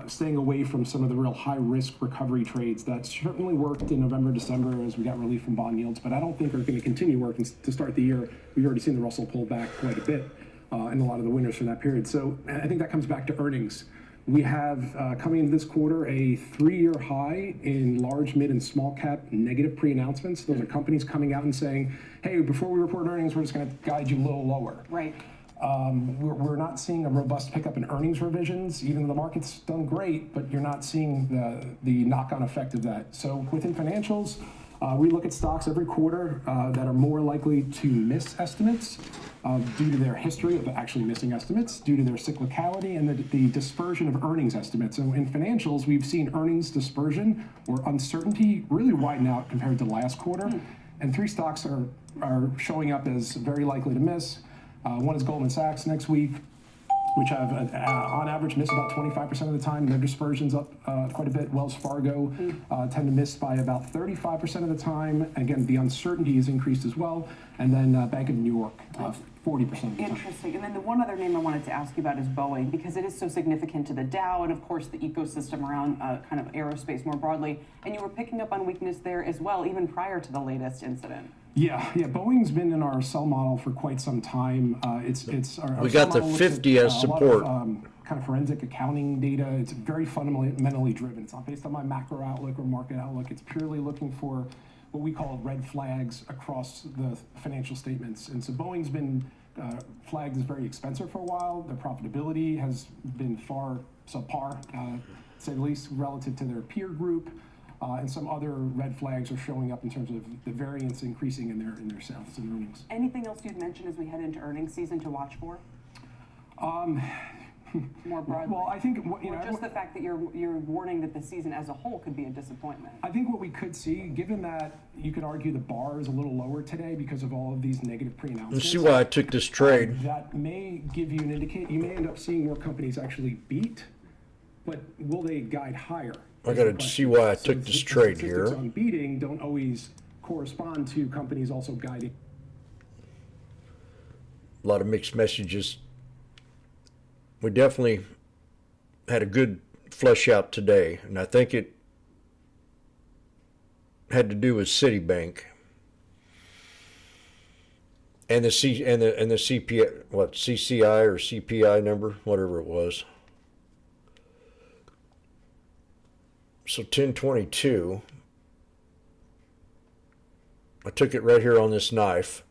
staying away from some of the real high-risk recovery trades that certainly worked in November, December as we got relief from bond yields, but I don't think are going to continue working to start the year. We've already seen the Russell pull back quite a bit and a lot of the winners from that period. So I think that comes back to earnings. We have, coming into this quarter, a 3-year high in large, mid, and small cap negative pre-announcements. Those are companies coming out and saying, hey, before we report earnings, we're just going to guide you a little lower. Right. We're not seeing a robust pickup in earnings revisions, even though the market's done great, but you're not seeing the knock-on effect of that. So within financials, we look at stocks every quarter that are more likely to miss estimates due to their history of actually missing estimates, due to their cyclicality, and the dispersion of earnings estimates. So in financials, we've seen earnings dispersion or uncertainty really widen out compared to last quarter. And 3 stocks are showing up as very likely to miss. One is Goldman Sachs next week, which have on average miss about 25% of the time. Their dispersion's up quite a bit. Wells Fargo tend to miss by about 35% of the time. Again, the uncertainty has increased as well. And then Bank of New York, 40% of the time. Interesting. And then the one other name I wanted to ask you about is Boeing, because it is so significant to the Dow and, of course, the ecosystem around kind of aerospace more broadly. And you were picking up on weakness there as well, even prior to the latest incident. Yeah. Boeing's been in our sell model for quite some time. Our we got the 50 as support. Kind of forensic accounting data. It's very fundamentally driven. It's not based on my macro outlook or market outlook. It's purely looking for what we call red flags across the financial statements. And so Boeing's been flagged as very expensive for a while. Their profitability has been far subpar, to say the least, relative to their peer group. And some other red flags are showing up in terms of the variance increasing in their sales and earnings. Anything else you'd mention as we head into earnings season to watch for? More broadly. Well, I think just the fact that you're warning that the season as a whole could be a disappointment. I think what we could see, given that you could argue the bar is a little lower today because of all of these negative pre-announcements. Let's see why I took this trade. That may give you an indication. You may end up seeing more companies actually beat, but will they guide higher? I got to see why I took this trade here. On beating don't always correspond to companies also guiding. A lot of mixed messages. We definitely had a good flush out today, and I think had to do with Citibank and the CPI, what, CCI or CPI number, whatever it was. So 1022, I took it right here on this knife.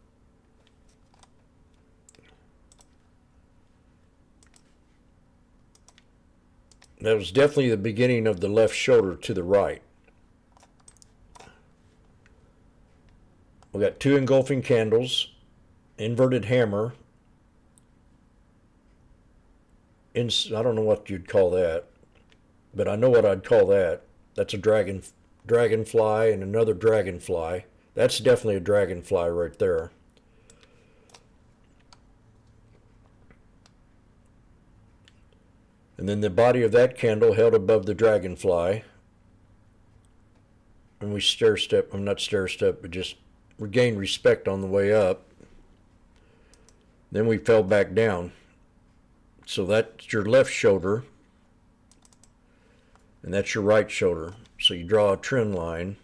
That was definitely the beginning of the left shoulder to the right. We got two engulfing candles, inverted hammer. I don't know what you'd call that, but I know what I'd call that. That's a dragonfly and another dragonfly. That's definitely a dragonfly right there. And then the body of that candle held above the dragonfly. And we stair-step, I'm not stair-step, but just regained respect on the way up. Then we fell back down. So that's your left shoulder. And that's your right shoulder. So you draw a trend line.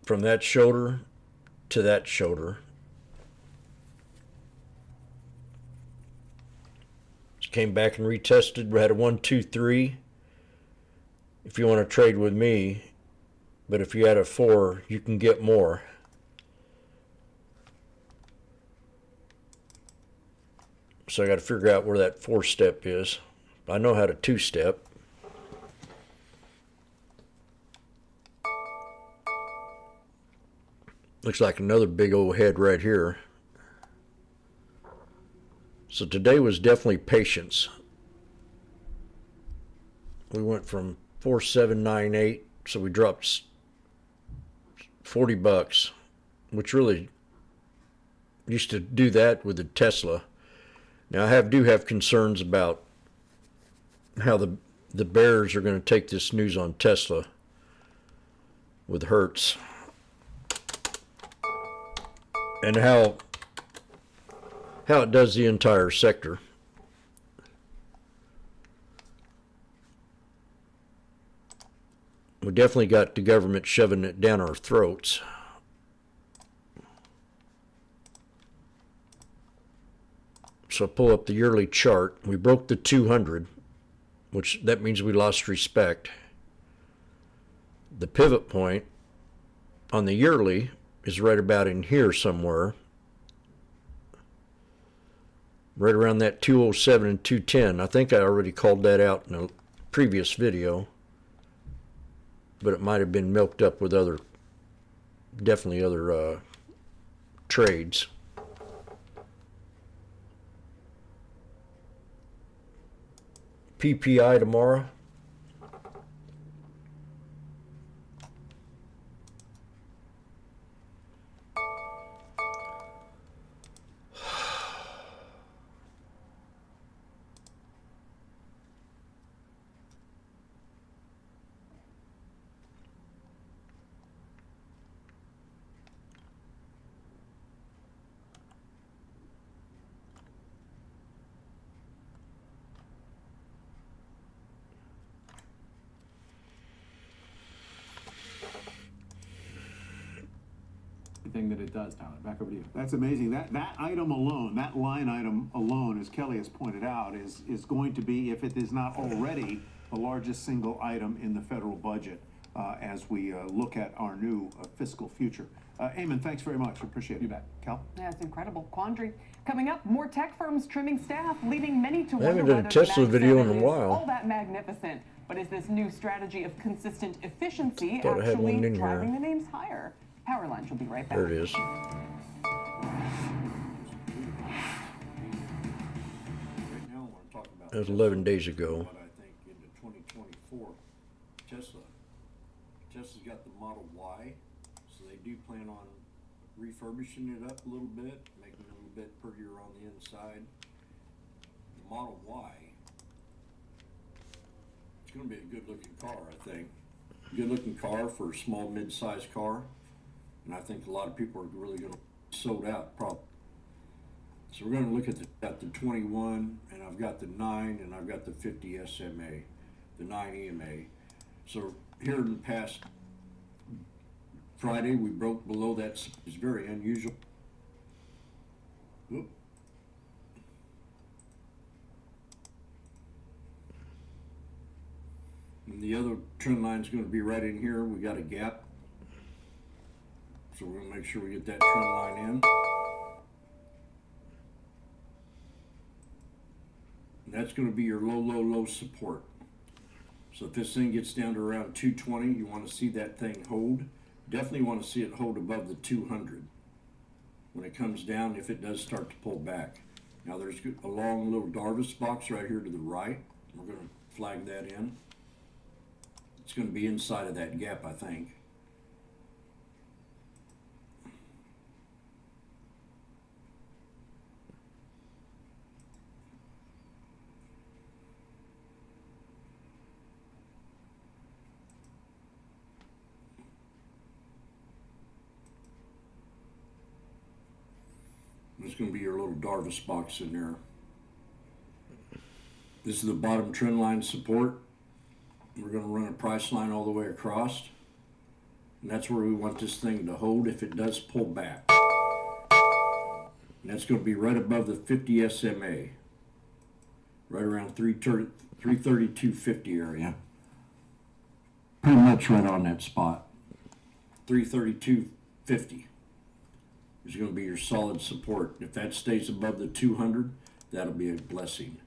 From that shoulder to that shoulder. Came back and retested. We had a 1, 2, 3. If you want to trade with me, but if you had a 4, you can get more. So I got to figure out where that 4-step is. I know how to 2-step. Looks like another big old head right here. So today was definitely patience. We went from 4,798, so we dropped $40, which really used to do that with the Tesla. Now I do have concerns about how the bears are going to take this news on Tesla with Hertz, and how it does the entire sector. We definitely got the government shoving it down our throats. So pull up the yearly chart. We broke the 200, which that means we lost respect. The pivot point on the yearly is right about in here somewhere. Right around that 207 and 210. I think I already called that out in a previous video, but it might have been milked up with definitely other trades. PPI tomorrow. Thing that it does, Tyler. Back over to you. That's amazing. That item alone, that line item alone, as Kelly has pointed out, is going to be, if it is not already, the largest single item in the federal budget as we look at our new fiscal future. Eamon, thanks very much. Appreciate it. You bet. Cal? Yeah, it's incredible. Quandary. Coming up, more tech firms trimming staff, leaving many to I haven't wonder done a whether Tesla the video Mag in a 7 is while. all that magnificent. But is this new strategy of consistent efficiency Thought I had one actually in driving here. the names higher? Power Lunch will be right back. There it is. Right now, I want to talk about That was 11 days ago. what I think into 2024. Tesla's got the Model Y, so they do plan on refurbishing it up a little bit, making it a little bit prettier on the inside. The Model Y, it's going to be a good-looking car, I think. Good-looking car for a small, mid-sized car, and I think a lot of people are really going to be sold out, probably. So we're going to look at the 21, and I've got the 9, and I've got the 50 SMA, the 9 EMA. So here in the past Friday, we broke below that. It's very unusual. Whoop. And the other trend line is going to be right in here. We got a gap. So we're going to make sure we get that trend line in. And that's going to be your low, low, low support. So if this thing gets down to around 220, you want to see that thing hold. Definitely want to see it hold above the 200. When it comes down, if it does start to pull back. Now there's a long little Darvis box right here to the right. We're going to flag that in. It's going to be inside of that gap, I think. There's going to be your little Darvis box in there. This is the bottom trend line support. We're going to run a price line all the way across. And that's where we want this thing to hold if it does pull back. And that's going to be right above the 50 SMA. Right around 332.50 area. Pretty much right on that spot. 332.50. Is going to be your solid support. If that stays above the 200, that'll be a blessing.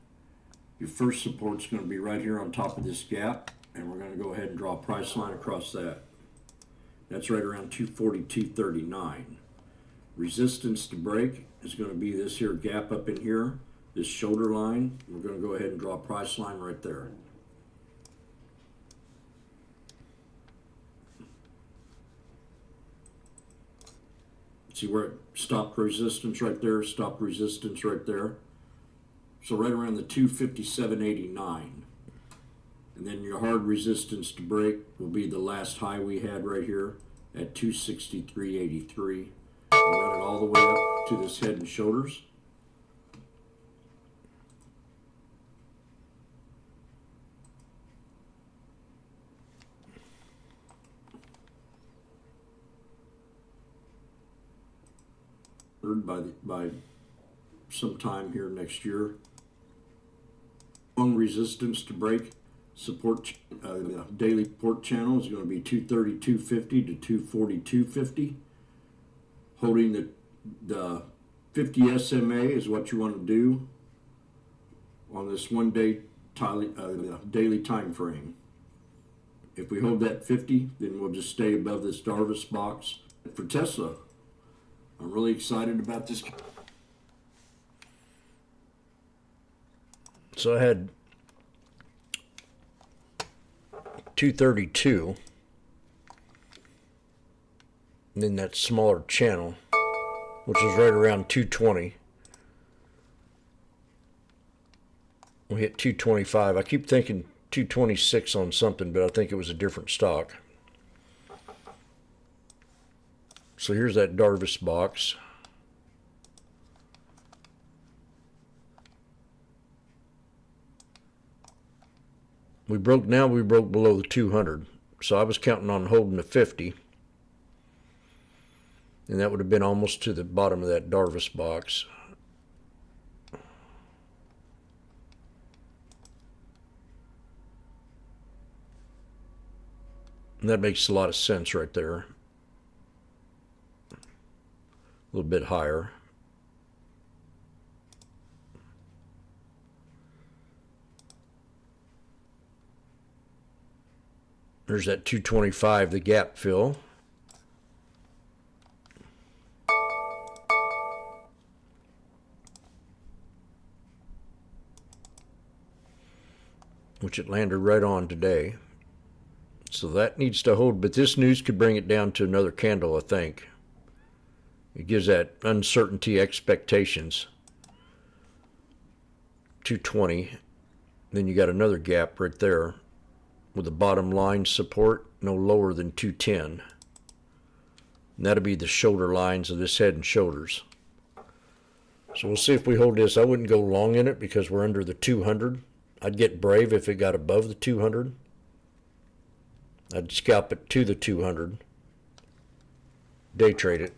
Your first support is going to be right here on top of this gap, and we're going to go ahead and draw a price line across that. That's right around 242.39. Resistance to break is going to be this here gap up in here, this shoulder line. We're going to go ahead and draw a price line right there. See where it stopped resistance right there, stopped resistance right there. So right around the 257.89. And then your hard resistance to break will be the last high we had right here at 263.83. We'll run it all the way up to this head and shoulders. By sometime here next year. Long resistance to break support daily support channel is going to be 232.50 to 242.50. Holding the 50 SMA is what you want to do on this 1 day daily time frame. If we hold that 50, then we'll just stay above this Darvis box. For Tesla, I'm really excited about this. So I had 232, and then that smaller channel, which is right around 220. We hit 225. I keep thinking 226 on something, but I think it was a different stock. So here's that Darvis box. We broke below the 200. So I was counting on holding the 50. And that would have been almost to the bottom of that Darvis box. And that makes a lot of sense right there. A little bit higher. There's that 225, the gap fill. Which it landed right on today. So that needs to hold, but this news could bring it down to another candle, I think. It gives that uncertainty expectations. 220. Then you got another gap right there with a bottom line support no lower than 210. And that'll be the shoulder lines of this head and shoulders. So we'll see if we hold this. I wouldn't go long in it because we're under the 200. I'd get brave if it got above the 200. I'd scalp it to the 200. Day trade it.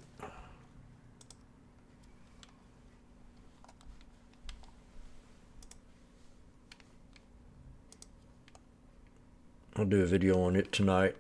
I'll do a video on it tonight.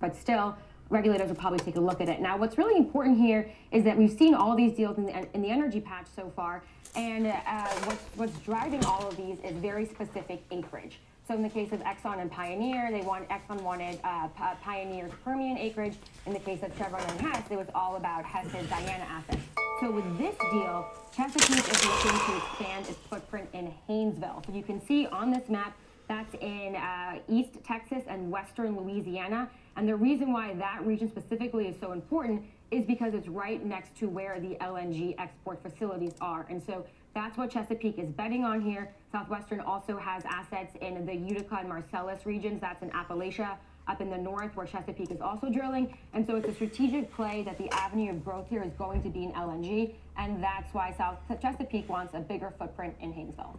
But still, regulators will probably take a look at it. Now, what's really important here is that we've seen all these deals in the energy patch so far, and what's driving all of these is very specific acreage. So in the case of Exxon and Pioneer, Exxon wanted Pioneer's Permian acreage. In the case of Chevron and Hess, it was all about Hess's Guyana assets. So with this deal, Chesapeake is looking to expand its footprint in Haynesville. So you can see on this map, that's in East Texas and Western Louisiana. And the reason why that region specifically is so important is because it's right next to where the LNG export facilities are. And so that's what Chesapeake is betting on here. Southwestern also has assets in the Utica and Marcellus regions. That's in Appalachia, up in the north, where Chesapeake is also drilling. And so it's a strategic play that the avenue of growth here is going to be in LNG, and that's why South Chesapeake wants a bigger footprint in Haynesville.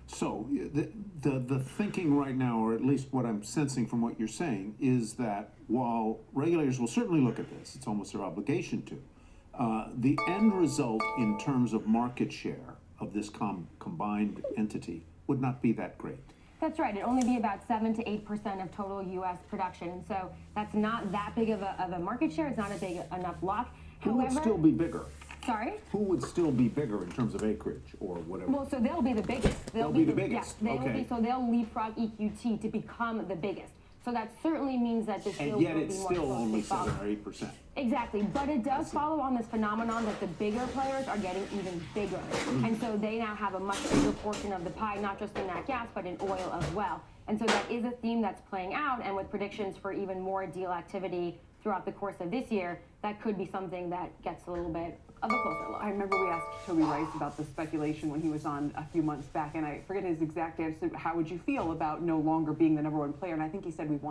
So the thinking right now, or at least what I'm sensing from what you're saying, is that while regulators will certainly look at this, it's almost their obligation to, the end result in terms of market share of this combined entity would not be that great. That's right. It'd only be about 7 to 8% of total U.S. production. And so that's not that big of a market share. It's not a big enough block. Who would still be bigger? Sorry? Who would still be bigger in terms of acreage or whatever? Well, so they'll be the biggest. They'll be the biggest. Yeah, Okay. So they'll leapfrog EQT to become the biggest. So that certainly means that this deal And yet will it's be more still closely only followed. 7 or 8%. Exactly, but it does follow on this phenomenon that the bigger players are getting even bigger. And so they now have a much bigger portion of the pie, not just in nat gas, but in oil as well. And so that is a theme that's playing out, and with predictions for even more deal activity throughout the course of this year, that could be something that gets a little bit of a closer look. I remember we asked Toby Rice about the speculation when he was on a few months back, and I forget his exact answer. How would you feel about no longer being the #1 player? And I think he said it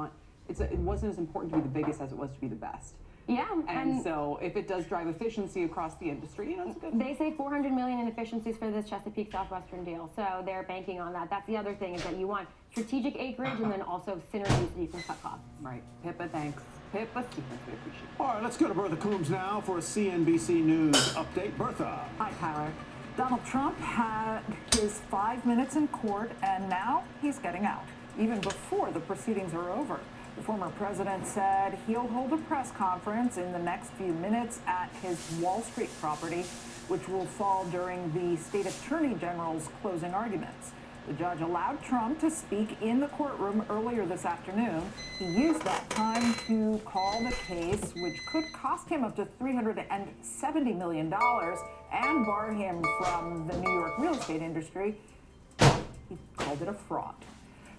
wasn't as important to be the biggest as it was to be the best. Yeah, and so if it does drive efficiency across the industry, it's good. They say $400 million in efficiencies for this Chesapeake Southwestern deal, so they're banking on that. That's the other thing, is that you want strategic acreage and then also synergies so you can cut costs. Right. Pippa, thanks. Pippa, Stevens, we appreciate it. All right, let's go to Bertha Coombs now for a CNBC News update. Bertha. Hi, Tyler. Donald Trump had his 5 minutes in court, and now he's getting out, even before the proceedings are over. The former president said he'll hold a press conference in the next few minutes at his Wall Street property, which will fall during the state attorney general's closing arguments. The judge allowed Trump to speak in the courtroom earlier this afternoon. He used that time to call the case, which could cost him up to $370 million and bar him from the New York real estate industry. He called it a fraud.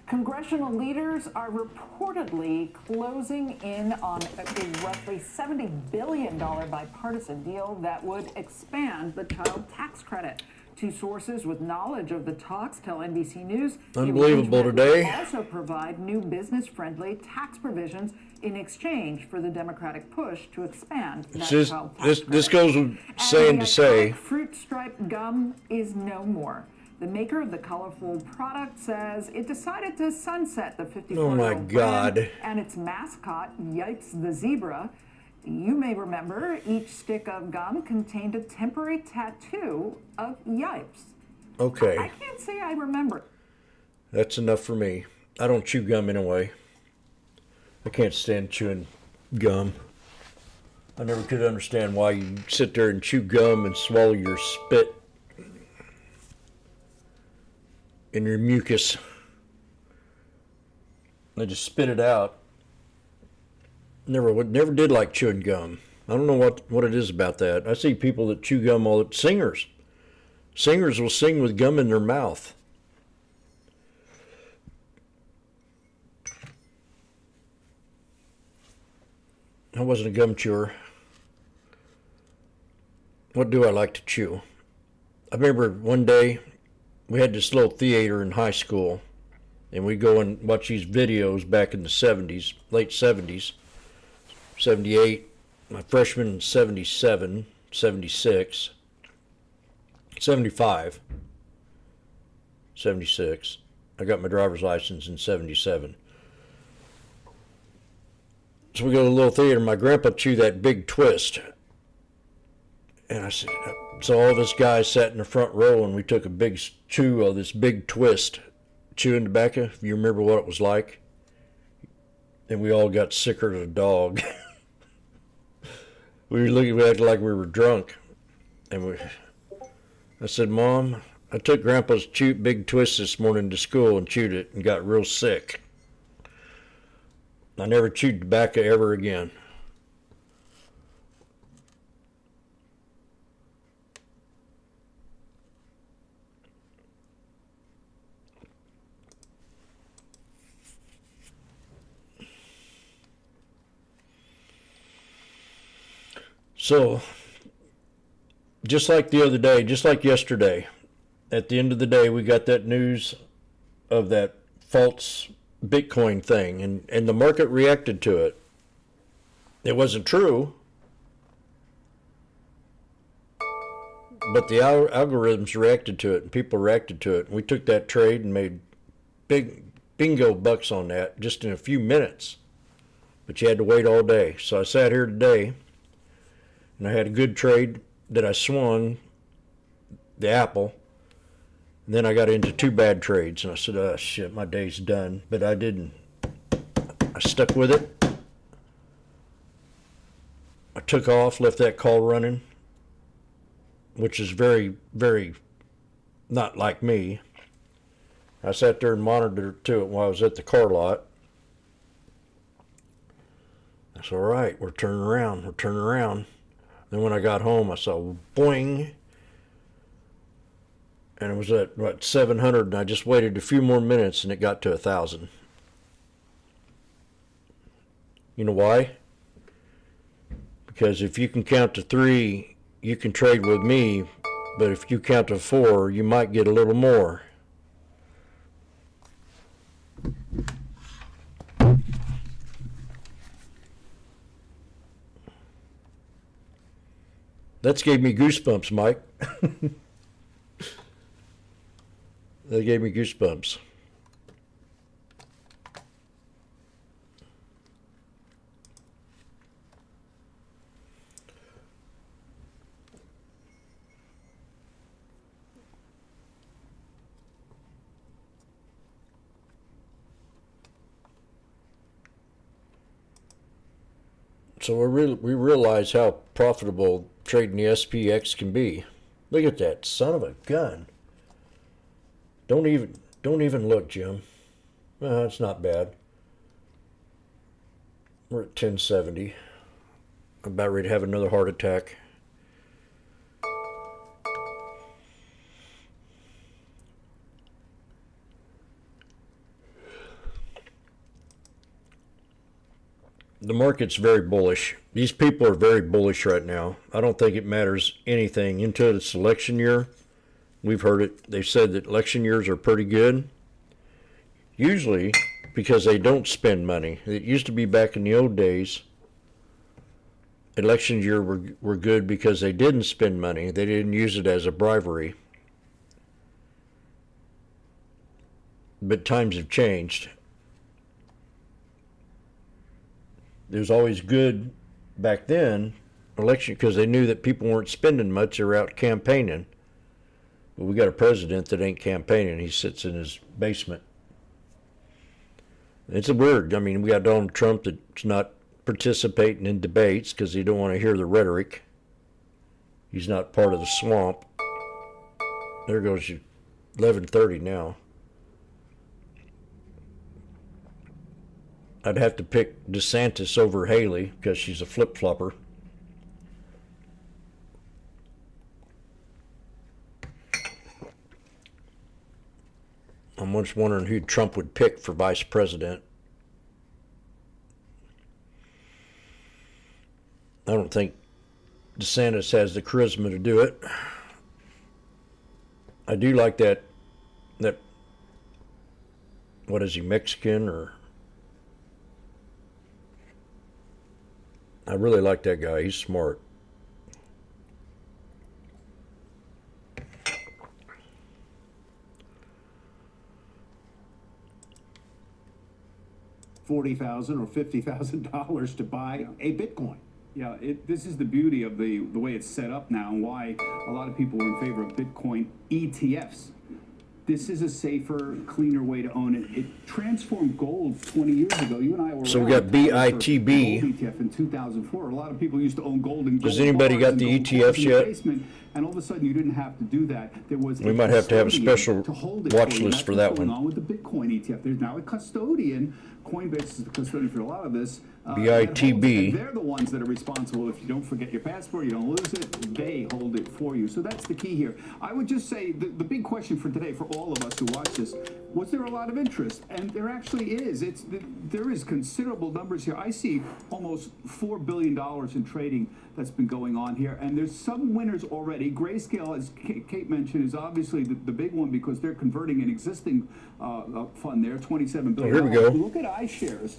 Congressional leaders are reportedly closing in on a roughly $70 billion bipartisan deal that would expand the child tax credit. Two sources with knowledge of the talks tell NBC News Unbelievable the arrangement today. will also provide new business-friendly tax provisions in exchange for the Democratic push to expand that child tax credit. This goes with saying to say. Fruit stripe gum is no more. The maker of the colorful product says it decided to sunset the 54-year-old Oh my God. brand and its mascot, Yipes the zebra. You may remember each stick of gum contained a temporary tattoo of Yipes. Okay, I can't say I remember. that's enough for me. I don't chew gum anyway. I can't stand chewing gum. I never could understand why you sit there and chew gum and swallow your spit and your mucus. I just spit it out. Never did like chewing gum. I don't know what it is about that. I see people that chew gum all the singers. Singers will sing with gum in their mouth. I wasn't a gum chewer. What do I like to chew? I remember one day we had this little theater in high school, and we'd go and watch these videos back in the 70s, late 70s, 78, my freshman in 77, 76, 75, 76. I got my driver's license in 77. So we go to the little theater, my grandpa chewed that big twist. And I said, so all of us guys sat in the front row and we took a big chew of this big twist, chewing tobacco, if you remember what it was like. And we all got sicker than a dog. We acted like we were drunk. And I said, Mom, I took Grandpa's big twist this morning to school and chewed it and got real sick. I never chewed tobacco ever again. So, just like the other day, just like yesterday, at the end of the day, we got that news of that false Bitcoin thing, and the market reacted to it. It wasn't true, but the algorithms reacted to it, and people reacted to it. And we took that trade and made big bingo bucks on that just in a few minutes. But you had to wait all day. So I sat here today, and I had a good trade that I swung, the Apple. And then I got into 2 bad trades, and I said, oh, shit, my day's done. But I didn't. I stuck with it. I took off, left that call running, which is very, very not like me. I sat there and monitored to it while I was at the car lot. I said, all right, we're turning around, we're turning around. Then when I got home, I saw boing. And it was at, what, 700, and I just waited a few more minutes, and it got to 1,000. You know why? Because if you can count to 3, you can trade with me, but if you count to 4, you might get a little more. That gave me goosebumps, Mike. That gave me goosebumps. So we realize how profitable trading the SPX can be. Look at that son of a gun. Don't even look, Jim. It's not bad. We're at 1070. I'm about ready to have another heart attack. The market's very bullish. These people are very bullish right now. I don't think it matters anything into this election year. We've heard it. They've said that election years are pretty good. Usually because they don't spend money. It used to be back in the old days, election year were good because they didn't spend money. They didn't use it as a bribery. But times have changed. It was always good back then, election, because they knew that people weren't spending much. They were out campaigning. But we got a president that ain't campaigning. He sits in his basement. It's weird. I mean, we got Donald Trump that's not participating in debates because he don't want to hear the rhetoric. He's not part of the swamp. There goes you, 11:30 now. I'd have to pick DeSantis over Haley because she's a flip-flopper. I'm just wondering who Trump would pick for vice president. I don't think DeSantis has the charisma to do it. I do like that, what is he, Mexican or... I really like that guy. He's smart. $40,000 or $50,000 to buy a Bitcoin. Yeah, this is the beauty of the way it's set up now, and why a lot of people are in favor of Bitcoin ETFs. This is a safer, cleaner way to own it. It transformed gold 20 years ago. You and I were. So we got BITB. Gold ETF in 2004. A lot of people used to own gold and gold. Does anybody got the ETFs yet? Basement, and all of a sudden, you didn't have to do that. There was. We might have to have a special watch list for that one. On with the Bitcoin ETF, there's now a custodian. Coinbase is the custodian for a lot of this. BITB. They're the ones that are responsible. If you don't forget your passport, you don't lose it, they hold it for you. So that's the key here. I would just say the big question for today, for all of us who watch this, was there a lot of interest? And there actually is. There is considerable numbers here. I see almost $4 billion in trading that's been going on here, and there's some winners already. Grayscale, as Kate mentioned, is obviously the big one because they're converting an existing fund there, $27 billion. Here we go. Look at iShares.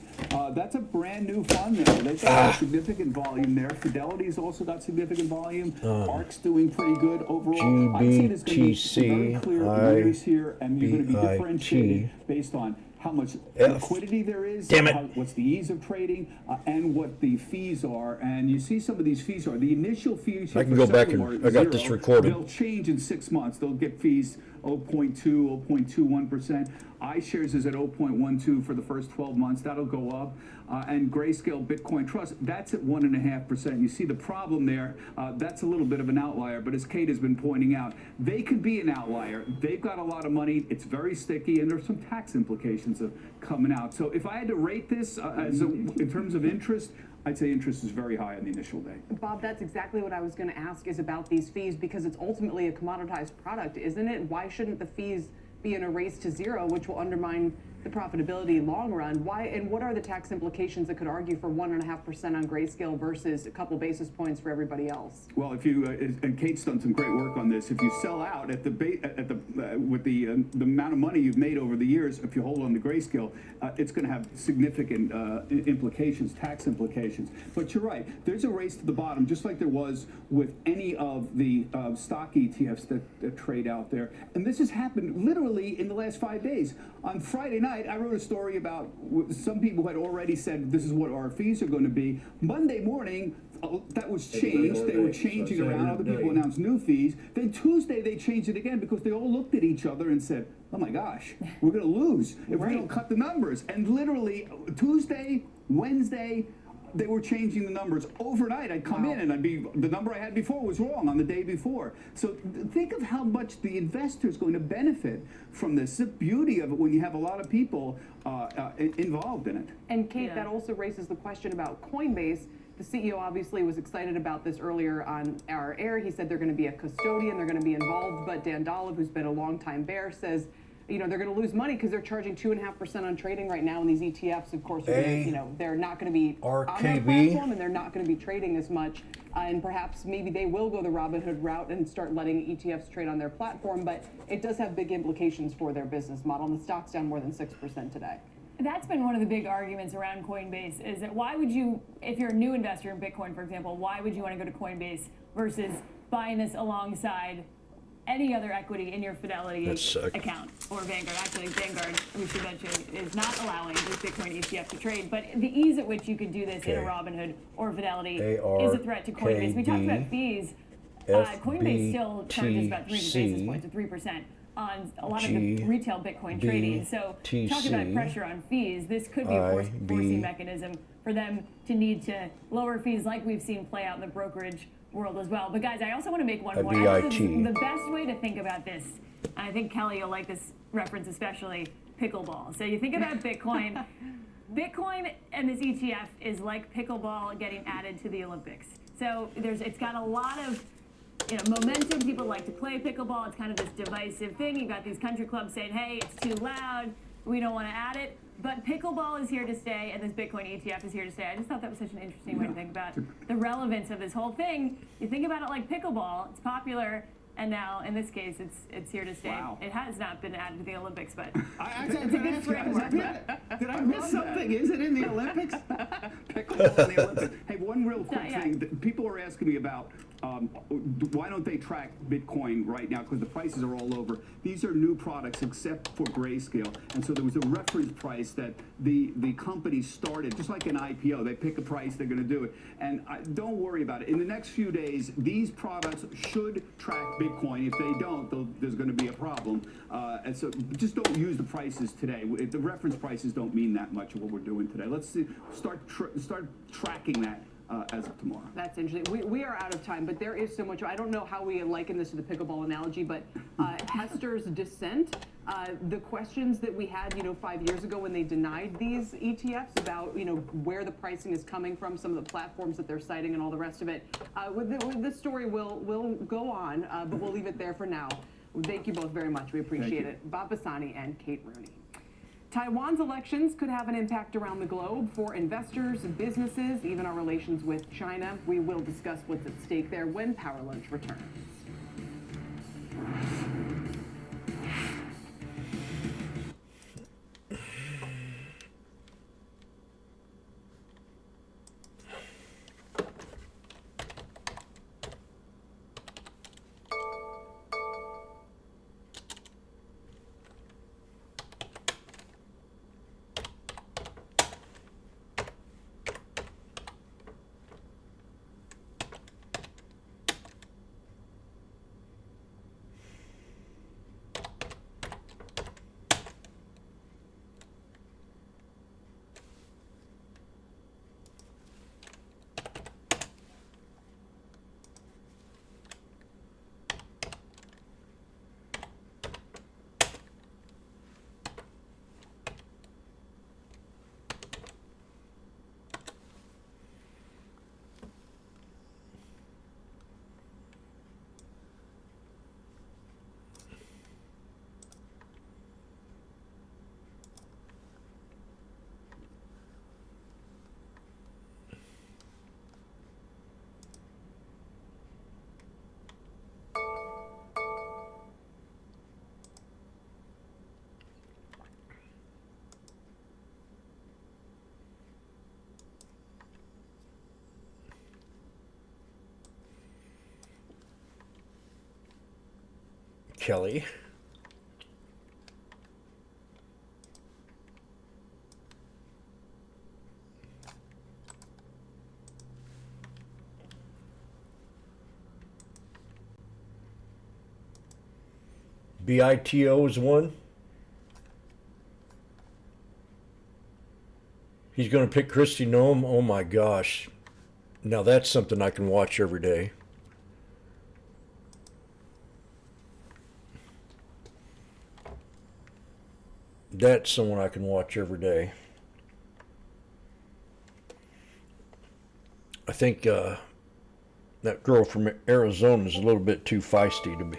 That's a brand new fund there. They've got significant volume there. Fidelity's also got significant volume. ARC's doing pretty good overall. I see it as going to be very clear winners here, and you're going to be differentiated based on how much liquidity there is, what's the ease of trading, and what the fees are. And you see some of these fees are. The initial fees I can go back and I got this recorded. They'll change in 6 months. They'll get fees 0.2, 0.21%. iShares is at 0.12 for the first 12 months. That'll go up. And Grayscale Bitcoin Trust, that's at 1.5%. You see the problem there. That's a little bit of an outlier, but as Kate has been pointing out, they could be an outlier. They've got a lot of money. It's very sticky, and there's some tax implications of coming out. So if I had to rate this in terms of interest, I'd say interest is very high on the initial day. Bob, that's exactly what I was going to ask is about these fees, because it's ultimately a commoditized product, isn't it? Why shouldn't the fees be in a race to zero, which will undermine the profitability long run? Why, and what are the tax implications that could argue for 1.5% on Grayscale versus a couple basis points for everybody else? Well, if you and Kate's done some great work on this. If you sell out at the with the amount of money you've made over the years, if you hold on to Grayscale, it's going to have significant implications, tax implications. But you're right. There's a race to the bottom, just like there was with any of the stock ETFs that trade out there. And this has happened literally in the last 5 days. On Friday night, I wrote a story about some people had already said this is what our fees are going to be. Monday morning, that was changed. They were changing around. Other people announced new fees. Then Tuesday, they changed it again because they all looked at each other and said, oh my gosh, we're going to lose if we don't cut the numbers. And literally, Tuesday, Wednesday, they were changing the numbers overnight. I'd come in and the number I had before was wrong on the day before. So think of how much the investor is going to benefit from this. The beauty of it when you have a lot of people involved in it. And Kate, that also raises the question about Coinbase. The CEO obviously was excited about this earlier on our air. He said they're going to be a custodian, they're going to be involved. But Dan Dolev, who's been a longtime bear, says, you know, they're going to lose money because they're charging 2.5% on trading right now, and these ETFs, of course, are gonna, they're not going to be on their platform, and they're not going to be trading as much. And perhaps maybe they will go the Robinhood route and start letting ETFs trade on their platform, but it does have big implications for their business model. And the stock's down more than 6% today. That's been one of the big arguments around Coinbase, is that why would you, if you're a new investor in Bitcoin, for example, why would you want to go to Coinbase versus buying this alongside any other equity in your Fidelity account or Vanguard? Actually, Vanguard, we should mention, is not allowing this Bitcoin ETF to trade, but the ease at which you could do this in a Robinhood or Fidelity is a threat to Coinbase. We talked about fees. Coinbase still charges about 300 basis points, to 3%. On a lot of the retail Bitcoin trading. So talking about pressure on fees, this could be a forcing mechanism for them to need to lower fees like we've seen play out in the brokerage world as well. But guys, I also want to make one point. The best way to think about this, and I think Kelly, you'll like this reference especially, pickleball. So you think about Bitcoin. Bitcoin and this ETF is like pickleball getting added to the Olympics. So it's got a lot of momentum. People like to play pickleball. It's kind of this divisive thing. You've got these country clubs saying, hey, it's too loud. We don't want to add it. But pickleball is here to stay, and this Bitcoin ETF is here to stay. I just thought that was such an interesting way to think about the relevance of this whole thing. You think about it like pickleball. It's popular, and now, in this case, it's here to stay. Wow. It has not been added to the Olympics, but it's a good framework. Did I miss something? Is it in the Olympics? Pickleball in the Olympics. Hey, one real quick thing. People are asking me about why don't they track Bitcoin right now? Because the prices are all over. These are new products except for Grayscale. And so there was a reference price that the company started, just like an IPO. They pick a price, they're going to do it. And don't worry about it. In the next few days, these products should track Bitcoin. If they don't, there's going to be a problem. And so just don't use the prices today. The reference prices don't mean that much of what we're doing today. Let's start tracking that as of tomorrow. That's interesting. We are out of time, but there is so much. I don't know how we liken this to the pickleball analogy, but Hester's dissent, the questions that we had, 5 years ago when they denied these ETFs about, where the pricing is coming from, some of the platforms that they're citing and all the rest of it. This story will go on, but we'll leave it there for now. Thank you both very much. We appreciate it. Bob Bassani and Kate Rooney. Taiwan's elections could have an impact around the globe for investors, businesses, even our relations with China. We will discuss what's at stake there when Power Lunch returns. Kelly. BITO is one. He's going to pick Kristi Noem. Oh my gosh. Now that's something I can watch every day. That's someone I can watch every day. I think that girl from Arizona is a little bit too feisty to be.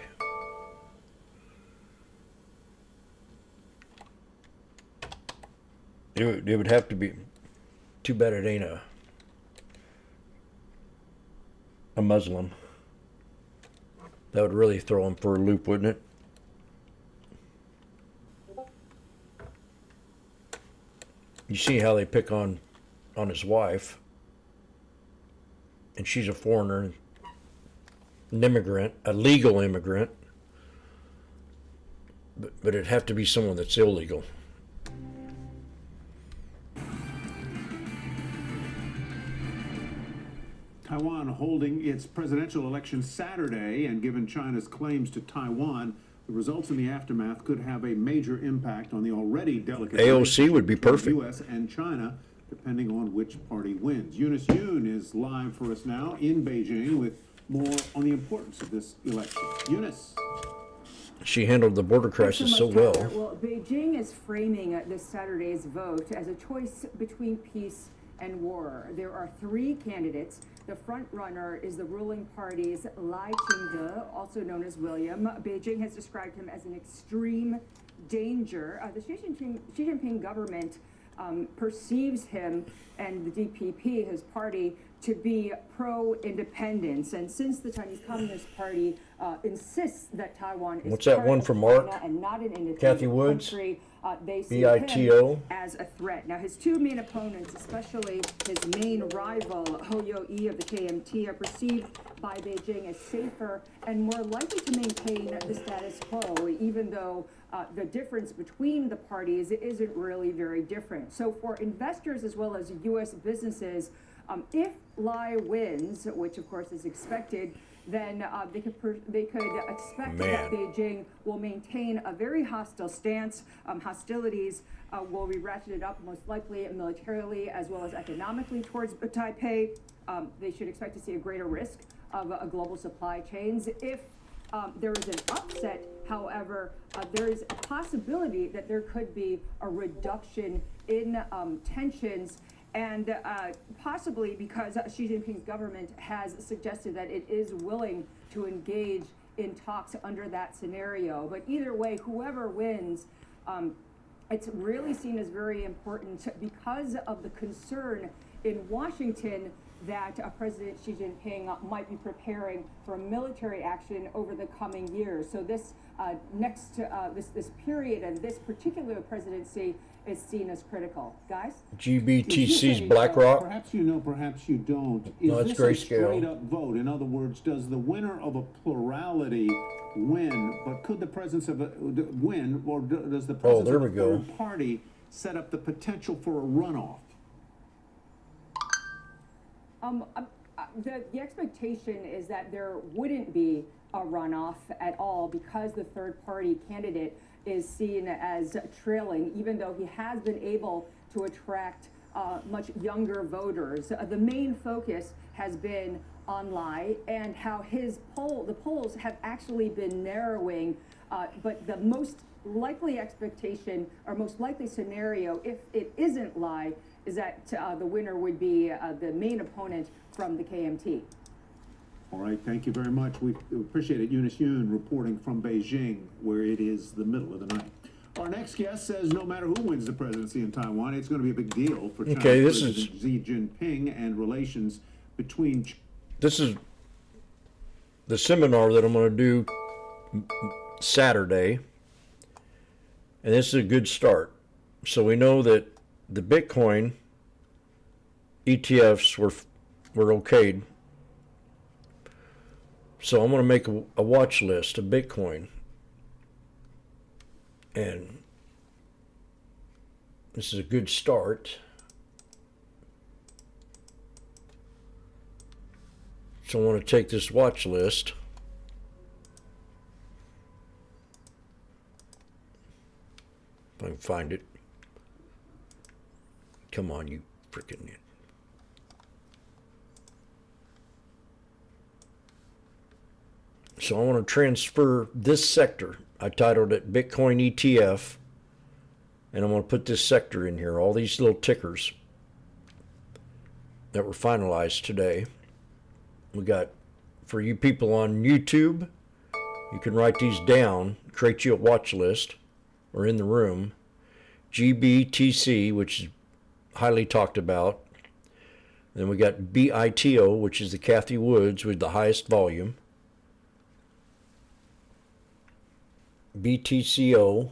It would have to be. Too bad it ain't a Muslim. That would really throw him for a loop, wouldn't it? You see how they pick on his wife, and she's a foreigner, an immigrant, a legal immigrant, but it'd have to be someone that's illegal. Taiwan holding its presidential election Saturday, and given China's claims to Taiwan, the results in the aftermath could have a major impact on the already delicate AOC would be perfect. U.S. and China, depending on which party wins. Eunice Yoon is live for us now in Beijing with more on the importance of this election. Eunice. She handled the border crisis so well. Well, Beijing is framing this Saturday's vote as a choice between peace and war. There are three candidates. The front runner is the ruling party's Lai Ching-te, also known as William. Beijing has described him as an extreme danger. The Xi Jinping government perceives him and the DPP, his party, to be pro-independence. And since the Chinese Communist Party insists that Taiwan is What's that one from Mark? And not an independent Kathy Woods? country, they see BITO. him as a threat. Now, his two main opponents, especially his main rival, Ho Yo-i of the KMT, are perceived by Beijing as safer and more likely to maintain the status quo, even though the difference between the parties isn't really very different. So for investors as well as U.S. businesses, if Lai wins, which of course is expected, then they could expect that Beijing will maintain a very hostile stance. Hostilities will be ratcheted up most likely militarily as well as economically towards Taipei. They should expect to see a greater risk of global supply chains. If there is an upset, however, there is a possibility that there could be a reduction in tensions, and possibly because Xi Jinping's government has suggested that it is willing to engage in talks under that scenario. But either way, whoever wins, it's really seen as very important because of the concern in Washington that President Xi Jinping might be preparing for military action over the coming years. So this this period and this particular presidency is seen as critical. Guys? GBTC's BlackRock. Perhaps you know, perhaps you don't. No, Is it's this a grayscale. straight up vote? In other words, does the winner of a plurality win, but could the presence of a win, or does the presence there of we a go. third party set up the potential for a runoff? The expectation is that there wouldn't be a runoff at all because the third party candidate is seen as trailing, even though he has been able to attract much younger voters. The main focus has been on Lai and how the polls have actually been narrowing, but the most likely expectation or most likely scenario, if it isn't Lai, is that the winner would be the main opponent from the KMT. All right, thank you very much. We appreciate it. Eunice Yoon reporting from Beijing, where it is the middle of the night. Our next guest says no matter who wins the presidency in Taiwan, it's going to be a big deal for China's President Xi Jinping and relations between. This is the seminar that I'm going to do Saturday, and this is a good start. So we know that the Bitcoin ETFs were okayed. So I'm going to make a watch list of Bitcoin. And this is a good start. So I want to take this watch list. If I can find it. Come on, you freaking it. So I want to transfer this sector. I titled it Bitcoin ETF. And I'm going to put this sector in here, all these little tickers that were finalized today. We got, for you people on YouTube, you can write these down, create you a watch list, or in the room. GBTC, which is highly talked about. Then we got BITO, which is the Kathy Woods with the highest volume. BTCO.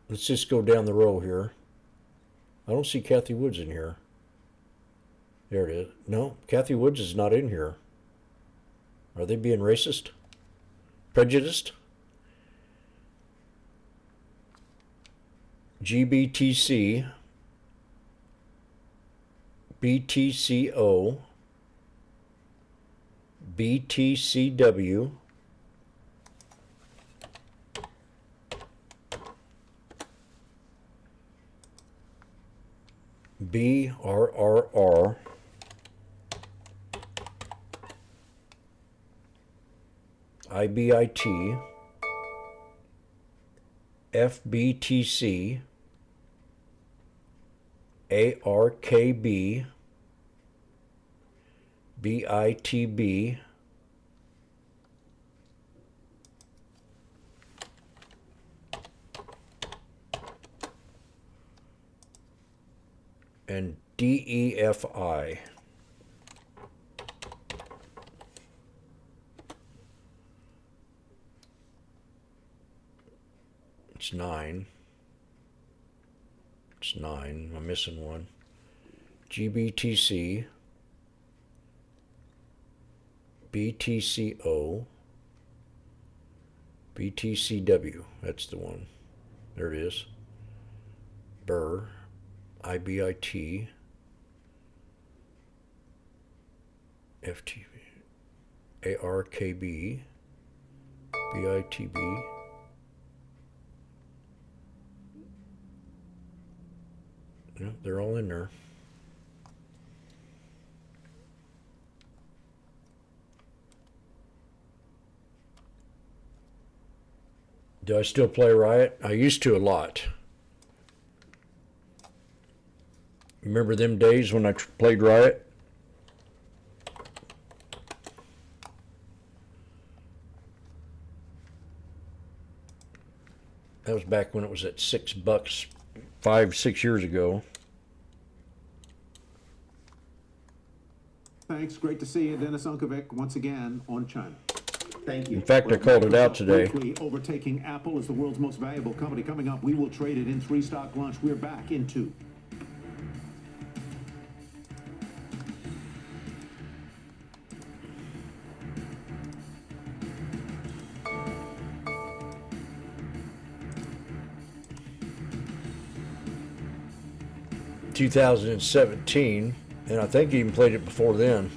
Let's just go down the row here. I don't see Kathy Woods in here. There it is. No, Kathy Woods is not in here. Are they being racist? Prejudiced? GBTC, BTCO, BTCW, BRRR, IBIT, FBTC, ARKB, BITB, and DEFI. It's 9. It's 9. I'm missing one. GBTC, BTCO, BTCW. That's the one. There it is. BRR, IBIT, FTV, ARKB, BITB. Yeah, they're all in there. Do I still play Riot? I used to a lot. Remember them days when I played Riot? That was back when it was at $6, 5-6 years ago. Thanks. Great to see you, Dennis Unkovic, once again on China. Thank you. In fact, I called it out today. Briefly overtaking Apple as the world's most valuable company. Coming up, we will trade it in 3 stock lunch. We're back in 2. In 2017, and I think he even played it before then.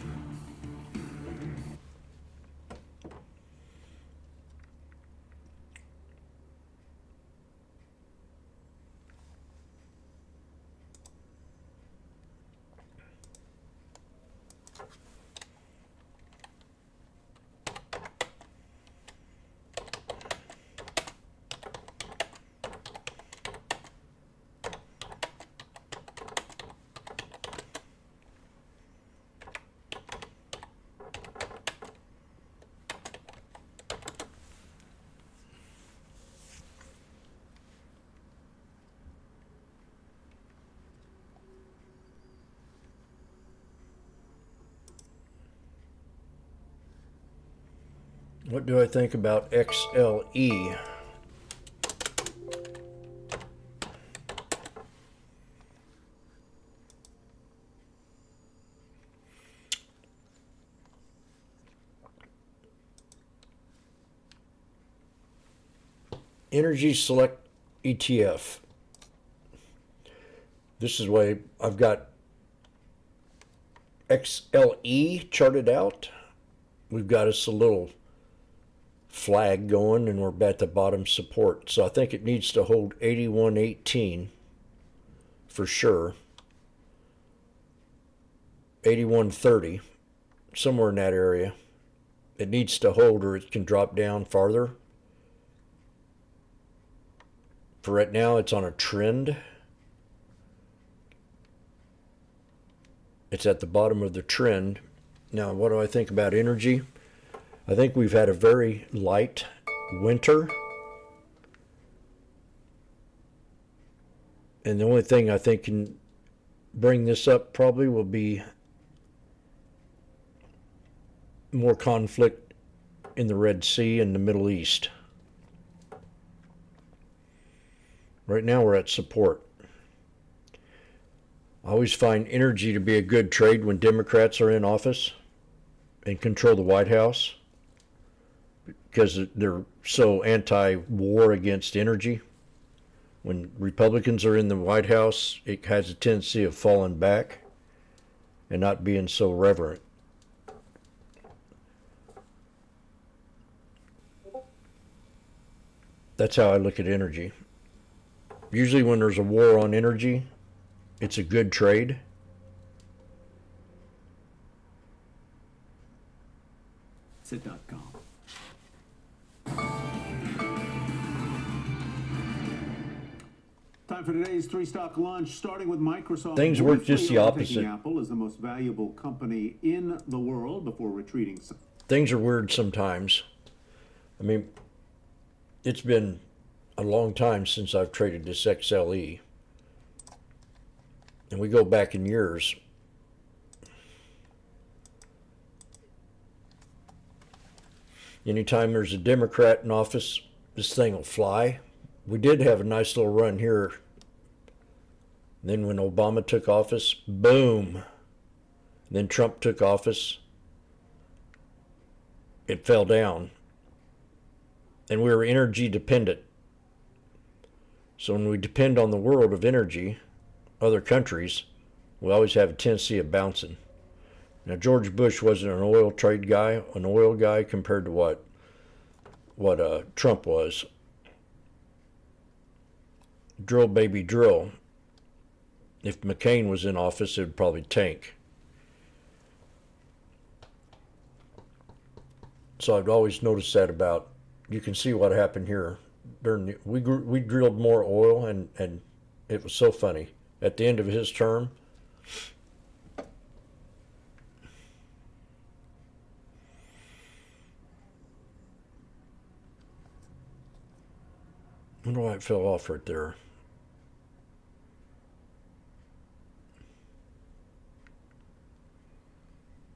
What do I think about XLE? Energy Select ETF. This is why I've got XLE charted out. We've got us a little flag going and we're at the bottom support. So I think it needs to hold 81.18 for sure. 81.30, somewhere in that area. It needs to hold or it can drop down farther. For right now, it's on a trend. It's at the bottom of the trend. Now, what do I think about energy? I think we've had a very light winter. And the only thing I think can bring this up probably will be more conflict in the Red Sea and the Middle East. Right now we're at support. I always find energy to be a good trade when Democrats are in office and control the White House, because they're so anti-war against energy. When Republicans are in the White House, it has a tendency of falling back and not being so reverent. That's how I look at energy. Usually when there's a war on energy, it's a good trade. Sit.com. Time for today's 3 stock lunch, starting with Microsoft. Things work just the opposite. Apple is the most valuable company in the world before retreating. Things are weird sometimes. I mean, it's been a long time since I've traded this XLE. And we go back in years. Anytime there's a Democrat in office, this thing will fly. We did have a nice little run here. Then when Obama took office, boom. Then Trump took office. It fell down. And we were energy dependent. So when we depend on the world of energy, other countries, we always have a tendency of bouncing. Now, George Bush wasn't an oil guy compared to what Trump was. Drill, baby, drill. If McCain was in office, it would probably tank. So I've always noticed that about, you can see what happened here. We drilled more oil, and it was so funny. At the end of his term, wonder why it fell off right there.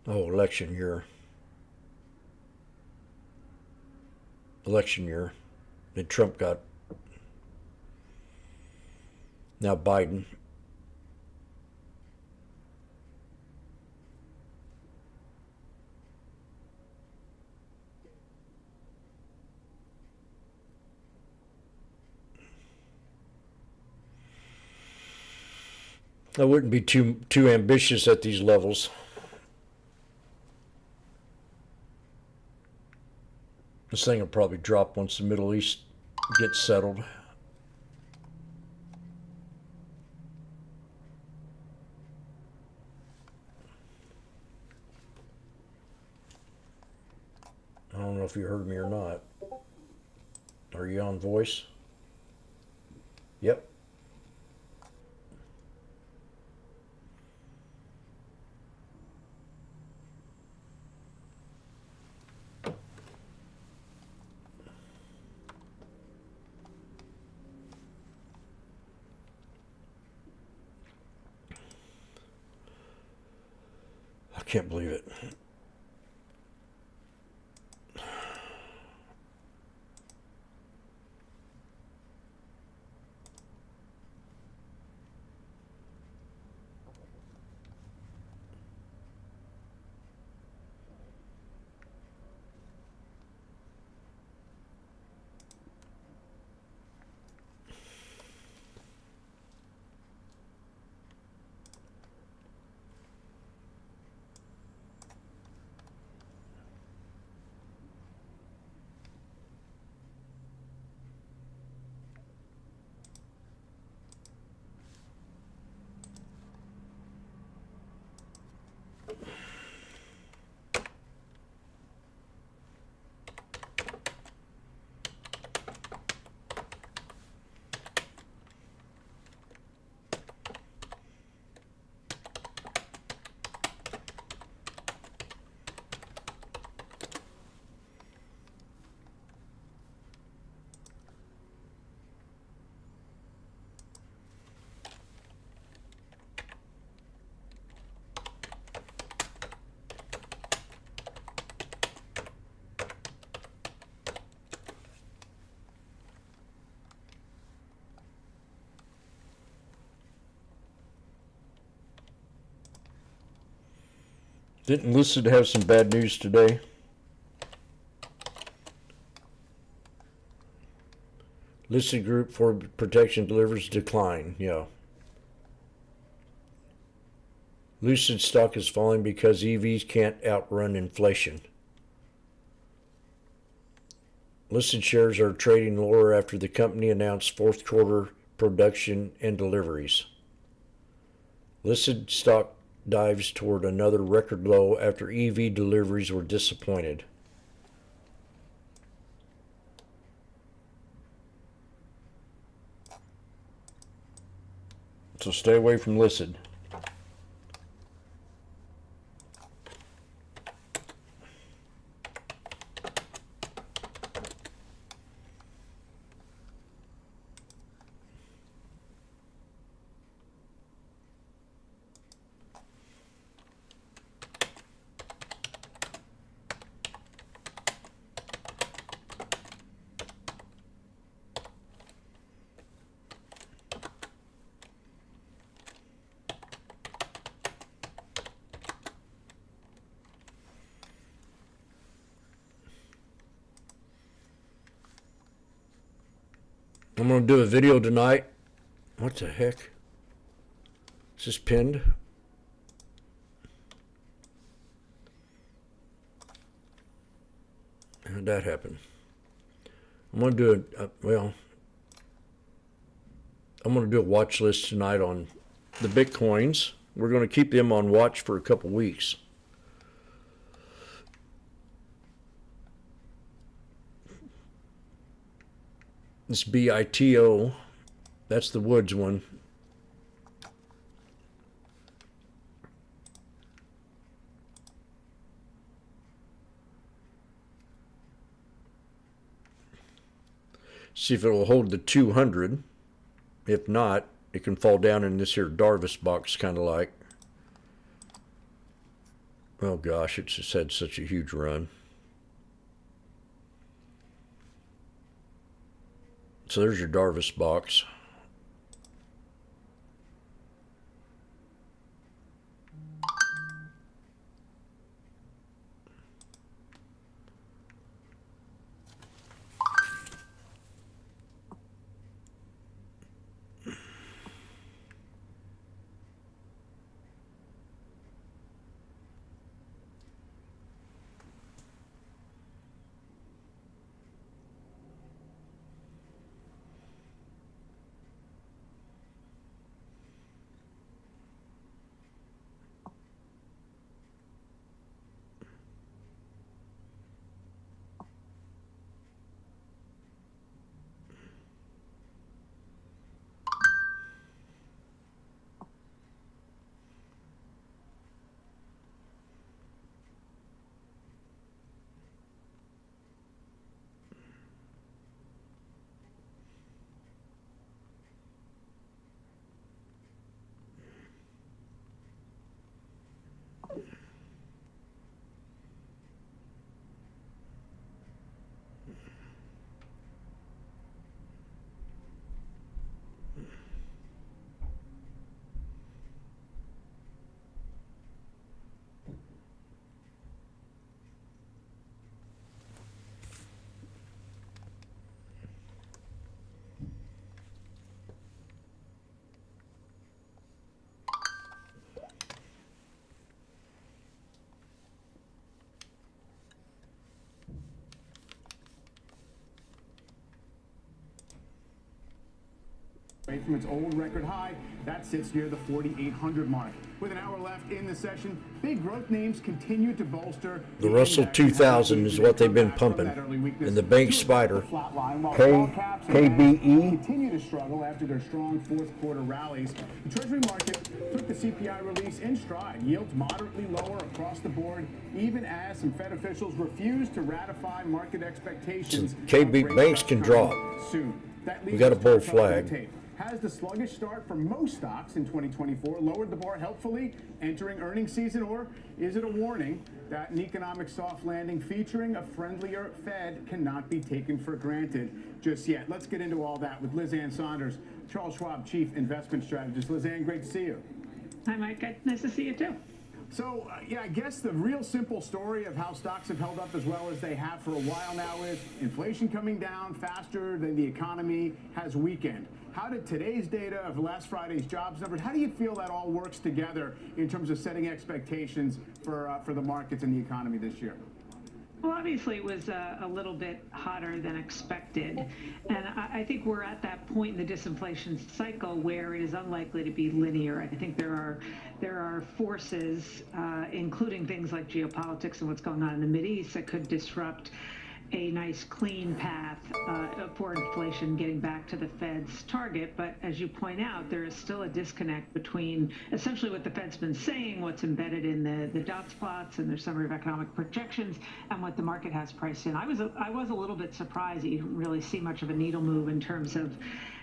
Oh, election year. Election year. Then Trump got. Now Biden. I wouldn't be too ambitious at these levels. This thing will probably drop once the Middle East gets settled. I don't know if you heard me or not. Are you on voice? Yep. I can't believe it. Didn't Lucid have some bad news today? Lucid Group for protection delivers decline. Yeah. Lucid stock is falling because EVs can't outrun inflation. Lucid shares are trading lower after the company announced fourth quarter production and deliveries. Lucid stock dives toward another record low after EV deliveries were disappointed. So stay away from Lucid. I'm going to do a video tonight. What the heck? Is this pinned? How did that happen? I'm going to do I'm going to do a watch list tonight on the Bitcoins. We're going to keep them on watch for a couple weeks. This BITO, that's the Woods one. See if it will hold the 200. If not, it can fall down in this here Darvis box, kind of like. Oh gosh, it's just had such a huge run. So there's your Darvis box. From its old record high, that sits near the 4,800 mark. With an hour left in the session, big growth names continue to bolster. The Russell 2000 is what they've been pumping. And the Bank Spider, KBE. Continue to struggle after their strong fourth quarter rallies. The Treasury market took the CPI release in stride. Yields moderately lower across the board, even as some Fed officials refuse to ratify market expectations. KB banks can drop. Soon. We got a bull flag. Has the sluggish start for most stocks in 2024 lowered the bar helpfully entering earnings season, or is it a warning that an economic soft landing featuring a friendlier Fed cannot be taken for granted just yet? Let's get into all that with Liz Ann Saunders, Charles Schwab Chief Investment Strategist. Liz Ann, great to see you. Hi, Mike. Nice to see you too. So, yeah, I guess the real simple story of how stocks have held up as well as they have for a while now is inflation coming down faster than the economy has weakened. How did today's data of last Friday's jobs numbers, how do you feel that all works together in terms of setting expectations for the markets and the economy this year? Well, obviously it was a little bit hotter than expected. And I think we're at that point in the disinflation cycle where it is unlikely to be linear. I think there are forces, including things like geopolitics and what's going on in the Mideast, that could disrupt a nice clean path for inflation getting back to the Fed's target. But as you point out, there is still a disconnect between essentially what the Fed's been saying, what's embedded in the dot plots and their summary of economic projections, and what the market has priced in. I was a little bit surprised that you didn't really see much of a needle move in terms of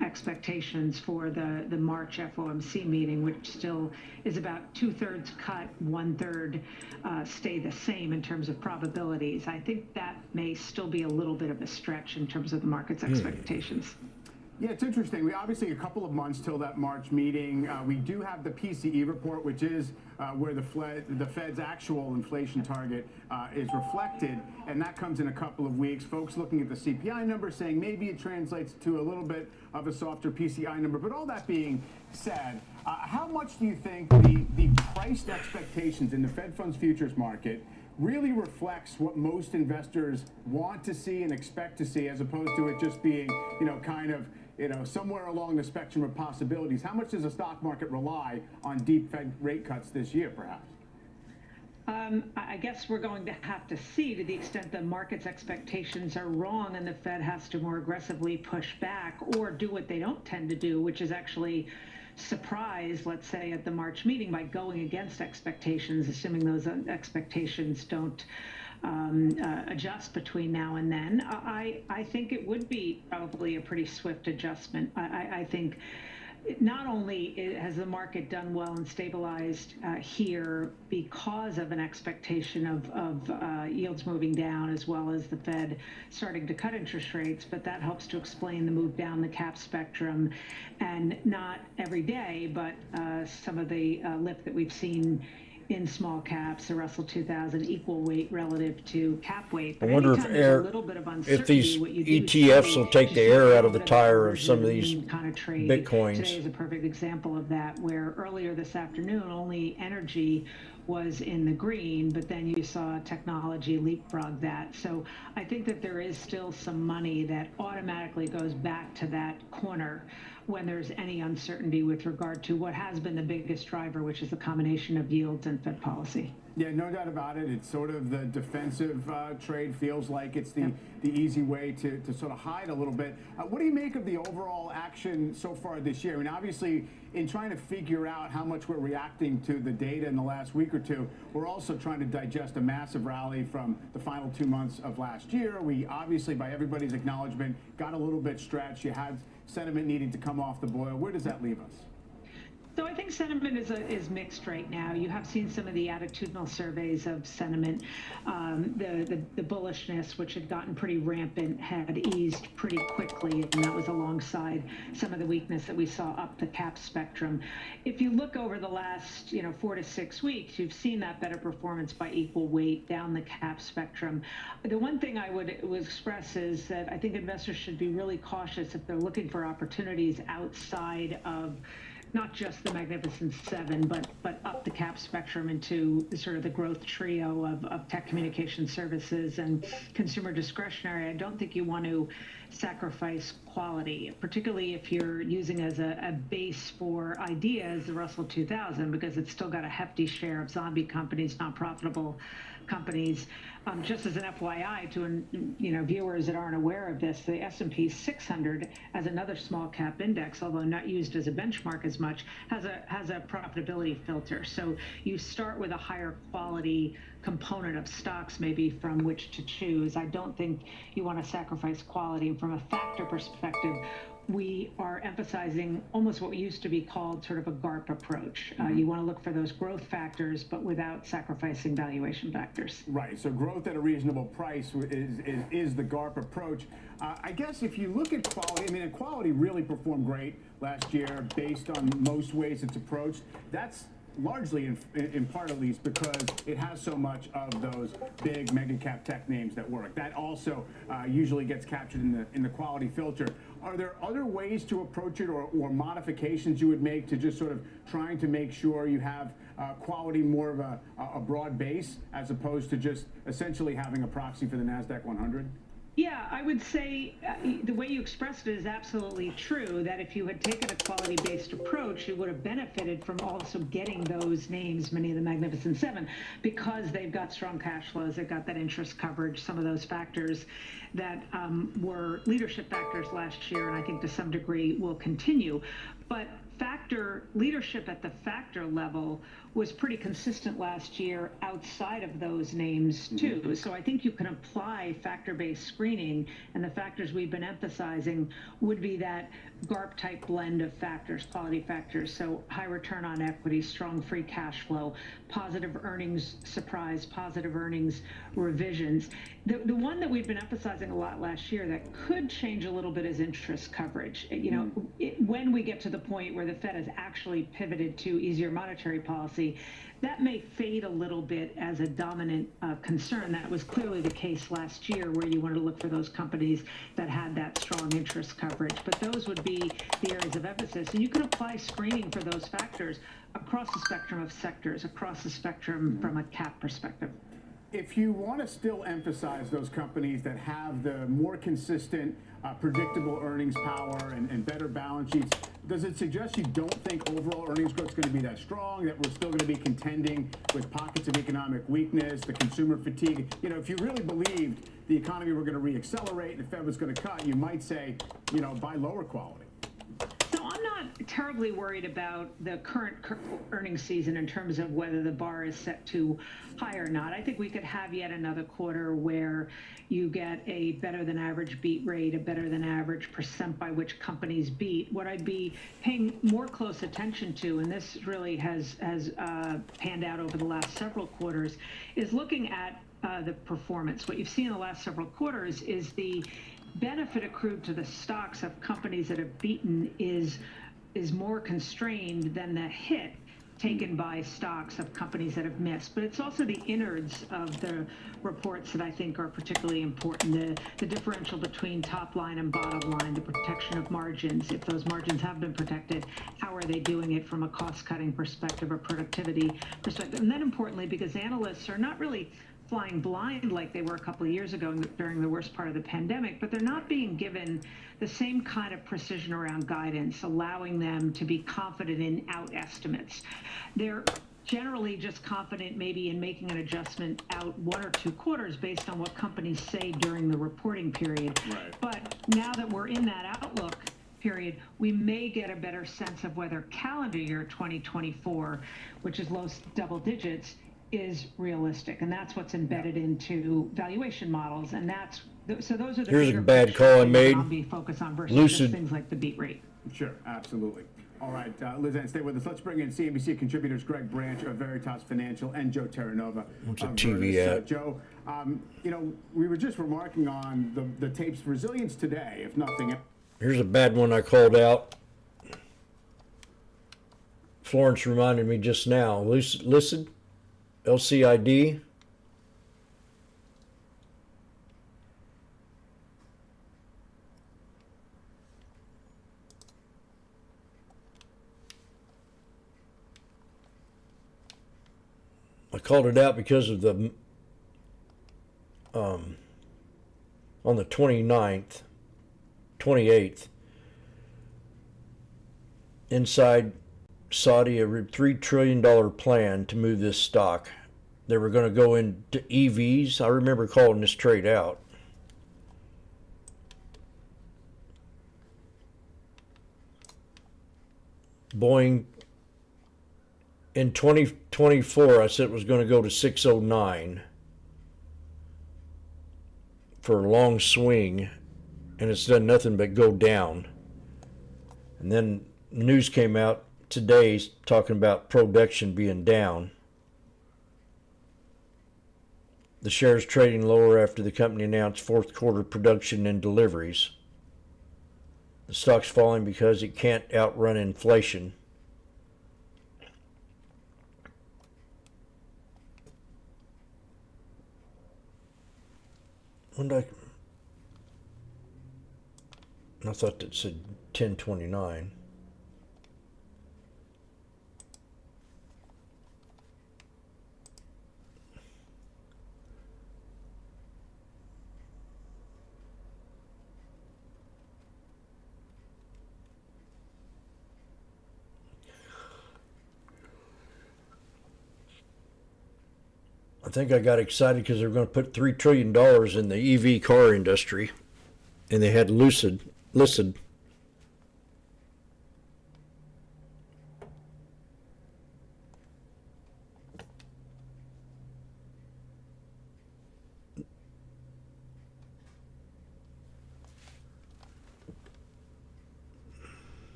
expectations for the March FOMC meeting, which still is about 2/3 cut, 1/3 stay the same in terms of probabilities. I think that may still be a little bit of a stretch in terms of the market's expectations. Yeah, it's interesting. We obviously a couple of months till that March meeting. We do have the PCE report, which is where the Fed's actual inflation target is reflected, and that comes in a couple of weeks. Folks looking at the CPI number saying maybe it translates to a little bit of a softer PCI number. But all that being said, how much do you think the priced expectations in the Fed funds futures market really reflects what most investors want to see and expect to see, as opposed to it just being, kind of, somewhere along the spectrum of possibilities? How much does the stock market rely on deep Fed rate cuts this year, perhaps? I guess we're going to have to see, to the extent the market's expectations are wrong and the Fed has to more aggressively push back or do what they don't tend to do, which is actually surprise, let's say, at the March meeting by going against expectations, assuming those expectations don't adjust between now and then. I think it would be probably a pretty swift adjustment. I think not only has the market done well and stabilized here because of an expectation of yields moving down, as well as the Fed starting to cut interest rates, but that helps to explain the move down the cap spectrum, and not every day, but some of the lift that we've seen in small caps, the Russell 2000 equal weight relative to cap weight. I But wonder anytime there's a little bit of if these uncertainty, what you do is ETFs see will take the just air a out of the little bit tire of some of inversion these in kind of trade. Bitcoins. Today is a perfect example of that, where earlier this afternoon only energy was in the green, but then you saw technology leapfrog that. So I think that there is still some money that automatically goes back to that corner when there's any uncertainty with regard to what has been the biggest driver, which is the combination of yields and Fed policy. Yeah, no doubt about it. It's sort of the defensive trade. Feels like it's the easy way to sort of hide a little bit. What do you make of the overall action so far this year? I mean, obviously, in trying to figure out how much we're reacting to the data in the last week or two, we're also trying to digest a massive rally from the final 2 months of last year. We obviously, by everybody's acknowledgement, got a little bit stretched. You had sentiment needing to come off the boil. Where does that leave us? So I think sentiment is mixed right now. You have seen some of the attitudinal surveys of sentiment. The bullishness, which had gotten pretty rampant, had eased pretty quickly, and that was alongside some of the weakness that we saw up the cap spectrum. If you look over the last 4 to 6 weeks, you've seen that better performance by equal weight down the cap spectrum. The one thing I would express is that I think investors should be really cautious if they're looking for opportunities outside of not just the Magnificent Seven, but up the cap spectrum into sort of the growth trio of tech communication services and consumer discretionary. I don't think you want to sacrifice quality, particularly if you're using as a base for ideas the Russell 2000, because it's still got a hefty share of zombie companies, not profitable companies. Just as an FYI to viewers that aren't aware of this, the S&P 600 as another small cap index, although not used as a benchmark as much, has a profitability filter. So you start with a higher quality component of stocks maybe from which to choose. I don't think you want to sacrifice quality. From a factor perspective, we are emphasizing almost what used to be called sort of a GARP approach. You want to look for those growth factors, but without sacrificing valuation factors. Right, so growth at a reasonable price is the GARP approach. I guess if you look at quality, I mean, quality really performed great last year based on most ways it's approached. That's largely, in part at least, because it has so much of those big mega cap tech names that work. That also usually gets captured in the quality filter. Are there other ways to approach it, or modifications you would make to just sort of trying to make sure you have quality more of a broad base as opposed to just essentially having a proxy for the NASDAQ 100? Yeah, I would say the way you expressed it is absolutely true, that if you had taken a quality-based approach, you would have benefited from also getting those names, many of the Magnificent Seven, because they've got strong cash flows, they've got that interest coverage, some of those factors that were leadership factors last year, and I think to some degree will continue. But leadership at the factor level was pretty consistent last year outside of those names too. So I think you can apply factor-based screening, and the factors we've been emphasizing would be that GARP type blend of factors, quality factors. So high return on equity, strong free cash flow, positive earnings surprise, positive earnings revisions. The one that we've been emphasizing a lot last year that could change a little bit is interest coverage. When we get to the point where the Fed has actually pivoted to easier monetary policy, that may fade a little bit as a dominant concern. That was clearly the case last year, where you wanted to look for those companies that had that strong interest coverage. But those would be the areas of emphasis. And you can apply screening for those factors across the spectrum of sectors, across the spectrum from a cap perspective. If you want to still emphasize those companies that have the more consistent, predictable earnings power and better balance sheets, does it suggest you don't think overall earnings growth is going to be that strong, that we're still going to be contending with pockets of economic weakness, the consumer fatigue? If you really believed the economy were going to reaccelerate and the Fed was going to cut, you might say, buy lower quality. So I'm not terribly worried about the current earnings season in terms of whether the bar is set too high or not. I think we could have yet another quarter where you get a better than average beat rate, a better than average percent by which companies beat. What I'd be paying more close attention to, and this really has panned out over the last several quarters, is looking at the performance. What you've seen in the last several quarters is the benefit accrued to the stocks of companies that have beaten is more constrained than the hit taken by stocks of companies that have missed. But it's also the innards of the reports that I think are particularly important. The differential between top line and bottom line, the protection of margins. If those margins have been protected, how are they doing it from a cost-cutting perspective or productivity perspective? And then importantly, because analysts are not really flying blind like they were a couple of years ago during the worst part of the pandemic, but they're not being given the same kind of precision around guidance, allowing them to be confident in out estimates. They're generally just confident maybe in making an adjustment out 1 or 2 quarters based on what companies say during the reporting period. Right. But now that we're in that outlook period, we may get a better sense of whether calendar year 2024, which is low double digits, is realistic, and that's what's embedded into valuation models, and that's so those are the Here's a bigger bad picture call I things made. that I'll be focused on versus Lucid. just things like the beat rate. Sure, absolutely. All right, Liz Ann, stay with us. Let's bring in CNBC contributors Greg Branch of Veritas Financial and Joe Terranova. What's a of TV Vertus. ad? Joe, you know, we were just remarking on the tape's resilience today, if nothing else. Here's a bad one I called out. Florence reminded me just now. Lucid, LCID. I called it out because of the on the 29th, 28th, inside Saudi, a $3 trillion plan to move this stock. They were going to go into EVs. I remember calling this trade out. Boeing, in 2024, I said it was going to go to 609 for a long swing, and it's done nothing but go down. And then news came out today talking about production being down. The shares trading lower after the company announced fourth quarter production and deliveries. The stock's falling because it can't outrun inflation. I thought that said 1029. I think I got excited because they're going to put $3 trillion in the EV car industry, and they had Lucid listed.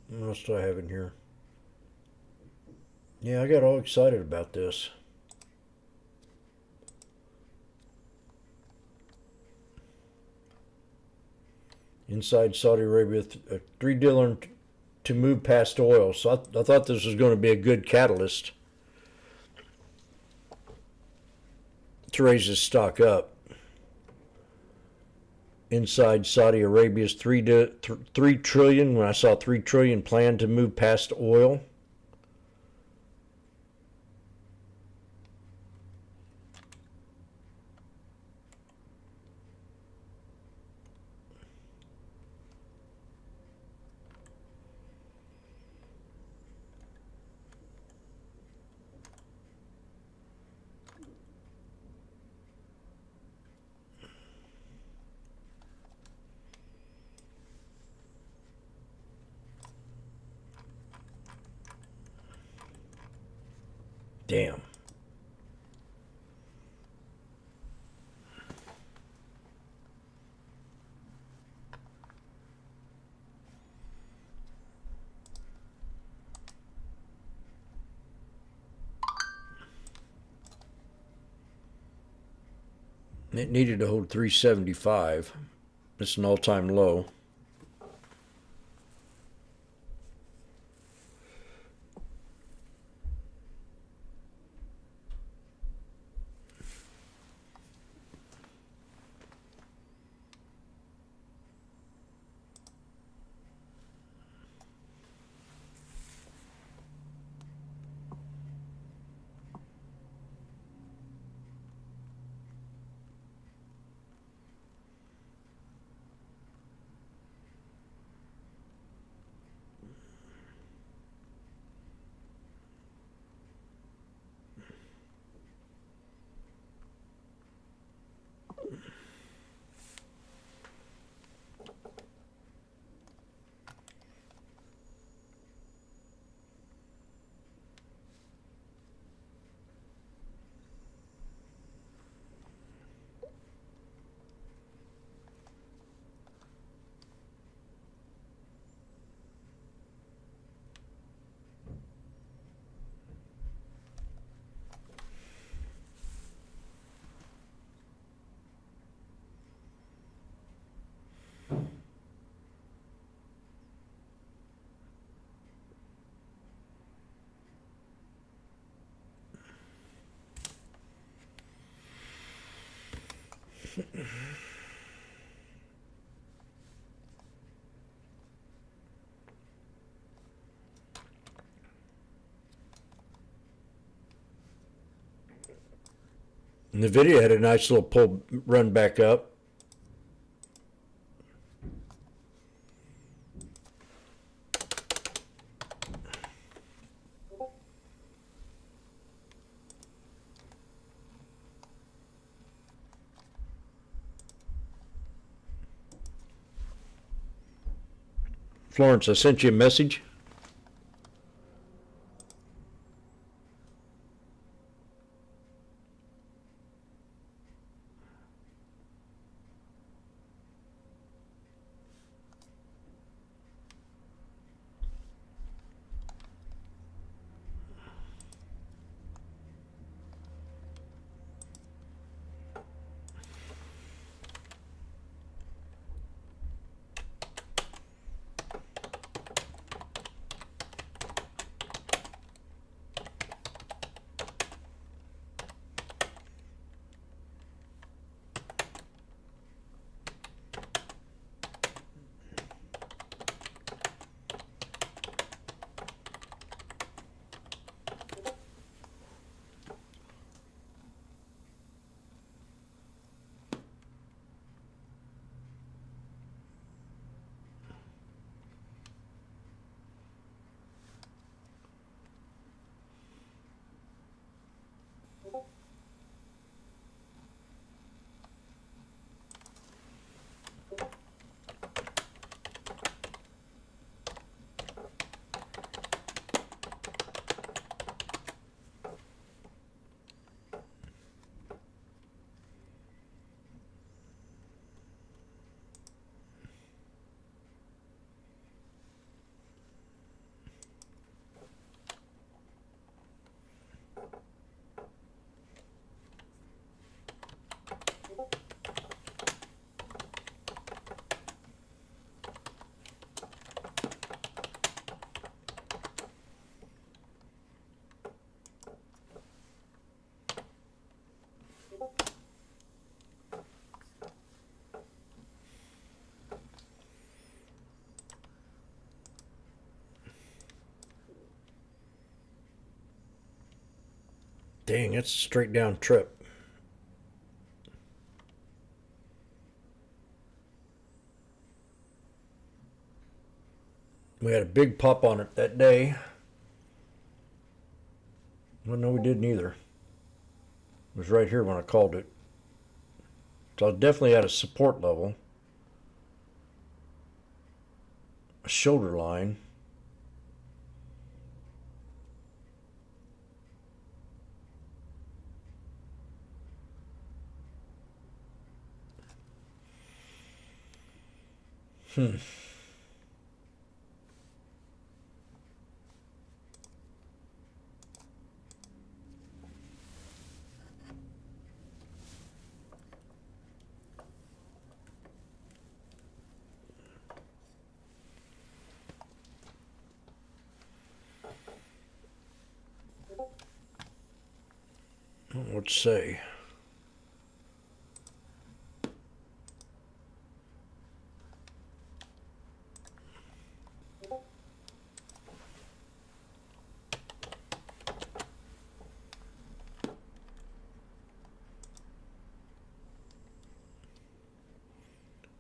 What else do I have in here? Yeah, I got all excited about this. Inside Saudi Arabia, $3 to move past oil. So I thought this was going to be a good catalyst to raise this stock up inside Saudi Arabia's 3 trillion. When I saw 3 trillion plan to move past oil. Damn. It needed to hold 375. It's an all-time low. NVIDIA had a nice little pull run back up. Florence, I sent you a message. Dang, it's a straight down trip. We had a big pop on it that day. Well, no, we didn't either. It was right here when I called it. So I was definitely at a support level. A shoulder line. Let's say.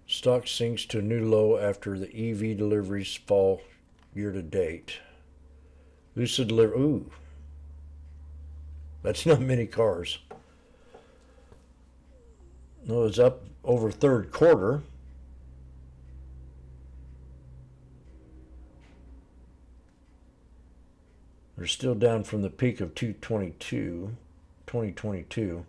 Stock sinks to a new low after the EV deliveries fall year to date. Lucid deliver. Ooh. That's not many cars. No, it's up over third quarter. They're still down from the peak of 2022.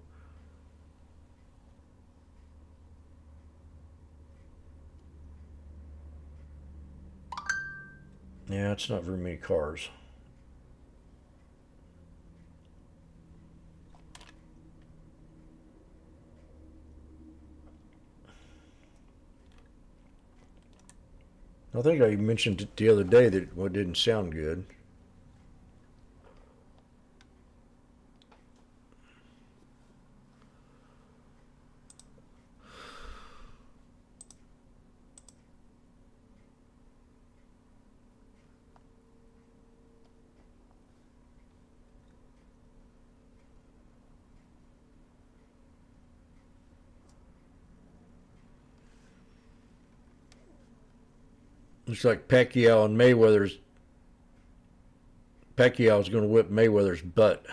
Yeah, it's not very many cars. I think I mentioned it the other day that it didn't sound good. Looks like Pacquiao's going to whip Mayweather's butt.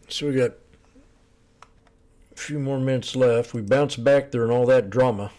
So we got a few more minutes left. We bounced back there and all that drama.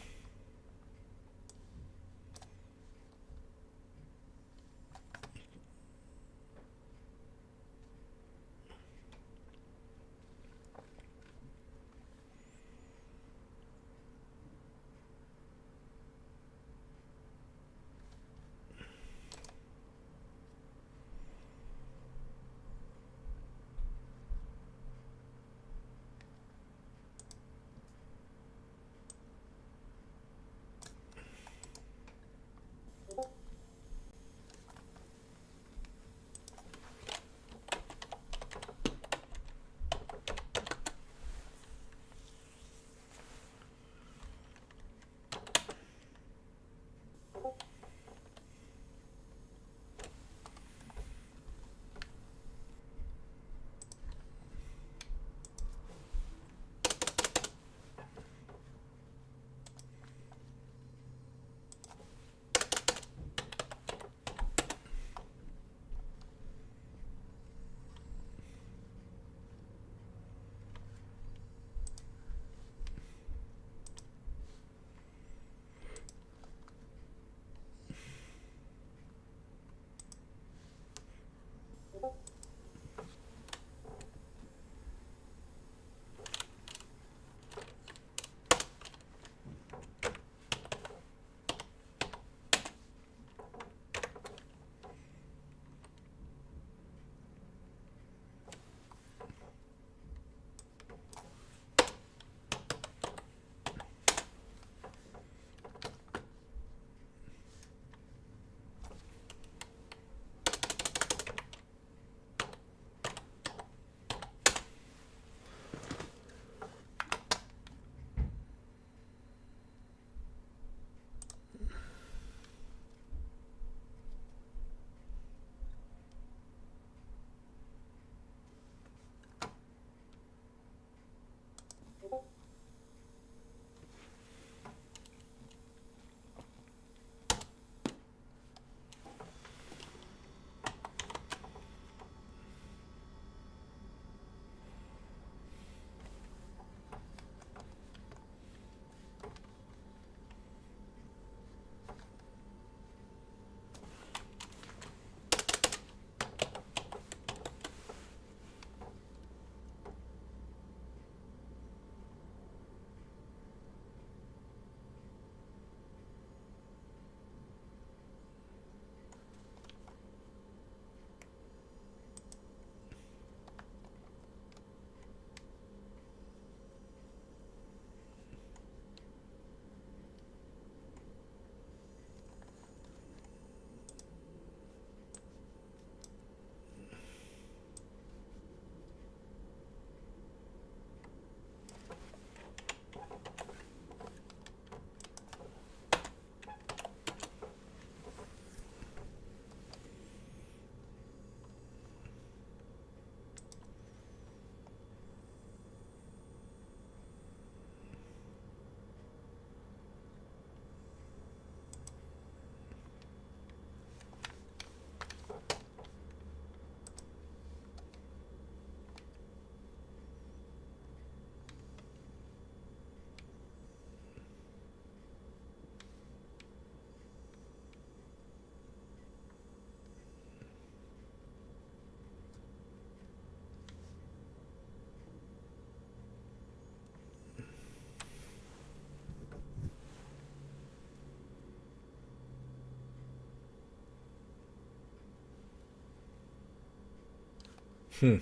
Hmm.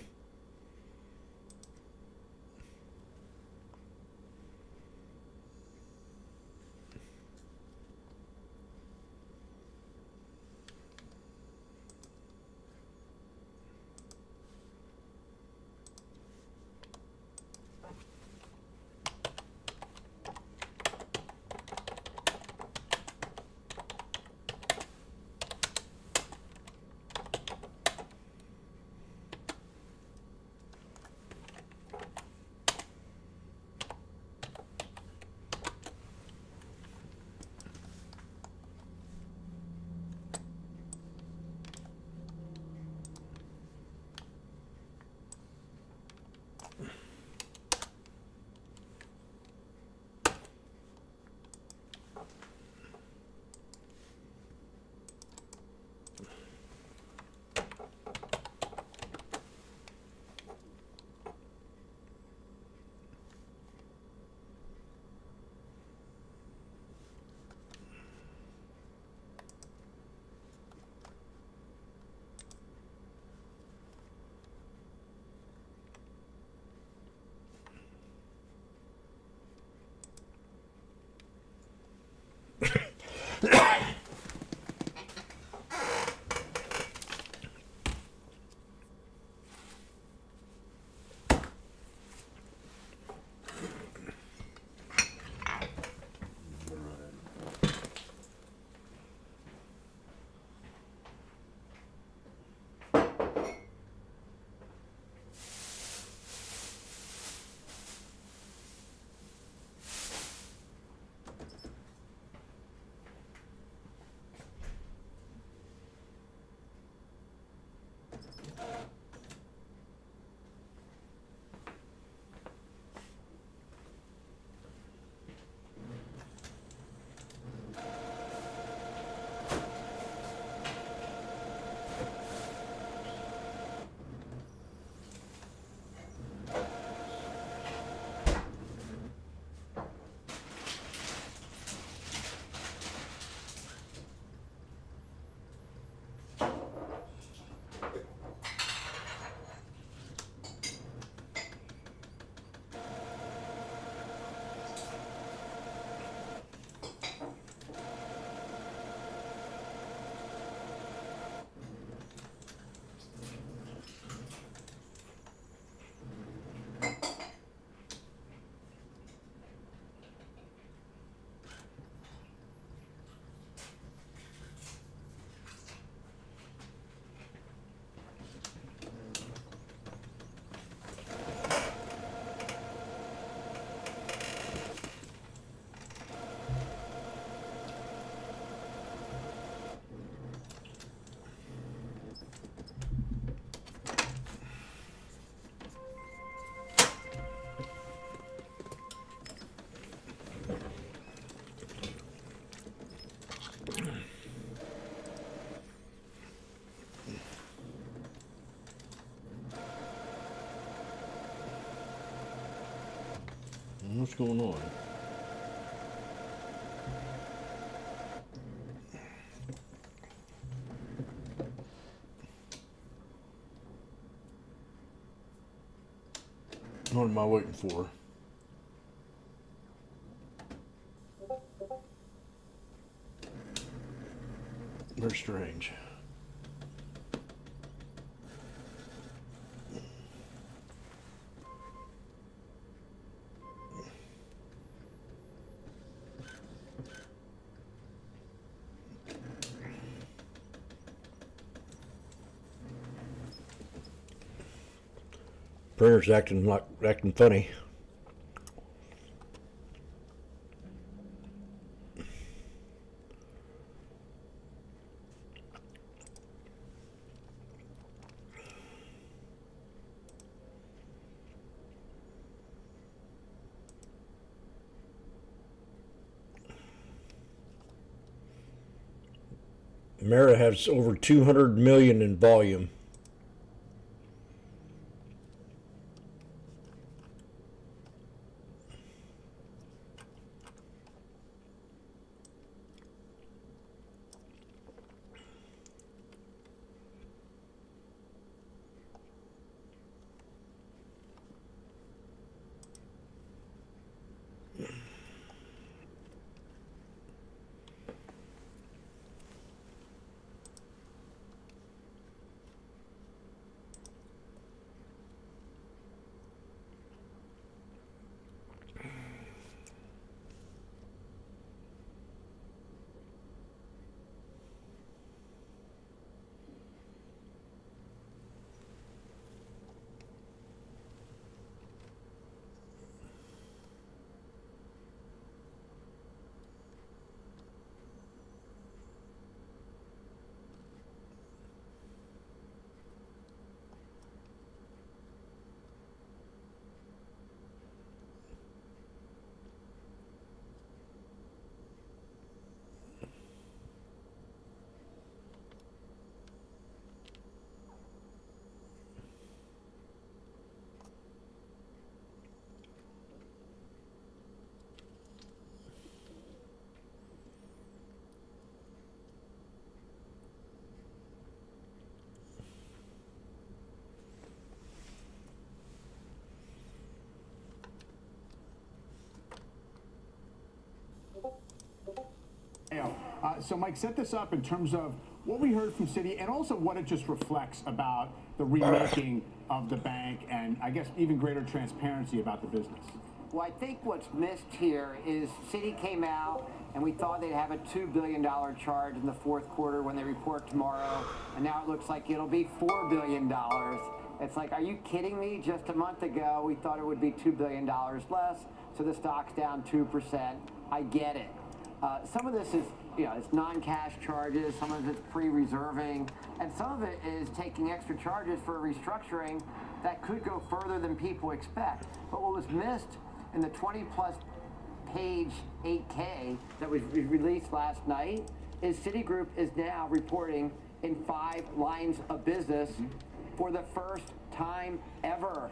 What's going on? What am I waiting for? Very strange. Printer's acting funny. Mara has over 200 million in volume. So Mike, set this up in terms of what we heard from Citi and also what it just reflects about the remaking of the bank and I guess even greater transparency about the business. Well, I think what's missed here is Citi came out and we thought they'd have a $2 billion charge in the fourth quarter when they report tomorrow, and now it looks like it'll be $4 billion. It's like, are you kidding me? Just a month ago, we thought it would be $2 billion less, so the stock's down 2%. I get it. Some of this is, it's non-cash charges, some of it's pre-reserving, and some of it is taking extra charges for restructuring that could go further than people expect. But what was missed in the 20-plus page 8K that was released last night is Citigroup is now reporting in 5 lines of business for the first time ever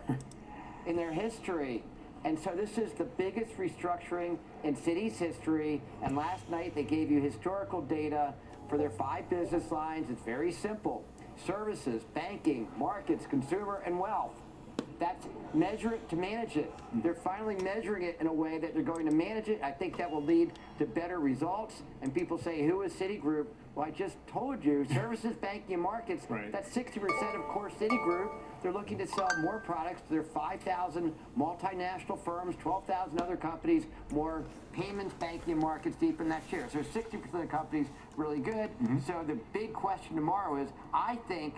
in their history. And so this is the biggest restructuring in Citi's history. And last night they gave you historical data for their 5 business lines. It's very simple. Services, banking, markets, consumer, and wealth. That's measure it to manage it. They're finally measuring it in a way that they're going to manage it. I think that will lead to better results. And people say, who is Citigroup? Well, I just told you, services, banking, and markets, that's 60% of core Citigroup. They're looking to sell more products to their 5,000 multinational firms, 12,000 other companies, more payments, banking, and markets deep in that share. So 60% of the companies really good. So the big question tomorrow is, I think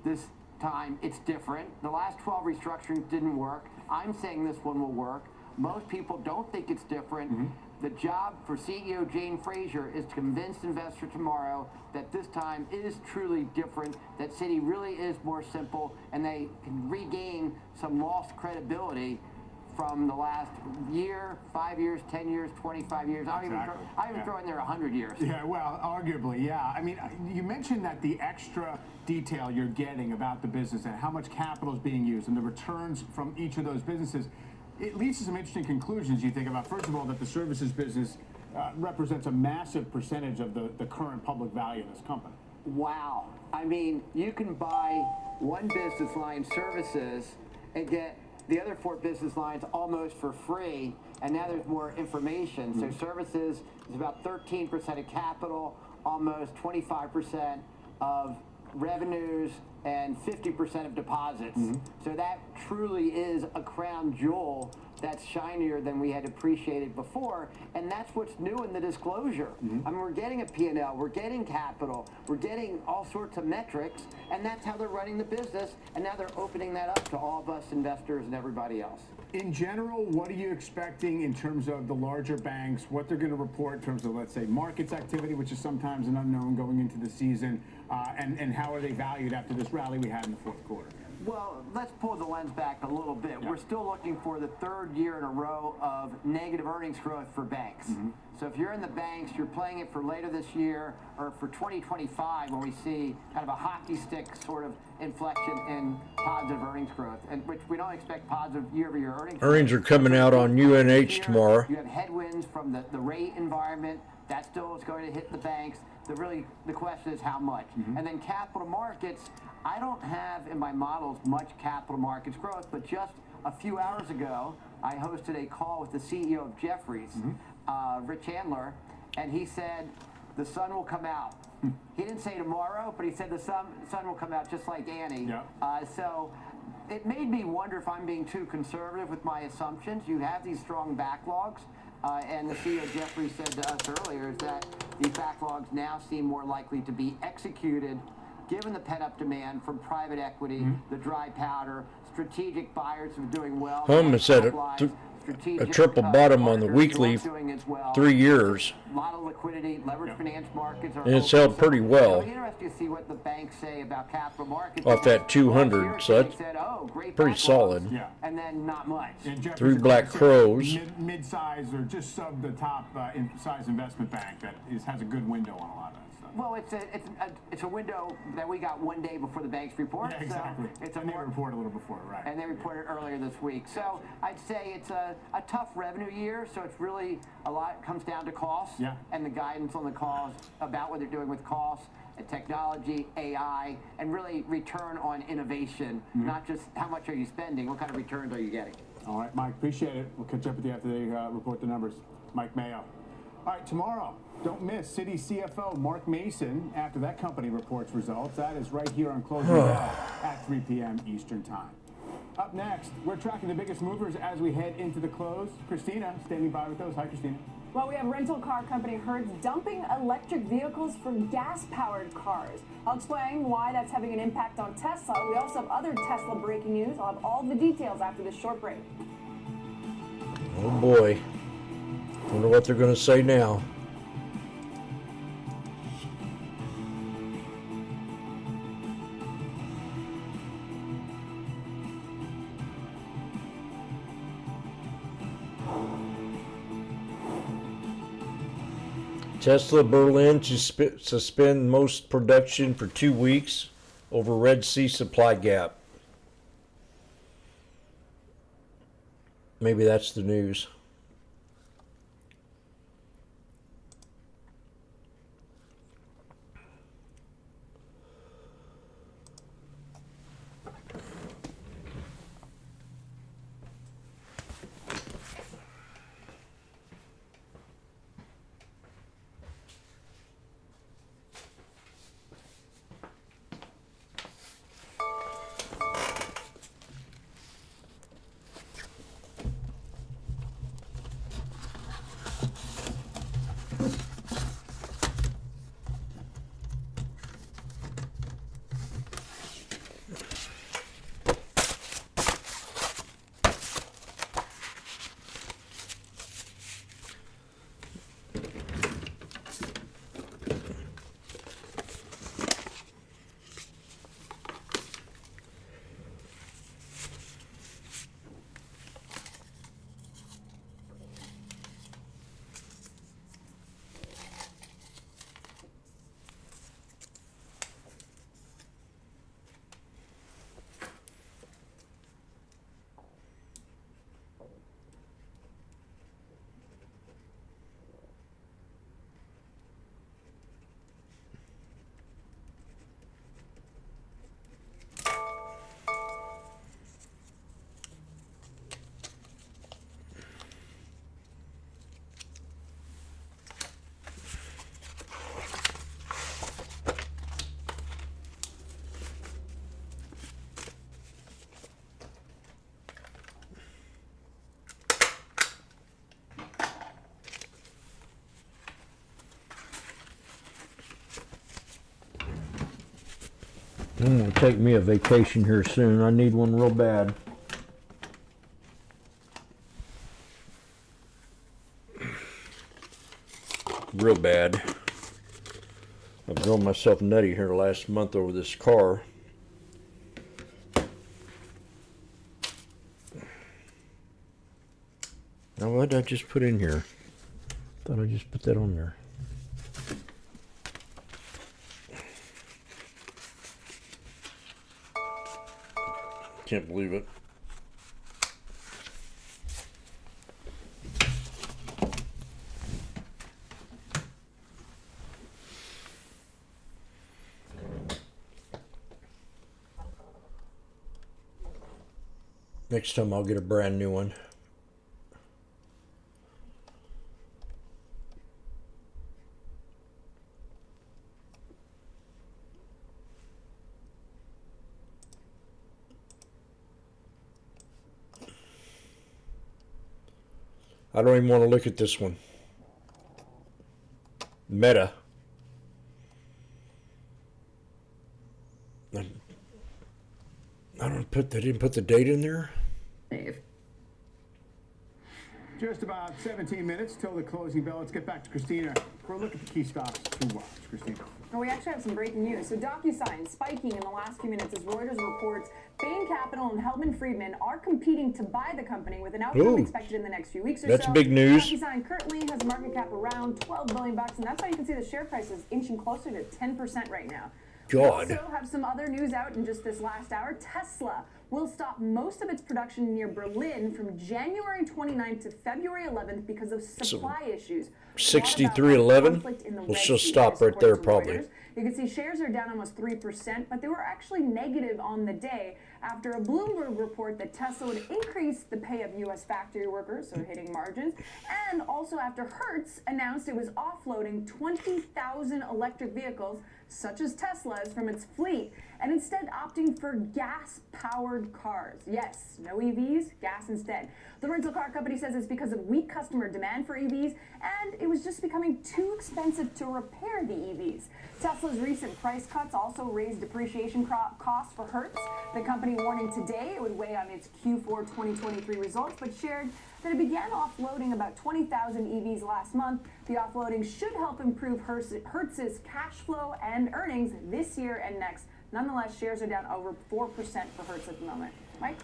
this time it's different. The last 12 restructurings didn't work. I'm saying this one will work. Most people don't think it's different. The job for CEO Jane Fraser is to convince investors tomorrow that this time is truly different, that Citi really is more simple, and they can regain some lost credibility from the last year, 5 years, 10 years, 25 years. I even throw in there 100 years. Yeah, well, arguably, yeah. I mean, you mentioned that the extra detail you're getting about the business and how much capital is being used and the returns from each of those businesses, it leads to some interesting conclusions you think about. First of all, that the services business represents a massive percentage of the current public value of this company. Wow. I mean, you can buy one business line, services, and get the other 4 business lines almost for free, and now there's more information. So services is about 13% of capital, almost 25% of revenues, and 50% of deposits. So that truly is a crown jewel that's shinier than we had appreciated before, and that's what's new in the disclosure. I mean, we're getting a P&L, we're getting capital, we're getting all sorts of metrics, and that's how they're running the business, and now they're opening that up to all of us investors and everybody else. In general, what are you expecting in terms of the larger banks, what they're going to report in terms of, let's say, markets activity, which is sometimes an unknown going into the season, and how are they valued after this rally we had in the fourth quarter? Well, let's pull the lens back a little bit. We're still looking for the 3rd year in a row of negative earnings growth for banks. So if you're in the banks, you're playing it for later this year or for 2025 when we see kind of a hockey stick sort of inflection in positive earnings growth, and which we don't expect positive year-over-year earnings. Earnings are coming out on UNH tomorrow. You have headwinds from the rate environment. That still is going to hit the banks. The question is how much. And then capital markets, I don't have in my models much capital markets growth, but just a few hours ago, I hosted a call with the CEO of Jefferies, Rich Handler, and he said the sun will come out. He didn't say tomorrow, but he said the sun will come out just like Annie. So it made me wonder if I'm being too conservative with my assumptions. You have these strong backlogs. And the CEO of Jefferies said to us earlier is that these backlogs now seem more likely to be executed given the pent-up demand from private equity, the dry powder, strategic buyers who are doing well. Holman said a triple bottom on the weekly 3 years. A lot of liquidity, leveraged finance markets are and it's held pretty well. It'll be interesting to see what the banks say about capital markets. Off that 200, so that's pretty solid. And then not much. 3 black crows. Mid-size or just sub the top size investment bank that has a good window on a lot of that stuff. Well, it's a window that we got one day before the banks report. Yeah, exactly. So they report a little before, right? And they reported earlier this week. So I'd say it's a tough revenue year. So it's really a lot comes down to costs and the guidance on the costs about what they're doing with costs and technology, AI, and really return on innovation. Not just how much are you spending, what kind of returns are you getting? All right, Mike, appreciate it. We'll catch up with you after they report the numbers. Mike Mayo. All right, tomorrow, don't miss City CFO Mark Mason after that company reports results. That is right here on Closing Bell at 3 p.m. Eastern Time. Up next, we're tracking the biggest movers as we head into the close. Christina standing by with those. Hi, Christina. Well, we have rental car company Hertz dumping electric vehicles for gas-powered cars. I'll explain why that's having an impact on Tesla. We also have other Tesla breaking news. I'll have all the details after this short break. Oh boy. Wonder what they're going to say now. Tesla Berlin to suspend most production for 2 weeks over Red Sea supply gap. Maybe that's the news. I'm going to take me a vacation here soon. I need one real bad. Real bad. I've grown myself nutty here last month over this car. Now what did I just put in here? Thought I just put that on there. Can't believe it. Next time I'll get a brand new one. I don't even want to look at this one. Meta. I didn't put the date in there. Just about 17 minutes till the closing bell. Let's get back to Christina for a look at the key stocks to watch. Christina. Well, we actually have some breaking news. So DocuSign spiking in the last few minutes as Reuters reports Bain Capital and Hellman Friedman are competing to buy the company with an outcome expected in the next few weeks or so. That's big news. DocuSign currently has a market cap around $12 billion, and that's why you can see the share price is inching closer to 10% right now. God. We also have some other news out in just this last hour. Tesla will stop most of its production near Berlin from January 29th to February 11th because of supply issues. 6311. We'll just stop right there probably. You can see shares are down almost 3%, but they were actually negative on the day after a Bloomberg report that Tesla would increase the pay of U.S. factory workers, so hitting margins, and also after Hertz announced it was offloading 20,000 electric vehicles, such as Tesla's, from its fleet, and instead opting for gas-powered cars. Yes, no EVs, gas instead. The rental car company says it's because of weak customer demand for EVs, and it was just becoming too expensive to repair the EVs. Tesla's recent price cuts also raised depreciation costs for Hertz. The company warning today it would weigh on its Q4 2023 results, but shared that it began offloading about 20,000 EVs last month. The offloading should help improve Hertz's cash flow and earnings this year and next. Nonetheless, shares are down over 4% for Hertz at the moment. Mike?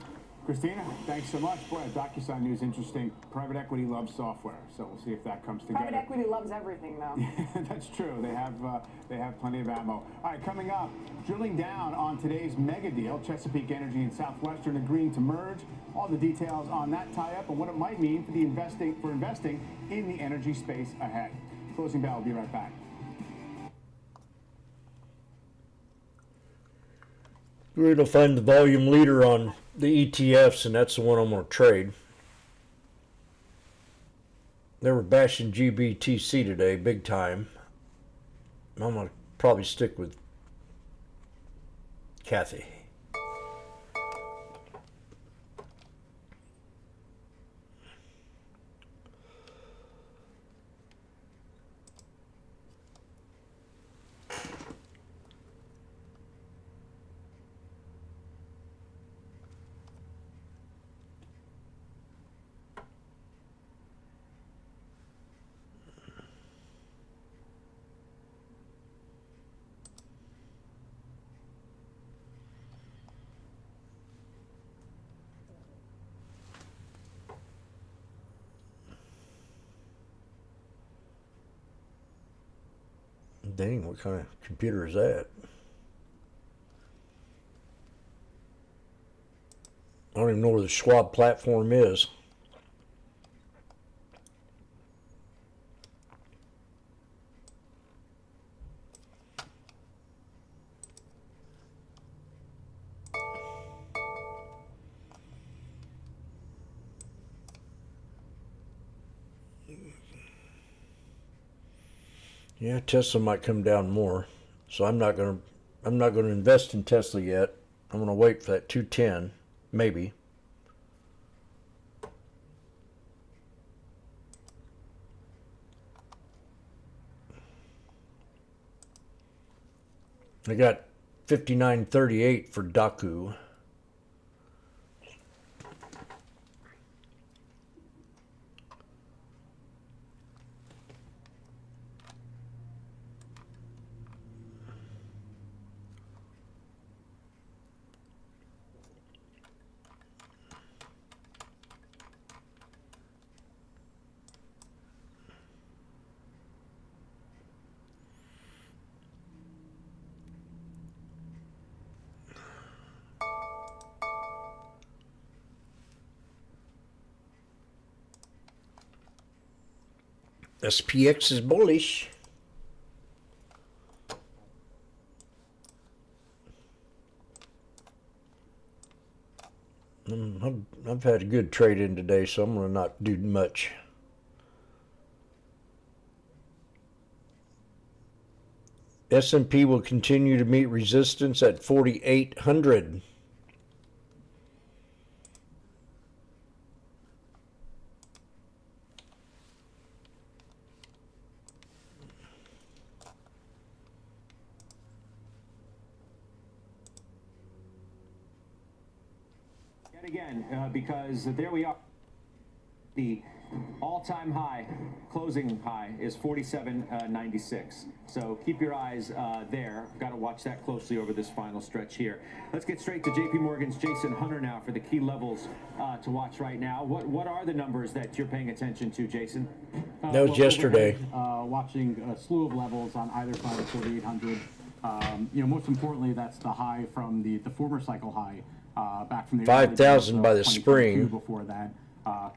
Christina, thanks so much. Boy, DocuSign news interesting. Private equity loves software, so we'll see if that comes together. Private equity loves everything, though. That's true. They have plenty of ammo. All right, coming up, drilling down on today's mega deal, Chesapeake Energy and Southwestern agreeing to merge. All the details on that tie-up and what it might mean for investing in the energy space ahead. Closing bell. I'll be right back. We're going to find the volume leader on the ETFs, and that's the one I'm going to trade. They were bashing GBTC today, big time. I'm going to probably stick with Kathy. Dang, what kind of computer is that? I don't even know where the Schwab platform is. Yeah, Tesla might come down more, so I'm not gonna invest in Tesla yet. I'm gonna wait for that 210, maybe. I got 59.38 for Daku. SPX is bullish. I've had a good trade in today, so I'm going to not do much. S&P will continue to meet resistance at 4,800. Again, because there we are. The all-time high, closing high, is 47.96. So keep your eyes there. Got to watch that closely over this final stretch here. Let's get straight to JP Morgan's Jason Hunter now for the key levels to watch right now. What are the numbers that you're paying attention to, Jason? That was yesterday. Watching a slew of levels on either side of 4,800. Most importantly, that's the high from the former cycle high back from the 5,000 by the 2022 spring. before that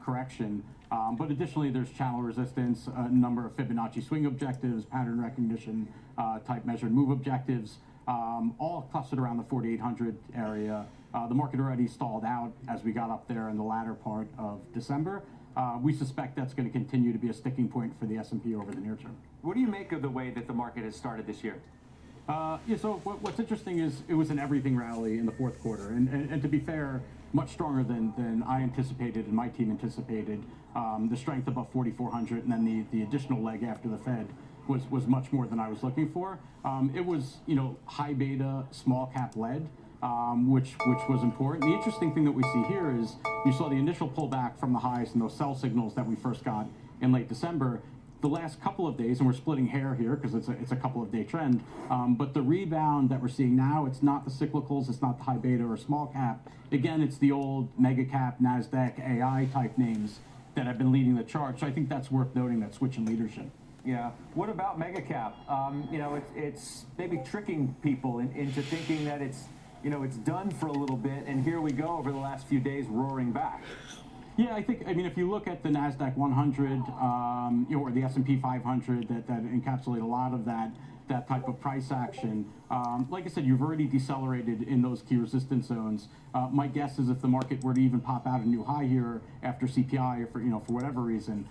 correction. But additionally, there's channel resistance, a number of Fibonacci swing objectives, pattern recognition type measured move objectives, all clustered around the 4,800 area. The market already stalled out as we got up there in the latter part of December. We suspect that's going to continue to be a sticking point for the S&P over the near term. What do you make of the way that the market has started this year? So what's interesting is it was an everything rally in the fourth quarter, and to be fair, much stronger than I anticipated and my team anticipated. The strength above 4,400, and then the additional leg after the Fed was much more than I was looking for. It was high beta, small cap led. Which was important. The interesting thing that we see here is you saw the initial pullback from the highs and those sell signals that we first got in late December. The last couple of days, and we're splitting hair here because it's a couple of day trend, but the rebound that we're seeing now, it's not the cyclicals, it's not the high beta or small cap. Again, it's the old mega cap, NASDAQ, AI type names that have been leading the charge. So I think that's worth noting, that switch in leadership. Yeah. What about mega cap? It's maybe tricking people into thinking that it's done for a little bit, and here we go over the last few days roaring back. Yeah, I mean, if you look at the NASDAQ 100, or the S&P 500 that encapsulate a lot of that type of price action, like I said, you've already decelerated in those key resistance zones. My guess is if the market were to even pop out a new high here after CPI or for whatever reason,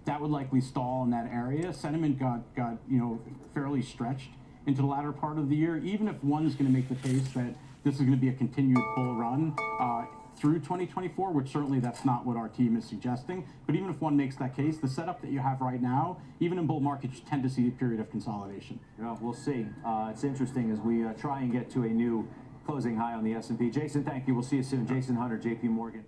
that would likely stall in that area. Sentiment got fairly stretched into the latter part of the year. Even if one is going to make the case that this is going to be a continued bull run through 2024, which certainly that's not what our team is suggesting, but even if one makes that case, the setup that you have right now, even in bull markets, you tend to see a period of consolidation. Yeah, we'll see. It's interesting as we try and get to a new closing high on the S&P. Jason, thank you. We'll see you soon. Jason Hunter, JP Morgan.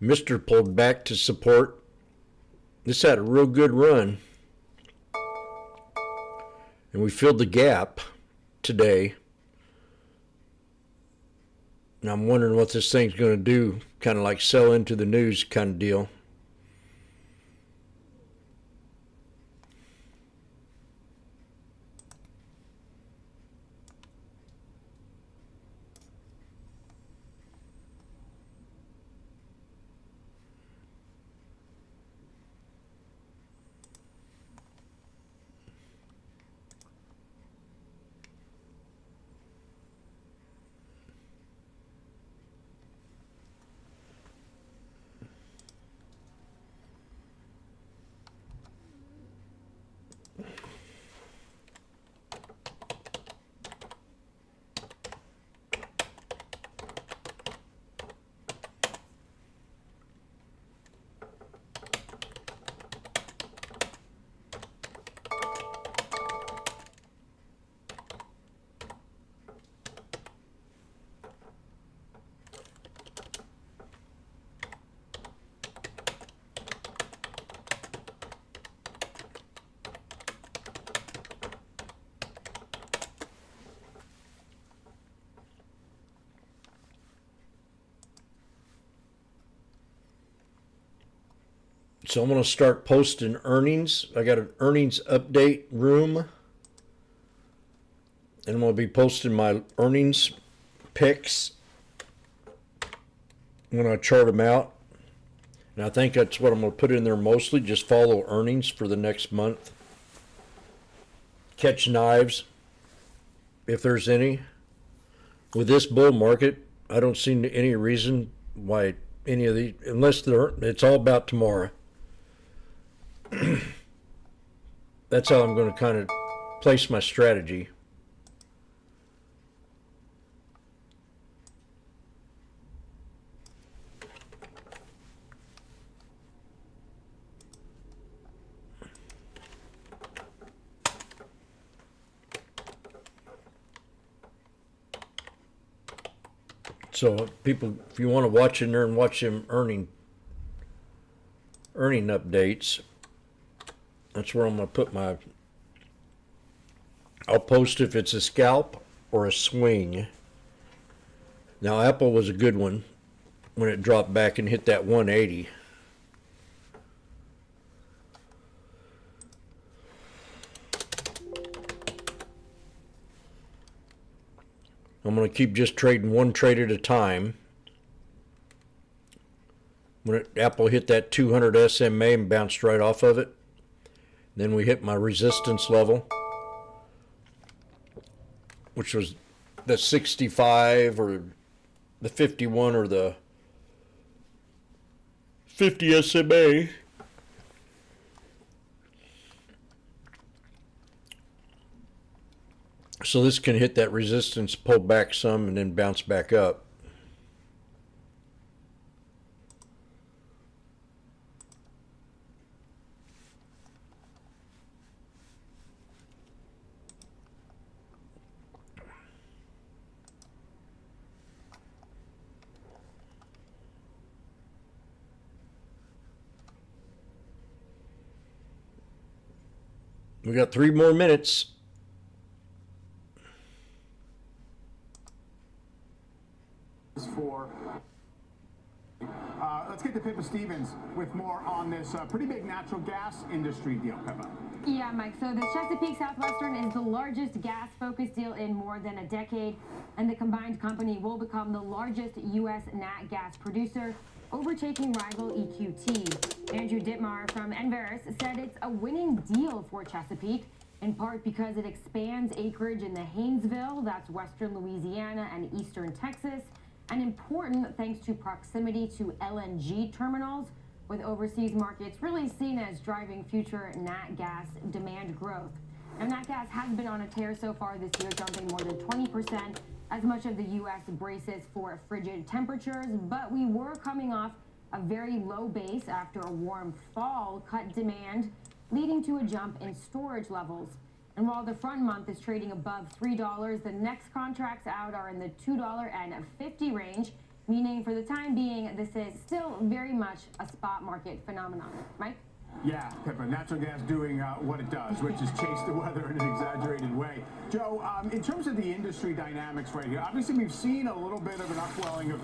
Mr. pulled back to support. This had a real good run. And we filled the gap today. And I'm wondering what this thing's going to do. Kind of like sell into the news kind of deal. So I'm going to start posting earnings. I got an earnings update room. And I'm going to be posting my earnings picks when I chart them out. And I think that's what I'm going to put in there mostly. Just follow earnings for the next month. Catch knives, if there's any. With this bull market, I don't see any reason why any of these, unless it's all about tomorrow. That's how I'm going to kind of place my strategy. So people, if you want to watch in there and watch them earning updates, that's where I'm going to put my, I'll post if it's a scalp or a swing. Now Apple was a good one when it dropped back and hit that 180. I'm going to keep just trading one trade at a time. When Apple hit that 200 SMA and bounced right off of it, then we hit my resistance level, which was the 65 or the 51 or the 50 SMA. So this can hit that resistance, pull back some, and then bounce back up. We got 3 more minutes. Let's get to Pippa Stevens with more on this pretty big natural gas industry deal, Pippa. Yeah, Mike. So the Chesapeake Southwestern is the largest gas-focused deal in more than a decade, and the combined company will become the largest U.S. nat gas producer, overtaking rival EQT. Andrew Dittmar from Enverus said it's a winning deal for Chesapeake, in part because it expands acreage in the Haynesville, that's western Louisiana and eastern Texas, and important thanks to proximity to LNG terminals, with overseas markets really seen as driving future nat gas demand growth. Now, nat gas has been on a tear so far this year, jumping more than 20% as much of the U.S. braces for frigid temperatures, but we were coming off a very low base after a warm fall cut demand, leading to a jump in storage levels. And while the front month is trading above $3, the next contracts out are in the $2.50 range, meaning for the time being, this is still very much a spot market phenomenon. Mike? Yeah, Pippa, natural gas doing what it does, which is chase the weather in an exaggerated way. Joe, in terms of the industry dynamics right here, obviously we've seen a little bit of an upwelling of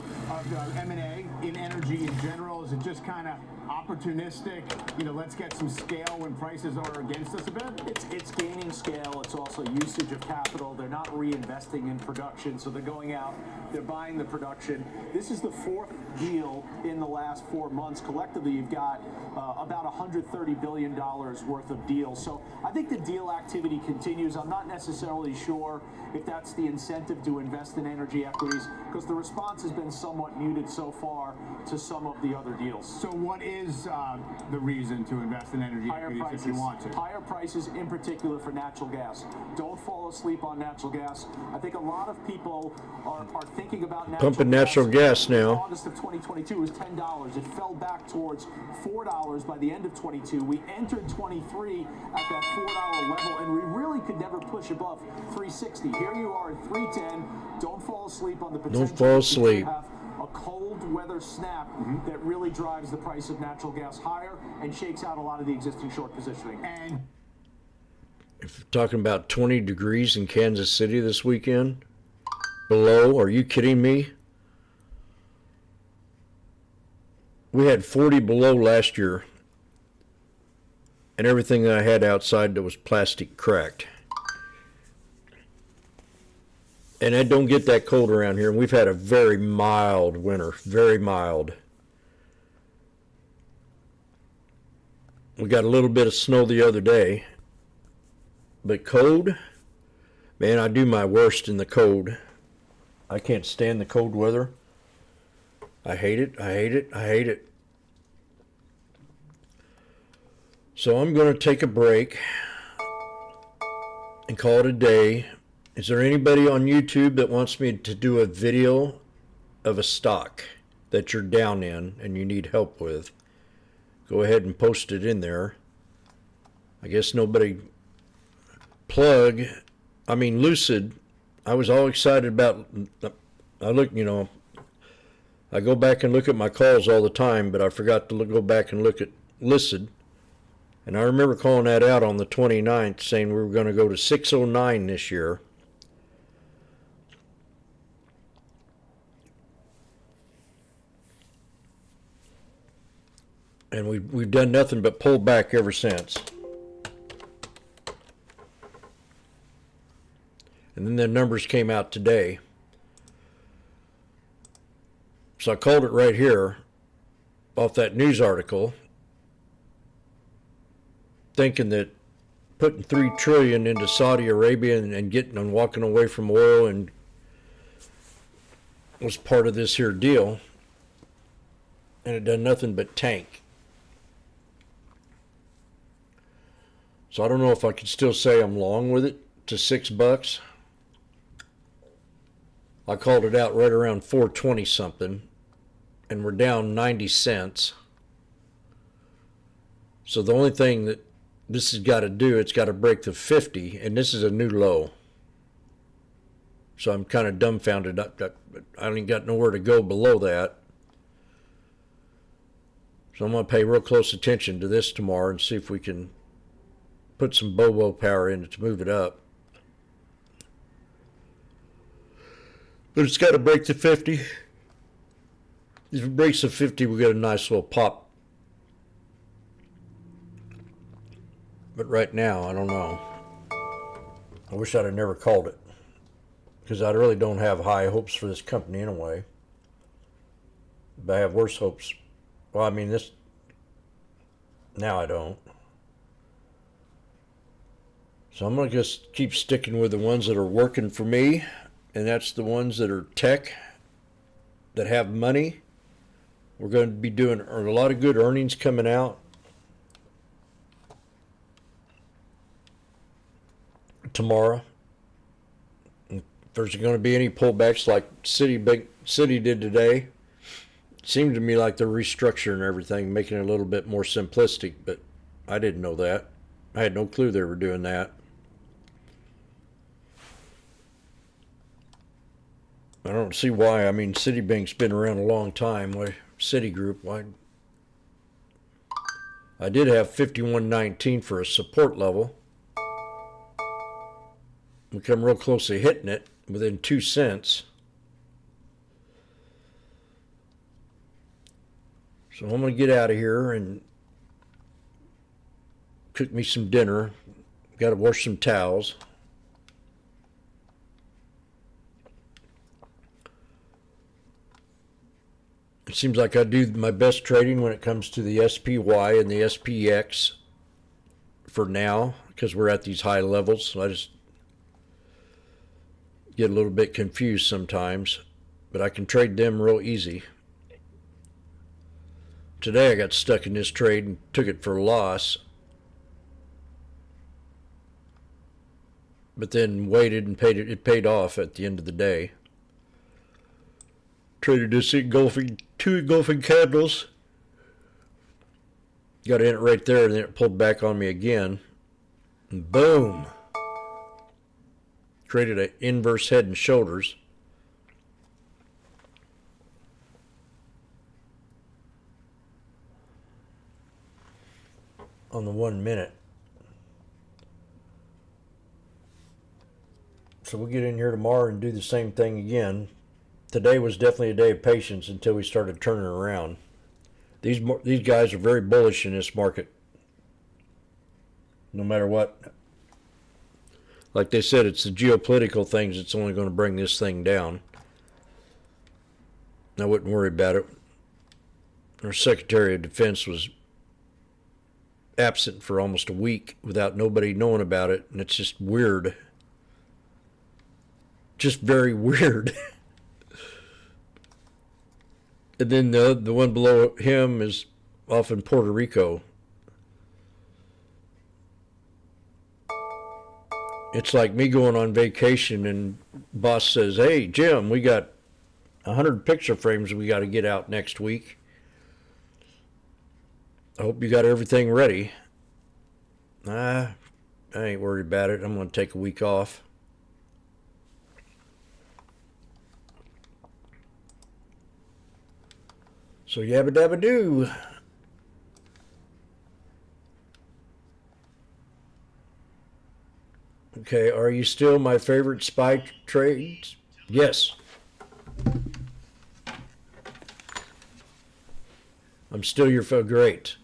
M&A in energy in general. Is it just kind of opportunistic, you know, let's get some scale when prices are against us a bit? It's gaining scale. It's also usage of capital. They're not reinvesting in production, so they're going out, they're buying the production. This is the 4th deal in the last 4 months. Collectively, you've got about $130 billion worth of deals. So I think the deal activity continues. I'm not necessarily sure if that's the incentive to invest in energy equities, because the response has been somewhat muted so far to some of the other deals. So what is the reason to invest in energy equities if you want to? Higher prices, in particular for natural gas. Don't fall asleep on natural gas. I think a lot of people are thinking about pumping natural gas now. August of 2022 was $10. It fell back towards $4 by the end of 22. We entered 23 at that $4 level, and we really could never push above 360. Here you are at 310. Don't fall asleep on the potential. Don't fall asleep. A cold weather snap that really drives the price of natural gas higher and shakes out a lot of the existing short positioning. And if you're talking about 20 degrees in Kansas City this weekend, below, are you kidding me? We had 40 below last year and everything that I had outside that was plastic cracked. And it don't get that cold around here. And we've had a very mild winter, very mild. We got a little bit of snow the other day. But cold, man, I do my worst in the cold. I can't stand the cold weather. I hate it, I hate it, I hate it. So I'm going to take a break and call it a day. Is there anybody on YouTube that wants me to do a video of a stock that you're down in and you need help with? Go ahead and post it in there. I guess nobody. Plug. I mean, Lucid. I was all excited about. I look, you know, I go back and look at my calls all the time, but I forgot to go back and look at Lucid. And I remember calling that out on the 29th, saying we were going to go to 609 this year. And we've done nothing but pull back ever since. And then the numbers came out today. So I called it right here off that news article, thinking that putting $3 trillion into Saudi Arabia and getting and walking away from oil and was part of this here deal. And it done nothing but tank. So I don't know if I could still say I'm long with it to $6. I called it out right around 420 something, and we're down 90 cents. So the only thing that this has got to do, it's got to break the 50, and this is a new low. So I'm kind of dumbfounded. I ain't got nowhere to go below that. So I'm going to pay real close attention to this tomorrow and see if we can put some Bobo power in it to move it up. But it's got to break the 50. If it breaks the 50, we get a nice little pop. But right now, I don't know. I wish I'd have never called it, because I really don't have high hopes for this company anyway. But I have worse hopes. Well, I mean, this, now I don't. So I'm going to just keep sticking with the ones that are working for me, and that's the ones that are tech, that have money. We're going to be doing a lot of good earnings coming out. Tomorrow. If there's going to be any pullbacks like City did today, it seemed to me like they're restructuring everything, making it a little bit more simplistic, but I didn't know that. I had no clue they were doing that. I don't see why. I mean, Citibank's been around a long time. Why Citigroup? Why? I did have 51.19 for a support level. We come real close to hitting it within 2 cents. So I'm going to get out of here and cook me some dinner. Got to wash some towels. It seems like I do my best trading when it comes to the SPY and the SPX for now, because we're at these high levels. So I just get a little bit confused sometimes, but I can trade them real easy. Today I got stuck in this trade and took it for a loss, but then waited and paid it. It paid off at the end of the day. Traded this two engulfing candles. Got in it right there, and then it pulled back on me again. And boom! Created an inverse head and shoulders. On the 1 minute. So we'll get in here tomorrow and do the same thing again. Today was definitely a day of patience until we started turning around. These guys are very bullish in this market. no matter what. Like they said, it's the geopolitical things that's only going to bring this thing down. I wouldn't worry about it. Our Secretary of Defense was absent for almost a week without nobody knowing about it, and it's just weird. Just very weird. And then the one below him is off in Puerto Rico. It's like me going on vacation and boss says, "Hey, Jim, we got 100 picture frames we got to get out next week. I hope you got everything ready." I ain't worried about it. I'm going to take a week off. So yabba dabba doo. Okay, are you still my favorite spy trades? Yes. I'm still your great.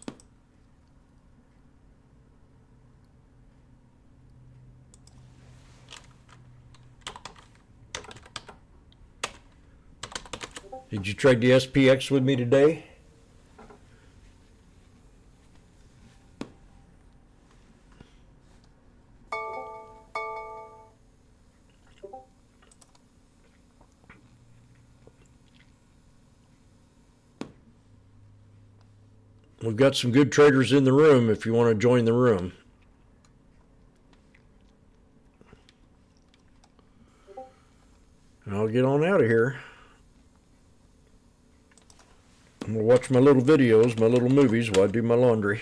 Did you trade the SPX with me today? We've got some good traders in the room if you want to join the room. And I'll get on out of here. I'm going to watch my little videos, my little movies while I do my laundry.